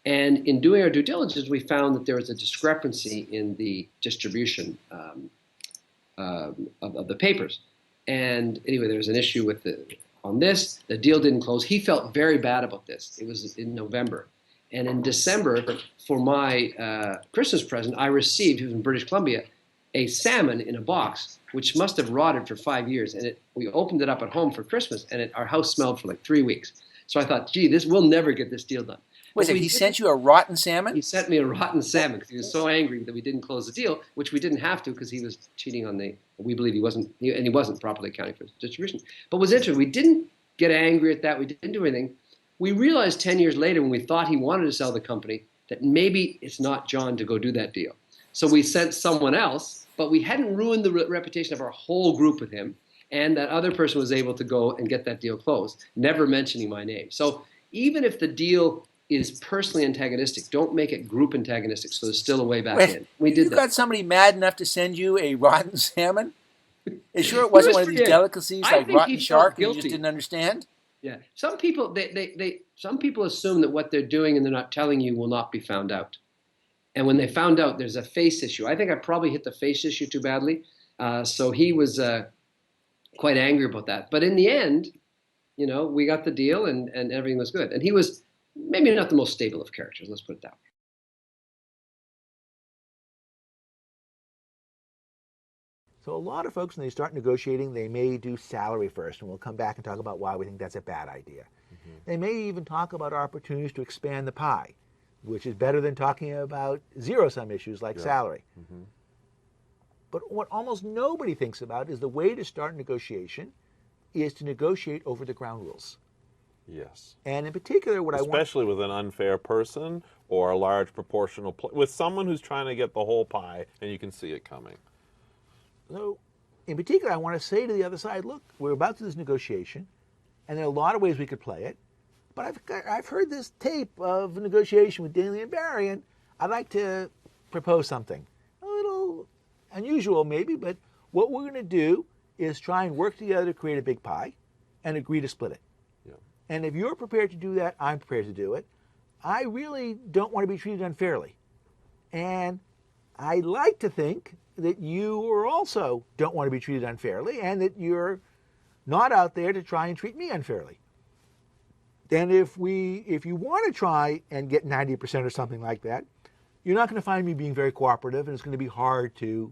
And in doing our due diligence, we found that there was a discrepancy in the distribution of the papers. And anyway, there was an issue on this. The deal didn't close. He felt very bad about this. It was in November. And in December, for my Christmas present, I received, he was in British Columbia, a salmon in a box, which must have rotted for 5 years. And we opened it up at home for Christmas, and our house smelled for like 3 weeks. So I thought, gee, we'll never get this deal done. Wait, he sent you a rotten salmon? He sent me a rotten salmon because he was so angry that we didn't close the deal, which we didn't have to because he was cheating on we believe he wasn't properly accounting for his distribution. But what's interesting, we didn't get angry at that. We didn't do anything. We realized 10 years later when we thought he wanted to sell the company that maybe it's not John to go do that deal. So we sent someone else, but we hadn't ruined the reputation of our whole group with him, and that other person was able to go and get that deal closed, never mentioning my name. So even if the deal is personally antagonistic, don't make it group antagonistic so there's still a way back in. We did that. You got somebody mad enough to send you a rotten salmon? Sure it wasn't one of these delicacies like rotten shark and you just didn't understand? Yeah, some people some people assume that what they're doing and they're not telling you will not be found out, and when they found out, there's a face issue. I think I probably hit the face issue too badly, so he was quite angry about that. But in the end, we got the deal and everything was good. And he was maybe not the most stable of characters. Let's put it that way. So a lot of folks, when they start negotiating, they may do salary first, and we'll come back and talk about why we think that's a bad idea. They may even talk about opportunities to expand the pie, which is better than talking about zero-sum issues like salary. But what almost nobody thinks about is the way to start negotiation is to negotiate over the ground rules. Yes. And in particular, especially with an unfair person or a large proportional, with someone who's trying to get the whole pie and you can see it coming. So, in particular, I want to say to the other side, look, we're about to do this negotiation, and there are a lot of ways we could play it, but I've heard this tape of a negotiation with Daly and Barry, and I'd like to propose something. A little unusual, maybe, but what we're going to do is try and work together to create a big pie and agree to split it. And if you're prepared to do that, I'm prepared to do it. I really don't want to be treated unfairly. And I like to think that you also don't want to be treated unfairly and that you're not out there to try and treat me unfairly. Then if you want to try and get 90% or something like that, you're not going to find me being very cooperative, and it's going to be hard to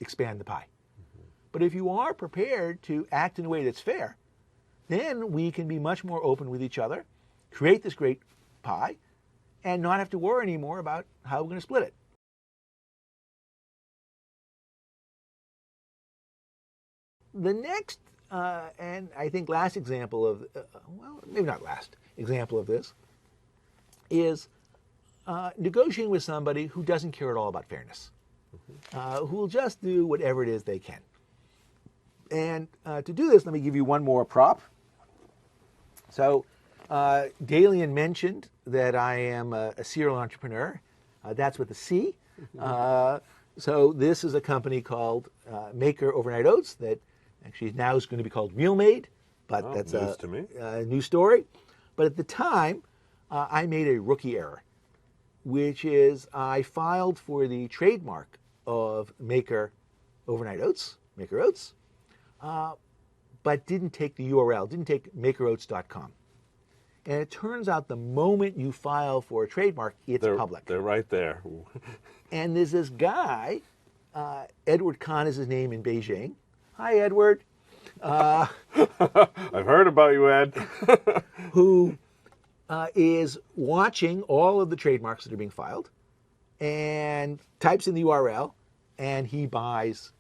expand the pie. But if you are prepared to act in a way that's fair, then we can be much more open with each other, create this great pie, and not have to worry anymore about how we're going to split it. The next, and I think last example of, well, maybe not last example of this, is negotiating with somebody who doesn't care at all about fairness, who will just do whatever it is they can. And to do this, let me give you one more prop. So Dalian mentioned that I am a serial entrepreneur. That's with a C. So this is a company called Maker Overnight Oats that actually now is going to be called Real Made, but that's news to me. A new story. But at the time, I made a rookie error, which is I filed for the trademark of Maker Overnight Oats, Maker Oats, but didn't take the URL, didn't take makeroats.com. And it turns out the moment you file for a trademark, it's public. They're right there. And there's this guy, Edward Kahn is his name in Beijing. Hi, Edward. I've heard about you, Ed. Who is watching all of the trademarks that are being filed and types in the URL, and he buys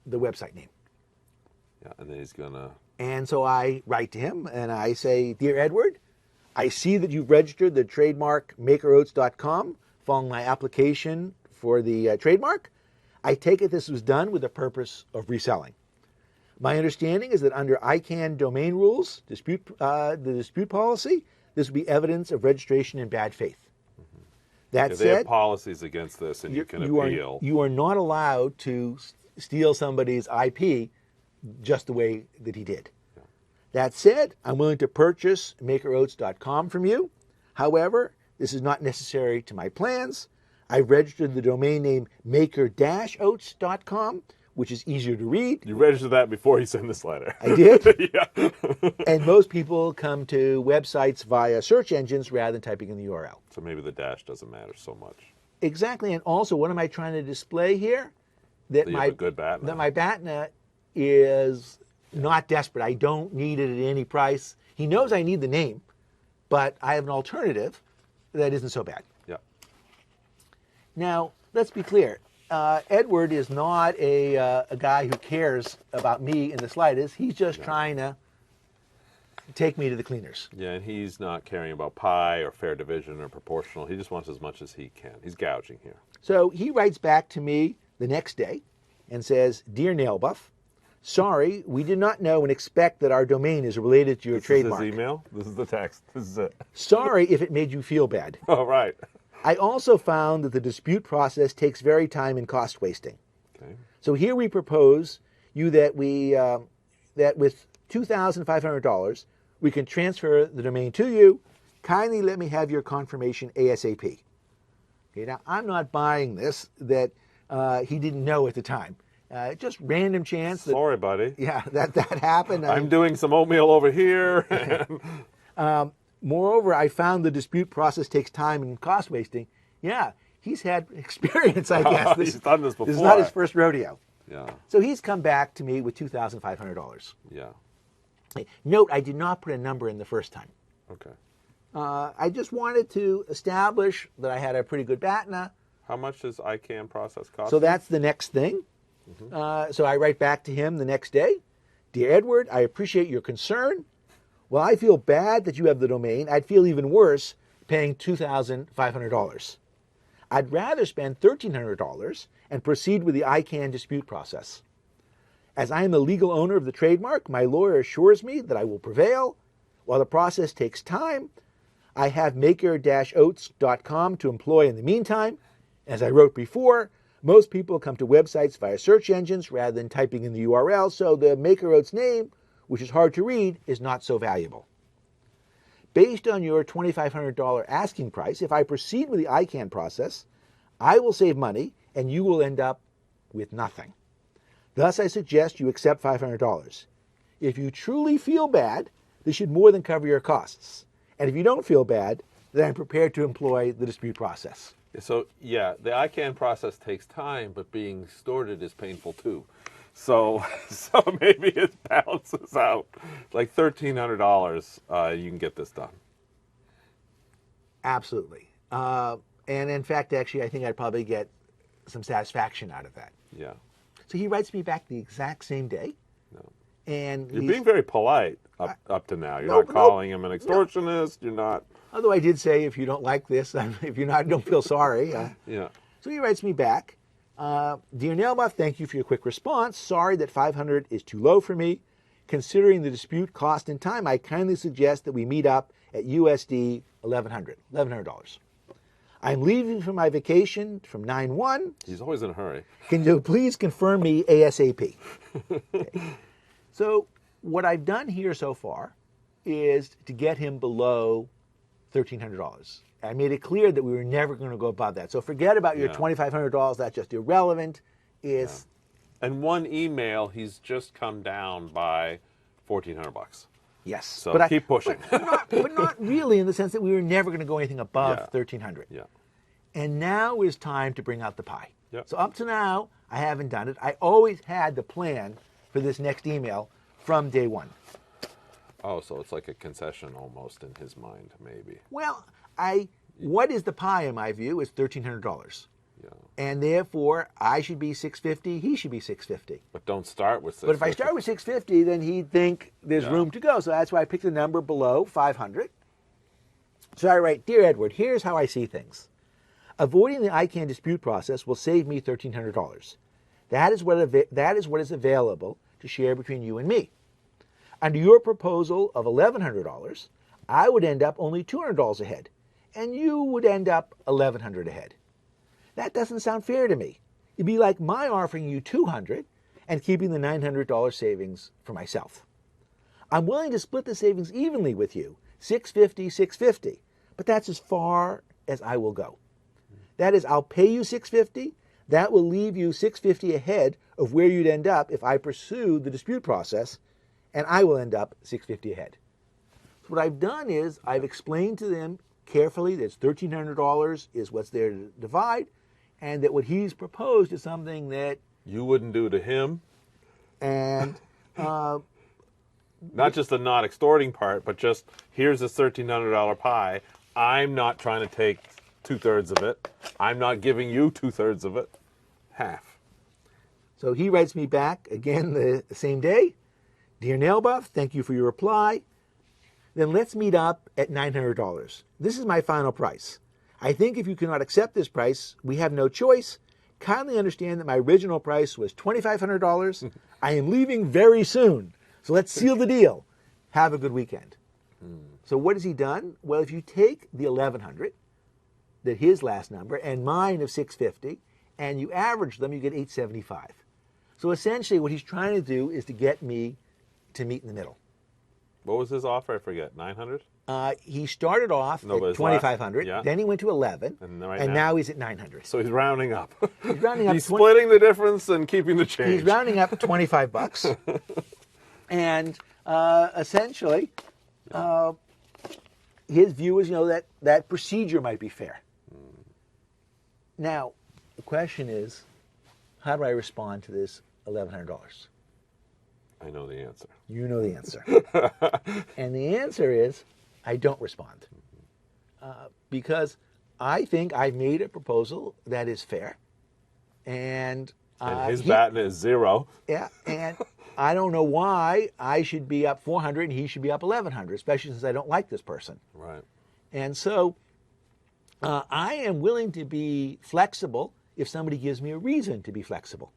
the website name. Yeah, and then he's gonna. And so I write to him and I say, Dear Edward, I see that you've registered the trademark makeroats.com following my application for the trademark. I take it this was done with the purpose of reselling. My understanding is that under ICANN domain rules, the dispute policy, this would be evidence of registration in bad faith. That they have said, policies against this, and you can appeal. You are not allowed to steal somebody's IP just the way that he did. Yeah. That said, I'm willing to purchase makeroats.com from you. However, this is not necessary to my plans. I've registered the domain name maker-oats.com, which is easier to read. You registered that before you sent this letter. I did? Yeah. And most people come to websites via search engines rather than typing in the URL. So maybe the dash doesn't matter so much. Exactly. And also, what am I trying to display here? That you have a good BATNA. That my BATNA is not desperate. I don't need it at any price. He knows I need the name, but I have an alternative that isn't so bad. Yeah. Now, let's be clear. Edward is not a guy who cares about me in the slightest. He's just trying to take me to the cleaners. Yeah, and he's not caring about pie or fair division or proportional. He just wants as much as he can. He's gouging here. So he writes back to me the next day and says, Dear Nailbuff, sorry, we did not know and expect that our domain is related to your trademark. This is his email? This is the text. This is it. Sorry if it made you feel bad. Oh, right. I also found that the dispute process takes very time and cost wasting. Okay. So here we propose you that that with $2,500, we can transfer the domain to you. Kindly let me have your confirmation ASAP. Okay, now I'm not buying this that he didn't know at the time. Just random chance. Sorry, buddy. Yeah, that happened. I'm doing some oatmeal over here. Moreover, I found the dispute process takes time and cost wasting. Yeah, he's had experience, I guess. He's done this before. This is not his first rodeo. Yeah. So he's come back to me with $2,500. Yeah. Note, I did not put a number in the first time. Okay. I just wanted to establish that I had a pretty good BATNA. How much does ICANN process cost? So that's the next thing. So I write back to him the next day. Dear Edward, I appreciate your concern. While I feel bad that you have the domain, I'd feel even worse paying $2,500. I'd rather spend $1,300 and proceed with the ICANN dispute process. As I am the legal owner of the trademark, my lawyer assures me that I will prevail. While the process takes time, I have maker-oats.com to employ in the meantime. As I wrote before, most people come to websites via search engines rather than typing in the URL, so the Maker Oats name, which is hard to read, is not so valuable. Based on your $2,500 asking price, if I proceed with the ICANN process, I will save money and you will end up with nothing. Thus, I suggest you accept $500. If you truly feel bad, this should more than cover your costs. And if you don't feel bad, then I'm prepared to employ the dispute process. So, yeah, the ICANN process takes time, but being extorted is painful too. So maybe it balances out. Like $1,300, you can get this done. Absolutely. And in fact, actually, I think I'd probably get some satisfaction out of that. Yeah. So he writes me back the exact same day And You're he's- being very polite up to now. You're No, not calling him an extortionist. You're not. Although I did say, if you don't like this, if you're not, don't feel sorry. Yeah. So he writes me back, Dear Nailbuff, thank you for your quick response. Sorry that 500 is too low for me. Considering the dispute cost and time, I kindly suggest that we meet up at USD $1,100. I'm leaving for my vacation from 9/1. He's always in a hurry. Can you please confirm me ASAP? Okay. So what I've done here so far is to get him below $1,300. I made it clear that we were never going to go above that. So forget about your $2,500. That's just irrelevant. And one email, he's just come down by $1,400. Yes. So but keep pushing. but not really in the sense that we were never going to go anything above Yeah. $1,300. Yeah. And now is time to bring out the pie. Yep. So up to now, I haven't done it. I always had the plan for this next email from day one. Oh, so it's like a concession almost in his mind, maybe. Well, what is the pie in my view is $1,300. Yeah. And therefore, I should be $650, he should be $650. But don't start with $650. But if I start with $650, then he'd think there's room to go. So that's why I picked a number below $500. So I write, Dear Edward, here's how I see things. Avoiding the ICANN dispute process will save me $1,300. That is what is available to share between you and me. Under your proposal of $1,100, I would end up only $200 ahead, and you would end up $1,100 ahead. That doesn't sound fair to me. It'd be like my offering you $200 and keeping the $900 savings for myself. I'm willing to split the savings evenly with you, $650, $650, but that's as far as I will go. That is, I'll pay you $650. That will leave you $650 ahead of where you'd end up if I pursue the dispute process, and I will end up $650 ahead. So what I've done is I've explained to them carefully that $1,300 is what's there to divide, and that what he's proposed is something that you wouldn't do to him. And not just the not extorting part, but just here's this $1,300 pie. I'm not trying to take 2/3 of it. I'm not giving you 2/3 of it. Half. So he writes me back again the same day. Dear Nailbuff, thank you for your reply. Then let's meet up at $900. This is my final price. I think if you cannot accept this price, we have no choice. Kindly understand that my original price was $2,500. I am leaving very soon. So let's seal the deal. Have a good weekend. So what has he done? Well, if you take the $1,100, that his last number, and mine of $650, and you average them, you get $875. So essentially what he's trying to do is to get me to meet in the middle. What was his offer? I forget. 900? He started off at $2,500, then he went to 11, and now he's at 900. So he's rounding up. He's rounding up. He's splitting the difference and keeping the change. He's rounding up $25, and essentially, his view is, that procedure might be fair. Now, the question is, how do I respond to this $1,100? I know the answer. You know the answer. And the answer is, I don't respond. Because I think I made a proposal that is fair. And his baton is 0. Yeah, and I don't know why I should be up 400 and he should be up 1,100, especially since I don't like this person. Right. And so I am willing to be flexible if somebody gives me a reason to be flexible.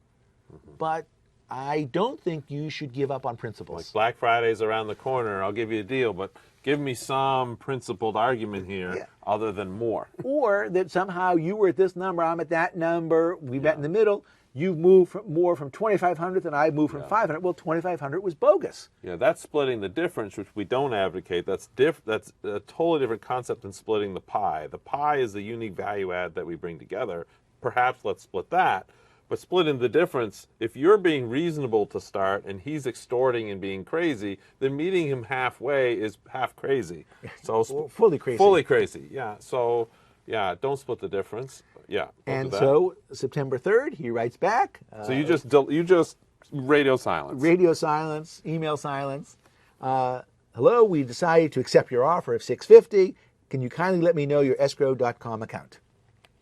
But I don't think you should give up on principles. Like Black Friday's around the corner, I'll give you a deal, but give me some principled argument here other than more. Or that somehow you were at this number, I'm at that number, we met in the middle, you moved more from 2,500 than I moved from 500. Well, 2,500 was bogus. Yeah, that's splitting the difference, which we don't advocate. That's a totally different concept than splitting the pie. The pie is the unique value add that we bring together. Perhaps let's split that. But splitting the difference, if you're being reasonable to start and he's extorting and being crazy, then meeting him halfway is half crazy. So fully crazy. Fully crazy, yeah. So, yeah, don't split the difference. Yeah. And so September 3rd, he writes back. So you just radio silence. Radio silence, email silence. Hello, we decided to accept your offer of $650. Can you kindly let me know your escrow.com account?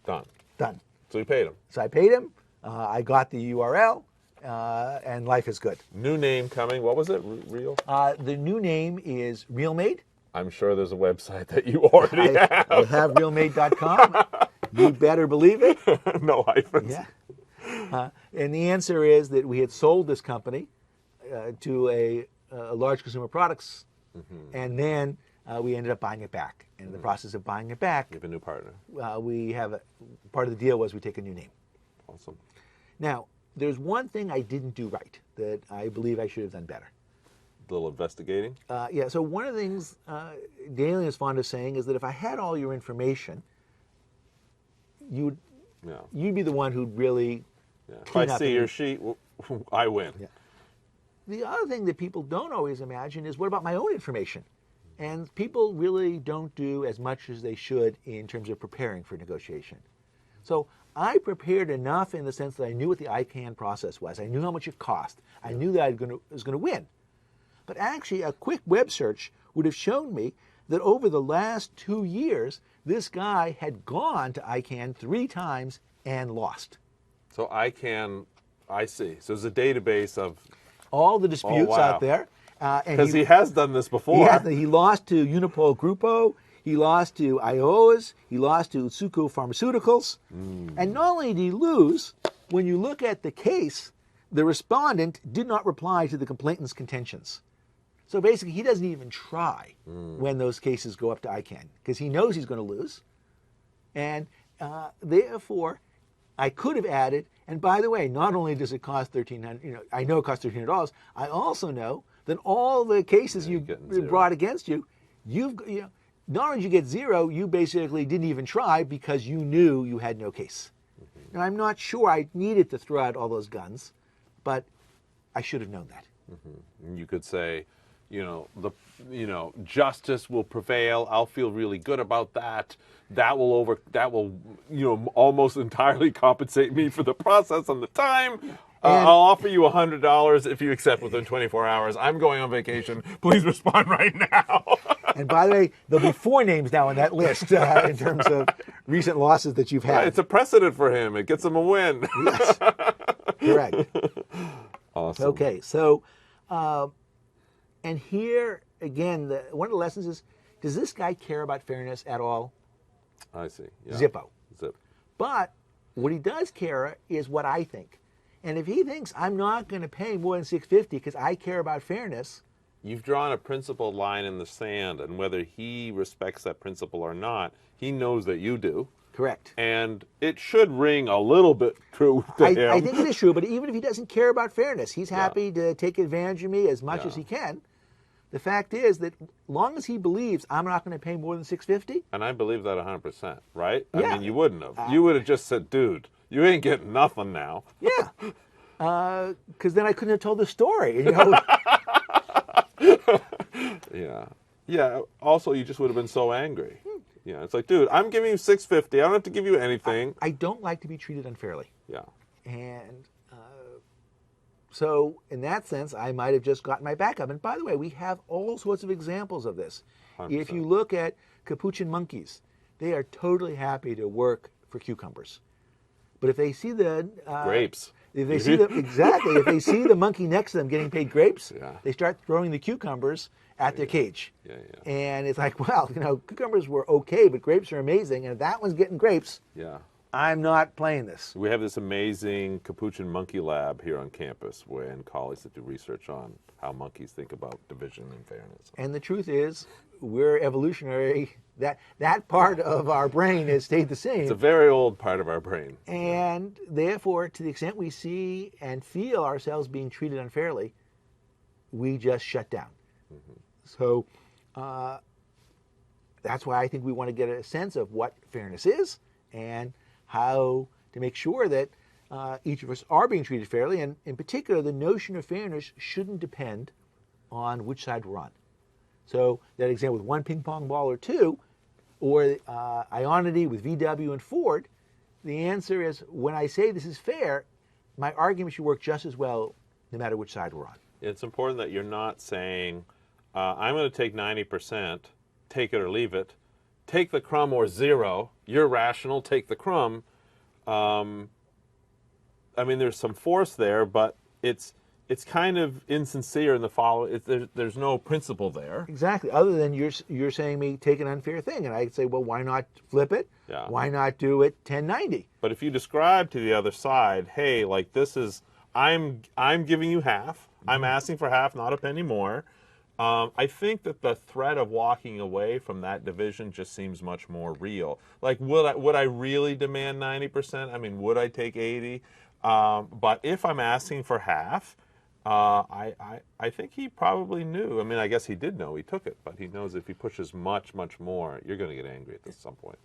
Done. Done. So you paid him. So I paid him. I got the URL, and life is good. New name coming. What was it? Real? The new name is RealMade. I'm sure there's a website that you already have. I have realmade.com. You better believe it. No hyphens. Yeah. And the answer is that we had sold this company to a large consumer products, and then we ended up buying it back. And in the process of buying it back, You have a new partner. we have part of the deal was we take a new name. Awesome. Now, there's one thing I didn't do right that I believe I should have done better. A little investigating. Yeah, so one of the things Dalian is fond of saying is that if I had all your information, you'd be the one who'd really If clean I up see and- your sheet, I win. The other thing that people don't always imagine is what about my own information? And people really don't do as much as they should in terms of preparing for negotiation. So I prepared enough in the sense that I knew what the ICANN process was. I knew how much it cost. I knew that I was going to win. But actually, a quick web search would have shown me that over the last 2 years, this guy had gone to ICANN 3 times and lost. So I see. So it's a database of all the disputes out there. Because he has done this before. He lost to Unipol Grupo, he lost to IOS, he lost to Utsuko Pharmaceuticals. And not only did he lose, when you look at the case, the respondent did not reply to the complainant's contentions. So basically, he doesn't even try when those cases go up to ICANN because he knows he's going to lose. And therefore, I could have added, and by the way, not only does it cost $1,300, I know it costs $1,300, I also know that all the cases you brought against you, not only did you get 0, you basically didn't even try because you knew you had no case. Now, I'm not sure I needed to throw out all those guns, but I should have known that. And you could say, justice will prevail. I'll feel really good about that. That will almost entirely compensate me for the process and the time. I'll offer you $100 if you accept within 24 hours. I'm going on vacation. Please respond right now. And by the way, there'll be 4 names now on that list in terms of recent losses that you've had. It's a precedent for him. It gets him a win. Yes, correct. Awesome. Okay, so, and here, again, one of the lessons is, does this guy care about fairness at all? I see. Yeah. Zippo. Zip. But what he does care is what I think. And if he thinks I'm not going to pay more than $650 because I care about fairness. You've drawn a principled line in the sand, and whether he respects that principle or not, he knows that you do. Correct. And it should ring a little bit true to him. I think it is true, but even if he doesn't care about fairness, he's happy to take advantage of me as much as he can. The fact is that long as he believes I'm not going to pay more than $650. And I believe that 100%, right? Yeah. I mean, you wouldn't have. You would have just said, dude, you ain't getting nothing now. Yeah. Because then I couldn't have told the story. Yeah. Yeah. Also, you just would have been so angry. Yeah. It's like, dude, I'm giving you $650. I don't have to give you anything. I don't like to be treated unfairly. Yeah. And so in that sense, I might have just gotten my back up. And by the way, we have all sorts of examples of this. 100%. If you look at capuchin monkeys, they are totally happy to work for cucumbers. But if they see the grapes, if they see if they see the monkey next to them getting paid grapes, they start throwing the cucumbers at their cage. And it's like, well, cucumbers were okay, but grapes are amazing. And if that one's getting grapes, I'm not playing this. We have this amazing capuchin monkey lab here on campus and colleagues that do research on how monkeys think about division and fairness. And the truth is, we're evolutionary. That part of our brain has stayed the same. It's a very old part of our brain. And therefore, to the extent we see and feel ourselves being treated unfairly, we just shut down. So that's why I think we want to get a sense of what fairness is and how to make sure that each of us are being treated fairly. And in particular, the notion of fairness shouldn't depend on which side we're on. So that example with 1 ping pong ball or 2, or Ionity with VW and Ford, the answer is when I say this is fair, my argument should work just as well no matter which side we're on. It's important that you're not saying, I'm going to take 90%, take it or leave it, take the crumb or 0, you're rational, take the crumb. I mean, there's some force there, but it's kind of insincere in the follow. There's no principle there. Exactly. Other than you're saying me take an unfair thing, and I could say, well, why not flip it? Yeah. Why not do it 1090? But if you describe to the other side, hey, like this is, I'm giving you half. I'm asking for half, not a penny more. I think that the threat of walking away from that division just seems much more real. Like, would I really demand 90%? I mean, would I take 80? But if I'm asking for half, I think he probably knew. I mean, I guess he did know he took it, but he knows if he pushes much, much more, you're going to get angry at some point.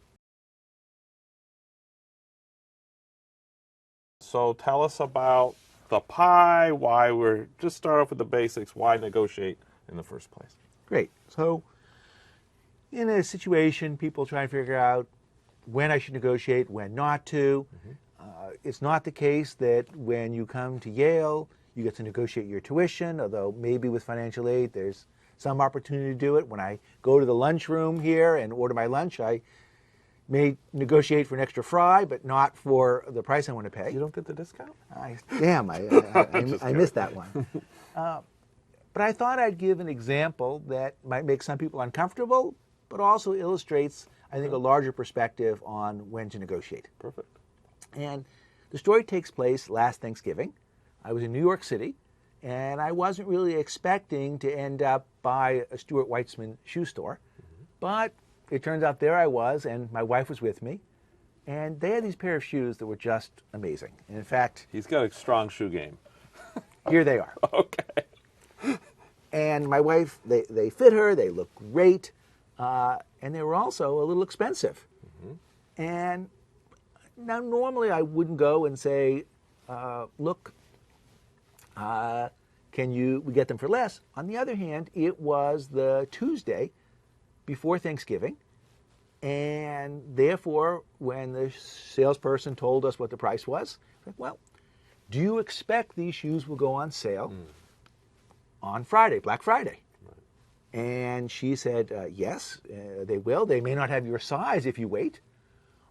So tell us about the pie, why just start off with the basics, why negotiate in the first place. Great. So in a situation, people try to figure out when I should negotiate, when not to. It's not the case that when you come to Yale, you get to negotiate your tuition, although maybe with financial aid, there's some opportunity to do it. When I go to the lunchroom here and order my lunch, I may negotiate for an extra fry, but not for the price I want to pay. You don't get the discount? I missed that one. But I thought I'd give an example that might make some people uncomfortable, but also illustrates, I think, a larger perspective on when to negotiate. Perfect. And the story takes place last Thanksgiving. I was in New York City, and I wasn't really expecting to end up by a Stuart Weitzman shoe store. But it turns out there I was, and my wife was with me, and they had these pair of shoes that were just amazing. And in fact, he's got a strong shoe game. Here they are. Okay. And my wife, they fit her, they look great, and they were also a little expensive. And now normally I wouldn't go and say, look, we get them for less? On the other hand, it was the Tuesday before Thanksgiving, and therefore when the salesperson told us what the price was, like, well, do you expect these shoes will go on sale on Friday, Black Friday? And she said, yes, they will. They may not have your size if you wait.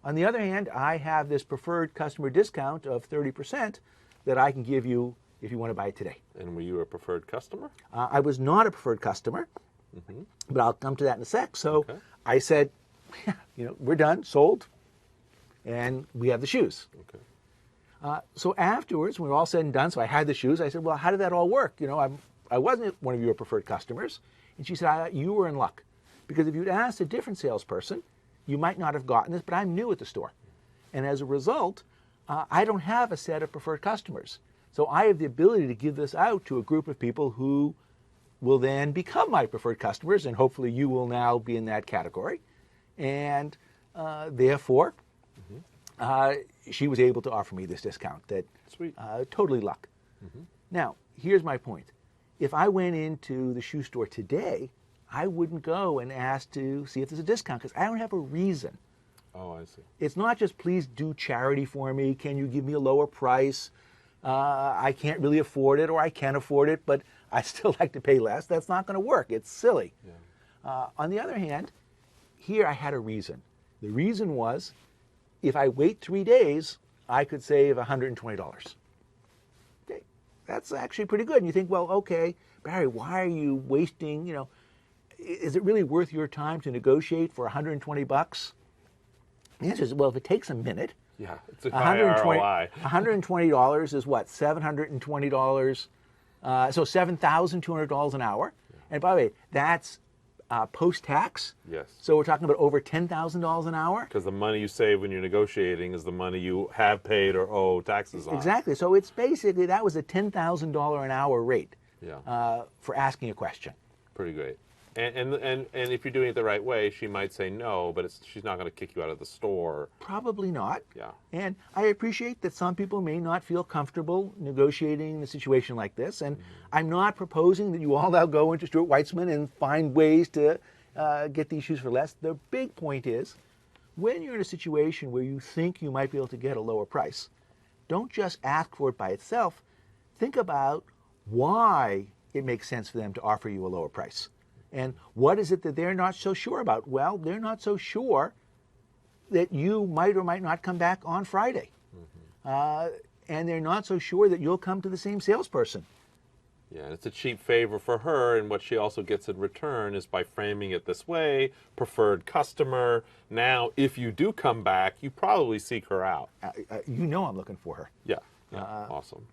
On the other hand, I have this preferred customer discount of 30% that I can give you if you want to buy it today. And were you a preferred customer? I was not a preferred customer, but I'll come to that in a sec. So I said, we're done, sold, and we have the shoes. So afterwards, when we were all said and done, so I had the shoes, I said, well, how did that all work? I wasn't one of your preferred customers. And she said, you were in luck. Because if you'd asked a different salesperson, you might not have gotten this, but I'm new at the store. And as a result, I don't have a set of preferred customers. So I have the ability to give this out to a group of people who will then become my preferred customers, and hopefully you will now be in that category. And therefore, she was able to offer me this discount. That totally luck. Now, here's my point. If I went into the shoe store today, I wouldn't go and ask to see if there's a discount because I don't have a reason. Oh, I see. It's not just please do charity for me. Can you give me a lower price? I can't really afford it, or I can afford it, but I still like to pay less. That's not going to work. It's silly. On the other hand, here I had a reason. The reason was if I wait 3 days, I could save $120. Okay, that's actually pretty good. And you think, well, okay, Barry, why are you wasting, is it really worth your time to negotiate for $120? The answer is, well, if it takes a minute, yeah, it's a high ROI. $120 is what, $720, so $7,200 an hour. And by the way, that's post-tax. Yes. So we're talking about over $10,000 an hour. Because the money you save when you're negotiating is the money you have paid or owe taxes on. Exactly. So it's basically, that was a $10,000 an hour rate for asking a question. Pretty great. And if you're doing it the right way, she might say no, but she's not going to kick you out of the store. Probably not. Yeah. And I appreciate that some people may not feel comfortable negotiating in a situation like this. And I'm not proposing that you all now go into Stuart Weitzman and find ways to get these shoes for less. The big point is, when you're in a situation where you think you might be able to get a lower price, don't just ask for it by itself. Think about why it makes sense for them to offer you a lower price. And what is it that they're not so sure about? Well, they're not so sure that you might or might not come back on Friday. and they're not so sure that you'll come to the same salesperson. Yeah, and it's a cheap favor for her, and what she also gets in return is by framing it this way, preferred customer. Now, if you do come back, you probably seek her out. You know I'm looking for her. Yeah, awesome.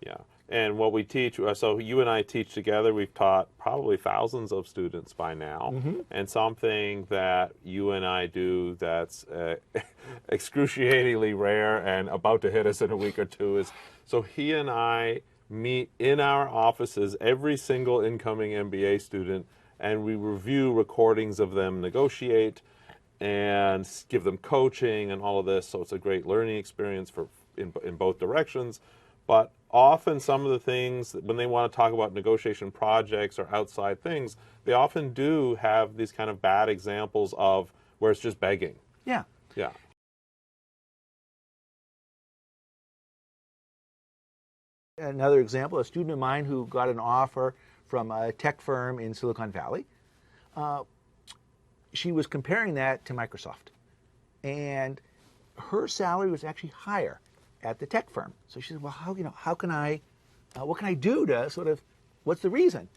Yeah, and what we teach, so you and I teach together, we've taught probably thousands of students by now, and something that you and I do that's excruciatingly rare and about to hit us in a week or two is, so he and I meet in our offices every single incoming MBA student, and we review recordings of them negotiate and give them coaching and all of this. So it's a great learning experience for in both directions. But often some of the things, when they want to talk about negotiation projects or outside things, they often do have these kind of bad examples of where it's just begging. Yeah. Yeah. Another example, a student of mine who got an offer from a tech firm in Silicon Valley. She was comparing that to Microsoft, and her salary was actually higher at the tech firm. So she said, well, what can I do to sort of, what's the reason?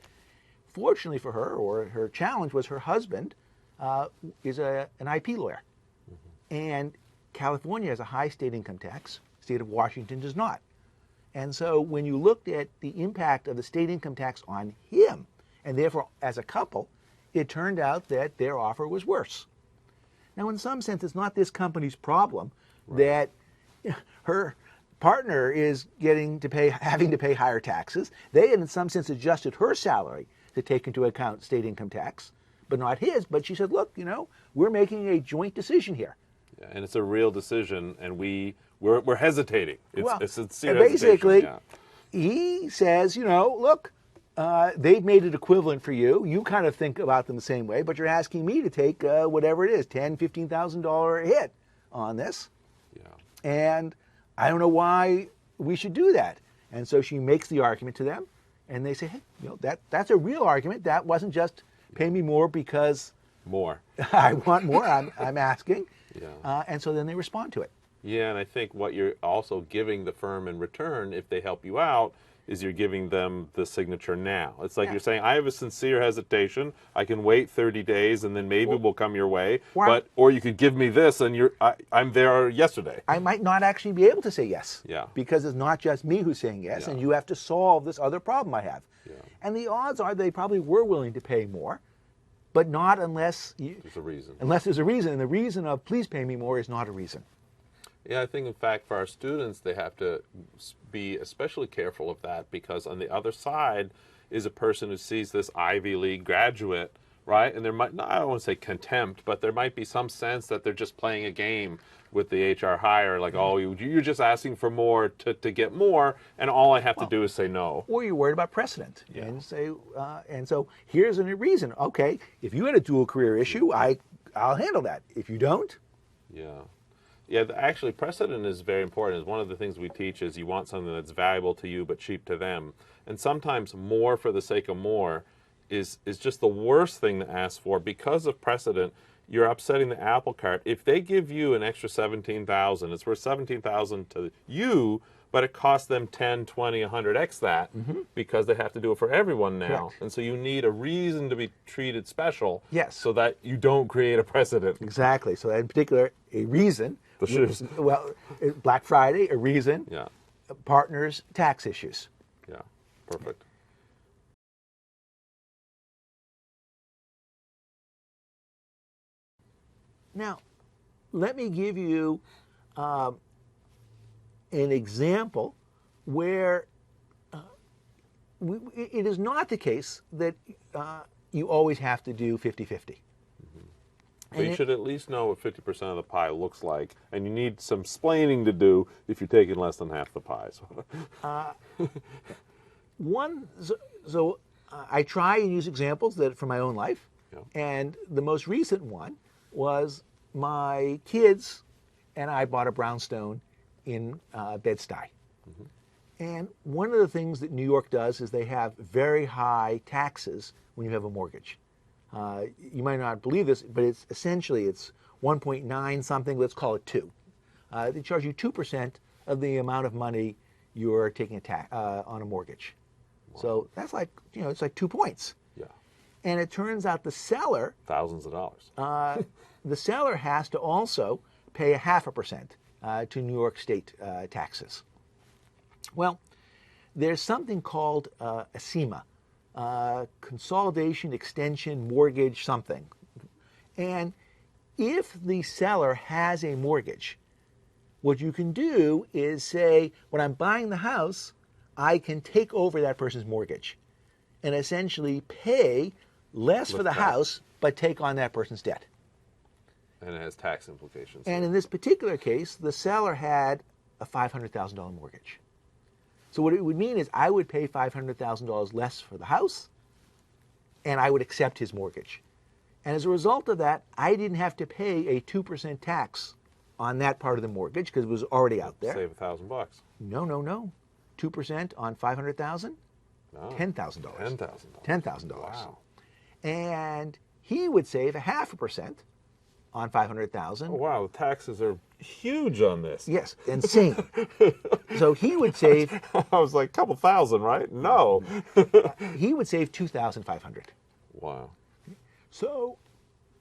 Fortunately for her, or her challenge was her husband is an IP lawyer. And California has a high state income tax, state of Washington does not. And so when you looked at the impact of the state income tax on him, and therefore as a couple, it turned out that their offer was worse. Now in some sense, it's not this company's problem that her partner is having to pay higher taxes. They in some sense adjusted her salary to take into account state income tax, but not his. But she said, look, we're making a joint decision here. Yeah, and it's a real decision, and we're hesitating. It's a sincere basically, hesitation. Yeah. He says, look, they've made it equivalent for you. You kind of think about them the same way, but you're asking me to take whatever it is, $10,000, $15,000 hit on this. Yeah. And I don't know why we should do that. And so she makes the argument to them, and they say, hey, that's a real argument. That wasn't just pay me more because I want more. I'm asking. Yeah. And so then they respond to it. Yeah, and I think what you're also giving the firm in return, if they help you out, is you're giving them the signature now. It's like you're saying, I have a sincere hesitation. I can wait 30 days, and then maybe we'll come your way. Or you could give me this, and I'm there yesterday. I might not actually be able to say yes. Yeah. Because it's not just me who's saying yes, and you have to solve this other problem I have. Yeah. And the odds are they probably were willing to pay more, but not unless there's a reason. Unless there's a reason, and the reason of please pay me more is not a reason. Yeah, I think, in fact, for our students, they have to be especially careful of that, because on the other side is a person who sees this Ivy League graduate, right? And there might, I don't want to say contempt, but there might be some sense that they're just playing a game with the HR hire, like, oh, you're just asking for more to get more, and all I have to do is say no. Or you're worried about precedent, and say, and so here's a reason. Okay, if you had a dual career issue, I'll handle that. If you don't, Yeah, actually, precedent is very important. One of the things we teach is you want something that's valuable to you but cheap to them. And sometimes more for the sake of more is just the worst thing to ask for. Because of precedent, you're upsetting the apple cart. If they give you an extra $17,000, it's worth $17,000 to you, but it costs them 10, 20, 100x that because they have to do it for everyone now. Correct. And so you need a reason to be treated special so that you don't create a precedent. Exactly. So in particular, a reason. Well, Black Friday, a reason. Yeah. Partners, tax issues. Yeah, perfect. Now, let me give you an example where it is not the case that you always have to do 50-50. But you should at least know what 50% of the pie looks like, and you need some splaining to do if you're taking less than half the pie. So I try and use examples from my own life, and the most recent one was my kids and I bought a brownstone in Bed-Stuy. And one of the things that New York does is they have very high taxes when you have a mortgage. You might not believe this, but it's 1.9 something, let's call it 2. They charge you 2% of the amount of money you're taking on a mortgage. So that's like, it's like 2 points. Yeah. And it turns out the seller, thousands of dollars. the seller has to also pay 0.5% to New York State taxes. Well, there's something called a CEMA, consolidation, extension, mortgage, something. And if the seller has a mortgage, what you can do is say, when I'm buying the house, I can take over that person's mortgage and essentially pay less for the house, but take on that person's debt. And it has tax implications. And in this particular case, the seller had a $500,000 mortgage. So what it would mean is I would pay $500,000 less for the house, and I would accept his mortgage. And as a result of that, I didn't have to pay a 2% tax on that part of the mortgage because it was already out there. Save $1,000. No. 2% on $500,000? No. $10,000. $10,000. $10,000. Wow. And he would save 0.5% on $500,000. Oh, wow, the taxes are huge on this. Yes, insane. So he would save. I was like, a couple thousand, right? No. He would save $2,500. Wow. So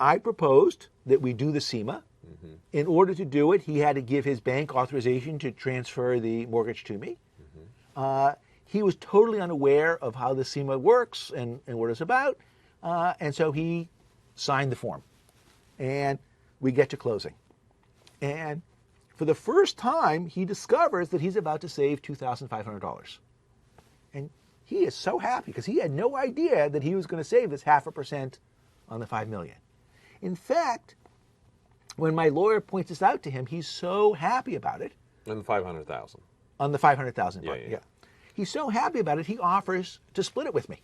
I proposed that we do the CEMA. Mm-hmm. In order to do it, he had to give his bank authorization to transfer the mortgage to me. Mm-hmm. He was totally unaware of how the CEMA works and what it's about. And so he signed the form. And we get to closing. And for the first time, he discovers that he's about to save $2,500. And he is so happy because he had no idea that he was going to save this 0.5% on the $5 million. In fact, when my lawyer points this out to him, he's so happy about it. And the 500,000. On the 500,000 part, Yeah. He's so happy about it, he offers to split it with me.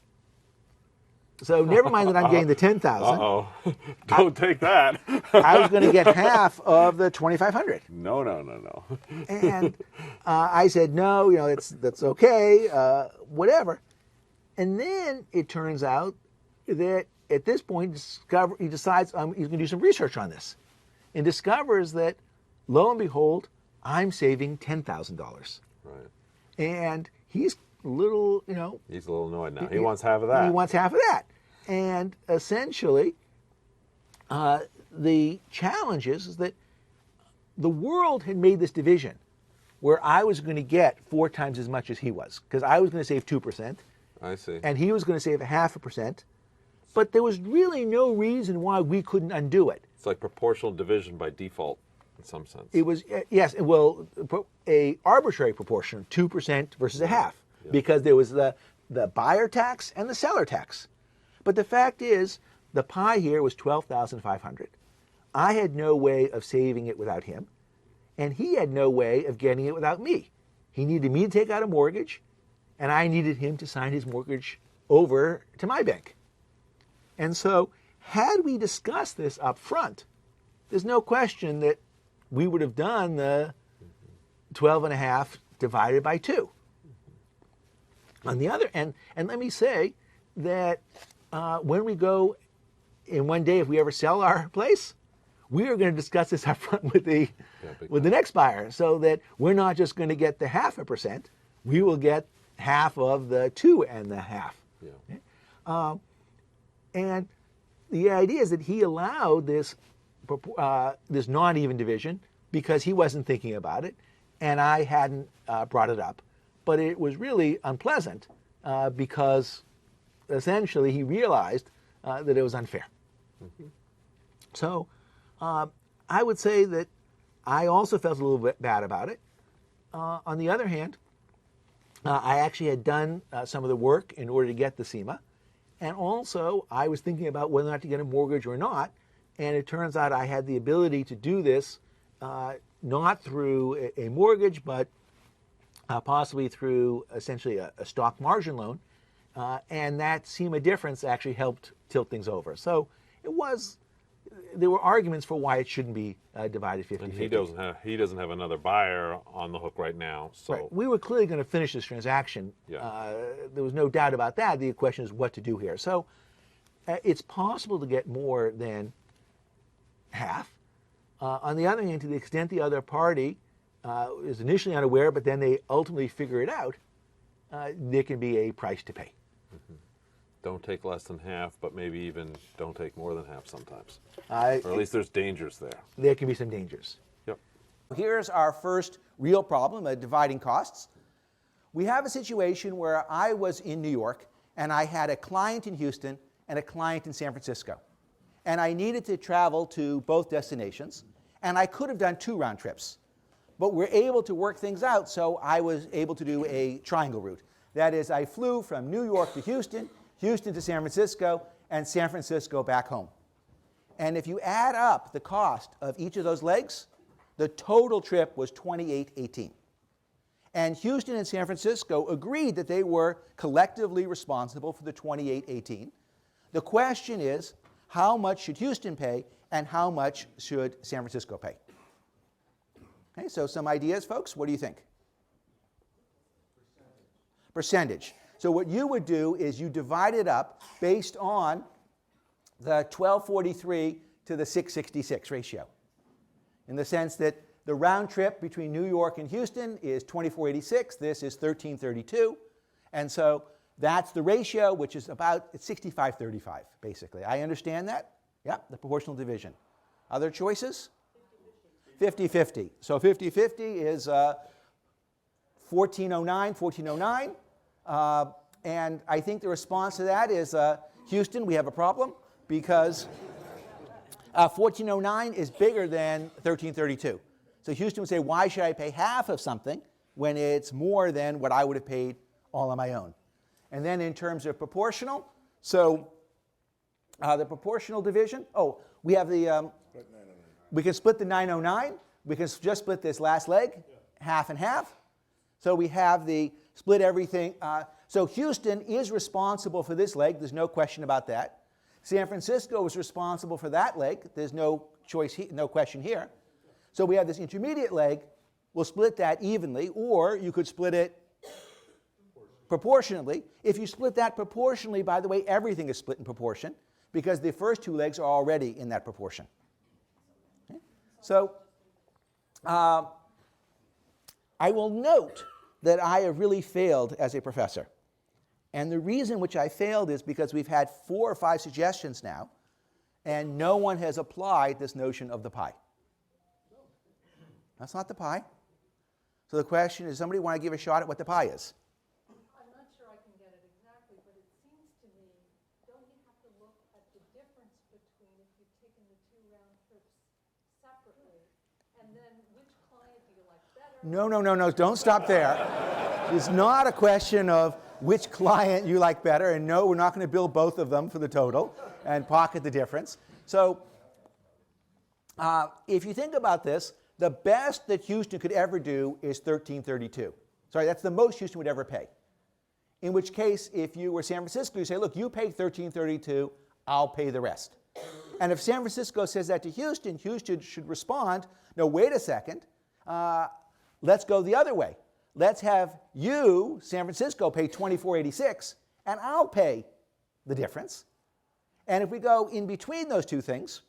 So never mind that I'm getting the 10,000. Uh-oh. Don't take that. I was going to get half of the 2,500. No. And I said, no, that's okay, whatever. And then it turns out that at this point, he decides he's going to do some research on this and discovers that, lo and behold, I'm saving $10,000. Right. And he's a little, He's a little annoyed now. He wants half of that. He wants half of that. And essentially, the challenge is that the world had made this division where I was going to get 4 times as much as he was because I was going to save 2%. I see. And he was going to save 0.5%. But there was really no reason why we couldn't undo it. It's like proportional division by default in some sense. It was, yes, well, a arbitrary proportion, 2% versus 0.5%, because there was the buyer tax and the seller tax. But the fact is, the pie here was $12,500. I had no way of saving it without him, and he had no way of getting it without me. He needed me to take out a mortgage, and I needed him to sign his mortgage over to my bank. And so, had we discussed this up front, there's no question that we would have done the 12.5 divided by 2. On the other end, and let me say that when we go in one day, if we ever sell our place, we are going to discuss this up front with the next buyer, so that we're not just going to get the 0.5%, we will get half of the 2.5. Yeah. And the idea is that he allowed this non-even division because he wasn't thinking about it, and I hadn't brought it up. But it was really unpleasant because essentially he realized that it was unfair. Mm-hmm. So I would say that I also felt a little bit bad about it. On the other hand, I actually had done some of the work in order to get the CEMA. And also, I was thinking about whether or not to get a mortgage or not. And it turns out I had the ability to do this not through a mortgage, but possibly through essentially a stock margin loan. And that CEMA difference actually helped tilt things over. So there were arguments for why it shouldn't be divided 50-50. And he doesn't have another buyer on the hook right now. So right. We were clearly going to finish this transaction. Yeah. There was no doubt about that. The question is what to do here. So it's possible to get more than half. On the other hand, to the extent the other party is initially unaware, but then they ultimately figure it out, there can be a price to pay. Don't take less than half, but maybe even don't take more than half sometimes. Or at least there's dangers there. There can be some dangers. Yep. Here's our first real problem, dividing costs. We have a situation where I was in New York, and I had a client in Houston and a client in San Francisco. And I needed to travel to both destinations, and I could have done 2 round trips. But we're able to work things out, so I was able to do a triangle route. That is, I flew from New York to Houston, Houston to San Francisco, and San Francisco back home. And if you add up the cost of each of those legs, the total trip was $28.18. And Houston and San Francisco agreed that they were collectively responsible for the $28.18. The question is, how much should Houston pay and how much should San Francisco pay? Okay, so some ideas, folks. What do you think? Percentage. So what you would do is you divide it up based on the 1243 to the 666 ratio, in the sense that the round trip between New York and Houston is 2486. This is 1332. And so that's the ratio, which is about 65-35, basically. I understand that? Yeah, the proportional division. Other choices? 50-50. So 50-50 is 1409. And I think the response to that is, Houston, we have a problem, because 1409 is bigger than 1332. So Houston would say, why should I pay half of something when it's more than what I would have paid all on my own? And then in terms of proportional, so the proportional division, we have the, we can split the 909. We can just split this last leg, half and half. So we have the split everything. So Houston is responsible for this leg. There's no question about that. San Francisco is responsible for that leg. There's no choice, no question here. So we have this intermediate leg. We'll split that evenly, or you could split it proportionally. If you split that proportionally, by the way, everything is split in proportion, because the first 2 legs are already in that proportion. Okay? So I will note that I have really failed as a professor. And the reason which I failed is because we've had 4 or 5 suggestions now, and no one has applied this notion of the pie. That's not the pie. So the question is, somebody want to give a shot at what the pie is? I'm not sure I can get it exactly, but it seems to me, don't you have to look at the difference between if you've taken the 2 round trips separately, and then which client do you like better? No, don't stop there. It's not a question of which client you like better, and no, we're not going to bill both of them for the total and pocket the difference. So if you think about this, the best that Houston could ever do is 1332. Sorry, that's the most Houston would ever pay. In which case, if you were San Francisco, you say, look, you paid 1332, I'll pay the rest. And if San Francisco says that to Houston, Houston should respond, no, wait a second, let's go the other way. Let's have you, San Francisco, pay 2486, and I'll pay the difference. And if we go in between those 2 things,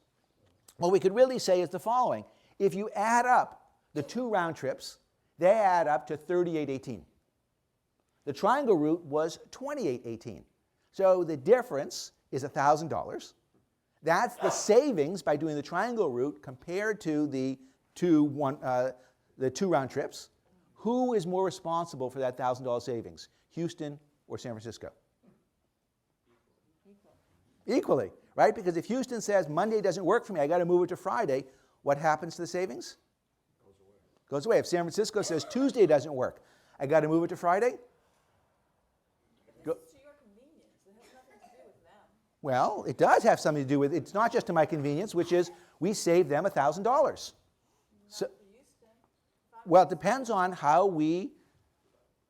what we could really say is the following. If you add up the 2 round trips, they add up to 3818. The triangle route was 2818. So the difference is $1,000. That's the savings by doing the triangle route compared to the 2 round trips. Who is more responsible for that $1,000 savings, Houston or San Francisco? Equally, right? Because if Houston says Monday doesn't work for me, I got to move it to Friday, what happens to the savings? Goes away. If San Francisco says Tuesday doesn't work, I got to move it to Friday? Well, it does have something to do with, it's not just to my convenience, which is we save them $1,000. So, well, it depends on how we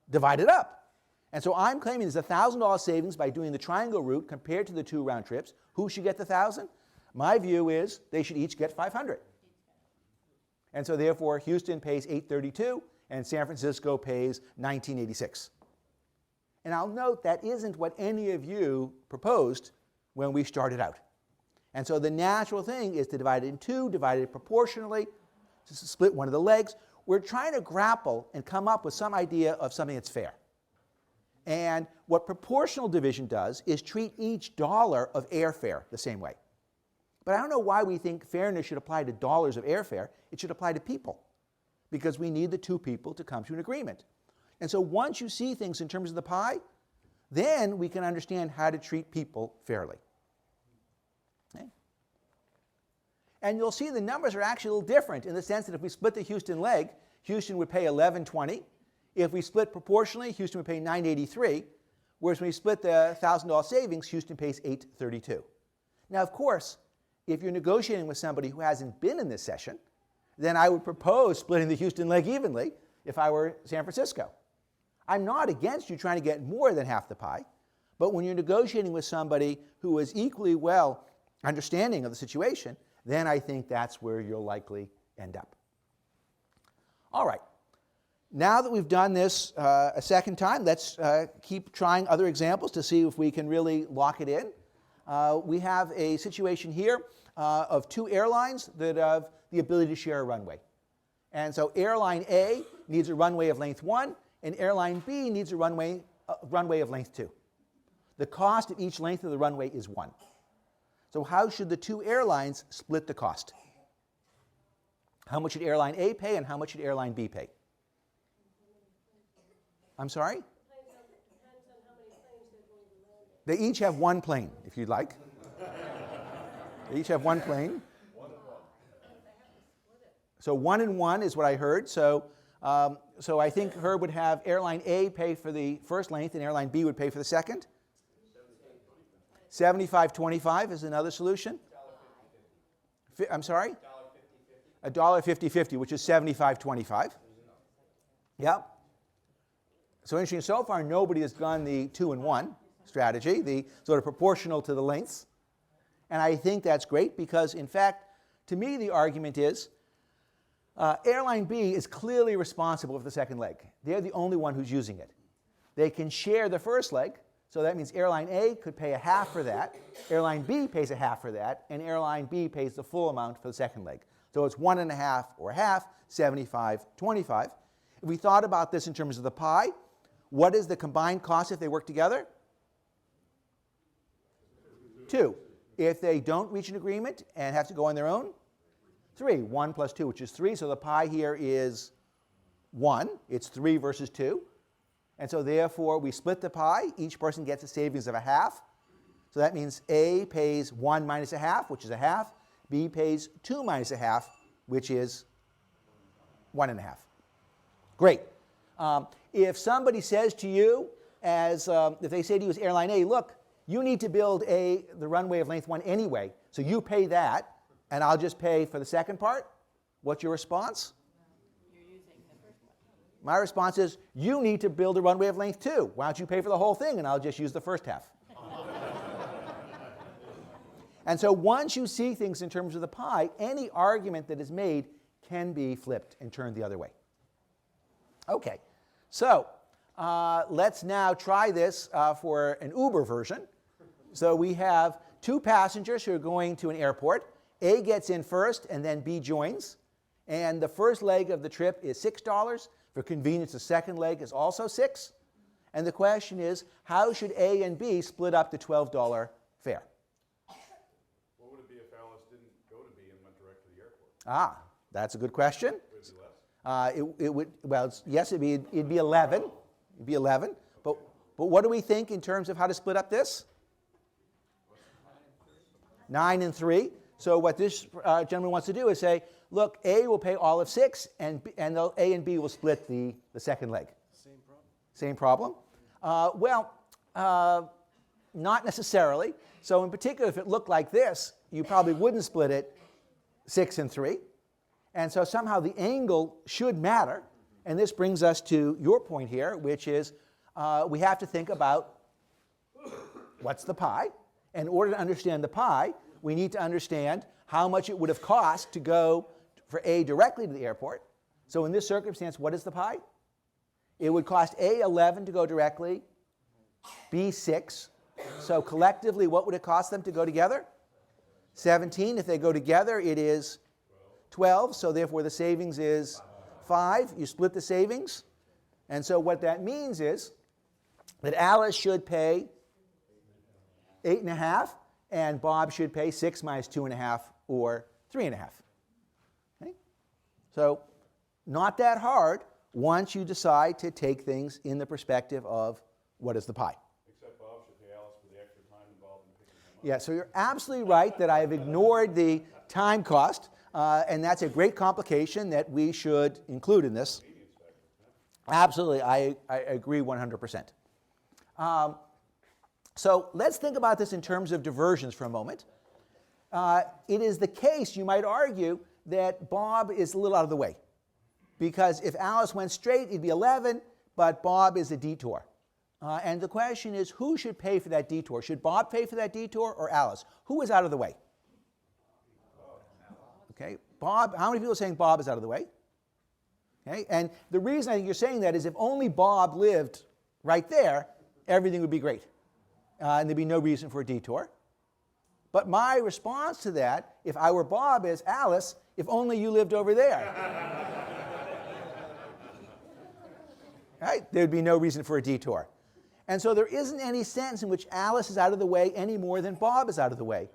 divide it up. And so I'm claiming there's $1,000 savings by doing the triangle route compared to the 2 round trips. Who should get the 1,000? My view is they should each get 500. And so therefore, Houston pays $832 and San Francisco pays $1986. And I'll note that isn't what any of you proposed when we started out. And so the natural thing is to divide it in 2, divide it proportionally. split one of the legs. We're trying to grapple and come up with some idea of something that's fair. And what proportional division does is treat each dollar of airfare the same way. But I don't know why we think fairness should apply to dollars of airfare. It should apply to people, because we need the two people to come to an agreement. And so once you see things in terms of the pie, then we can understand how to treat people fairly. Okay? And you'll see the numbers are actually a little different in the sense that if we split the Houston leg, Houston would pay $11.20. If we split proportionally, Houston would pay $9.83, whereas when we split the $1,000 savings, Houston pays $8.32. Now, of course, if you're negotiating with somebody who hasn't been in this session, then I would propose splitting the Houston leg evenly if I were San Francisco. I'm not against you trying to get more than half the pie, but when you're negotiating with somebody who is equally well understanding of the situation, then I think that's where you'll likely end up. All right. Now that we've done this a second time, let's keep trying other examples to see if we can really lock it in. We have a situation here of two airlines that have the ability to share a runway. And so airline A needs a runway of length 1, and airline B needs a runway of length 2. The cost of each length of the runway is 1. So how should the two airlines split the cost? How much should airline A pay and how much should airline B pay? I'm sorry? They each have one plane, if you'd like. They each have one plane. So 1 and 1 is what I heard. So I think Herb would have airline A pay for the first length and airline B would pay for the second. 75-25 is another solution. I'm sorry? $1.50-50, which is 75-25. Yep. So interesting, so far nobody has gone the 2 and 1 strategy, the sort of proportional to the lengths. And I think that's great because, in fact, to me the argument is airline B is clearly responsible for the second leg. They're the only one who's using it. They can share the first leg, so that means airline A could pay a half for that, airline B pays a half for that, and airline B pays the full amount for the second leg. So it's 1 1/2 or half, 75-25. If we thought about this in terms of the pie, what is the combined cost if they work together? 2. If they don't reach an agreement and have to go on their own, 3. 1 plus 2, which is 3. So the pie here is 1. It's 3 versus 2. And so therefore, we split the pie. Each person gets a savings of a half. So that means A pays 1 minus a half, which is a half. B pays 2 minus a half, which is 1 1/2. Great. If somebody says to you, if they say to you as airline A, look, you need to build the runway of length 1 anyway, so you pay that, and I'll just pay for the second part, what's your response? My response is, you need to build a runway of length 2. Why don't you pay for the whole thing, and I'll just use the first half. And so once you see things in terms of the pie, any argument that is made can be flipped and turned the other way. Okay, so let's now try this for an Uber version. So we have two passengers who are going to an airport. A gets in first, and then B joins. And the first leg of the trip is $6. For convenience, the second leg is also $6. And the question is, how should A and B split up the $12 fare? What would it be if Alice didn't go to B and went direct to the airport? Ah, that's a good question. Would it be less? It would, well, yes, it'd be 11. It'd be 11. But what do we think in terms of how to split up this? 9 and 3. So what this gentleman wants to do is say, look, A will pay all of 6, and A and B will split the second leg. Same problem? Not necessarily. So in particular, if it looked like this, you probably wouldn't split it 6 and 3. And so somehow the angle should matter. And this brings us to your point here, which is we have to think about what's the pie. In order to understand the pie, we need to understand how much it would have cost to go for A directly to the airport. So in this circumstance, what is the pie? It would cost A 11 to go directly, B 6. So collectively, what would it cost them to go together? 17. If they go together, it is 12, so therefore the savings is 5. You split the savings. And so what that means is that Alice should pay 8.5, and Bob should pay 6 minus 2.5, or 3.5. Okay? So not that hard once you decide to take things in the perspective of what is the pie. Except Bob should pay Alice for the extra time involved in picking him up. Yeah, so you're absolutely right that I have ignored the time cost, and that's a great complication that we should include in this. Absolutely, I agree 100%. So let's think about this in terms of diversions for a moment. It is the case, you might argue, that Bob is a little out of the way. Because if Alice went straight, it'd be 11, but Bob is a detour. And the question is, who should pay for that detour? Should Bob pay for that detour or Alice? Who is out of the way? Okay, Bob, how many people are saying Bob is out of the way? Okay, and the reason I think you're saying that is if only Bob lived right there, everything would be great. And there'd be no reason for a detour. But my response to that, if I were Bob, is Alice, if only you lived over there. Right? There'd be no reason for a detour. And so there isn't any sense in which Alice is out of the way any more than Bob is out of the way.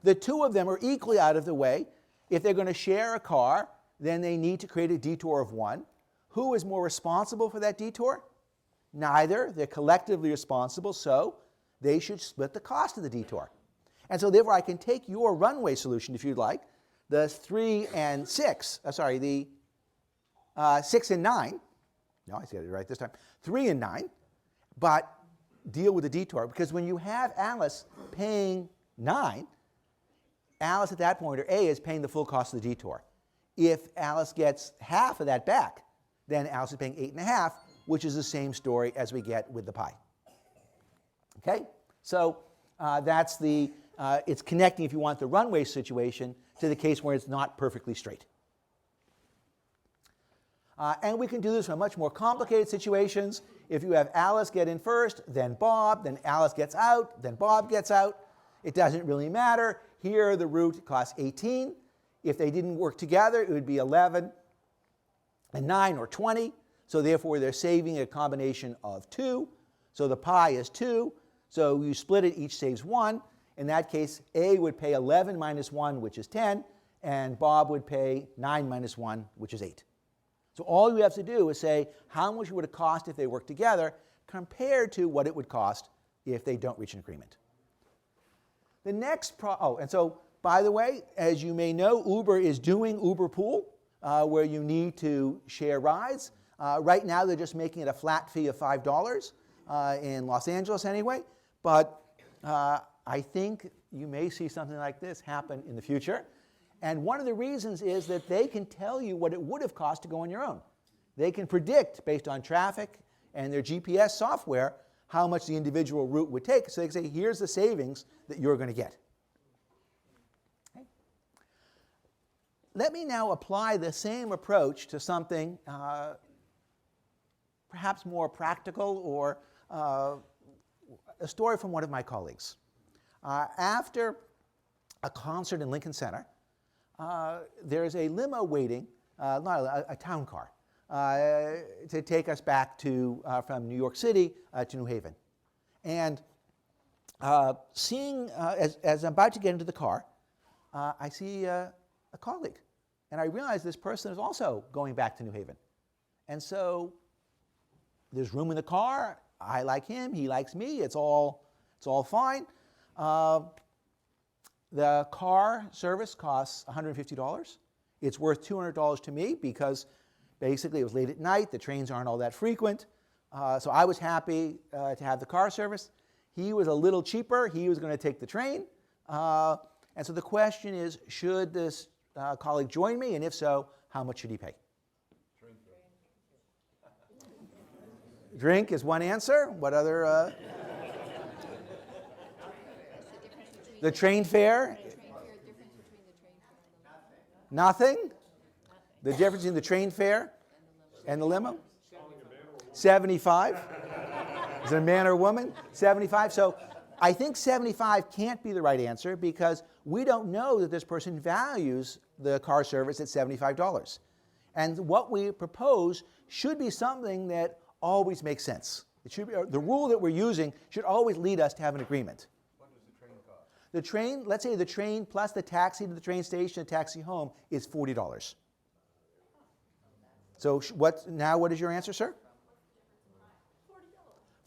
The two of them are equally out of the way. If they're going to share a car, then they need to create a detour of 1. Who is more responsible for that detour? Neither. They're collectively responsible, so they should split the cost of the detour. And so therefore I can take your runway solution, if you'd like, the 3 and 6, the 6 and 9, no, I said it right this time, 3 and 9, but deal with the detour. Because when you have Alice paying 9, Alice at that point, or A, is paying the full cost of the detour. If Alice gets half of that back, then Alice is paying 8.5, which is the same story as we get with the pie. Okay? So that's the, it's connecting, if you want, the runway situation to the case where it's not perfectly straight. And we can do this for much more complicated situations. If you have Alice get in first, then Bob, then Alice gets out, then Bob gets out. It doesn't really matter. Here the route costs 18. If they didn't work together, it would be 11 and 9 or 20. So therefore they're saving a combination of 2. So the pie is 2. So you split it, each saves 1. In that case, A would pay 11 minus 1, which is 10, and Bob would pay 9 minus 1, which is 8. So all you have to do is say how much would it cost if they work together compared to what it would cost if they don't reach an agreement. The next and so, by the way, as you may know, Uber is doing Uber Pool, where you need to share rides. Right now, they're just making it a flat fee of $5 in Los Angeles anyway. But I think you may see something like this happen in the future. And one of the reasons is that they can tell you what it would have cost to go on your own. They can predict, based on traffic and their GPS software, how much the individual route would take. So they can say, here's the savings that you're going to get. Okay. Let me now apply the same approach to something perhaps more practical, or a story from one of my colleagues. After a concert in Lincoln Center, there's a limo waiting, not a town car, to take us back to, from New York City to New Haven. And seeing, as I'm about to get into the car, I see a colleague. And I realize this person is also going back to New Haven. And so there's room in the car. I like him, he likes me, it's all fine. The car service costs $150. It's worth $200 to me because basically it was late at night, the trains aren't all that frequent. So I was happy to have the car service. He was a little cheaper, he was going to take the train. And so the question is, should this colleague join me? And if so, how much should he pay? Drink is one answer. What other? The train fare? Nothing? The difference between the train fare and the limo? 75. Is it a man or a woman? 75. So I think 75 can't be the right answer because we don't know that this person values the car service at $75. And what we propose should be something that always makes sense. It should be, the rule that we're using should always lead us to have an agreement. What does the train cost? The train, let's say the train plus the taxi to the train station and taxi home is $40. So what is your answer, sir?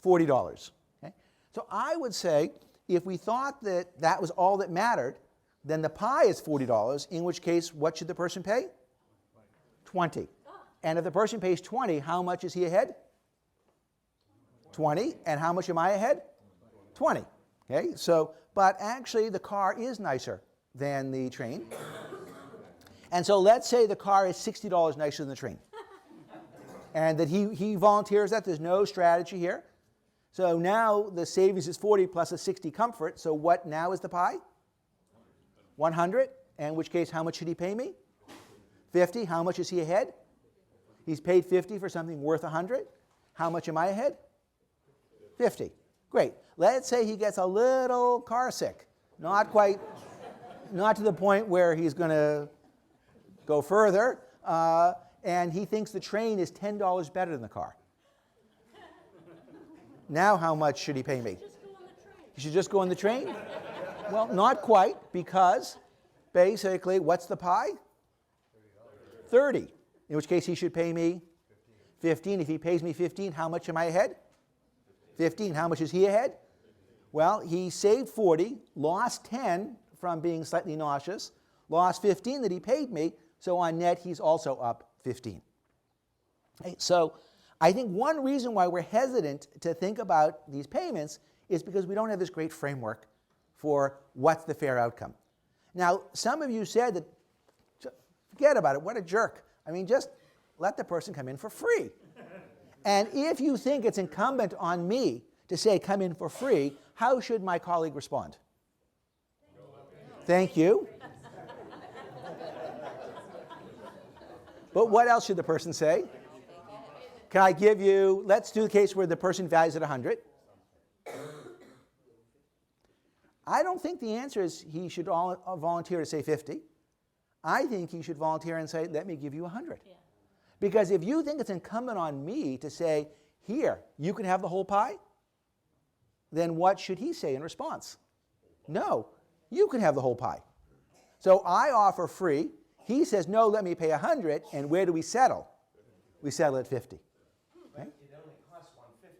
$40. Okay? So I would say if we thought that that was all that mattered, then the pie is $40, in which case what should the person pay? 20. And if the person pays 20, how much is he ahead? 20. And how much am I ahead? 20. Okay? So, but actually the car is nicer than the train. And so let's say the car is $60 nicer than the train. And that he volunteers that. There's no strategy here. So now the savings is 40 plus a 60 comfort. So what now is the pie? 100. In which case, how much should he pay me? 50. How much is he ahead? He's paid 50 for something worth 100. How much am I ahead? 50. Great. Let's say he gets a little car sick. Not to the point where he's going to go further. And he thinks the train is $10 better than the car. Now how much should he pay me? He should just go on the train? Well, not quite, because basically, what's the pie? 30. In which case he should pay me 15. If he pays me 15, how much am I ahead? 15. How much is he ahead? Well, he saved 40, lost 10 from being slightly nauseous, lost 15 that he paid me, so on net he's also up 15. Okay, so I think one reason why we're hesitant to think about these payments is because we don't have this great framework for what's the fair outcome. Now, some of you said that, forget about it, what a jerk. I mean, just let the person come in for free. And if you think it's incumbent on me to say come in for free, how should my colleague respond? Thank you. But what else should the person say? Can I give you, let's do the case where the person values at 100. I don't think the answer is he should volunteer to say 50. I think he should volunteer and say, let me give you 100. Yeah. Because if you think it's incumbent on me to say, here, you can have the whole pie, then what should he say in response? No, you can have the whole pie. So I offer free. He says, no, let me pay 100. And where do we settle? We settle at 50. But it only costs 150.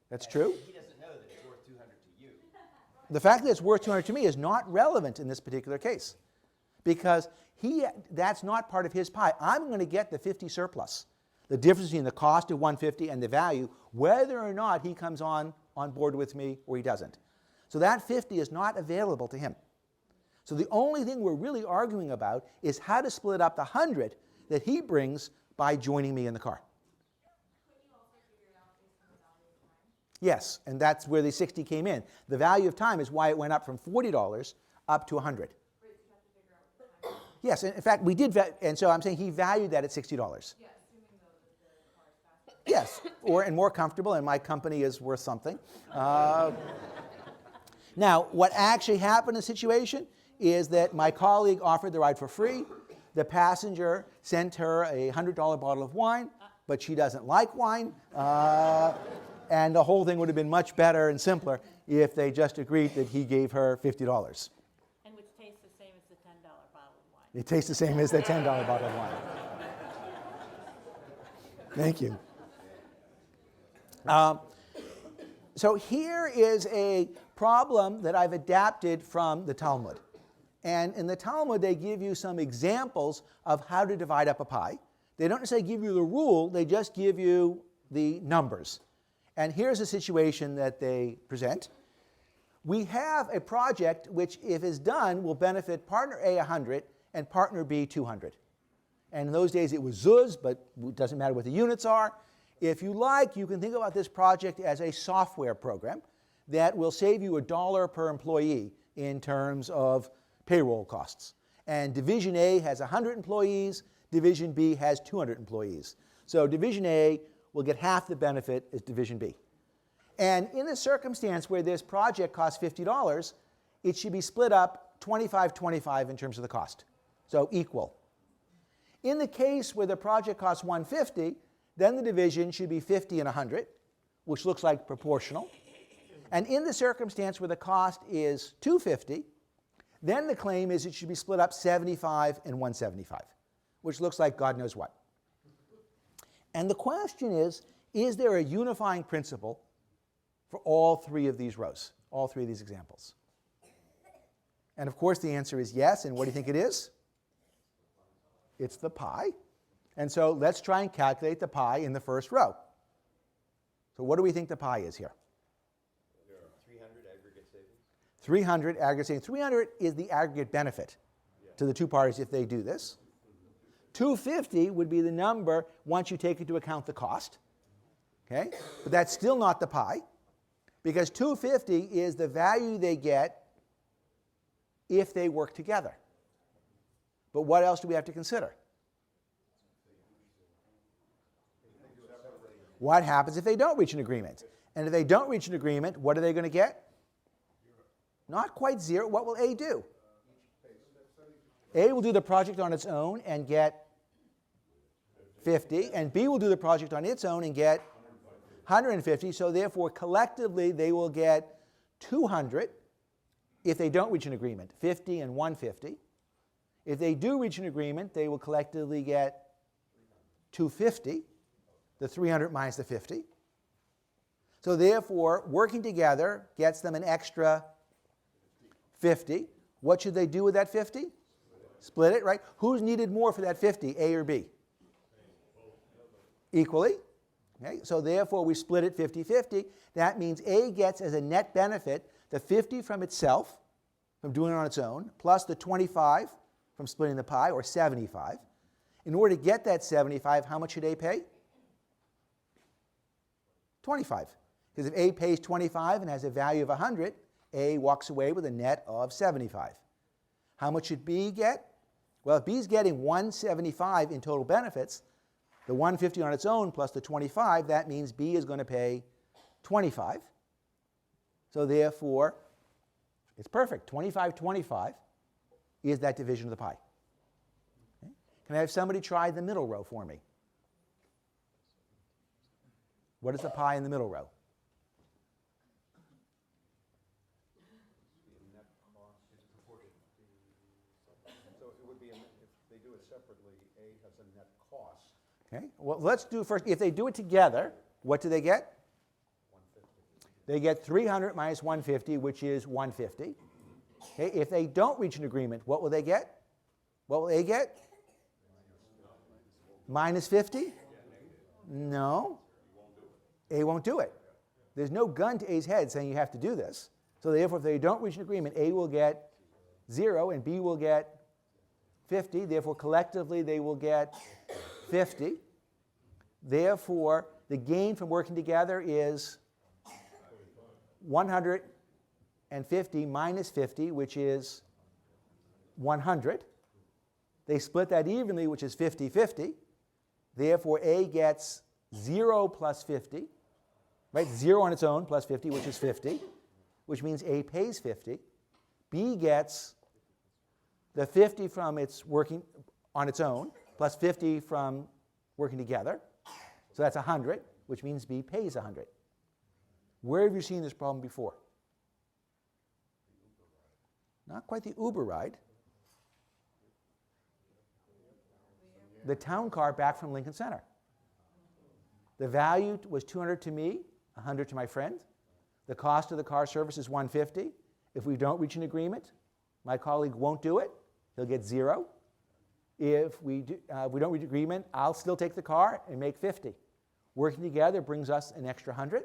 That's true. He doesn't know that it's worth 200 to you. The fact that it's worth 200 to me is not relevant in this particular case, because that's not part of his pie. I'm going to get the 50 surplus, the difference between the cost of 150 and the value, whether or not he comes on board with me or he doesn't. So that 50 is not available to him. So the only thing we're really arguing about is how to split up the 100 that he brings by joining me in the car. Yes, and that's where the 60 came in. The value of time is why it went up from $40 up to 100. Yes, in fact, we did, and so I'm saying he valued that at $60. Yes, and more comfortable, and my company is worth something. Now, what actually happened in the situation is that my colleague offered the ride for free. The passenger sent her a $100 bottle of wine, but she doesn't like wine. And the whole thing would have been much better and simpler if they just agreed that he gave her $50. And which tastes the same as the $10 bottle of wine. It tastes the same as the $10 bottle of wine. Thank you. So here is a problem that I've adapted from the Talmud. And in the Talmud, they give you some examples of how to divide up a pie. They don't necessarily give you the rule, they just give you the numbers. And here's a situation that they present. We have a project which, if is done, will benefit partner A 100 and partner B 200. And in those days it was zuz, but it doesn't matter what the units are. If you like, you can think about this project as a software program that will save you $1 per employee in terms of payroll costs. And Division A has 100 employees, Division B has 200 employees. So Division A will get half the benefit as Division B. And in a circumstance where this project costs $50, it should be split up 25-25 in terms of the cost. So equal. In the case where the project costs 150, then the division should be 50 and 100, which looks like proportional. And in the circumstance where the cost is 250, then the claim is it should be split up 75 and 175, which looks like God knows what. And the question is there a unifying principle for all three of these rows, all three of these examples? And of course the answer is yes, and what do you think it is? It's the pi. And so let's try and calculate the pi in the first row. So what do we think the pi is here? 300 aggregate savings. 300 aggregate savings. 300 is the aggregate benefit to the two parties if they do this. 250 would be the number once you take into account the cost. Okay? But that's still not the pi, because 250 is the value they get if they work together. But what else do we have to consider? What happens if they don't reach an agreement? And if they don't reach an agreement, what are they going to get? Not quite zero. What will A do? A will do the project on its own and get 50, and B will do the project on its own and get 150. So therefore, collectively, they will get 200 if they don't reach an agreement, 50 and 150. If they do reach an agreement, they will collectively get 250, the 300 minus the 50. So therefore, working together gets them an extra 50. What should they do with that 50? Split it, right? Who's needed more for that 50, A or B? Equally. Okay? So therefore, we split it 50-50. That means A gets as a net benefit the 50 from itself, from doing it on its own, plus the 25 from splitting the pie, or 75. In order to get that 75, how much should A pay? 25. Because if A pays 25 and has a value of 100, A walks away with a net of 75. How much should B get? Well, if B is getting 175 in total benefits, the 150 on its own plus the 25, that means B is going to pay 25. So therefore, it's perfect. 25-25 is that division of the pie. Okay? Can I have somebody try the middle row for me? What is the pie in the middle row? So it would be, if they do it separately, A has a net cost. Okay. Well, let's do first, if they do it together, what do they get? 150. They get 300 minus 150, which is 150. Okay. If they don't reach an agreement, what will they get? What will A get? Minus 50? No. A won't do it. There's no gun to A's head saying you have to do this. So therefore, if they don't reach an agreement, A will get 0 and B will get 50. Therefore, collectively, they will get 50. Therefore, the gain from working together is 150 minus 50, which is 100. They split that evenly, which is 50-50. Therefore, A gets 0 plus 50, right? 0 on its own plus 50, which is 50, which means A pays 50. B gets the 50 from its working on its own plus 50 from working together. So that's 100, which means B pays 100. Where have you seen this problem before? Not quite the Uber ride. The town car back from Lincoln Center. The value was 200 to me, 100 to my friend. The cost of the car service is 150. If we don't reach an agreement, my colleague won't do it. He'll get 0. If we don't reach agreement, I'll still take the car and make 50. Working together brings us an extra 100.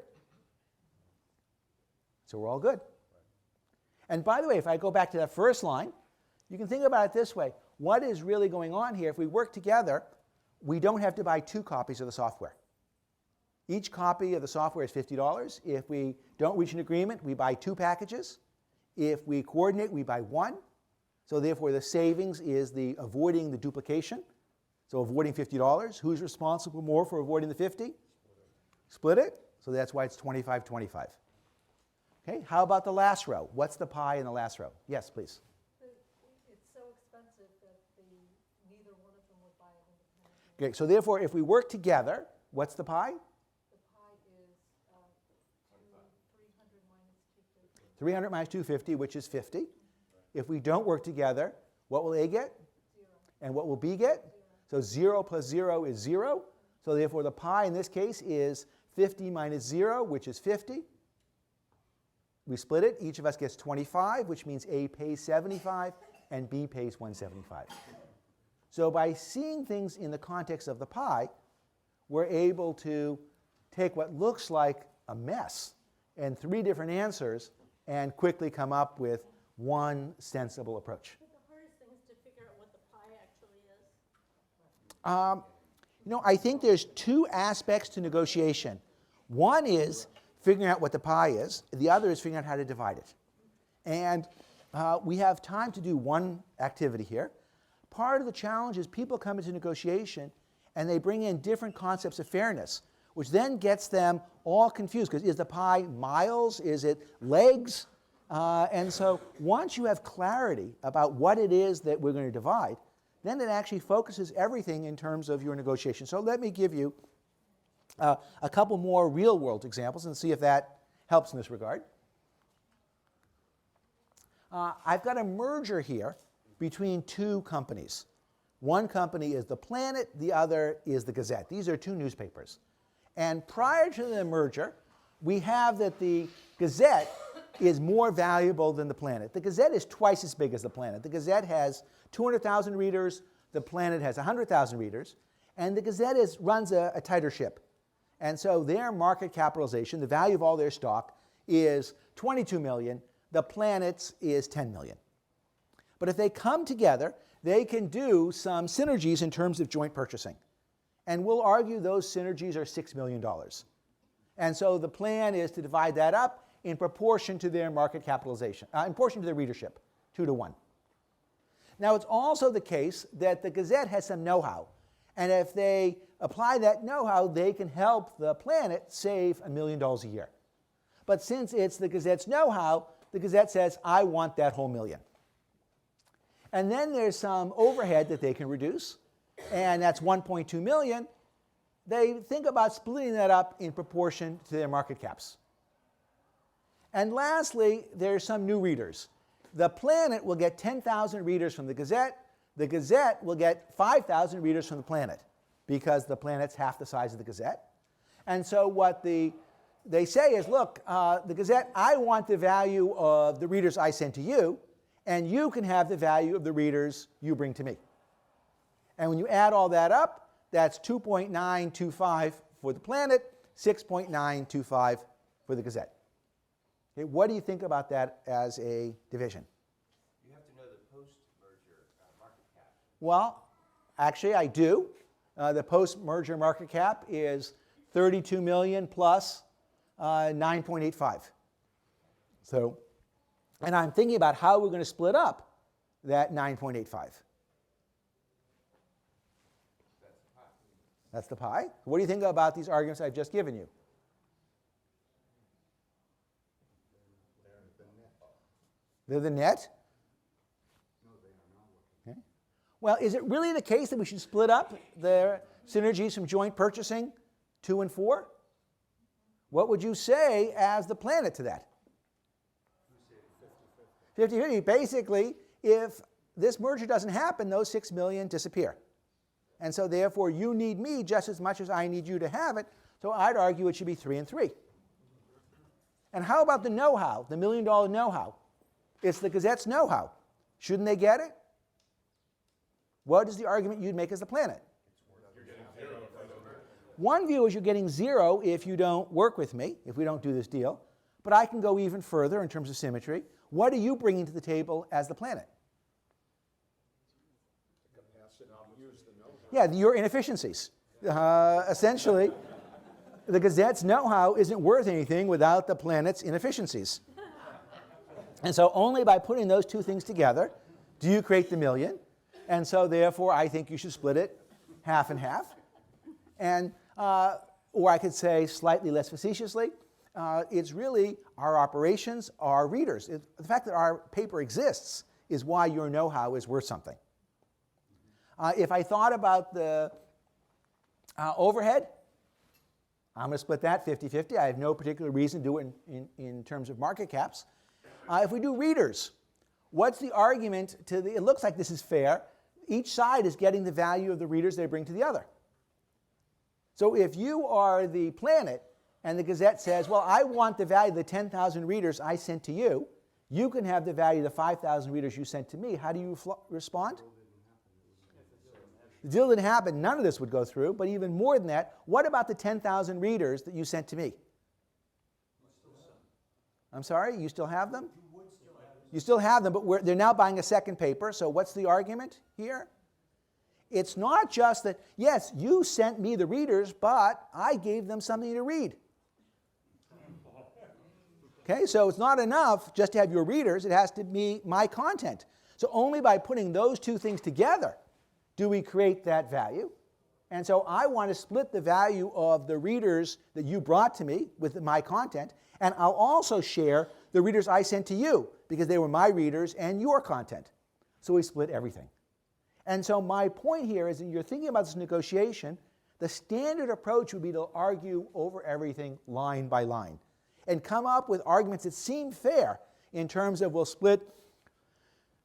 So we're all good. And by the way, if I go back to that first line, you can think about it this way. What is really going on here? If we work together, we don't have to buy 2 copies of the software. Each copy of the software is $50. If we don't reach an agreement, we buy 2 packages. If we coordinate, we buy 1. So therefore, the savings is the avoiding the duplication. So avoiding $50. Who's responsible more for avoiding the 50? Split it. So that's why it's 25-25. Okay, how about the last row? What's the pie in the last row? Yes, please. The Okay, so therefore, if we work together, what's the pie? The pie is 300 minus 250. 300 minus 250, which is 50. If we don't work together, what will A get? 0. And what will B get? 0. So 0 plus 0 is 0. So therefore, the pie in this case is 50 minus 0, which is 50. We split it. Each of us gets 25, which means A pays 75 and B pays 175. So by seeing things in the context of the pie, we're able to take what looks like a mess and 3 different answers and quickly come up with one sensible approach. But the hardest thing is to figure out what the pie actually is. I think there's 2 aspects to negotiation. One is figuring out what the pie is. The other is figuring out how to divide it. And we have time to do one activity here. Part of the challenge is people come into negotiation and they bring in different concepts of fairness, which then gets them all confused, because is the pie miles? Is it legs? And so once you have clarity about what it is that we're going to divide, then it actually focuses everything in terms of your negotiation. So let me give you a couple more real-world examples and see if that helps in this regard. I've got a merger here between 2 companies. One company is The Planet, the other is the Gazette. These are 2 newspapers. And prior to the merger, we have that the Gazette is more valuable than the Planet. The Gazette is twice as big as the Planet. The Gazette has 200,000 readers, the Planet has 100,000 readers, and the Gazette runs a tighter ship. And so their market capitalization, the value of all their stock, is 22 million. The Planet's is 10 million. But if they come together, they can do some synergies in terms of joint purchasing. And we'll argue those synergies are $6 million. And so the plan is to divide that up in proportion to their market capitalization, in proportion to their readership, 2 to 1. Now, it's also the case that the Gazette has some know-how. And if they apply that know-how, they can help the Planet save $1 million a year. But since it's the Gazette's know-how, the Gazette says, I want that whole million. And then there's some overhead that they can reduce, and that's 1.2 million. They think about splitting that up in proportion to their market caps. And lastly, there's some new readers. The Planet will get 10,000 readers from the Gazette. The Gazette will get 5,000 readers from the Planet, because the Planet's half the size of the Gazette. And so what they say is, look, the Gazette, I want the value of the readers I send to you, and you can have the value of the readers you bring to me. And when you add all that up, that's 2.925 for the Planet, 6.925 for the Gazette. Okay, what do you think about that as a division? You have to know the post-merger market cap. Well, actually, I do. The post-merger market cap is 32 million plus 9.85. So, and I'm thinking about how we're going to split up that 9.85. That's the pie. What do you think about these arguments I've just given you? They're the net? Okay. Well, is it really the case that we should split up the synergies from joint purchasing 2 and 4? What would you say as the Planet to that? 50-50. Basically, if this merger doesn't happen, those 6 million disappear. And so therefore, you need me just as much as I need you to have it. So I'd argue it should be 3 and 3. And how about the know-how, the $1 million know-how? It's the Gazette's know-how. Shouldn't they get it? What is the argument you'd make as the Planet? One view is you're getting 0 if you don't work with me, if we don't do this deal. But I can go even further in terms of symmetry. What are you bringing to the table as the Planet? Yeah, your inefficiencies. Essentially, the Gazette's know-how isn't worth anything without the Planet's inefficiencies. And so only by putting those 2 things together do you create the $1 million. And so therefore, I think you should split it half and half. And, or I could say slightly less facetiously, it's really our operations, our readers. The fact that our paper exists is why your know-how is worth something. If I thought about the Overhead, I'm going to split that 50-50. I have no particular reason to do it in terms of market caps. If we do readers, what's the argument to the, it looks like this is fair. Each side is getting the value of the readers they bring to the other. So if you are the Planet and the Gazette says, well, I want the value of the 10,000 readers I sent to you, you can have the value of the 5,000 readers you sent to me. How do you respond? The deal didn't happen. None of this would go through. But even more than that, what about the 10,000 readers that you sent to me? I'm sorry, you still have them? You still have them, but they're now buying a second paper. So what's the argument here? It's not just that, yes, you sent me the readers, but I gave them something to read. Okay, so it's not enough just to have your readers. It has to be my content. So only by putting those two things together do we create that value. And so I want to split the value of the readers that you brought to me with my content, and I'll also share the readers I sent to you because they were my readers and your content. So we split everything. And so my point here is that you're thinking about this negotiation, the standard approach would be to argue over everything line by line and come up with arguments that seem fair in terms of we'll split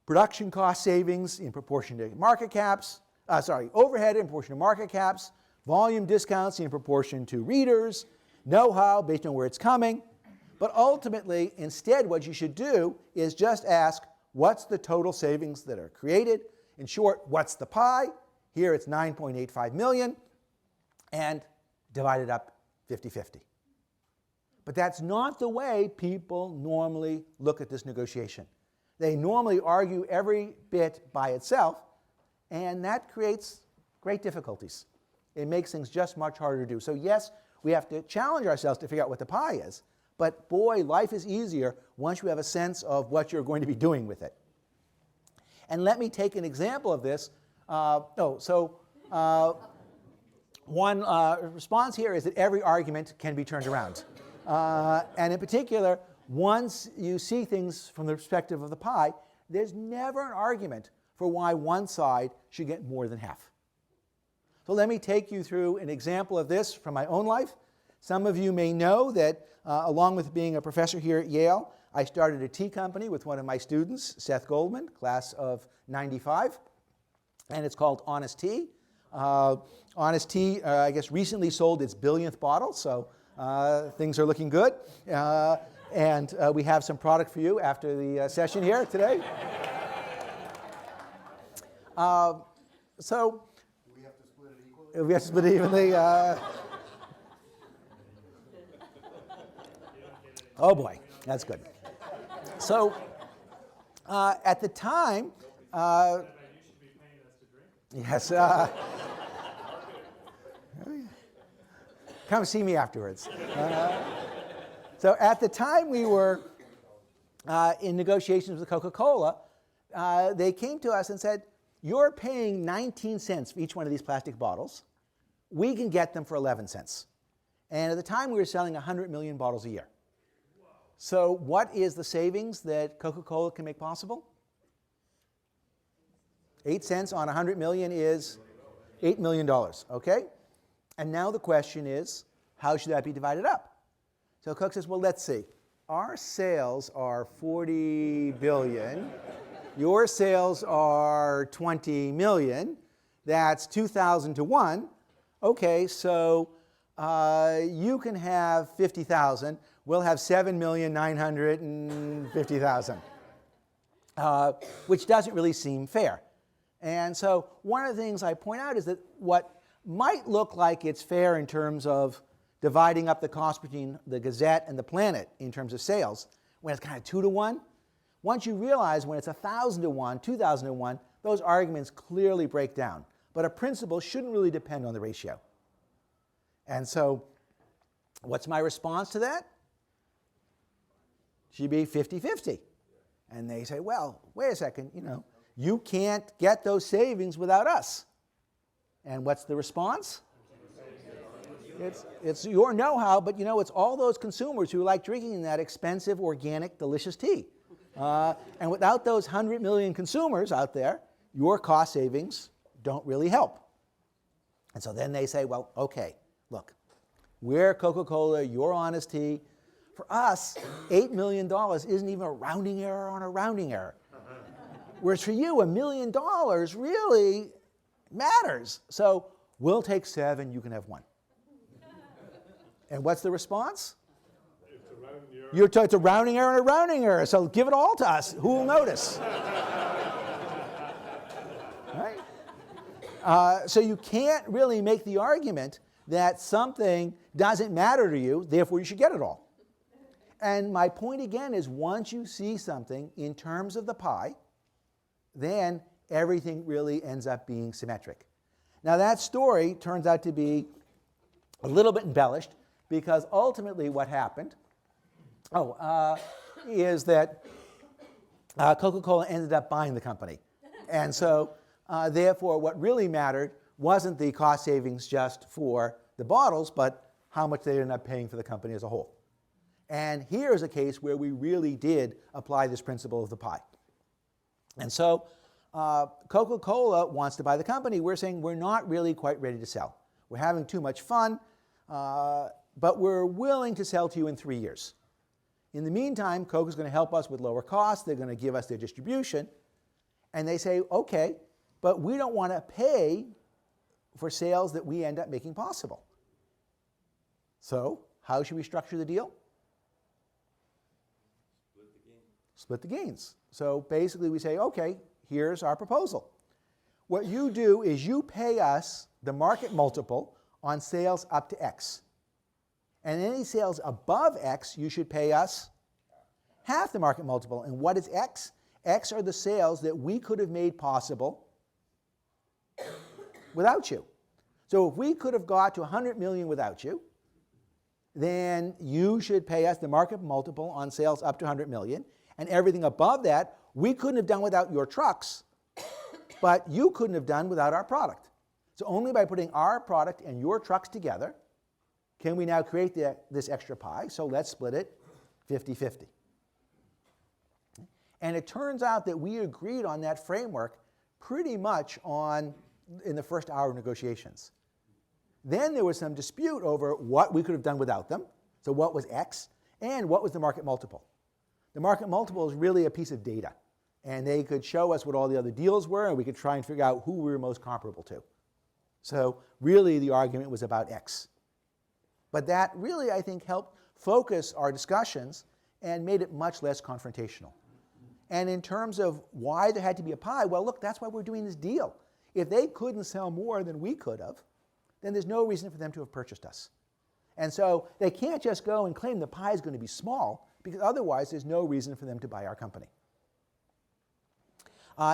production cost savings in proportion to market caps, overhead in proportion to market caps, volume discounts in proportion to readers, know-how based on where it's coming. But ultimately, instead, what you should do is just ask, what's the total savings that are created? In short, what's the pie? Here it's 9.85 million, and divide it up 50-50. But that's not the way people normally look at this negotiation. They normally argue every bit by itself, and that creates great difficulties. It makes things just much harder to do. So yes, we have to challenge ourselves to figure out what the pie is, but boy, life is easier once you have a sense of what you're going to be doing with it. And let me take an example of this. One response here is that every argument can be turned around. And in particular, once you see things from the perspective of the pie, there's never an argument for why one side should get more than half. So let me take you through an example of this from my own life. Some of you may know that along with being a professor here at Yale, I started a tea company with one of my students, Seth Goldman, class of '95, and it's called Honest Tea. Honest Tea, I guess, recently sold its billionth bottle, so things are looking good. And we have some product for you after the session here today. So Do we have to split it equally? we have to split it evenly. Oh boy, that's good. So at the time, yes, come see me afterwards. So at the time we were in negotiations with Coca-Cola, they came to us and said, you're paying 19 cents for each one of these plastic bottles. We can get them for 11 cents. And at the time we were selling 100 million bottles a year. So what is the savings that Coca-Cola can make possible? 8 cents on 100 million is $8 million, okay? And now the question is, how should that be divided up? So Coke says, well, let's see. Our sales are 40 billion. Your sales are 20 million. That's 2,000 to 1. Okay, so you can have 50,000. We'll have 7,950,000, which doesn't really seem fair. And so one of the things I point out is that what might look like it's fair in terms of dividing up the cost between the Gazette and the Planet in terms of sales, when it's kind of 2 to 1, once you realize when it's 1,000 to 1, 2,000 to 1, those arguments clearly break down. But a principle shouldn't really depend on the ratio. And so what's my response to that? Should be 50-50. And they say, well, wait a second, you can't get those savings without us. And what's the response? It's your know-how, but it's all those consumers who like drinking that expensive, organic, delicious tea. And without those 100 million consumers out there, your cost savings don't really help. And so then they say, well, okay, look, we're Coca-Cola, you're Honesty. For us, $8 million isn't even a rounding error on a rounding error. Whereas for you, $1 million really matters. So we'll take 7, you can have 1. And what's the response? It's a rounding error and a rounding error, so give it all to us. Who will notice? Right? So you can't really make the argument that something doesn't matter to you, therefore you should get it all. And my point again is once you see something in terms of the pie, then everything really ends up being symmetric. Now that story turns out to be a little bit embellished because ultimately what happened is that Coca-Cola ended up buying the company. And so therefore what really mattered wasn't the cost savings just for the bottles, but how much they ended up paying for the company as a whole. And here is a case where we really did apply this principle of the pie. And so Coca-Cola wants to buy the company. We're saying we're not really quite ready to sell. We're having too much fun, but we're willing to sell to you in 3 years. In the meantime, Coke is going to help us with lower costs. They're going to give us their distribution. And they say, okay, but we don't want to pay for sales that we end up making possible. So how should we structure the deal? Split the gains. So basically we say, okay, here's our proposal. What you do is you pay us the market multiple on sales up to X. And any sales above X, you should pay us half the market multiple. And what is X? X are the sales that we could have made possible without you. So if we could have got to 100 million without you, then you should pay us the market multiple on sales up to 100 million. And everything above that, we couldn't have done without your trucks, but you couldn't have done without our product. So only by putting our product and your trucks together can we now create this extra pie. So let's split it 50-50. And it turns out that we agreed on that framework pretty much in the first hour of negotiations. Then there was some dispute over what we could have done without them. So what was X and what was the market multiple? The market multiple is really a piece of data. And they could show us what all the other deals were, and we could try and figure out who we were most comparable to. So really the argument was about X. But that really, I think, helped focus our discussions and made it much less confrontational. And in terms of why there had to be a pie, well, look, that's why we're doing this deal. If they couldn't sell more than we could have, then there's no reason for them to have purchased us. And so they can't just go and claim the pie is going to be small, because otherwise there's no reason for them to buy our company.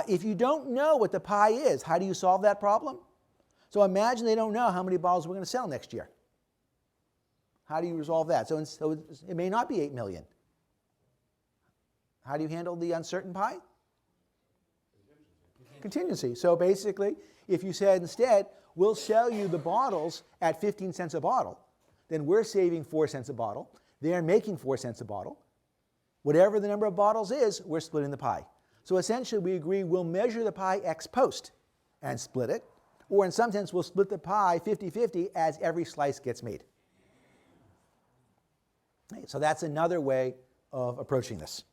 If you don't know what the pie is, how do you solve that problem? So imagine they don't know how many bottles we're going to sell next year. How do you resolve that? So it may not be 8 million. How do you handle the uncertain pie? Contingency. So basically, if you said instead, we'll sell you the bottles at 15 cents a bottle, then we're saving 4 cents a bottle. They're making 4 cents a bottle. Whatever the number of bottles is, we're splitting the pie. So essentially, we agree we'll measure the pie ex post and split it. Or in some sense, we'll split the pie 50-50 as every slice gets made. So that's another way of approaching this.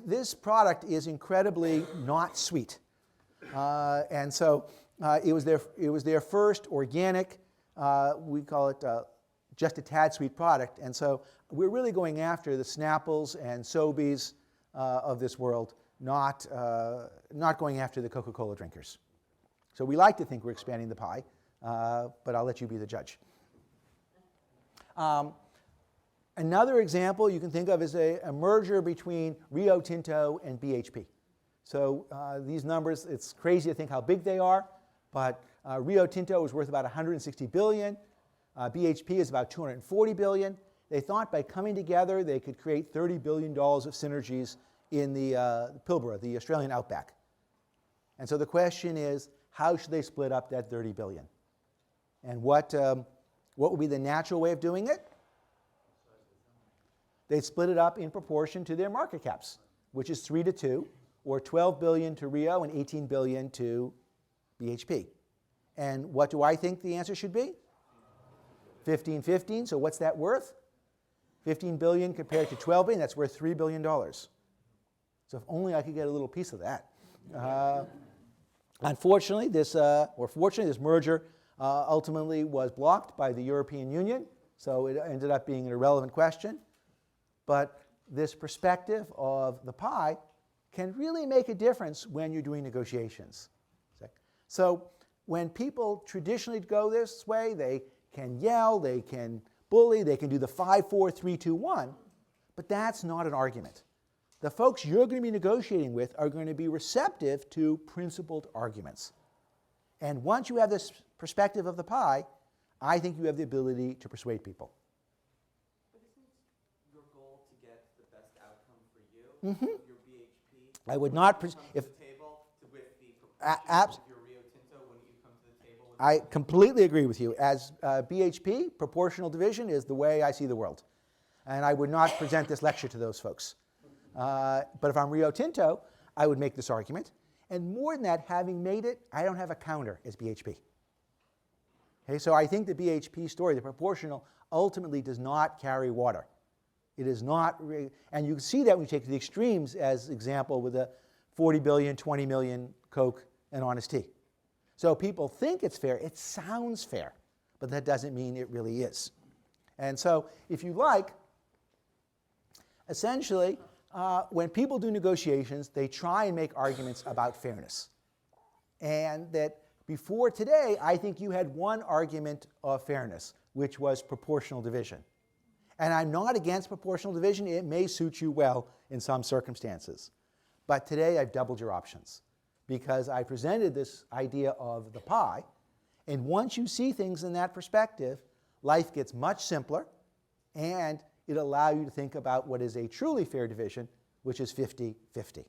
This product is incredibly not sweet. And so it was their first organic, we call it just a tad sweet product. And so we're really going after the Snapples and Sobeys of this world, not going after the Coca-Cola drinkers. So we like to think we're expanding the pie, but I'll let you be the judge. Another example you can think of is a merger between Rio Tinto and BHP. So these numbers, it's crazy to think how big they are, but Rio Tinto is worth about $160 billion. BHP is about $240 billion. They thought by coming together they could create $30 billion of synergies in the Pilbara, the Australian outback. And so the question is, how should they split up that $30 billion? And what would be the natural way of doing it? They'd split it up in proportion to their market caps, which is 3 to 2, or 12 billion to Rio and 18 billion to BHP. And what do I think the answer should be? 15. So what's that worth? 15 billion compared to 12 billion, that's worth $3 billion. So if only I could get a little piece of that. Unfortunately, this merger ultimately was blocked by the European Union, so it ended up being an irrelevant question. But this perspective of the pie can really make a difference when you're doing negotiations. So when people traditionally go this way, they can yell, they can bully, they can do the 5, 4, 3, 2, 1, but that's not an argument. The folks you're going to be negotiating with are going to be receptive to principled arguments. And once you have this perspective of the pie, I think you have the ability to persuade people. But isn't your goal to get the best outcome for you? Mm-hmm. Your BHP. I would not if the table with the proportion of your Rio Tinto when you come to the table. I completely agree with you. As BHP, proportional division is the way I see the world. And I would not present this lecture to those folks. But if I'm Rio Tinto, I would make this argument. And more than that, having made it, I don't have a counter as BHP. Okay, so I think the BHP story, the proportional, ultimately does not carry water. It is not, and you can see that when you take the extremes as example with the 40 billion, 20 million Coke and Honest Tea. So people think it's fair. It sounds fair, but that doesn't mean it really is. And so if you like, essentially, when people do negotiations, they try and make arguments about fairness. And that before today, I think you had one argument of fairness, which was proportional division. And I'm not against proportional division. It may suit you well in some circumstances. But today, I've doubled your options because I presented this idea of the pie. And once you see things in that perspective, life gets much simpler, and it allows you to think about what is a truly fair division, which is 50-50.